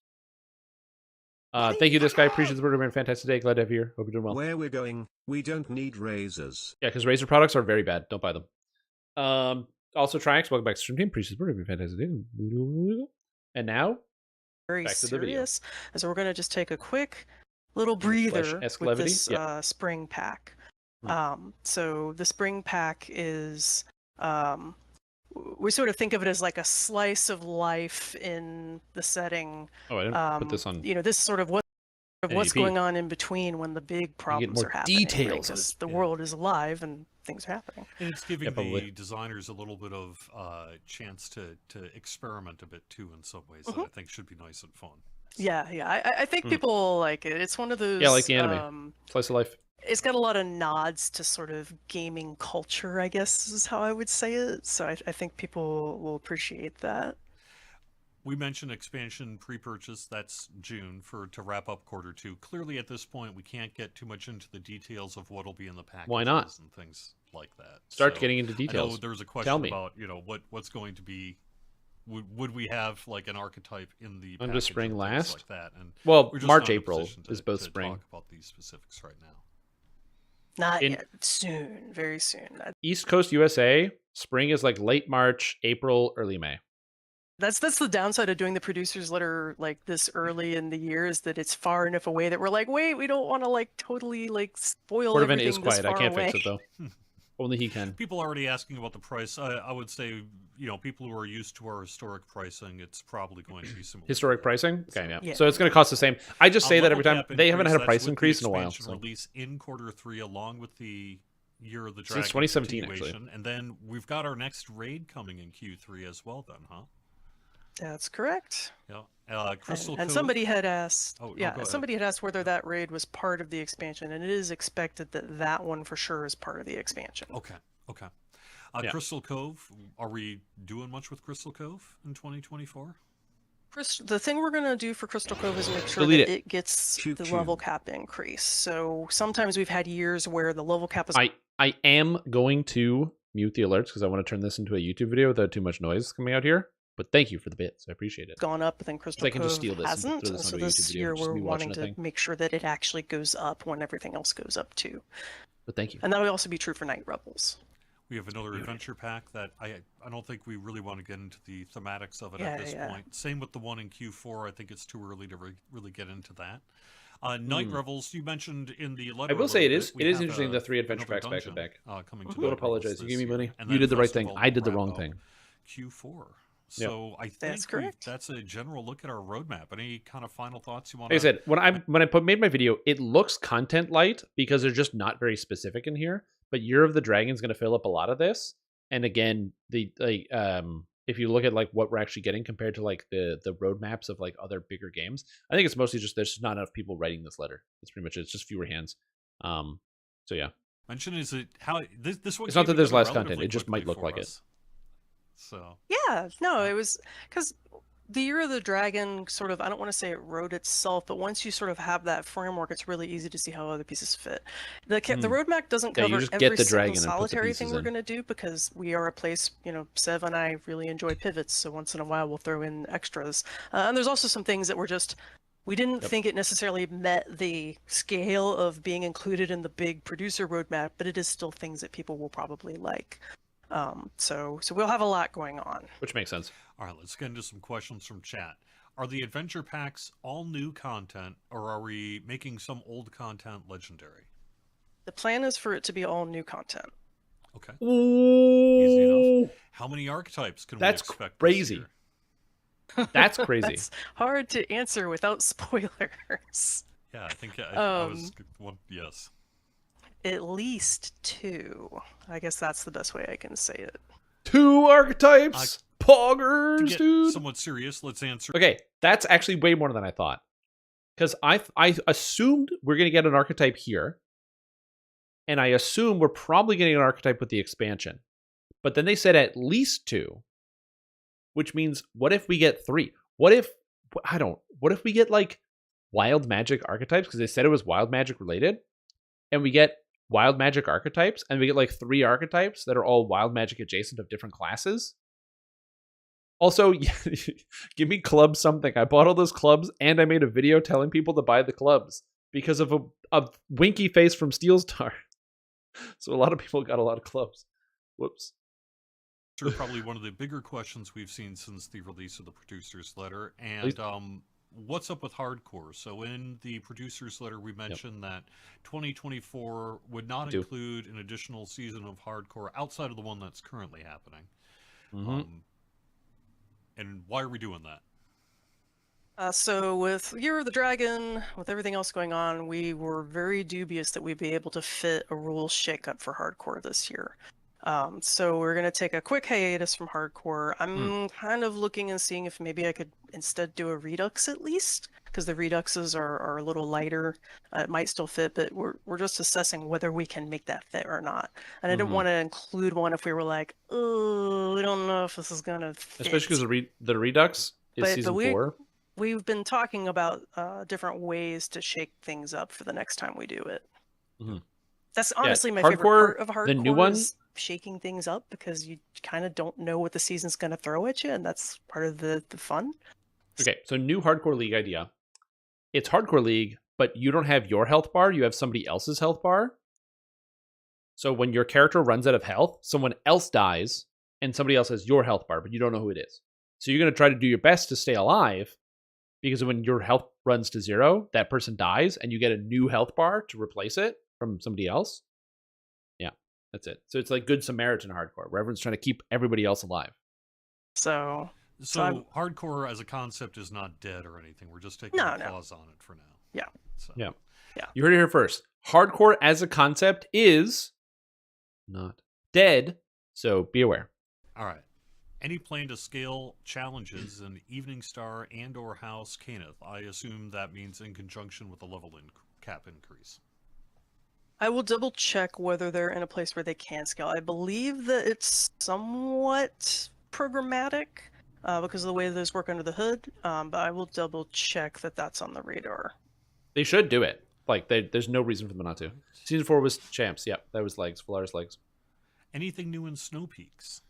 Thank you, this guy. Appreciate the program. Fantastic day. Glad to have you here. Hope you're doing well. Where we're going, we don't need razors. Yeah, because razor products are very bad. Don't buy them. Also, Triax, welcome back to Stream Team. Appreciate the program. Fantastic day. And now, very back to the video. serious. And so we're going to just take a quick little breather with this yeah. spring pack. So the spring pack is, we sort of think of it as like a slice of life in the setting. Oh, I didn't put this on. You know, this is sort of what's going on in between when the big problems are happening. Details, because the world is alive and things are happening. And it's giving the designers a little bit of chance to experiment a bit too in some ways that I think should be nice and fun. Yeah, I think people like it. It's one of those. Yeah, like the anime. Slice of life. It's got a lot of nods to sort of gaming culture, I guess is how I would say it. So I think people will appreciate that. We mentioned expansion pre-purchase. That's June to wrap up Q2. Clearly, at this point, we can't get too much into the details of what'll be in the packages. Why not? And things like that. Start getting into details. I know there was a question about what's going to be. Would we have like an archittype in the under spring last? Like that? And well, March, April is both spring. Talk about these specifics right now. Not yet. Soon, very soon. East Coast USA, spring is like late March, April, early May. That's the downside of doing the producer's letter like this early in the year is that it's far enough away that we're like, wait, we don't want to like totally like spoil Port everything is quiet. I can't away. fix it though. Only he can. People are already asking about the price. I would say, people who are used to our historic pricing, it's probably going to be similar. Historic pricing? Okay, yeah. So it's going to cost the same. I just say that every time. They haven't had a price increase in a while. So. Release in Q3 along with the Year of the Since Dragon 2017, actually. And then we've got our next raid coming in Q3 as well then, huh? That's correct. Yeah. Crystal and Cove. somebody had asked, somebody ahead. had asked whether that raid was part of the expansion, and it is expected that that one for sure is part of the expansion. Okay. Crystal Cove, are we doing much with Crystal Cove in 2024? The thing we're going to do for Crystal Cove is make sure that it gets the level cap increase. So sometimes we've had years where the level cap is... I am going to mute the alerts because I want to turn this into a YouTube video without too much noise coming out here. But thank you for the bits. I appreciate it. Gone up, but then Crystal I can just steal Cove this hasn't. and So this year we're wanting to make sure that it actually goes up when everything else goes up too. But thank you. And that would also be true for Night Rebels. We have another adventure pack that I don't think we really want to get into the thematics of it at this point. Same with the one in Q4. I think it's too early to really get into that. Night Revels, you mentioned in the letter. I will say it is interesting, the 3 adventure packs back to back. Don't apologize. You gave me money. You did the right thing. I did the wrong thing. Q4. So I think that's a general look at our roadmap. Any kind of final thoughts you want? Like I said, when I made my video, it looks content light because they're just not very specific in here. But Year of the Dragon is going to fill up a lot of this. And again, if you look at like what we're actually getting compared to like the roadmaps of like other bigger games, I think it's mostly just there's just not enough people writing this letter. That's pretty much it. It's just fewer hands. So yeah. Mention is it how this one? It's not that there's less content. It just might look like it. So yeah, no, it was because the Year of the Dragon sort of, I don't want to say it wrote itself, but once you sort of have that framework, it's really easy to see how other pieces fit. The roadmap doesn't cover every single solitary thing we're going to do because we are a place, Sev and I really enjoy pivots, so once in a while we'll throw in extras. And there's also some things that we didn't think it necessarily met the scale of being included in the big producer roadmap, but it is still things that people will probably like. So we'll have a lot going on. Which makes sense. All right, let's get into some questions from chat. Are the adventure packs all new content, or are we making some old content legendary? The plan is for it to be all new content. Okay. Easy enough. How many archetypes can we expect? That's crazy. That's crazy. That's hard to answer without spoilers. Yeah, I think I was yes. At least 2. I guess that's the best way I can say it. 2 archetypes? Poggers, dude. Somewhat serious. Let's answer. Okay, that's actually way more than I thought. Because I assumed we're going to get an archetype here. And I assume we're probably getting an archetype with the expansion. But then they said at least 2. Which means, what if we get 3? What if we get like wild magic archetypes? Because they said it was wild magic related. And we get wild magic archetypes. And we get like 3 archetypes that are all wild magic adjacent of different classes. Also, give me club something. I bought all those clubs, and I made a video telling people to buy the clubs because of a winky face from Steel Star. So a lot of people got a lot of clubs. Whoops. Probably one of the bigger questions we've seen since the release of the producer's letter. And what's up with hardcore? So in the producer's letter, we mentioned that 2024 would not include an additional season of hardcore outside of the one that's currently happening. And why are we doing that? So with Year of the Dragon, with everything else going on, we were very dubious that we'd be able to fit a rules shakeup for hardcore this year. So we're going to take a quick hiatus from hardcore. I'm kind of looking and seeing if maybe I could instead do a redux at least, because the reduxes are a little lighter. It might still fit, but we're just assessing whether we can make that fit or not. And I didn't want to include one if we were like, oh, we don't know if this is going to fit. Especially because the redux is season 4. We've been talking about different ways to shake things up for the next time we do it. That's honestly my favorite part of hardcore. The new one is shaking things up, because you kind of don't know what the season's going to throw at you, and that's part of the fun. Okay, so new hardcore league idea. It's hardcore league, but you don't have your health bar. You have somebody else's health bar. So when your character runs out of health, someone else dies, and somebody else has your health bar, but you don't know who it is. So you're going to try to do your best to stay alive, because when your health runs to 0, that person dies, and you get a new health bar to replace it from somebody else. Yeah, that's it. So it's like Good Samaritan hardcore, where everyone's trying to keep everybody else alive. So hardcore as a concept is not dead or anything. We're just taking a pause on it for now. Yeah. So. Yeah. You heard it here first. Hardcore as a concept is not dead, so be aware. All right. Any plan to scale challenges in Evening Star and or House Cannith? I assume that means in conjunction with a level cap increase. I will double check whether they're in a place where they can scale. I believe that it's somewhat programmatic because of the way those work under the hood, but I will double check that that's on the radar. They should do it. Like, there's no reason for them not to. Season 4 was champs. Yep, that was legs. Valaris legs. Anything new in Snow Peaks?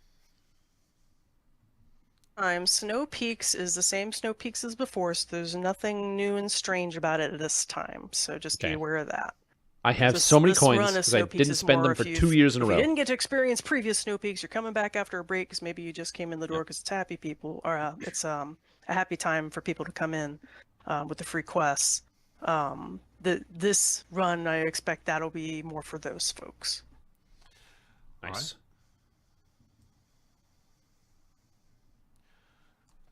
Snow Peaks is the same Snow Peaks as before, so there's nothing new and strange about it this time. So just be aware of that. I have so many coins because I didn't spend them for 2 years in a row. If you didn't get to experience previous Snow Peaks, you're coming back after a break because maybe you just came in the door because it's happy people, or it's a happy time for people to come in with the free quests. This run, I expect that'll be more for those folks. Nice.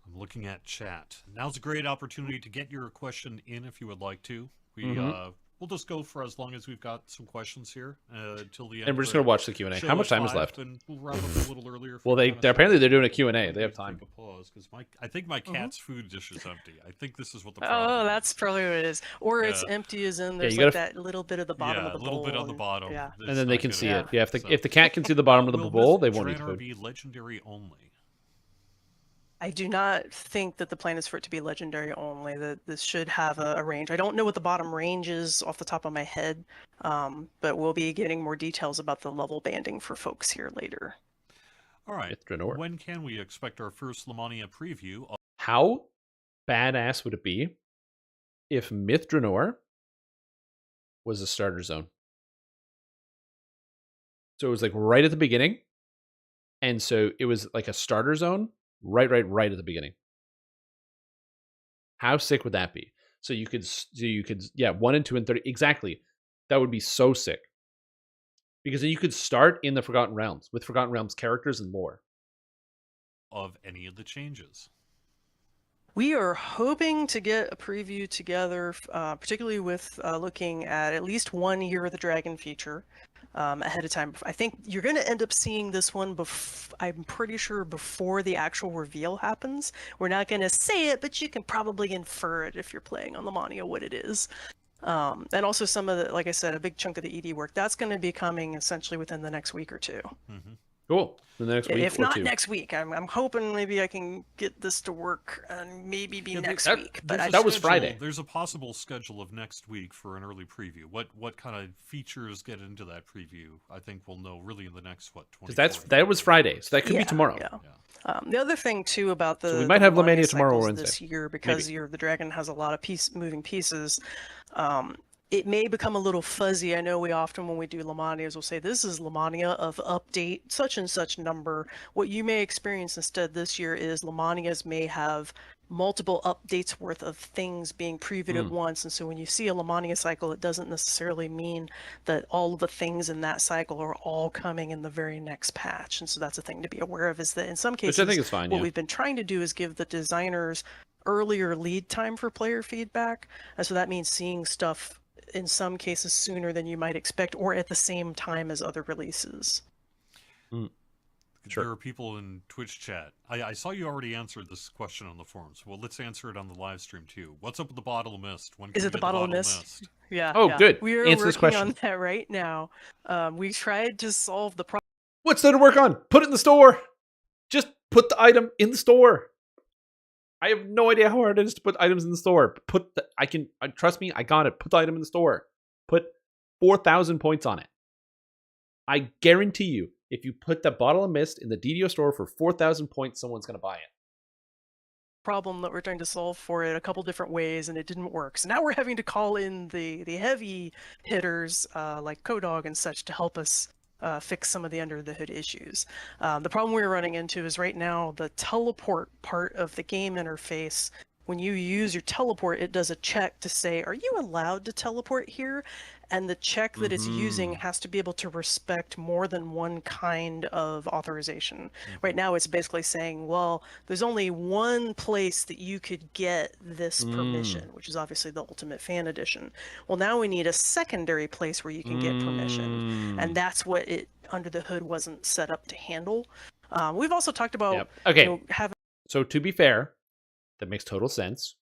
I'm looking at chat. Now's a great opportunity to get your question in if you would like to. We'll just go for as long as we've got some questions here till the end. And we're just going to watch the Q&A. How much time is left? And we'll wrap up a little earlier. Well, apparently they're doing a Q&A. They have time. Take a pause because I think my cat's food dish is empty. I think this is what the problem is. That's probably what it is. Or it's empty as in there's like that little bit at the bottom of the bowl. Yeah, a little bit on the bottom. Yeah. And then they can see it. Yeah, if the cat can see the bottom of the bowl, they won't eat food. Be legendary only? I do not think that the plan is for it to be legendary only. That this should have a range. I don't know what the bottom range is off the top of my head, but we'll be getting more details about the level banding for folks here later. All right. When can we expect our first Lamania preview? How badass would it be if Myth Draenor was a starter zone? So it was like right at the beginning, and so it was like a starter zone. Right at the beginning. How sick would that be? So you could 1 and 2 and 30 exactly. That would be so sick. Because then you could start in the Forgotten Realms with Forgotten Realms characters and lore. Of any of the changes. We are hoping to get a preview together, particularly with looking at least one Year of the Dragon feature ahead of time. I think you're going to end up seeing this one, I'm pretty sure, before the actual reveal happens. We're not going to say it, but you can probably infer it if you're playing on Lamania what it is. And also some of the, like I said, a big chunk of the ED work, that's going to be coming essentially within the next week or two. Cool. In the next week If or not two. next week, I'm hoping maybe I can get this to work and maybe be next week. But that was Friday. There's a possible schedule of next week for an early preview. What kind of features get into that preview? I think we'll know really in the next 24. Because that was Friday, so that could be tomorrow. Yeah. The other thing too about the so we might have Lamania Lamania tomorrow or cycles Wednesday this year, because the dragon has a lot of moving pieces. It may become a little fuzzy. I know we often, when we do Lamanias, will say this is Lamania of update such and such number. What you may experience instead this year is Lamanias may have multiple updates worth of things being previewed at once. And so when you see a Lamania cycle, it doesn't necessarily mean that all of the things in that cycle are all coming in the very next patch. And so that's a thing to be aware of, is that in some cases, which I think is fine, what we've been trying to do is give the designers earlier lead time for player feedback. And so that means seeing stuff in some cases sooner than you might expect, or at the same time as other releases. Sure. There are people in Twitch chat. I saw you already answered this question on the forums. Well, let's answer it on the live stream too. What's up with the bottle of mist? When is it the bottle of mist? Yeah. Oh, good. We are Answer this working question. on that right now. We tried to solve the problem. What's there to work on? Put it in the store. Just put the item in the store. I have no idea how hard it is to put items in the store. Trust me, I got it. Put the item in the store. Put 4,000 points on it. I guarantee you, if you put the bottle of mist in the DDO store for 4,000 points, someone's going to buy it. Problem that we're trying to solve for it a couple different ways, and it didn't work. So now we're having to call in the heavy hitters like Kodog and such to help us fix some of the under the hood issues. The problem we're running into is right now the teleport part of the game interface. When you use your teleport, it does a check to say, are you allowed to teleport here? And the check that it's using has to be able to respect more than one kind of authorization. Right now, it's basically saying, well, there's only one place that you could get this permission, which is obviously the Ultimate Fan Edition. Well, now we need a secondary place where you can get permission. And that's what it, under the hood, wasn't set up to handle. We've also talked about So to be fair, that makes total sense.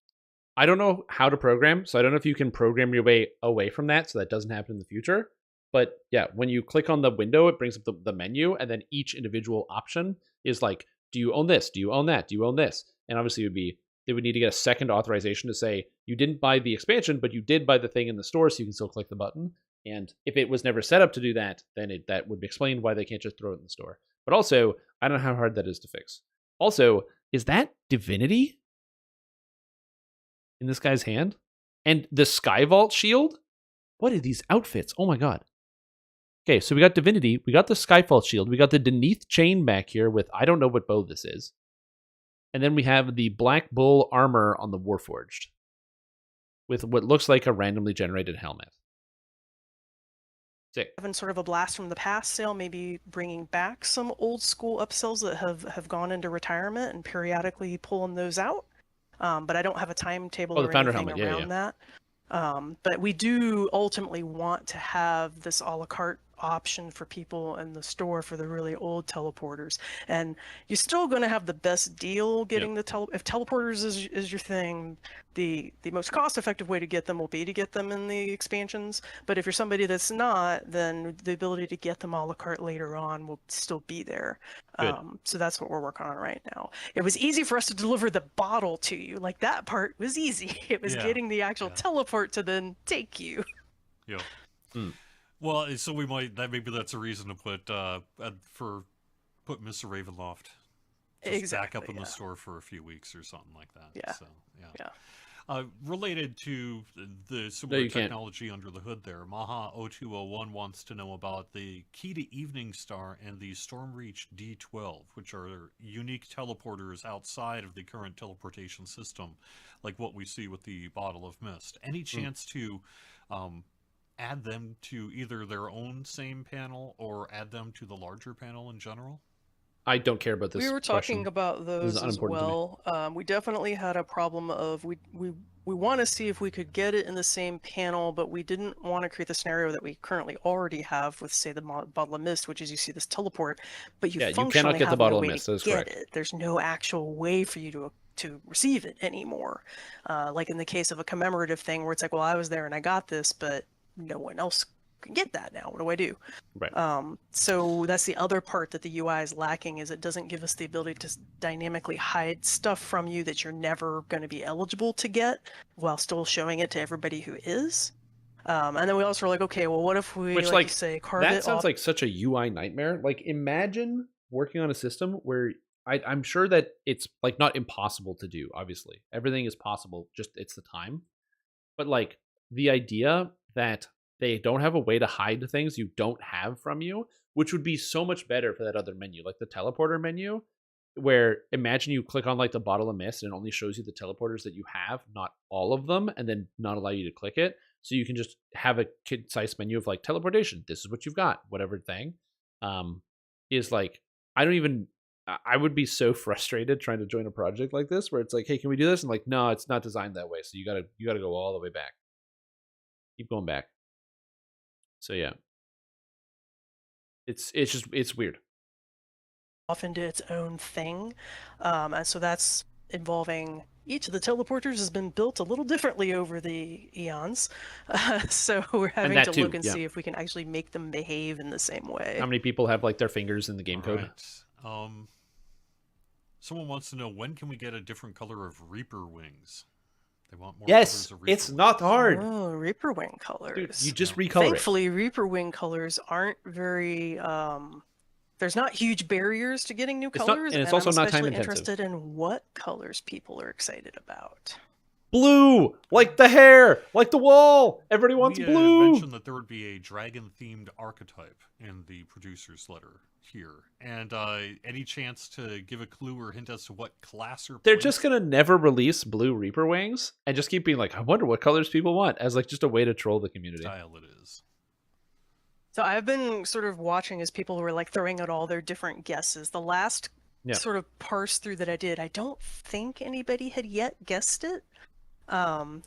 I don't know how to program, so I don't know if you can program your way away from that so that doesn't happen in the future. But yeah, when you click on the window, it brings up the menu, and then each individual option is like, do you own this? Do you own that? Do you own this? And obviously they would need to get a second authorization to say, you didn't buy the expansion, but you did buy the thing in the store, so you can still click the button. And if it was never set up to do that, then that would explain why they can't just throw it in the store. But also, I don't know how hard that is to fix. Also, is that Divinity in this guy's hand? And the Skyvault shield? What are these outfits? Oh my god. Okay, so we got Divinity, we got the Skyvault shield, we got the Deneath chain back here with, I don't know what bow this is. And then we have the Black Bull armor on the Warforged with what looks like a randomly generated helmet. Sick. Having sort of a blast from the past sale, maybe bringing back some old school upsells that have gone into retirement and periodically pulling those out. But I don't have a timetable or anything around that. But we do ultimately want to have this a la carte option for people in the store for the really old teleporters. And you're still going to have the best deal getting if teleporters is your thing, the most cost-effective way to get them will be to get them in the expansions. But if you're somebody that's not, then the ability to get them a la carte later on will still be there. So that's what we're working on right now. It was easy for us to deliver the bottle to you. Like, that part was easy. It was getting the actual teleport to then take you. Yeah. Well, so we might maybe that's a reason to put Mr. Ravenloft back up in the store for a few weeks or something like that. Yeah. So, related to the similar technology under the hood there, Maha0201 wants to know about the Key to Evening Star and the Stormreach D12, which are unique teleporters outside of the current teleportation system, like what we see with the Bottle of Mist. Any chance to add them to either their own same panel or add them to the larger panel in general? I don't care about this. We were talking about those as well. We definitely had a problem of we want to see if we could get it in the same panel, but we didn't want to create the scenario that we currently already have with, say, the Bottle of Mist, which is you see this teleport, but you cannot get the Bottle of Mist. That is correct. There's no actual way for you to receive it anymore. Like in the case of a commemorative thing where it's like, well, I was there and I got this, but no one else can get that now. What do I do? Right. So that's the other part that the UI is lacking, is it doesn't give us the ability to dynamically hide stuff from you that you're never going to be eligible to get while still showing it to everybody who is. And then we also were like, okay, well, what if we, Which, like you say, carve it that sounds off? like such a UI nightmare. Like, imagine working on a system where I'm sure that it's like not impossible to do. Obviously, everything is possible. Just it's the time. But like the idea that they don't have a way to hide things you don't have from you, which would be so much better for that other menu, like the teleporter menu, where imagine you click on like the bottle of mist and it only shows you the teleporters that you have, not all of them, and then not allow you to click it. So you can just have a concise menu of like teleportation. This is what you've got, whatever thing. Is like, I would be so frustrated trying to join a project like this where it's like, hey, can we do this? And like, no, it's not designed that way. So you gotta go all the way back. Keep going back. So yeah. It's weird. Off into its own thing. And so that's involving each of the teleporters has been built a little differently over the eons. So we're having to look and see if we can actually make them behave in the same way. How many people have like their fingers in the game code? Someone wants to know, when can we get a different color of Reaper wings? They want more yes, colors of Reaper it's not hard. Oh, Reaper wing colors. Dude, you just recolor Thankfully, Reaper wing colors aren't very... there's not huge barriers to getting new colors, and it's also I'm not time especially intensive. interested in what colors people are excited about. Blue, like the hair, like the wall. Everybody wants blue. We mentioned that there would be a dragon-themed archetype in the producer's letter here, and any chance to give a clue or hint as to what class or they're just gonna never release blue Reaper wings and just keep being like, I wonder what colors people want, as like just a way to troll the community. Style it is. So I've been sort of watching as people were like throwing out all their different guesses. The last sort of parse through that I did, I don't think anybody had yet guessed it,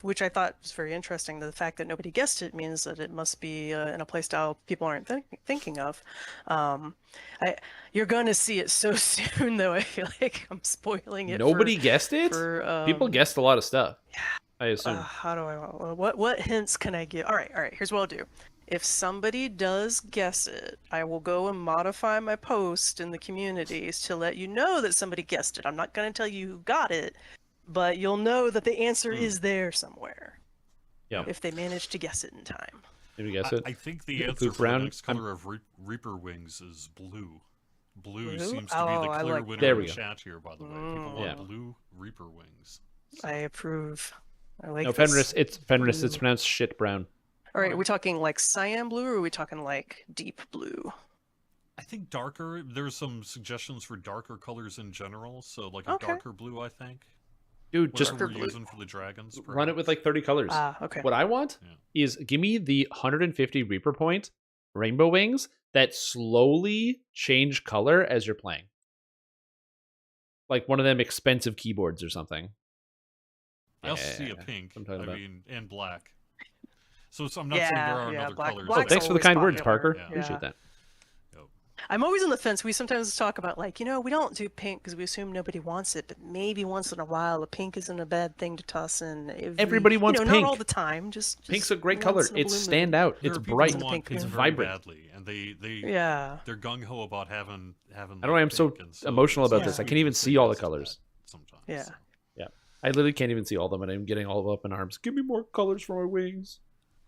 which I thought was very interesting. The fact that nobody guessed it means that it must be in a playstyle people aren't thinking of. You're going to see it so soon, though. I feel like I'm spoiling it. Nobody guessed it? People guessed a lot of stuff. Yeah. I assume. How do I... What hints can I give? All right. Here's what I'll do. If somebody does guess it, I will go and modify my post in the communities to let you know that somebody guessed it. I'm not going to tell you who got it, but you'll know that the answer is there somewhere. Yeah. If they manage to guess it in time. Did you guess it? I think the answer for the next color of Reaper wings is blue. Blue seems to be the clear winner in the chat here, by the way. People want blue Reaper wings. So. I approve. I like Fenris, it's pronounced shit brown. All right, are we talking like cyan blue or are we talking like deep blue? I think darker. There's some suggestions for darker colors in general, so like a darker blue, I think. Dude, just we're using for the dragons. Perhaps. Run it with like 30 colors. Okay. What I want is give me the 150 Reaper point rainbow wings that slowly change color as you're playing. Like one of them expensive keyboards or something. I also see a pink. And black. So I'm not saying there are other colors. Oh, thanks for the kind words, Parker. Appreciate that. I'm always on the fence. We sometimes talk about like, we don't do pink because we assume nobody wants it, but maybe once in a while, a pink isn't a bad thing to toss in. Everybody wants pink. Not all the time. Just pink's a great color. It's stand out. It's bright. It's vibrant. Badly, and they're gung ho about having. I don't know why I'm so emotional about this. I can't even see all the colors. Sometimes. Yeah. Yeah. I literally can't even see all of them, and I'm getting all up in arms. Give me more colors for my wings.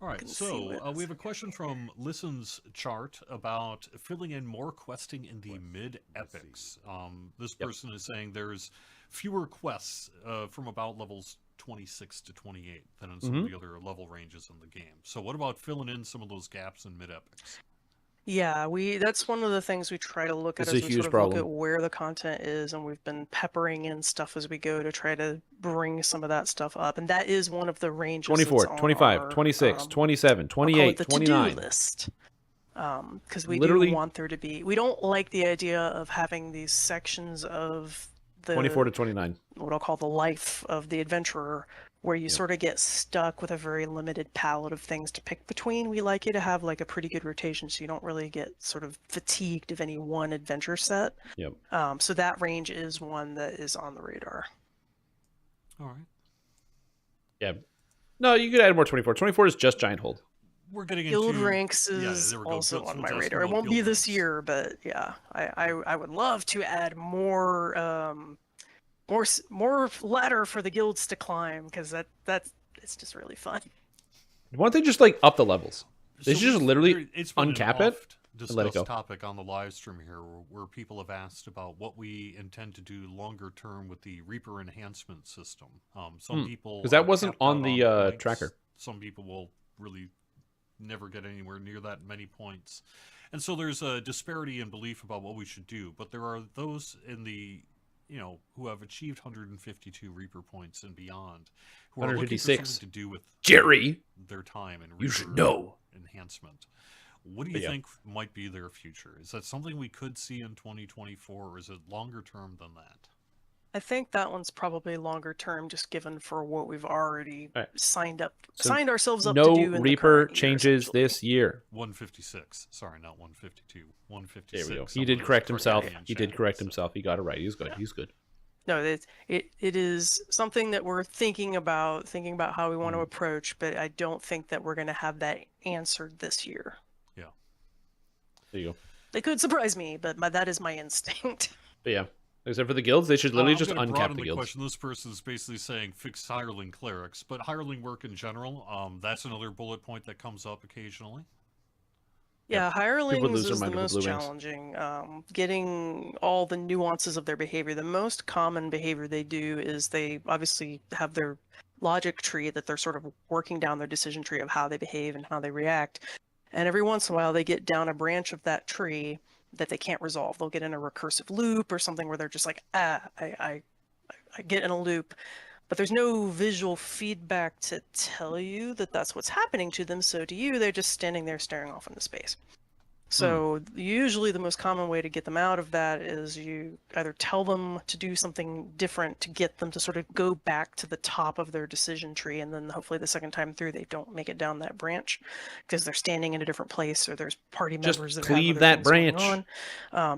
All right, so we have a question from Listen's Chart about filling in more questing in the mid-epics. This person is saying there's fewer quests from about levels 26 to 28 than in some of the other level ranges in the game. So what about filling in some of those gaps in mid-epics? Yeah, that's one of the things we try to look at as we sort of look at where the content is, and we've been peppering in stuff as we go to try to bring some of that stuff up, and that is one of the ranges 24, 25, 26, 27, 28, the 29. to-do list. Because we do want there to be... We don't like the idea of having these sections of the... 24 to 29. What I'll call the life of the adventurer, where you sort of get stuck with a very limited palette of things to pick between. We like you to have like a pretty good rotation so you don't really get sort of fatigued of any one adventure set. Yep. So that range is one that is on the radar. All right. Yeah. No, you could add more 24. 24 is just Giant Hold. we're getting Guild into ranks is also on my radar. It won't be this year, but yeah, I would love to add more more ladder for the guilds to climb, because that's it's just really fun. Why don't they just like up the levels? They should just literally uncap it and let it go. Topic on the live stream here, where people have asked about what we intend to do longer term with the Reaper enhancement system. Some people, because that wasn't on the points. tracker. Some people will really never get anywhere near that many points, and so there's a disparity in belief about what we should do. But there are those in the who have achieved 152 Reaper points and beyond, who are looking for something to do with Jerry, their time and Reaper you should know enhancement. What do you think might be their future? Is that something we could see in 2024, or is it longer term than that? I think that one's probably longer term, just given for what we've already signed ourselves up to do. No Reaper changes this year. 156. Sorry, not 152. 156. There we go. He did correct himself. He did correct himself. He got it right. He's good. He's good. No, it is something that we're thinking about how we want to approach, but I don't think that we're going to have that answered this year. Yeah. There you go. They could surprise me, but that is my instinct. But yeah. Except for the guilds, they should literally just uncap the guilds. Question. This person is basically saying fix hireling clerics, but hireling work in general, that's another bullet point that comes up occasionally. Yeah, hirelings is the most challenging. Getting all the nuances of their behavior. The most common behavior they do is they obviously have their logic tree that they're sort of working down their decision tree of how they behave and how they react. And every once in a while, they get down a branch of that tree that they can't resolve. They'll get in a recursive loop or something where they're just like, I get in a loop, but there's no visual feedback to tell you that that's what's happening to them. So to you, they're just standing there staring off into space. So usually the most common way to get them out of that is you either tell them to do something different to get them to sort of go back to the top of their decision tree, and then hopefully the second time through they don't make it down that branch because they're standing in a different place or there's party members that cleave have that branch.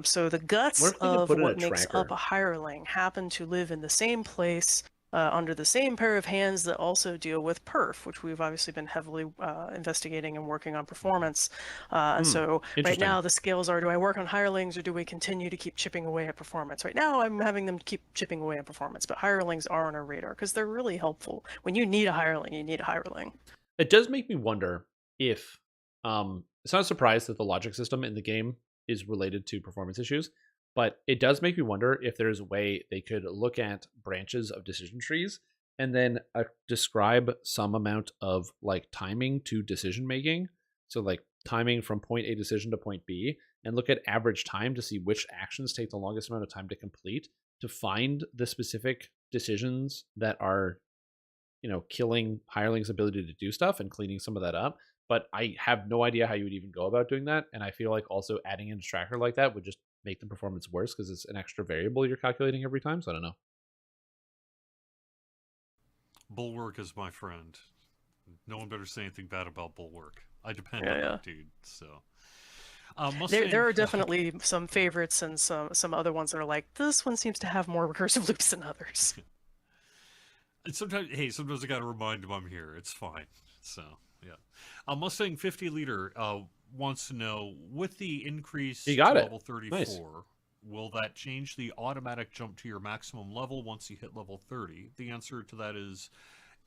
So the guts of what makes up a hireling happen to live in the same place under the same pair of hands that also deal with perf, which we've obviously been heavily investigating and working on performance. And so right now the scales are, do I work on hirelings or do we continue to keep chipping away at performance? Right now I'm having them keep chipping away at performance, but hirelings are on our radar because they're really helpful. When you need a hireling, you need a hireling. It does make me wonder if, it's not a surprise that the logic system in the game is related to performance issues, but it does make me wonder if there's a way they could look at branches of decision trees and then describe some amount of like timing to decision making. So like timing from point A decision to point B, and look at average time to see which actions take the longest amount of time to complete, to find the specific decisions that are, killing hirelings' ability to do stuff and cleaning some of that up. But I have no idea how you would even go about doing that. And I feel like also adding in a tracker like that would just make the performance worse because it's an extra variable you're calculating every time. So I don't know. Bulwark is my friend. No one better say anything bad about Bulwark. I depend on that dude. So there are definitely some favorites and some other ones that are like, this one seems to have more recursive loops than others. Sometimes I gotta remind him I'm here. It's fine. So yeah. Mustang 50 liter wants to know, with the increase to level 34, nice. Will that change the automatic jump to your maximum level once you hit level 30? The answer to that is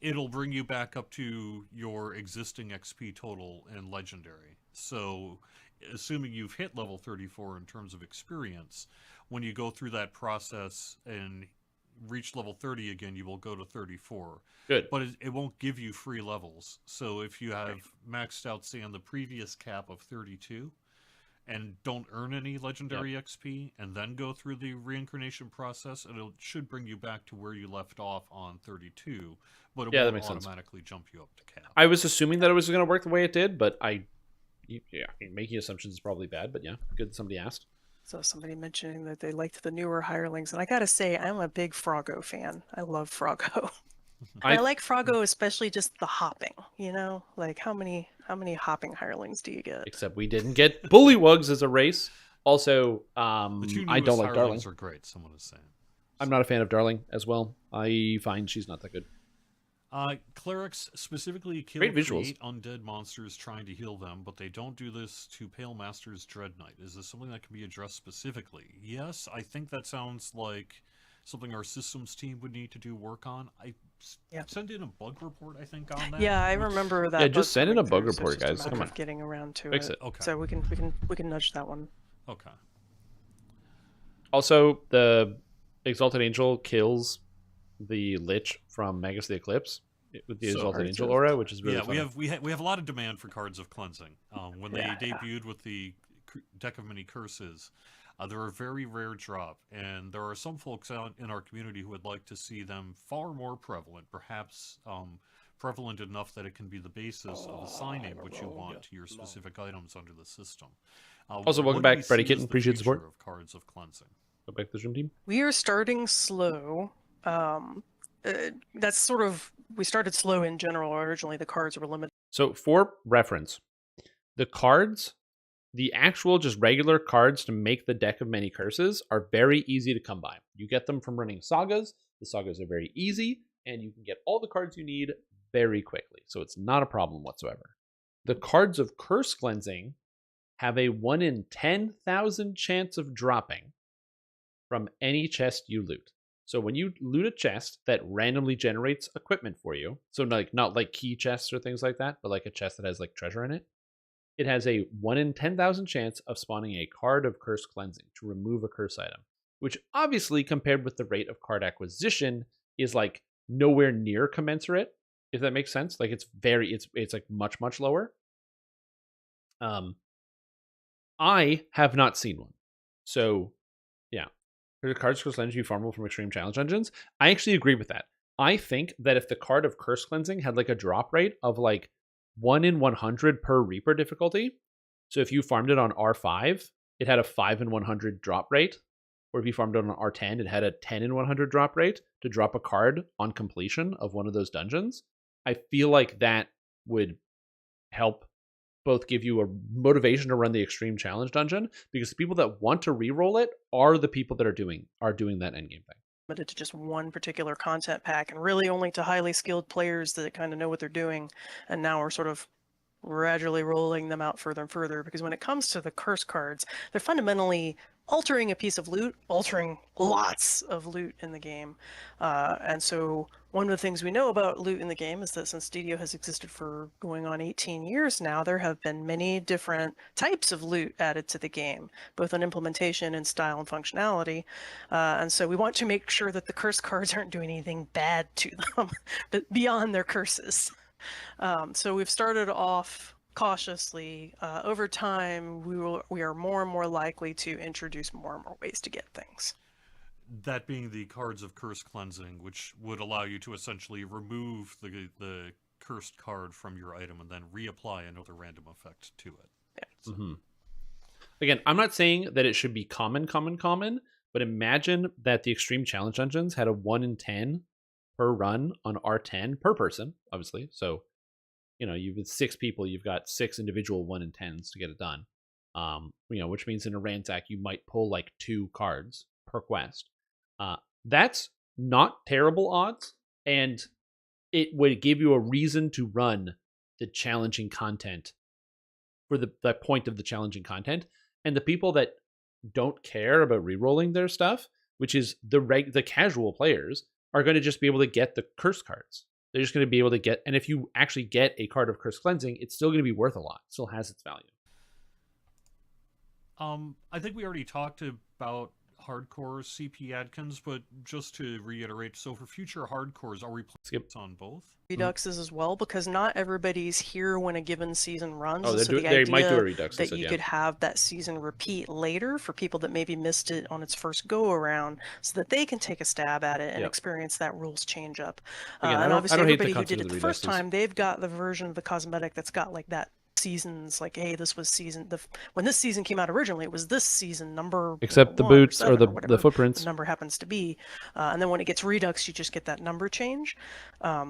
it'll bring you back up to your existing XP total in Legendary. So assuming you've hit level 34 in terms of experience, when you go through that process and reach level 30 again, you will go to 34. Good. But it won't give you free levels. So if you have maxed out, say, on the previous cap of 32 and don't earn any legendary XP and then go through the reincarnation process, it should bring you back to where you left off on 32, but it won't automatically jump you up to cap. I was assuming that it was going to work the way it did, but making assumptions is probably bad, but yeah, good that somebody asked. So somebody mentioning that they liked the newer hirelings, and I gotta say, I'm a big Froggo fan. I love Froggo. I like Froggo, especially just the hopping. Like how many hopping hirelings do you get? Except we didn't get bullywugs as a race. Also, I don't like Darling. Are great. Someone is saying. I'm not a fan of Darling as well. I find she's not that good. Clerics specifically kill Great visuals. create undead monsters trying to heal them, but they don't do this to Pale Master's Dread Knight. Is this something that can be addressed specifically? Yes, I think that sounds like something our systems team would need to do work on. I send in a bug report, I think, on that. Yeah, I remember that. Yeah, just send in a bug through, so report, it's just a guys. matter Come of on. getting around to Fix it. Okay. So we can nudge that one. Okay. Also, the Exalted Angel kills the Lich from Magus the Eclipse with the Exalted Angel aura, which is really fun. we have a lot of demand for cards of cleansing. When they Yeah, debuted with the deck of many curses, they're a very rare drop, and there are some folks out in our community who would like to see them far more prevalent, perhaps prevalent enough that it can be the basis of assigning what you want to your specific items under the system. Also, welcome what do we back, Freddy see Kitten. as the Appreciate the future support. of cards of cleansing. Go back to the stream team. We are starting slow. That's sort of, we started slow in general. Originally, the cards were limited. So, for reference, the cards, the actual just regular cards to make the deck of many curses are very easy to come by. You get them from running sagas. The sagas are very easy, and you can get all the cards you need very quickly. So it's not a problem whatsoever. The cards of curse cleansing have a 1 in 10,000 chance of dropping from any chest you loot. So when you loot a chest that randomly generates equipment for you, so not like key chests or things like that, but like a chest that has like treasure in it, it has a 1 in 10,000 chance of spawning a card of curse cleansing to remove a curse item, which obviously compared with the rate of card acquisition is like nowhere near commensurate, if that makes sense. Like it's like much lower. I have not seen one. So yeah. The cards curse cleansing you farmable from extreme challenge dungeons. I actually agree with that. I think that if the card of curse cleansing had like a drop rate of like 1 in 100 per Reaper difficulty, so if you farmed it on R5, it had a 5 in 100 drop rate, or if you farmed it on R10, it had a 10 in 100 drop rate to drop a card on completion of one of those dungeons. I feel like that would help both give you a motivation to run the extreme challenge dungeon, because the people that want to re-roll it are the people that are doing that endgame thing. Limited to just one particular content pack, and really only to highly skilled players that kind of know what they're doing. And now we're sort of gradually rolling them out further and further, because when it comes to the curse cards, they're fundamentally altering a piece of loot, altering lots of loot in the game. And so one of the things we know about loot in the game is that since DDO has existed for going on 18 years now, there have been many different types of loot added to the game, both on implementation and style and functionality. And so we want to make sure that the curse cards aren't doing anything bad to them, but beyond their curses. So we've started off cautiously. Over time, we are more and more likely to introduce more and more ways to get things. That being the cards of curse cleansing, which would allow you to essentially remove the cursed card from your item and then reapply another random effect to it. Yeah. So. Mm-hmm. Again, I'm not saying that it should be common, but imagine that the extreme challenge dungeons had a 1 in 10 per run on R10 per person, obviously. So, you've got 6 people, you've got 6 individual 1 in 10s to get it done. Which means in a ransack you might pull like 2 cards per quest. That's not terrible odds, and it would give you a reason to run the challenging content for the point of the challenging content. And the people that don't care about re-rolling their stuff, which is the casual players, are going to just be able to get the curse cards. They're just going to be able to get, and if you actually get a card of curse cleansing, it's still going to be worth a lot. It still has its value. I think we already talked about hardcore CP Adkins, but just to reiterate, so for future hardcores, are we planning on both? Reduxes as well, because not everybody's here when a given season runs. Oh, so they might do a redux. That you could have that season repeat later for people that maybe missed it on its first go around, so that they can take a stab at it and experience that rules change up. Again, and obviously everybody who did it the first reduxes. time, they've got the version of the cosmetic that's got like that seasons, like, hey, this was when this season came out originally, it was this season number, except the boots or the footprints, the number happens to be, and then when it gets redux, you just get that number change.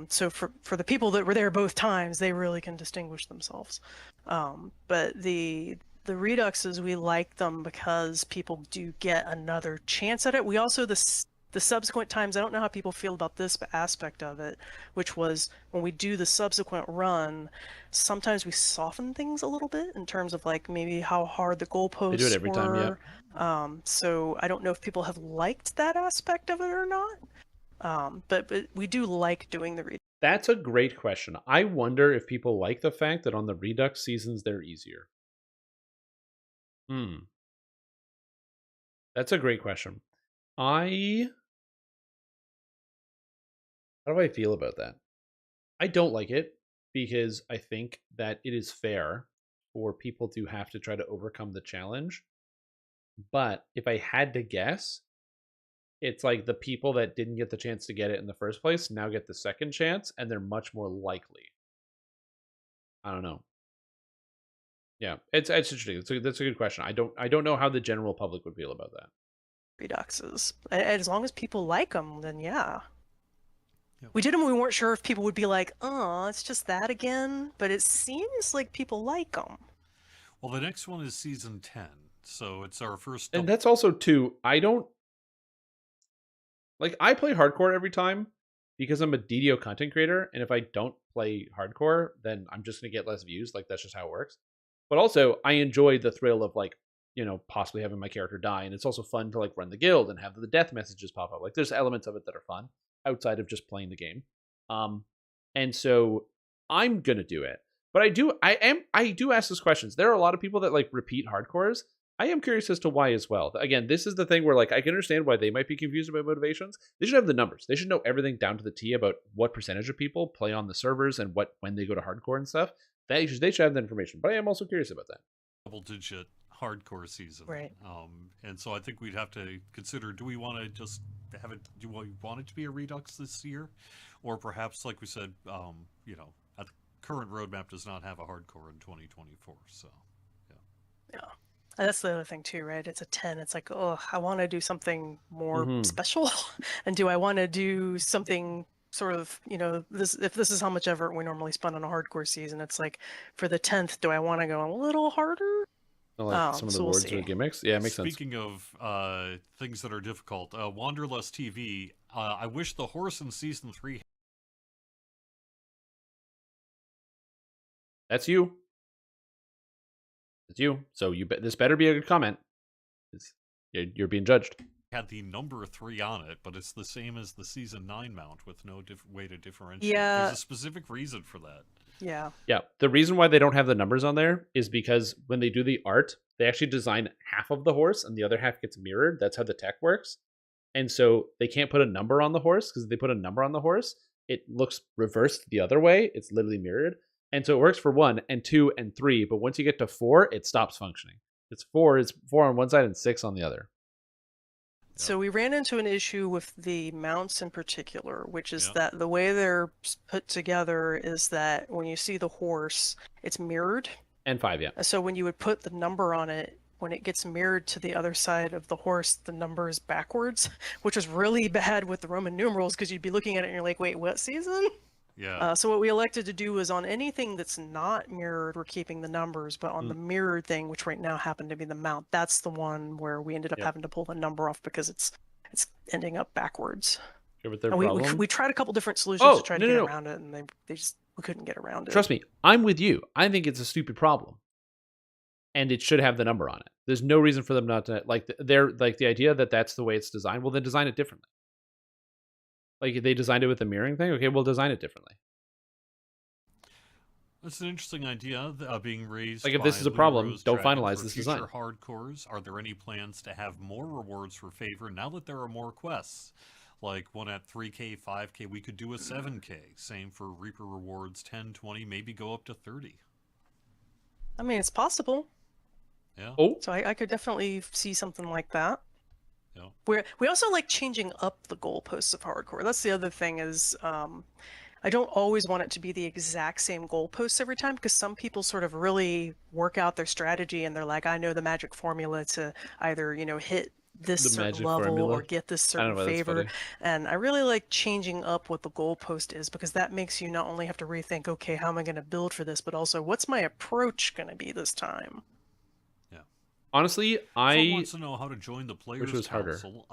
So for the people that were there both times, they really can distinguish themselves. But the reduxes, we like them because people do get another chance at it. We also, the the subsequent times, I don't know how people feel about this aspect of it, which was when we do the subsequent run, sometimes we soften things a little bit in terms of like maybe how hard the goalposts They do it every time, were. yeah. So I don't know if people have liked that aspect of it or not. But we do like doing the read. That's a great question. I wonder if people like the fact that on the Redux seasons they're easier. That's a great question. How do I feel about that? I don't like it because I think that it is fair for people to have to try to overcome the challenge. But if I had to guess, it's like the people that didn't get the chance to get it in the first place now get the second chance, and they're much more likely. I don't know. Yeah, it's interesting. That's a good question. I don't know how the general public would feel about that. Reduxes. And as long as people like them, then yeah. We did them. We weren't sure if people would be like, "Oh, it's just that again," but it seems like people like them. Well, the next one is season 10, so it's our first. And that's also too. I don't like. I play hardcore every time because I'm a DDO content creator, and if I don't play hardcore, then I'm just gonna get less views. Like that's just how it works. But also, I enjoy the thrill of like, possibly having my character die, and it's also fun to like run the guild and have the death messages pop up. Like there's elements of it that are fun outside of just playing the game. And so I'm gonna do it. But I do ask those questions. There are a lot of people that like repeat hardcores. I am curious as to why as well. Again, this is the thing where like I can understand why they might be confused about motivations. They should have the numbers. They should know everything down to the T about what percentage of people play on the servers and when they go to hardcore and stuff. They should have that information. But I am also curious about that. Double-digit hardcore season, right? And so I think we'd have to consider: do we want to just have it? Do we want it to be a Redux this year, or perhaps, like we said, at the current roadmap does not have a hardcore in 2024. So, yeah. And that's the other thing too, right? It's a 10. It's like, oh, I want to do something more special, and do I want to do something sort of, this? If this is how much effort we normally spend on a hardcore season, it's like for the 10th, do I want to go a little harder? Like some of the words or gimmicks. Yeah, it makes sense. Speaking of things that are difficult, Wanderlust TV. I wish the horse in season 3. That's you. It's you. So this better be a good comment. You're being judged. Had the number 3 on it, but it's the same as the season 9 mount with no way to differentiate. Yeah. There's a specific reason for that. Yeah. Yeah. The reason why they don't have the numbers on there is because when they do the art, they actually design half of the horse and the other half gets mirrored. That's how the tech works. And so they can't put a number on the horse, because if they put a number on the horse, it looks reversed the other way. It's literally mirrored. And so it works for 1 and 2 and 3. But once you get to 4, it stops functioning. It's 4 on one side and 6 on the other. So we ran into an issue with the mounts in particular, which is that the way they're put together is that when you see the horse, it's mirrored. And 5, yeah. So when you would put the number on it, when it gets mirrored to the other side of the horse, the number is backwards, which is really bad with the Roman numerals, because you'd be looking at it and you're like, wait, what season? Yeah. So what we elected to do was on anything that's not mirrored, we're keeping the numbers, but on the mirrored thing, which right now happened to be the mount, that's the one where we ended up having to pull the number off because it's ending up backwards. And we tried a couple different solutions to try to get around it, and we couldn't get around it. Trust me, I'm with you. I think it's a stupid problem, and it should have the number on it. There's no reason for them not to the idea that that's the way it's designed. Well, then design it differently. Like they designed it with the mirroring thing. Okay, we'll design it differently. That's an interesting idea being raised. Like if this is a problem, don't finalize this design. Hardcores. Are there any plans to have more rewards for favor now that there are more quests? Like one at 3K, 5K, we could do a 7K. Same for Reaper rewards, 10, 20, maybe go up to 30. I mean, it's possible. Yeah. Oh. So I could definitely see something like that. Yeah. We also like changing up the goalposts of hardcore. That's the other thing is I don't always want it to be the exact same goalposts every time, because some people sort of really work out their strategy and they're like, I know the magic formula to either, hit this certain level or get this certain favor. And I really like changing up what the goalpost is, because that makes you not only have to rethink, okay, how am I going to build for this, but also what's my approach going to be this time? honestly, Someone wants to know how to join the which Players was harder. Council.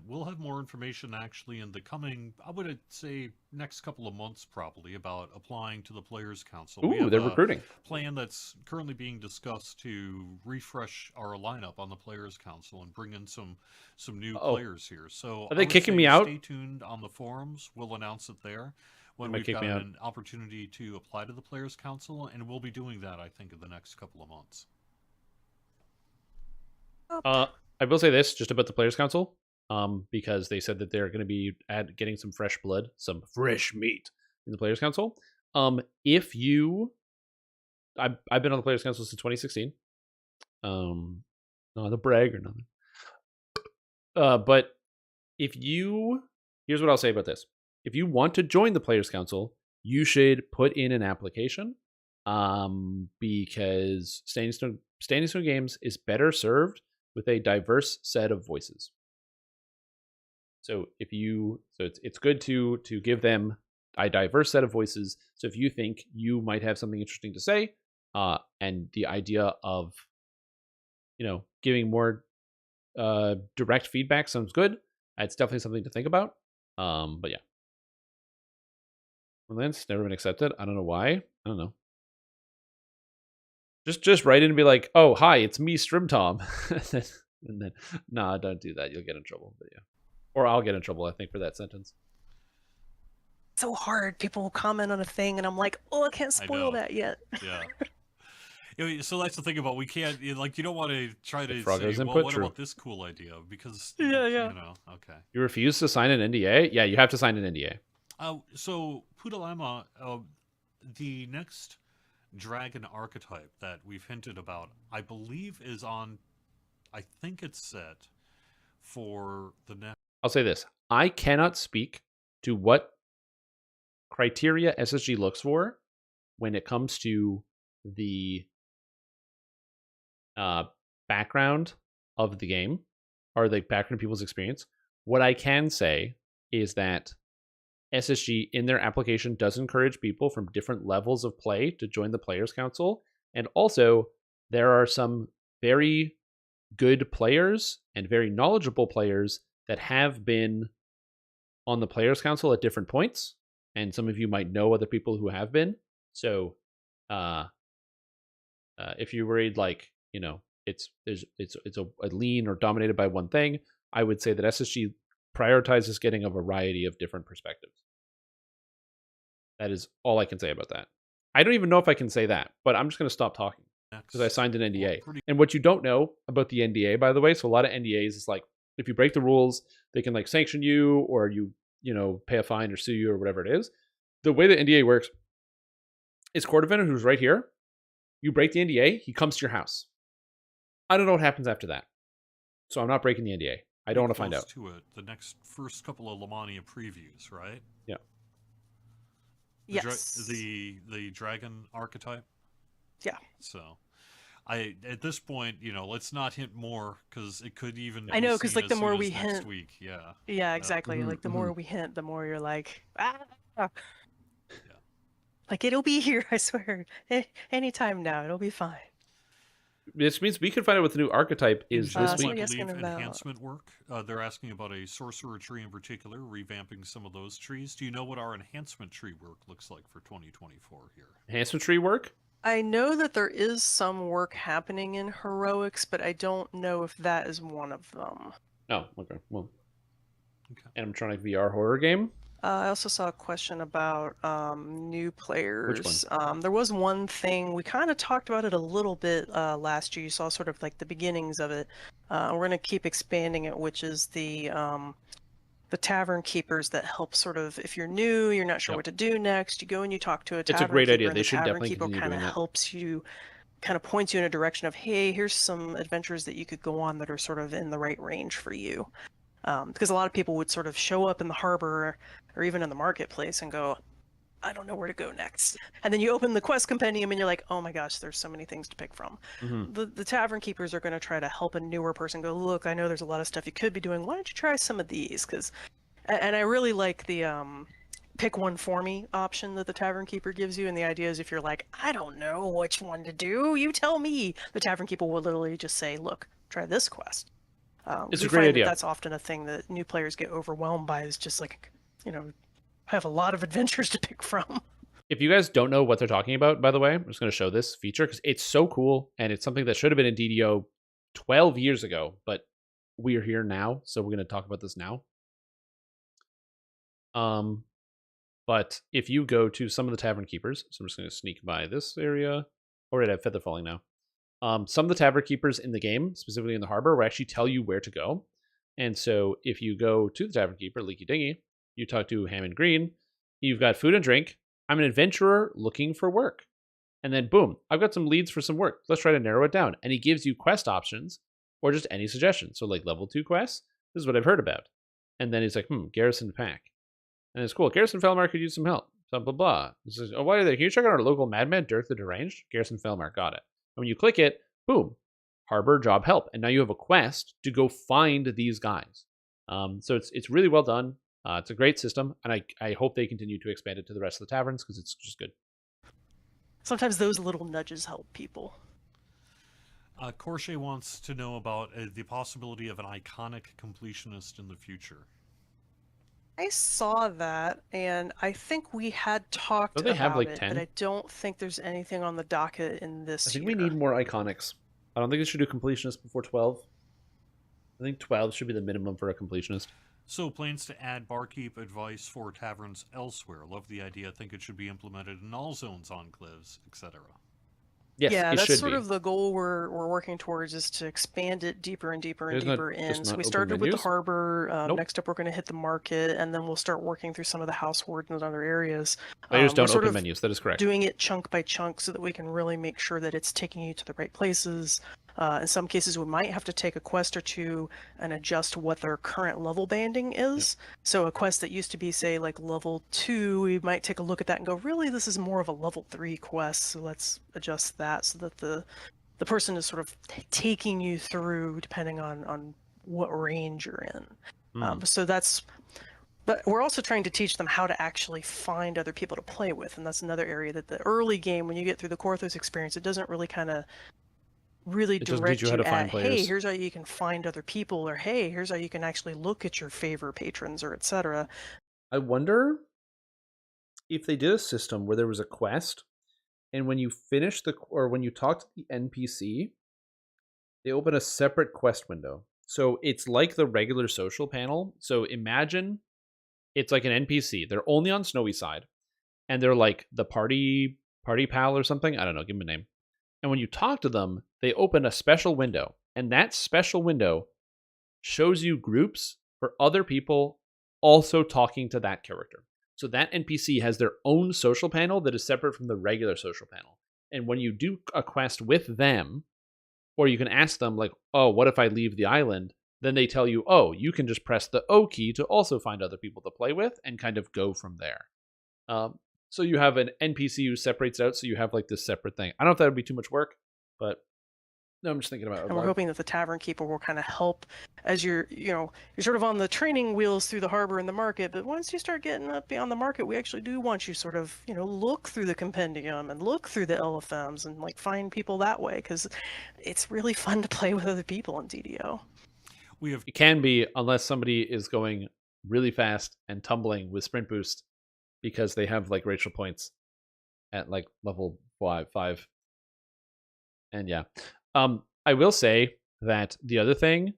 We'll have more information actually in the coming, I would say, next couple of months probably, about applying to the Players Council. We Ooh, have they're a recruiting. plan that's currently being discussed to refresh our lineup on the Players Council and bring in some new players here. So Are they I would kicking say me out? Stay tuned on the forums. We'll announce it there when They might we've kick got me out. an opportunity to apply to the Players Council, and we'll be doing that, I think, in the next couple of months. I will say this just about the Players Council, because they said that they're going to be getting some fresh blood, some fresh meat in the Players Council. If you, I've been on the Players Council since 2016. Not a brag or nothing. But if you, here's what I'll say about this: if you want to join the Players Council, you should put in an application, because Standing Stone Games is better served with a diverse set of voices. So it's good to give them a diverse set of voices. So if you think you might have something interesting to say, and the idea of, giving more direct feedback sounds good, it's definitely something to think about. But yeah, well, that's never been accepted. I don't know why. I don't know. Just write in and be like, "Oh, hi, it's me, Strimtom," and then, nah, don't do that. You'll get in trouble. But yeah, or I'll get in trouble, I think, for that sentence. So hard. People will comment on a thing, and I'm like, oh, I can't spoil that yet. Yeah. So that's the thing about, we can't, you don't want to try to say, well, what about this cool idea? Because, yeah. Okay. You refuse to sign an NDA? Yeah, you have to sign an NDA. So, Pudalama, the next dragon archetype that we've hinted about, I believe is on, I think it's set for the next... I'll say this. I cannot speak to what criteria SSG looks for when it comes to the background of the game, or the background of people's experience. What I can say is that SSG in their application does encourage people from different levels of play to join the Players Council. And also, there are some very good players and very knowledgeable players that have been on the Players Council at different points. And some of you might know other people who have been. So, if you're worried, it's a lean or dominated by one thing, I would say that SSG prioritizes getting a variety of different perspectives. That is all I can say about that. I don't even know if I can say that, but I'm just going to stop talking because I signed an NDA. And what you don't know about the NDA, by the way, so a lot of NDAs is like, if you break the rules, they can sanction you, or you pay a fine or sue you or whatever it is. The way the NDA works is Cordovan, who's right here. You break the NDA, he comes to your house. I don't know what happens after that. So I'm not breaking the NDA. I don't want to find out. To it, the first couple of Lamania previews, right? Yeah. Yes. The dragon archetype? Yeah. So, at this point, let's not hint more, because it could even... I know, because the more we hint... next week. Yeah. Yeah, exactly. The more we hint, the more you're like, ah! Yeah. It'll be here, I swear. Anytime now, it'll be fine. This means we can find out what the new archetype is this week. I believe enhancement work. They're asking about a sorcerer tree in particular, revamping some of those trees. Do you know what our enhancement tree work looks like for 2024 here? Enhancement tree work? I know that there is some work happening in Heroics, but I don't know if that is one of them. Oh, okay. Well, animatronic VR horror game? I also saw a question about new players. Which one? There was one thing, we kind of talked about it a little bit last year. You saw sort of the beginnings of it. We're going to keep expanding it, which is the tavern keepers that help sort of, if you're new, you're not sure what to do next, you go and you talk to a tavern keeper. It's a great idea. And They the should tavern definitely keeper continue kind doing of that. helps you, kind of points you in a direction of, hey, here's some adventures that you could go on that are sort of in the right range for you. Because a lot of people would sort of show up in the harbor or even in the marketplace and go, I don't know where to go next. And then you open the quest compendium and you're like, oh my gosh, there's so many things to pick from. Mm-hmm. The tavern keepers are going to try to help a newer person go, look, I know there's a lot of stuff you could be doing. Why don't you try some of these? And I really like the pick one for me option that the Tavern Keeper gives you. And the idea is if you're like, I don't know which one to do, you tell me. The Tavern Keeper will literally just say, look, try this quest. It's a great idea. That's often a thing that new players get overwhelmed by, is just like, you know, have a lot of adventures to pick from. If you guys don't know what they're talking about, by the way, I'm just going to show this feature because it's so cool, and it's something that should have been in DDO 12 years ago, but we are here now, so we're going to talk about this now. But if you go to some of the Tavern Keepers, so I'm just going to sneak by this area. Already, I have Feather Falling now. Some of the Tavern Keepers in the game, specifically in the harbor, will actually tell you where to go. And so if you go to the Tavern Keeper, Leaky Dingy, you talk to Hammond Green, you've got food and drink. I'm an adventurer looking for work. And then boom, I've got some leads for some work. Let's try to narrow it down. And he gives you quest options or just any suggestions. So like level 2 quests, this is what I've heard about. And then he's like, Garrison Pack. And it's cool. Garrison Felmar could use some help. Blah, blah, blah. This is, why are they? Can you check out our local madman, Dirk the Deranged? Garrison Felmar, got it. And when you click it, boom, harbor job help. And now you have a quest to go find these guys. So it's really well done. It's a great system, and I hope they continue to expand it to the rest of the taverns because it's just good. Sometimes those little nudges help people. Corche wants to know about the possibility of an iconic completionist in the future. I saw that, and I think we had talked they have about like it, 10? but I don't think there's anything on the docket in this I think year. we need more iconics. I don't think they should do completionist before 12. I think 12 should be the minimum for a completionist. So, plans to add barkeep advice for taverns elsewhere. Love the idea. Think it should be implemented in all zones, enclaves, etc. Yes, yeah, it that's should sort be. of the goal we're working towards, is to expand it deeper and deeper and There's deeper in. just So not we open started with the menus? harbor. Nope. Next up, we're going to hit the market, and then we'll start working through some of the house wardens and other areas. Players don't we're sort open of menus. That is correct. doing it chunk by chunk so that we can really make sure that it's taking you to the right places. In some cases, we might have to take a quest or two and adjust what their current level banding is. So a quest that used to be, say, like level 2, we might take a look at that and go, really, this is more of a level 3 quest, so let's adjust that so that the person is sort of taking you through depending on what range you're in. So that's... But we're also trying to teach them how to actually find other people to play with, and that's another area that the early game, when you get through the Korthos experience, it doesn't really kind of really direct you at, hey, here's how you can find other people, or hey, here's how you can actually look at your favorite patrons, or etc. I wonder if they did a system where there was a quest, and when you finish when you talk to the NPC, they open a separate quest window. So it's like the regular social panel. So imagine it's like an NPC. They're only on Snowy Side, and they're like the party pal or something. I don't know. Give them a name. And when you talk to them, they open a special window, and that special window shows you groups for other people also talking to that character. So that NPC has their own social panel that is separate from the regular social panel. And when you do a quest with them, or you can ask them like, oh, what if I leave the island? Then they tell you, oh, you can just press the O key to also find other people to play with and kind of go from there. So you have an NPC who separates out, so you have like this separate thing. I don't know if that would be too much work, but no, I'm just thinking about it. And we're hoping that the Tavern Keeper will kind of help as you're sort of on the training wheels through the harbor and the market, but once you start getting up beyond the market, we actually do want you sort of, look through the compendium and look through the LFMs and like find people that way, because it's really fun to play with other people in DDO. It can be, unless somebody is going really fast and tumbling with sprint boost because they have like racial points at like level 5. And yeah. I will say that the other thing,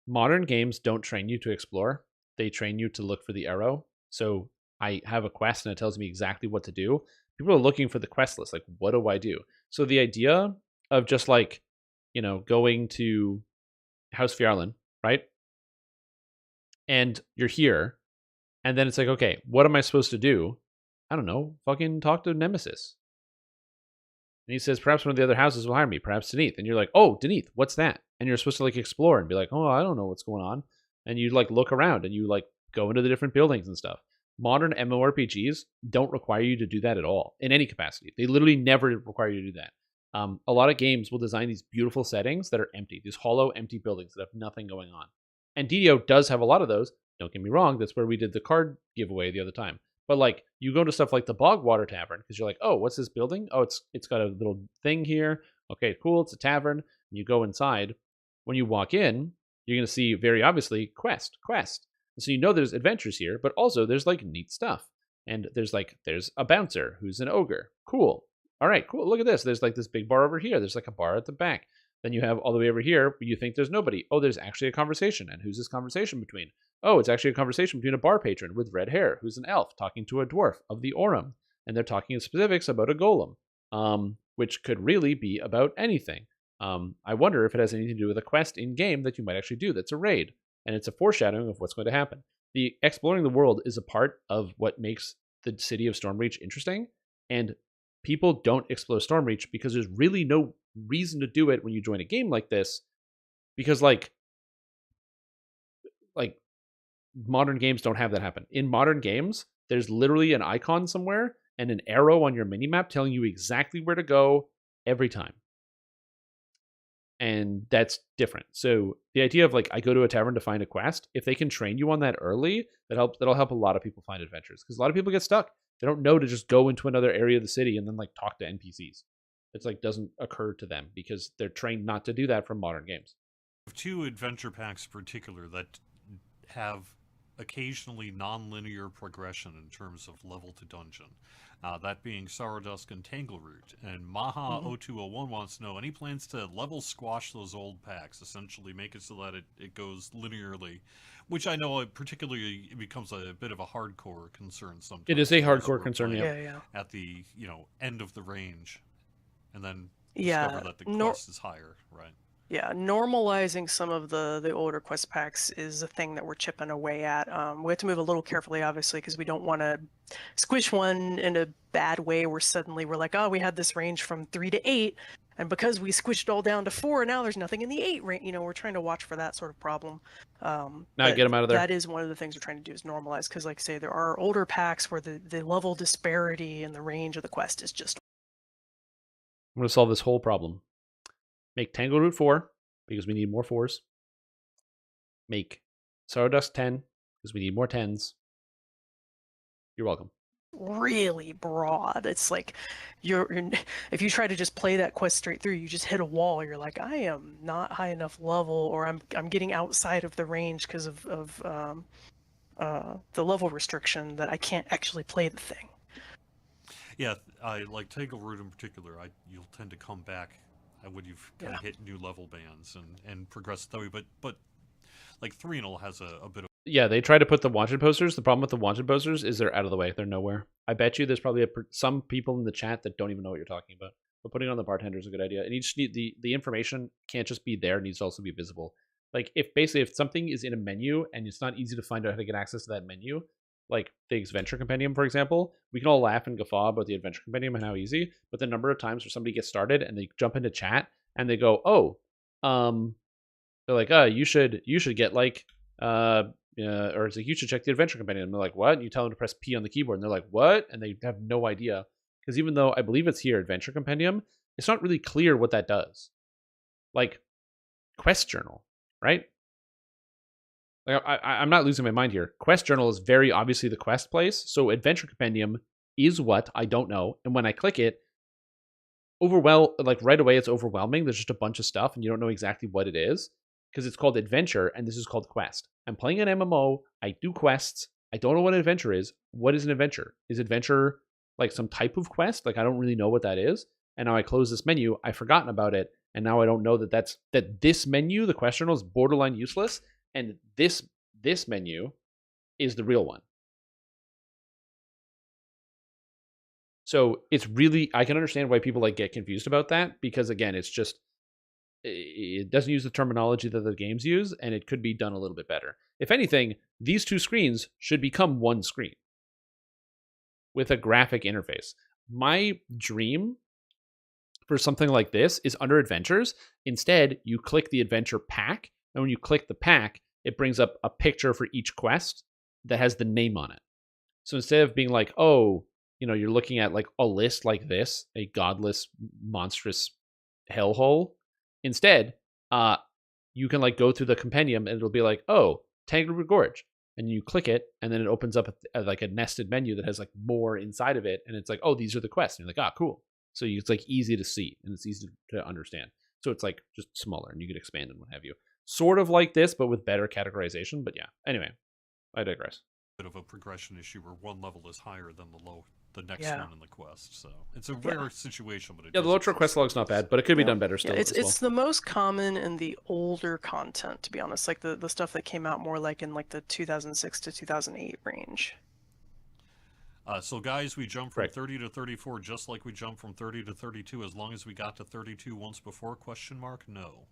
modern games don't train you to explore. They train you to look for the arrow. So I have a quest and it tells me exactly what to do. People are looking for the quest list. Like, what do I do? So the idea of just like, going to House Fjarlin, right? And you're here. And then it's like, okay, what am I supposed to do? I don't know. Fucking talk to Nemesis. And he says, perhaps one of the other houses will hire me, perhaps Deneth. And you're like, oh, Deneth, what's that? And you're supposed to like explore and be like, oh, I don't know what's going on. And you like look around and you like go into the different buildings and stuff. Modern MMORPGs don't require you to do that at all in any capacity. They literally never require you to do that. A lot of games will design these beautiful settings that are empty, these hollow, empty buildings that have nothing going on. And DDO does have a lot of those. Don't get me wrong, that's where we did the card giveaway the other time. But like you go to stuff like the Bogwater Tavern because you're like, oh, what's this building? Oh, it's got a little thing here. Okay, cool. It's a tavern. And you go inside. When you walk in, you're gonna see very obviously quest. And so you know there's adventures here, but also there's like neat stuff. And there's a bouncer who's an ogre. Cool. All right, cool. Look at this. There's like this big bar over here. There's like a bar at the back. Then you have all the way over here, but you think there's nobody. Oh, there's actually a conversation. And who's this conversation between? Oh, it's actually a conversation between a bar patron with red hair who's an elf talking to a dwarf of the Aurum. And they're talking in specifics about a golem, which could really be about anything. I wonder if it has anything to do with a quest in-game that you might actually do that's a raid. And it's a foreshadowing of what's going to happen. The exploring the world is a part of what makes the city of Stormreach interesting. And people don't explore Stormreach because there's really no reason to do it when you join a game like this, because like modern games don't have that happen. In modern games, there's literally an icon somewhere and an arrow on your minimap telling you exactly where to go every time. And that's different. So the idea of like I go to a tavern to find a quest, if they can train you on that early, that'll help a lot of people find adventures, because a lot of people get stuck. They don't know to just go into another area of the city and then like talk to NPCs. It's like doesn't occur to them because they're trained not to do that from modern games. Two adventure packs in particular that have occasionally non-linear progression in terms of level to dungeon. That being Sorrowdusk and Tangleroot. And Maha0201 wants to know, any plans to level squash those old packs, essentially make it so that it goes linearly, which I know particularly it becomes a bit of a hardcore concern sometimes. It is a hardcore concern, yeah. At the end of the range, and then discover that the quest is higher, right? Yeah, normalizing some of the older quest packs is a thing that we're chipping away at. We have to move a little carefully, obviously, because we don't want to squish one in a bad way where suddenly we're like, oh, we had this range from 3 to 8, and because we squished it all down to 4, now there's nothing in the 8 range. We're trying to watch for that sort of problem. Now get them out of there. That is one of the things we're trying to do, is normalize, because like I say, there are older packs where the level disparity and the range of the quest is just... I'm going to solve this whole problem. Make Tangleroot 4, because we need more 4s. Make Sorrowdusk 10, because we need more 10s. You're welcome. Really broad. It's like you're if you try to just play that quest straight through, you just hit a wall. You're like, I am not high enough level, or I'm getting outside of the range because of the level restriction that I can't actually play the thing. Yeah, I like Tangleroot in particular. You'll tend to come back when you've kind of hit new level bands and progress that way. But like Threnal has a bit of... Yeah, they try to put the wanted posters. The problem with the wanted posters is they're out of the way. They're nowhere. I bet you there's probably some people in the chat that don't even know what you're talking about. But putting it on the bartender is a good idea. And you just need the information can't just be there. It needs to also be visible. Like if something is in a menu and it's not easy to find out how to get access to that menu, like the Adventure Compendium, for example, we can all laugh and guffaw about the Adventure Compendium and how easy, but the number of times where somebody gets started and they jump into chat and they go, they're like, you should get like, or it's like, you should check the Adventure Compendium. And they're like, what? And you tell them to press P on the keyboard and they're like, what? And they have no idea. Because even though I believe it's here, Adventure Compendium, it's not really clear what that does. Like, Quest Journal, right? Like, I'm not losing my mind here. Quest Journal is very obviously the quest place. So Adventure Compendium is what? I don't know. And when I click it, right away it's overwhelming. There's just a bunch of stuff and you don't know exactly what it is because it's called Adventure and this is called Quest. I'm playing an MMO. I do quests. I don't know what an adventure is. What is an adventure? Is adventure like some type of quest? Like I don't really know what that is. And now I close this menu. I've forgotten about it. And now I don't know that this menu, the Quest Journal, is borderline useless. And this menu is the real one. So it's really, I can understand why people like get confused about that because again, it's just, it doesn't use the terminology that the games use and it could be done a little bit better. If anything, these two screens should become one screen with a graphic interface. My dream for something like this is under Adventures. Instead, you click the Adventure pack, and when you click the pack, it brings up a picture for each quest that has the name on it. So instead of being like, you're looking at like a list like this, a godless, monstrous hellhole, instead, you can like go through the compendium and it'll be like, Tangleroot Gorge. and you click it, and then it opens up like a nested menu that has like more inside of it, and it's like, oh, these are the quests, and you're like, ah, cool. So it's like easy to see and it's easy to understand. So it's like just smaller, and you can expand and what have you. Sort of like this, but with better categorization. But yeah, anyway, I digress. Bit of a progression issue where one level is higher than the next one in the quest. So it's a rare situation, but the Lotro quest log's not bad, but it could be done better still. It's the most common in the older content, to be honest, like the stuff that came out more like in like the 2006 to 2008 range. So guys, we jump from 30 to 34 just like we jumped from 30 to 32 as long as we got to 32 once before, question mark? No.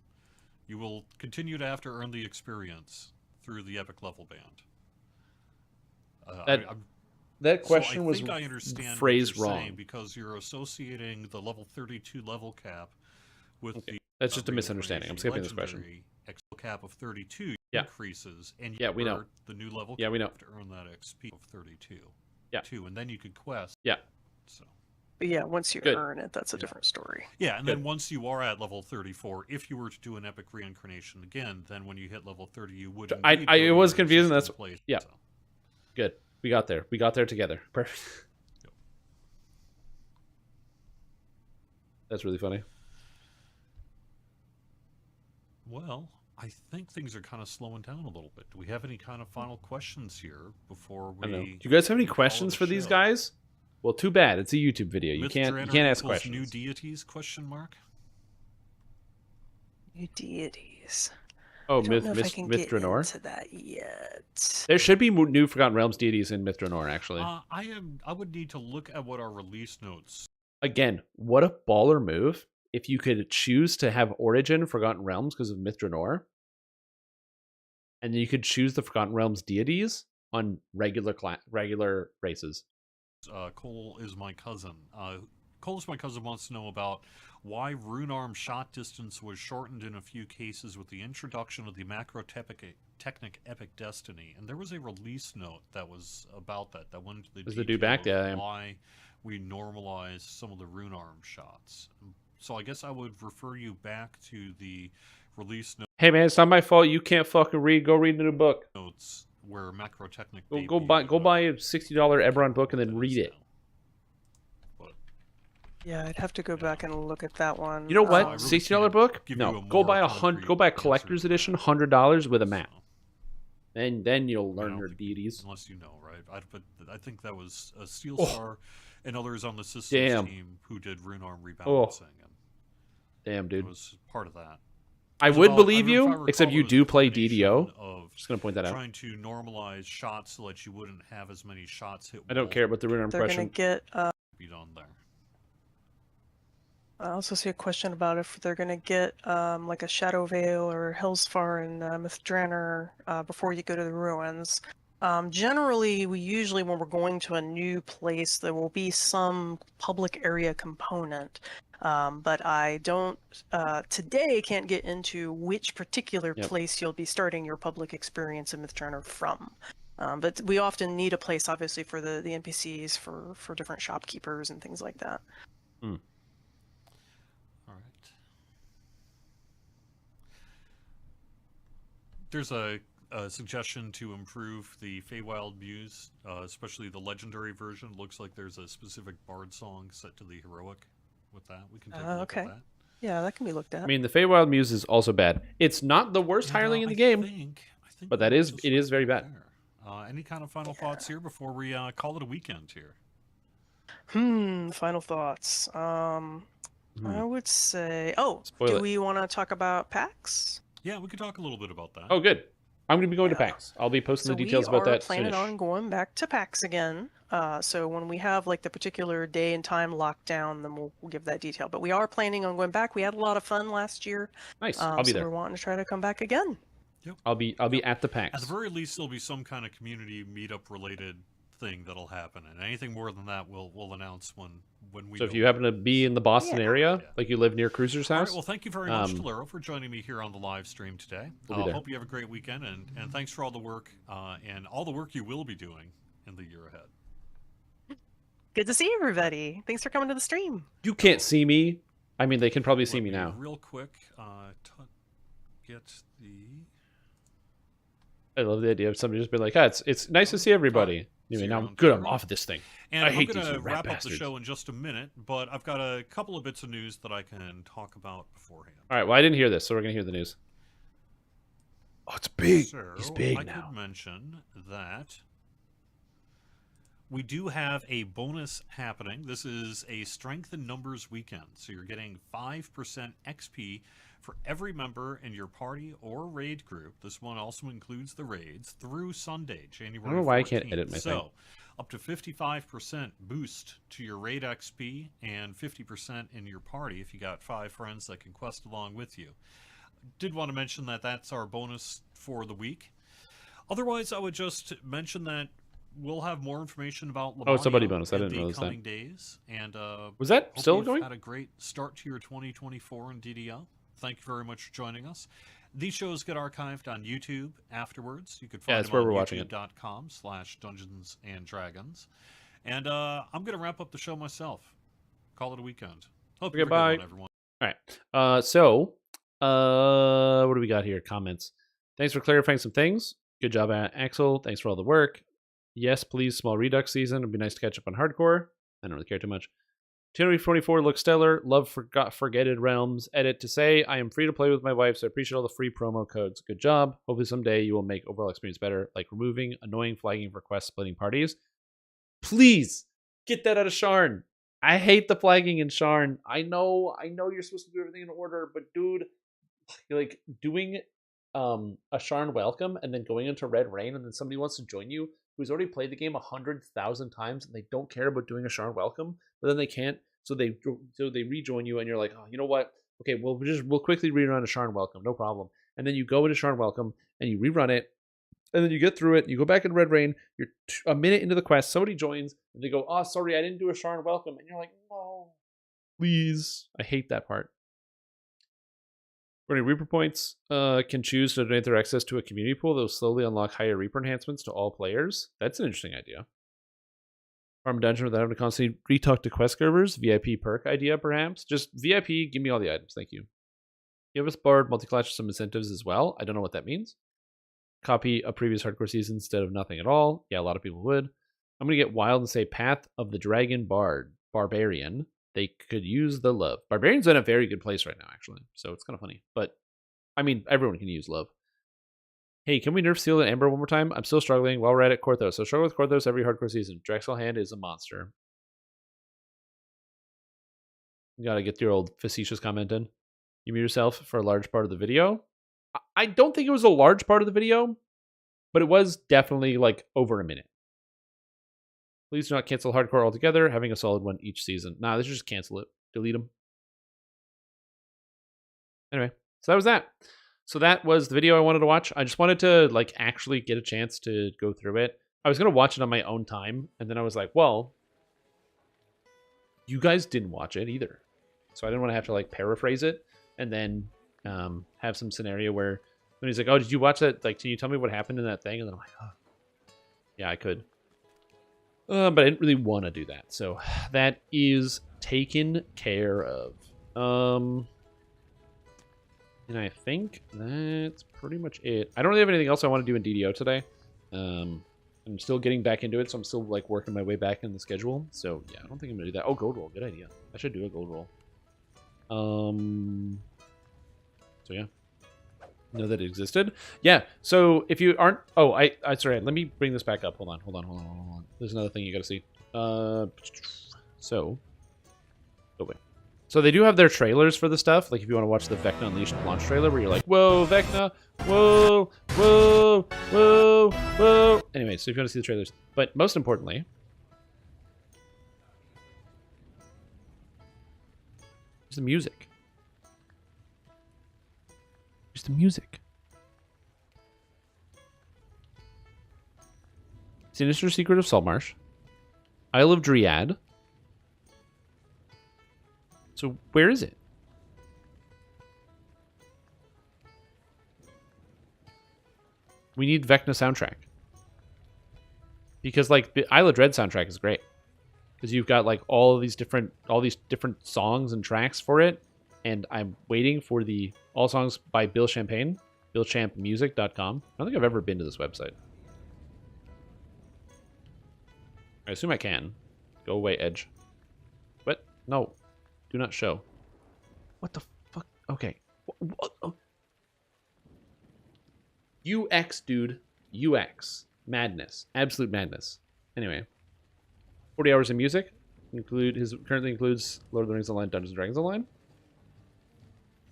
You will continue to have to earn the experience through the epic level band. That question was phrased wrong because you're associating the level 32 level cap with the. That's just a misunderstanding. I'm skipping this question. Cap of 32 increases, and we know the new level. Yeah, we know. Have to earn that XP of 32. Yeah. And then you could quest. Yeah. So. But yeah, once you earn it, that's a different story. Yeah, and then once you are at level 34, if you were to do an epic reincarnation again, then when you hit level 30, you would. It was confusing. That's place, yeah. So. Good. We got there. We got there together. Perfect. Yep. That's really funny. Well, I think things are kind of slowing down a little bit. Do we have any kind of final questions here before we? Do you guys have any questions for these guys? Well, too bad. It's a YouTube video. You can't ask questions. New deities? Question mark. New deities. Oh, Myth Dranor. Into that yet? There should be new Forgotten Realms deities in Myth Dranor, actually. I would need to look at what our release notes. Again, what a baller move! If you could choose to have Origin Forgotten Realms because of Myth Dranor, and then you could choose the Forgotten Realms deities on regular races. Cole is my cousin. Cole is my cousin wants to know about why rune arm shot distance was shortened in a few cases with the introduction of the macro technic Epic Destiny, and there was a release note that was about that went into the detail of why we normalized some of the rune arm shots. So I guess I would refer you back to the release note. Hey man, it's not my fault. You can't fucking read. Go read the new book. Notes where macro technic. Go buy a $60 Eberron book and then read it. Yeah, I'd have to go back and look at that one. You know what? $60 book? No, go buy a collector's edition, $100 with a map. And then you'll learn your deities. Unless you know, right? But I think that was a Steel Star and others on the systems team who did rune arm rebalancing. Damn, dude. It was part of that. I would believe you, except you do play DDO. Just gonna point that out. Trying to normalize shots so that you wouldn't have as many shots hit. I don't care about the rune arm question. They're gonna get. Be on there. I also see a question about if they're going to get like a Shadow Veil or Hellsfar and Myth Dranor before you go to the ruins. Generally, when we're going to a new place, there will be some public area component. But I don't, today can't get into which particular place you'll be starting your public experience in Myth Dranor from. But we often need a place, obviously, for the NPCs, for different shopkeepers and things like that. Hmm. There's a suggestion to improve the Feywild Muse, especially the legendary version. Looks like there's a specific bard song set to the heroic with that. We can take a look at that. Yeah, that can be looked at. I mean, the Feywild Muse is also bad. It's not the worst hireling in the game, but it is very bad. Any kind of final thoughts here before we call it a weekend here? Final thoughts. I would say, do we want to talk about PAX? Yeah, we could talk a little bit about that. Oh, good. I'm going to be going to PAX. I'll be posting the details about that soon. We are planning on going back to PAX again. So when we have like the particular day and time locked down, then we'll give that detail. But we are planning on going back. We had a lot of fun last year. Nice. I'll be there. We're wanting to try to come back again. Yep. I'll be at the PAX. At the very least, there'll be some kind of community meetup related thing that'll happen, and anything more than that we'll announce when we. So if you happen to be in the Boston area, like you live near Cruiser's house. All right, well, thank you very much, Tolero, for joining me here on the live stream today. Hope you have a great weekend, and thanks for all the work and all the work you will be doing in the year ahead. Good to see everybody. Thanks for coming to the stream. You can't see me. I mean, they can probably see me now. Real quick, get the. I love the idea of somebody just being like, "Ah, it's nice to see everybody." Anyway, now I'm good. I'm off of this thing. And I I'm hate going these to rat wrap up bastards. the show in just a minute, but I've got a couple of bits of news that I can talk about beforehand. All right. Well, I didn't hear this, so we're gonna hear the news. Oh, it's big. So He's big I now. could mention that we do have a bonus happening. This is a Strength in Numbers weekend, so you're getting 5% XP for every member in your party or raid group. This one also includes the raids through Sunday, January 14th. I don't know why I can't edit my thing. So, up to 55% boost to your raid XP and 50% in your party if you got 5 friends that can quest along with you. Did want to mention that that's our bonus for the week. Otherwise, I would just mention that we'll have more information about Oh, it's a buddy Lamania bonus. I in didn't the notice coming that. days. And Was that hope still you've going? had a great start to your 2024 in DDO. Thank you very much for joining us. These shows get archived on YouTube afterwards. You could find that's them where on we're watching it. youtube.com/Dungeons and Dragons. And I'm going to wrap up the show myself. Call it a weekend. Hope you have a good Goodbye. one, everyone. All right. So, what do we got here? Comments. Thanks for clarifying some things. Good job, Axel. Thanks for all the work. Yes, please. Small Redux season. It'd be nice to catch up on Hardcore. I don't really care too much. 244 looks stellar. Love Forgotten Realms. Edit to say, I am free to play with my wife, so I appreciate all the free promo codes. Good job. Hopefully someday you will make overall experience better, like removing annoying flagging for quest splitting parties. Please get that out of Sharn. I hate the flagging in Sharn. I know you're supposed to do everything in order, but dude, like doing a Sharn welcome and then going into Red Rain and then somebody wants to join you who's already played the game 100,000 times and they don't care about doing a Sharn welcome, but then they can't, so they rejoin you and you're like, oh, you know what? Okay, we'll quickly rerun a Sharn welcome, no problem. And then you go into Sharn welcome and you rerun it, and then you get through it. You go back in Red Rain. You're a minute into the quest. Somebody joins and they go, oh, sorry, I didn't do a Sharn welcome, and you're like, no, please. I hate that part. Running Reaper points can choose to donate their access to a community pool that will slowly unlock higher Reaper enhancements to all players. That's an interesting idea. Farm a dungeon without having to constantly retalk to quest servers. VIP perk idea, perhaps. Just VIP, give me all the items. Thank you. Give us barred multi-class some incentives as well. I don't know what that means. Copy a previous hardcore season instead of nothing at all. Yeah, a lot of people would. I'm going to get wild and say Path of the Dragon Barbarian. They could use the love. Barbarian's in a very good place right now, actually. So it's kind of funny. But, I mean, everyone can use love. Hey, can we nerf Seal and Amber one more time? I'm still struggling while we're at it, Korthos. So struggle with Korthos every hardcore season. Drexel Hand is a monster. You gotta get your old facetious comment in. You mute yourself for a large part of the video. I don't think it was a large part of the video, but it was definitely like over a minute. Please do not cancel Hardcore altogether, having a solid one each season. Nah, let's just cancel it. Delete them. Anyway, so that was that. So that was the video I wanted to watch. I just wanted to like actually get a chance to go through it. I was going to watch it on my own time, and then I was like, well, you guys didn't watch it either. So I didn't want to have to like paraphrase it and then have some scenario where when he's like, oh, did you watch that? Like, can you tell me what happened in that thing? And then I'm like, oh, yeah, I could. But I didn't really want to do that. So that is taken care of. And I think that's pretty much it. I don't really have anything else I want to do in DDO today. I'm still getting back into it, so I'm still like working my way back in the schedule. So yeah, I don't think I'm gonna do that. Oh, gold roll, good idea. I should do a gold roll. So yeah, know that it existed. Yeah. So if you aren't, oh, I sorry. Let me bring this back up. Hold on. There's another thing you got to see. So, oh wait. So they do have their trailers for the stuff. Like if you want to watch the Vecna Unleashed launch trailer, where you're like, whoa, Vecna, whoa, whoa, whoa, whoa. Anyway, so if you want to see the trailers, but most importantly, there's the music. There's the music. Sinister Secret of Saltmarsh. Isle of Dryad. So where is it? We need Vecna soundtrack. Because like the Isle of Dread soundtrack is great. Because you've got like all these different songs and tracks for it. And I'm waiting for the all songs by Bill Champagne. BillChampMusic.com. I don't think I've ever been to this website. I assume I can. Go away, Edge. What? No. Do not show. What the fuck? Okay. UX, dude. UX. Madness. Absolute madness. Anyway. 40 hours of music. Currently includes Lord of the Rings Online, Dungeons & Dragons Online.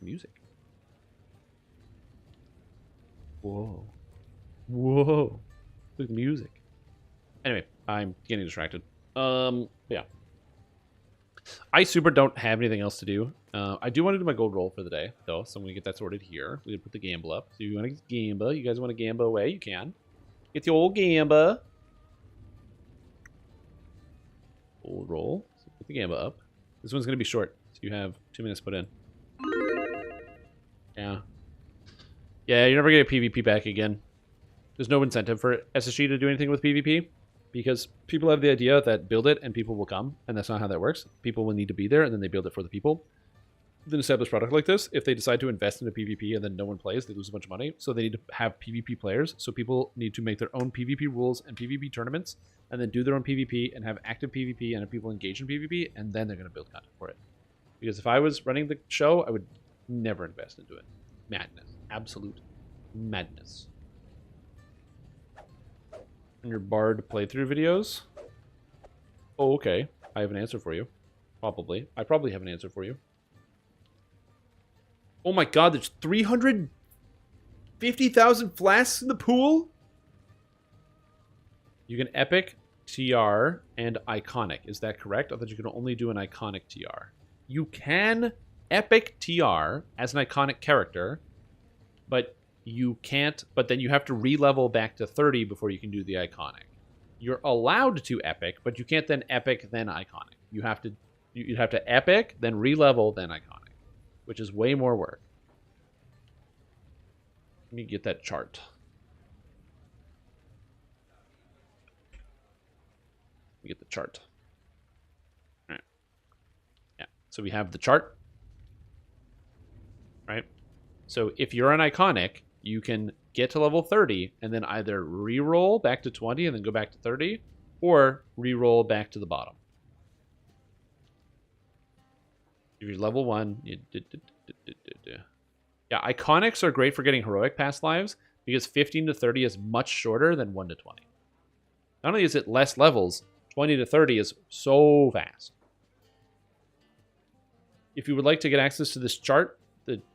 Music. Whoa. Whoa. Look at the music. Anyway, I'm getting distracted. Yeah. I super don't have anything else to do. I do want to do my gold roll for the day, though, so I'm going to get that sorted here. We're going to put the gamble up. So you want to gamble? You guys want to gamble away? You can. Get the old gamble. Gold roll. So put the gamble up. This one's going to be short, so you have 2 minutes to put in. Yeah. Yeah, you're never going to get PvP back again. There's no incentive for SSG to do anything with PvP. Because people have the idea that build it and people will come, and that's not how that works. People will need to be there, and then they build it for the people. With an established product like this, if they decide to invest into PvP and then no one plays, they lose a bunch of money. So they need to have PvP players. So people need to make their own PvP rules and PvP tournaments, and then do their own PvP and have active PvP and have people engage in PvP, and then they're going to build content for it. Because if I was running the show, I would never invest into it. Madness. Absolute madness. Your Bard playthrough videos? Oh, okay. I have an answer for you. Probably. I probably have an answer for you. Oh my god, there's 350,000 flasks in the pool? You can epic, TR, and iconic. Is that correct? I thought you could only do an iconic TR. You can epic TR as an iconic character, but you can't, but then you have to re-level back to 30 before you can do the iconic. You're allowed to epic, but you can't then epic, then iconic. You'd have to epic, then re-level, then iconic, which is way more work. Let me get that chart. Let me get the chart. All right. Yeah, so we have the chart, right? So if you're an iconic, you can get to level 30 and then either re-roll back to 20 and then go back to 30, or re-roll back to the bottom. If you're level 1, yeah, iconics are great for getting heroic past lives because 15 to 30 is much shorter than 1 to 20. Not only is it less levels, 20 to 30 is so fast. If you would like to get access to this chart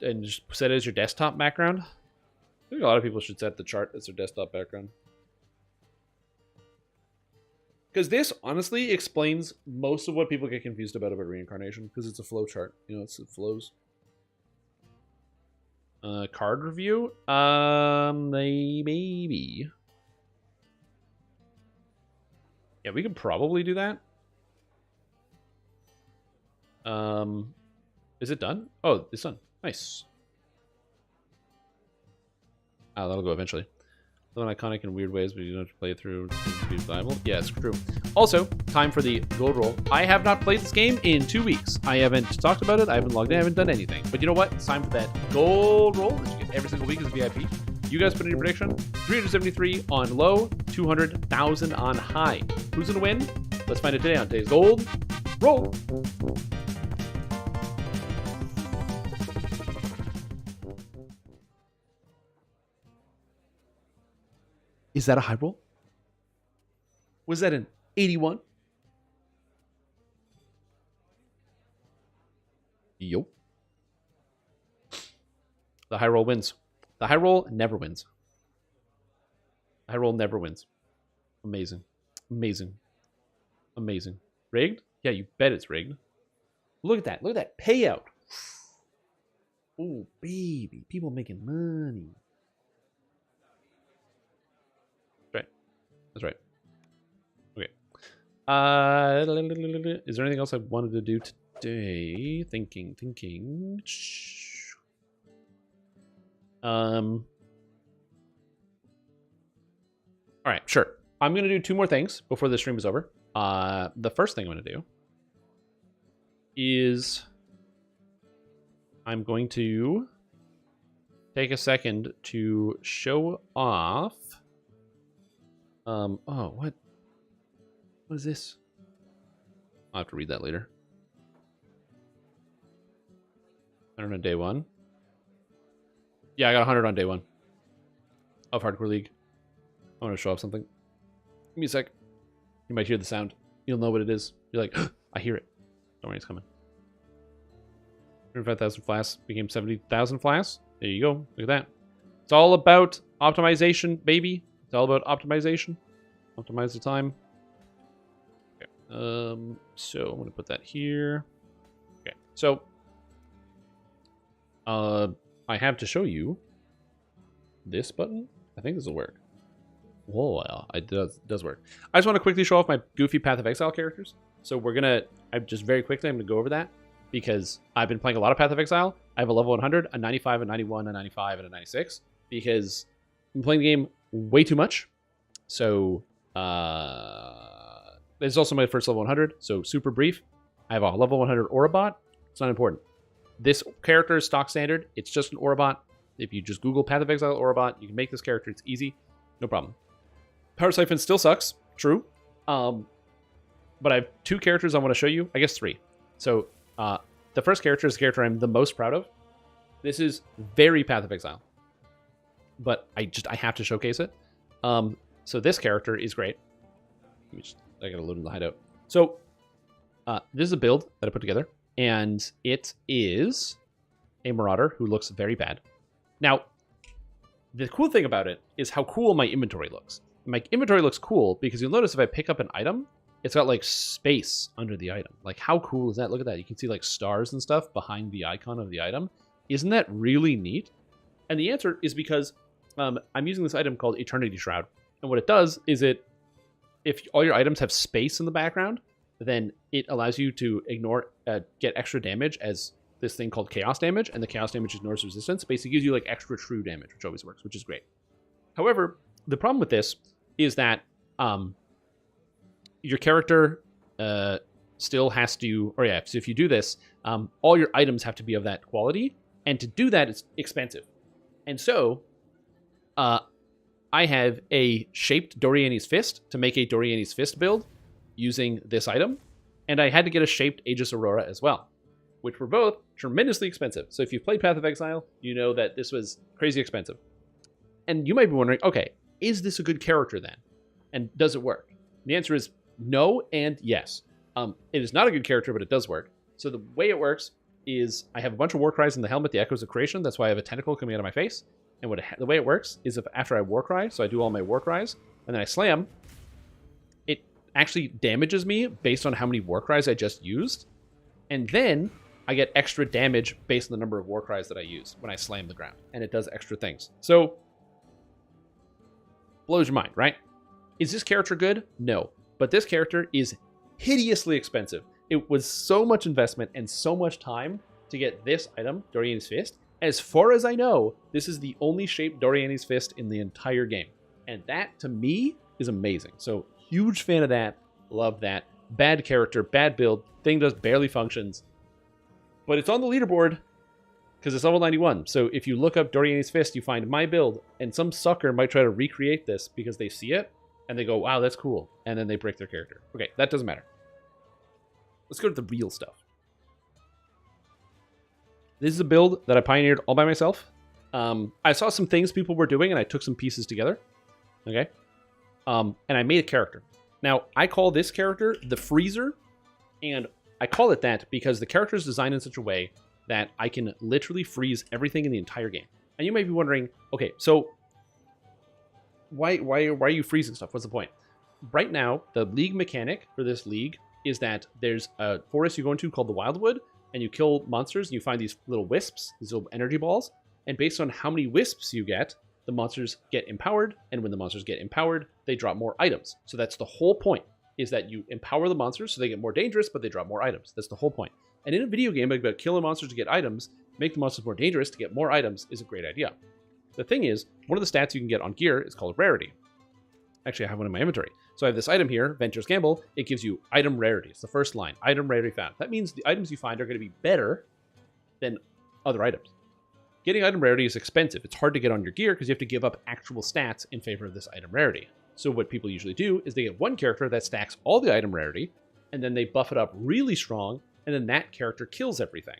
and just set it as your desktop background, I think a lot of people should set the chart as their desktop background. Because this, honestly, explains most of what people get confused about reincarnation. Because it's a flow chart. You know, it flows. Card review? Maybe. Yeah, we could probably do that. Is it done? Oh, it's done. Nice. Oh, that'll go eventually. An iconic in weird ways, but you don't have to play it through to be viable. Yeah, it's true. Also, time for the gold roll. I have not played this game in 2 weeks. I haven't talked about it. I haven't logged in. I haven't done anything. But you know what? It's time for that gold roll that you get every single week as a VIP. You guys put in your prediction. 373 on low, 200,000 on high. Who's going to win? Let's find it today on today's gold roll. Is that a high roll? Was that an 81? Yup. The high roll wins. The high roll never wins. The high roll never wins. Amazing. Amazing. Amazing. Rigged? Yeah, you bet it's rigged. Look at that. Look at that payout. Oh, baby. People making money. That's right. Okay. Is there anything else I wanted to do today? Thinking. All right, sure. I'm going to do 2 more things before the stream is over. The first thing I'm going to do is I'm going to take a second to show off. Oh, what is this? I'll have to read that later. 100 on day 1. Yeah, I got 100 on day 1 of Hardcore League. I want to show off something. Give me a sec. You might hear the sound. You'll know what it is. You're like, I hear it. Don't worry, it's coming. 105,000 flasks became 70,000 flasks. There you go. Look at that. It's all about optimization, baby. It's all about optimization. Optimize the time. Okay. So I'm going to put that here. Okay. So I have to show you this button. I think this will work. Whoa, well, it does work. I just want to quickly show off my goofy Path of Exile characters. So I'm just very quickly, I'm going to go over that because I've been playing a lot of Path of Exile. I have a level 100, a 95, a 91, a 95, and a 96 because I'm playing the game way too much. So this is also my first level 100, so super brief. I have a level 100 Aurabot. It's not important. This character is stock standard. It's just an Aurabot. If you just Google Path of Exile Aurabot, you can make this character. It's easy. No problem. Power Siphon still sucks. True. But I have 2 characters I want to show you. I guess 3. So the first character is the character I'm the most proud of. This is very Path of Exile. But I have to showcase it. So this character is great. I gotta load in the hideout. So this is a build that I put together. And it is a Marauder who looks very bad. Now, the cool thing about it is how cool my inventory looks. My inventory looks cool because you'll notice if I pick up an item, it's got like space under the item. Like how cool is that? Look at that. You can see like stars and stuff behind the icon of the item. Isn't that really neat? And the answer is because I'm using this item called Eternity Shroud. And what it does is if all your items have space in the background, then it allows you to get extra damage as this thing called chaos damage, and the chaos damage ignores resistance. Basically gives you like extra true damage, which always works, which is great. However, the problem with this is that your character still has to, so if you do this, all your items have to be of that quality, and to do that, it's expensive. And so, I have a shaped Doriani's Fist to make a Doriani's Fist build using this item, and I had to get a shaped Aegis Aurora as well, which were both tremendously expensive. So if you've played Path of Exile, you know that this was crazy expensive. And you might be wondering, okay, is this a good character then? And does it work? The answer is no and yes. It is not a good character, but it does work. So the way it works is I have a bunch of war cries in the helmet, the Echoes of Creation. That's why I have a tentacle coming out of my face. And the way it works is if after I war cry, so I do all my war cries, and then I slam, it actually damages me based on how many war cries I just used. And then I get extra damage based on the number of war cries that I use when I slam the ground. And it does extra things. So, blows your mind, right? Is this character good? No. But this character is hideously expensive. It was so much investment and so much time to get this item, Doriani's Fist. As far as I know, this is the only shaped Doriani's Fist in the entire game. And that, to me, is amazing. So, huge fan of that. Love that. Bad character, bad build. Thing does barely functions. But it's on the leaderboard because it's level 91. So if you look up Doriani's Fist, you find my build. And some sucker might try to recreate this because they see it. And they go, wow, that's cool. And then they break their character. Okay, that doesn't matter. Let's go to the real stuff. This is a build that I pioneered all by myself. I saw some things people were doing, and I took some pieces together. Okay? And I made a character. Now, I call this character the Freezer, and I call it that because the character is designed in such a way that I can literally freeze everything in the entire game. And you might be wondering, okay, so why are you freezing stuff? What's the point? Right now, the league mechanic for this league is that there's a forest you go into called the Wildwood, and you kill monsters, and you find these little wisps, these little energy balls, and based on how many wisps you get, the monsters get empowered, and when the monsters get empowered, they drop more items. So that's the whole point, is that you empower the monsters so they get more dangerous, but they drop more items. That's the whole point. And in a video game about killing monsters to get items, make the monsters more dangerous to get more items is a great idea. The thing is, one of the stats you can get on gear is called rarity. Actually, I have one in my inventory. So I have this item here, Venture's Gamble. It gives you item rarity. It's the first line, item rarity found. That means the items you find are going to be better than other items. getting item rarity is expensive. It's hard to get on your gear because you have to give up actual stats in favor of this item rarity. So what people usually do is they get one character that stacks all the item rarity, and then they buff it up really strong, and then that character kills everything,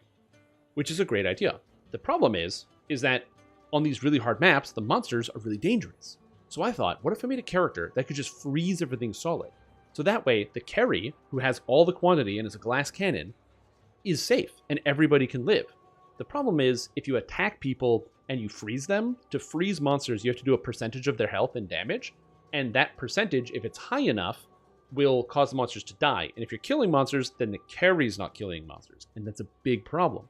which is a great idea. The problem is that on these really hard maps, the monsters are really dangerous. So I thought, what if I made a character that could just freeze everything solid? So that way, the carry, who has all the quantity and is a glass cannon, is safe, and everybody can live. The problem is, if you attack people and you freeze them, to freeze monsters, you have to do a percentage of their health and damage, and that percentage, if it's high enough, will cause the monsters to die. And if you're killing monsters, then the carry's not killing monsters, and that's a big problem.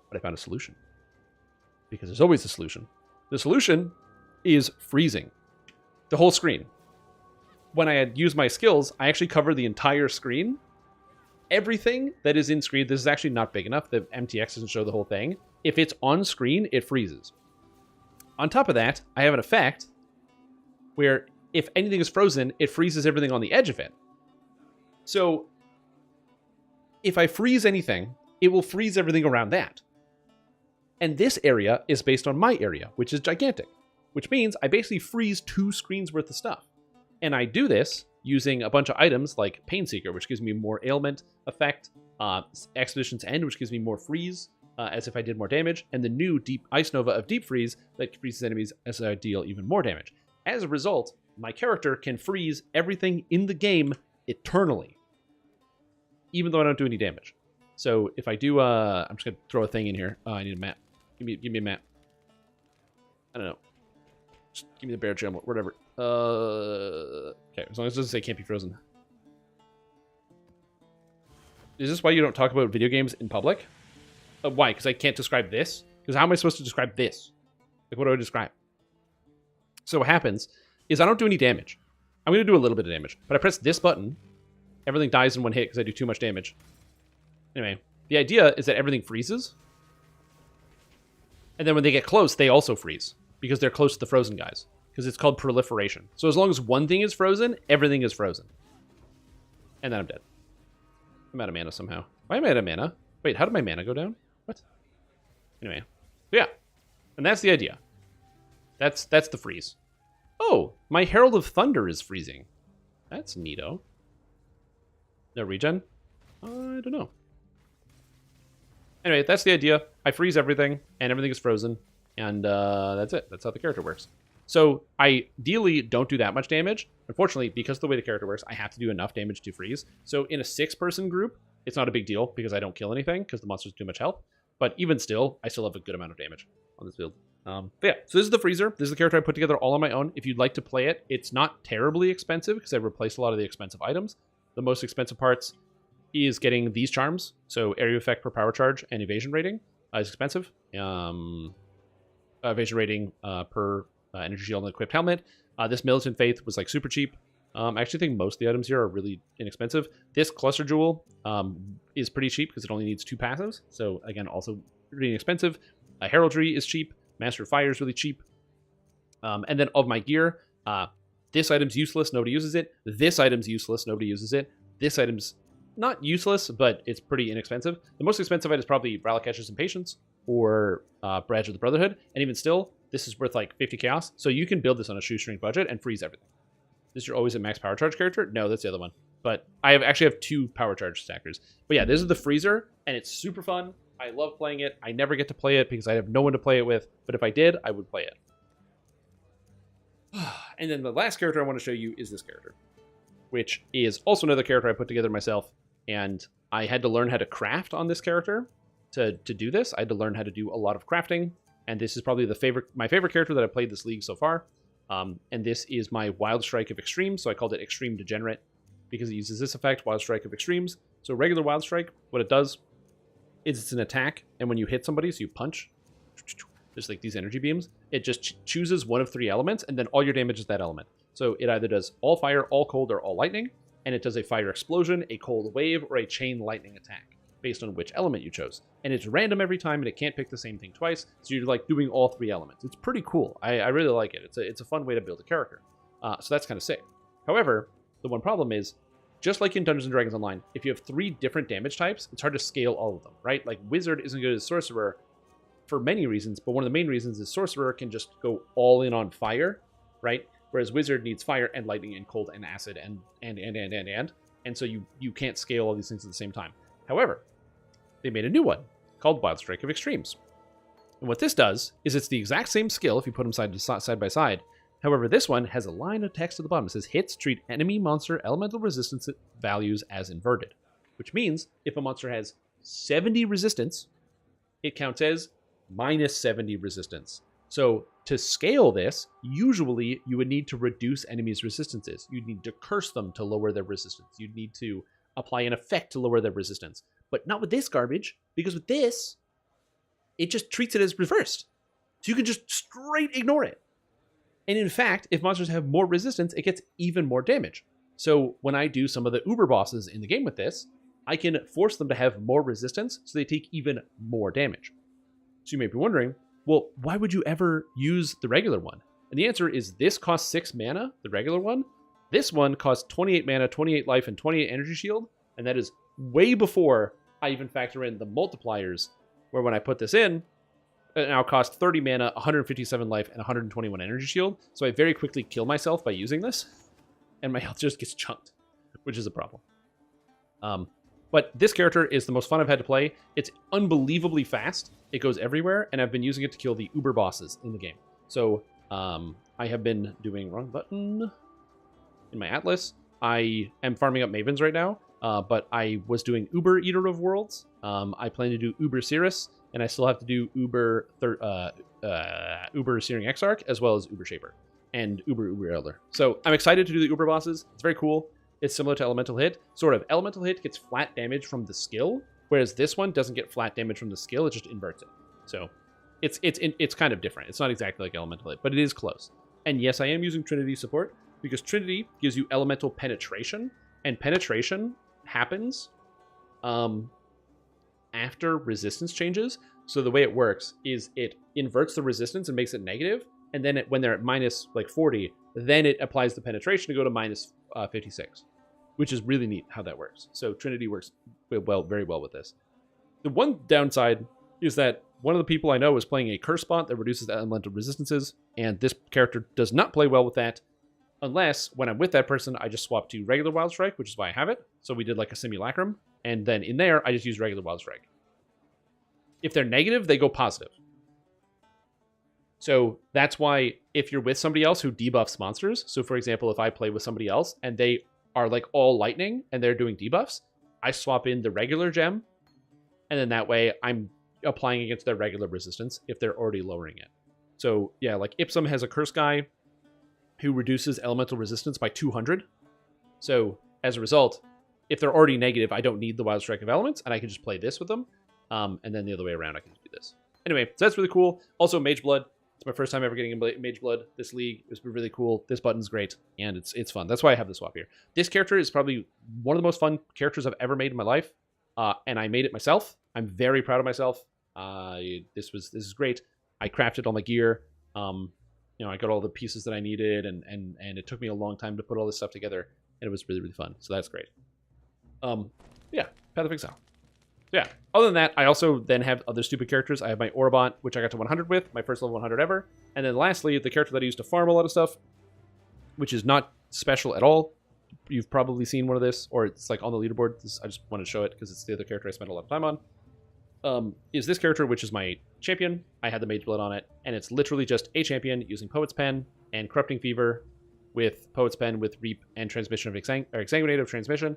But I found a solution. Because there's always a solution. The solution is freezing the whole screen. When I had used my skills, I actually covered the entire screen. Everything that is in screen, this is actually not big enough. The MTX doesn't show the whole thing. If it's on screen, it freezes. On top of that, I have an effect where if anything is frozen, it freezes everything on the edge of it. So if I freeze anything, it will freeze everything around that. And this area is based on my area, which is gigantic, which means I basically freeze 2 screens worth of stuff. And I do this using a bunch of items like Painseeker, which gives me more ailment effect, Expedition's End, which gives me more freeze, as if I did more damage, and the new Deep Ice Nova of Deep Freeze that freezes enemies as I deal even more damage. As a result, my character can freeze everything in the game eternally, even though I don't do any damage. So if I do, I'm just gonna throw a thing in here. I need a map. Give me a map. I don't know. Just give me the bear gem, whatever. Okay, as long as it doesn't say can't be frozen. Is this why you don't talk about video games in public? Why? Because I can't describe this? Because how am I supposed to describe this? Like, what do I describe? So what happens is I don't do any damage. I'm going to do a little bit of damage, but I press this button, everything dies in one hit because I do too much damage. Anyway, the idea is that everything freezes, and then when they get close, they also freeze, because they're close to the frozen guys, because it's called proliferation. So as long as one thing is frozen, everything is frozen. And then I'm dead. I'm out of mana somehow. Why am I out of mana? Wait, how did my mana go down? What? Anyway, so yeah, and that's the idea. That's the freeze. Oh, my Herald of Thunder is freezing. That's neato. No regen? I don't know. Anyway, that's the idea. I freeze everything, and everything is frozen, and that's it. That's how the character works. So I ideally don't do that much damage. Unfortunately, because of the way the character works, I have to do enough damage to freeze. So in a 6-person group, it's not a big deal because I don't kill anything because the monsters do too much health. But even still, I still have a good amount of damage on this build. But yeah, so this is the freezer. This is the character I put together all on my own. If you'd like to play it, it's not terribly expensive because I've replaced a lot of the expensive items. The most expensive parts is getting these charms. So area effect per power charge and evasion rating is expensive. Evasion rating per energy shield and equipped helmet. This Militant Faith was like super cheap. I actually think most of the items here are really inexpensive. This Cluster Jewel is pretty cheap because it only needs 2 passives. So again, also really inexpensive. Heraldry is cheap. Master of Fire is really cheap. And then of my gear, this item's useless, nobody uses it. This item's useless, nobody uses it. This item's not useless, but it's pretty inexpensive. The most expensive item is probably Relic Ashes and Patience or Badge of the Brotherhood. And even still, this is worth like 50 chaos. So you can build this on a shoestring budget and freeze everything. Is your always a max power charge character? No, that's the other one. But I actually have 2 power charge stackers. But yeah, this is the freezer, and it's super fun. I love playing it. I never get to play it because I have no one to play it with. But if I did, I would play it. And then the last character I want to show you is this character, which is also another character I put together myself. And I had to learn how to craft on this character to do this. I had to learn how to do a lot of crafting. And this is probably my favorite character that I played this league so far. And this is my Wild Strike of Extremes. So I called it Extreme Degenerate because it uses this effect, Wild Strike of Extremes. So regular Wild Strike, what it does is it's an attack. And when you hit somebody, so you punch, there's like these energy beams. It just chooses one of 3 elements, and then all your damage is that element. So it either does all fire, all cold, or all lightning. And it does a fire explosion, a cold wave, or a chain lightning attack based on which element you chose. And it's random every time, and it can't pick the same thing twice. So you're like doing all 3 elements. It's pretty cool. I really like it. It's a fun way to build a character. So that's kind of sick. However, the one problem is, just like in Dungeons & Dragons Online, if you have 3 different damage types, it's hard to scale all of them, right? Like Wizard isn't good as Sorcerer, for many reasons, but one of the main reasons is Sorcerer can just go all in on fire, right? Whereas Wizard needs fire and lightning and cold and acid and so you can't scale all these things at the same time. However, they made a new one called Wild Strike of Extremes. And what this does is it's the exact same skill if you put them side by side. However, this one has a line of text at the bottom. It says hits treat enemy monster elemental resistance values as inverted, which means if a monster has 70 resistance, it counts as minus 70 resistance. So to scale this, usually you would need to reduce enemies' resistances. You'd need to curse them to lower their resistance. You'd need to apply an effect to lower their resistance. But not with this garbage, because with this, it just treats it as reversed. So you can just straight ignore it. And in fact, if monsters have more resistance, it gets even more damage. So when I do some of the Uber bosses in the game with this, I can force them to have more resistance so they take even more damage. So you may be wondering, well, why would you ever use the regular one? And the answer is this costs 6 mana, the regular one. This one costs 28 mana, 28 life, and 28 energy shield. And that is way before I even factor in the multipliers, where when I put this in, it now costs 30 mana, 157 life, and 121 energy shield. So I very quickly kill myself by using this, and my health just gets chunked, which is a problem. But this character is the most fun I've had to play. It's unbelievably fast. It goes everywhere, and I've been using it to kill the Uber bosses in the game. So I have been doing wrong button in my Atlas. I am farming up Mavens right now, but I was doing Uber Eater of Worlds. I plan to do Uber Cirrus, and I still have to do Uber Searing Exarch, as well as Uber Shaper and Uber Elder. So I'm excited to do the Uber bosses. It's very cool. It's similar to Elemental Hit. Sort of. Elemental Hit gets flat damage from the skill, whereas this one doesn't get flat damage from the skill. It just inverts it. So it's kind of different. It's not exactly like Elemental Hit, but it is close. And yes, I am using Trinity support, because Trinity gives you Elemental Penetration, and Penetration happens after resistance changes. So the way it works is it inverts the resistance and makes it negative, and then when they're at minus 40, then it applies the penetration to go to minus 56, which is really neat how that works. So Trinity works very well with this. The one downside is that one of the people I know is playing a curse bot that reduces the elemental resistances, and this character does not play well with that, unless when I'm with that person, I just swap to regular Wild Strike, which is why I have it. So we did like a simulacrum, and then in there, I just use regular Wild Strike. If they're negative, they go positive. So that's why if you're with somebody else who debuffs monsters, so for example, if I play with somebody else and they are like all lightning and they're doing debuffs, I swap in the regular gem, and then that way I'm applying against their regular resistance if they're already lowering it. So yeah, like Ipsum has a curse guy who reduces elemental resistance by 200. So as a result, if they're already negative, I don't need the Wild Strike of Elements, and I can just play this with them. And then the other way around, I can just do this. Anyway, so that's really cool. Also, Mage Blood. It's my first time ever getting in Mage Blood this league. It's been really cool. This button's great, and it's fun. That's why I have the swap here. This character is probably one of the most fun characters I've ever made in my life, and I made it myself. I'm very proud of myself. This is great. I crafted all my gear. I got all the pieces that I needed, and it took me a long time to put all this stuff together, and it was really, really fun. So that's great. Yeah, Path of Exile. So yeah, other than that, I also then have other stupid characters. I have my Orabont, which I got to 100 with, my first level 100 ever. And then lastly, the character that I used to farm a lot of stuff, which is not special at all. You've probably seen one of this, or it's like on the leaderboard. I just wanted to show it because it's the other character I spent a lot of time on. Is this character, which is my champion. I had the Mage Blood on it, and it's literally just a champion using Poet's Pen and Corrupting Fever with Poet's Pen with Reap and Transmission of Exsanguinate of Transmission,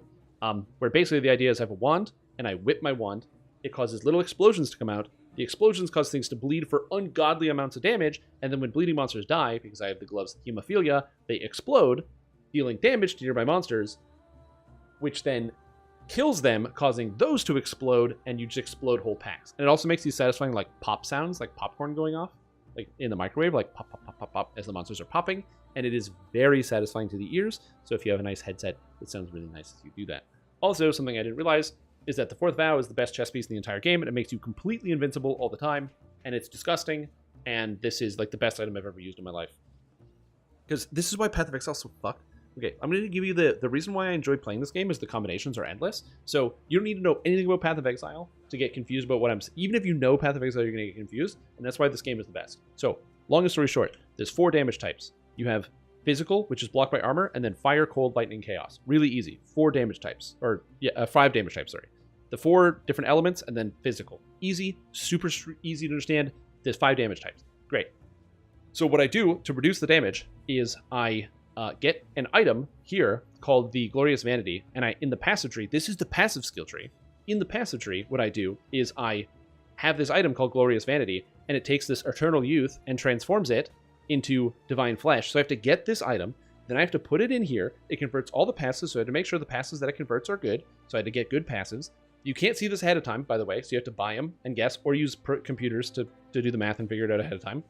where basically the idea is I have a wand, and I whip my wand. It causes little explosions to come out. The explosions cause things to bleed for ungodly amounts of damage, and then when bleeding monsters die, because I have the gloves Hemophilia, they explode, dealing damage to nearby monsters, which then kills them, causing those to explode, and you just explode whole packs. And it also makes these satisfying like pop sounds, like popcorn going off, like in the microwave, like pop, pop, pop, pop, pop, as the monsters are popping, and it is very satisfying to the ears, so if you have a nice headset, it sounds really nice as you do that. Also, something I didn't realize is that the fourth vow is the best chess piece in the entire game, and it makes you completely invincible all the time, and it's disgusting, and this is like the best item I've ever used in my life. Because this is why Path of Exile is so fucked. Okay, I'm going to give you the reason why I enjoy playing this game is the combinations are endless. So you don't need to know anything about Path of Exile to get confused about what I'm... Even if you know Path of Exile, you're going to get confused, and that's why this game is the best. So, longest story short, there's 4 damage types. You have physical, which is blocked by armor, and then fire, cold, lightning, chaos. Really easy. 4 damage types. Or, 5 damage types, sorry. The 4 different elements, and then physical. Easy, super easy to understand. There's 5 damage types. Great. So what I do to reduce the damage is I get an item here called the Glorious Vanity, and in the passive tree, this is the passive skill tree. In the passive tree, what I do is I have this item called Glorious Vanity, and it takes this Eternal Youth and transforms it into Divine Flesh. So I have to get this item, then I have to put it in here. It converts all the passives, so I have to make sure the passives that it converts are good. So I had to get good passives. You can't see this ahead of time, by the way, so you have to buy them and guess, or use computers to do the math and figure it out ahead of time.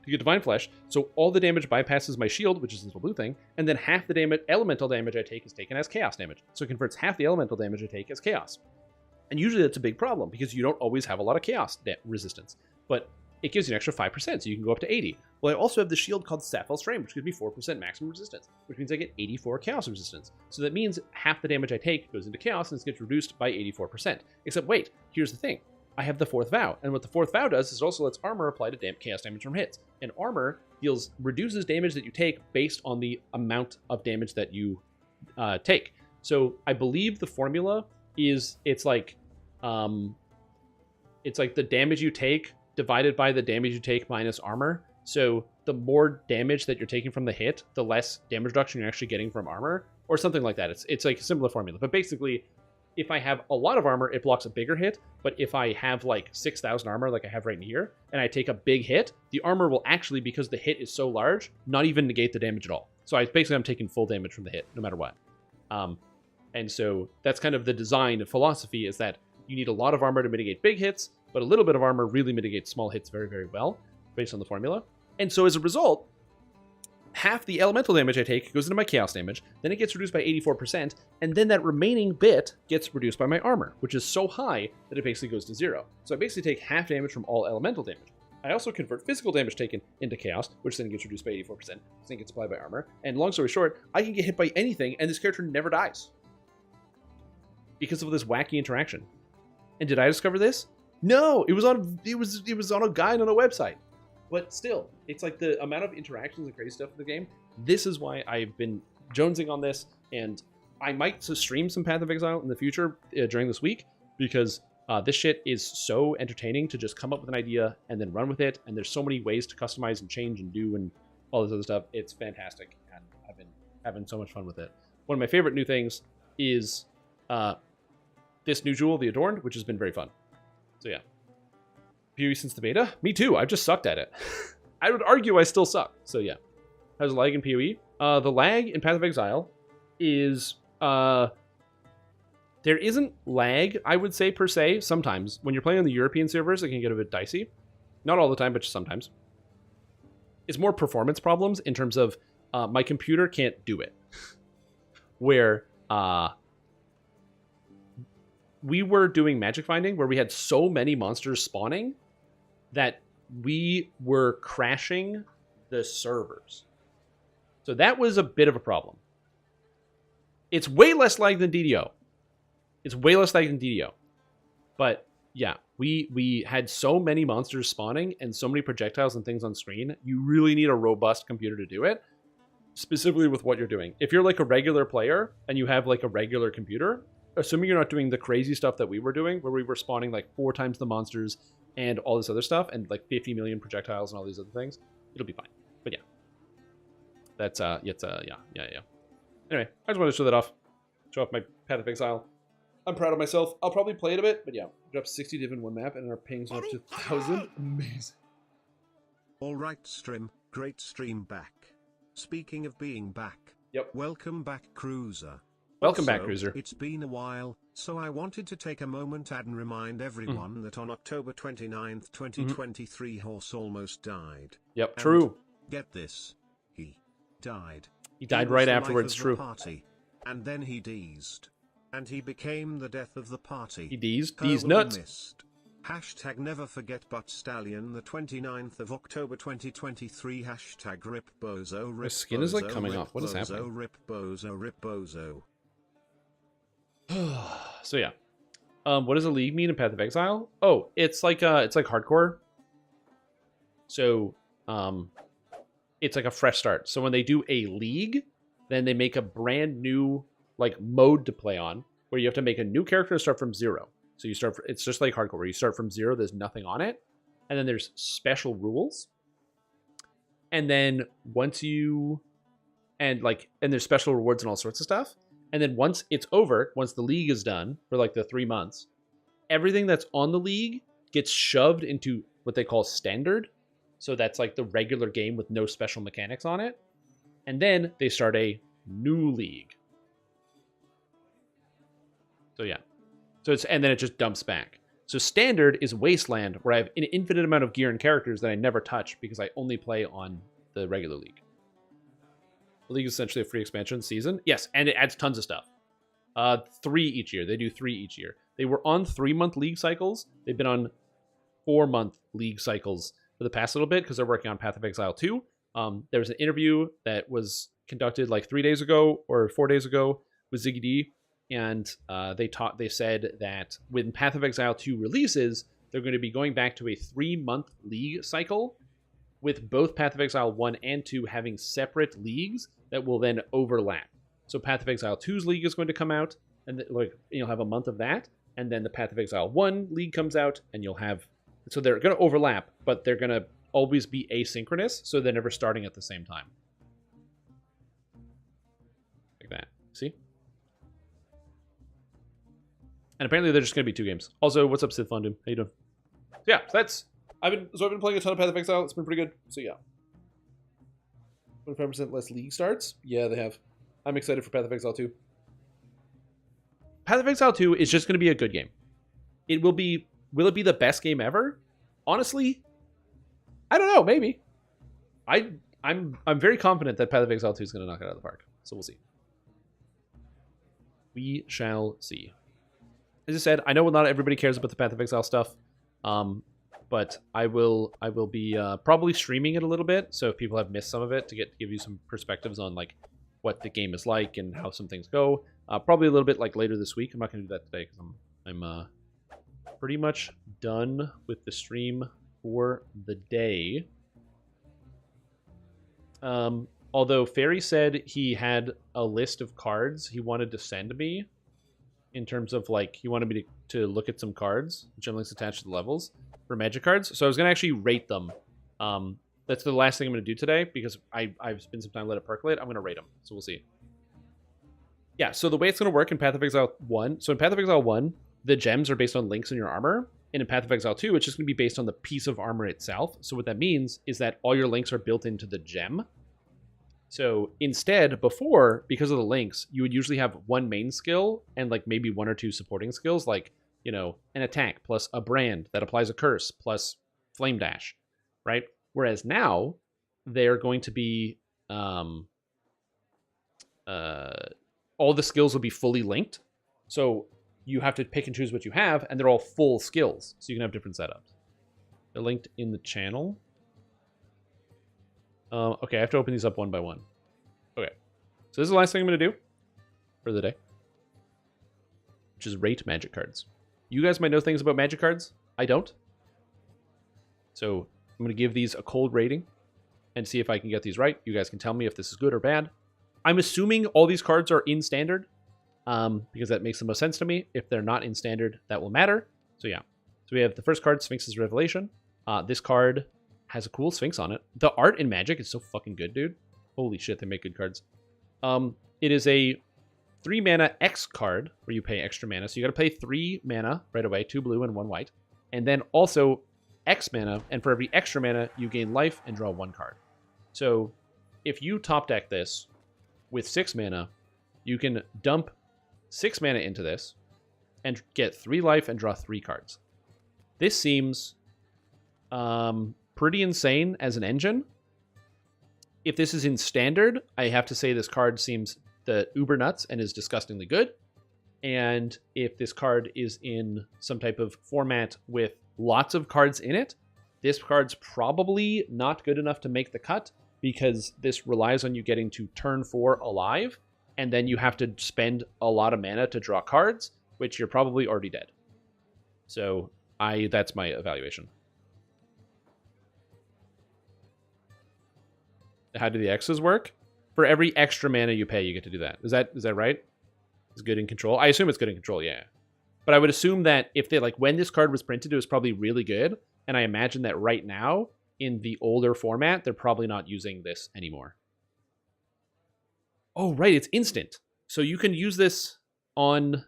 You get Divine Flesh, so all the damage bypasses my shield, which is this little blue thing, and then half the damage, elemental damage I take is taken as chaos damage. So it converts half the elemental damage I take as chaos. And usually that's a big problem, because you don't always have a lot of chaos resistance. But it gives you an extra 5%, so you can go up to 80. Well, I also have the shield called Sapphire's Frame, which gives me 4% maximum resistance, which means I get 84 chaos resistance. So that means half the damage I take goes into chaos, and it gets reduced by 84%. Except wait, here's the thing. I have the 4th vow, and what the 4th vow does is it also lets armor apply to chaos damage from hits. And armor reduces damage that you take based on the amount of damage that you take. So I believe the formula is it's like the damage you take divided by the damage you take minus armor. So the more damage that you're taking from the hit, the less damage reduction you're actually getting from armor, or something like that. It's like a similar formula, but basically, if I have a lot of armor, it blocks a bigger hit. But if I have like 6,000 armor, like I have right here, and I take a big hit, the armor will actually, because the hit is so large, not even negate the damage at all. So I'm taking full damage from the hit, no matter what. And so that's kind of the design of philosophy, is that you need a lot of armor to mitigate big hits, but a little bit of armor really mitigates small hits very, very well, based on the formula. And so as a result, half the elemental damage I take goes into my chaos damage, then it gets reduced by 84%, and then that remaining bit gets reduced by my armor, which is so high that it basically goes to 0. So I basically take half damage from all elemental damage. I also convert physical damage taken into chaos, which then gets reduced by 84%, which then gets applied by armor. And long story short, I can get hit by anything, and this character never dies. Because of this wacky interaction. And did I discover this? No, it was on a guide on a website. But still, it's like the amount of interactions and crazy stuff in the game. This is why I've been jonesing on this, and I might stream some Path of Exile in the future during this week, because this shit is so entertaining to just come up with an idea and then run with it, and there's so many ways to customize and change and do and all this other stuff. It's fantastic, and I've been having so much fun with it. One of my favorite new things is this new jewel, the Adorned, which has been very fun. So yeah. PoE since the beta? Me too, I've just sucked at it. I would argue I still suck, so yeah. How's the lag in PoE? The lag in Path of Exile is... there isn't lag, I would say, per se, sometimes. When you're playing on the European servers, it can get a bit dicey. Not all the time, but just sometimes. It's more performance problems in terms of my computer can't do it. Where we were doing magic finding, where we had so many monsters spawning that we were crashing the servers. So that was a bit of a problem. It's way less lag than DDO. But yeah, we had so many monsters spawning and so many projectiles and things on screen. You really need a robust computer to do it, specifically with what you're doing. If you're like a regular player and you have like a regular computer, assuming you're not doing the crazy stuff that we were doing, where we were spawning like 4 times the monsters and all this other stuff, and like 50 million projectiles and all these other things, it'll be fine. But yeah, that's yeah. Anyway, I just wanted to show that off. Show off my Path of Exile. I'm proud of myself. I'll probably play it a bit, but yeah, dropped 60 div in one map, and our pings are up to 1,000. Amazing. All right, stream. Great stream back. Speaking of being back. Yep. Welcome back, Cruiser. Welcome back, Cruiser. It's been a while, so I wanted to take a moment and remind everyone that on October 29th, 2023, Horse almost died. Yep, and true. Get this. He died. He died right afterwards, true. Party, and then he deezed. And he became the death of the party. He deezed? Her Deezed will be nuts. missed. Hashtag never forget but Stallion the 29th of October 2023. Hashtag rip bozo rip. My skin is like coming off. What is happening? Rip bozo rip bozo. So yeah. What does a league mean in Path of Exile? Oh, it's like hardcore. So it's like a fresh start. So when they do a league, then they make a brand new like mode to play on where you have to make a new character and start from zero. So you start, it's just like hardcore, where you start from zero, there's nothing on it. And then there's special rules. And then once you, and there's special rewards and all sorts of stuff. And then once it's over, once the league is done for like the 3 months, everything that's on the league gets shoved into what they call standard. So that's like the regular game with no special mechanics on it. And then they start a new league. So yeah. So it's, and then it just dumps back. So standard is Wasteland, where I have an infinite amount of gear and characters that I never touch because I only play on the regular league. The league is essentially a free expansion season. Yes, and it adds tons of stuff. 3 each year. They do 3 each year. They were on 3-month league cycles. They've been on 4-month league cycles for the past little bit because they're working on Path of Exile 2. There was an interview that was conducted like 3 days ago or 4 days ago with Ziggy D. And they said that when Path of Exile 2 releases, they're going to be going back to a 3-month league cycle with both Path of Exile 1 and 2 having separate leagues that will then overlap. So Path of Exile 2's league is going to come out, and you'll have a month of that, and then the Path of Exile 1 league comes out, and you'll have... So they're going to overlap, but they're going to always be asynchronous, so they're never starting at the same time. Like that. See? And apparently they're just going to be 2 games. Also, what's up, Sith Fundum? How you doing? So yeah, so that's... I've been playing a ton of Path of Exile. It's been pretty good. So yeah. 25% less league starts? Yeah, they have. I'm excited for Path of Exile 2. Path of Exile 2 is just going to be a good game. It will be... Will it be the best game ever? Honestly, I don't know. Maybe. I'm very confident that Path of Exile 2 is going to knock it out of the park. So we'll see. We shall see. As I said, I know not everybody cares about the Path of Exile stuff, but I will be probably streaming it a little bit. So if people have missed some of it, to give you some perspectives on like what the game is like and how some things go, probably a little bit like later this week. I'm not going to do that today because I'm pretty much done with the stream for the day. Although Fairy said he had a list of cards he wanted to send me. In terms of like, he wanted me to look at some cards, which I'm links attached to the levels for Magic cards. So I was going to actually rate them. That's the last thing I'm going to do today because I've spent some time to let it percolate. I'm going to rate them. So we'll see. Yeah, so the way it's going to work in Path of Exile 1. So in Path of Exile 1, the gems are based on links in your armor. And in Path of Exile 2, it's just going to be based on the piece of armor itself. So what that means is that all your links are built into the gem. So instead, before, because of the links, you would usually have one main skill and like maybe 1 or 2 supporting skills, like, you know, an attack plus a brand that applies a curse plus flame dash, right? Whereas now they're going to be all the skills will be fully linked. So you have to pick and choose what you have, and they're all full skills. So you can have different setups. They're linked in the channel. Okay, I have to open these up one by one. Okay, so this is the last thing I'm going to do for the day, which is rate Magic cards. You guys might know things about Magic cards. I don't. So I'm going to give these a cold rating and see if I can get these right. You guys can tell me if this is good or bad. I'm assuming all these cards are in Standard because that makes the most sense to me. If they're not in Standard, that will matter. So yeah. So we have the first card, Sphinx's Revelation. This card has a cool Sphinx on it. The art in Magic is so fucking good, dude. Holy shit, they make good cards. It is a 3 mana X card where you pay extra mana. So you got to pay 3 mana right away, 2 blue and 1 white. And then also X mana, and for every extra mana, you gain life and draw 1 card. So if you top deck this with 6 mana, you can dump 6 mana into this and get 3 life and draw 3 cards. This seems pretty insane as an engine. If this is in Standard, I have to say this card seems the uber nuts and is disgustingly good. And if this card is in some type of format with lots of cards in it, this card's probably not good enough to make the cut because this relies on you getting to turn 4 alive, and then you have to spend a lot of mana to draw cards, which you're probably already dead. So that's my evaluation. How do the X's work? For every extra mana you pay, you get to do that. Is that right? Is good in control? I assume it's good in control, yeah. But I would assume that if they, like, when this card was printed, it was probably really good. And I imagine that right now, in the older format, they're probably not using this anymore. Oh, right, it's instant. So you can use this on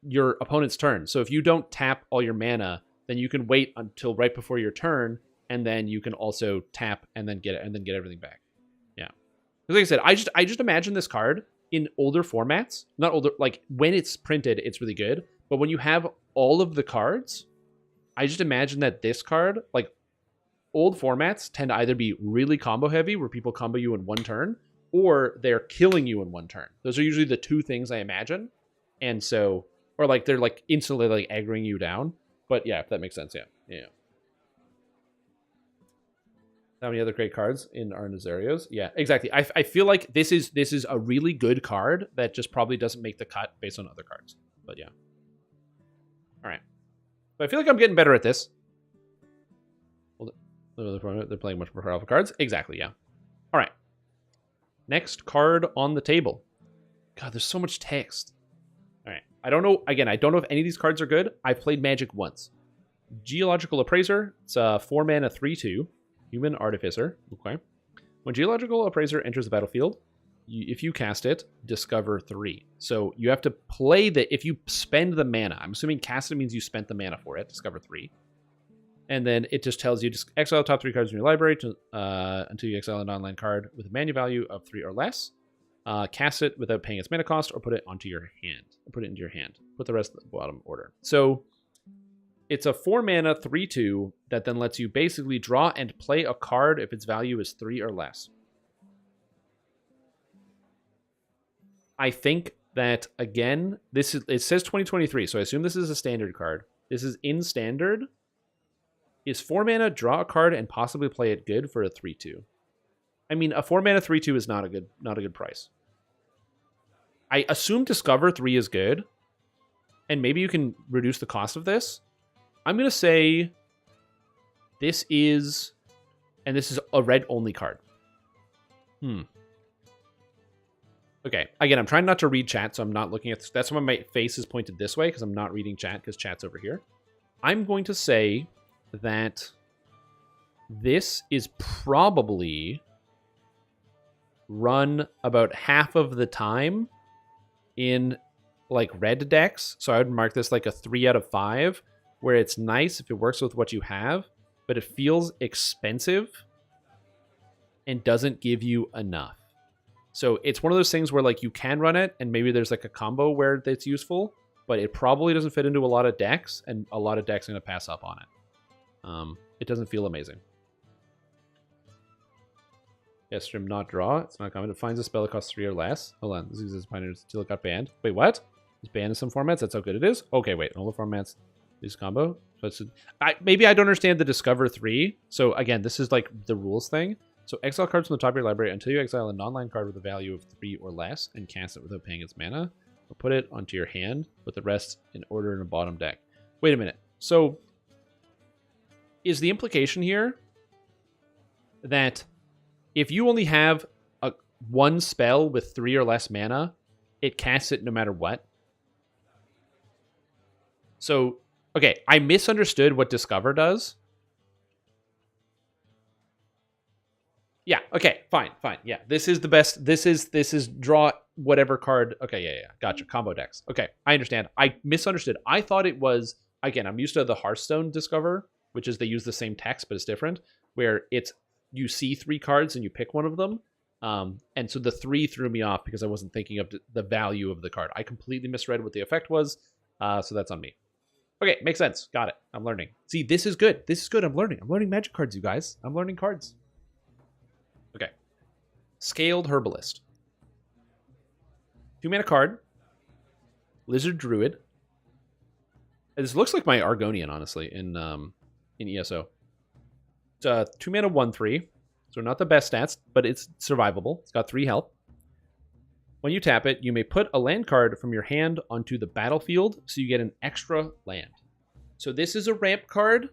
your opponent's turn. So if you don't tap all your mana, then you can wait until right before your turn, and then you can also tap and then get everything back. Yeah. Because like I said, I just imagine this card in older formats, not older, like when it's printed, it's really good. But when you have all of the cards, I just imagine that this card, like old formats tend to either be really combo heavy where people combo you in one turn, or they're killing you in one turn. Those are usually the two things I imagine. And so, or like they're like instantly like aggroing you down. But yeah, if that makes sense, yeah. Yeah. How many other great cards in our Nazarios? Yeah, exactly. I feel like this is a really good card that just probably doesn't make the cut based on other cards. But yeah. All right. But I feel like I'm getting better at this. They're playing much more powerful cards. Exactly, yeah. All right. Next card on the table. God, there's so much text. All right. I don't know. Again, I don't know if any of these cards are good. I've played Magic once. Geological Appraiser. It's a 4-mana 3/2. Human Artificer. Okay. When Geological Appraiser enters the battlefield, if you cast it, discover 3. So you have to play if you spend the mana. I'm assuming cast it means you spent the mana for it. Discover 3. And then it just tells you just exile top 3 cards in your library until you exile a non-land card with a mana value of 3 or less. Cast it without paying its mana cost, or put it onto your hand. Put it into your hand. Put the rest in the bottom order. So it's a 4-mana 3/2 that then lets you basically draw and play a card if its value is 3 or less. I think that, again, it says 2023, so I assume this is a standard card. This is in standard. Is 4-mana, draw a card, and possibly play it good for a 3/2. I mean, a 4-mana 3/2 is not a good price. I assume Discover 3 is good, and maybe you can reduce the cost of this. I'm going to say this is a red-only card. Okay, again, I'm trying not to read chat, so I'm not looking at this. That's why my face is pointed this way, because I'm not reading chat, because chat's over here. I'm going to say that this is probably run about half of the time in like red decks. So I would mark this like a 3 out of 5, where it's nice if it works with what you have, but it feels expensive and doesn't give you enough. So it's one of those things where like you can run it, and maybe there's like a combo where it's useful, but it probably doesn't fit into a lot of decks, and a lot of decks are going to pass up on it. It doesn't feel amazing. Yes, stream not draw. It's not common. It finds a spell that costs 3 or less. Hold on. This uses Pioneers until it got banned. Wait, what? It's banned in some formats? That's how good it is? Okay, wait. In all the formats, this combo. So maybe I don't understand the Discover 3. So again, this is like the rules thing. So exile cards from the top of your library until you exile a non-land card with a value of 3 or less and cast it without paying its mana. Or put it onto your hand with the rest in order in a bottom deck. Wait a minute. So is the implication here that if you only have one spell with 3 or less mana, it casts it no matter what? So, okay, I misunderstood what Discover does. Yeah, okay, fine. Yeah, this is the best. This is draw whatever card. Okay, yeah. Gotcha. Combo decks. Okay, I understand. I misunderstood. I thought it was, again, I'm used to the Hearthstone Discover, which is they use the same text, but it's different, where it's you see 3 cards and you pick one of them. And so the 3 threw me off because I wasn't thinking of the value of the card. I completely misread what the effect was, so that's on me. Okay, makes sense. Got it. I'm learning. See, this is good. This is good. I'm learning. I'm learning Magic cards, you guys. I'm learning cards. Okay. Scaled Herbalist. 2-mana card. Lizard Druid. This looks like my Argonian, honestly, in ESO. It's 2 mana 1/3, so not the best stats, but it's survivable. It's got 3 health. When you tap it, you may put a land card from your hand onto the battlefield, so you get an extra land. So this is a ramp card.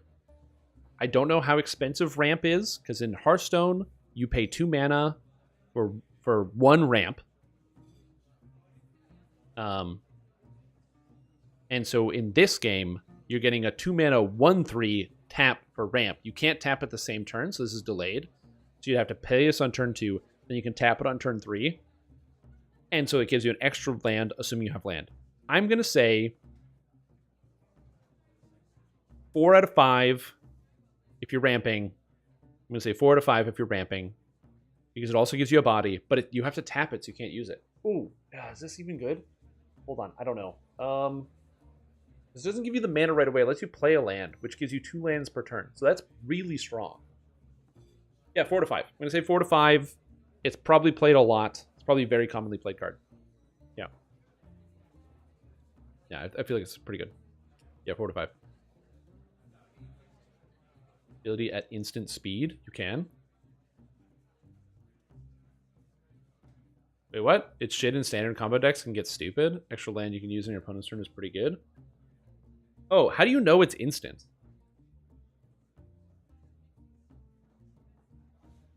I don't know how expensive ramp is, because in Hearthstone, you pay 2 mana for 1 ramp. And so in this game, you're getting a 2 mana 1/3 tap for ramp. You can't tap at the same turn, so this is delayed. So you'd have to pay this on turn 2, then you can tap it on turn 3. And so it gives you an extra land, assuming you have land. I'm going to say 4 out of 5 if you're ramping. I'm going to say 4 out of 5 if you're ramping, because it also gives you a body, but you have to tap it, so you can't use it. Ooh, is this even good? Hold on, I don't know. This doesn't give you the mana right away. It lets you play a land, which gives you 2 lands per turn. So that's really strong. Yeah, 4 to 5. I'm going to say 4 to 5. It's probably played a lot. It's probably a very commonly played card. Yeah. Yeah, I feel like it's pretty good. Yeah, 4 to 5. Ability at instant speed. You can. Wait, what? It's shit in standard combo decks can get stupid. Extra land you can use on your opponent's turn is pretty good. Oh, how do you know it's instant?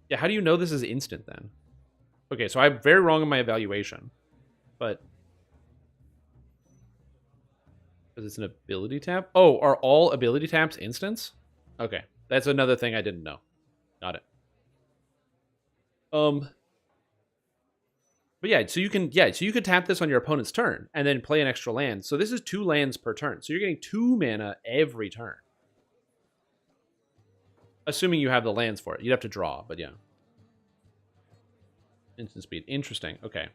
Yeah, how do you know this is instant then? Okay, so I'm very wrong in my evaluation. But... because it's an ability tap? Oh, are all ability taps instants? Okay, that's another thing I didn't know. Got it. But yeah, so you can tap this on your opponent's turn and then play an extra land. So this is 2 lands per turn. So you're getting 2 mana every turn. Assuming you have the lands for it. You'd have to draw, but yeah. Instant speed. Interesting. Okay.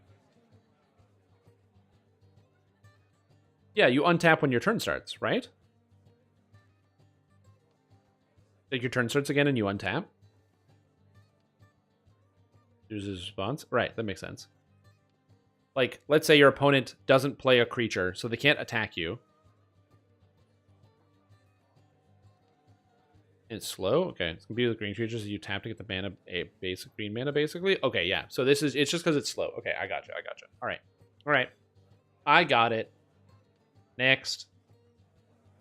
Yeah, you untap when your turn starts, right? Like your turn starts again and you untap? There's a response? Right, that makes sense. Like, let's say your opponent doesn't play a creature, so they can't attack you. And it's slow? Okay, it's gonna be with green creatures, so you tap to get the mana, a basic green mana, basically. Okay, yeah, so it's just because it's slow. Okay, I gotcha. Alright. I got it. Next.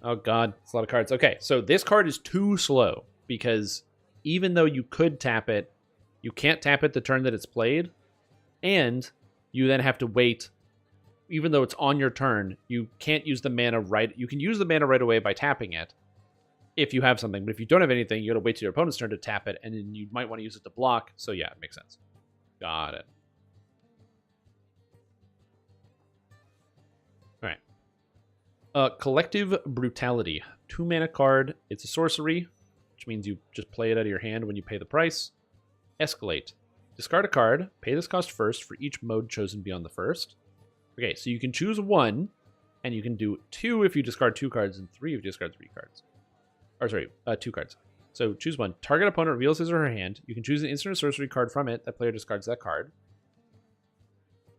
Oh god, it's a lot of cards. Okay, so this card is too slow, because even though you could tap it, you can't tap it the turn that it's played, and you then have to wait. Even though it's on your turn, you can't use the mana right. You can use the mana right away by tapping it if you have something, but if you don't have anything, you gotta wait till your opponent's turn to tap it, and then you might want to use it to block. So yeah, it makes sense. Got it. Alright. Collective Brutality. 2 mana card. It's a sorcery, which means you just play it out of your hand when you pay the price. Escalate. Discard a card. Pay this cost first for each mode chosen beyond the first. Okay, so you can choose 1, and you can do 2 if you discard 2 cards, and 3 if you discard 3 cards. Or sorry, 2 cards. So choose 1. Target opponent reveals his or her hand. You can choose an instant or sorcery card from it. That player discards that card.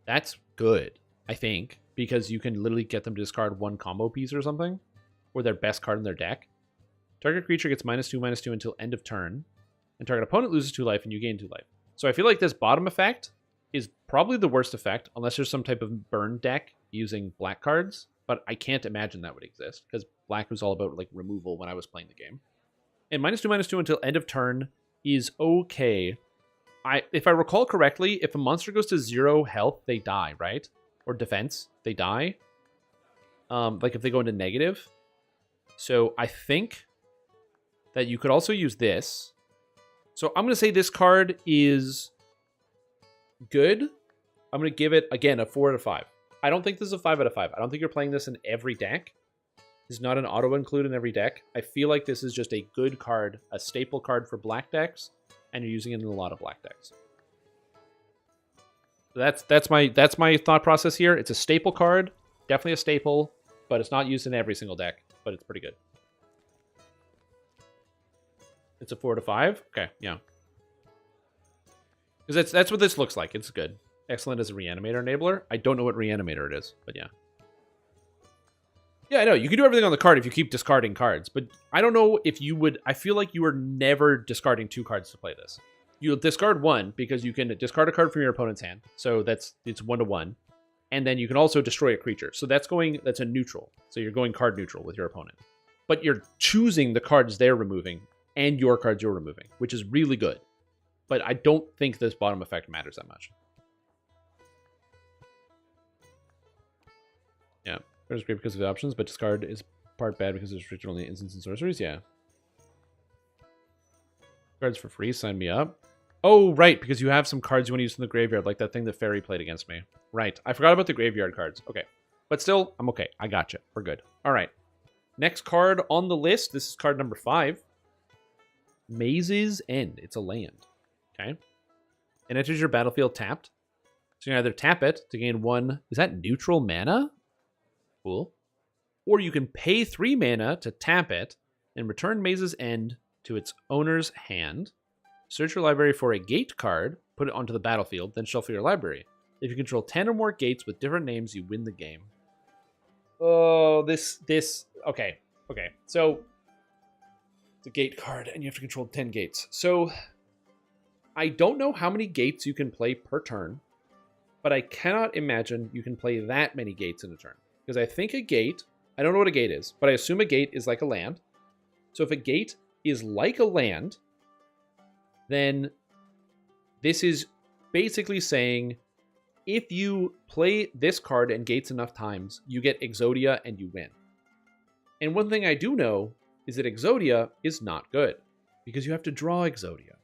That's good, I think, because you can literally get them to discard 1 combo piece or something, or their best card in their deck. Target creature gets -2/-2 until end of turn, and target opponent loses 2 life, and you gain 2 life. So I feel like this bottom effect is probably the worst effect, unless there's some type of burn deck using black cards, but I can't imagine that would exist, because black was all about like removal when I was playing the game. And -2/-2 until end of turn is okay. If I recall correctly, if a monster goes to 0 health, they die, right? Or defense, they die. Like if they go into negative. So I think that you could also use this. So I'm going to say this card is good. I'm going to give it, again, a 4 out of 5. I don't think this is a 5 out of 5. I don't think you're playing this in every deck. This is not an auto-include in every deck. I feel like this is just a good card, a staple card for black decks, and you're using it in a lot of black decks. So that's my thought process here. It's a staple card, definitely a staple, but it's not used in every single deck, but it's pretty good. It's a 4 to 5? Okay, yeah. Because that's what this looks like. It's good. Excellent as a Reanimator enabler. I don't know what Reanimator it is, but yeah. Yeah, I know. You can do everything on the card if you keep discarding cards, but I don't know if you would... I feel like you are never discarding 2 cards to play this. You'll discard 1 because you can discard a card from your opponent's hand, so it's 1-1. And then you can also destroy a creature. So that's a neutral. So you're going card neutral with your opponent. But you're choosing the cards they're removing and your cards you're removing, which is really good. But I don't think this bottom effect matters that much. Yeah. Card is great because of the options, but discard is part bad because it's restricted only instants and sorceries. Yeah. Cards for free. Sign me up. Oh, right. Because you have some cards you want to use from the graveyard, like that thing the fairy played against me. Right. I forgot about the graveyard cards. Okay. But still, I'm okay. I gotcha. We're good. All right. Next card on the list. This is card number 5. Maze's End. It's a land. Okay. It enters your battlefield tapped. So you can either tap it to gain 1. Is that neutral mana? Cool. Or you can pay 3 mana to tap it and return Maze's End to its owner's hand. Search your library for a gate card, put it onto the battlefield, then shuffle your library. If you control 10 or more gates with different names, you win the game. Oh, okay. So, it's a gate card, and you have to control 10 gates. So, I don't know how many gates you can play per turn, but I cannot imagine you can play that many gates in a turn. Because I think a gate, I don't know what a gate is, but I assume a gate is like a land. So if a gate is like a land, then this is basically saying if you play this card and gates enough times, you get Exodia and you win. And one thing I do know is that Exodia is not good because you have to draw Exodia.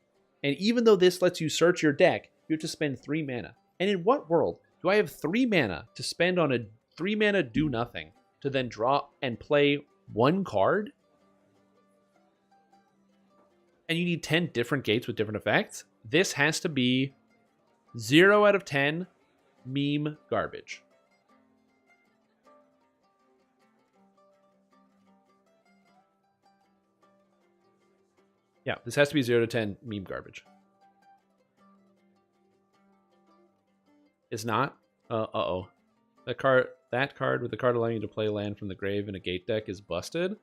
And even though this lets you search your deck, you have to spend 3 mana. And in what world do I have 3 mana to spend on a 3 mana do nothing to then draw and play 1 card? And you need 10 different gates with different effects? This has to be 0 out of 10 meme garbage. Yeah, this has to be 0 to 10 meme garbage. It's not? Uh-oh. That card with the card allowing you to play land from the grave in a gate deck is busted?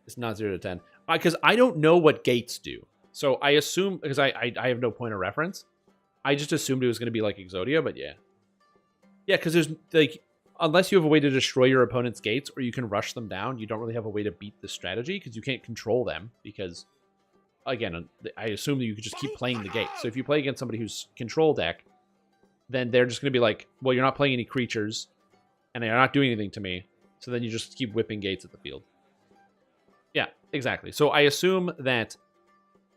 It's not 0 to 10. Because I don't know what gates do. So I assume, because I have no point of reference, I just assumed it was going to be like Exodia, but yeah. Yeah, because there's, like, unless you have a way to destroy your opponent's gates or you can rush them down, you don't really have a way to beat the strategy because you can't control them because, again, I assume that you could just keep playing the gate. So if you play against somebody who's control deck, then they're just going to be like, well, you're not playing any creatures and they're not doing anything to me. So then you just keep whipping gates at the field. Yeah, exactly. So I assume that,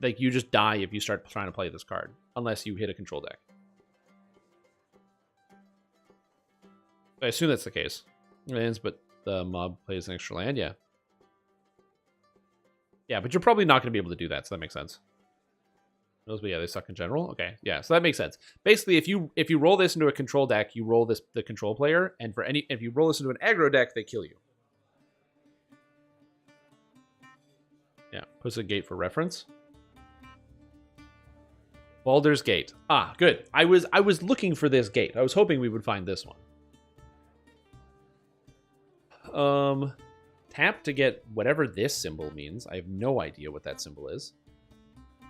like, you just die if you start trying to play this card, unless you hit a control deck. I assume that's the case. Lands, but the mob plays an extra land, yeah. Yeah, but you're probably not going to be able to do that, so that makes sense. Those, but yeah, they suck in general. Okay, yeah, so that makes sense. Basically, if you roll this into a control deck, you roll the control player, and if you roll this into an aggro deck, they kill you. Yeah, puts a gate for reference. Baldur's Gate. Ah, good. I was looking for this gate. I was hoping we would find this one. Tap to get whatever this symbol means. I have no idea what that symbol is.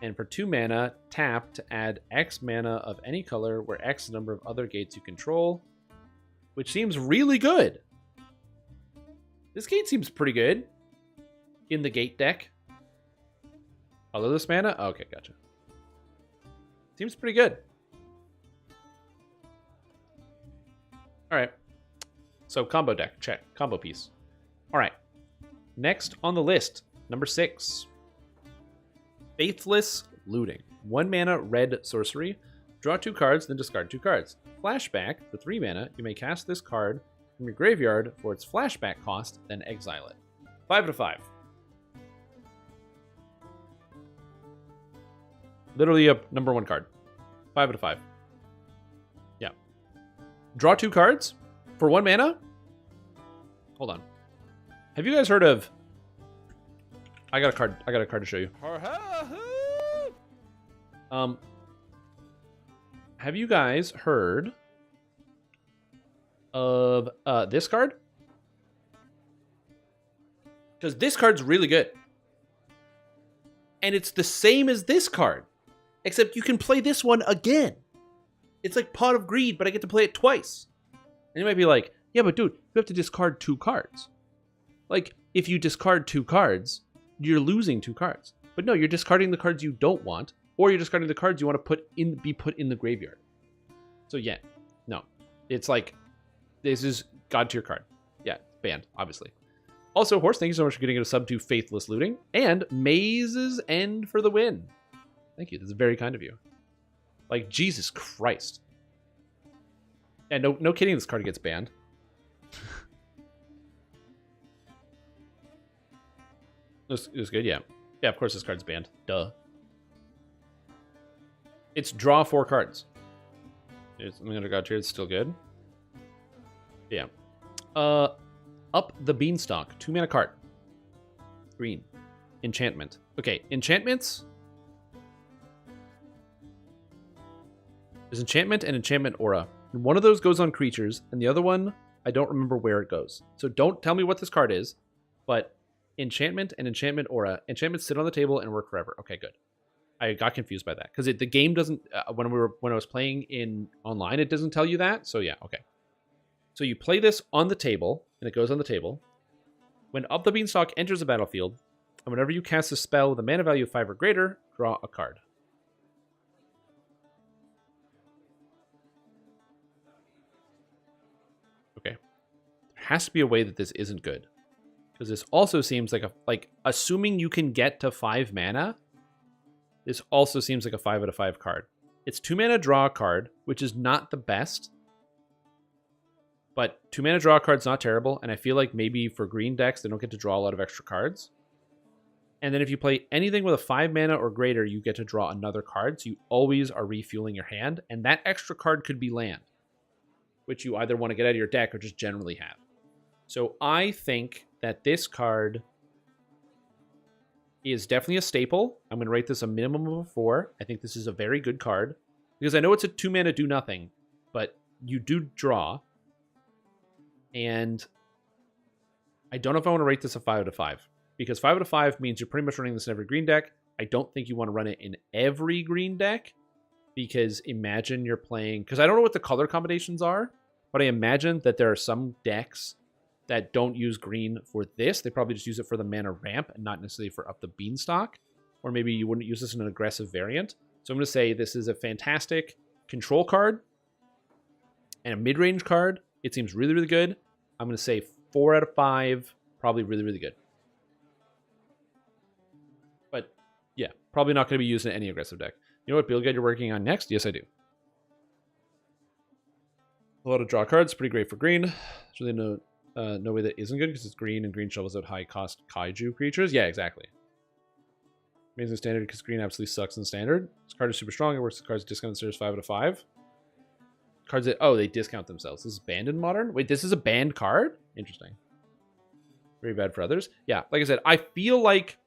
And for 2 mana, tap to add X mana of any color where X is the number of other gates you control, which seems really good. This gate seems pretty good in the gate deck. Colorless mana? Oh, okay, gotcha. Seems pretty good. All right. So combo deck, check. Combo piece. All right. Next on the list, number 6. Faithless Looting. 1 mana red sorcery. Draw 2 cards, then discard 2 cards. Flashback, for 3 mana, you may cast this card from your graveyard for its flashback cost, then exile it. 5 out of 5. Literally a number 1 card. 5 out of 5. Yeah. Draw 2 cards for 1 mana? Hold on. Have you guys heard of... I got a card to show you. Have you guys heard of this card. Because this card's really good. And it's the same as this card. Except you can play this one again. It's like Pot of Greed, but I get to play it twice. And you might be like, yeah, but dude, you have to discard 2 cards. Like, if you discard 2 cards, you're losing 2 cards. But no, you're discarding the cards you don't want, or you're discarding the cards you want to be put in the graveyard. So yeah, no. It's like, this is God tier card. Yeah, banned, obviously. Also, Horse, thank you so much for getting a sub to Faithless Looting. And Maze's End for the win. Thank you, this is very kind of you. Like, Jesus Christ. And no kidding, this card gets banned. It was good, yeah. Yeah, of course this card's banned. Duh. It's draw 4 cards. I'm gonna go here, it's still good. Yeah. Up the Beanstalk. 2 mana card. Green. Enchantment. Okay, enchantments. There's enchantment and enchantment aura. And one of those goes on creatures, and the other one, I don't remember where it goes. So don't tell me what this card is, but enchantment and enchantment aura. Enchantments sit on the table and work forever. Okay, good. I got confused by that because the game doesn't. When I was playing in online, it doesn't tell you that. So yeah, okay. So you play this on the table, and it goes on the table. When Up the Beanstalk enters the battlefield, and whenever you cast a spell with a mana value of 5 or greater, draw a card. Okay. There has to be a way that this isn't good. Because this also seems like assuming you can get to 5 mana, this also seems like a 5 out of 5 card. It's 2 mana draw a card, which is not the best. But 2 mana draw a card's not terrible, and I feel like maybe for green decks, they don't get to draw a lot of extra cards. And then if you play anything with a 5 mana or greater, you get to draw another card, so you always are refueling your hand, and that extra card could be land, which you either want to get out of your deck or just generally have. So I think that this card is definitely a staple. I'm going to rate this a minimum of a 4. I think this is a very good card, because I know it's a 2 mana do nothing, but you do draw. And I don't know if I want to rate this a 5 out of 5. Because 5 out of 5 means you're pretty much running this in every green deck. I don't think you want to run it in every green deck. Because imagine you're playing... Because I don't know what the color combinations are. But I imagine that there are some decks that don't use green for this. They probably just use it for the mana ramp and not necessarily for Up the Beanstalk. Or maybe you wouldn't use this in an aggressive variant. So I'm going to say this is a fantastic control card. And a mid-range card. It seems really, really good. I'm going to say 4 out of 5. Probably really, really good. But, yeah. Probably not going to be used in any aggressive deck. You know what build guide you're working on next? Yes, I do. A lot of draw cards. Pretty great for green. There's really no way that isn't good because it's green and green shovels out high-cost kaiju creatures. Yeah, exactly. Amazing standard because green absolutely sucks in standard. This card is super strong. It works with cards discounted series 5 out of 5. Cards that... Oh, they discount themselves. This is banned in Modern? Wait, this is a banned card? Interesting. Very bad for others. Yeah, like I said, I feel like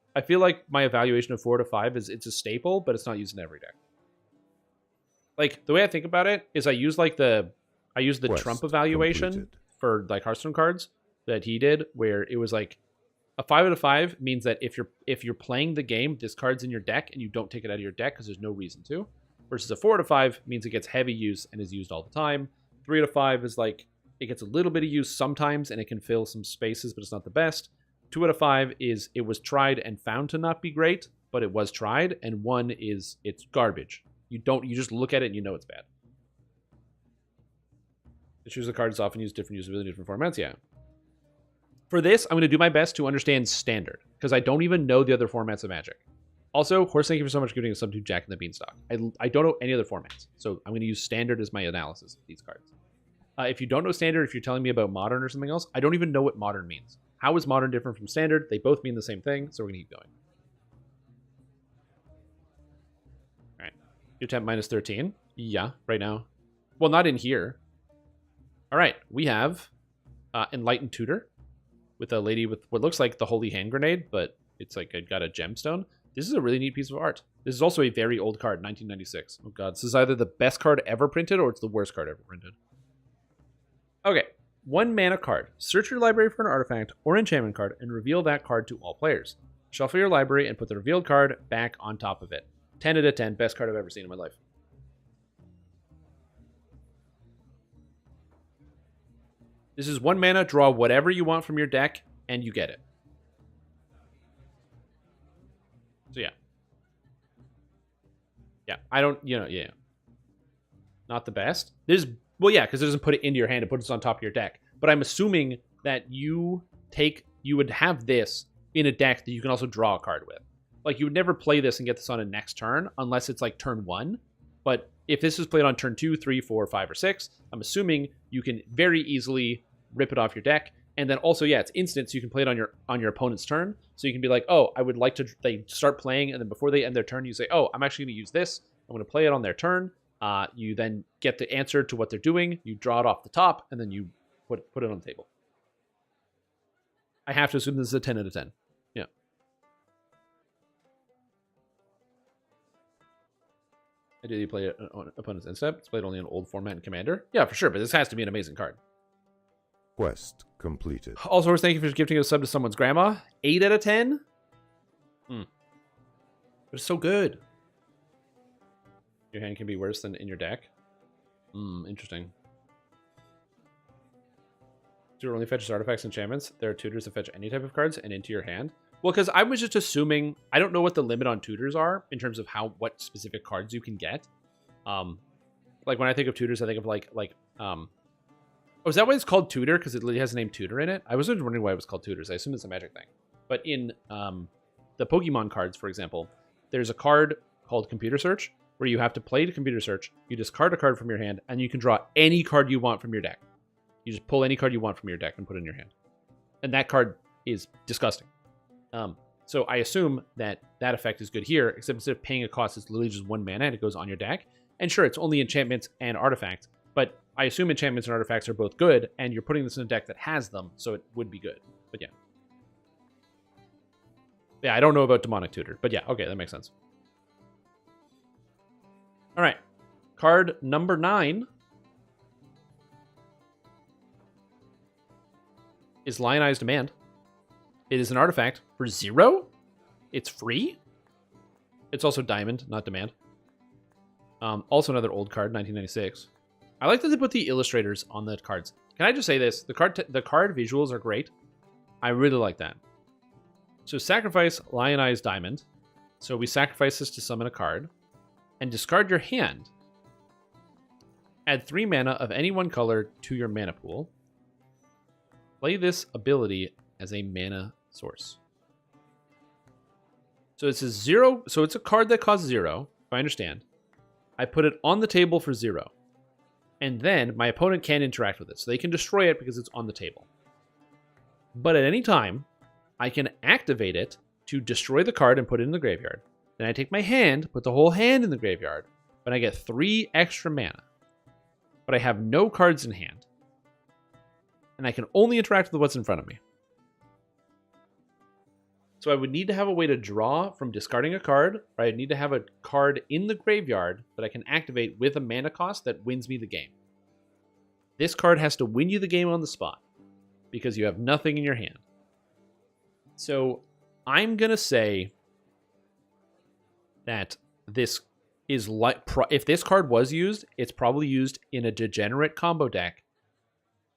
my evaluation of 4 to 5 is it's a staple, but it's not used in every deck. Like, the way I think about it is I use the Trump evaluation completed. For like Hearthstone cards that he did, where it was like a 5 out of 5 means that if you're playing the game, this card's in your deck and you don't take it out of your deck because there's no reason to. Versus a 4 out of 5 means it gets heavy use and is used all the time. 3 out of 5 is like, it gets a little bit of use sometimes and it can fill some spaces, but it's not the best. 2 out of 5 is it was tried and found to not be great, but it was tried. And 1 is it's garbage. You just look at it and you know it's bad. The choose the card is often used different usability, different formats. Yeah. For this, I'm going to do my best to understand standard because I don't even know the other formats of Magic. Also, Horse, thank you for so much for giving us sub to Jack and the Beanstalk. I don't know any other formats, so I'm going to use standard as my analysis of these cards. If you don't know standard, if you're telling me about modern or something else, I don't even know what modern means. How is modern different from standard? They both mean the same thing, so we're going to keep going. All right. Your temp minus 13. Yeah, right now. Well, not in here. All right. We have Enlightened Tutor with a lady with what looks like the Holy Hand Grenade, but it's like it got a gemstone. This is a really neat piece of art. This is also a very old card, 1996. Oh god, this is either the best card ever printed or it's the worst card ever printed. Okay, 1 mana card. Search your library for an artifact or enchantment card and reveal that card to all players. Shuffle your library and put the revealed card back on top of it. 10 out of 10. Best card I've ever seen in my life. This is 1 mana. Draw whatever you want from your deck, and you get it. So, yeah. Yeah, I don't, yeah. Not the best. Well, yeah, because it doesn't put it into your hand. It puts it on top of your deck. But I'm assuming that you would have this in a deck that you can also draw a card with. Like, you would never play this and get this on a next turn unless it's like turn 1. But if this is played on turn 2, 3, 4, 5, or 6, I'm assuming you can very easily rip it off your deck. And then also, yeah, it's instant, so you can play it on your opponent's turn. So you can be like, oh, I would like to. They start playing, and then before they end their turn, you say, oh, I'm actually going to use this. I'm going to play it on their turn. You then get the answer to what they're doing. You draw it off the top, and then you put it on the table. I have to assume this is a 10 out of 10. Yeah. Ideally, play it on opponent's end step. It's played only in old format and Commander. Yeah, for sure, but this has to be an amazing card. Quest completed. Also, thank you for gifting a sub to someone's grandma. 8 out of 10? But it's so good. Your hand can be worse than in your deck. Interesting. Do it only fetches artifacts and enchantments? There are tutors that fetch any type of cards and into your hand. Well, because I was just assuming, I don't know what the limit on tutors are in terms of what specific cards you can get. Like when I think of tutors, I think of oh, is that why it's called tutor? Because it has the name tutor in it? I was wondering why it was called tutors. I assume it's a magic thing. But in the Pokemon cards, for example, there's a card called Computer Search where you have to play the Computer Search. You discard a card from your hand, and you can draw any card you want from your deck. You just pull any card you want from your deck and put it in your hand. And that card is disgusting. So I assume that effect is good here, except instead of paying a cost, it's literally just 1 mana and it goes on your deck. And sure, it's only enchantments and artifacts, but I assume enchantments and artifacts are both good, and you're putting this in a deck that has them, so it would be good. But yeah. Yeah, I don't know about Demonic Tutor, but yeah, okay, that makes sense. All right, card number 9 is Lionized Demand. It is an artifact for 0. It's free. It's also diamond, not demand. Also another old card, 1996. I like that they put the illustrators on the cards. Can I just say this? The card visuals are great. I really like that. So sacrifice Lionized Diamond. So we sacrifice this to summon a card. And discard your hand. Add 3 mana of any one color to your mana pool. Play this ability as a mana source. So it's a 0. So it's a card that costs 0, if I understand. I put it on the table for 0. And then my opponent can't interact with it. So they can destroy it because it's on the table. But at any time, I can activate it to destroy the card and put it in the graveyard. Then I take my hand, put the whole hand in the graveyard, but I get 3 extra mana. But I have no cards in hand. And I can only interact with what's in front of me. So I would need to have a way to draw from discarding a card, or I'd need to have a card in the graveyard that I can activate with a mana cost that wins me the game. This card has to win you the game on the spot, because you have nothing in your hand. So I'm going to say that this is like, if this card was used, it's probably used in a degenerate combo deck,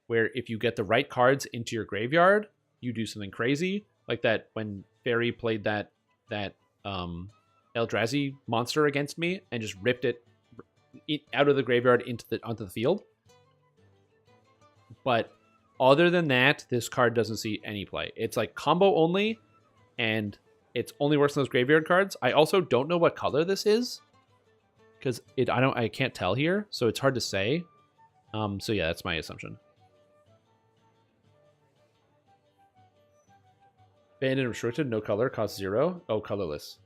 where if you get the right cards into your graveyard, you do something crazy, like that when Fairy played that Eldrazi monster against me and just ripped it out of the graveyard onto the field. But other than that, this card doesn't see any play. It's like combo only, and it only works on those graveyard cards. I also don't know what color this is, because I can't tell here, so it's hard to say. So yeah, that's my assumption. Banned and restricted, no color, cost 0. Oh, colorless.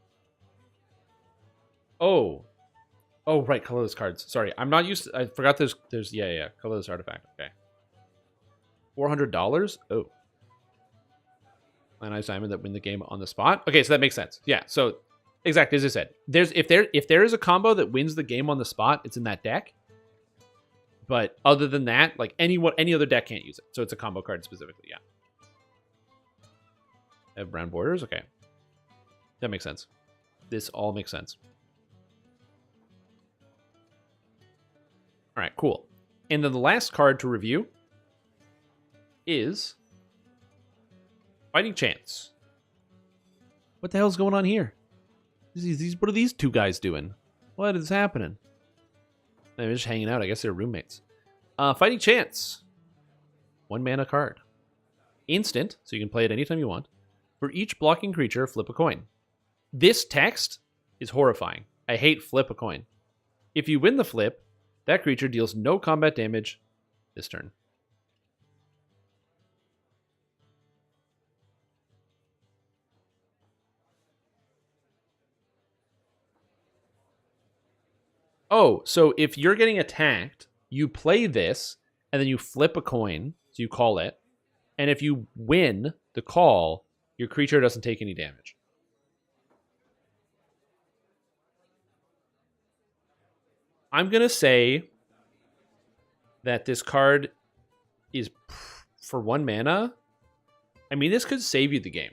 Oh, right, colorless cards. Sorry, I'm not used to, I forgot there's yeah, colorless artifact. Okay. $400? Oh. Lionized Diamond that win the game on the spot. Okay, so that makes sense. Yeah, so exactly as I said. If there is a combo that wins the game on the spot, it's in that deck. But other than that, like any other deck can't use it. So it's a combo card specifically, yeah. Have brown borders? Okay. That makes sense. This all makes sense. All right, cool. And then the last card to review is Fighting Chance. What the hell's going on here? What are these two guys doing? What is happening? They're just hanging out. I guess they're roommates. Fighting Chance. 1 mana card. Instant, so you can play it anytime you want. For each blocking creature, flip a coin. This text is horrifying. I hate flip a coin. If you win the flip, that creature deals no combat damage this turn. Oh, so if you're getting attacked, you play this, and then you flip a coin, so you call it, and if you win the call, your creature doesn't take any damage. I'm going to say that this card is for 1 mana. I mean, this could save you the game.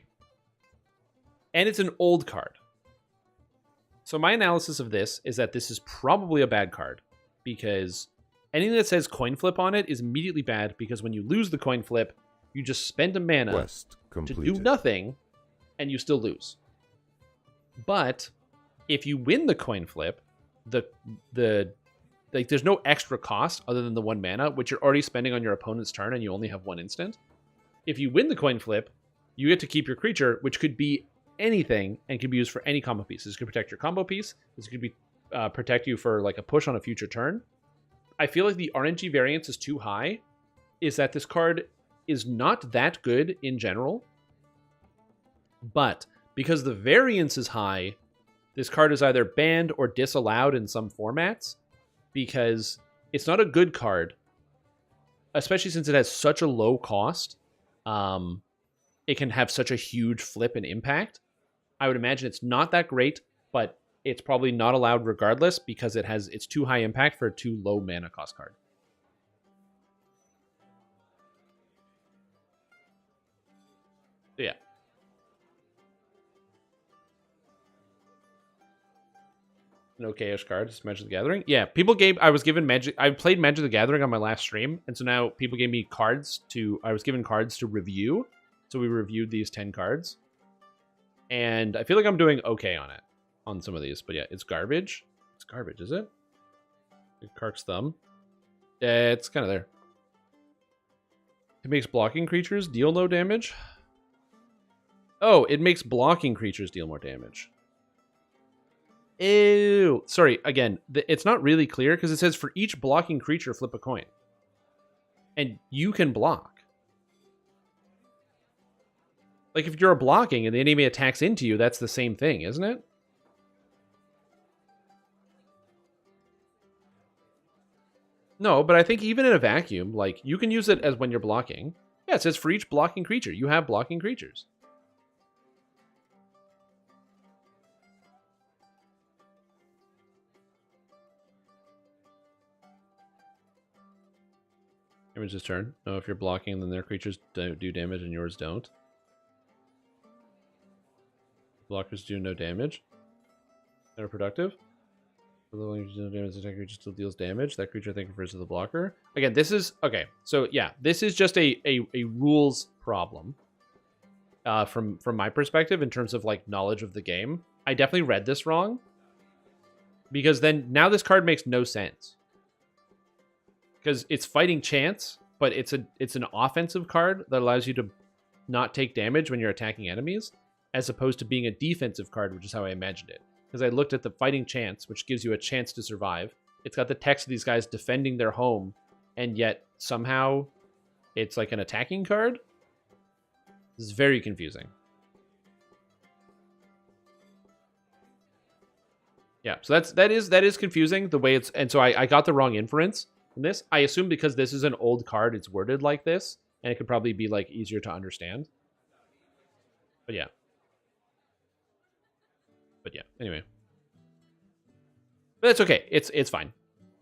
And it's an old card. So my analysis of this is that this is probably a bad card, because anything that says coin flip on it is immediately bad, because when you lose the coin flip, you just spend a mana to do nothing, and you still lose. But if you win the coin flip, there's no extra cost other than the 1 mana, which you're already spending on your opponent's turn, and you only have 1 instant. If you win the coin flip, you get to keep your creature, which could be anything and can be used for any combo piece. This could protect your combo piece. This could be protect you for like a push on a future turn. I feel like the RNG variance is too high. Is that this card is not that good in general, but because the variance is high, this card is either banned or disallowed in some formats, because it's not a good card, especially since it has such a low cost. It can have such a huge flip and impact. I would imagine it's not that great, but it's probably not allowed regardless, because it's too high impact for a too low mana cost card. So yeah. An okay-ish card. It's Magic the Gathering. Yeah, I was given Magic. I played Magic the Gathering on my last stream, and so now people gave me cards I was given cards to review. So we reviewed these 10 cards. And I feel like I'm doing okay on some of these. But yeah, it's garbage. It's garbage, is it? Kark's Thumb. It's kind of there. It makes blocking creatures deal no damage. Oh, it makes blocking creatures deal more damage. Ew. Sorry, again, it's not really clear because it says for each blocking creature, flip a coin. And you can block. Like, if you're blocking and the enemy attacks into you, that's the same thing, isn't it? No, but I think even in a vacuum, like, you can use it as when you're blocking. Yeah, it says for each blocking creature. You have blocking creatures. Damage this turn. No, if you're blocking, then their creatures do damage and yours don't. Blockers do no damage. They're productive. For the one who does no damage, the creature still deals damage. That creature I think refers to the blocker. Again, this is okay. So yeah, this is just a rules problem. From my perspective, in terms of like knowledge of the game, I definitely read this wrong. Because then now this card makes no sense. Because it's Fighting Chance, but it's an offensive card that allows you to not take damage when you're attacking enemies, as opposed to being a defensive card, which is how I imagined it. Because I looked at the Fighting Chance, which gives you a chance to survive. It's got the text of these guys defending their home, and yet somehow it's like an attacking card. This is very confusing. Yeah, so that is confusing the way it's, and so I got the wrong inference from this. I assume because this is an old card, it's worded like this, and it could probably be like easier to understand. But yeah. Anyway. But that's okay. It's fine.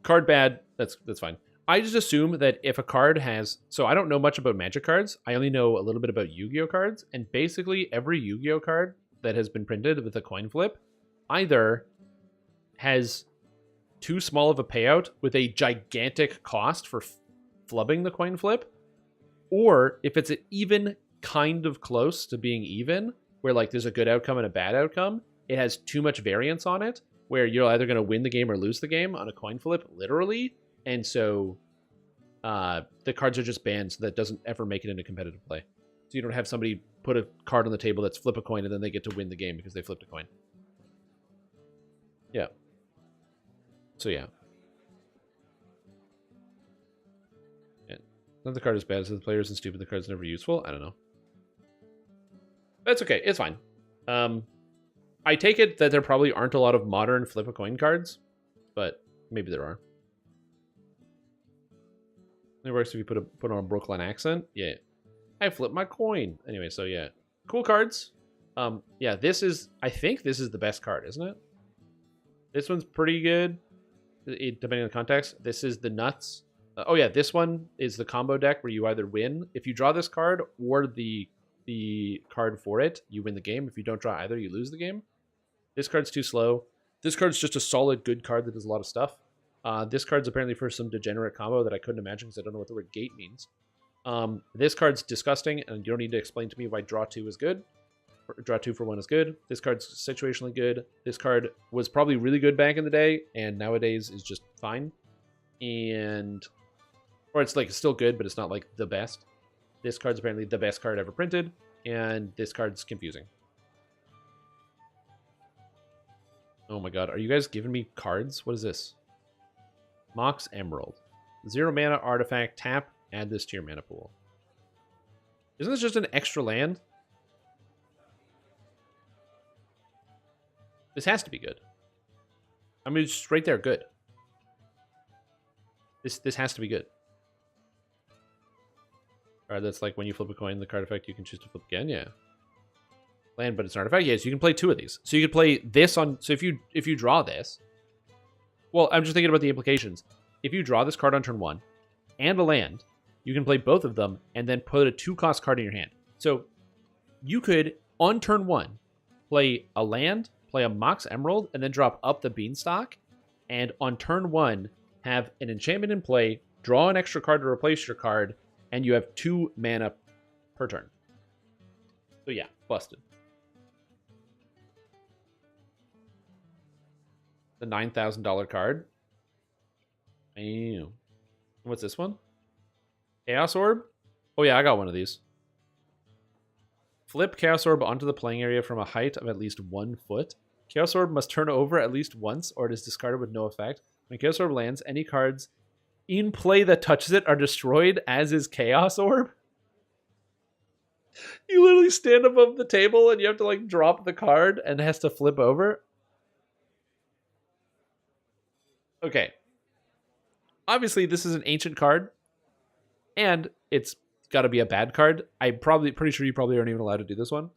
Card bad, that's fine. I just assume that if a card has... So I don't know much about Magic cards. I only know a little bit about Yu-Gi-Oh cards. And basically every Yu-Gi-Oh card that has been printed with a coin flip either has too small of a payout with a gigantic cost for flubbing the coin flip, or if it's even kind of close to being even, where like there's a good outcome and a bad outcome, it has too much variance on it, where you're either going to win the game or lose the game on a coin flip, literally. And so the cards are just banned, so that doesn't ever make it into competitive play. So you don't have somebody put a card on the table that's flip a coin and then they get to win the game because they flipped a coin. Yeah. So yeah. Not the card is bad, so the player isn't stupid, the card's never useful. I don't know. That's okay, it's fine. I take it that there probably aren't a lot of modern flip a coin cards, but maybe there are. It works if you put on a Brooklyn accent. Yeah. I flip my coin. Anyway, so yeah. Cool cards. Yeah, I think this is the best card, isn't it? This one's pretty good, depending on the context. This is the nuts. Oh yeah, this one is the combo deck where you either win if you draw this card or the card for it, you win the game. If you don't draw either, you lose the game. This card's too slow. This card's just a solid good card that does a lot of stuff. This card's apparently for some degenerate combo that I couldn't imagine because I don't know what the word gate means. This card's disgusting, and you don't need to explain to me why draw 2 is good. Draw 2 for 1 is good. This card's situationally good. This card was probably really good back in the day, and nowadays is just fine. Or it's like still good, but it's not like the best. This card's apparently the best card ever printed, and this card's confusing. Oh my god, are you guys giving me cards? What is this? Mox Emerald. 0 mana artifact, tap, add this to your mana pool. Isn't this just an extra land? This has to be good. I mean, it's just right there, good. This has to be good. Alright, that's like when you flip a coin, the card effect you can choose to flip again, yeah. Land, but it's an artifact. Yeah, so you can play 2 of these. So you could play this on... So if you draw this... Well, I'm just thinking about the implications. If you draw this card on turn 1 and a land, you can play both of them and then put a 2-cost card in your hand. So you could, on turn 1, play a land, play a Mox Emerald, and then drop up the Beanstalk. And on turn 1, have an enchantment in play, draw an extra card to replace your card, and you have 2 mana per turn. So yeah, busted. The $9,000 card. Damn. What's this one? Chaos Orb? Oh yeah, I got one of these. Flip Chaos Orb onto the playing area from a height of at least 1 foot. Chaos Orb must turn over at least once, or it is discarded with no effect. When Chaos Orb lands, any cards in play that touches it are destroyed, as is Chaos Orb. You literally stand above the table and you have to like drop the card and it has to flip over. Okay. Obviously, this is an ancient card, and it's got to be a bad card. I'm pretty sure you probably aren't even allowed to do this one.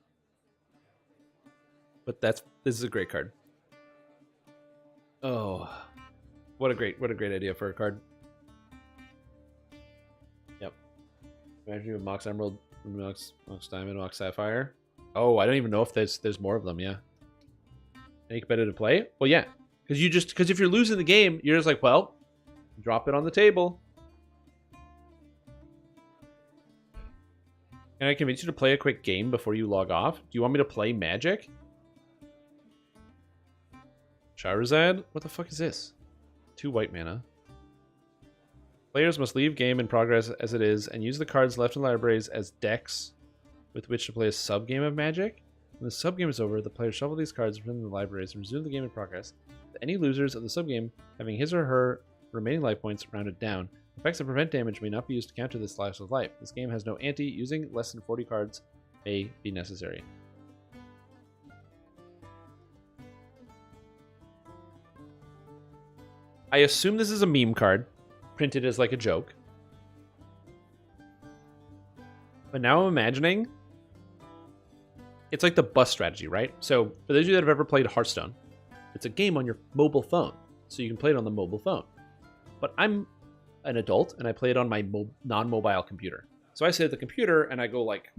But this is a great card. Oh, what a great idea for a card. Yep. Imagine you have Mox Emerald, Mox Diamond, Mox Sapphire. Oh, I don't even know if there's more of them. Yeah. Any competitive play? Well, yeah. Because if you're losing the game, you're just like, well, drop it on the table. Can I convince you to play a quick game before you log off? Do you want me to play Magic? Charizard? What the fuck is this? 2 white mana. Players must leave game in progress as it is and use the cards left in libraries as decks with which to play a sub-game of Magic. When the sub-game is over, the players shuffle these cards from the libraries and resume the game in progress. Any losers of the sub-game having his or her remaining life points rounded down. Effects that prevent damage may not be used to counter this slice of life. This game has no ante. Using less than 40 cards may be necessary. I assume this is a meme card, printed as like a joke. But now I'm imagining it's like the bus strategy, right? So for those of you that have ever played Hearthstone, it's a game on your mobile phone, so you can play it on the mobile phone. But I'm an adult, and I play it on my non-mobile computer. So I sit at the computer, and I go like...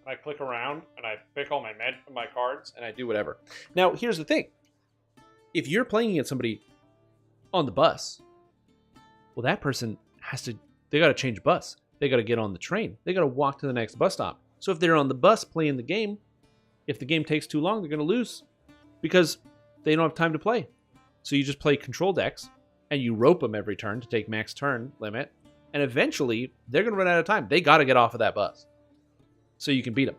I click around, and I pick all my cards, and I do whatever. Now, here's the thing. If you're playing against somebody on the bus, well, that person they got to change bus. They got to get on the train. They got to walk to the next bus stop. So if they're on the bus playing the game, if the game takes too long, they're going to lose because they don't have time to play. So you just play control decks, and you rope them every turn to take max turn limit, and eventually they're going to run out of time. They got to get off of that bus so you can beat them.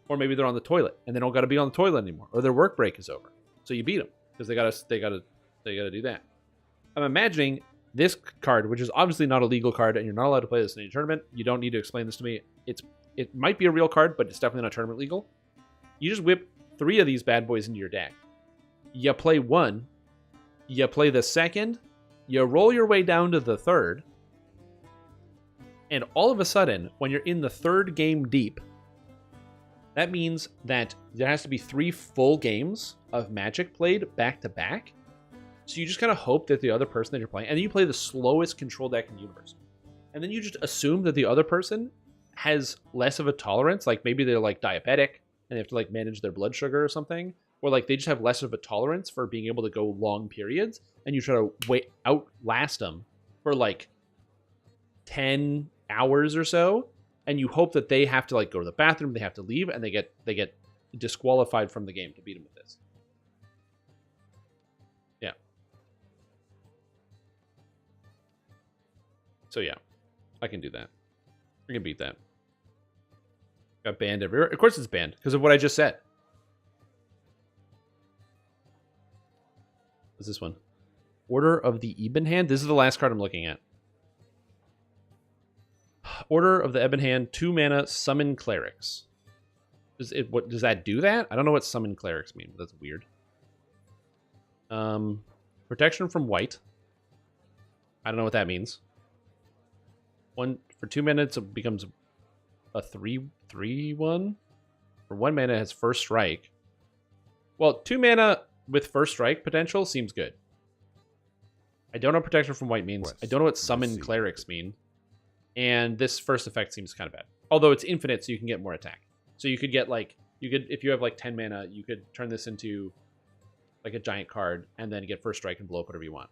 Or maybe they're on the toilet and they don't got to be on the toilet anymore, or their work break is over. So you beat them because they got to do that. I'm imagining this card, which is obviously not a legal card, and you're not allowed to play this in any tournament. You don't need to explain this to me. It might be a real card, but it's definitely not tournament legal. You just whip 3 of these bad boys into your deck. You play 1. You play the second. You roll your way down to the third. And all of a sudden, when you're in the third game deep, that means that there has to be 3 full games of Magic played back to back. So you just kind of hope that the other person that you're playing, and then you play the slowest control deck in the universe. And then you just assume that the other person has less of a tolerance, like maybe they're like diabetic and they have to like manage their blood sugar or something, or like they just have less of a tolerance for being able to go long periods, and you try to outlast them for like 10 hours or so, and you hope that they have to like go to the bathroom, they have to leave, and they get disqualified from the game to beat them with this. Yeah. So yeah, I can do that. I can beat that. Got banned everywhere. Of course it's banned because of what I just said. What's this one? Order of the Ebon Hand. This is the last card I'm looking at. Order of the Ebon Hand, 2 mana, summon clerics. Does that do that? I don't know what summon clerics mean. That's weird. Protection from white. I don't know what that means. For 2 minutes, it becomes a 3/1. For 1 mana, it has first strike. Well, 2 mana with first strike potential seems good. I don't know what protection from white means. I don't know what summon clerics mean. And this first effect seems kind of bad. Although it's infinite, so you can get more attack. So you could get like, if you have like 10 mana, you could turn this into like a giant card and then get first strike and blow up whatever you want.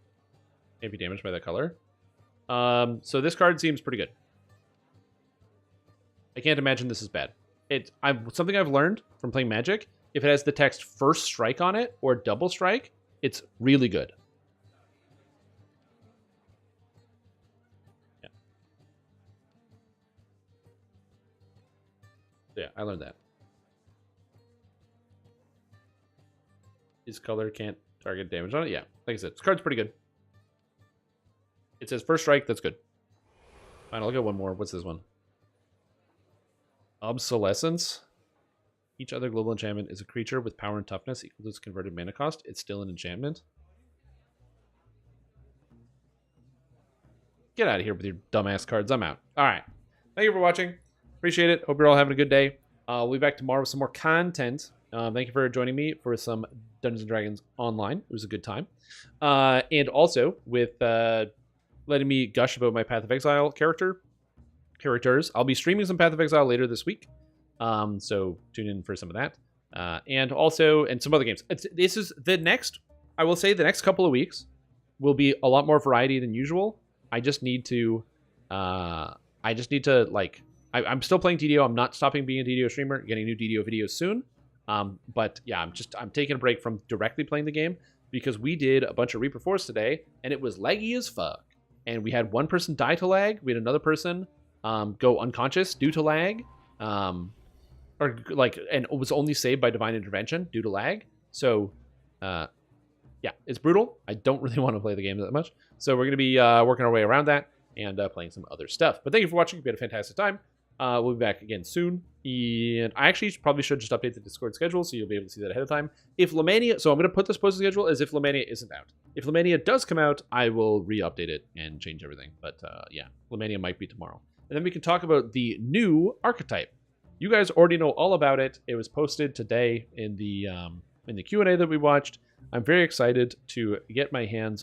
Can't be damaged by that color. So this card seems pretty good. I can't imagine this is bad. Something I've learned from playing Magic, if it has the text first strike on it or double strike, it's really good. Yeah, I learned that. His color can't target damage on it? Yeah, like I said, this card's pretty good. It says first strike, that's good. Fine, I'll get one more. What's this one? Obsolescence. Each other global enchantment is a creature with power and toughness equal to its converted mana cost. It's still an enchantment. Get out of here with your dumbass cards. I'm out. All right. Thank you for watching. Appreciate it. Hope you're all having a good day. We'll be back tomorrow with some more content. Thank you for joining me for some Dungeons & Dragons Online. It was a good time. And also with letting me gush about my Path of Exile characters. I'll be streaming some Path of Exile later this week. So tune in for some of that. And some other games. This is the next, I will say the next couple of weeks will be a lot more variety than usual. I'm still playing DDO. I'm not stopping being a DDO streamer. Getting new DDO videos soon. But yeah, I'm taking a break from directly playing the game because we did a bunch of Reaper Force today and it was laggy as fuck. And we had one person die to lag. We had another person go unconscious due to lag. And it was only saved by divine intervention due to lag. So yeah, it's brutal. I don't really want to play the game that much. So we're going to be working our way around that and playing some other stuff. But thank you for watching. We had a fantastic time. We'll be back again soon. And I actually probably should just update the Discord schedule so you'll be able to see that ahead of time. If Lemania, so I'm going to put this posted schedule as if Lemania isn't out. If Lemania does come out, I will re-update it and change everything. But yeah, Lemania might be tomorrow. And then we can talk about the new archetype. You guys already know all about it. It was posted today in the Q&A that we watched. I'm very excited to get my hands